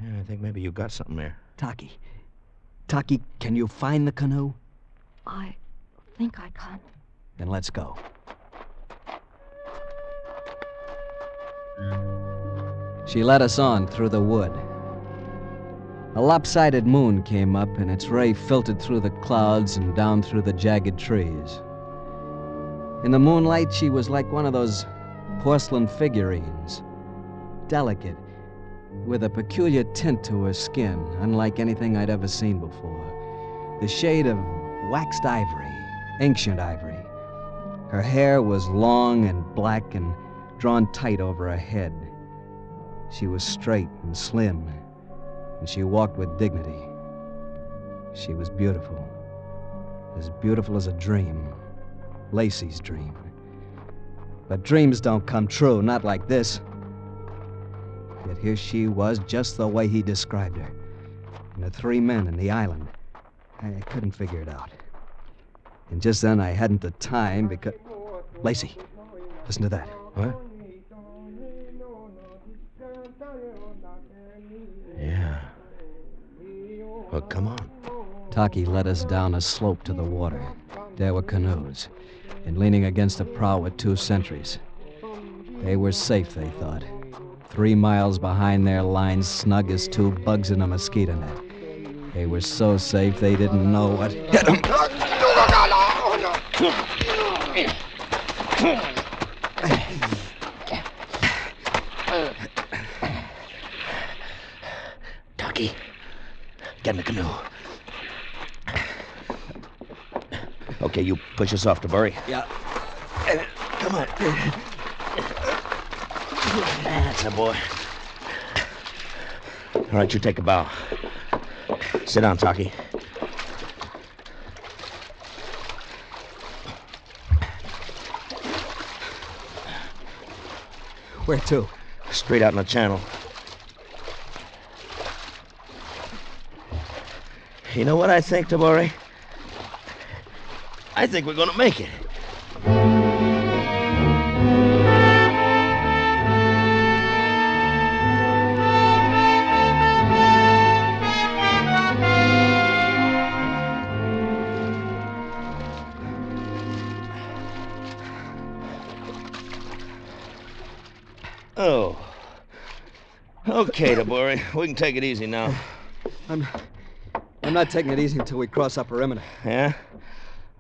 Yeah, I think maybe you got something there. Taki, can you find the canoe? I think I can. Then let's go. She led us on through the wood. A lopsided moon came up, and its ray filtered through the clouds and down through the jagged trees. In the moonlight, she was like one of those porcelain figurines. Delicate, with a peculiar tint to her skin, unlike anything I'd ever seen before. The shade of waxed ivory, ancient ivory. Her hair was long and black and drawn tight over her head. She was straight and slim, and she walked with dignity. She was beautiful as a dream, Lacey's dream. But dreams don't come true, not like this. Yet here she was, just the way he described her. And the three men in the island. I couldn't figure it out. And just then I hadn't the time because... Lacey, listen to that. What? Yeah. Well, come on. Taki led us down a slope to the water. There were canoes, and leaning against the prow were two sentries. They were safe, they thought. 3 miles behind their lines, snug as 2 bugs in a mosquito net. They were so safe they didn't know what hit them. Taki, get in the canoe. Okay, you push us off to Burry. Yeah. Come on. That's a boy. All right, you take a bow. Sit down, Taki. Where to? Straight out in the channel. You know what I think, Tabori? I think we're gonna make it. Okay, Tabori, we can take it easy now. I'm not taking it easy until we cross our perimeter. Yeah?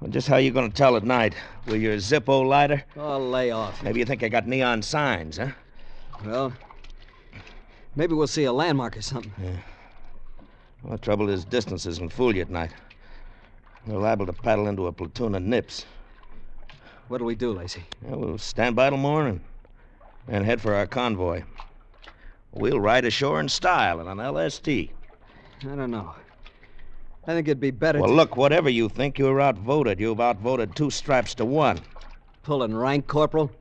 Well, just how you going to tell at night? With your Zippo lighter? Oh, lay off. Maybe you think I got neon signs, huh? Well, maybe we'll see a landmark or something. Yeah. Well, the trouble is distances can fool you at night. We're liable to paddle into a platoon of nips. What'll we do, Lacey? Yeah, we'll stand by till morning and head for our convoy. We'll ride ashore in style in an LST. I don't know. I think it'd be better Well, look, whatever you think, you're outvoted. You've outvoted 2 stripes to 1. Pulling rank, Corporal?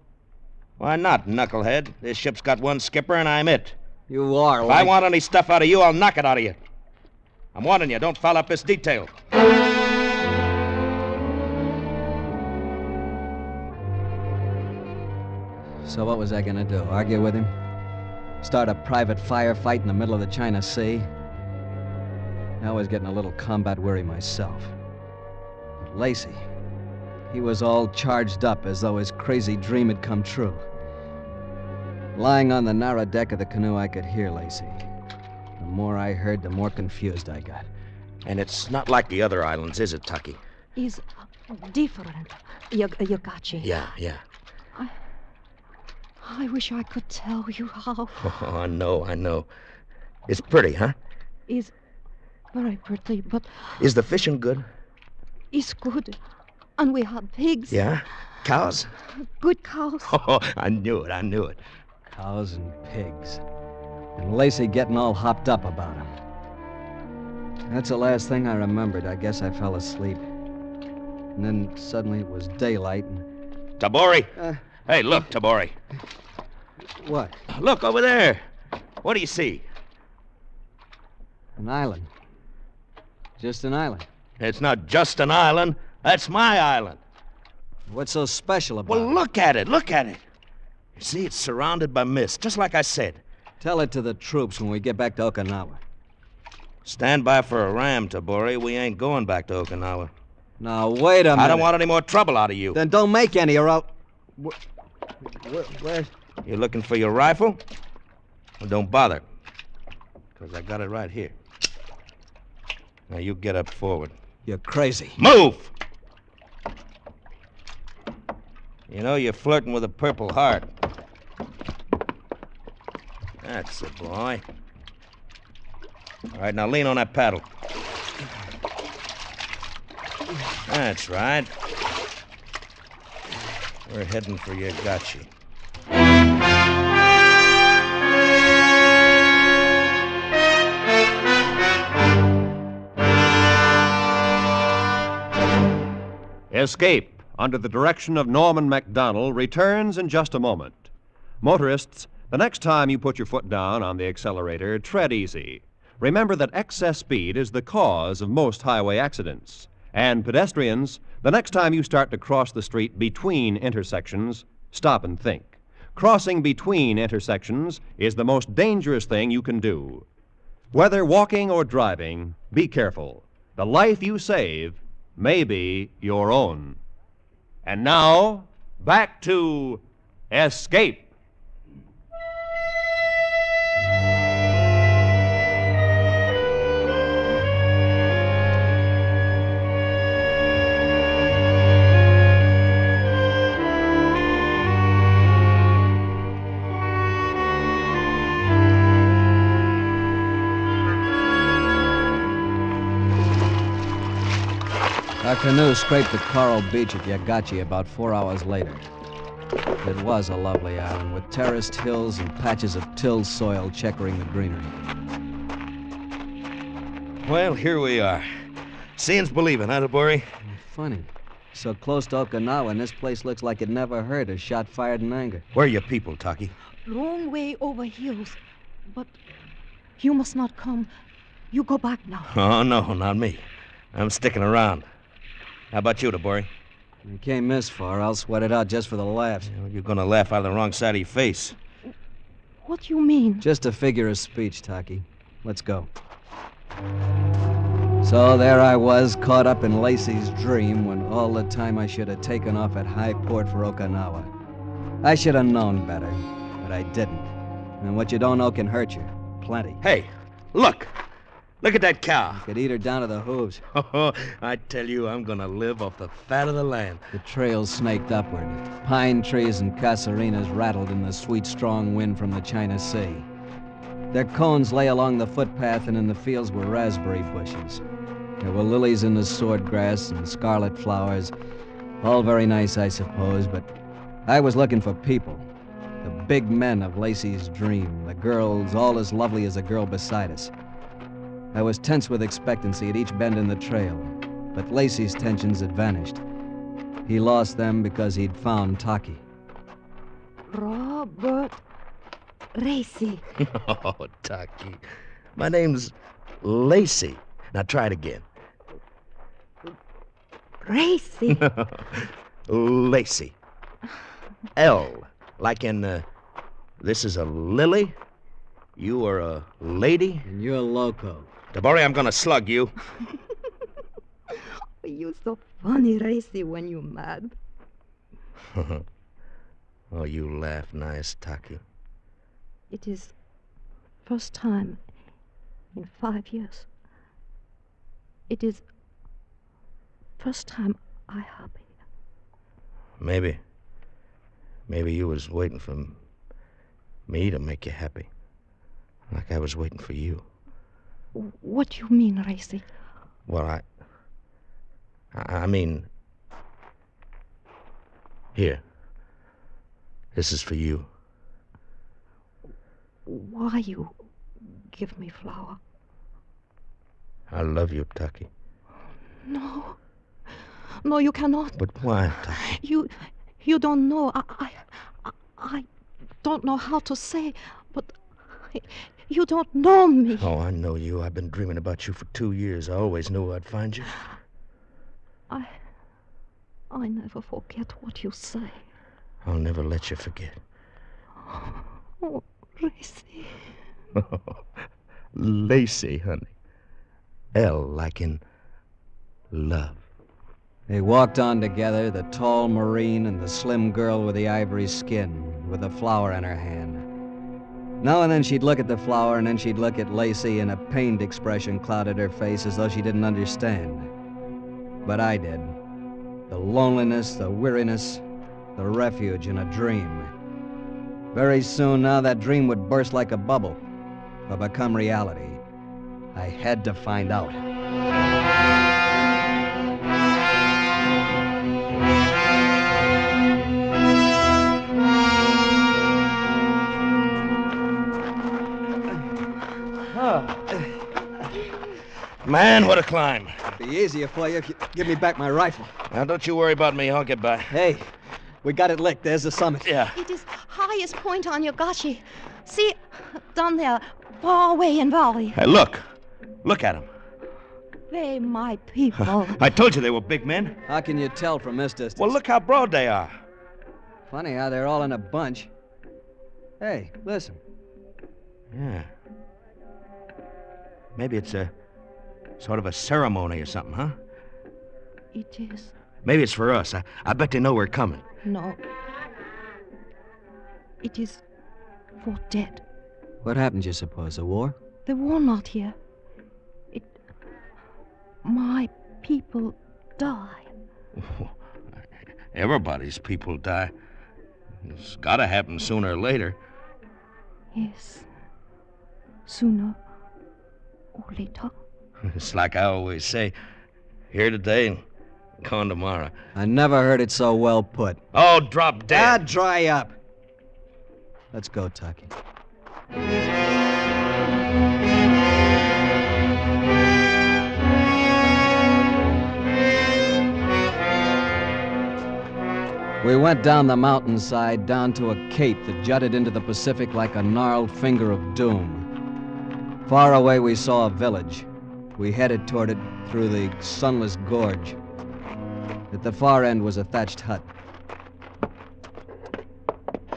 Why not, knucklehead? This ship's got 1 skipper, and I'm it. You are, If I want any stuff out of you, I'll knock it out of you. I'm warning you, don't foul up this detail. So what was I gonna do? Argue with him? Start a private firefight in the middle of the China Sea? I was getting a little combat weary myself. But Lacey, he was all charged up as though his crazy dream had come true. Lying on the narrow deck of the canoe, I could hear Lacey. The more I heard, the more confused I got. And it's not like the other islands, is it, Tucky? Is different. Yagachi. Yeah. I wish I could tell you how. Oh, I know. It's pretty, huh? Is very pretty, but Is the fishing good? it's good. And we have pigs. Yeah? Cows? Good cows. Oh, I knew it. Cows and pigs. And Lacey getting all hopped up about them. That's the last thing I remembered. I guess I fell asleep. And then suddenly it was daylight and... Tabori! Hey, look, Tabori. What? Look over there. What do you see? An island. Just an island. It's not just an island. That's my island. What's so special about it? Well, look at it. You see, it's surrounded by mist, just like I said. Tell it to the troops when we get back to Okinawa. Stand by for a ram, Tabori. We ain't going back to Okinawa. Now, wait a minute. I don't want any more trouble out of you. Then don't make any or I'll... Where? You looking for your rifle? Well, don't bother, because I got it right here. Now, you get up forward. You're crazy. Move! You know you're flirting with a Purple Heart. That's the boy. All right, now lean on that paddle. That's right. We're heading for Yagachi. Escape, under the direction of Norman MacDonald, returns in just a moment. Motorists, the next time you put your foot down on the accelerator, tread easy. Remember that excess speed is the cause of most highway accidents. And pedestrians, the next time you start to cross the street between intersections, stop and think. Crossing between intersections is the most dangerous thing you can do. Whether walking or driving, be careful. The life you save may be your own. And now, back to Escape. Our canoe scraped the coral beach at Yagachi about 4 hours later. It was a lovely island with terraced hills and patches of tilled soil checkering the greenery. Well, here we are. Seeing's believing, huh, Tabori? Funny. So close to Okinawa, and this place looks like it never heard a shot fired in anger. Where are your people, Taki? Long way over hills. But you must not come. You go back now. Oh, no, not me. I'm sticking around. How about you, Tabori? You can't miss far. I'll sweat it out just for the laughs. Well, you're going to laugh out of the wrong side of your face. What do you mean? Just a figure of speech, Taki. Let's go. So there I was, caught up in Lacey's dream when all the time I should have taken off at high port for Okinawa. I should have known better, but I didn't. And what you don't know can hurt you. plenty. Hey, look. Look at that cow. You could eat her down to the hooves. Oh, I tell you, I'm gonna live off the fat of the land. The trail snaked upward. Pine trees and casuarinas rattled in the sweet, strong wind from the China Sea. Their cones lay along the footpath, and in the fields were raspberry bushes. There were lilies in the swordgrass and scarlet flowers. All very nice, I suppose, but I was looking for people. The big men of Lacey's dream. The girls all as lovely as the girl beside us. I was tense with expectancy at each bend in the trail, but Lacey's tensions had vanished. He lost them because he'd found Taki. Robert Racy. Oh, Taki. My name's Lacey. Now try it again. Racy. Lacey. L, like in, this is a lily, you are a lady. And you're loco. Tabori, I'm gonna slug you. You're so funny, Racy, when you're mad. Oh, you laugh nice, Taki. It is first time in 5 years. It is first time I happy. Maybe you was waiting for me to make you happy. Like I was waiting for you. What you mean, Racy? Well, I mean... Here. This is for you. Why you give me flower? I love you, Taki. No. No, you cannot. But why, Taki? You don't know. I don't know how to say, but you don't know me. Oh, I know you. I've been dreaming about you for 2 years. I always knew I'd find you. I never forget what you say. I'll never let you forget. Oh, Racy. Lacey, honey. L like in love. They walked on together, the tall Marine and the slim girl with the ivory skin, with a flower in her hand. Now and then she'd look at the flower, and then she'd look at Lacey, and a pained expression clouded her face as though she didn't understand. But I did. The loneliness, the weariness, the refuge in a dream. Very soon now that dream would burst like a bubble, or become reality. I had to find out. Man, what a climb. It'd be easier for you if you give me back my rifle. Now, don't you worry about me. I'll get by. Hey, we got it licked. There's the summit. Yeah. It is highest point on Yogashi. See, down there, far away in valley. Hey, look. Look at them. They my people. I told you they were big men. How can you tell from this distance? Well, look how broad they are. Funny how they're all in a bunch. Hey, listen. Yeah. Maybe it's a sort of a ceremony or something, huh? It is. Maybe it's for us. I bet they know we're coming. No. It is for dead. What happened, you suppose? A war? The war not here. My people die. Everybody's people die. It's got to happen sooner or later. Yes. Sooner or later. It's like I always say, here today and gone tomorrow. I never heard it so well put. Oh, drop dead. Dry up. Let's go, Taki. We went down the mountainside, down to a cape that jutted into the Pacific like a gnarled finger of doom. Far away, we saw a village. We headed toward it through the sunless gorge. At the far end was a thatched hut.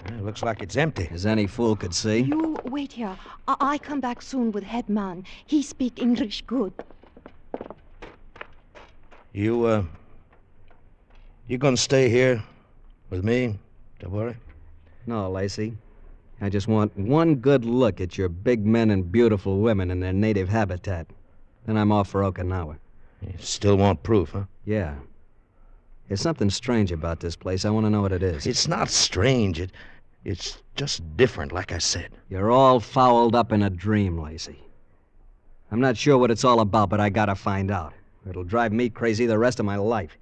It looks like it's empty. As any fool could see. You wait here. I come back soon with headman. He speak English good. You gonna stay here with me, Tabori? No, Lacey. I just want one good look at your big men and beautiful women in their native habitat. Then I'm off for Okinawa. You still want proof, huh? Yeah. There's something strange about this place. I want to know what it is. It's not strange. It's just different, like I said. You're all fouled up in a dream, Lacey. I'm not sure what it's all about, but I gotta find out. It'll drive me crazy the rest of my life.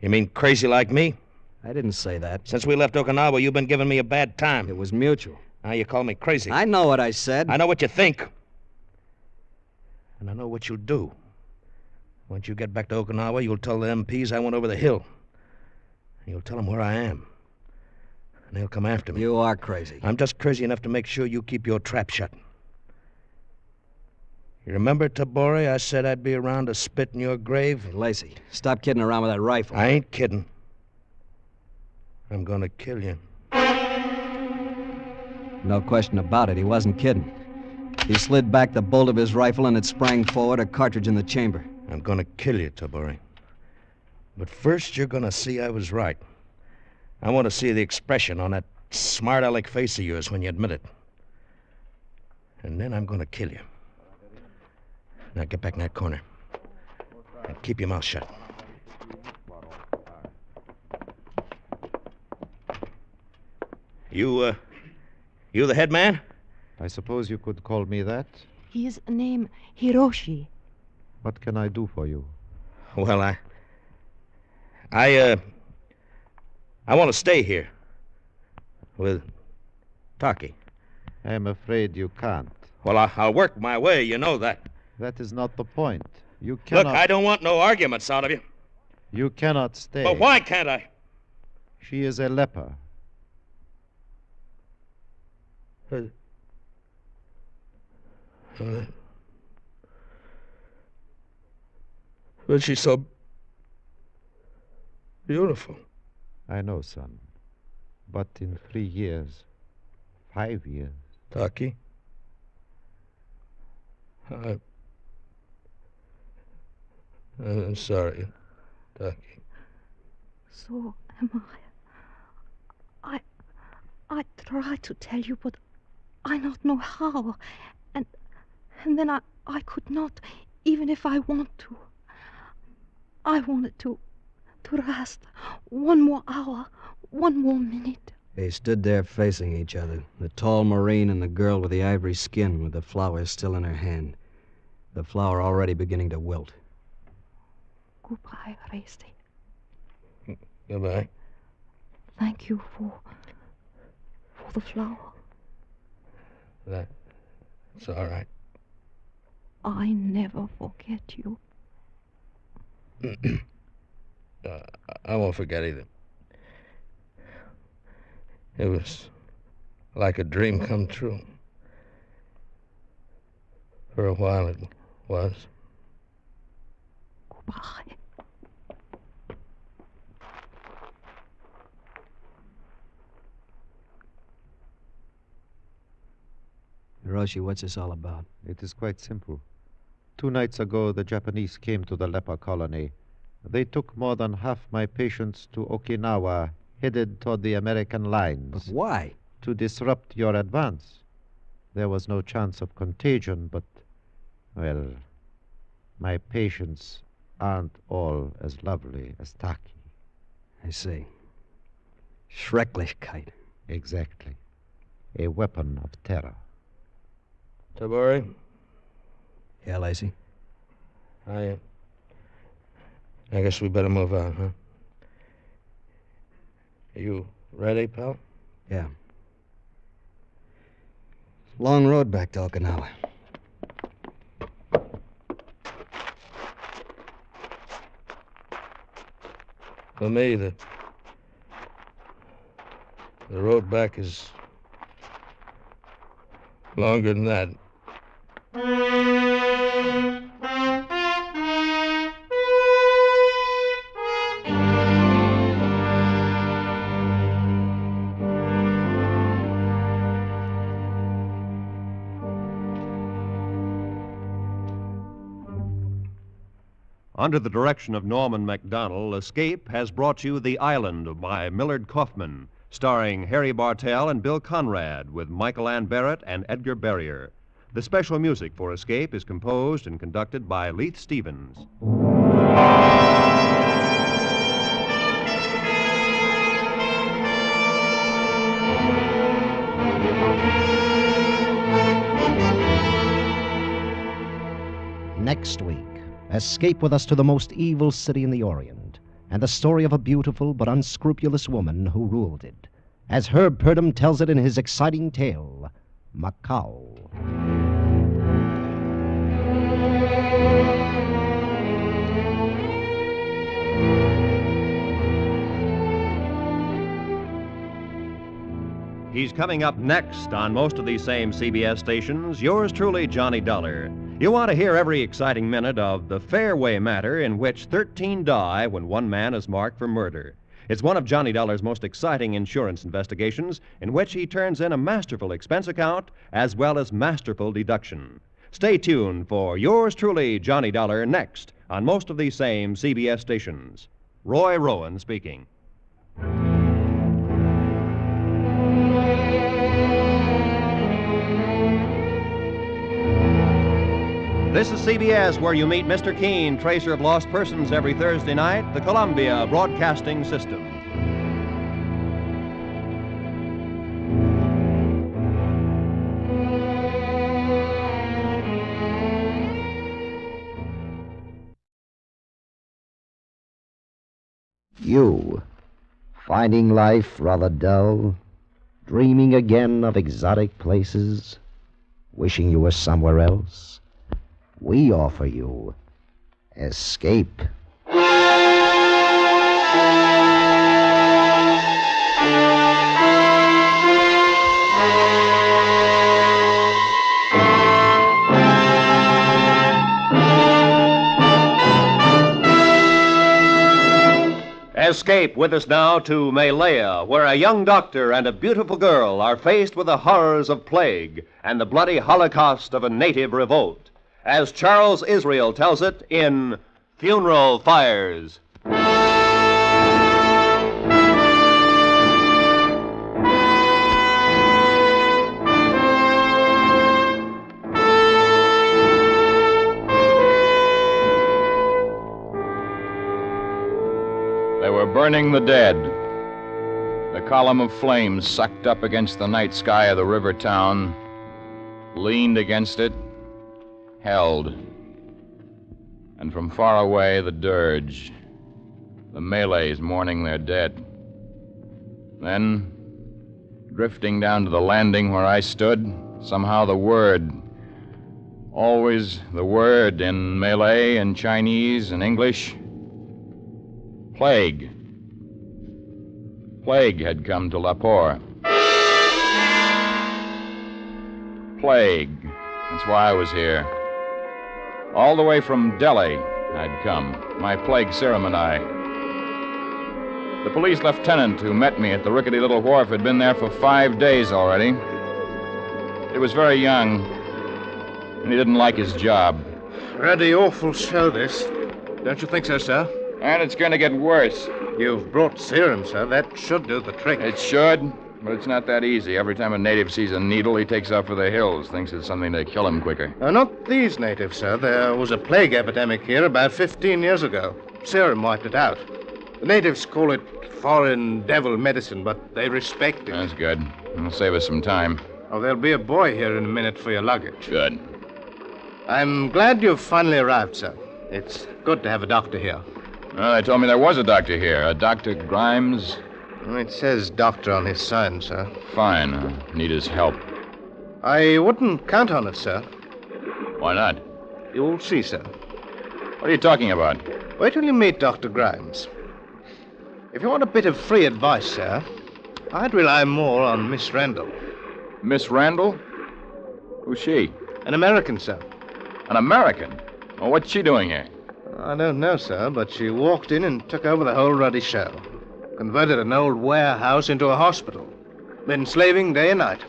You mean crazy like me? I didn't say that. Since we left Okinawa, you've been giving me a bad time. It was mutual. Now you call me crazy. I know what I said. I know what you think. And I know what you'll do. Once you get back to Okinawa, you'll tell the MPs I went over the hill. And you'll tell them where I am. And they'll come after me. You are crazy. I'm just crazy enough to make sure you keep your trap shut. You remember, Tabori, I said I'd be around to spit in your grave? Hey, Lacey, stop kidding around with that rifle. I ain't kidding. I'm gonna kill you. No question about it, he wasn't kidding. He slid back the bolt of his rifle and it sprang forward, a cartridge in the chamber. I'm gonna kill you, Tabori. But first you're gonna see I was right. I want to see the expression on that smart-aleck face of yours when you admit it. And then I'm gonna kill you. Now get back in that corner. And keep your mouth shut. You the head man? I suppose you could call me that. His name Hiroshi. What can I do for you? Well, I want to stay here. With Taki. I'm afraid you can't. Well, I'll work my way, you know that. That is not the point. You cannot... Look, I don't want no arguments out of you. You cannot stay. But why can't I? She is a leper. But she's so beautiful. I know, son. But in 3 years, 5 years... Taki? I'm sorry, Taki. So am I. I tried to tell you, but I not know how. And then I could not, even if I want to. I wanted to rest 1 more hour, 1 more minute. They stood there facing each other, the tall Marine and the girl with the ivory skin with the flower still in her hand, the flower already beginning to wilt. Goodbye, Lacey. Goodbye. Thank you for the flower. That's all right. I never forget you. I won't forget either. It was like a dream come true. For a while it was. Goodbye. Hiroshi, what's this all about? It is quite simple. 2 nights ago, the Japanese came to the leper colony. They took more than half my patients to Okinawa, headed toward the American lines. But why? To disrupt your advance. There was no chance of contagion, but, well, my patients aren't all as lovely as Taki. I see. Schrecklichkeit. Exactly. A weapon of terror. Tabori? Yeah, Lacey? I guess we better move on, huh? Are you ready, pal? Yeah. Long road back to Okinawa. For me, the road back is longer than that. Under the direction of Norman MacDonald, Escape has brought you The Island by Millard Kaufman, starring Harry Bartell and Bill Conrad with Michael Ann Barrett and Edgar Barrier. The special music for Escape is composed and conducted by Leith Stevens. Next week, escape with us to the most evil city in the Orient, and the story of a beautiful but unscrupulous woman who ruled it, as Herb Purdom tells it in his exciting tale, Macau. He's coming up next on most of these same CBS stations. Yours truly, Johnny Dollar. You want to hear every exciting minute of the Fairway matter in which 13 die when one man is marked for murder. It's one of Johnny Dollar's most exciting insurance investigations in which he turns in a masterful expense account as well as masterful deduction. Stay tuned for yours truly, Johnny Dollar, next on most of these same CBS stations. Roy Rowan speaking. This is CBS, where you meet Mr. Keene, tracer of lost persons, every Thursday night, the Columbia Broadcasting System. You, finding life rather dull, dreaming again of exotic places, wishing you were somewhere else? We offer you Escape. Escape with us now to Malaya, where a young doctor and a beautiful girl are faced with the horrors of plague and the bloody holocaust of a native revolt, as Charles Israel tells it in Funeral Fires. They were burning the dead. The column of flames sucked up against the night sky of the river town, leaned against it, held. And from far away, the dirge, the Malays mourning their dead. Then, drifting down to the landing where I stood, somehow the word, always the word in Malay and Chinese and English, plague. Plague had come to Lahore. Plague. That's why I was here. All the way from Delhi, I'd come. My plague serum and I. The police lieutenant who met me at the rickety little wharf had been there for 5 days already. He was very young, and he didn't like his job. Rather awful show, this. Don't you think so, sir? And it's going to get worse. You've brought serum, sir. That should do the trick. It should, but it's not that easy. Every time a native sees a needle, he takes off for the hills, thinks it's something to kill him quicker. Not these natives, sir. There was a plague epidemic here about 15 years ago. Serum wiped it out. The natives call it foreign devil medicine, but they respect it. That's good. It'll save us some time. Oh, there'll be a boy here in a minute for your luggage. Good. I'm glad you've finally arrived, sir. It's good to have a doctor here. Well, they told me there was a doctor here. A Dr. Grimes. It says doctor on his sign, sir. Fine. I need his help. I wouldn't count on it, sir. Why not? You'll see, sir. What are you talking about? Wait till you meet Dr. Grimes. If you want a bit of free advice, sir, I'd rely more on Miss Randall. Miss Randall? Who's she? An American, sir. An American? Well, what's she doing here? I don't know, sir, but she walked in and took over the whole ruddy show. Converted an old warehouse into a hospital. Been slaving day and night.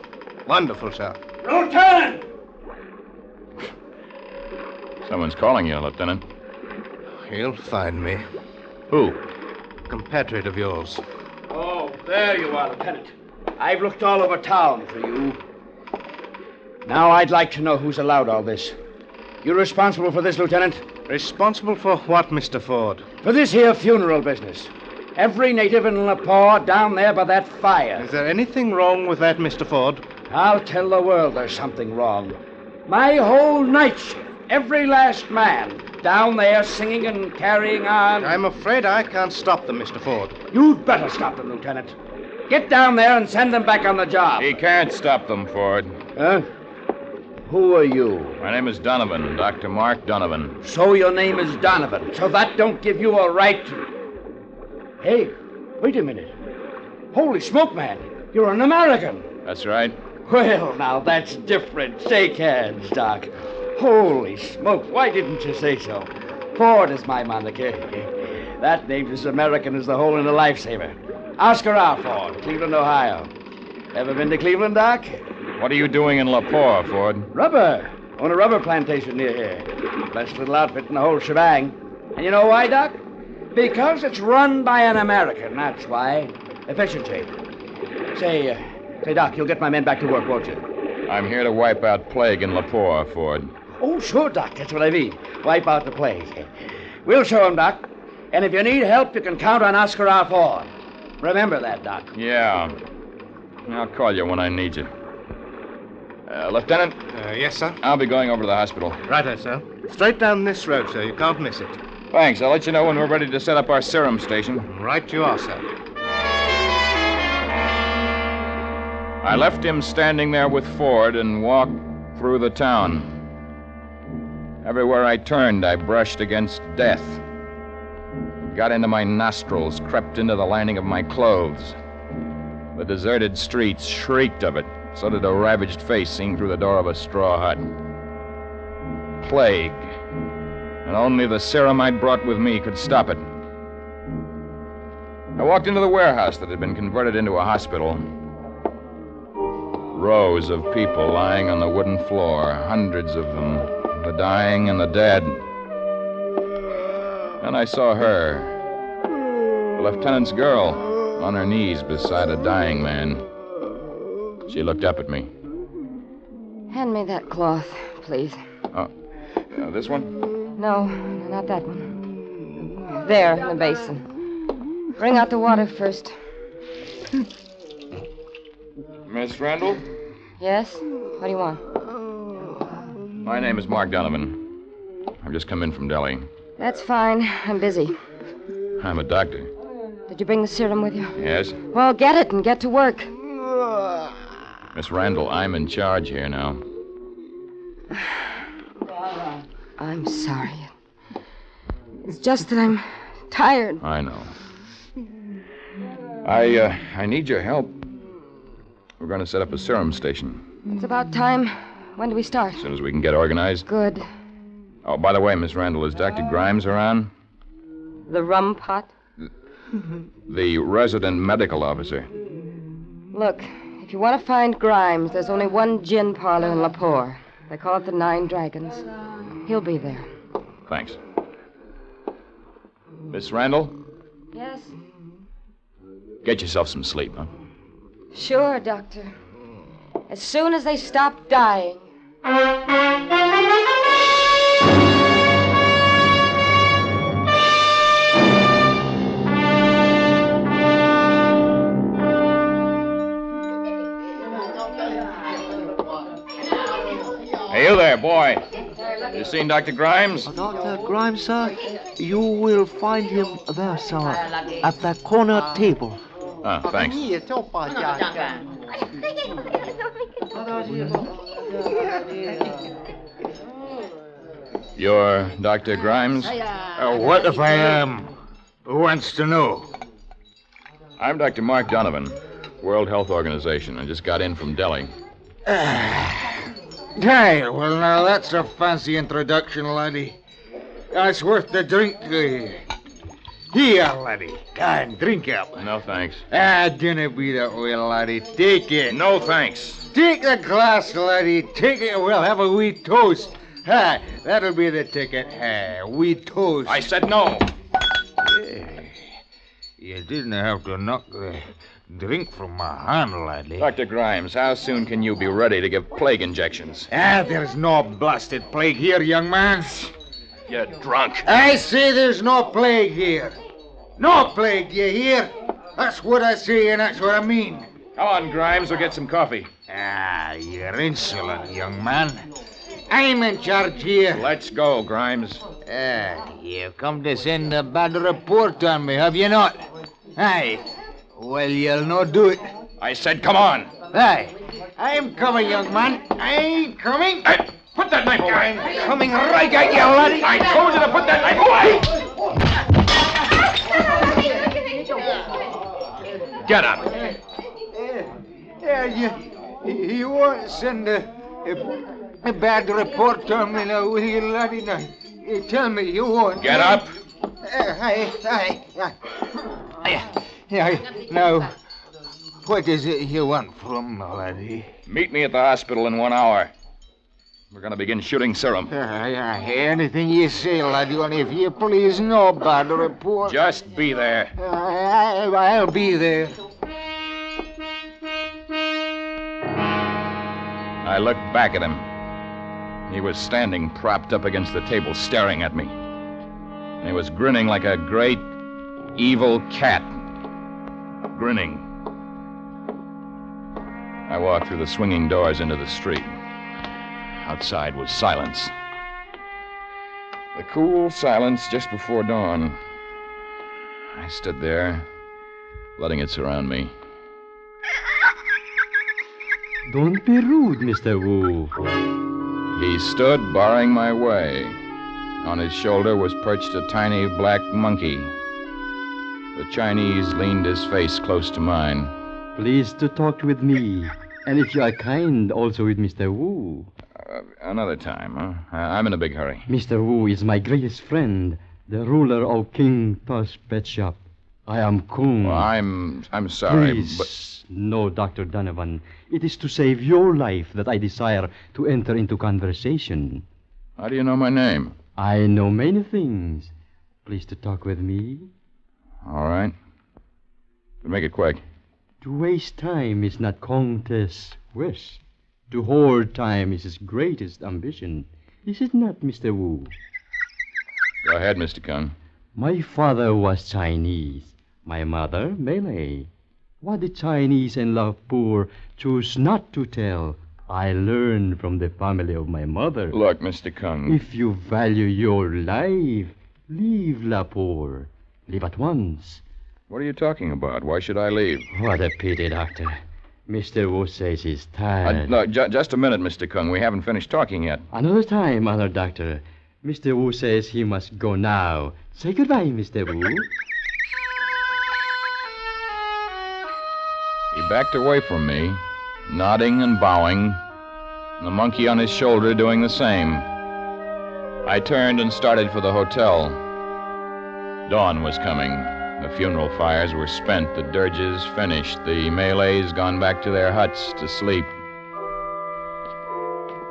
Wonderful, sir. Lieutenant! Someone's calling you, Lieutenant. He'll find me. Who? A compatriot of yours. Oh, There you are, Lieutenant. I've looked all over town for you. Now I'd like to know who's allowed all this. You responsible for this, Lieutenant? Responsible for what, Mr. Ford? For this here funeral business. Every native in Lepore down there by that fire. Is there anything wrong with that, Mr. Ford? I'll tell the world there's something wrong. My whole night shift, every last man, down there singing and carrying on. I'm afraid I can't stop them, Mr. Ford. You'd better stop them, Lieutenant. Get down there and send them back on the job. He can't stop them, Ford. Huh? Who are you? My name is Donovan, Dr. Mark Donovan. So your name is Donovan. So that don't give you a right to... Hey, wait a minute. Holy smoke, man. You're an American. That's right. Well, now, that's different. Shake hands, Doc. Holy smoke, why didn't you say so? Ford is my moniker. That name's as American as the hole in a lifesaver. Oscar R. Ford, Cleveland, Ohio. Ever been to Cleveland, Doc? What are you doing in Lepore, Ford? Rubber. Own a rubber plantation near here. Best little outfit in the whole shebang. And you know why, Doc? Because it's run by an American, that's why. Efficiency. Say, Doc, you'll get my men back to work, won't you? I'm here to wipe out plague in Lepore, Ford. Oh, sure, Doc. That's what I mean. Wipe out the plague. We'll show 'em, Doc. And if you need help, you can count on Oscar R. Ford. Remember that, Doc. Yeah. I'll call you when I need you. Lieutenant? Yes, sir? I'll be going over to the hospital. Righto, sir. Straight down this road, sir. You can't miss it. Thanks. I'll let you know when we're ready to set up our serum station. Right you are, sir. I left him standing there with Ford and walked through the town. Everywhere I turned, I brushed against death. It got into my nostrils, crept into the lining of my clothes. The deserted streets shrieked of it. So did a ravaged face seen through the door of a straw hut. Plague. And only the serum I'd brought with me could stop it. I walked into the warehouse that had been converted into a hospital. Rows of people lying on the wooden floor, hundreds of them, the dying and the dead. And I saw her, the lieutenant's girl, on her knees beside a dying man. She looked up at me. Hand me that cloth, please. This one? No, not that one. There, in the basin. Bring out the water first. Miss Randall? Yes? What do you want? My name is Mark Donovan. I've just come in from Delhi. That's fine. I'm busy. I'm a doctor. Did you bring the serum with you? Yes? Well, get it and get to work. Miss Randall, I'm in charge here now. I'm sorry. It's just that I'm tired. I know. I need your help. We're going to set up a serum station. It's about time. When do we start? As soon as we can get organized. Good. Oh, by the way, Miss Randall, is Dr. Grimes around? The rum pot? The resident medical officer. Look, if you want to find Grimes, there's only one gin parlor in Lepore. They call it the Nine Dragons. He'll be there. Thanks. Miss Randall, Yes? get yourself some sleep, huh? Sure, Doctor. As soon as they stop dying. Hey, you there, boy. You seen Dr. Grimes? Dr. Grimes, sir, you will find him there, sir, at that corner table. Ah, thanks. You're Dr. Grimes? What if I am? Who wants to know? I'm Dr. Mark Donovan, World Health Organization. I just got in from Delhi. Hey, well, now that's a fancy introduction, laddie. That's worth the drink. Here, laddie. And drink up. No, thanks. Dinna be that way, laddie. Take it. No, thanks. Take the glass, laddie. Take it. We'll have a wee toast. That'll be the ticket. Wee toast. I said no. You didn't have to knock the drink from my hand, laddie. Dr. Grimes, how soon can you be ready to give plague injections? There's no blasted plague here, young man. You're drunk. I say there's no plague here. No plague, you hear? That's what I say, and that's what I mean. Come on, Grimes, we'll get some coffee. You're insolent, young man. I'm in charge here. Let's go, Grimes. You've come to send a bad report on me, have you not? Aye. Well, you'll not do it. I said come on. Aye. I'm coming, young man. I'm coming. Hey, put that knife away. I'm coming right at you, laddie. I told you to put that knife away. Get up. You want to send a bad report on me now, will you, laddie? Now, tell me you want. Get up. Now, what is it you want from me, laddie? Meet me at the hospital in 1 hour. We're going to begin shooting serum. Anything you say, laddie, only if you please, no bad report. Just be there. I'll be there. I looked back at him. He was standing propped up against the table, staring at me. And he was grinning like a great, evil cat. Grinning. I walked through the swinging doors into the street. Outside was silence. The cool silence just before dawn. I stood there, letting it surround me. Don't be rude, Mr. Wu. He stood barring my way. On his shoulder was perched a tiny black monkey. The Chinese leaned his face close to mine. Please to talk with me. And if you are kind, also with Mr. Wu. Another time, huh? I'm in a big hurry. Mr. Wu is my greatest friend, the ruler of King Tu's pet shop. I am Kung. Well, I'm sorry, Please, but... No, Dr. Donovan. It is to save your life that I desire to enter into conversation. How do you know my name? I know many things. Please to talk with me. All right. But make it quick. To waste time is not Comte's wish. To hoard time is his greatest ambition. Is it not, Mr. Wu? Go ahead, Mr. Kung. My father was Chinese. My mother, Malay. What the Chinese and love poor choose not to tell, I learned from the family of my mother. Look, Mr. Kung. If you value your life, leave La Poor. Leave at once. What are you talking about? Why should I leave? What a pity, Doctor. Mr. Wu says he's tired. Look, just a minute, Mr. Kung. We haven't finished talking yet. Another time, Honor Doctor. Mr. Wu says he must go now. Say goodbye, Mr. Wu. He backed away from me, nodding and bowing, the monkey on his shoulder doing the same. I turned and started for the hotel. Dawn was coming. The funeral fires were spent, the dirges finished, the Malays gone back to their huts to sleep.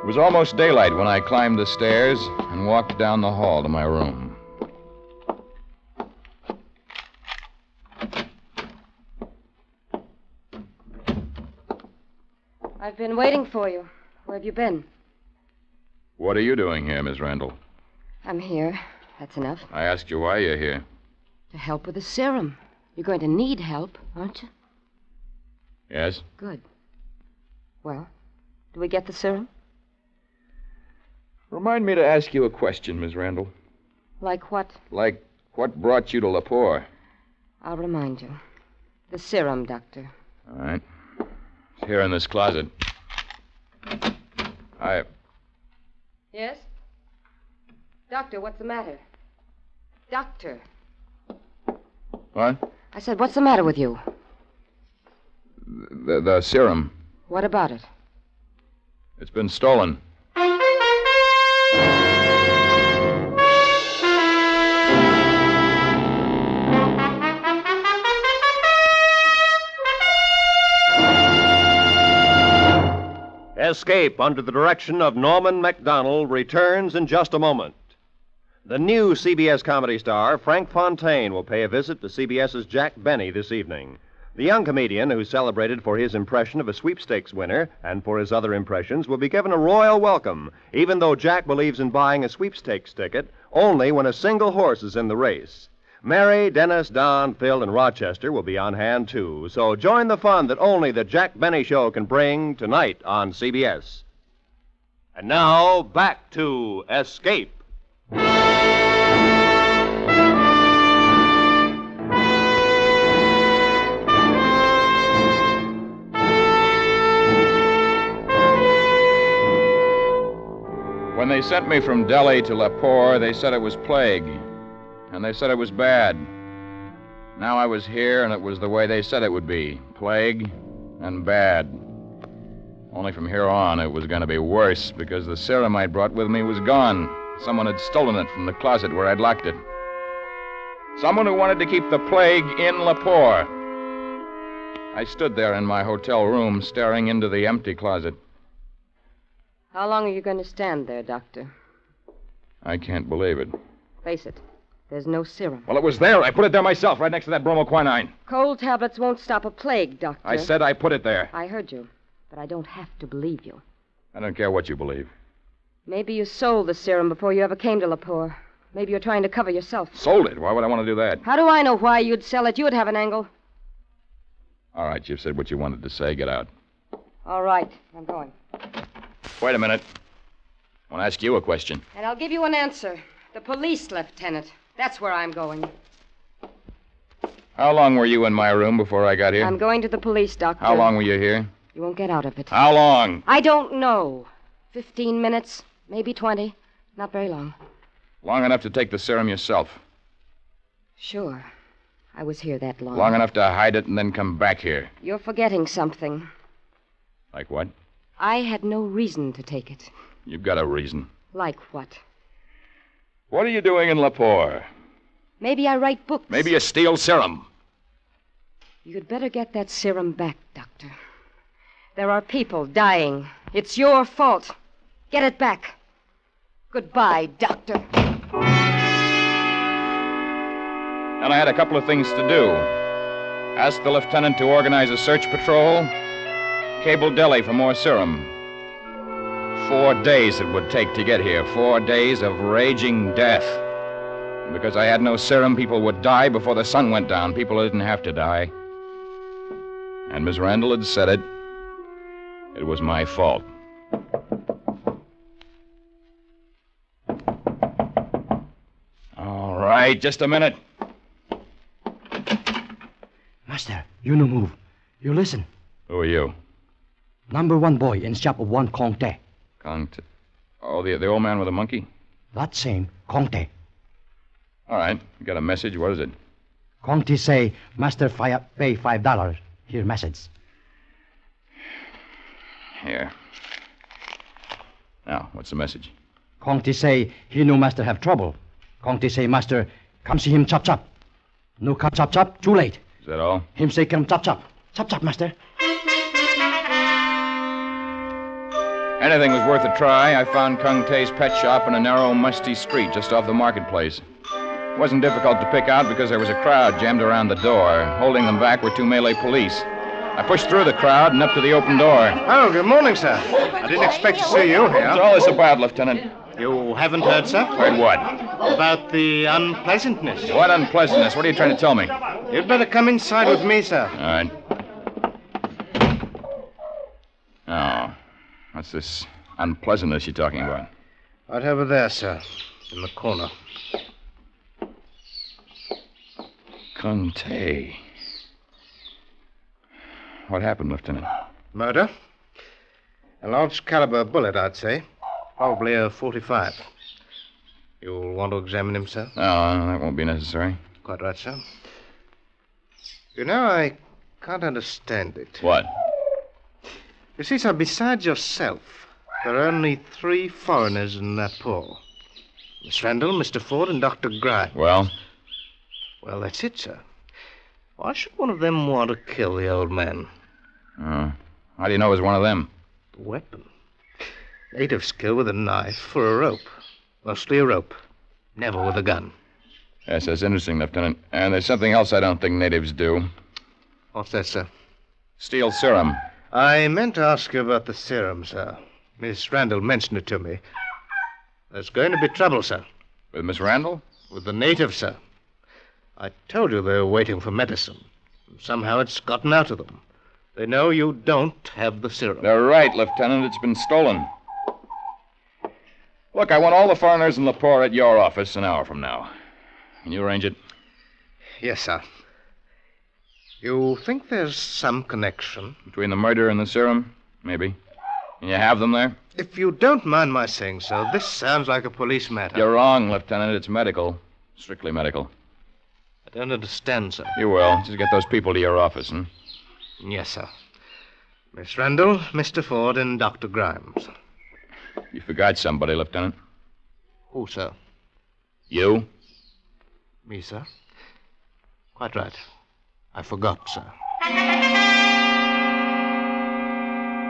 It was almost daylight when I climbed the stairs and walked down the hall to my room. I've been waiting for you. Where have you been? What are you doing here, Miss Randall? I'm here. That's enough. I asked you why you're here. To help with the serum. You're going to need help, aren't you? Yes? Good. Well, do we get the serum? Remind me to ask you a question, Miss Randall. Like what? Like what brought you to Lepore? I'll remind you. The serum, Doctor. All right. It's here in this closet. Yes? Doctor, what's the matter? Doctor. What? I said, what's the matter with you? The serum. What about it? It's been stolen. Escape under the direction of Norman MacDonald returns in just a moment. The new CBS comedy star, Frank Fontaine, will pay a visit to CBS's Jack Benny this evening. The young comedian, who's celebrated for his impression of a sweepstakes winner and for his other impressions, will be given a royal welcome, even though Jack believes in buying a sweepstakes ticket only when a single horse is in the race. Mary, Dennis, Don, Phil, and Rochester will be on hand, too. So join the fun that only the Jack Benny Show can bring tonight on CBS. And now, back to Escape. When they sent me from Delhi to Lahore, they said it was plague, and they said it was bad. Now I was here, and it was the way they said it would be, plague and bad. Only from here on, it was going to be worse, because the serum I'd brought with me was gone. Someone had stolen it from the closet where I'd locked it. Someone who wanted to keep the plague in Lahore. I stood there in my hotel room, staring into the empty closet. How long are you going to stand there, Doctor? I can't believe it. Face it, there's no serum. Well, it was there. I put it there myself, right next to that bromoquinine. Cold tablets won't stop a plague, Doctor. I said I put it there. I heard you, but I don't have to believe you. I don't care what you believe. Maybe you sold the serum before you ever came to Lahore. Maybe you're trying to cover yourself. Sold it? Why would I want to do that? How do I know why you'd sell it? You'd have an angle. All right, you've said what you wanted to say. Get out. All right, I'm going. Wait a minute. I want to ask you a question. And I'll give you an answer. The police, Lieutenant. That's where I'm going. How long were you in my room before I got here? I'm going to the police, Doctor. How long were you here? You won't get out of it. How long? I don't know. 15 minutes, maybe 20. Not very long. Long enough to take the serum yourself. Sure. I was here that long. Long enough to hide it and then come back here. You're forgetting something. Like what? I had no reason to take it. You've got a reason. Like what? What are you doing in Lahore? Maybe I write books. Maybe you steal serum. You'd better get that serum back, Doctor. There are people dying. It's your fault. Get it back. Goodbye, Doctor. And I had a couple of things to do. Ask the lieutenant to organize a search patrol. Cable Delhi for more serum. 4 days it would take to get here. 4 days of raging death. And because I had no serum, people would die before the sun went down. People didn't have to die. And Miss Randall had said it. It was my fault. All right, just a minute. Master, you no move. You listen. Who are you? Number 1 boy in shop of 1 Conte. Conte. Oh, the old man with the monkey? That same, Conte. All right. You got a message? What is it? Conte say, Master pay $5. Here, message. Here. Now, what's the message? Conte say, he no Master have trouble. Conte say, Master, come see him chop chop. No come chop chop, too late. Is that all? Him say, come chop chop. Chop chop, Master. Anything was worth a try. I found Kung Tae's pet shop in a narrow, musty street just off the marketplace. It wasn't difficult to pick out because there was a crowd jammed around the door. Holding them back were 2 Malay police. I pushed through the crowd and up to the open door. Oh, good morning, sir. I didn't expect to see you here. What's all this about, Lieutenant? You haven't heard, sir? Heard what? About the unpleasantness. What unpleasantness? What are you trying to tell me? You'd better come inside with me, sir. All right. Oh, what's this unpleasantness you're talking about? Right over there, sir. In the corner. Kung Tae. What happened, Lieutenant? Murder. A large caliber bullet, I'd say. Probably a .45. You'll want to examine him, sir? No, that won't be necessary. Quite right, sir. You know, I can't understand it. What? You see, sir, besides yourself, there are only 3 foreigners in that pool. Miss Randall, Mr. Ford, and Dr. Gray. Well? Well, that's it, sir. Why should one of them want to kill the old man? How do you know it was one of them? The weapon. Native skill with a knife for a rope. Mostly a rope. Never with a gun. Yes, that's interesting, Lieutenant. And there's something else I don't think natives do. What's that, sir? Steal serum. I meant to ask you about the serum, sir. Miss Randall mentioned it to me. There's going to be trouble, sir. With Miss Randall? With the natives, sir. I told you they were waiting for medicine. Somehow it's gotten out of them. They know you don't have the serum. They're right, Lieutenant. It's been stolen. Look, I want all the foreigners in Lepore at your office an hour from now. Can you arrange it? Yes, sir. You think there's some connection? Between the murder and the serum? Maybe. Can you have them there? If you don't mind my saying so, this sounds like a police matter. You're wrong, Lieutenant. It's medical. Strictly medical. I don't understand, sir. You will. Just get those people to your office, huh? Yes, sir. Miss Randall, Mr. Ford, and Dr. Grimes. You forgot somebody, Lieutenant. Who, sir? You? Me, sir? Quite right. I forgot, sir.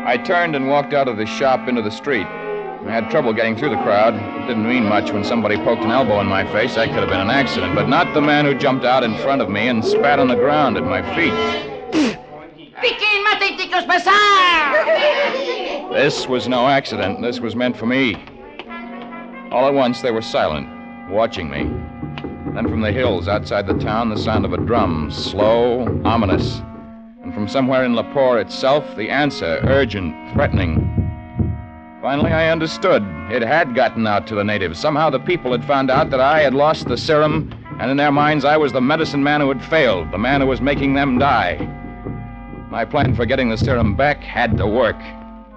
I turned and walked out of the shop into the street. I had trouble getting through the crowd. It didn't mean much when somebody poked an elbow in my face. That could have been an accident, but not the man who jumped out in front of me and spat on the ground at my feet. This was no accident. This was meant for me. All at once, they were silent, watching me. Then from the hills outside the town, the sound of a drum, slow, ominous. And from somewhere in Lepore itself, the answer, urgent, threatening. Finally, I understood. It had gotten out to the natives. Somehow the people had found out that I had lost the serum, and in their minds I was the medicine man who had failed, the man who was making them die. My plan for getting the serum back had to work.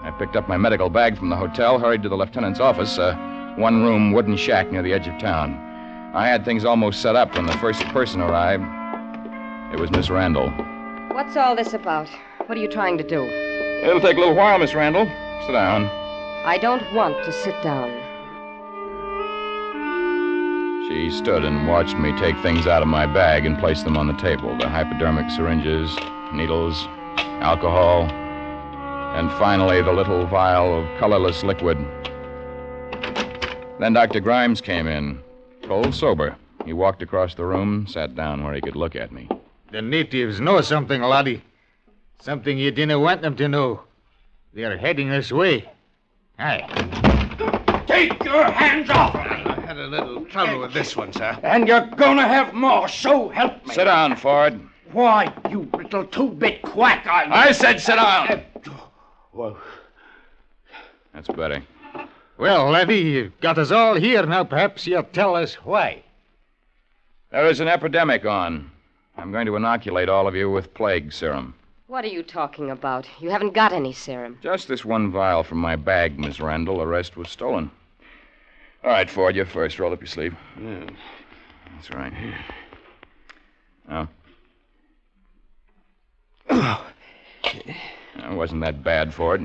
I picked up my medical bag from the hotel, hurried to the lieutenant's office, a one-room wooden shack near the edge of town. I had things almost set up when the first person arrived. It was Miss Randall. What's all this about? What are you trying to do? It'll take a little while, Miss Randall. Sit down. I don't want to sit down. She stood and watched me take things out of my bag and place them on the table. The hypodermic syringes, needles, alcohol, and finally the little vial of colorless liquid. Then Dr. Grimes came in, cold sober. He walked across the room, sat down where he could look at me. The natives know something, laddie. Something you didn't want them to know. They're heading this way. Aye. Take your hands off! I had a little trouble with this one, sir. And you're gonna have more, so help me. Sit down, Ford. Why, you little two-bit quack, I said sit down! Well, That's better. Well, laddie, you've got us all here. Now perhaps you'll tell us why. There is an epidemic on. I'm going to inoculate all of you with plague serum. What are you talking about? You haven't got any serum. Just this one vial from my bag, Miss Randall. The rest was stolen. All right, Ford, you first. Roll up your sleeve. Yeah. That's right. Now. It wasn't that bad, Ford.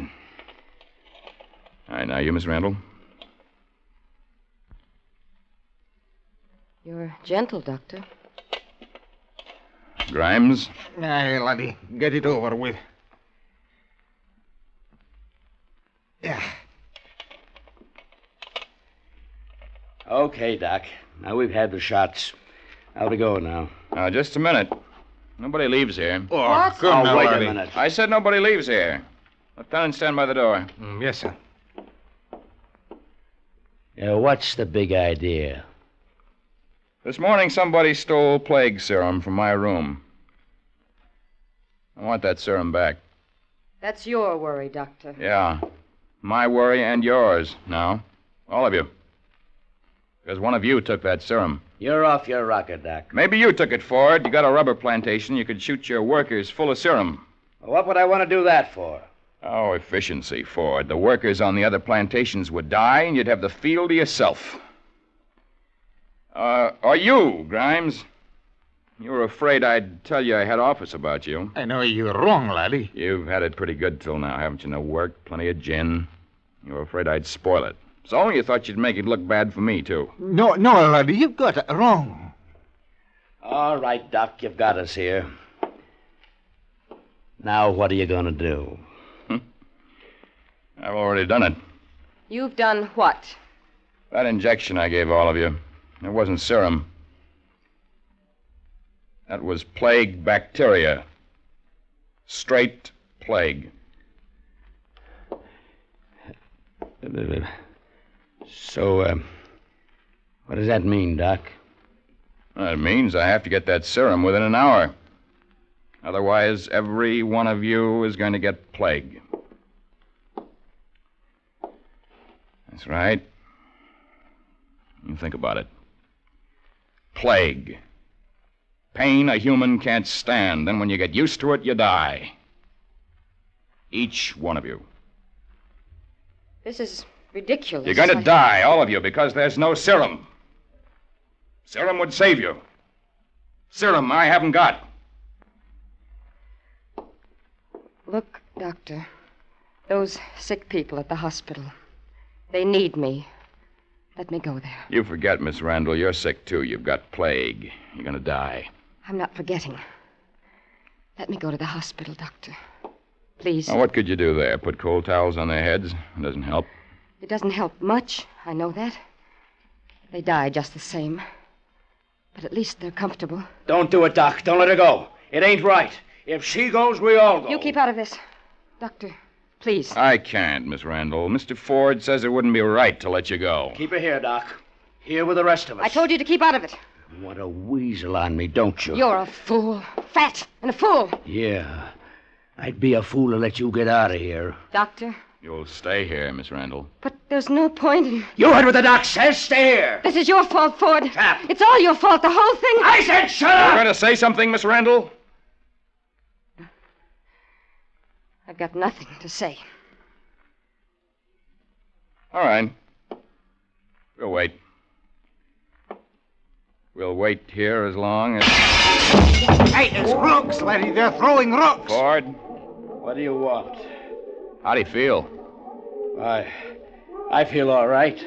All right, now you, Miss Randall. You're gentle, Doctor. Grimes. Aye, laddie, get it over with. Yeah. Okay, Doc. Now we've had the shots. I'll be going now. Now, just a minute. Nobody leaves here. What? Oh, wait a minute. I said nobody leaves here. Lieutenant, stand by the door. Yes, sir. What's the big idea? This morning, somebody stole plague serum from my room. I want that serum back. That's your worry, Doctor. Yeah. My worry and yours now. All of you. Because one of you took that serum. You're off your rocker, Doc. Maybe you took it, Ford. You got a rubber plantation. You could shoot your workers full of serum. What would I want to do that for? Oh, efficiency, Ford. The workers on the other plantations would die, and you'd have the field to yourself. Or you, Grimes. You were afraid I'd tell your head office about you. I know you're wrong, laddie. You've had it pretty good till now, haven't you? No work, plenty of gin. You were afraid I'd spoil it. So you thought you'd make it look bad for me, too. No, laddie, you've got it wrong. All right, Doc, you've got us here. Now, what are you going to do? I've already done it. You've done what? That injection I gave all of you. It wasn't serum. That was plague bacteria. Straight plague. So, what does that mean, Doc? It means I have to get that serum within an hour. Otherwise, every one of you is going to get plague. That's right. You think about it. Plague. Pain a human can't stand. Then when you get used to it, you die. Each one of you. This is ridiculous. You're going to die, all of you, because there's no serum. Serum would save you. Serum I haven't got. Look, Doctor, those sick people at the hospital, they need me. Let me go there. You forget, Miss Randall, you're sick, too. You've got plague. You're going to die. I'm not forgetting. Let me go to the hospital, Doctor. Please. Now, what could you do there? Put cold towels on their heads? It doesn't help. It doesn't help much. I know that. They die just the same. But at least they're comfortable. Don't do it, Doc. Don't let her go. It ain't right. If she goes, we all go. You keep out of this. Doctor, please. I can't, Miss Randall. Mr. Ford says it wouldn't be right to let you go. Keep her here, Doc. Here with the rest of us. I told you to keep out of it. Want a weasel on me, don't you? You're a fool. Fat and a fool. Yeah. I'd be a fool to let you get out of here. Doctor? You'll stay here, Miss Randall. But there's no point in... You heard what the doc says. Stay here. This is your fault, Ford. Shut up. It's all your fault, the whole thing. I said shut up! You're going to say something, Miss Randall? I've got nothing to say. All right. We'll wait. We'll wait here as long as... Hey, there's rooks, laddie. They're throwing rooks. Ford, What do you want? how do you feel? I feel all right.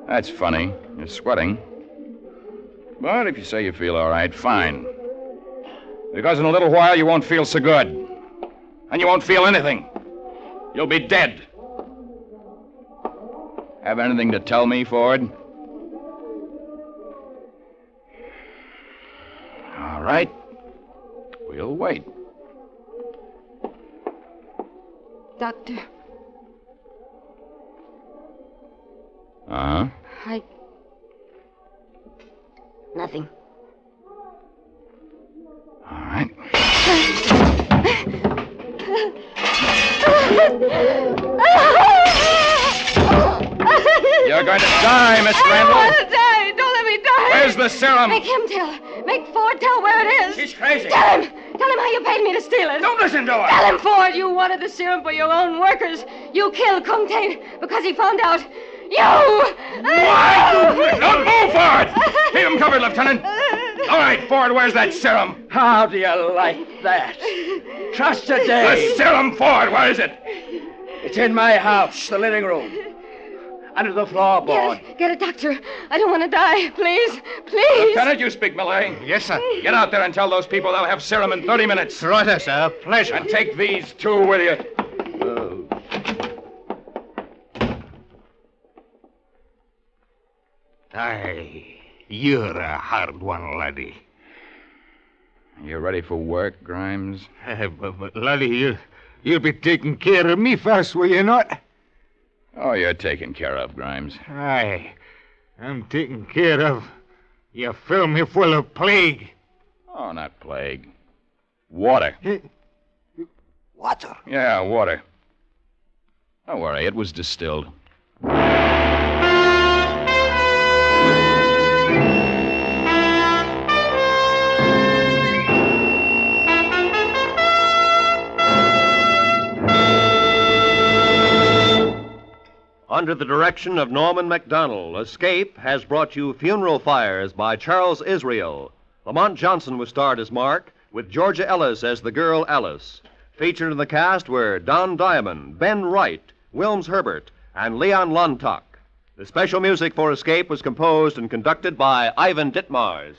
That's funny. You're sweating. But if you say you feel all right, fine. Because in a little while you won't feel so good. And you won't feel anything. You'll be dead. Have anything to tell me, Ford? All right. We'll wait. Doctor, Uh-huh. Nothing. All right. You're going to die, Miss Randall. I don't want to die. Don't let me die. Where's the serum? Make him tell. Make Ford tell where it is. She's crazy. Tell him. Tell him how you paid me to steal it. Don't listen to her. Tell him, Ford, you wanted the serum for your own workers. You killed Comte because he found out. You! What? Don't move, Ford! Keep him covered, Lieutenant. All right, Ford, where's that serum? How do you like that? Trust a day. The serum, Ford, where is it? It's in my house, the living room. Under the floorboard. Get it, Doctor. I don't want to die. Please. Please. Lieutenant, you speak Malay? Yes, sir. Get out there and tell those people they'll have serum in 30 minutes. Right, sir. Pleasure. And take these two with you. Aye, you're a hard one, laddie. You ready for work, Grimes? But laddie, you'll be taking care of me first, will you not? Oh, you're taken care of, Grimes. Aye, I'm taken care of. You fill me full of plague. Oh, not plague. Water. Water? Yeah, water. Don't worry, it was distilled. Under the direction of Norman MacDonald, Escape has brought you Funeral Fires by Charles Israel. Lamont Johnson was starred as Mark, with Georgia Ellis as the girl Alice. Featured in the cast were Don Diamond, Ben Wright, Wilms Herbert, and Leon Lontock. The special music for Escape was composed and conducted by Ivan Ditmars.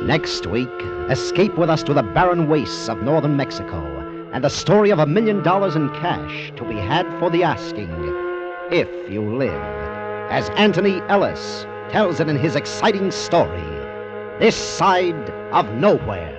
Next week, escape with us to the barren wastes of northern Mexico and the story of $1 million in cash to be had for the asking, if you live, as Anthony Ellis tells it in his exciting story, This Side of Nowhere.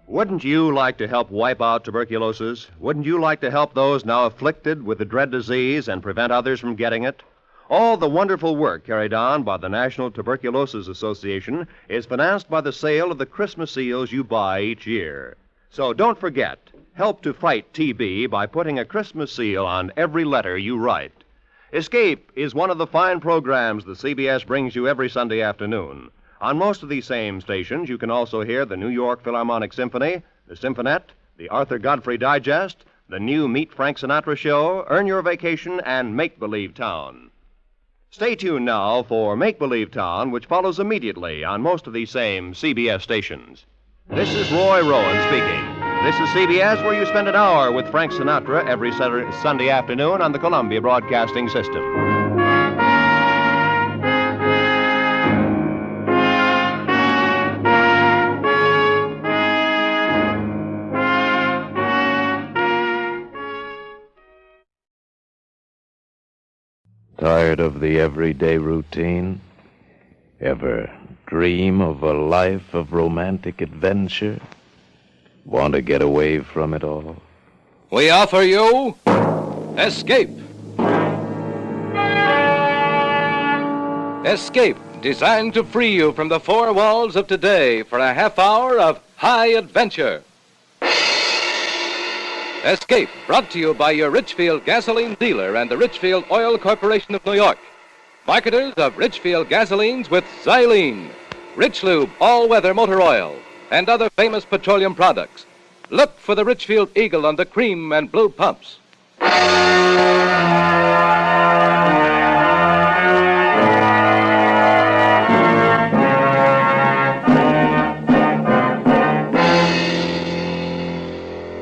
Wouldn't you like to help wipe out tuberculosis? Wouldn't you like to help those now afflicted with the dread disease and prevent others from getting it? All the wonderful work carried on by the National Tuberculosis Association is financed by the sale of the Christmas seals you buy each year. So don't forget, help to fight TB by putting a Christmas seal on every letter you write. Escape is one of the fine programs the CBS brings you every Sunday afternoon. On most of these same stations, you can also hear the New York Philharmonic Symphony, the Symphonette, the Arthur Godfrey Digest, the new Meet Frank Sinatra Show, Earn Your Vacation, and Make Believe Town. Stay tuned now for Make Believe Town, which follows immediately on most of these same CBS stations. This is Roy Rowan speaking. This is CBS, where you spend an hour with Frank Sinatra every Sunday afternoon on the Columbia Broadcasting System. Tired of the everyday routine? Ever dream of a life of romantic adventure? Want to get away from it all? We offer you Escape. Escape, designed to free you from the four walls of today for a half hour of high adventure. Escape, brought to you by your Richfield gasoline dealer and the Richfield Oil Corporation of New York. Marketers of Richfield gasolines with Xylene, Rich Lube all-weather motor oil, and other famous petroleum products. Look for the Richfield Eagle on the cream and blue pumps.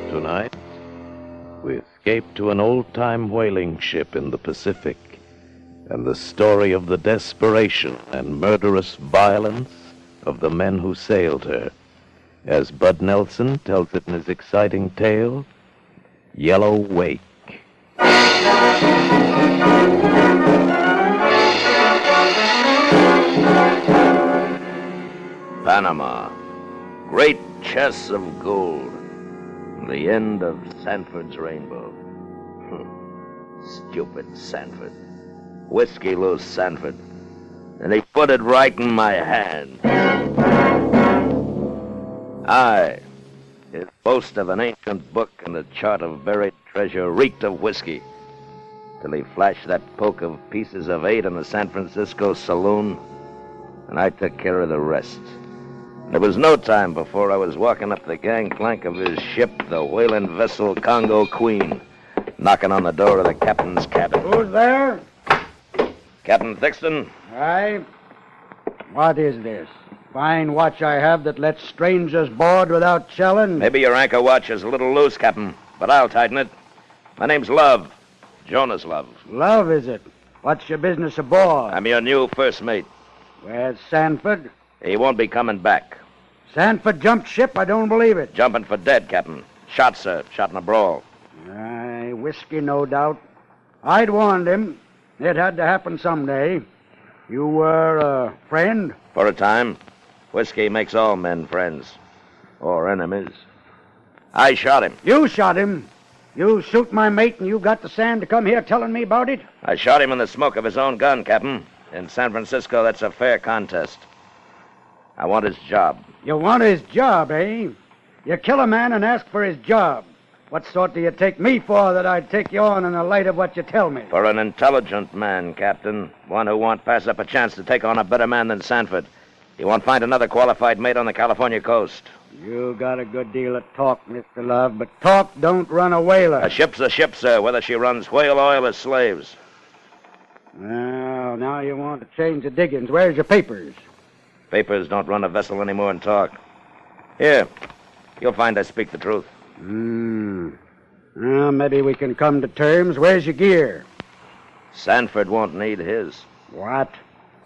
Tonight, we escape to an old-time whaling ship in the Pacific, and the story of the desperation and murderous violence of the men who sailed her, as Bud Nelson tells it in his exciting tale, Yellow Wake. Panama, great chests of gold, the end of Sanford's rainbow. Stupid Sanford. Whiskey loose Sanford. And he put it right in my hand. Aye, his boast of an ancient book and a chart of buried treasure reeked of whiskey, till he flashed that poke of pieces of 8 in the San Francisco saloon, and I took care of the rest. There was no time before I was walking up the gangplank of his ship, the whaling vessel Congo Queen, knocking on the door of the captain's cabin. Who's there? Captain Thixton? Aye. What is this? Fine watch I have that lets strangers board without challenge? Maybe your anchor watch is a little loose, Captain, but I'll tighten it. My name's Love. Jonas Love. Love, is it? What's your business aboard? I'm your new first mate. Where's Sanford? He won't be coming back. Sanford jumped ship? I don't believe it. Jumping for dead, Captain. Shot, sir. Shot in a brawl. Aye, whiskey, no doubt. I'd warned him. It had to happen someday. You were a friend? For a time. Whiskey makes all men friends. Or enemies. I shot him. You shot him? You shoot my mate and you got the sand to come here telling me about it? I shot him in the smoke of his own gun, Captain. In San Francisco, that's a fair contest. I want his job. You want his job, eh? You kill a man and ask for his job. What sort do you take me for that I'd take you on in the light of what you tell me? For an intelligent man, Captain. One who won't pass up a chance to take on a better man than Sanford. He won't find another qualified mate on the California coast. You got a good deal of talk, Mr. Love, but talk don't run a whaler. A ship's a ship, sir, whether she runs whale oil or slaves. Well, now you want to change the diggings. Where's your papers? Papers don't run a vessel anymore in talk. Here, you'll find I speak the truth. Well, maybe we can come to terms. Where's your gear? Sanford won't need his. What?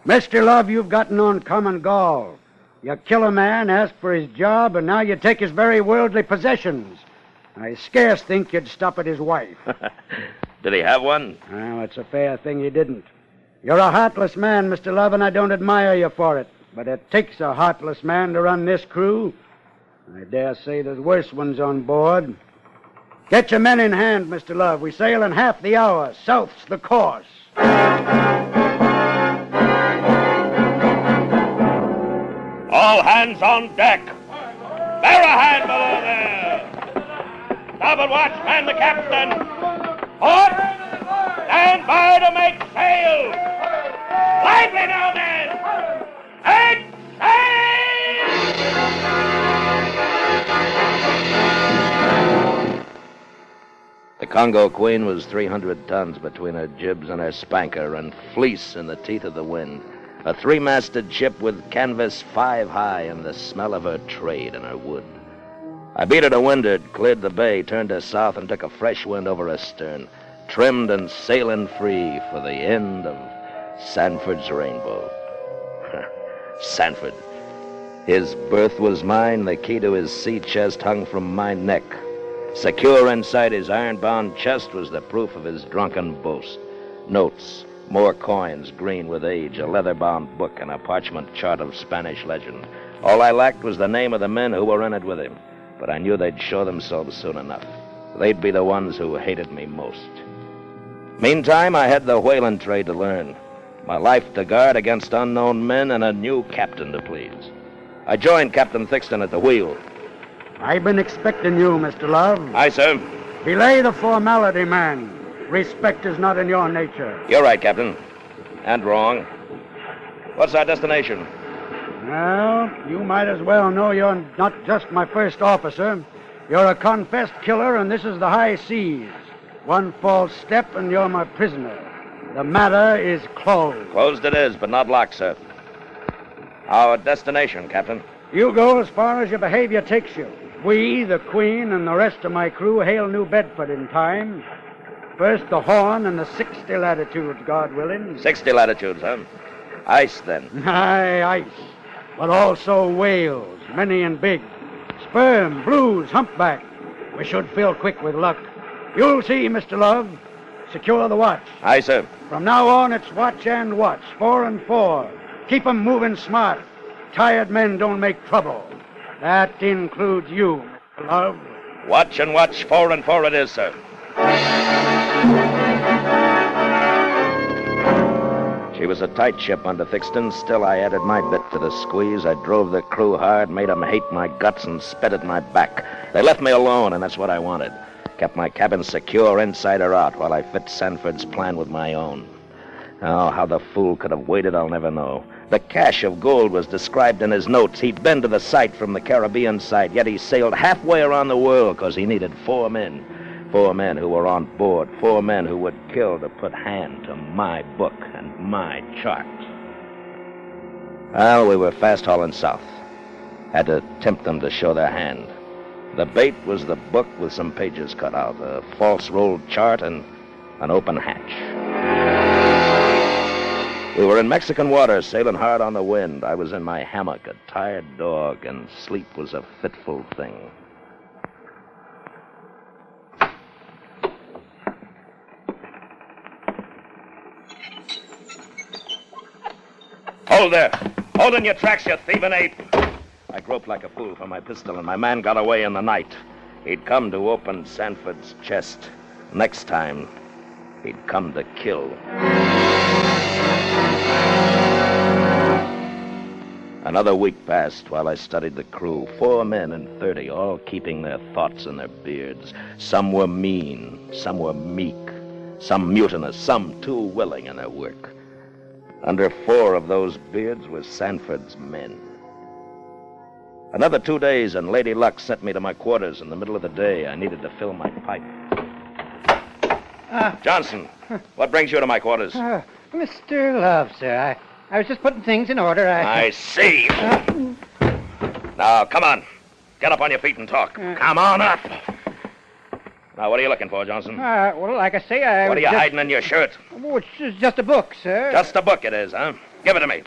Mr. Love, you've gotten on common gall. You kill a man, ask for his job, and now you take his very worldly possessions. I scarce think you'd stop at his wife. Did he have one? Well, it's a fair thing you didn't. You're a heartless man, Mr. Love, and I don't admire you for it. But it takes a heartless man to run this crew. I dare say there's worse ones on board. Get your men in hand, Mr. Love. We sail in half the hour. South's the course. All hands on deck. Bear a hand below there. Starboard watch, man the captain. Port, stand by to make sail. Lively now, men. And The Congo Queen was 300 tons between her jibs and her spanker and fleece in the teeth of the wind. A three-masted ship with canvas 5 high and the smell of her trade and her wood. I beat her to windward, cleared the bay, turned her south, and took a fresh wind over her stern, trimmed and sailing free for the end of Sanford's rainbow. Sanford. His berth was mine, the key to his sea chest hung from my neck. Secure inside his iron-bound chest was the proof of his drunken boast. Notes, more coins, green with age, a leather-bound book, and a parchment chart of Spanish legend. All I lacked was the name of the men who were in it with him, but I knew they'd show themselves soon enough. They'd be the ones who hated me most. Meantime, I had the whaling trade to learn, my life to guard against unknown men, and a new captain to please. I joined Captain Thixton at the wheel. I've been expecting you, Mr. Love. Aye, sir. Belay the formality, man. Respect is not in your nature. You're right, Captain. And wrong. What's our destination? Well, you might as well know you're not just my first officer. You're a confessed killer, and this is the high seas. One false step, and you're my prisoner. The matter is closed. Closed it is, but not locked, sir. Our destination, Captain. You go as far as your behavior takes you. We, the Queen, and the rest of my crew hail New Bedford in time. First the Horn and the 60 latitudes, God willing. 60 latitudes, huh? Ice, then. Aye, ice. But also whales, many and big. Sperm, blues, humpback. We should fill quick with luck. You'll see, Mr. Love. Secure the watch. Aye, sir. From now on, it's watch and watch, 4 and 4. Keep 'em moving smart. Tired men don't make trouble. That includes you, Mr. Love. Watch and watch, 4 and 4 it is, sir. She was a tight ship under Thixton. Still, I added my bit to the squeeze. I drove the crew hard, made them hate my guts, and spit at my back. They left me alone, and that's what I wanted. Kept my cabin secure inside or out while I fit Sanford's plan with my own. Oh, how the fool could have waited, I'll never know. The cache of gold was described in his notes. He'd been to the site from the Caribbean side, yet he sailed halfway around the world because he needed 4 men. 4 men who were on board, 4 men who would kill to put hand to my book and my chart. Well, we were fast hauling south. Had to tempt them to show their hand. The bait was the book with some pages cut out, a false rolled chart, and an open hatch. We were in Mexican waters, sailing hard on the wind. I was in my hammock, a tired dog, and sleep was a fitful thing. Hold there! Hold in your tracks, you thieving ape! I groped like a fool for my pistol, and my man got away in the night. He'd come to open Sanford's chest. Next time, he'd come to kill. Another week passed while I studied the crew. 4 men and 30, all keeping their thoughts in their beards. Some were mean, some were meek, some mutinous, some too willing in their work. Under 4 of those beards were Sanford's men. Another 2 days, and Lady Luck sent me to my quarters in the middle of the day. I needed to fill my pipe. Johnson, what brings you to my quarters? Mr. Love, sir, I was just putting things in order. I see. Now, come on. Get up on your feet and talk. Come on up. Now, what are you looking for, Johnson? Well, like I say, I What was are you just... hiding in your shirt? Oh, it's just a book, sir. Just a book it is, huh? Give it to me.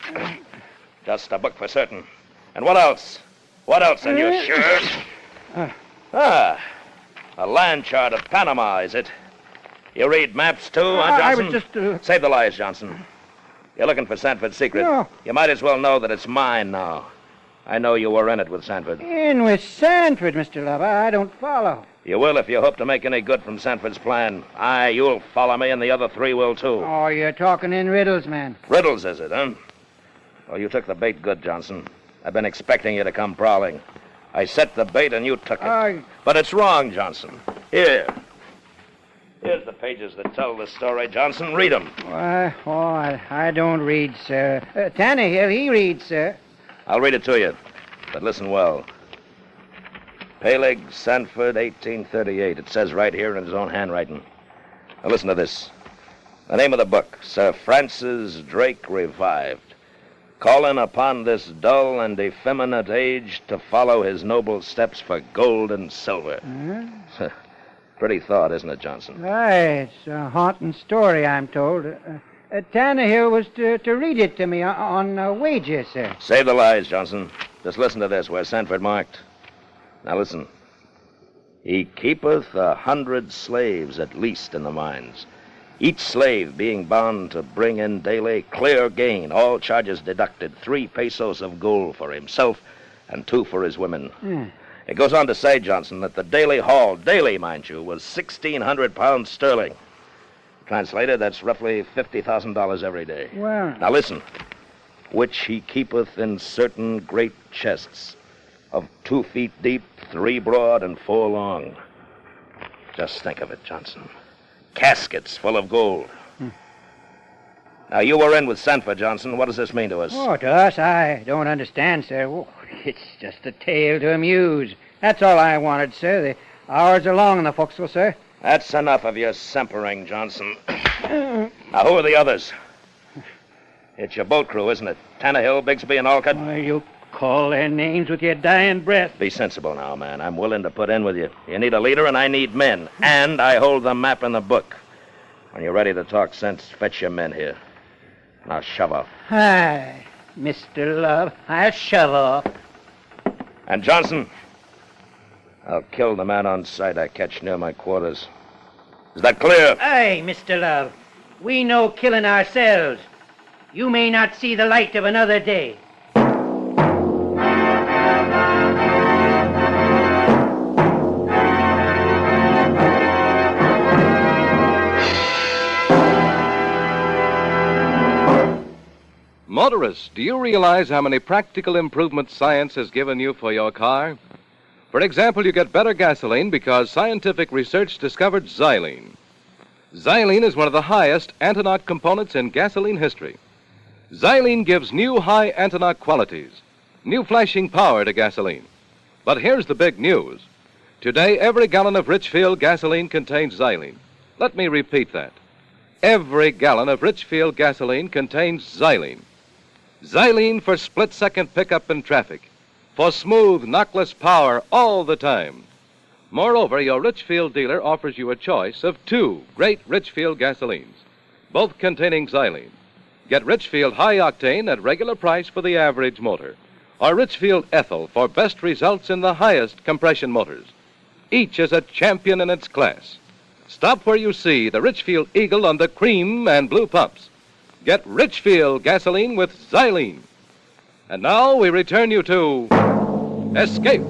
Just a book for certain. And what else? What else in your shirt? A land chart of Panama, is it? You read maps, too, huh, Johnson? I was just... Save the lies, Johnson. You're looking for Sanford's secret. No. You might as well know that it's mine now. I know you were in it with Sanford. In with Sanford, Mr. Love. I don't follow. You will if you hope to make any good from Sanford's plan. Aye, you'll follow me, and the other three will, too. Oh, you're talking in riddles, man. Riddles, is it, huh? Well, you took the bait good, Johnson. I've been expecting you to come prowling. I set the bait, and you took it. But it's wrong, Johnson. Here. Here's the pages that tell the story, Johnson. Read them. I don't read, sir. Tannehill, he reads, sir. I'll read it to you, but listen well. Peleg, Sanford, 1838. It says right here in his own handwriting. Now listen to this. The name of the book, Sir Francis Drake Revived. Calling upon this dull and effeminate age to follow his noble steps for gold and silver. Pretty thought, isn't it, Johnson? Aye, it's a haunting story, I'm told. Tannehill was to read it to me on wages, sir. Save the lies, Johnson. Just listen to this, where Sanford marked. Now listen. He keepeth 100 slaves at least in the mines, each slave being bound to bring in daily clear gain, all charges deducted, 3 pesos of gold for himself and 2 for his women. It goes on to say, Johnson, that the daily haul, daily, mind you, was 1,600 pounds sterling. Translated, that's roughly $50,000 every day. Well... Now listen. Which he keepeth in certain great chests of 2 feet deep, 3 broad, and 4 long. Just think of it, Johnson. Caskets full of gold. Now, you were in with Sanford, Johnson. What does this mean to us? Oh, to us, I don't understand, sir. Oh, it's just a tale to amuse. That's all I wanted, sir. The hours are long in the forecastle, sir. That's enough of your simpering, Johnson. Now, who are the others? It's your boat crew, isn't it? Tannehill, Bigsby, and Alcott? Why, you call their names with your dying breath. Be sensible now, man. I'm willing to put in with you. You need a leader, and I need men. And I hold the map in the book. When you're ready to talk sense, fetch your men here. Now, shove off. Hi, Mr. Love. I'll shove off. And Johnson, I'll kill the man on sight I catch near my quarters. Is that clear? Aye, Mr. Love. We know killing ourselves. You may not see the light of another day. Motorists, do you realize how many practical improvements science has given you for your car? For example, you get better gasoline because scientific research discovered xylene. Xylene is one of the highest anti-knock components in gasoline history. Xylene gives new high anti-knock qualities, new flashing power to gasoline. But here's the big news. Today, every gallon of Richfield gasoline contains xylene. Let me repeat that. Every gallon of Richfield gasoline contains xylene. Xylene for split-second pickup in traffic, for smooth, knockless power all the time. Moreover, your Richfield dealer offers you a choice of 2 great Richfield gasolines, both containing xylene. Get Richfield High Octane at regular price for the average motor, or Richfield Ethyl for best results in the highest compression motors. Each is a champion in its class. Stop where you see the Richfield Eagle on the cream and blue pumps. Get Richfield gasoline with xylene. And now we return you to Escape.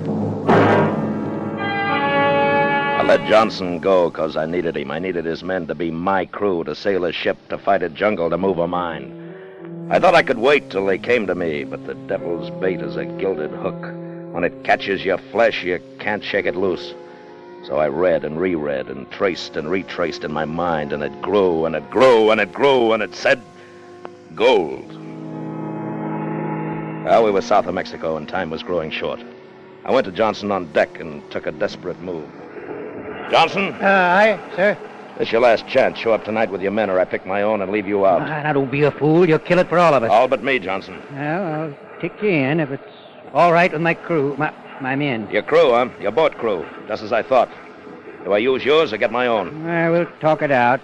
I let Johnson go because I needed him. I needed his men to be my crew, to sail a ship, to fight a jungle, to move a mine. I thought I could wait till they came to me, but the devil's bait is a gilded hook. When it catches your flesh, you can't shake it loose. So I read and reread and traced and retraced in my mind, and it grew and it grew and it grew, and it said, gold. Well, we were south of Mexico, and time was growing short. I went to Johnson on deck and took a desperate move. Johnson? Aye, sir. This is your last chance. Show up tonight with your men, or I pick my own and leave you out. Now, don't be a fool. You'll kill it for all of us. All but me, Johnson. Well, I'll take you in if it's all right with my crew, my men. Your crew, huh? Your boat crew. Just as I thought. Do I use yours or get my own? We'll talk it out.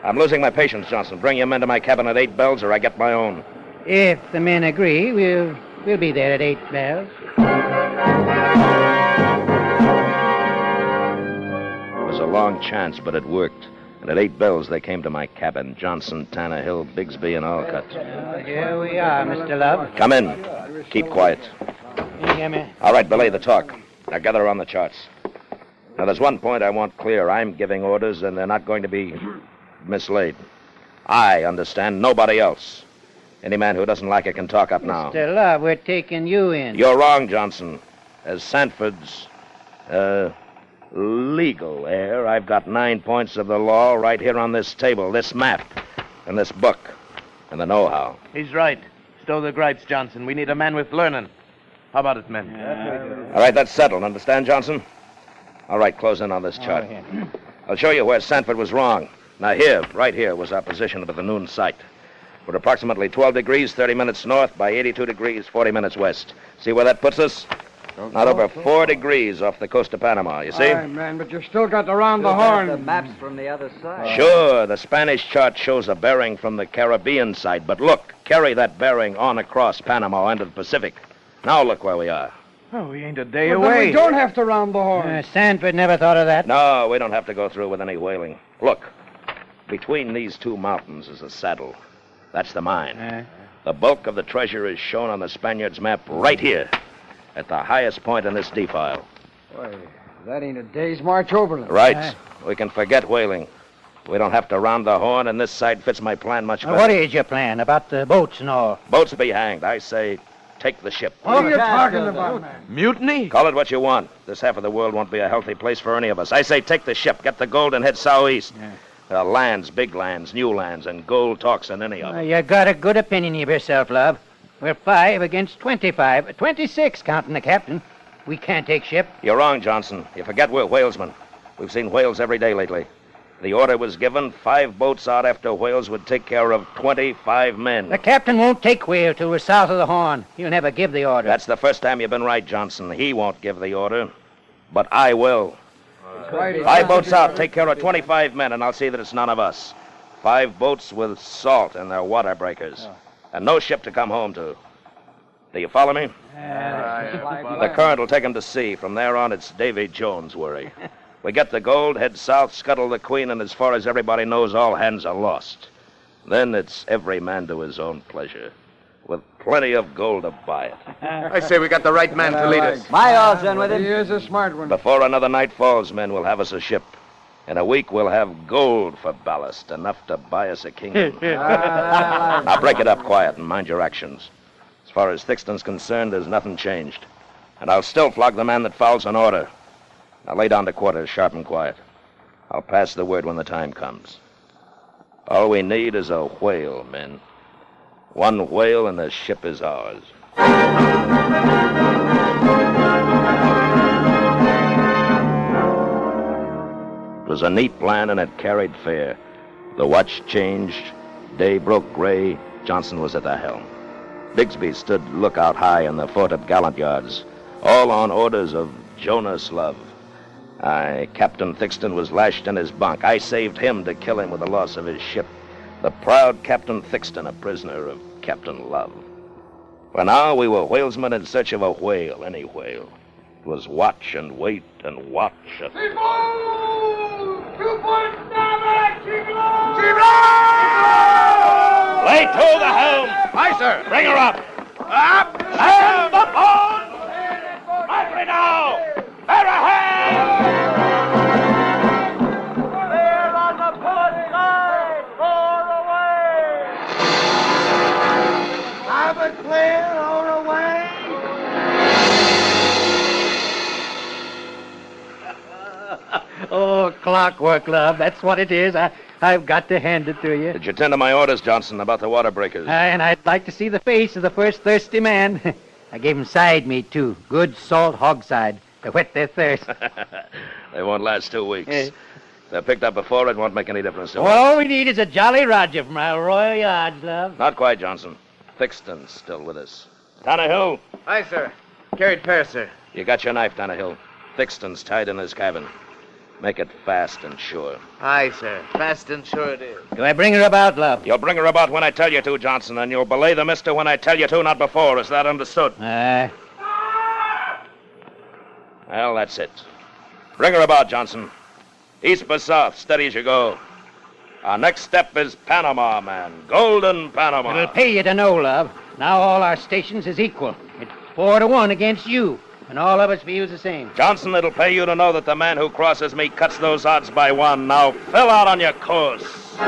I'm losing my patience, Johnson. Bring your men to my cabin at 8 bells, or I get my own. If the men agree, we'll be there at 8 bells. long chance, but it worked. And at 8 bells, they came to my cabin. Johnson, Tannehill, Bigsby, and Alcott. Here we are, Mr. Love. Come in. Keep quiet. All right, belay the talk. Now gather around the charts. Now, there's one point I want clear. I'm giving orders, and they're not going to be mislaid. I understand, nobody else. Any man who doesn't like it can talk up now. Mr. Love, we're taking you in. You're wrong, Johnson. As Sanford's, legal heir, I've got 9 points of the law right here on this table, this map, and this book, and the know-how. He's right. Stow the gripes, Johnson. We need a man with learning. How about it, men? All right, that's settled. Understand, Johnson? All right, close in on this chart. I'll show you where Sanford was wrong. Now here, right here, was our position at the noon sight. We're approximately 12 degrees, 30 minutes north by 82 degrees, 40 minutes west. See where that puts us? Not over 4 degrees off the coast of Panama, you see? Aye, man, but you still got to round the horn. The maps from the other side. Sure, the Spanish chart shows a bearing from the Caribbean side, but look, carry that bearing on across Panama into the Pacific. Now look where we are. Oh, we ain't a day But away. then we don't have to round the horn. Sanford never thought of that. No, we don't have to go through with any whaling. Look, between these 2 mountains is a saddle. That's the mine. The bulk of the treasure is shown on the Spaniards' map right here, at the highest point in this defile. Boy, that ain't a day's march overland. Right. We can forget whaling. We don't have to round the horn, and this side fits my plan much better. What is your plan about the boats and all? Boats be hanged. I say, take the ship. What are you talking about, man? Mutiny? Call it what you want. This half of the world won't be a healthy place for any of us. I say, take the ship, get the gold, and head southeast. Lands, big lands, new lands, and gold talks in any of them. You got a good opinion of yourself, Love. We're 5 against 25. 26, counting the captain. We can't take ship. You're wrong, Johnson. You forget we're whalesmen. We've seen whales every day lately. The order was given, 5 boats out after whales would take care of 25 men. The captain won't take whale till we're south of the Horn. He'll never give the order. That's the first time you've been right, Johnson. He won't give the order, but I will. 5 boats out, take care of 25 men, and I'll see that it's none of us. 5 boats with salt in their water breakers, and no ship to come home to. Do you follow me? The current will take him to sea. From there on, it's Davy Jones' worry. We get the gold, head south, scuttle the Queen, and as far as everybody knows, all hands are lost. Then it's every man to his own pleasure, with plenty of gold to buy it. I say we got the right man to lead us. My odds then with him. He is a smart one. Before another night falls, men, we'll have us a ship. In a week, we'll have gold for ballast, enough to buy us a kingdom. Now break it up quiet and mind your actions. As far as Thixton's concerned, there's nothing changed. And I'll still flog the man that fouls an order. Now lay down to quarters, sharp and quiet. I'll pass the word when the time comes. All we need is a whale, men. 1 whale and the ship is ours. It was a neat plan and it carried fair. The watch changed. Day broke gray. Johnson was at the helm. Bigsby stood lookout high in the fort of gallant yards, all on orders of Jonas Love. Captain Thixton was lashed in his bunk. I saved him to kill him with the loss of his ship. The proud Captain Thixton, a prisoner of Captain Love. For now, we were whalesmen in search of a whale, any whale. It was watch and wait and watch. And... 2 points starboard! Keep low! Lay to the helm! Aye, sir. Bring her up! Up! Stand up on! Lightly now! Bear ahead! Clear on the port side! All away! Have it clear, all away! Oh, clockwork, Love. That's what it is. I've got to hand it to you. Did you tend to my orders, Johnson, about the water breakers? And I'd like to see the face of the first thirsty man. I gave 'em side meat, too. Good salt hog side to whet their thirst. They won't last 2 weeks. If they're picked up before, it won't make any difference to us. All we need is a Jolly Roger from our Royal Yards, Love. Not quite, Johnson. Thixton's still with us. Tannehill. Aye, sir. Carried fair, sir. You got your knife, Tannehill. Thixton's tied in his cabin. Make it fast and sure. Aye, sir. Fast and sure it is. Do I bring her about, Love? You'll bring her about when I tell you to, Johnson, and you'll belay the mister when I tell you to, not before. Is that understood? Aye. Well, that's it. Bring her about, Johnson. East by south, steady as you go. Our next step is Panama, man. Golden Panama. It'll pay you to know, love. Now all our stations is equal. It's 4-1 against you, and all of us views the same. Johnson, it'll pay you to know that the man who crosses me cuts those odds by 1. Now fill out on your course.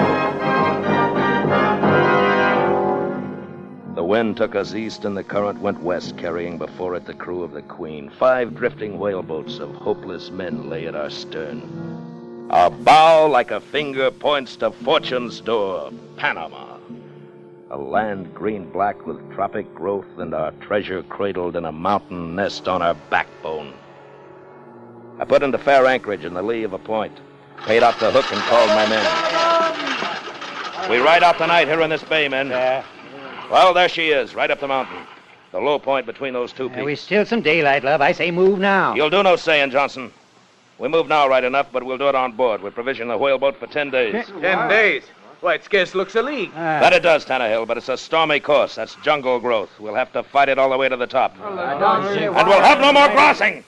The wind took us east and the current went west, carrying before it the crew of the Queen. 5 drifting whaleboats of hopeless men lay at our stern. Our bow, like a finger, points to fortune's door, Panama. A land green-black with tropic growth and our treasure cradled in a mountain nest on our backbone. I put into fair anchorage in the lee of a point, paid off the hook and called my men. We ride out tonight here in this bay, men. Well, there she is, right up the mountain. The low point between those two peaks. We still some daylight, love. I say move now. You'll do no saying, Johnson. We move now right enough, but we'll do it on board. We provision the whaleboat for 10 days. 10 days? Why, it scarce looks a league. That it does, Tannehill, but it's a stormy course. That's jungle growth. We'll have to fight it all the way to the top. And we'll have no more crossing.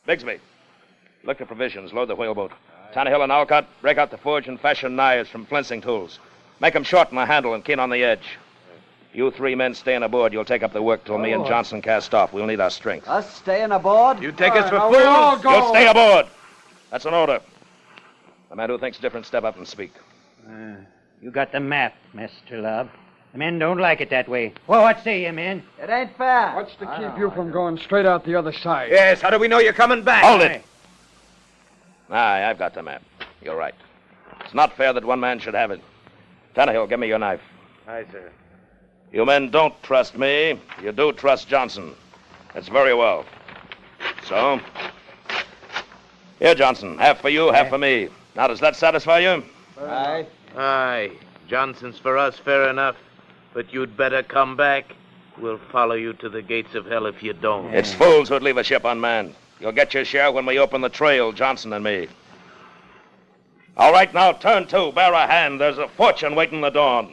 Bigsby, look to provisions. Load the whaleboat. Tannehill and Alcott, break out the forge and fashion knives from flensing tools. Make 'em short in the handle and keen on the edge. You 3 men staying aboard. You'll take up the work till me and Johnson cast off. We'll need our strength. Us staying aboard? You take us for fools? You'll stay aboard. That's an order. The man who thinks different, step up and speak. You got the map, Mr. Love. The men don't like it that way. Well, what say you, men? It ain't fair. What's to keep you from going straight out the other side? Yes, how do we know you're coming back? Hold it. Aye, I've got the map. You're right. It's not fair that one man should have it. Tannehill, give me your knife. Aye, sir. You men don't trust me. You do trust Johnson. That's very well. So, here, Johnson. Half for you, half for me. Now, does that satisfy you? Aye. Aye. Johnson's for us, fair enough. But you'd better come back. We'll follow you to the gates of hell if you don't. It's fools who'd leave a ship unmanned. You'll get your share when we open the trail, Johnson and me. All right, now, turn to. Bear a hand. There's a fortune waiting the dawn.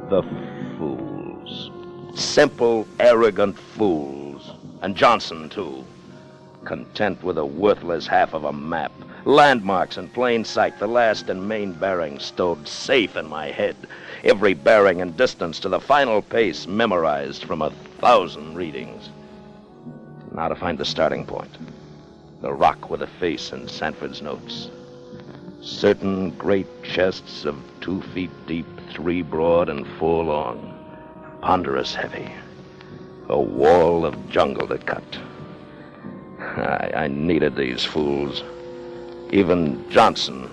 The fools. Simple, arrogant fools. And Johnson, too. Content with a worthless half of a map. Landmarks in plain sight, the last and main bearing stowed safe in my head. Every bearing and distance to the final pace memorized from 1,000 readings. Now to find the starting point. The rock with a face in Sanford's notes. Certain great chests of 2 feet deep, 3 broad, and 4 long. Ponderous heavy. A wall of jungle to cut. I needed these fools. Even Johnson,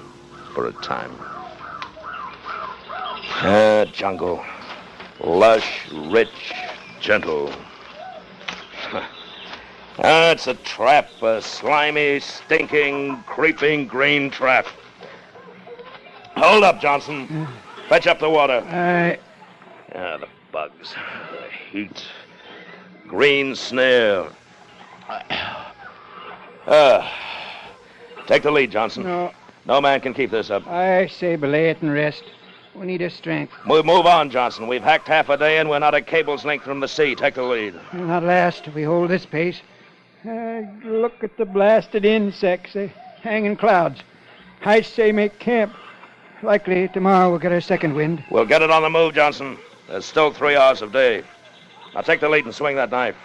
for a time. Jungle. Lush, rich, gentle. It's a trap, a slimy, stinking, creeping green trap. Hold up, Johnson. Fetch up the water. The bugs, the heat, green snare. Take the lead, Johnson. No man can keep this up. I say belay it and rest. We need a strength. Move on, Johnson. We've hacked half a day and we're not a cable's length from the sea. Take the lead. We'll not last if we hold this pace. Look at the blasted insects. They hang in clouds. I say make camp. Likely tomorrow we'll get our second wind. We'll get it on the move, Johnson. There's still 3 hours of day. Now take the lead and swing that knife.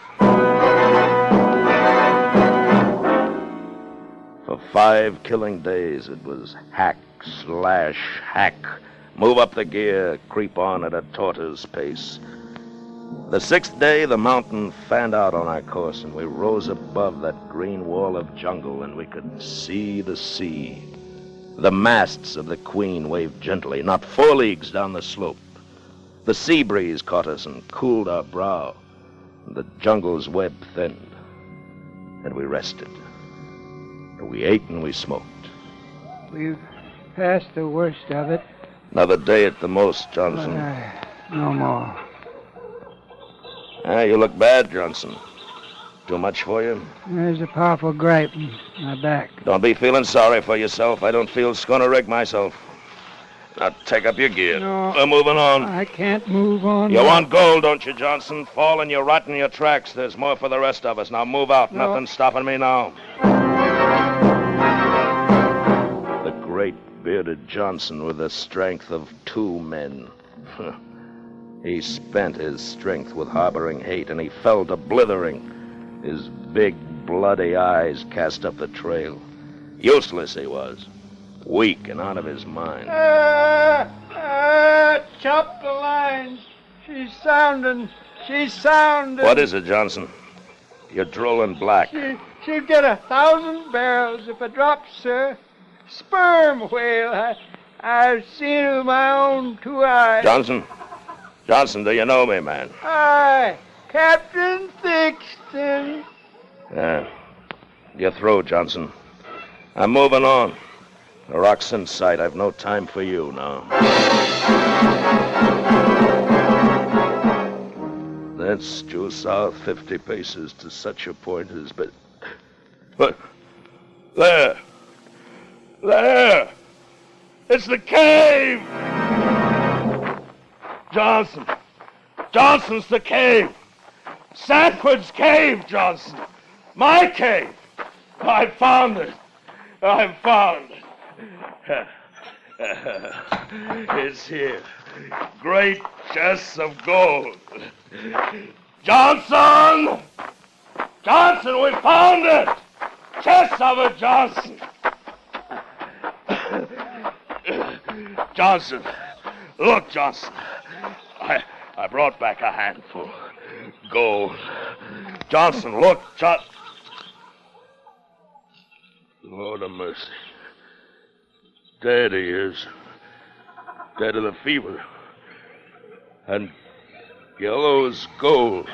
For 5 killing days, it was hack, slash, hack. Move up the gear, creep on at a tortoise pace. The 6th day, the mountain fanned out on our course, and we rose above that green wall of jungle, and we could see the sea. The masts of the Queen waved gently, not 4 leagues down the slope. The sea breeze caught us and cooled our brow. The jungle's web thinned, and we rested. We ate and we smoked. We've passed the worst of it. Another day at the most, Johnson. No more. You look bad, Johnson. Too much for you? There's a powerful gripe in my back. Don't be feeling sorry for yourself. I don't feel schooner rig myself. Now take up your gear. No. We're moving on. I can't move on. You want gold, don't you, Johnson? Fall and you're right in your tracks. There's more for the rest of us. Now move out. No. Nothing's stopping me now. The great bearded Johnson with the strength of 2 men. He spent his strength with harboring hate, and he fell to blithering. His big, bloody eyes cast up the trail. Useless he was. Weak and out of his mind. Chop the lines. She's sounding. She's sounding. What is it, Johnson? You're drooling black. She'll get 1,000 barrels if it drops, sir. Sperm whale. I've seen it with my own 2 eyes. Johnson, do you know me, man? Aye, Captain Thixton. You're through, Johnson. I'm moving on. The rock's in sight. I've no time for you now. That's due south 50 paces to such a point as... But there! It's the cave! Johnson's the cave! Sanford's cave, Johnson! My cave! I found it! It's here. Great chests of gold. Johnson! Johnson, we found it! Chests of it, Johnson! Johnson, look, Johnson. I brought back a handful. Gold. Johnson, look, Lord of mercy. Dead he is. Dead of the fever. And yellow as gold.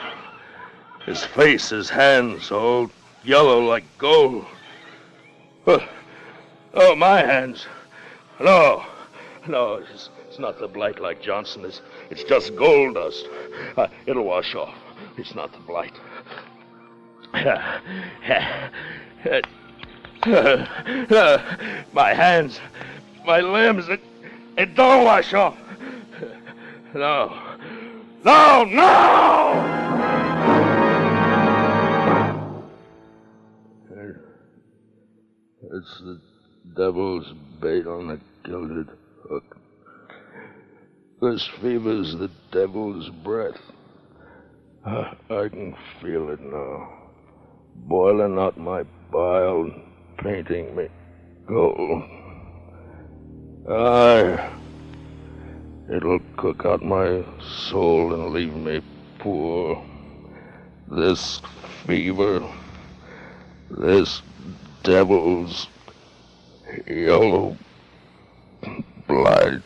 His face, his hands, all yellow like gold. Oh, my hands. No, it's not the blight like Johnson. It's just gold dust. It'll wash off. It's not the blight. My hands, my limbs, it don't wash off. No! It's the devil's bait on a gilded hook. This fever's the devil's breath. I can feel it now, boiling out my bile and painting me gold. Aye, it'll cook out my soul and leave me poor. This fever, this devil's yellow blight.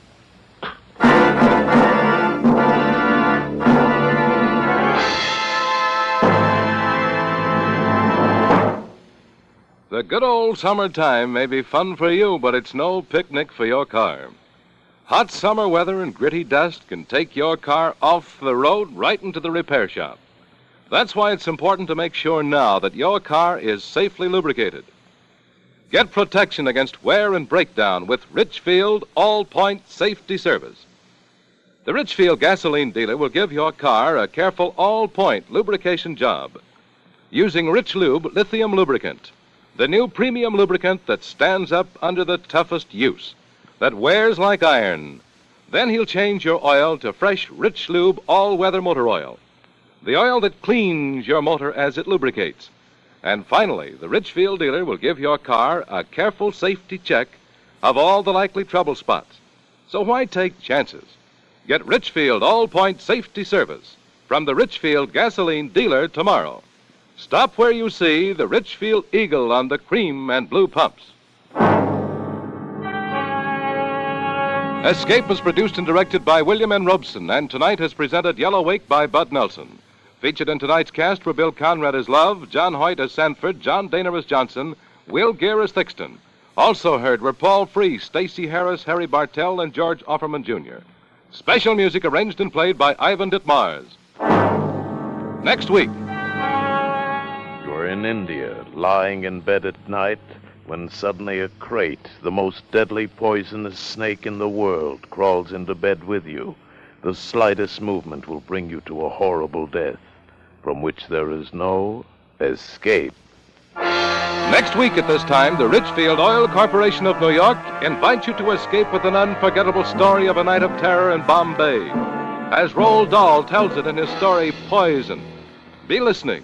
The good old summertime may be fun for you, but it's no picnic for your car. Hot summer weather and gritty dust can take your car off the road right into the repair shop. That's why it's important to make sure now that your car is safely lubricated. Get protection against wear and breakdown with Richfield All-Point Safety Service. The Richfield gasoline dealer will give your car a careful all-point lubrication job using Rich Lube lithium lubricant, the new premium lubricant that stands up under the toughest use, that wears like iron. Then he'll change your oil to fresh Rich Lube all-weather motor oil, the oil that cleans your motor as it lubricates. And finally, the Richfield dealer will give your car a careful safety check of all the likely trouble spots. So why take chances? Get Richfield All-Point Safety Service from the Richfield gasoline dealer tomorrow. Stop where you see the Richfield Eagle on the cream and blue pumps. Escape was produced and directed by William N. Robson, and tonight has presented Yellow Wake by Bud Nelson. Featured in tonight's cast were Bill Conrad as Love, John Hoyt as Sanford, John Daner as Johnson, Will Gear as Thixton. Also heard were Paul Free, Stacey Harris, Harry Bartell, and George Offerman, Jr. Special music arranged and played by Ivan Ditmars. Next week. You're in India, lying in bed at night, when suddenly a crate, the most deadly poisonous snake in the world, crawls into bed with you. The slightest movement will bring you to a horrible death, from which there is no escape. Next week at this time, the Richfield Oil Corporation of New York invites you to escape with an unforgettable story of a night of terror in Bombay, as Roald Dahl tells it in his story, Poison. Be listening.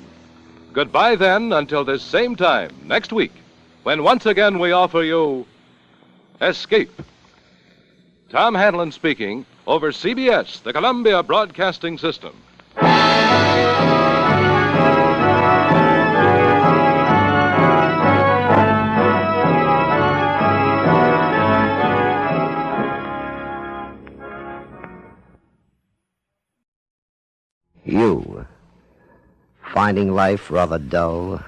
Goodbye then until this same time next week, when once again we offer you Escape. Tom Hanlon speaking over CBS, the Columbia Broadcasting System. You, finding life rather dull,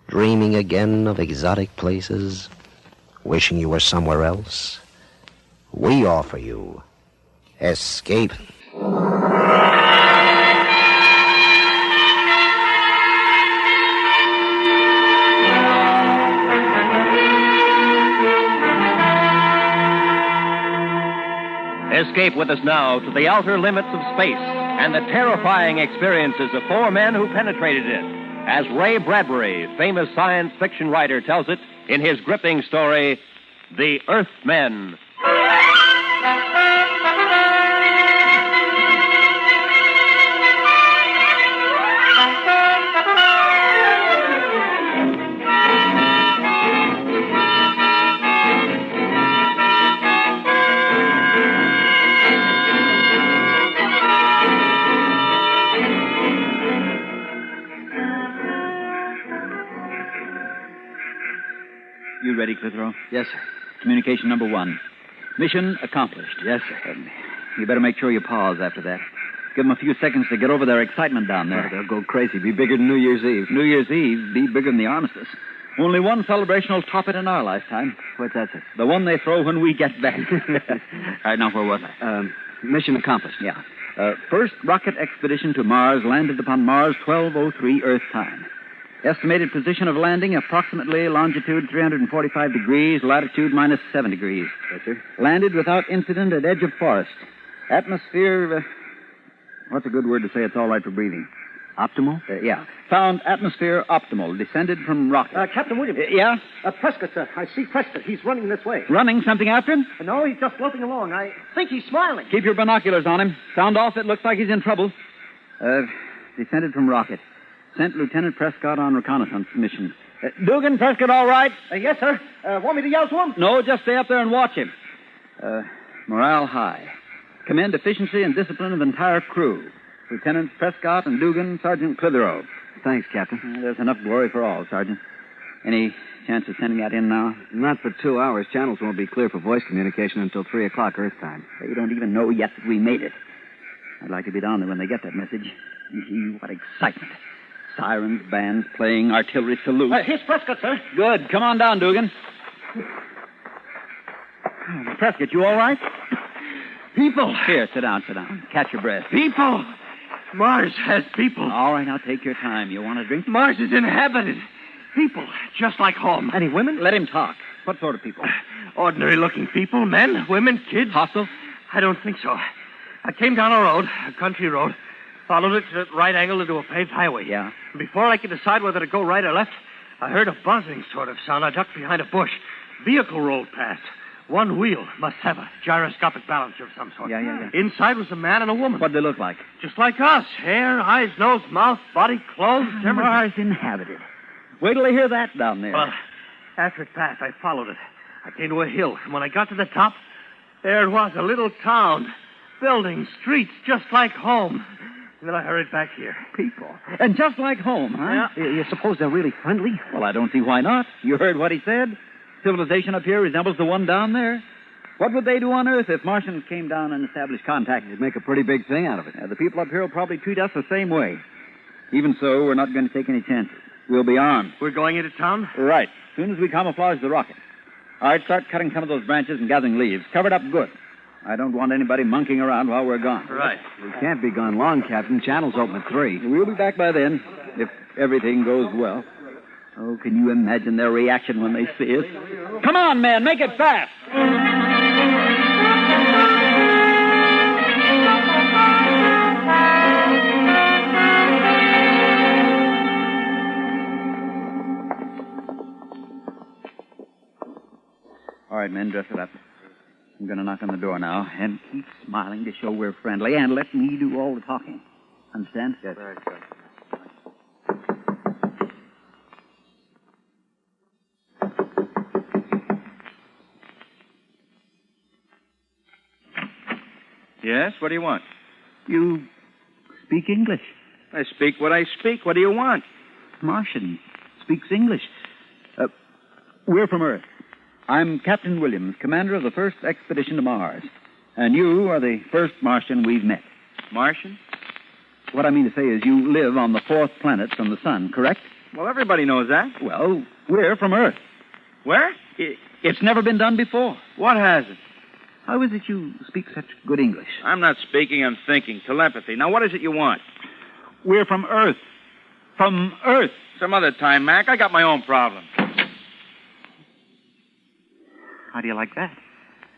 dreaming again of exotic places, wishing you were somewhere else, we offer you Escape. Escape with us now to the outer limits of space and the terrifying experiences of four men who penetrated it, as Ray Bradbury, famous science fiction writer, tells it in his gripping story, The Earthmen. You ready, Clitheroe? Yes, sir. Communication number 1. Mission accomplished. Yes, sir. You better make sure you pause after that. Give them a few seconds to get over their excitement down there. They'll go crazy. Be bigger than New Year's Eve. New Year's Eve? Be bigger than the armistice. Only one celebration will top it in our lifetime. What's that, sir? The one they throw when we get back. All right, now where was I? Mission accomplished. Yeah. First rocket expedition to Mars landed upon Mars 12:03 Earth time. Estimated position of landing, approximately longitude 345 degrees, latitude -7 degrees. Yes, sir. Landed without incident at edge of forest. Atmosphere, what's a good word to say it's all right for breathing? Optimal? Yeah. Found atmosphere optimal. Descended from rocket. Captain Williams. Yeah? Prescott, sir. I see Prescott. He's running this way. Running? Something after him? No, he's just loping along. I think he's smiling. Keep your binoculars on him. Sound off. It looks like he's in trouble. Descended from rocket. Sent Lieutenant Prescott on reconnaissance mission. Dugan, Prescott all right? Yes, sir. Want me to yell to him? No, just stay up there and watch him. Morale high. Commend efficiency and discipline of the entire crew. Lieutenant Prescott and Dugan, Sergeant Clitheroe. Thanks, Captain. There's enough glory for all, Sergeant. Any chance of sending that in now? Not for 2 hours. Channels won't be clear for voice communication until 3 o'clock Earth time. They don't even know yet that we made it. I'd like to be down there when they get that message. What excitement. Sirens, bands playing, artillery salutes. Here's Prescott, sir. Good. Come on down, Dugan. Prescott, you all right? People. Here, sit down. Catch your breath. People. Mars has people. All right, now take your time. You want a drink? Mars is inhabited. People, just like home. Any women? Let him talk. What sort of people? Ordinary-looking people. Men, women, kids. Hostile? I don't think so. I came down a road, a country road, followed it at right angle into a paved highway. Yeah? Before I could decide whether to go right or left, I heard a buzzing sort of sound. I ducked behind a bush. Vehicle rolled past. One wheel must have a gyroscopic balancer of some sort. Yeah. Inside was a man and a woman. What'd they look like? Just like us. Hair, eyes, nose, mouth, body, clothes, everything. Mars inhabited. Wait till they hear that down there. Well, after it passed, I followed it. I came to a hill, and when I got to the top, there it was, a little town. Buildings, streets, just like home. And then I hurried back here. People. And just like home, huh? Yeah. You suppose they're really friendly? Well, I don't see why not. You heard what he said? Civilization up here resembles the one down there. What would they do on Earth if Martians came down and established contact? They'd make a pretty big thing out of it. The people up here will probably treat us the same way. Even so, we're not going to take any chances. We'll be armed. We're going into town? Right. As soon as we camouflage the rocket. All right, start cutting some of those branches and gathering leaves. Cover it up good. I don't want anybody monkeying around while we're gone. Right. We can't be gone long, Captain. Channel's open at 3. We'll be back by then, if everything goes well. Oh, can you imagine their reaction when they see us? Come on, man, make it fast. All right, men, dress it up. I'm going to knock on the door now, and keep smiling to show we're friendly, and let me do all the talking. Understand? Yes. Right, sir. Yes, what do you want? You speak English. I speak what I speak. What do you want? Martian speaks English. We're from Earth. I'm Captain Williams, commander of the first expedition to Mars. And you are the first Martian we've met. Martian? What I mean to say is you live on the fourth planet from the sun, correct? Well, everybody knows that. Well, we're from Earth. Where? It's never been done before. What hasn't? How is it you speak such good English? I'm not speaking, I'm thinking. Telepathy. Now, what is it you want? We're from Earth. From Earth. Some other time, Mac. I got my own problems. How do you like that?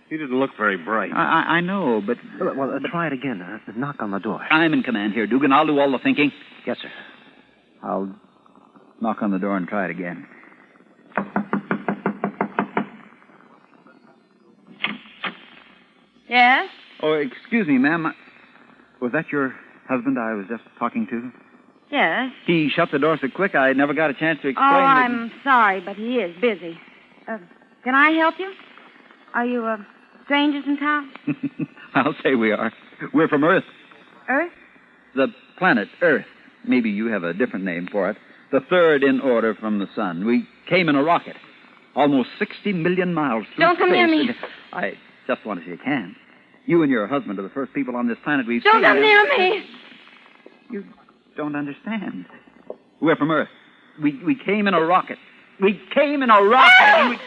You didn't look very bright. I know, but... Well, try it again. Knock on the door. I'm in command here, Dugan. I'll do all the thinking. Yes, sir. I'll knock on the door and try it again. Yes? Oh, excuse me, ma'am. Was that your husband I was just talking to? Yes. He shut the door so quick I never got a chance to explain. Oh, I'm sorry, but he is busy. Can I help you? Are you strangers in town? I'll say we are. We're from Earth. Earth? The planet Earth. Maybe you have a different name for it. The third in order from the sun. We came in a rocket. Almost 60 million miles through Don't come near space. me. I just want to see you can. You and your husband are the first people on this planet we've Don't seen. come near me. You don't understand. We're from Earth. We came in a rocket. We came in a rocket. And we...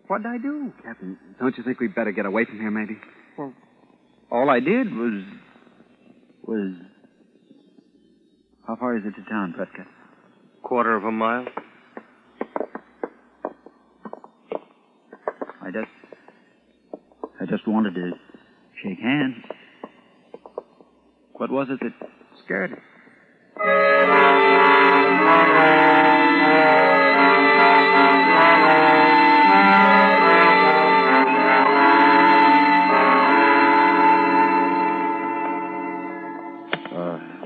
What'd I do, Captain? Don't you think we'd better get away from here, maybe? Well, all I did was... How far is it to town, Prescott? Quarter of a mile. I just wanted to shake hands. What was it that scared her?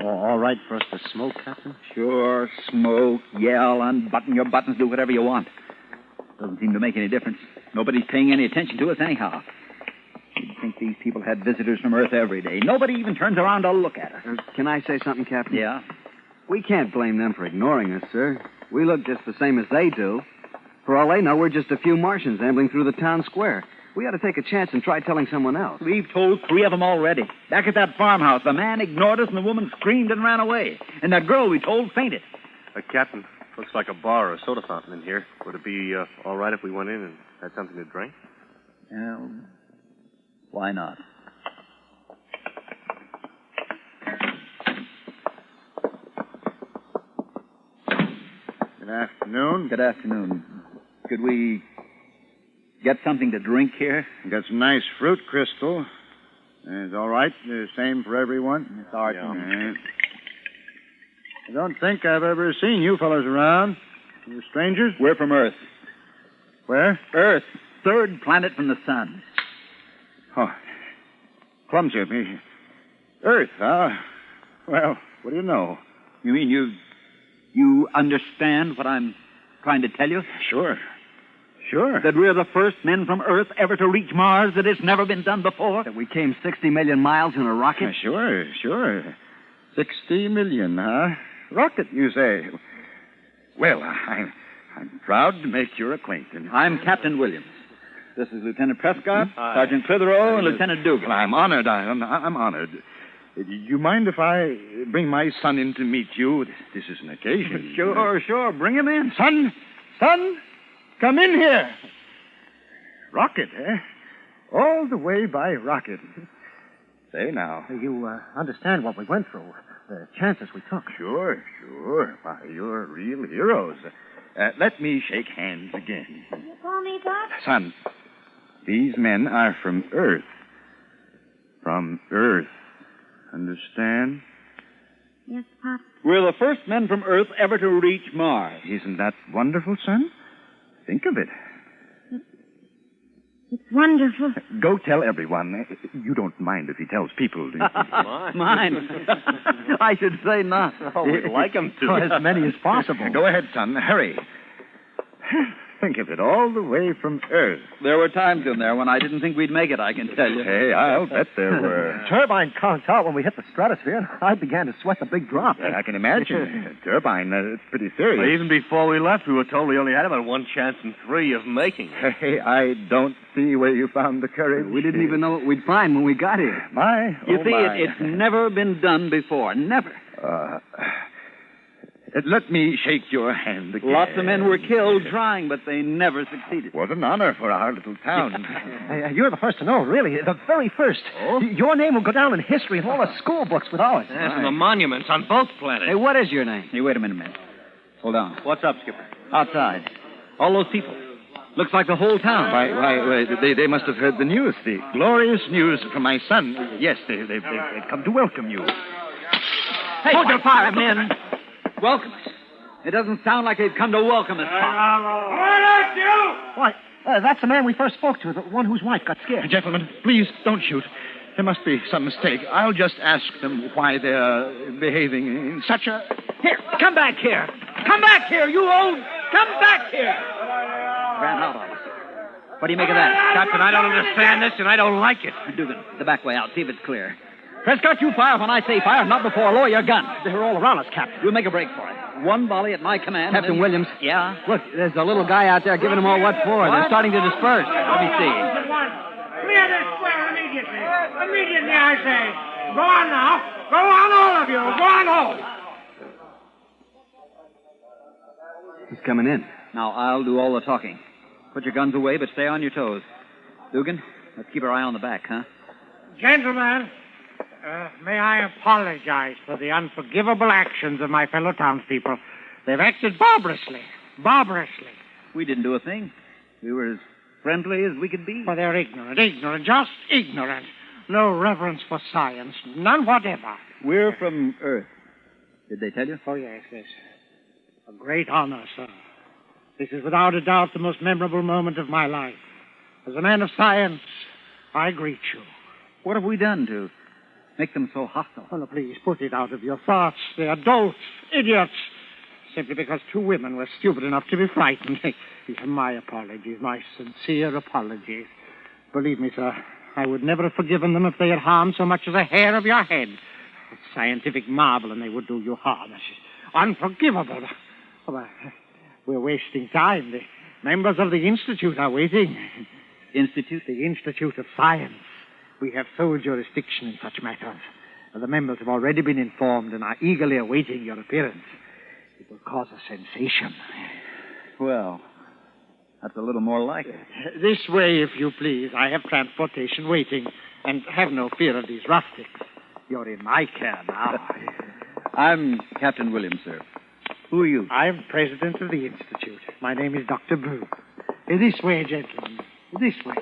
All right for us to smoke, Captain? Sure, smoke, yell, unbutton your buttons, do whatever you want. Doesn't seem to make any difference. Nobody's paying any attention to us anyhow. You'd think these people had visitors from Earth every day. Nobody even turns around to look at us. Can I say something, Captain? Yeah? We can't blame them for ignoring us, sir. We look just the same as they do. For all they know, we're just a few Martians ambling through the town square. We ought to take a chance and try telling someone else. We've told 3 of them already. Back at that farmhouse, the man ignored us and the woman screamed and ran away. And that girl we told fainted. Captain, looks like a bar or a soda fountain in here. Would it be all right if we went in and had something to drink? Well, why not? Good afternoon. Good afternoon. Could we get something to drink here? Got some nice fruit crystal. It's all right. The same for everyone. It's art. I don't think I've ever seen you fellas around. You strangers? We're from Earth. Where? Earth. Third planet from the sun. Oh, clumsy of me. Earth, huh? Well, what do you know? You mean you understand what I'm trying to tell you? Sure. That we're the first men from Earth ever to reach Mars, that it's never been done before? That we came 60 million miles in a rocket? Sure. 60 million, huh? Rocket, you say? Well, I'm proud to make your acquaintance. I'm Captain Williams. This is Lieutenant Prescott, Sergeant Clitheroe, and Lieutenant Dugan. Well, I'm honored. I'm honored. Do you mind if I bring my son in to meet you? This is an occasion. Sure. Bring him in. Son, come in here. Rocket, eh? All the way by rocket. Say now. You understand what we went through, the chances we took. Sure. Why, you're real heroes. Let me shake hands again. You call me, Doc? Son, these men are from Earth. From Earth. Understand? Yes, Pop. We're the first men from Earth ever to reach Mars. Isn't that wonderful, son? Think of it. It's wonderful. Go tell everyone. You don't mind if he tells people, do you? Mine. I should say not. Oh, we'd like him to. As many as possible. Go ahead, son. Hurry. Think of it, all the way from Earth. There were times in there when I didn't think we'd make it, I can tell you. Hey, I'll bet there were. Turbine conked out when we hit the stratosphere. I began to sweat the big drop. I can imagine. Turbine, it's pretty serious. Well, even before we left, we were told we only had about 1 chance in 3 of making it. Hey, I don't see where you found the courage. We didn't even know what we'd find when we got here. You see, it's never been done before. Never. Let me shake your hand again. Lots of men were killed trying, but they never succeeded. It was an honor for our little town. You're the first to know, really. The very first. Oh? Your name will go down in history in all the school books with ours. Yes, and the monuments on both planets. Hey, what is your name? Hey, wait a minute. Hold on. What's up, Skipper? Outside. All those people. Looks like the whole town. Why, they must have heard the news, the glorious news from my son. Yes, they've come to welcome you. Hey, hold your fire, men. Welcome us. It doesn't sound like they've come to welcome us, Pop. Why, that's the man we first spoke to, the one whose wife got scared. Gentlemen, please don't shoot. There must be some mistake. I'll just ask them why they're behaving in such a... Here, come back here. Come back here, you old... Come back here. Ran out on us. What do you make of that? Captain, I don't understand this, and I don't like it. Dugan, the back way out. See if it's clear. Prescott, you fire when I say fire, not before. Lower your gun. They're all around us, Captain. We'll make a break for it. 1 volley at my command. Captain Williams. Yeah? Look, there's a little guy out there giving them all what for. What? They're starting to disperse. Let me see. Clear this square immediately. Immediately, I say. Go on now. Go on, all of you. Go on home. He's coming in. Now, I'll do all the talking. Put your guns away, but stay on your toes. Dugan, let's keep our eye on the back, huh? Gentlemen, may I apologize for the unforgivable actions of my fellow townspeople. They've acted barbarously. Barbarously. We didn't do a thing. We were as friendly as we could be. Well, they're ignorant, just ignorant. No reverence for science, none whatever. We're from Earth. Did they tell you? Oh, yes. A great honor, sir. This is without a doubt the most memorable moment of my life. As a man of science, I greet you. What have we done to make them so hostile? Oh, no, please, put it out of your thoughts. They're dolts, idiots. Simply because 2 women were stupid enough to be frightened. My apologies, my sincere apologies. Believe me, sir, I would never have forgiven them if they had harmed so much as a hair of your head. A scientific marvel, and they would do you harm. This is unforgivable. Oh, we're wasting time. The members of the Institute are waiting. Institute? The Institute of Science. We have sole jurisdiction in such matters. The members have already been informed and are eagerly awaiting your appearance. It will cause a sensation. Well, that's a little more like it. This way, if you please. I have transportation waiting. And have no fear of these rustics. You're in my care now. I'm Captain Williams, sir. Who are you? I'm president of the Institute. My name is Dr. Boo. This way, gentlemen. This way.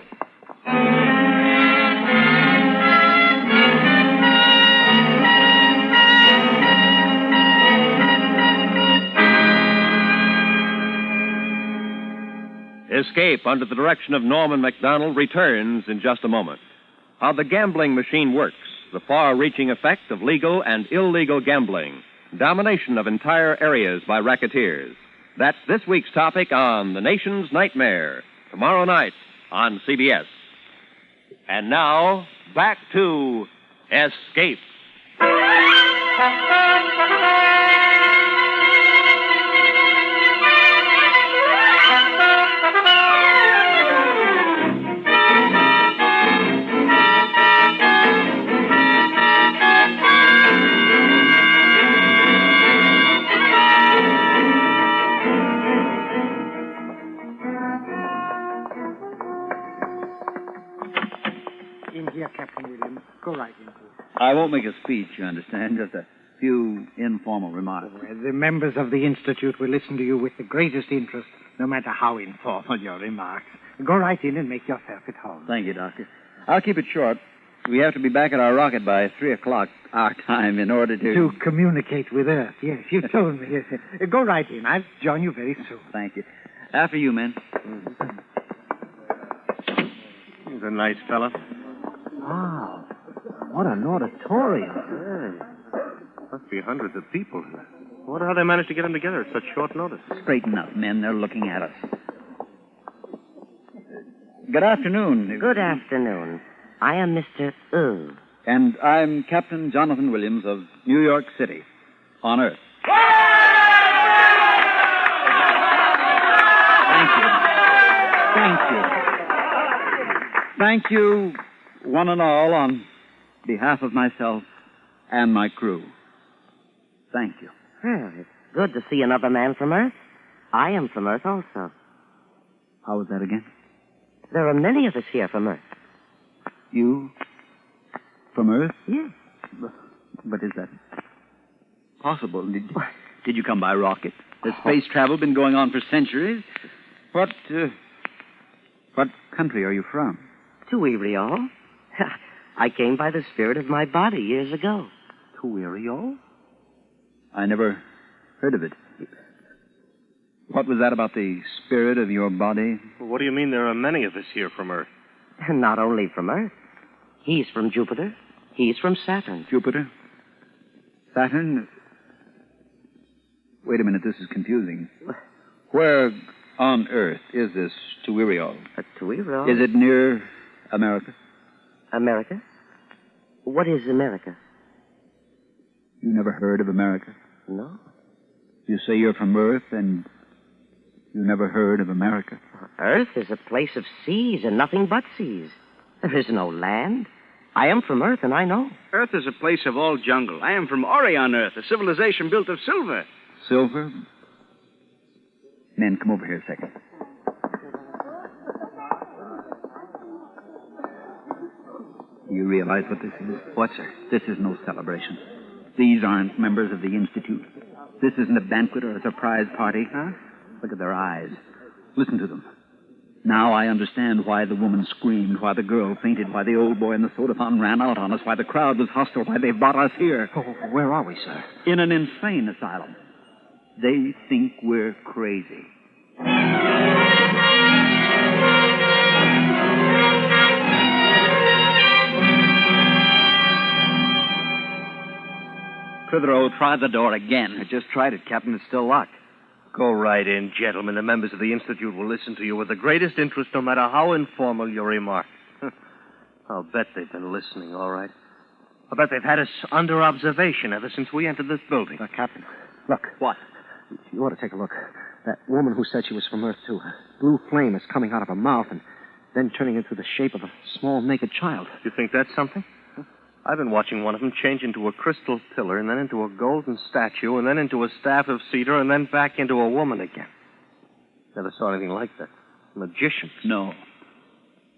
Escape under the direction of Norman MacDonald returns in just a moment. How the gambling machine works, the far-reaching effect of legal and illegal gambling, domination of entire areas by racketeers. That's this week's topic on The Nation's Nightmare, tomorrow night on CBS. And now, back to Escape. In here, Captain Williams. Go right in, please. I won't make a speech, you understand. Just a few informal remarks. The members of the Institute will listen to you with the greatest interest, no matter how informal your remarks. Go right in and make yourself at home. Thank you, Doctor. I'll keep it short. We have to be back at our rocket by 3 o'clock our time in order to... To communicate with Earth, yes. You told me, yes. Go right in. I'll join you very soon. Thank you. After you, men. He's a nice fellow. Wow. What an auditorium. Must be hundreds of people here. I wonder how they managed to get them together at such short notice. Straighten up, men. They're looking at us. Good afternoon. Good afternoon. I am Mr. And I'm Captain Jonathan Williams of New York City, on Earth. Thank you, one and all, on behalf of myself and my crew. Thank you. Well, it's good to see another man from Earth. I am from Earth also. How was that again? There are many of us here from Earth. You from Earth? Yes. But is that possible? Did you come by rocket? Has space travel been going on for centuries? What country are you from? Tuiriol. I came by the spirit of my body years ago. Tuiriol? I never heard of it. What was that about the spirit of your body? Well, what do you mean there are many of us here from Earth? Not only from Earth. He's from Jupiter. He's from Saturn. Jupiter? Saturn? Wait a minute, this is confusing. Where on Earth is this Tuiriol? Tuiriol? Is it near America? America? What is America? You never heard of America? No. You say you're from Earth and you never heard of America? Earth is a place of seas and nothing but seas. There is no land. I am from Earth, and I know. Earth is a place of all jungle. I am from Orion Earth, a civilization built of silver. Silver? Men, come over here a second. You realize what this is? What, sir? This is no celebration. These aren't members of the Institute. This isn't a banquet or a surprise party. Huh? Look at their eyes. Listen to them. Now I understand why the woman screamed, why the girl fainted, why the old boy in the soda fountain ran out on us, why the crowd was hostile, why they brought us here. Oh, where are we, sir? In an insane asylum. They think we're crazy. Clitheroe, try the door again. I just tried it, Captain. It's still locked. Go right in, gentlemen. The members of the Institute will listen to you with the greatest interest, no matter how informal your remarks. I'll bet they've been listening, all right. I'll bet they've had us under observation ever since we entered this building. Captain, look. What? You ought to take a look. That woman who said she was from Earth, too. A blue flame is coming out of her mouth and then turning into the shape of a small naked child. You think that's something? I've been watching one of them change into a crystal pillar and then into a golden statue and then into a staff of cedar and then back into a woman again. Never saw anything like that. Magicians. No,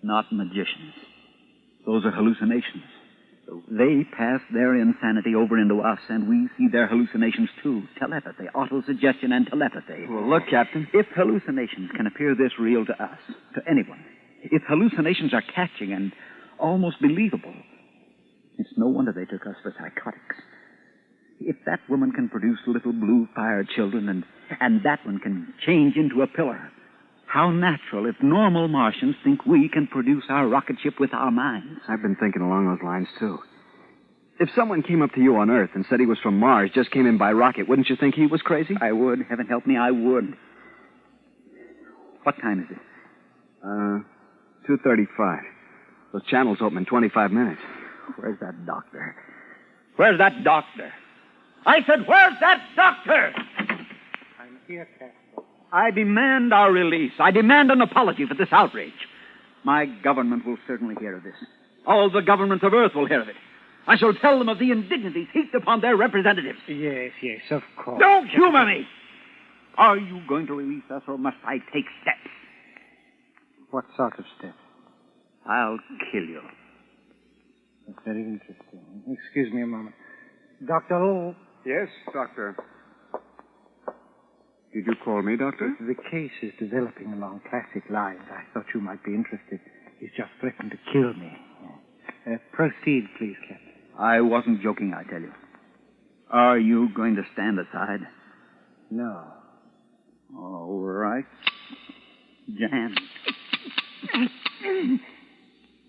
not magicians. Those are hallucinations. They pass their insanity over into us, and we see their hallucinations, too. Telepathy, autosuggestion, and telepathy. Well, look, Captain. If hallucinations can appear this real to us, to anyone, if hallucinations are catching and almost believable, it's no wonder they took us for psychotics. If that woman can produce little blue fire children and that one can change into a pillar, how natural if normal Martians think we can produce our rocket ship with our minds. I've been thinking along those lines, too. If someone came up to you on Earth and said he was from Mars, just came in by rocket, wouldn't you think he was crazy? I would. Heaven help me, I would. What time is it? 2:35. The channel's open in 25 minutes. Where's that doctor? Where's that doctor? I said, where's that doctor? I'm here, Captain. I demand our release. I demand an apology for this outrage. My government will certainly hear of this. All the governments of Earth will hear of it. I shall tell them of the indignities heaped upon their representatives. Yes, of course. Don't humor me! Are you going to release us, or must I take steps? What sort of steps? I'll kill you. That's very interesting. Excuse me a moment. Dr. O. Yes, Doctor. Did you call me, Doctor? The case is developing along classic lines. I thought you might be interested. He's just threatened to kill me. Proceed, please, Captain. I wasn't joking, I tell you. Are you going to stand aside? No. All right. Jan.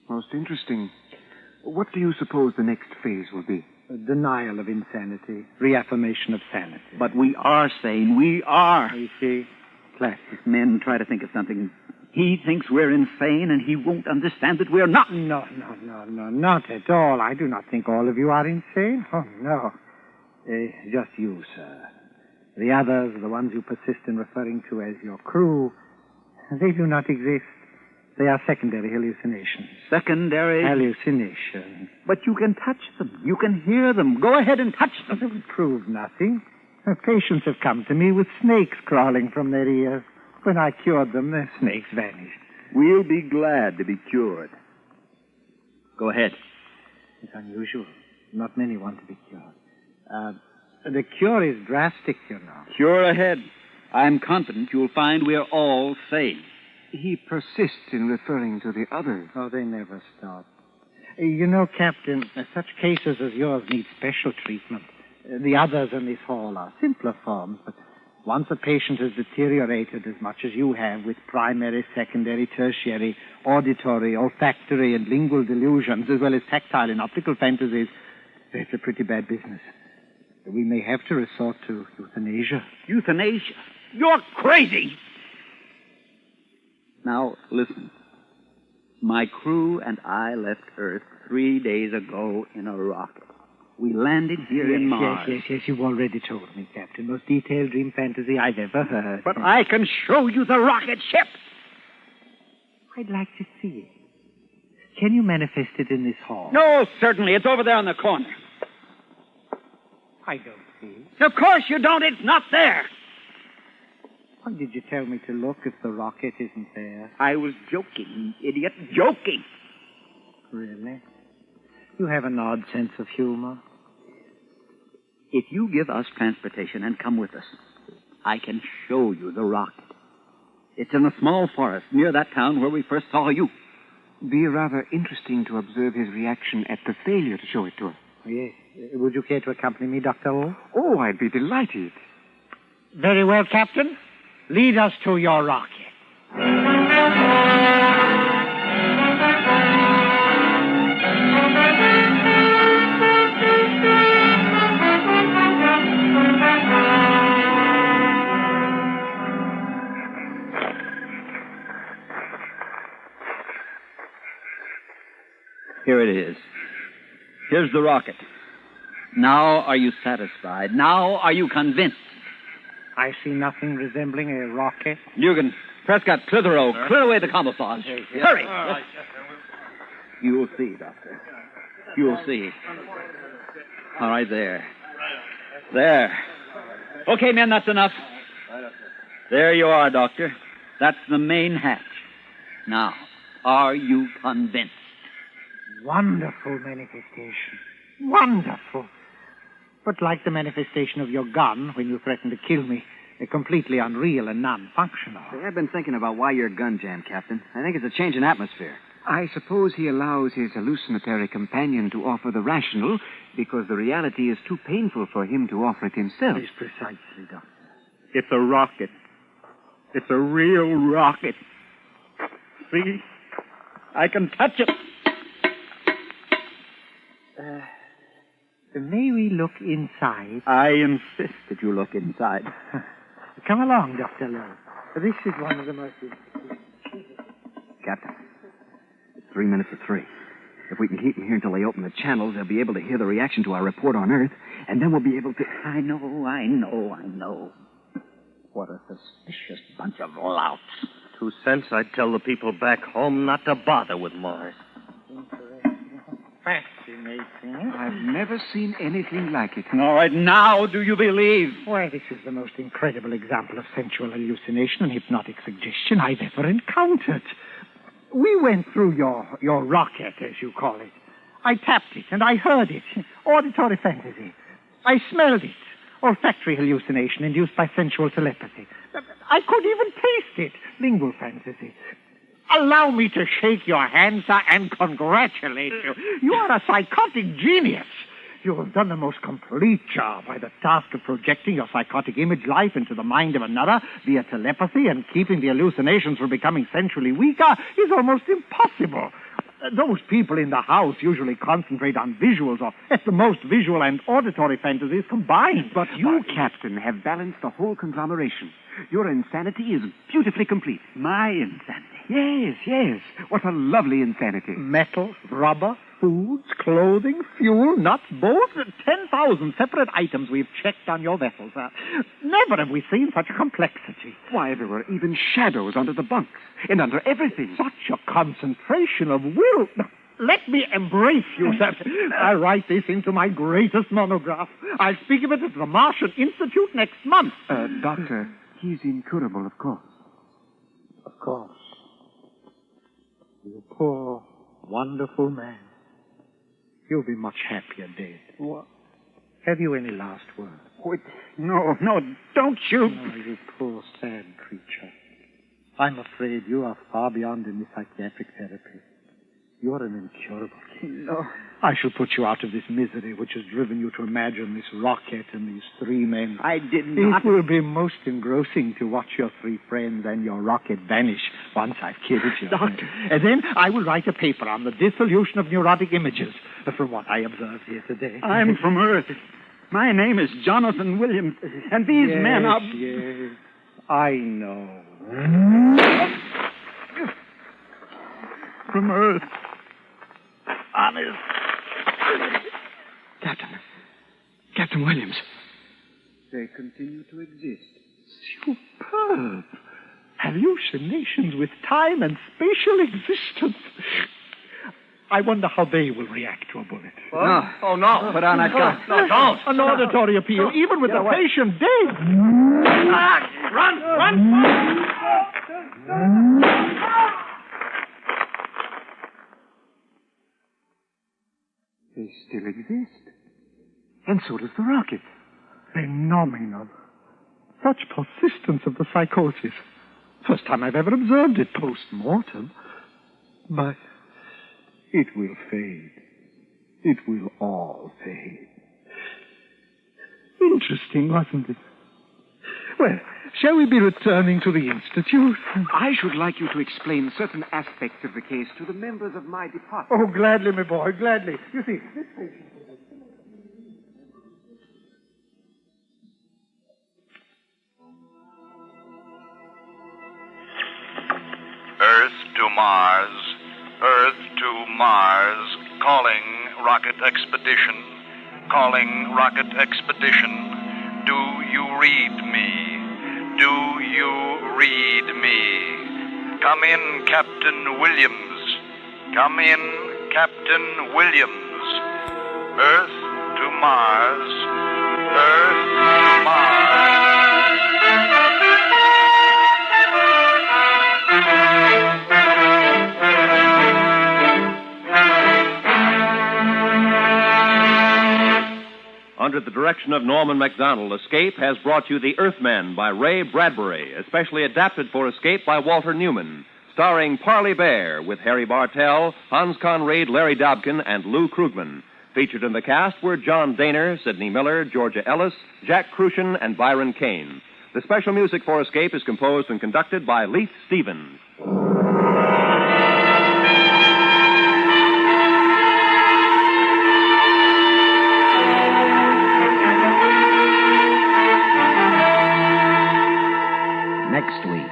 Most interesting. What do you suppose the next phase will be? A denial of insanity, reaffirmation of sanity. But we are sane. We are. You see? Classic men try to think of something. He thinks we're insane, and he won't understand that we're not. No, not at all. I do not think all of you are insane. Oh, no. Just you, sir. The others, the ones you persist in referring to as your crew, they do not exist. They are secondary hallucinations. Secondary? Hallucinations. But you can touch them. You can hear them. Go ahead and touch them. It would prove nothing. Patients have come to me with snakes crawling from their ears. When I cured them, the snakes vanished. We'll be glad to be cured. Go ahead. It's unusual. Not many want to be cured. The cure is drastic, you know. Cure ahead. I'm confident you'll find we're all sane. He persists in referring to the others. Oh, they never stop. You know, Captain, such cases as yours need special treatment. The others in this hall are simpler forms, but once a patient has deteriorated as much as you have with primary, secondary, tertiary, auditory, olfactory, and lingual delusions, as well as tactile and optical fantasies, it's a pretty bad business. We may have to resort to euthanasia. Euthanasia? You're crazy! Now, listen. My crew and I left Earth 3 days ago in a rocket. We landed here in Mars. Yes, you've already told me, Captain. Most detailed dream fantasy I've ever heard. But I can show you the rocket ship. I'd like to see it. Can you manifest it in this hall? No, certainly. It's over there in the corner. I don't see it. Of course you don't. It's not there. Why did you tell me to look if the rocket isn't there? I was joking, idiot. Joking. Really? You have an odd sense of humor. If you give us transportation and come with us, I can show you the rocket. It's in a small forest near that town where we first saw you. Be rather interesting to observe his reaction at the failure to show it to us. Yes. Would you care to accompany me, Dr. O? Oh, I'd be delighted. Very well, Captain. Lead us to your rocket. Here it is. Here's the rocket. Now are you satisfied? Now are you convinced? I see nothing resembling a rocket. Dugan, Prescott, Clitheroe, clear away the camouflage. Hurry! You'll see, Doctor. You'll see. All right, there. There. Okay, men, that's enough. There you are, Doctor. That's the main hatch. Now, are you convinced? Wonderful manifestation. Wonderful. But like the manifestation of your gun when you threatened to kill me, completely unreal and non-functional. I've been thinking about why your gun jammed, Captain. I think it's a change in atmosphere. I suppose he allows his hallucinatory companion to offer the rational because the reality is too painful for him to offer it himself. Yes, precisely, Doctor. It's a rocket. It's a real rocket. See? I can touch it. May we look inside? I insist that you look inside. Come along, Dr. Lowe. This is one of the most... Captain, it's 3 minutes to 3. If we can keep them here until they open the channels, they'll be able to hear the reaction to our report on Earth, and then we'll be able to... I know. What a suspicious bunch of louts. 2 cents, I'd tell the people back home not to bother with Mars. Fascinating. I've never seen anything like it. All right, now do you believe? Why, this is the most incredible example of sensual hallucination and hypnotic suggestion I've ever encountered. We went through your rocket, as you call it. I tapped it, and I heard it. Auditory fantasy. I smelled it. Olfactory hallucination induced by sensual telepathy. I could even taste it. Lingual fantasy. Allow me to shake your hand, sir, and congratulate you. You are a psychotic genius. You have done the most complete job by the task of projecting your psychotic image life into the mind of another via telepathy, and keeping the hallucinations from becoming sensually weaker is almost impossible. Those people in the house usually concentrate on visuals, or at the most visual and auditory fantasies combined. But you, Captain, have balanced the whole conglomeration. Your insanity is beautifully complete. My insanity? Yes, yes. What a lovely insanity. Metal, rubber, foods, clothing, fuel, nuts, bolts, 10,000 separate items we've checked on your vessel, sir. Never have we seen such a complexity. Why, there were even shadows under the bunks and under everything. Such a concentration of will. Let me embrace you, sir. I write this into my greatest monograph. I'll speak of it at the Martian Institute next month. Doctor, he's incurable, of course. Of course. You poor, wonderful man. You'll be much happier dead. What? Have you any last words? Wait, no, don't shoot. Oh, you poor, sad creature. I'm afraid you are far beyond any psychiatric therapy. You're an incurable case. No. I shall put you out of this misery which has driven you to imagine this rocket and these three men. I did not. It will be most engrossing to watch your three friends and your rocket vanish once I've killed you. Doctor. And then I will write a paper on the dissolution of neurotic images, from what I observed here today. I'm from Earth. My name is Jonathan Williams, and these men are... Yes, I know. From Earth. Honest. Captain Williams. They continue to exist. Superb. Hallucinations with time and spatial existence. I wonder how they will react to a bullet. What? No. Oh, no. Put on that gun. No, don't. An auditory appeal, even with the patient dead. Run! They still exist. And so does the rocket. Phenomenal. Such persistence of the psychosis. First time I've ever observed it post-mortem. But it will fade. It will all fade. Interesting, wasn't it? Well, shall we be returning to the Institute? I should like you to explain certain aspects of the case to the members of my department. Oh, gladly, my boy, gladly. You see, this patient... Earth to Mars, Earth to Mars, calling rocket expedition, calling rocket expedition. Do you read me? Do you read me? Come in, Captain Williams. Come in, Captain Williams. Earth to Mars, Earth to Mars. Under the direction of Norman MacDonald, Escape has brought you The Earthmen by Ray Bradbury, especially adapted for Escape by Walter Newman, starring Parley Bear with Harry Bartell, Hans Conried, Larry Dobkin, and Lou Krugman. Featured in the cast were John Daner, Sidney Miller, Georgia Ellis, Jack Crucian, and Byron Kane. The special music for Escape is composed and conducted by Leith Stevens. Next week,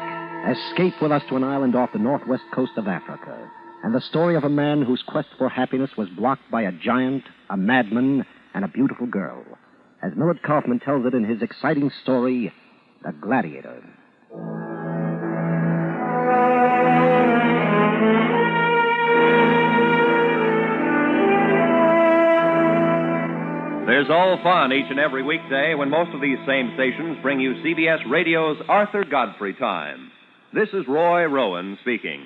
escape with us to an island off the northwest coast of Africa, and the story of a man whose quest for happiness was blocked by a giant, a madman, and a beautiful girl, as Millard Kaufman tells it in his exciting story, The Gladiator. There's all fun each and every weekday when most of these same stations bring you CBS Radio's Arthur Godfrey Time. This is Roy Rowan speaking.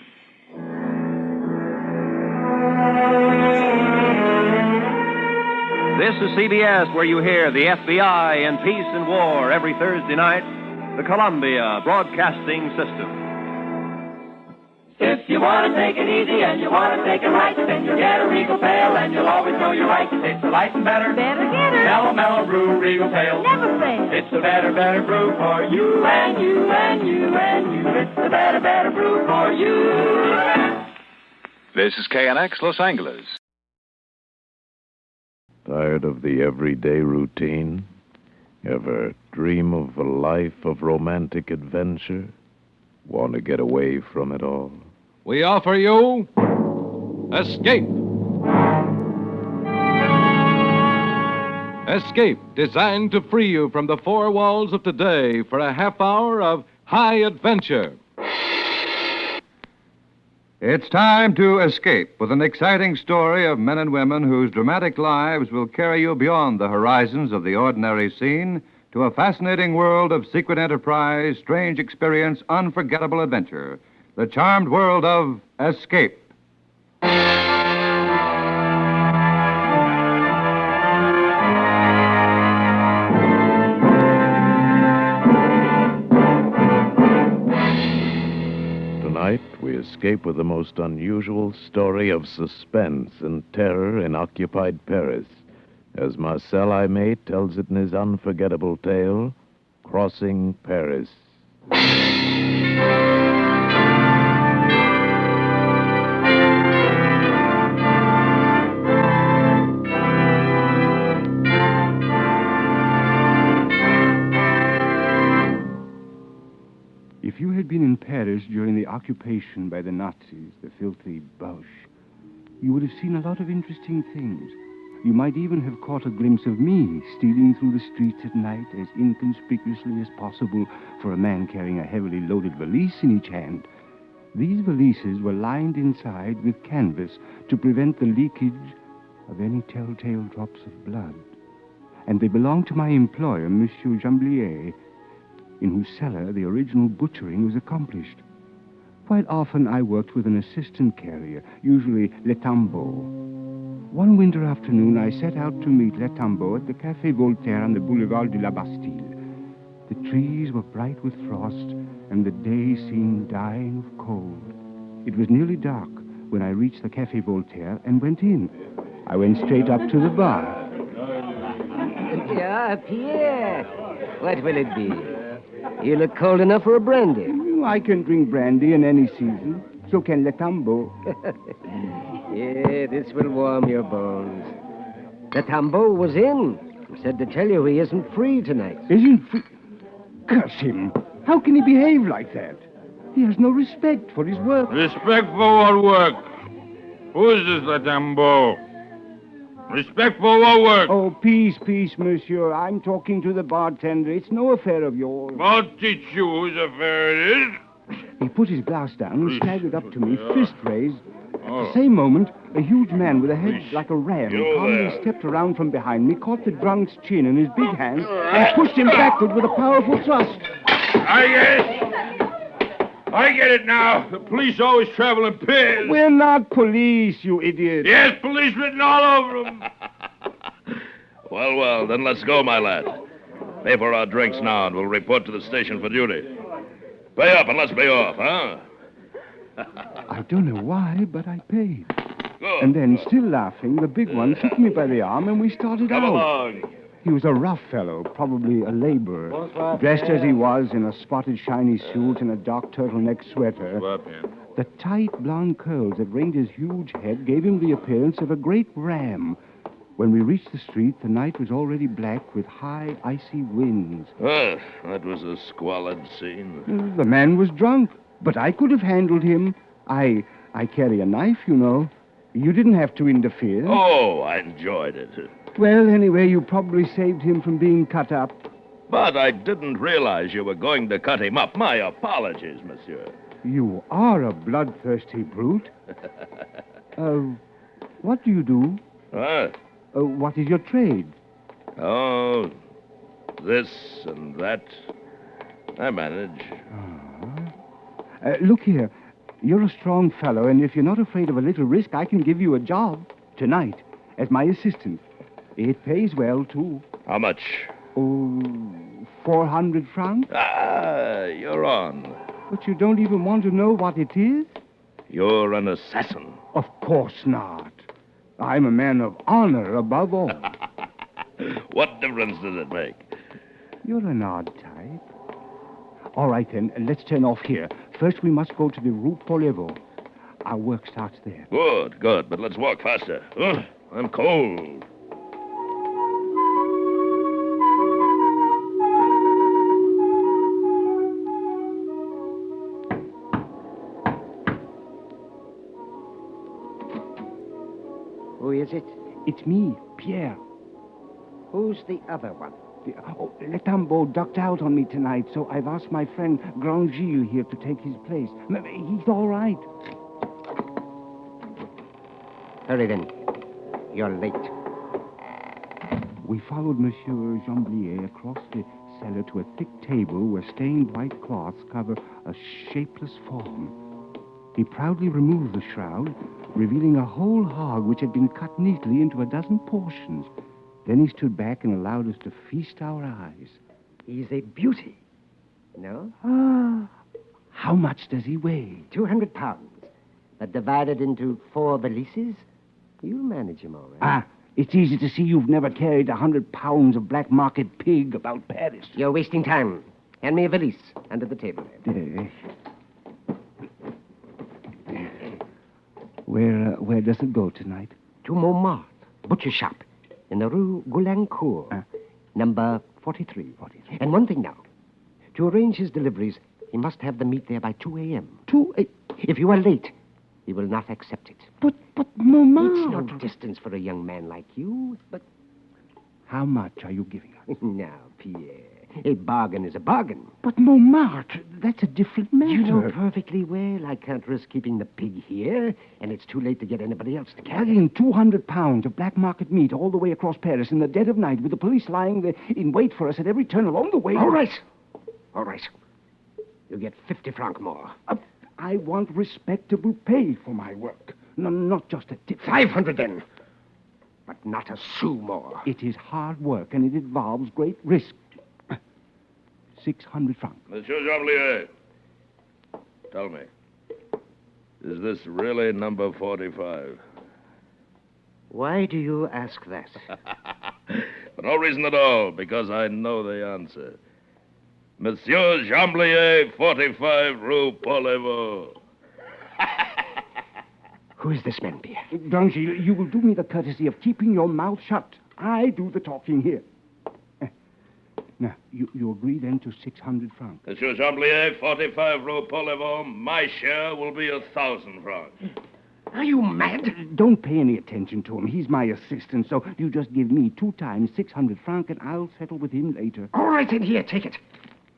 This is CBS, where you hear the FBI in Peace and War every Thursday night, the Columbia Broadcasting System. If you want to take it easy and you want to take it right, then you'll get a Regal Pale and you'll always know you're right. It's a light and better. Better get her. Mellow, mellow brew, Regal Pale. Never fail. It's a better, better brew for you and you and you and you. It's a better, better brew for you. This is KNX Los Angeles. Tired of the everyday routine? Ever dream of a life of romantic adventure? Want to get away from it all? We offer you Escape. Escape, designed to free you from the four walls of today for a half hour of high adventure. It's time to escape with an exciting story of men and women whose dramatic lives will carry you beyond the horizons of the ordinary scene to a fascinating world of secret enterprise, strange experience, unforgettable adventure. The charmed world of Escape. Tonight, we escape with the most unusual story of suspense and terror in occupied Paris, as Marcel Aimé tells it in his unforgettable tale, Crossing Paris. If you had been in Paris during the occupation by the Nazis, the filthy Boche, you would have seen a lot of interesting things. You might even have caught a glimpse of me stealing through the streets at night as inconspicuously as possible for a man carrying a heavily loaded valise in each hand. These valises were lined inside with canvas to prevent the leakage of any telltale drops of blood. And they belonged to my employer, Monsieur Jamblier, in whose cellar the original butchering was accomplished. Quite often I worked with an assistant carrier, usually Le Tambo. One winter afternoon, I set out to meet Le Tambo at the Café Voltaire on the Boulevard de la Bastille. The trees were bright with frost, and the day seemed dying of cold. It was nearly dark when I reached the Café Voltaire and went in. I went straight up to the bar. Ah, Pierre. What will it be? You look cold enough for a brandy. I can drink brandy in any season. So can Le Tambo. Yeah, this will warm your bones. The Tambo was in. Said to tell you he isn't free tonight. Isn't free? Curse him. How can he behave like that? He has no respect for his work. Respect for what work? Who is this Le Tambo? Respect for what work? Oh, peace, monsieur. I'm talking to the bartender. It's no affair of yours. I'll teach you whose affair it is. He put his glass down and staggered up to me, fist raised. At the same moment, a huge man with a head like a ram calmly stepped around from behind me, caught the drunk's chin in his big hand, and pushed him backward with a powerful thrust. I get it now. The police always travel in pairs. We're not police, you idiot. Yes, police written all over them. Well, then let's go, my lad. Pay for our drinks now, and we'll report to the station for duty. Pay up and let's be off, huh? I don't know why, but I paid. Good. And then, still laughing, the big one took me by the arm and we started Come out. along. He was a rough fellow, probably a laborer. Dressed as he was in a spotted shiny suit and a dark turtleneck sweater. The tight blonde curls that ringed his huge head gave him the appearance of a great ram. When we reached the street, the night was already black with high, icy winds. That was a squalid scene. The man was drunk, but I could have handled him. I carry a knife, you know. You didn't have to interfere. Oh, I enjoyed it. Well, anyway, you probably saved him from being cut up. But I didn't realize you were going to cut him up. My apologies, monsieur. You are a bloodthirsty brute. What do you do? What? What is your trade? Oh, this and that. I manage. Look here. You're a strong fellow, and if you're not afraid of a little risk, I can give you a job tonight as my assistant. It pays well, too. How much? Oh, 400 francs? Ah, you're on. But you don't even want to know what it is? You're an assassin. Of course not. I'm a man of honor above all. What difference does it make? You're an odd type. All right, then, let's turn off here. First, we must go to the Rue Polevo. Our work starts there. Good, but let's walk faster. I'm cold. Who is it? It's me, Pierre. Who's the other one? Le Tambo ducked out on me tonight, so I've asked my friend Grand Gilles here to take his place. He's all right. Hurry then. You're late. We followed Monsieur Jamblier across the cellar to a thick table where stained white cloths cover a shapeless form. He proudly removed the shroud, revealing a whole hog which had been cut neatly into a dozen portions. Then he stood back and allowed us to feast our eyes. He's a beauty. No? Ah, how much does he weigh? 200 pounds. But divided into 4 valises, you'll manage him all right. Ah, it's easy to see you've never carried 100 pounds of black market pig about Paris. You're wasting time. Hand me a valise under the table. Where does it go tonight? To Montmartre, butcher shop, in the Rue Goulancourt, number 43. And one thing now. To arrange his deliveries, he must have the meat there by 2 a.m. 2 a.m.? If you are late, he will not accept it. But, Mama... It's no distance for a young man like you, but... How much are you giving us? Now, Pierre, a bargain is a bargain. But, Montmartre, that's a different matter. You know perfectly well I can't risk keeping the pig here, and it's too late to get anybody else to carry it. Carrying 200 pounds of black market meat all the way across Paris in the dead of night with the police lying there in wait for us at every turn along the way. All right. You get 50 francs more. I want respectable pay for my work. No, not just a tip. 500 then. But not a sou more. It is hard work, and it involves great risk. 600 francs. Monsieur Jamblier, tell me, is this really number 45? Why do you ask that? For no reason at all, because I know the answer. Monsieur Jamblier, 45 Rue Polevo. Who is this man, Pierre? D'Angers, you will do me the courtesy of keeping your mouth shut. I do the talking here. Now, you agree then to 600 francs? Monsieur Jamblier, 45 Rue Polevo, my share will be 1,000 francs. Are you mad? Don't pay any attention to him. He's my assistant, so you just give me 2 times 600 francs, and I'll settle with him later. All right, then here, take it.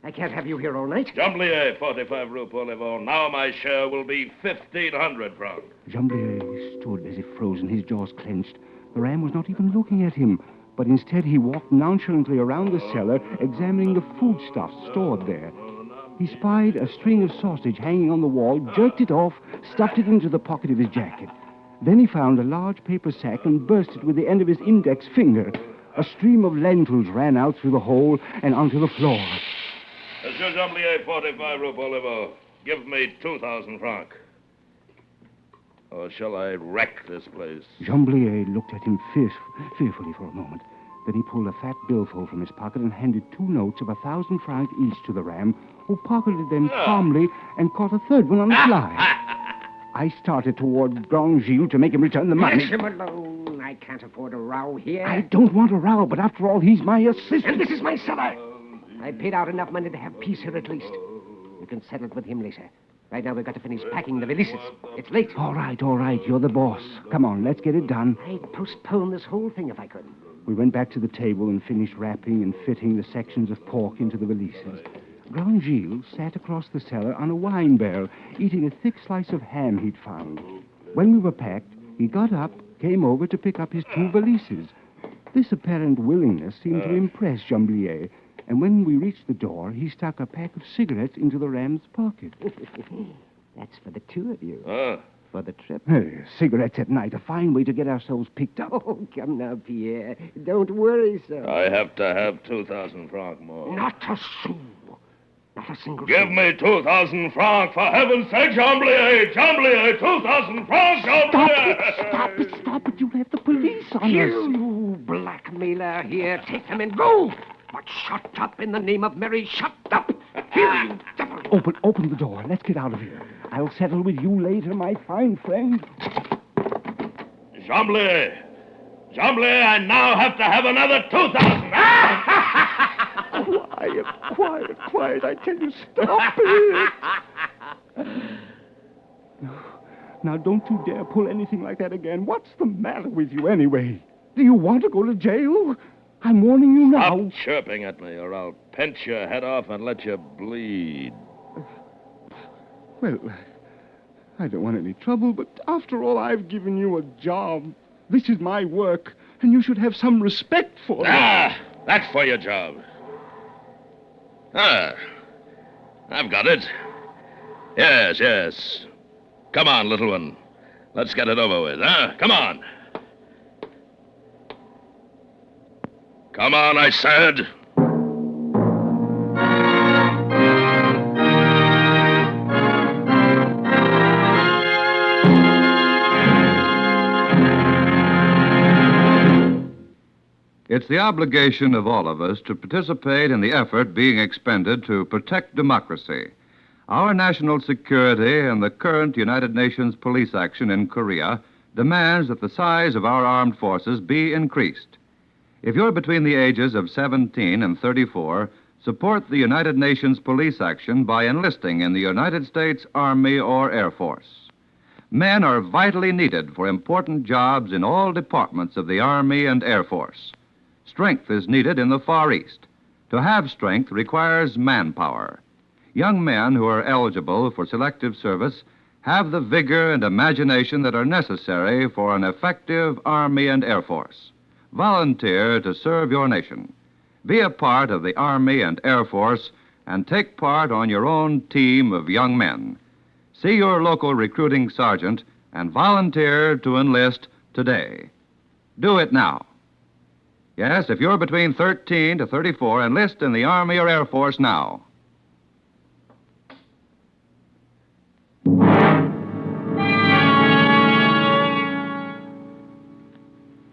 I can't have you here all night. Jamblier, 45 Rue Polevo, now my share will be 1,500 francs. Jamblier stood as if frozen, his jaws clenched. The ram was not even looking at him, but instead he walked nonchalantly around the cellar, examining the foodstuffs stored there. He spied a string of sausage hanging on the wall, jerked it off, stuffed it into the pocket of his jacket. Then he found a large paper sack and burst it with the end of his index finger. A stream of lentils ran out through the hole and onto the floor. Monsieur Jamblier, 45 Rue Polevo, give me 2,000 francs. Or shall I wreck this place? Jamblier looked at him fearfully for a moment. Then he pulled a fat billfold from his pocket and handed 2 notes of 1,000 francs each to the ram, who pocketed them calmly and caught a third one on the fly. I started toward Grand Gilles to make him return the money. Leave him alone. I can't afford a row here. I don't want a row, but after all, he's my assistant. And this is my cellar. I paid out enough money to have peace here at least. You can settle it with him later. Right now, we've got to finish packing the valises. It's late. All right. You're the boss. Come on, let's get it done. I'd postpone this whole thing if I could. We went back to the table and finished wrapping and fitting the sections of pork into the valises. Grand Gilles sat across the cellar on a wine barrel, eating a thick slice of ham he'd found. When we were packed, he got up, came over to pick up his 2 valises. This apparent willingness seemed to impress Jamblier, and when we reached the door, he stuck a pack of cigarettes into the ram's pocket. That's for the 2 of you. for the trip. Cigarettes at night, a fine way to get ourselves picked up. Oh, come now, Pierre. Don't worry so. I have to have 2,000 francs more. Not a sou. Not a single Give me 2,000 francs, for heaven's sake, Jamblier! Jamblier, 2,000 francs, Jamblier! Stop it. You'll have the police on us. You blackmailer. Here, take them and go. But shut up in the name of Mary. Shut up. Here, you devil. Open the door. Let's get out of here. I'll settle with you later, my fine friend. Jamblier! Jamblier, I now have to have another 2,000! Quiet. I tell you, stop it. Now, don't you dare pull anything like that again. What's the matter with you, anyway? Do you want to go to jail? I'm warning you now. Stop chirping at me, or I'll pinch your head off and let you bleed. Well, I don't want any trouble, but after all, I've given you a job. This is my work, and you should have some respect for it. That's for your job. I've got it. Yes. Come on, little one. Let's get it over with, huh? Come on. Come on, I said. It's the obligation of all of us to participate in the effort being expended to protect democracy. Our national security and the current United Nations police action in Korea demands that the size of our armed forces be increased. If you're between the ages of 17 and 34, support the United Nations police action by enlisting in the United States Army or Air Force. Men are vitally needed for important jobs in all departments of the Army and Air Force. Strength is needed in the Far East. To have strength requires manpower. Young men who are eligible for selective service have the vigor and imagination that are necessary for an effective Army and Air Force. Volunteer to serve your nation. Be a part of the Army and Air Force and take part on your own team of young men. See your local recruiting sergeant and volunteer to enlist today. Do it now. Yes, if you're between 13 to 34, enlist in the Army or Air Force now.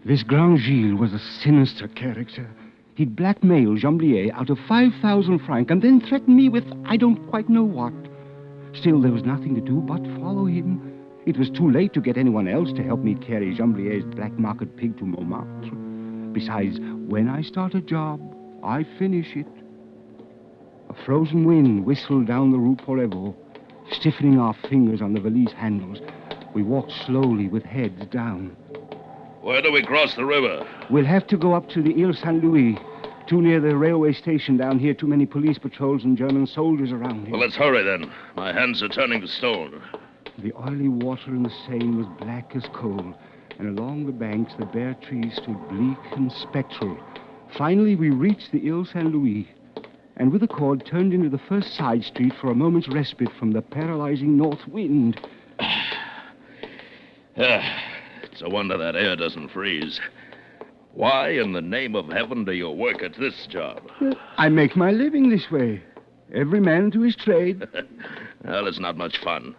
This Grand Gilles was a sinister character. He'd blackmail Jamblier out of 5,000 francs and then threaten me with I don't quite know what. Still, there was nothing to do but follow him. It was too late to get anyone else to help me carry Jamblier's black market pig to Montmartre. Besides, when I start a job, I finish it. A frozen wind whistled down the Rue Porevo, stiffening our fingers on the valise handles. We walked slowly with heads down. Where do we cross the river? We'll have to go up to the Ile Saint-Louis. Too near the railway station down here. Too many police patrols and German soldiers around here. Well, let's hurry then. My hands are turning to stone. The oily water in the Seine was black as coal, and along the banks the bare trees stood bleak and spectral. Finally, we reached the Ile Saint-Louis, and with a cord turned into the first side street for a moment's respite from the paralyzing north wind. It's a wonder that air doesn't freeze. Why in the name of heaven do you work at this job? I make my living this way. Every man to his trade. Well, it's not much fun.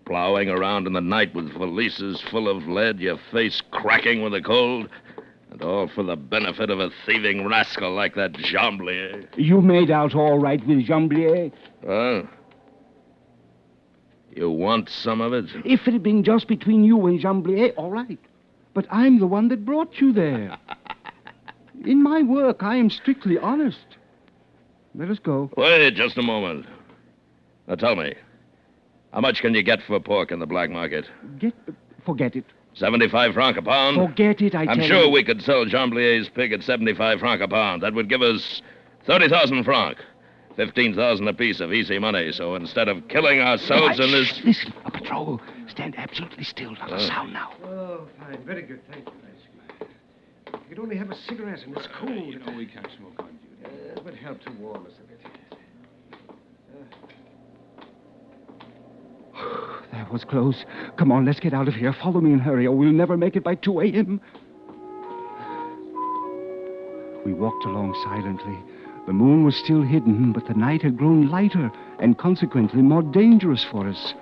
Plowing around in the night with valises full of lead, your face cracking with the cold, and all for the benefit of a thieving rascal like that Jamblier. You made out all right with Jamblier. Huh? You want some of it? If it had been just between you and Jamblier, all right. But I'm the one that brought you there. In my work, I am strictly honest. Let us go. Wait just a moment. Now tell me, how much can you get for pork in the black market? Forget it. 75 francs a pound? Forget it, I'm sure we could sell Jamblier's pig at 75 francs a pound. That would give us 30,000 francs. 15,000 apiece of easy money. So instead of killing ourselves in this... Listen, a patrol. Stand absolutely still. Not a sound now. Oh, fine. Very good. Thank you, Rescue. You could only have a cigarette and it's cold. You know we can't smoke on duty. It would help to warm us a bit. There That was close. Come on, let's get out of here. Follow me and hurry, or we'll never make it by 2 a.m. We walked along silently. The moon was still hidden, but the night had grown lighter and consequently more dangerous for us.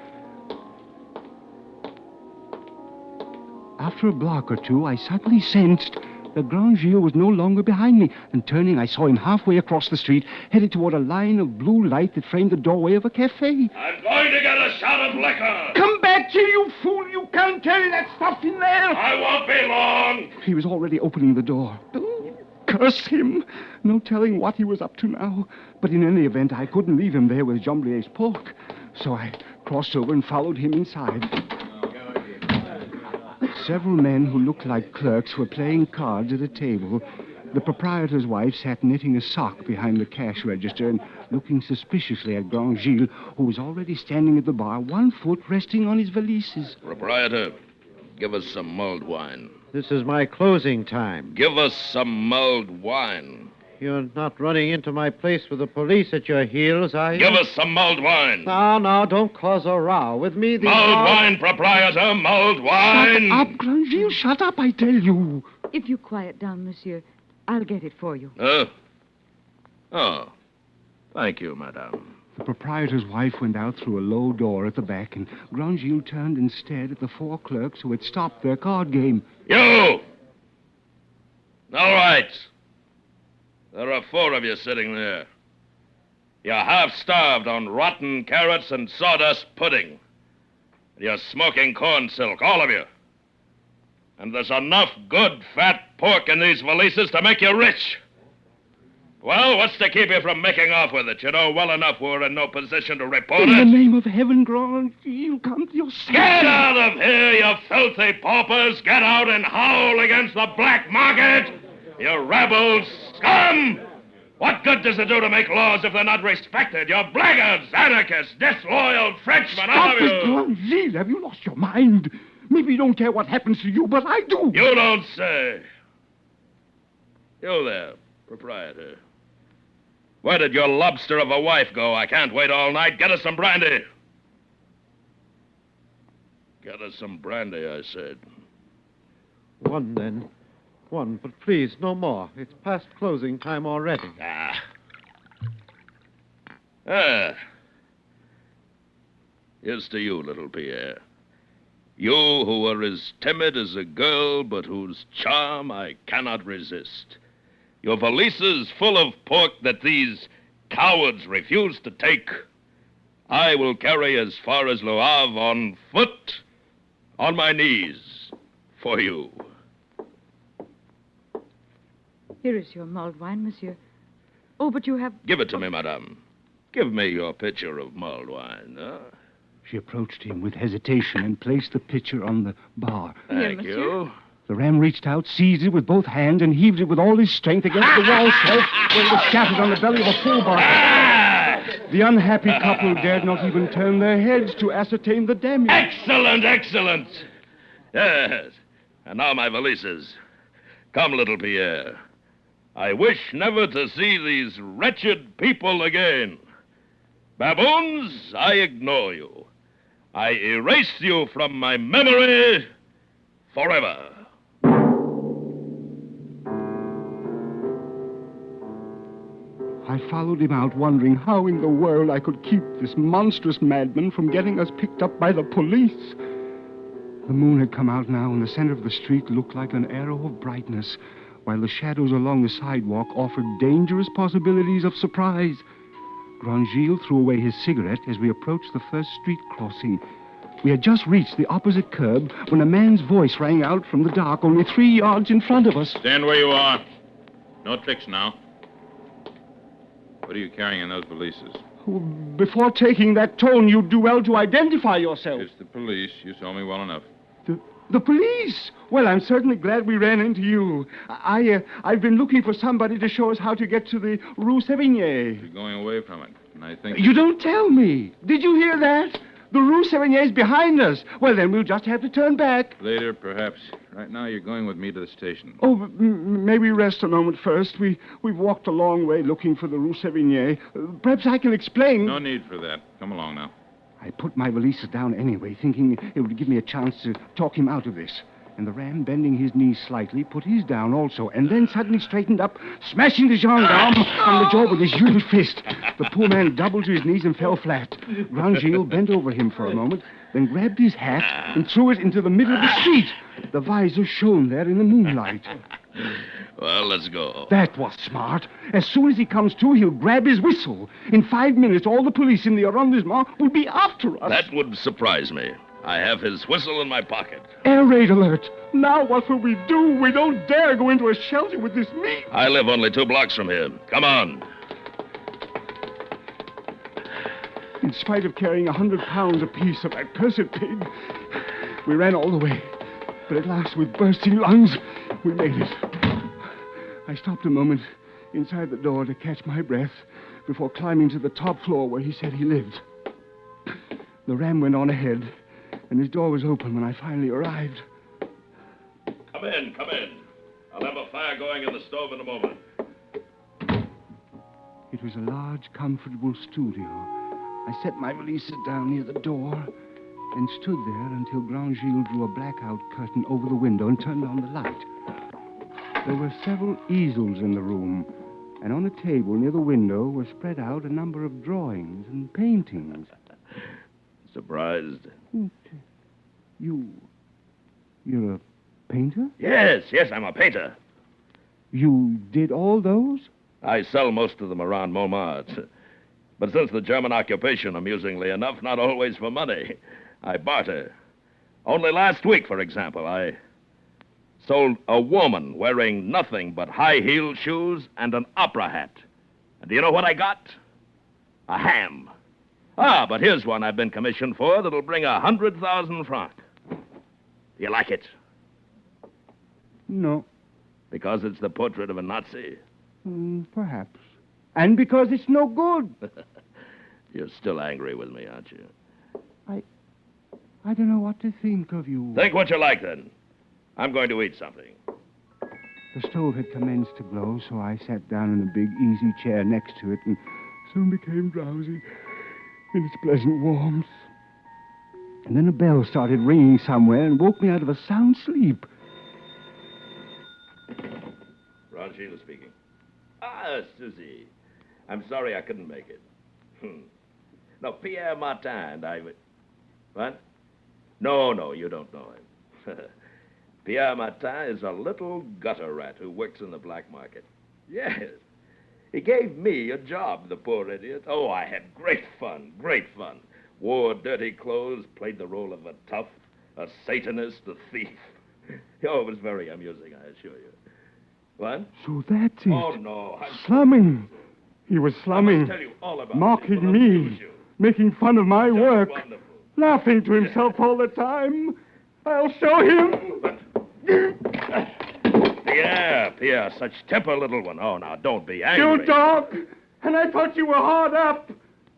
After a block or two, I suddenly sensed that Grand Gilles was no longer behind me, and turning, I saw him halfway across the street, headed toward a line of blue light that framed the doorway of a cafe. I'm going to get a shot of liquor. Come back here, you fool! You can't carry that stuff in there! I won't be long. He was already opening the door. Curse him! No telling what he was up to now. But in any event, I couldn't leave him there with Jamblier's pork. So I crossed over and followed him inside. Several men who looked like clerks were playing cards at a table. The proprietor's wife sat knitting a sock behind the cash register and looking suspiciously at Grand Gilles, who was already standing at the bar, one foot resting on his valises. Proprietor, give us some mulled wine. This is my closing time. Give us some mulled wine. You're not running into my place with the police at your heels, are you? Give us some mulled wine. No, don't cause a row. With me, the... Mulled wine, proprietor, mulled wine. Shut up, Grand Gilles, shut up, I tell you. If you quiet down, monsieur, I'll get it for you. Oh. Thank you, madame. The proprietor's wife went out through a low door at the back, and Grand Gilles turned and stared at the 4 clerks who had stopped their card game. You! All right. There are 4 of you sitting there. You're half-starved on rotten carrots and sawdust pudding. You're smoking corn silk, all of you. And there's enough good, fat pork in these valises to make you rich. Well, what's to keep you from making off with it? You know well enough we're in no position to report it. In the name of heaven, Grand Gilles, come to your senses. Get out of here, you filthy paupers! Get out and howl against the black market! You rebel scum! What good does it do to make laws if they're not respected? You're blackguards, anarchists, disloyal Frenchmen, all Stop of it, you! Grand Gilles, have you lost your mind? Maybe you don't care what happens to you, but I do. You don't say. You there, proprietor. Where did your lobster of a wife go? I can't wait all night. Get us some brandy. Get us some brandy, I said. 1, then. 1, but please, no more. It's past closing time already. Here's to you, little Pierre. You who are as timid as a girl, but whose charm I cannot resist. Your valises full of pork that these cowards refuse to take, I will carry as far as Le Havre on foot, on my knees, for you. Here is your mulled wine, monsieur. Oh, but you have... Give it to me, madame. Give me your pitcher of mulled wine, huh? She approached him with hesitation and placed the pitcher on the bar. Thank you. The ram reached out, seized it with both hands, and heaved it with all his strength against the wall shelf, where it was shattered on the belly of a full bar. The unhappy couple dared not even turn their heads to ascertain the damage. Excellent, excellent. Yes. And now my valises. Come, little Pierre. I wish never to see these wretched people again. Baboons, I ignore you. I erase you from my memory forever. I followed him out, wondering how in the world I could keep this monstrous madman from getting us picked up by the police. The moon had come out now, and the center of the street looked like an arrow of brightness, while the shadows along the sidewalk offered dangerous possibilities of surprise. Grand Gilles threw away his cigarette as we approached the first street crossing. We had just reached the opposite curb when a man's voice rang out from the dark only 3 yards in front of us. Stand where you are. No tricks now. What are you carrying in those valises? Oh, before taking that tone, you'd do well to identify yourself. It's the police. You saw me well enough. The police? Well, I'm certainly glad we ran into you. I've been looking for somebody to show us how to get to the Rue Sévigné. You're going away from it, and I think... You don't tell me. Did you hear that? The Rue Sévigné is behind us. Well, then we'll just have to turn back. Later, perhaps. Right now, you're going with me to the station. Oh, maybe rest a moment first. We've walked a long way looking for the Rue Sévigné. Perhaps I can explain. No need for that. Come along now. I put my valises down anyway, thinking it would give me a chance to talk him out of this. And the ram, bending his knees slightly, put his down also, and then suddenly straightened up, smashing the gendarme on the jaw with his huge fist. The poor man doubled to his knees and fell flat. Grand Gilles bent over him for a moment, then grabbed his hat and threw it into the middle of the street. The visor shone there in the moonlight. Well, let's go. That was smart. As soon as he comes to, he'll grab his whistle. In 5 minutes, all the police in the arrondissement will be after us. That would surprise me. I have his whistle in my pocket. Air raid alert. Now what will we do? We don't dare go into a shelter with this meat. I live only 2 blocks from here. Come on. In spite of carrying 100 pounds apiece of that cursed pig, we ran all the way. But at last, with bursting lungs, we made it. I stopped a moment inside the door to catch my breath before climbing to the top floor where he said he lived. The ram went on ahead, and his door was open when I finally arrived. Come in, come in. I'll have a fire going in the stove in a moment. It was a large, comfortable studio. I set my valises down near the door and stood there until Grand Gilles drew a blackout curtain over the window and turned on the light. There were several easels in the room, and on a table near the window were spread out a number of drawings and paintings. Surprised? You're a painter? Yes, I'm a painter. You did all those? I sell most of them around Montmartre. But since the German occupation, amusingly enough, not always for money, I barter. Only last week, for example, I sold a woman wearing nothing but high-heeled shoes and an opera hat. And do you know what I got? A ham. But here's one I've been commissioned for that'll bring 100,000 francs. Do you like it? No. Because it's the portrait of a Nazi? Perhaps. And because it's no good. You're still angry with me, aren't you? I don't know what to think of you. Think what you like, then. I'm going to eat something. The stove had commenced to glow, so I sat down in a big easy chair next to it and soon became drowsy in its pleasant warmth. And then a bell started ringing somewhere and woke me out of a sound sleep. Ron Sheila speaking. Susie. I'm sorry I couldn't make it. No, Pierre Martin and I... What? No, you don't know him. Pierre Martin is a little gutter rat who works in the black market. Yes. He gave me a job, the poor idiot. Oh, I had great fun. Wore dirty clothes, played the role of a tough, a Satanist, a thief. Oh, it was very amusing, I assure you. What? So that's it. Oh, no. Slumming. He was slumming. I must tell you all about mocking it. It will me. amuse you. Making fun of my work. Wonderful. Laughing to himself all the time. I'll show him. Pierre, such temper, little one. Oh, now, don't be angry. You dog! And I thought you were hard up.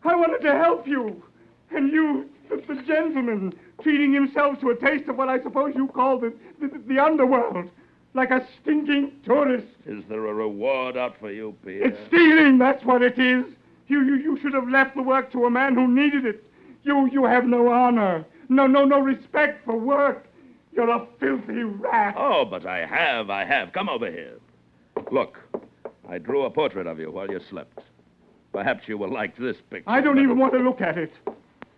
I wanted to help you. And you, the gentleman, treating himself to a taste of what I suppose you call the underworld. Like a stinking tourist. Is there a reward out for you, Pierre? It's stealing, that's what it is. You should have left the work to a man who needed it. You have no honor. No respect for work. You're a filthy rat. Oh, but I have. Come over here. Look, I drew a portrait of you while you slept. Perhaps you will like this picture. I don't even want to look at it.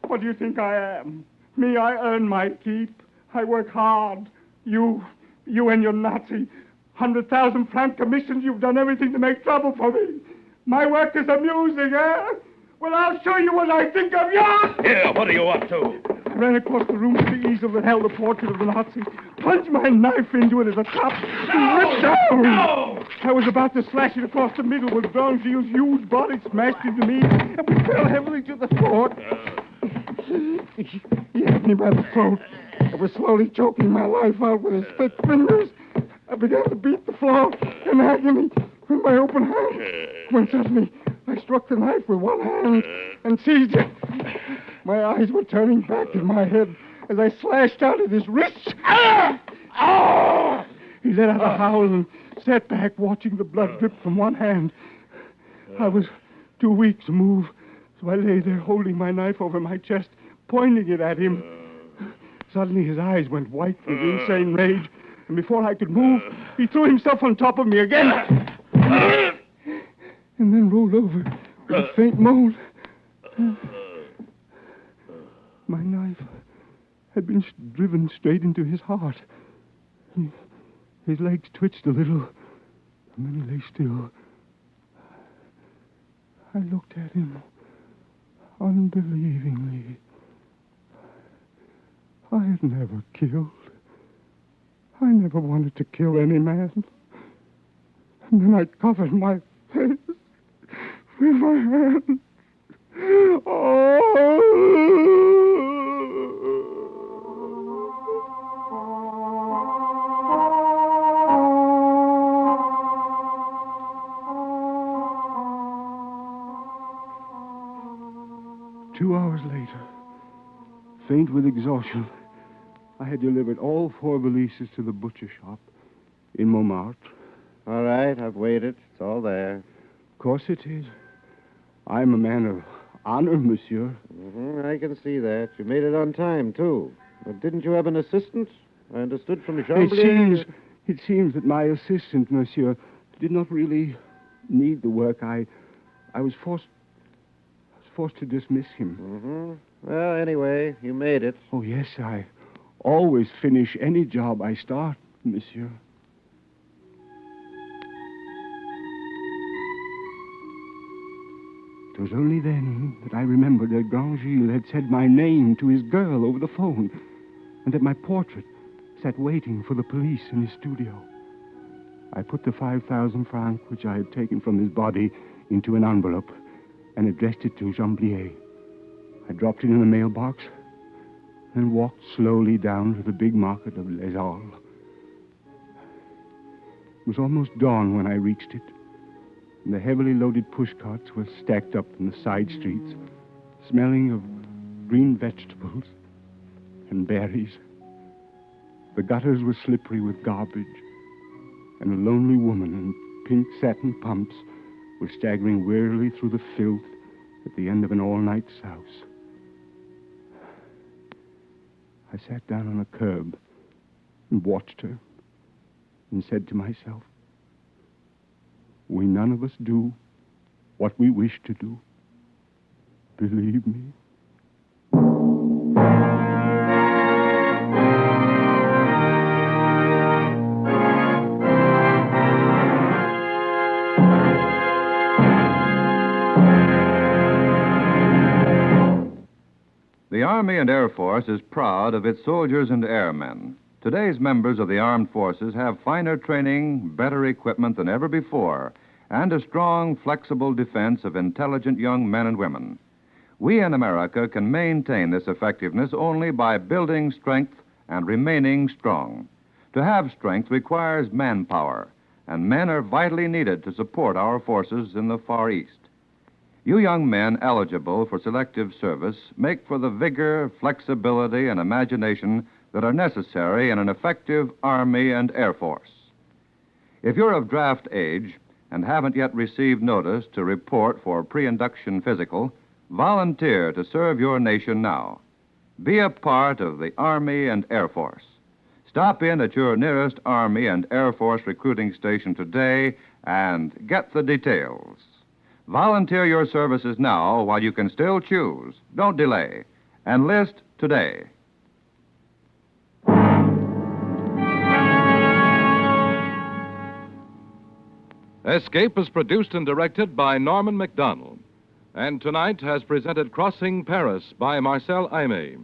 What do you think I am? Me, I earn my keep. I work hard. You and your Nazi 100,000 franc commissions, you've done everything to make trouble for me. My work is amusing, eh? Well, I'll show you what I think of you! Here, what are you up to? I ran across the room to the easel that held the portrait of the Nazi, plunged my knife into it as a top, and ripped down. No! I was about to slash it across the middle when Grand Gilles' huge body smashed into me, and we fell heavily to the floor. He had me by the throat. I was slowly choking my life out with his thick fingers. I began to beat the floor in agony with my open hand, when suddenly I struck the knife with one hand and seized it. My eyes were turning back in my head as I slashed out at his wrists. He let out a howl and sat back watching the blood drip from one hand. I was too weak to move, so I lay there holding my knife over my chest, pointing it at him. Suddenly his eyes went white with insane rage, and before I could move, he threw himself on top of me again. And then rolled over with a faint moan. My knife had been driven straight into his heart. His legs twitched a little, and then he lay still. I looked at him unbelievingly. I had never killed. I never wanted to kill any man. And then I covered my face with my hands. Oh! 2 hours later, faint with exhaustion, I had delivered all 4 valises to the butcher shop in Montmartre. All right, I've waited. It's all there. Of course it is. I'm a man of honor, monsieur. I can see that. You made it on time, too. But didn't you have an assistant? I understood from Chamblier... It seems that my assistant, monsieur, did not really need the work. I was forced to dismiss him. Well, anyway, you made it. Oh, yes, I always finish any job I start, monsieur. It was only then that I remembered that Grand Gilles had said my name to his girl over the phone, and that my portrait sat waiting for the police in his studio. I put the 5,000 francs which I had taken from his body into an envelope and addressed it to Chamblier. I dropped it in the mailbox and walked slowly down to the big market of Les Halles. It was almost dawn when I reached it, and the heavily loaded pushcarts were stacked up in the side streets, smelling of green vegetables and berries. The gutters were slippery with garbage, and a lonely woman in pink satin pumps was staggering wearily through the filth at the end of an all-night souse. I sat down on a curb and watched her and said to myself, we none of us do what we wish to do. Believe me. The Army and Air Force is proud of its soldiers and airmen. Today's members of the armed forces have finer training, better equipment than ever before, and a strong, flexible defense of intelligent young men and women. We in America can maintain this effectiveness only by building strength and remaining strong. To have strength requires manpower, and men are vitally needed to support our forces in the Far East. You young men eligible for selective service make for the vigor, flexibility, and imagination that are necessary in an effective Army and Air Force. If you're of draft age and haven't yet received notice to report for pre-induction physical, volunteer to serve your nation now. Be a part of the Army and Air Force. Stop in at your nearest Army and Air Force recruiting station today and get the details. Volunteer your services now while you can still choose. Don't delay. Enlist today. Escape is produced and directed by Norman MacDonald, and tonight has presented Crossing Paris by Marcel Aimé.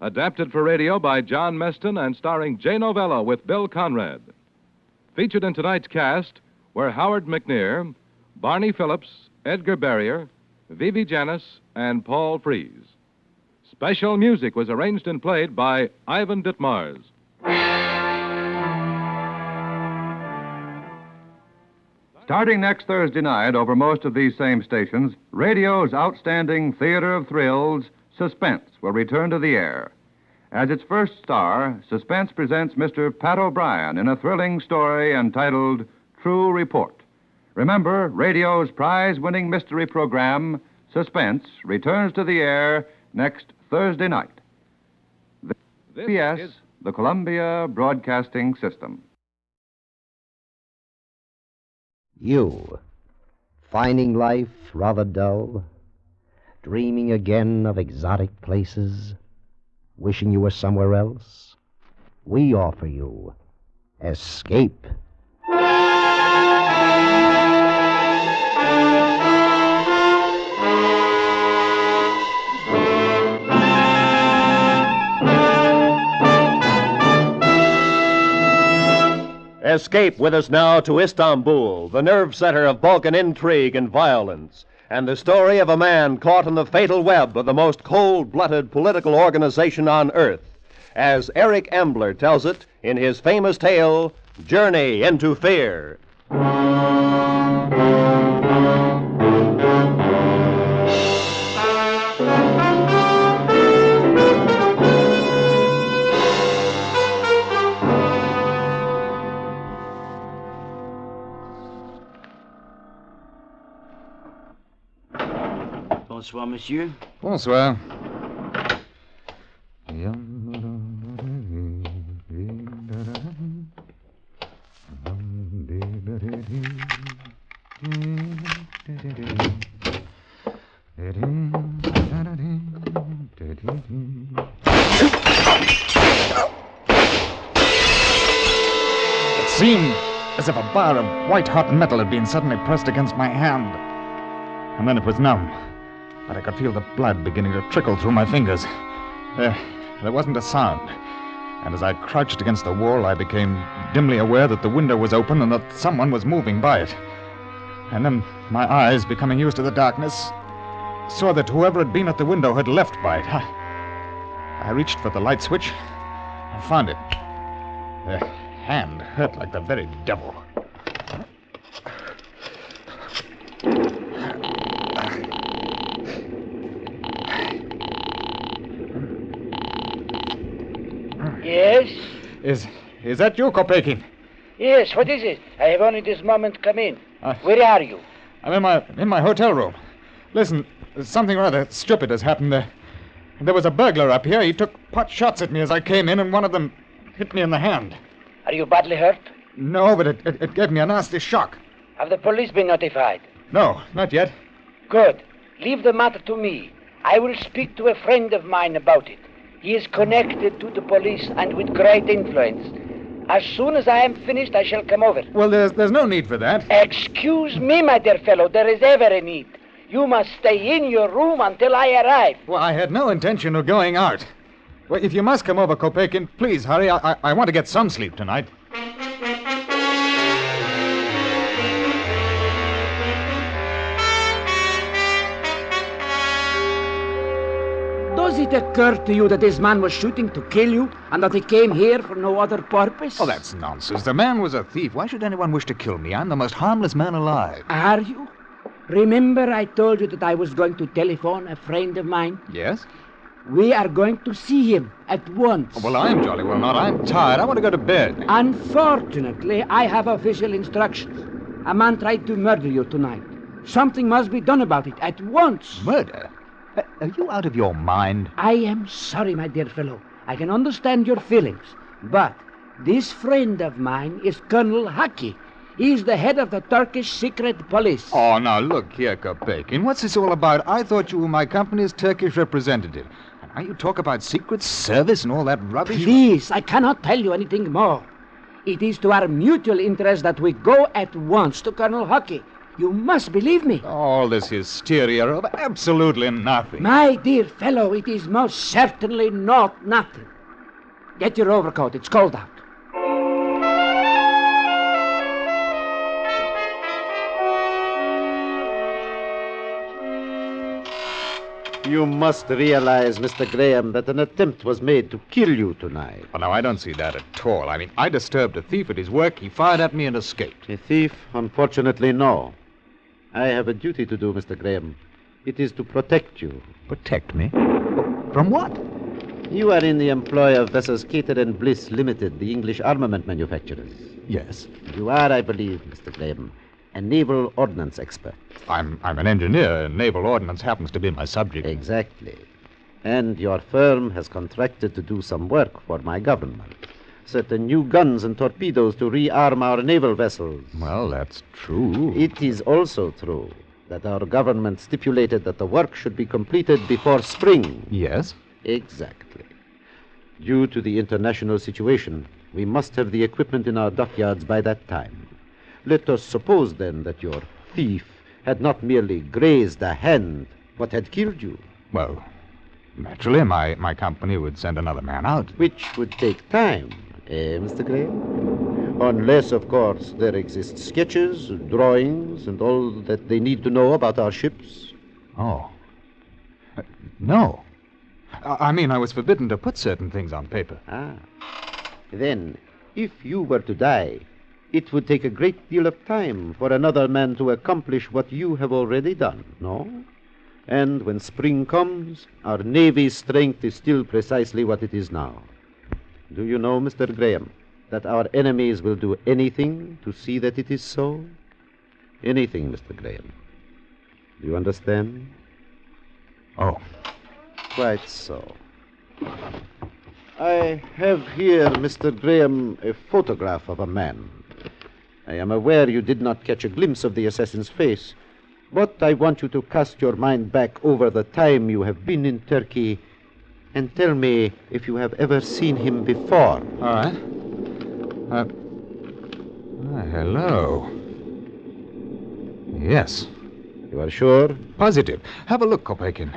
Adapted for radio by John Meston and starring Jay Novella with Bill Conrad. Featured in tonight's cast were Howard McNear, Barney Phillips, Edgar Barrier, Vivi Janis, and Paul Frees. Special music was arranged and played by Ivan Ditmars. Starting next Thursday night over most of these same stations, radio's outstanding theater of thrills, Suspense, will return to the air. As its first star, Suspense presents Mr. Pat O'Brien in a thrilling story entitled True Report. Remember, radio's prize-winning mystery program, Suspense, returns to the air next Thursday night. This is the Columbia Broadcasting System. You, finding life rather dull, dreaming again of exotic places, wishing you were somewhere else, we offer you Escape. Escape with us now to Istanbul, the nerve center of Balkan intrigue and violence, and the story of a man caught in the fatal web of the most cold-blooded political organization on earth, as Eric Ambler tells it in his famous tale, Journey into Fear. Bonsoir, monsieur. Bonsoir. It seemed as if a bar of white-hot metal had been suddenly pressed against my hand. And then it was numb, but I could feel the blood beginning to trickle through my fingers. There wasn't a sound. And as I crouched against the wall, I became dimly aware that the window was open and that someone was moving by it. And then my eyes, becoming used to the darkness, saw that whoever had been at the window had left by it. I reached for the light switch and found it. The hand hurt like the very devil. Yes? Is that you, Kopekin? Yes, what is it? I have only this moment come in. Where are you? I'm in my hotel room. Listen, something rather stupid has happened there. There was a burglar up here. He took pot shots at me as I came in, and one of them hit me in the hand. Are you badly hurt? No, but it gave me a nasty shock. Have the police been notified? No, not yet. Good. Leave the matter to me. I will speak to a friend of mine about it. He is connected to the police and with great influence. As soon as I am finished, I shall come over. Well, there's no need for that. Excuse me, my dear fellow. There is ever a need. You must stay in your room until I arrive. Well, I had no intention of going out. Well, if you must come over, Kopekin, please hurry. I want to get some sleep tonight. Does it occur to you that this man was shooting to kill you and that he came here for no other purpose? Oh, that's nonsense. The man was a thief. Why should anyone wish to kill me? I'm the most harmless man alive. Are you? Remember I told you that I was going to telephone a friend of mine? Yes? We are going to see him at once. Oh, well, I'm jolly well not. I'm tired. I want to go to bed. Unfortunately, I have official instructions. A man tried to murder you tonight. Something must be done about it at once. Murder? Are you out of your mind? I am sorry, my dear fellow. I can understand your feelings. But this friend of mine is Colonel Haki. He's the head of the Turkish secret police. Oh, now, look here, Kopekin. What's this all about? I thought you were my company's Turkish representative. And now you talk about secret service and all that rubbish. Please, I cannot tell you anything more. It is to our mutual interest that we go at once to Colonel Haki. You must believe me. All this hysteria of absolutely nothing. My dear fellow, it is most certainly not nothing. Get your overcoat. It's cold out. You must realize, Mr. Graham, that an attempt was made to kill you tonight. Well, now, I don't see that at all. I mean, I disturbed a thief at his work. He fired at me and escaped. A thief? Unfortunately, no. I have a duty to do, Mr. Graham. It is to protect you. Protect me? From what? You are in the employ of Vessels Cater and Bliss Limited, the English armament manufacturers. Yes. You are, I believe, Mr. Graham, a naval ordnance expert. I'm an engineer, and naval ordnance happens to be my subject. Exactly. And your firm has contracted to do some work for my government. Certain new guns and torpedoes to rearm our naval vessels. Well, that's true. It is also true that our government stipulated that the work should be completed before spring. Yes? Exactly. Due to the international situation, we must have the equipment in our dockyards by that time. Let us suppose, then, that your thief had not merely grazed a hand, but had killed you. Well, naturally, my company would send another man out. Which would take time, Mr. Graham? Unless, of course, there exist sketches, drawings, and all that they need to know about our ships. Oh. No. I mean, I was forbidden to put certain things on paper. Ah. Then, if you were to die, it would take a great deal of time for another man to accomplish what you have already done, no? And when spring comes, our Navy's strength is still precisely what it is now. Do you know, Mr. Graham, that our enemies will do anything to see that it is so? Anything, Mr. Graham. Do you understand? Oh. Quite so. I have here, Mr. Graham, a photograph of a man. I am aware you did not catch a glimpse of the assassin's face, but I want you to cast your mind back over the time you have been in Turkey and tell me if you have ever seen him before. All right. Hello. Yes. You are sure? Positive. Have a look, Kopekin.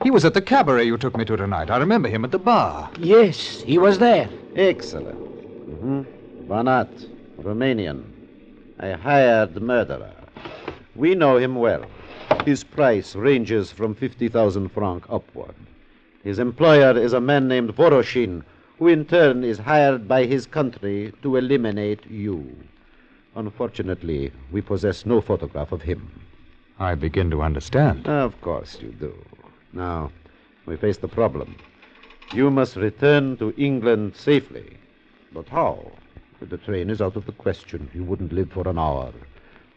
He was at the cabaret you took me to tonight. I remember him at the bar. Yes, he was there. Excellent. Banat, Romanian. A hired murderer. We know him well. His price ranges from 50,000 francs upward. His employer is a man named Voroshin, who in turn is hired by his country to eliminate you. Unfortunately, we possess no photograph of him. I begin to understand. Of course you do. Now, we face the problem. You must return to England safely. But how? The train is out of the question. You wouldn't live for an hour.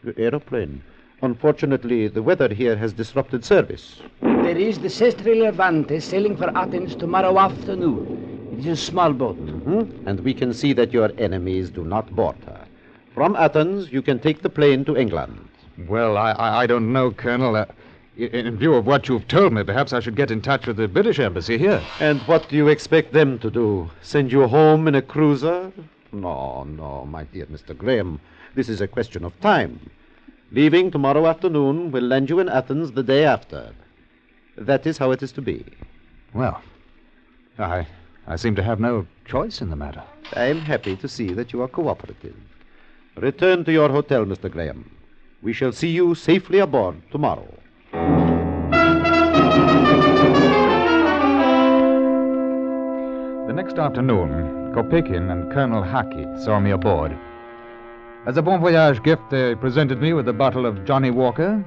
The aeroplane. Unfortunately, the weather here has disrupted service. There is the Sestri Levante sailing for Athens tomorrow afternoon. It is a small boat. And we can see that your enemies do not board her. From Athens, you can take the plane to England. Well, I don't know, Colonel. In view of what you've told me, perhaps I should get in touch with the British embassy here. And what do you expect them to do? Send you home in a cruiser? No, my dear Mr. Graham. This is a question of time. Leaving tomorrow afternoon will land you in Athens the day after. That is how it is to be. Well, I seem to have no choice in the matter. I am happy to see that you are cooperative. Return to your hotel, Mr. Graham. We shall see you safely aboard tomorrow. The next afternoon, Kopekin and Colonel Haki saw me aboard. As a bon voyage gift, they presented me with a bottle of Johnny Walker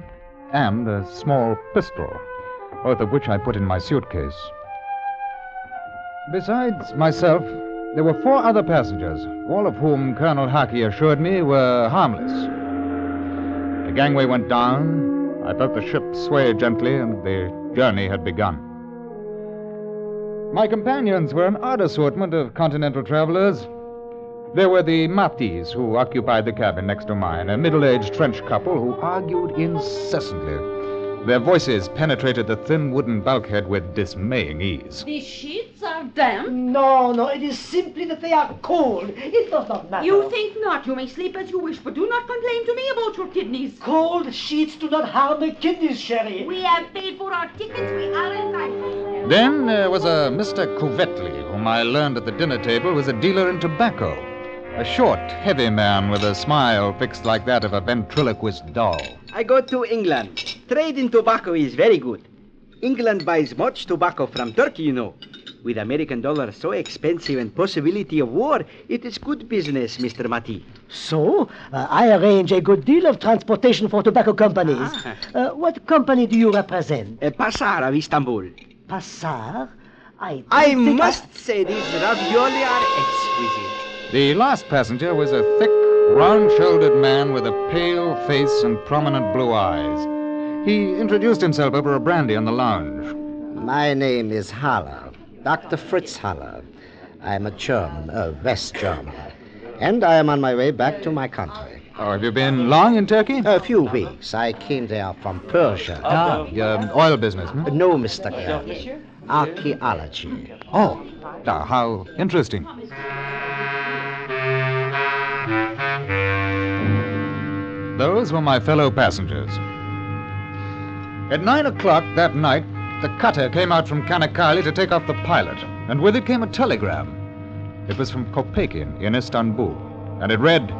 and a small pistol, both of which I put in my suitcase. Besides myself, there were 4 other passengers, all of whom Colonel Haki assured me were harmless. The gangway went down, I felt the ship sway gently, and the journey had begun. My companions were an odd assortment of continental travelers. There were the Matis, who occupied the cabin next to mine, a middle-aged French couple who argued incessantly. Their voices penetrated the thin wooden bulkhead with dismaying ease. The sheets are damp? No, it is simply that they are cold. It does not matter. You think not. You may sleep as you wish, but do not complain to me about your kidneys. Cold sheets do not harm the kidneys, Sherry. We have paid for our tickets. We are entitled. Then there was a Mr. Covetli, whom I learned at the dinner table was a dealer in tobacco. A short, heavy man with a smile fixed like that of a ventriloquist doll. I go to England. Trade in tobacco is very good. England buys much tobacco from Turkey, you know. With American dollar so expensive and possibility of war, it is good business, Mr. Mati. So, I arrange a good deal of transportation for tobacco companies. What company do you represent? Passar of Istanbul. Passar? I must say these ravioli are exquisite. The last passenger was a thick, round-shouldered man with a pale face and prominent blue eyes. He introduced himself over a brandy on the lounge. My name is Haller, Dr. Fritz Haller. I'm a German, West German. And I am on my way back to my country. Oh, have you been long in Turkey? A few weeks. I came there from Persia. Your oil business, hmm? No, Mr. Kelly. Archaeology. Oh, how interesting. Those were my fellow passengers. At 9 o'clock that night, the cutter came out from Kanakkale to take off the pilot, and with it came a telegram. It was from Kopekin in Istanbul, and it read,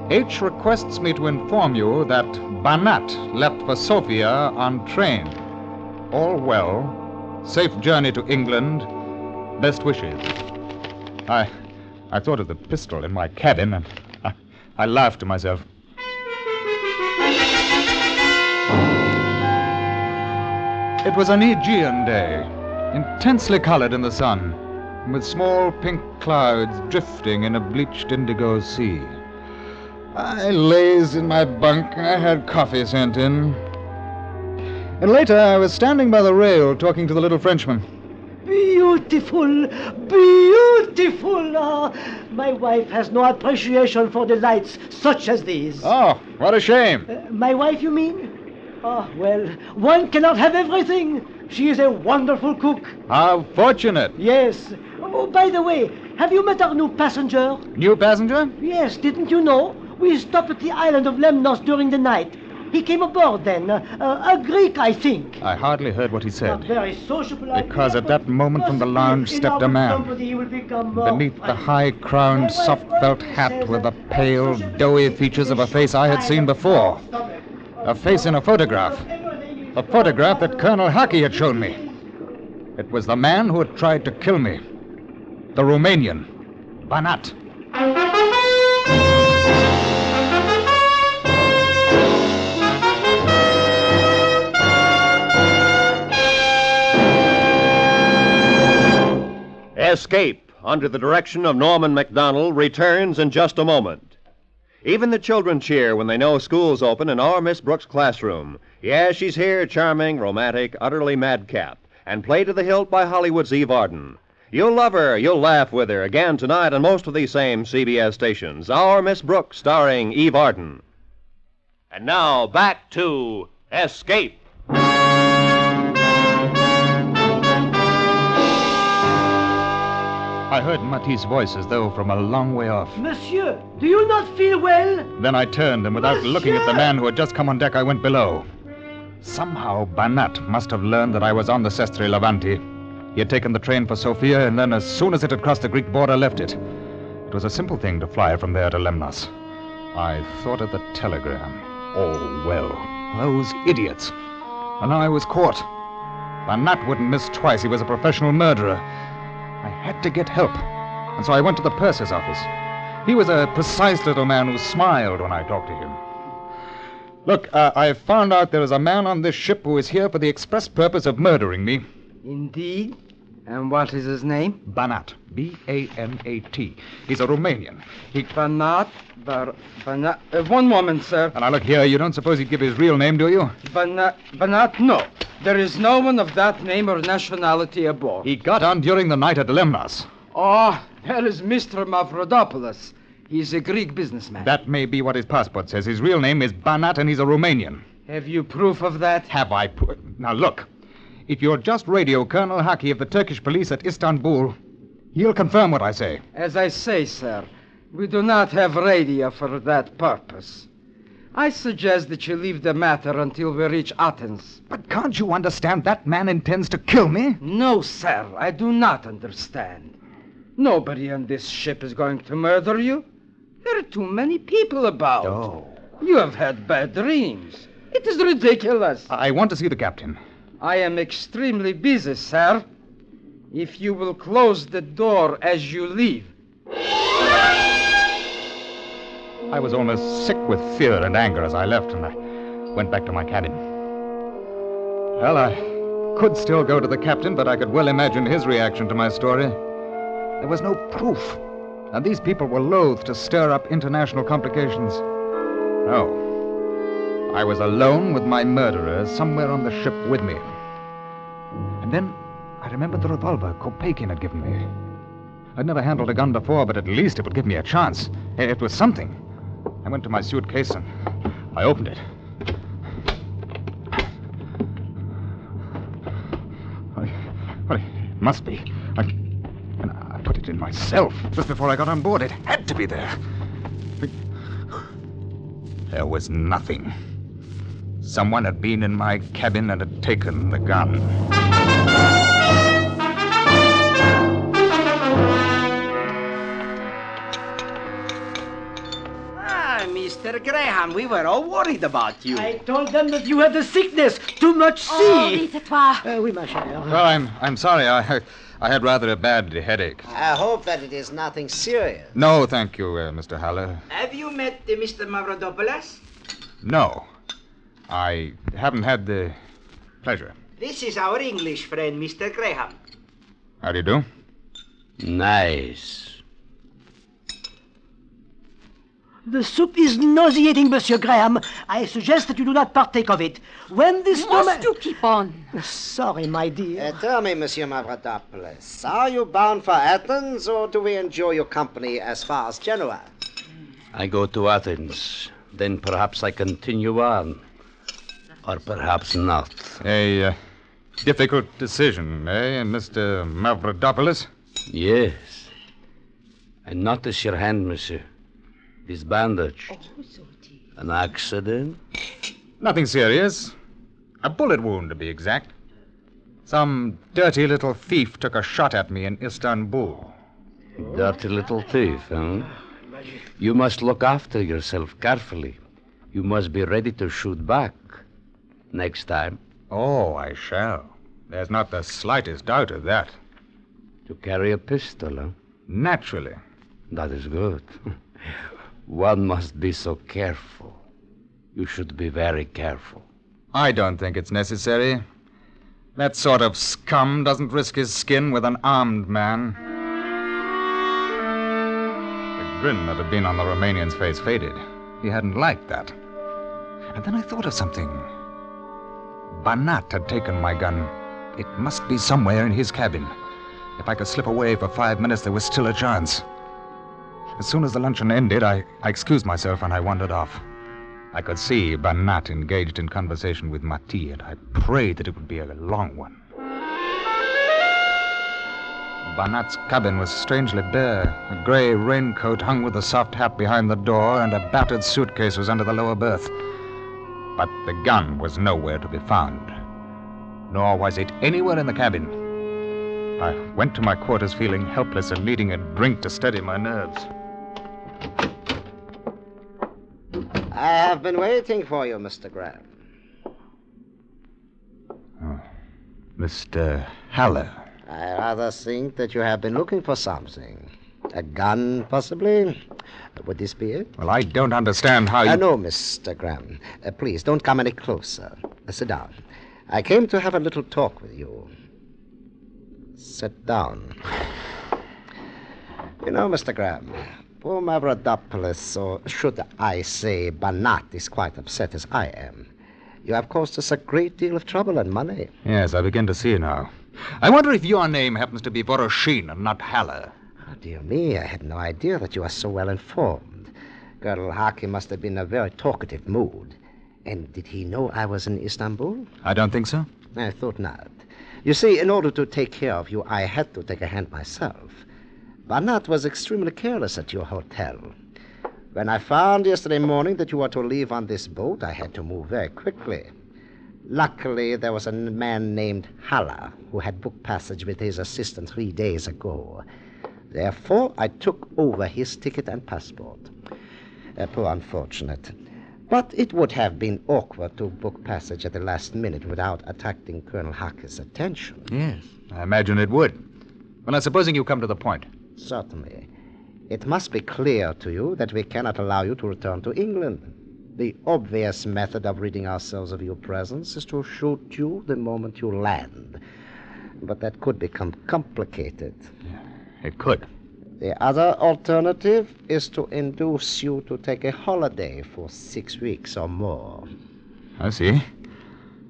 H requests me to inform you that Banat left for Sofia on train. All well. Safe journey to England. Best wishes. I thought of the pistol in my cabin, and I laughed to myself. It was an Aegean day, intensely colored in the sun, with small pink clouds drifting in a bleached indigo sea. I lazed in my bunk. I had coffee sent in. And later, I was standing by the rail talking to the little Frenchman. Beautiful, beautiful. Oh, my wife has no appreciation for the lights such as these. Oh, what a shame. My wife, you mean? Oh, well, one cannot have everything. She is a wonderful cook. How fortunate. Yes. Oh, by the way, have you met our new passenger? New passenger? Yes, didn't you know? We stopped at the island of Lemnos during the night. He came aboard then. A Greek, I think. I hardly heard what he said. Very sociable. Because at that moment from the lounge stepped a man. Beneath the high-crowned, soft felt hat were the pale, doughy features of a face I had seen before. A face in a photograph. A photograph that Colonel Haki had shown me. It was the man who had tried to kill me. The Romanian. Banat. Escape, under the direction of Norman MacDonald, returns in just a moment. Even the children cheer when they know school's open in our Miss Brooks' classroom. Yes, she's here, charming, romantic, utterly madcap, and played to the hilt by Hollywood's Eve Arden. You'll love her, you'll laugh with her again tonight on most of these same CBS stations. Our Miss Brooks, starring Eve Arden. And now, back to Escape. I heard Matisse' voice as though from a long way off. Monsieur, do you not feel well? Then I turned, and without looking at the man who had just come on deck, I went below. Somehow, Banat must have learned that I was on the Sestri Levanti. He had taken the train for Sofia, and then as soon as it had crossed the Greek border, left it. It was a simple thing to fly from there to Lemnos. I thought of the telegram. Oh, well, those idiots. And now I was caught. Banat wouldn't miss twice. He was a professional murderer. I had to get help, and so I went to the purser's office. He was a precise little man who smiled when I talked to him. Look, I found out there is a man on this ship who is here for the express purpose of murdering me. Indeed? And what is his name? Banat. B-A-N-A-T. He's a Romanian. Banat? One moment, sir. And now look here, you don't suppose he'd give his real name, do you? Banat, no. There is no one of that name or nationality aboard. He got on during the night at Lemnos. Oh, there is Mr. Mavrodopoulos. He's a Greek businessman. That may be what his passport says. His real name is Banat, and he's a Romanian. Have you proof of that? Have I proof? Now look, if you'll just radio Colonel Haki of the Turkish police at Istanbul, he'll confirm what I say. As I say, sir, we do not have radio for that purpose. I suggest that you leave the matter until we reach Athens. But can't you understand that man intends to kill me? No, sir, I do not understand. Nobody on this ship is going to murder you. There are too many people about. Oh. You have had bad dreams. It is ridiculous. I want to see the captain. I am extremely busy, sir. If you will close the door as you leave. I was almost sick with fear and anger as I left, and I went back to my cabin. Well, I could still go to the captain, but I could well imagine his reaction to my story. There was no proof, and these people were loath to stir up international complications. No. I was alone with my murderer somewhere on the ship with me. And then I remembered the revolver Kopeikin had given me. I'd never handled a gun before, but at least it would give me a chance. It was something. I went to my suitcase and I opened it. Well, it must be. I put it in myself just before I got on board. It had to be there. There was nothing. Someone had been in my cabin and had taken the gun. Mr. Graham, we were all worried about you. I told them that you had the sickness. Too much sea. Oh, oui, c'est toi. Oui, ma chère. Well, I'm sorry. I had rather a bad headache. I hope that it is nothing serious. No, thank you, Mr. Haller. Have you met Mr. Mavrodopoulos? No. I haven't had the pleasure. This is our English friend, Mr. Graham. How do you do? Nice. The soup is nauseating, Monsieur Graham. I suggest that you do not partake of it. When this Must you keep on? Sorry, my dear. Tell me, Monsieur Mavrodopoulos, are you bound for Athens, or do we enjoy your company as far as Genoa? I go to Athens. Then perhaps I continue on. Or perhaps not. A difficult decision, eh, Mr. Mavrodopoulos? Yes. And notice your hand, monsieur. It is bandaged. An accident? Nothing serious. A bullet wound, to be exact. Some dirty little thief took a shot at me in Istanbul. Dirty little thief, huh? You must look after yourself carefully. You must be ready to shoot back. Next time. Oh, I shall. There's not the slightest doubt of that. To carry a pistol, huh? Naturally. That is good. One must be so careful. You should be very careful. I don't think it's necessary. That sort of scum doesn't risk his skin with an armed man. The grin that had been on the Romanian's face faded. He hadn't liked that. And then I thought of something. Banat had taken my gun. It must be somewhere in his cabin. If I could slip away for 5 minutes, there was still a chance. As soon as the luncheon ended, I excused myself and I wandered off. I could see Banat engaged in conversation with Mati, and I prayed that it would be a long one. Banat's cabin was strangely bare. A gray raincoat hung with a soft hat behind the door, and a battered suitcase was under the lower berth. But the gun was nowhere to be found. Nor was it anywhere in the cabin. I went to my quarters feeling helpless and needing a drink to steady my nerves. I have been waiting for you, Mr. Graham. Oh, Mr. Haller. I rather think that you have been looking for something. A gun, possibly? Would this be it? Well, I don't understand how you... No, Mr. Graham. Please, don't come any closer. Sit down. I came to have a little talk with you. Sit down. You know, Mr. Graham, poor Mavrodopoulos, or should I say Banat, is quite upset as I am. You have caused us a great deal of trouble and money. Yes, I begin to see now. I wonder if your name happens to be Voroshin and not Haller. Oh, dear me, I had no idea that you were so well informed. Colonel Haki must have been in a very talkative mood. And did he know I was in Istanbul? I don't think so. I thought not. You see, in order to take care of you, I had to take a hand myself. Banat was extremely careless at your hotel. When I found yesterday morning that you were to leave on this boat, I had to move very quickly. Luckily, there was a man named Haller who had booked passage with his assistant 3 days ago. Therefore, I took over his ticket and passport. Poor unfortunate. But it would have been awkward to book passage at the last minute without attracting Colonel Haki's attention. Yes, I imagine it would. Well, now, supposing you come to the point. Certainly. It must be clear to you that we cannot allow you to return to England. The obvious method of ridding ourselves of your presence is to shoot you the moment you land. But that could become complicated. Yeah, it could. The other alternative is to induce you to take a holiday for 6 weeks or more. I see.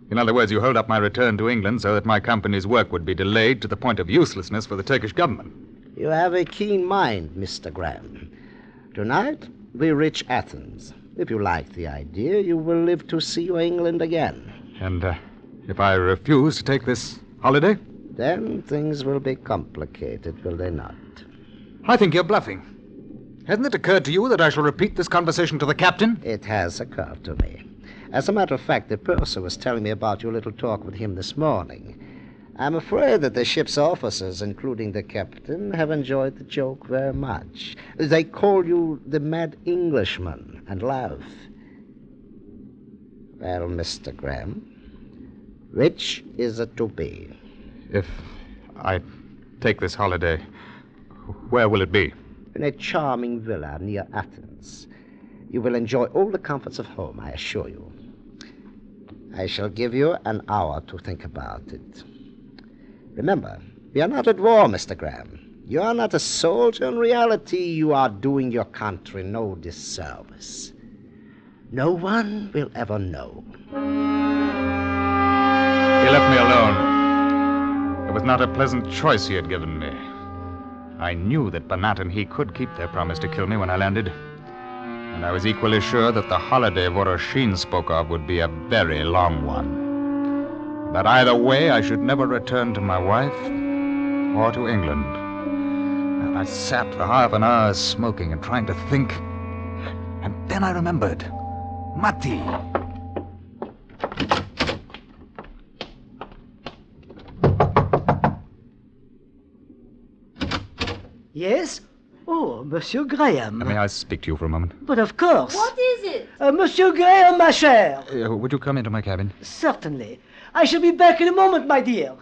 In other words, you hold up my return to England so that my company's work would be delayed to the point of uselessness for the Turkish government. You have a keen mind, Mr. Graham. Tonight, we reach Athens. If you like the idea, you will live to see your England again. And if I refuse to take this holiday? Then things will be complicated, will they not? I think you're bluffing. Hasn't it occurred to you that I shall repeat this conversation to the captain? It has occurred to me. As a matter of fact, the purser was telling me about your little talk with him this morning. I'm afraid that the ship's officers, including the captain, have enjoyed the joke very much. They call you the Mad Englishman and laugh. Well, Mr. Graham, which is it to be? If I take this holiday, where will it be? In a charming villa near Athens. You will enjoy all the comforts of home, I assure you. I shall give you an hour to think about it. Remember, we are not at war, Mr. Graham. You are not a soldier. In reality, you are doing your country no disservice. No one will ever know. He left me alone. It was not a pleasant choice he had given me. I knew that Banat and he could keep their promise to kill me when I landed. And I was equally sure that the holiday Voroshin spoke of would be a very long one. That either way, I should never return to my wife or to England. And I sat for half an hour smoking and trying to think. And then I remembered. Matti! Yes? Oh, Monsieur Graham. May I speak to you for a moment? But of course. What is it? Monsieur Graham, ma chère. Would you come into my cabin? Certainly. I shall be back in a moment, my dear.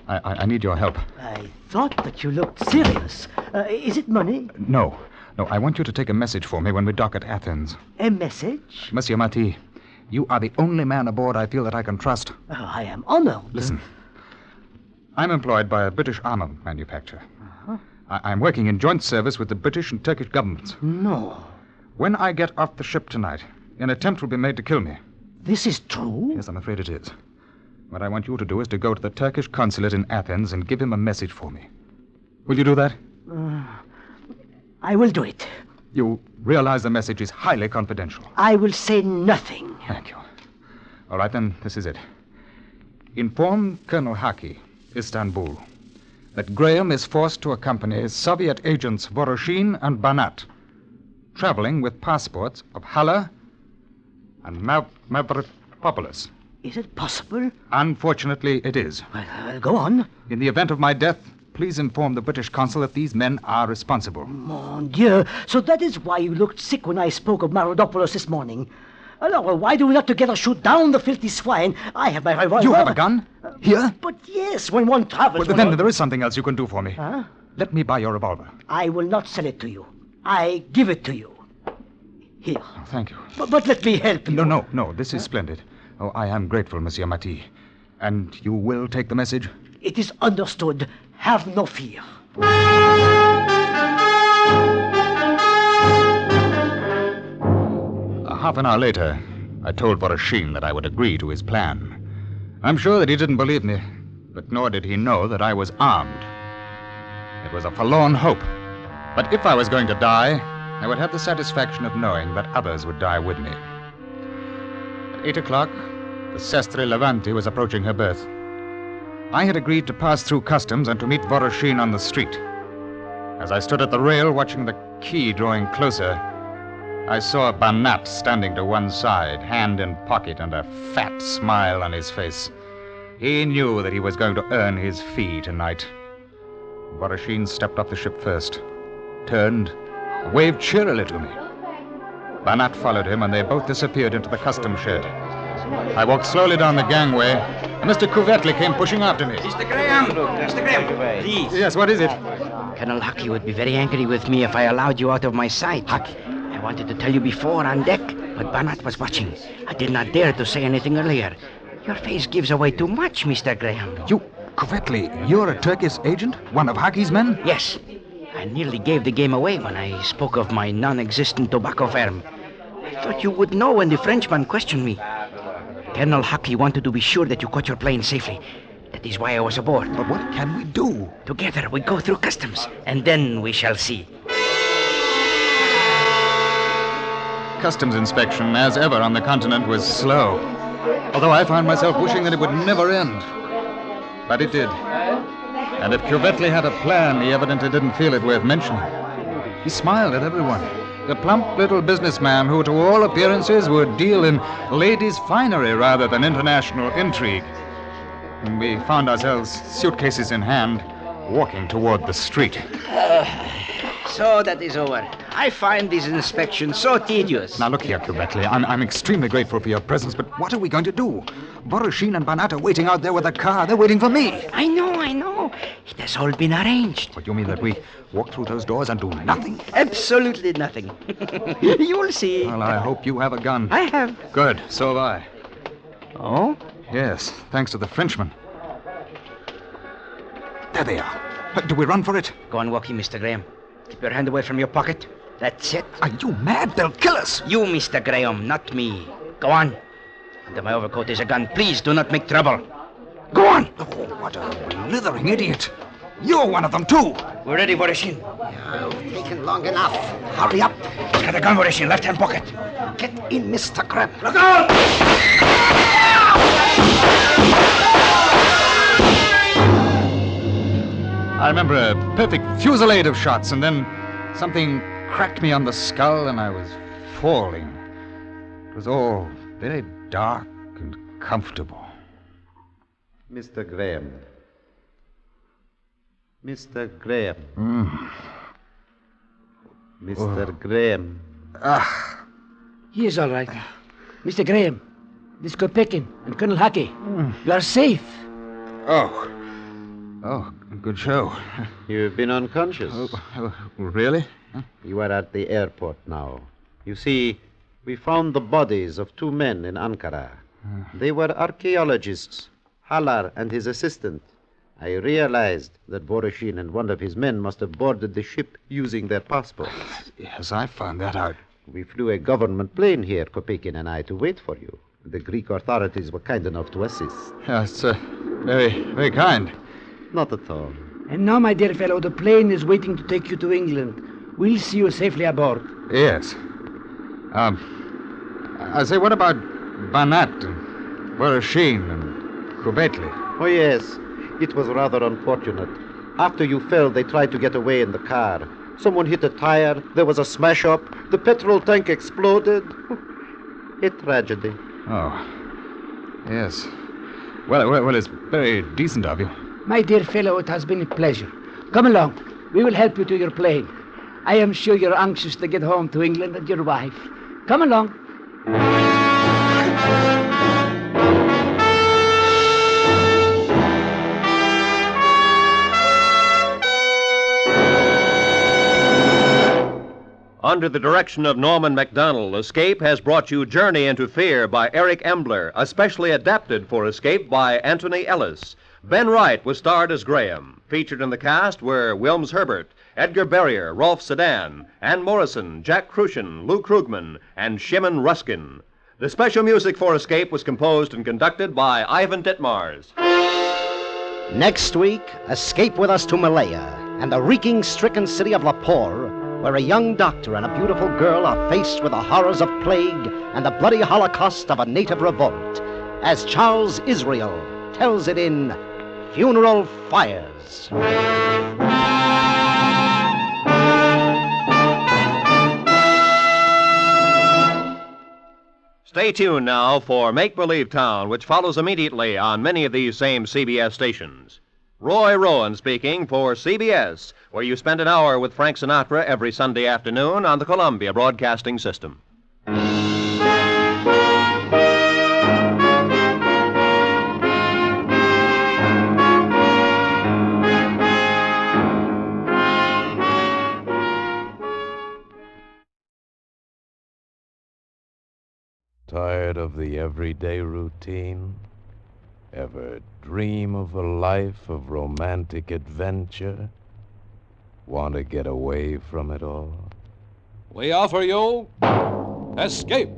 I need your help. I thought that you looked serious. Is it money? No, I want you to take a message for me when we dock at Athens. A message? Monsieur Matti, you are the only man aboard I feel that I can trust. I am honored. Listen. I'm employed by a British armor manufacturer. I'm working in joint service with the British and Turkish governments. No. When I get off the ship tonight, an attempt will be made to kill me. This is true? Yes, I'm afraid it is. What I want you to do is to go to the Turkish consulate in Athens and give him a message for me. Will you do that? I will do it. You realize the message is highly confidential. I will say nothing. Thank you. All right, then, this is it. Inform Colonel Haki, Istanbul, that Graham is forced to accompany Soviet agents Voroshin and Banat, traveling with passports of Halle and Mavropolis. Is it possible? Unfortunately, it is. Well, go on. In the event of my death, please inform the British consul that these men are responsible. Mon Dieu, so that is why you looked sick when I spoke of Mavropolis this morning. Well, why do we not together shoot down the filthy swine? I have my revolver. You have a gun? Here? But yes, when one travels... Well, then there is something else you can do for me. Huh? Let me buy your revolver. I will not sell it to you. I give it to you. Here. Oh, thank you. But let me help you. No. This is splendid. Oh, I am grateful, Monsieur Matti. And you will take the message? It is understood. Have no fear. Half an hour later, I told Voroshin that I would agree to his plan. I'm sure that he didn't believe me, but nor did he know that I was armed. It was a forlorn hope. But if I was going to die, I would have the satisfaction of knowing that others would die with me. At 8 o'clock, the Sestre Levanti was approaching her berth. I had agreed to pass through customs and to meet Voroshin on the street. As I stood at the rail watching the quay drawing closer, I saw Banat standing to one side, hand in pocket and a fat smile on his face. He knew that he was going to earn his fee tonight. Voroshin stepped off the ship first, turned, waved cheerily to me. Banat followed him, and they both disappeared into the customs shed. I walked slowly down the gangway, and Mr. Kuvetli came pushing after me. Mr. Graham, please. Yes, what is it? Colonel Haki would be very angry with me if I allowed you out of my sight. Haki, I wanted to tell you before on deck, but Banat was watching. I did not dare to say anything earlier. Your face gives away too much, Mr. Graham. You, Kuvetli, you're a Turkish agent? One of Haki's men? Yes. I nearly gave the game away when I spoke of my non-existent tobacco firm. I thought you would know when the Frenchman questioned me. Colonel Hockey wanted to be sure that you got your plane safely. That is why I was aboard. But what can we do? Together we go through customs, and then we shall see. Customs inspection, as ever on the continent, was slow. Although I found myself wishing that it would never end. But it did. And if Cubetley had a plan, he evidently didn't feel it worth mentioning. He smiled at everyone. The plump little businessman who, to all appearances, would deal in ladies' finery rather than international intrigue. And we found ourselves, suitcases in hand, walking toward the street. So that is over. I find this inspection so tedious. Now, look here, Cubetley. I'm extremely grateful for your presence, but what are we going to do? Voroshin and Banat are waiting out there with a car. They're waiting for me. I know. It has all been arranged. What, you mean that we walk through those doors and do nothing? Absolutely nothing. You'll see. Well, I hope you have a gun. I have. Good. So have I. Oh? Yes, thanks to the Frenchman. There they are. Do we run for it? Go on walking, Mr. Graham. Keep your hand away from your pocket. That's it. Are you mad? They'll kill us. You, Mr. Graham, not me. Go on. Under my overcoat is a gun. Please do not make trouble. Go on. Oh, what a blithering idiot. You're one of them, too. We're ready, Voroshin. You've taken long enough. Hurry up. He's got a gun, Voroshin, left-hand pocket. Get in, Mr. Graham. Look out! I remember a perfect fusillade of shots, and then something cracked me on the skull, and I was falling. It was all very dark and comfortable. Mr. Graham. Mr. Graham. Mr. Graham. He is all right. Mr. Graham, this Kopekin and Colonel Hockey. You are safe. Oh, good show. You've been unconscious. Really? You are at the airport now. You see, we found the bodies of two men in Ankara. They were archaeologists, Halar and his assistant. I realized that Voroshin and one of his men must have boarded the ship using their passports. Yes, I found that out. We flew a government plane here, Kopekin and I, to wait for you. The Greek authorities were kind enough to assist. Yes, very, very kind. Not at all. And now, my dear fellow, the plane is waiting to take you to England. We'll see you safely aboard. Yes. I say, what about Banat and Voroshin and Kubetley? Oh, yes. It was rather unfortunate. After you fell, they tried to get away in the car. Someone hit a tire. There was a smash-up. The petrol tank exploded. A tragedy. Oh, yes. Well, it's very decent of you. My dear fellow, it has been a pleasure. Come along. We will help you to your plane. I am sure you're anxious to get home to England and your wife. Come along. Under the direction of Norman MacDonald, Escape has brought you Journey into Fear by Eric Embler, especially adapted for Escape by Anthony Ellis. Ben Wright was starred as Graham. Featured in the cast were Wilms Herbert, Edgar Barrier, Rolf Sedan, Ann Morrison, Jack Crucian, Lou Krugman, and Shimon Ruskin. The special music for Escape was composed and conducted by Ivan Ditmars. Next week, escape with us to Malaya and the reeking-stricken city of Lahore, where a young doctor and a beautiful girl are faced with the horrors of plague and the bloody holocaust of a native revolt, as Charles Israel tells it in Funeral Fires. Stay tuned now for Make Believe Town, which follows immediately on many of these same CBS stations. Roy Rowan speaking for CBS, where you spend an hour with Frank Sinatra every Sunday afternoon on the Columbia Broadcasting System. Tired of the everyday routine? Ever dream of a life of romantic adventure? Want to get away from it all? We offer you Escape.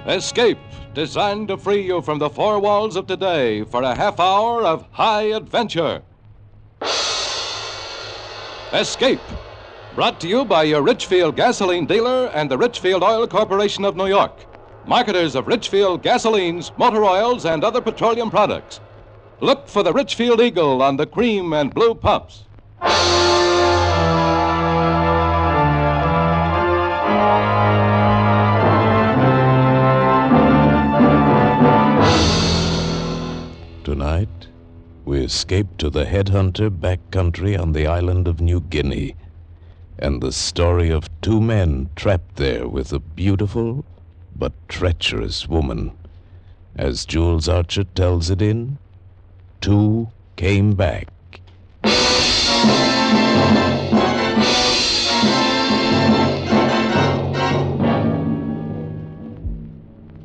Escape, designed to free you from the four walls of today for a half hour of high adventure. Escape, brought to you by your Richfield gasoline dealer and the Richfield Oil Corporation of New York, marketers of Richfield gasolines, motor oils, and other petroleum products. Look for the Richfield Eagle on the cream and blue pumps. Tonight, we escape to the headhunter backcountry on the island of New Guinea, and the story of two men trapped there with a beautiful but treacherous woman. As Jules Archer tells it in Two Came Back.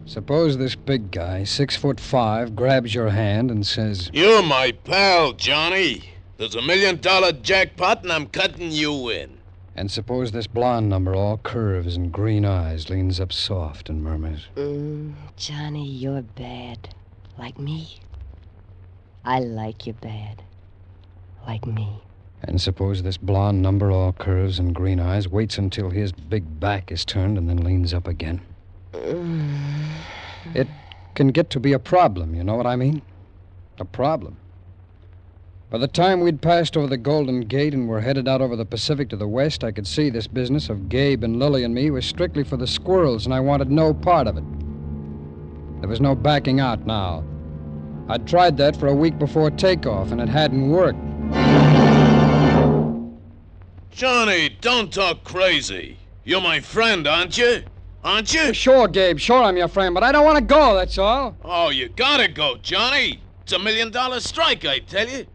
Suppose this big guy, 6'5", grabs your hand and says, "You're my pal, Johnny. There's $1 million jackpot and I'm cutting you in." And suppose this blonde number, all curves and green eyes, leans up soft and murmurs, Johnny, you're bad. Like me. I like you bad. Like me. And suppose this blonde number, all curves and green eyes, waits until his big back is turned and then leans up again. It can get to be a problem, you know what I mean? A problem. By the time we'd passed over the Golden Gate and were headed out over the Pacific to the west, I could see this business of Gabe and Lily and me was strictly for the squirrels, and I wanted no part of it. There was no backing out now. I'd tried that for a week before takeoff, and it hadn't worked. Johnny, don't talk crazy. You're my friend, aren't you? Aren't you? Sure, Gabe, sure I'm your friend, but I don't want to go, that's all. Oh, you gotta go, Johnny. It's $1 million strike, I tell you.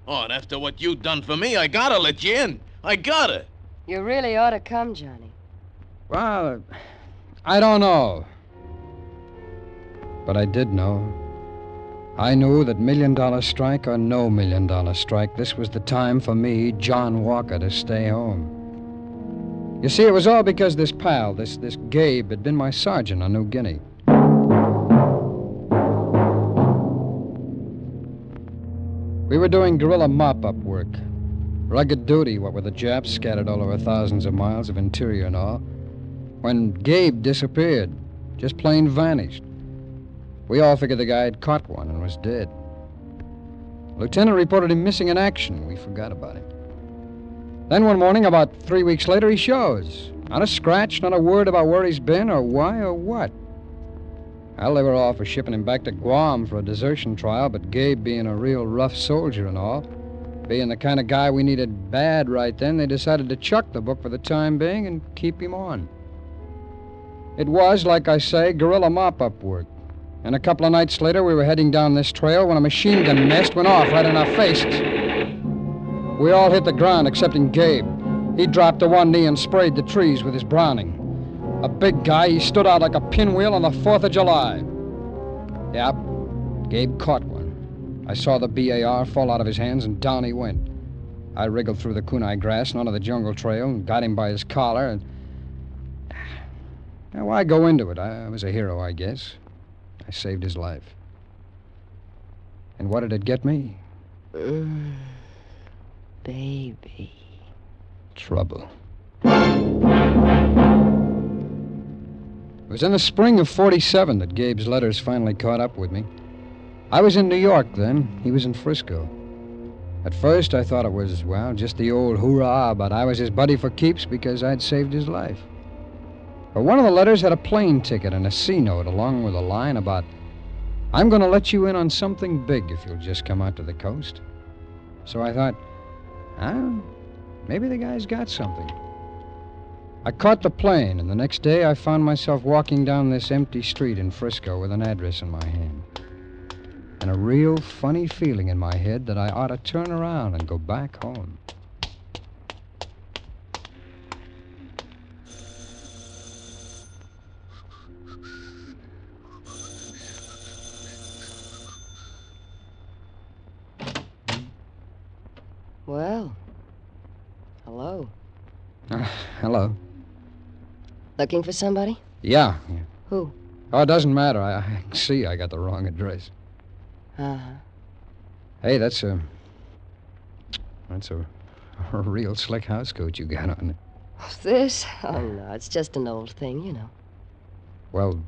Oh, and after what you done for me, I gotta let you in. I gotta. You really ought to come, Johnny. Well, I don't know. But I did know. I knew that $1 million strike or no $1 million strike, this was the time for me, John Walker, to stay home. You see, it was all because this pal, this Gabe, had been my sergeant on New Guinea. We were doing guerrilla mop-up work. Rugged duty, what with the Japs scattered all over thousands of miles of interior and all, when Gabe disappeared, just plain vanished. We all figured the guy had caught one and was dead. The lieutenant reported him missing in action. We forgot about him. Then one morning, about 3 weeks later, he shows. Not a scratch, not a word about where he's been or why or what. Well, they were all for shipping him back to Guam for a desertion trial, but Gabe, being a real rough soldier and all, being the kind of guy we needed bad right then, they decided to chuck the book for the time being and keep him on. It was, like I say, guerrilla mop-up work. And a couple of nights later, we were heading down this trail when a machine gun nest went off right in our faces. We all hit the ground excepting Gabe. He dropped to one knee and sprayed the trees with his Browning. A big guy, he stood out like a pinwheel on the 4th of July. Yeah, Gabe caught one. I saw the BAR fall out of his hands and down he went. I wriggled through the kunai grass and onto the jungle trail and got him by his collar and... Now, why go into it? I was a hero, I guess. I saved his life. And what did it get me? Baby. Trouble. It was in the spring of '47 that Gabe's letters finally caught up with me. I was in New York then. He was in Frisco. At first, I thought it was, well, just the old hoorah, but I was his buddy for keeps because I'd saved his life. But one of the letters had a plane ticket and a C-note along with a line about, I'm going to let you in on something big if you'll just come out to the coast. So I thought, maybe the guy's got something. I caught the plane, and the next day I found myself walking down this empty street in Frisco with an address in my hand. And a real funny feeling in my head that I ought to turn around and go back home. Well, hello. Hello. Looking for somebody? Yeah. Who? Oh, it doesn't matter. I see I got the wrong address. Uh-huh. Hey, that's a real slick housecoat you got on it. This? Oh, no, it's just an old thing, you know. Well,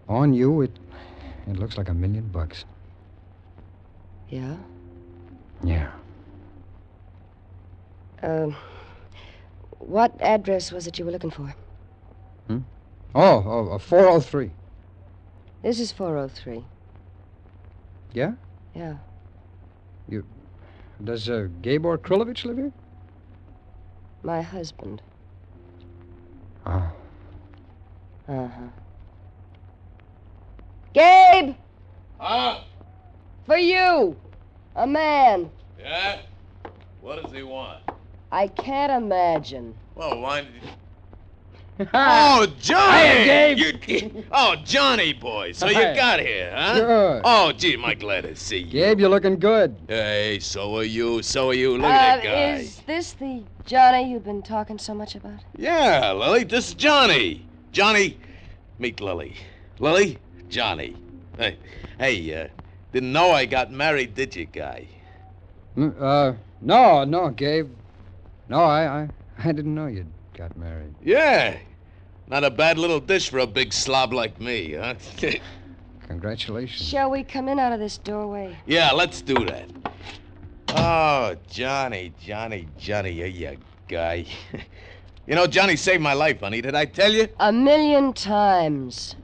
on you, it looks like $1 million. Yeah? Yeah. What address was it you were looking for? Oh, 403. This is 403. Yeah? Yeah. Does Gabor Krilovich live here? My husband. Oh. Uh-huh. Gabe! Huh? For you! A man. Yeah? What does he want? I can't imagine. Well, why... Oh, Johnny! Hiya, Gabe! Oh, Johnny, boy. So you Hiya. got here, huh? Sure. Oh, gee, am I glad to see you. Gabe, you're looking good. Hey, so are you. So are you. Look at that guy. Is this the Johnny you've been talking so much about? Yeah, Lily, this is Johnny. Johnny, meet Lily. Lily, Johnny. Hey, didn't know I got married, did you, guy? No, Gabe. No, I didn't know you'd got married. Yeah. Not a bad little dish for a big slob like me, huh? Congratulations. Shall we come in out of this doorway? Yeah, let's do that. Oh, Johnny, you guy. You know, Johnny saved my life, honey. Did I tell you? 1,000,000 times.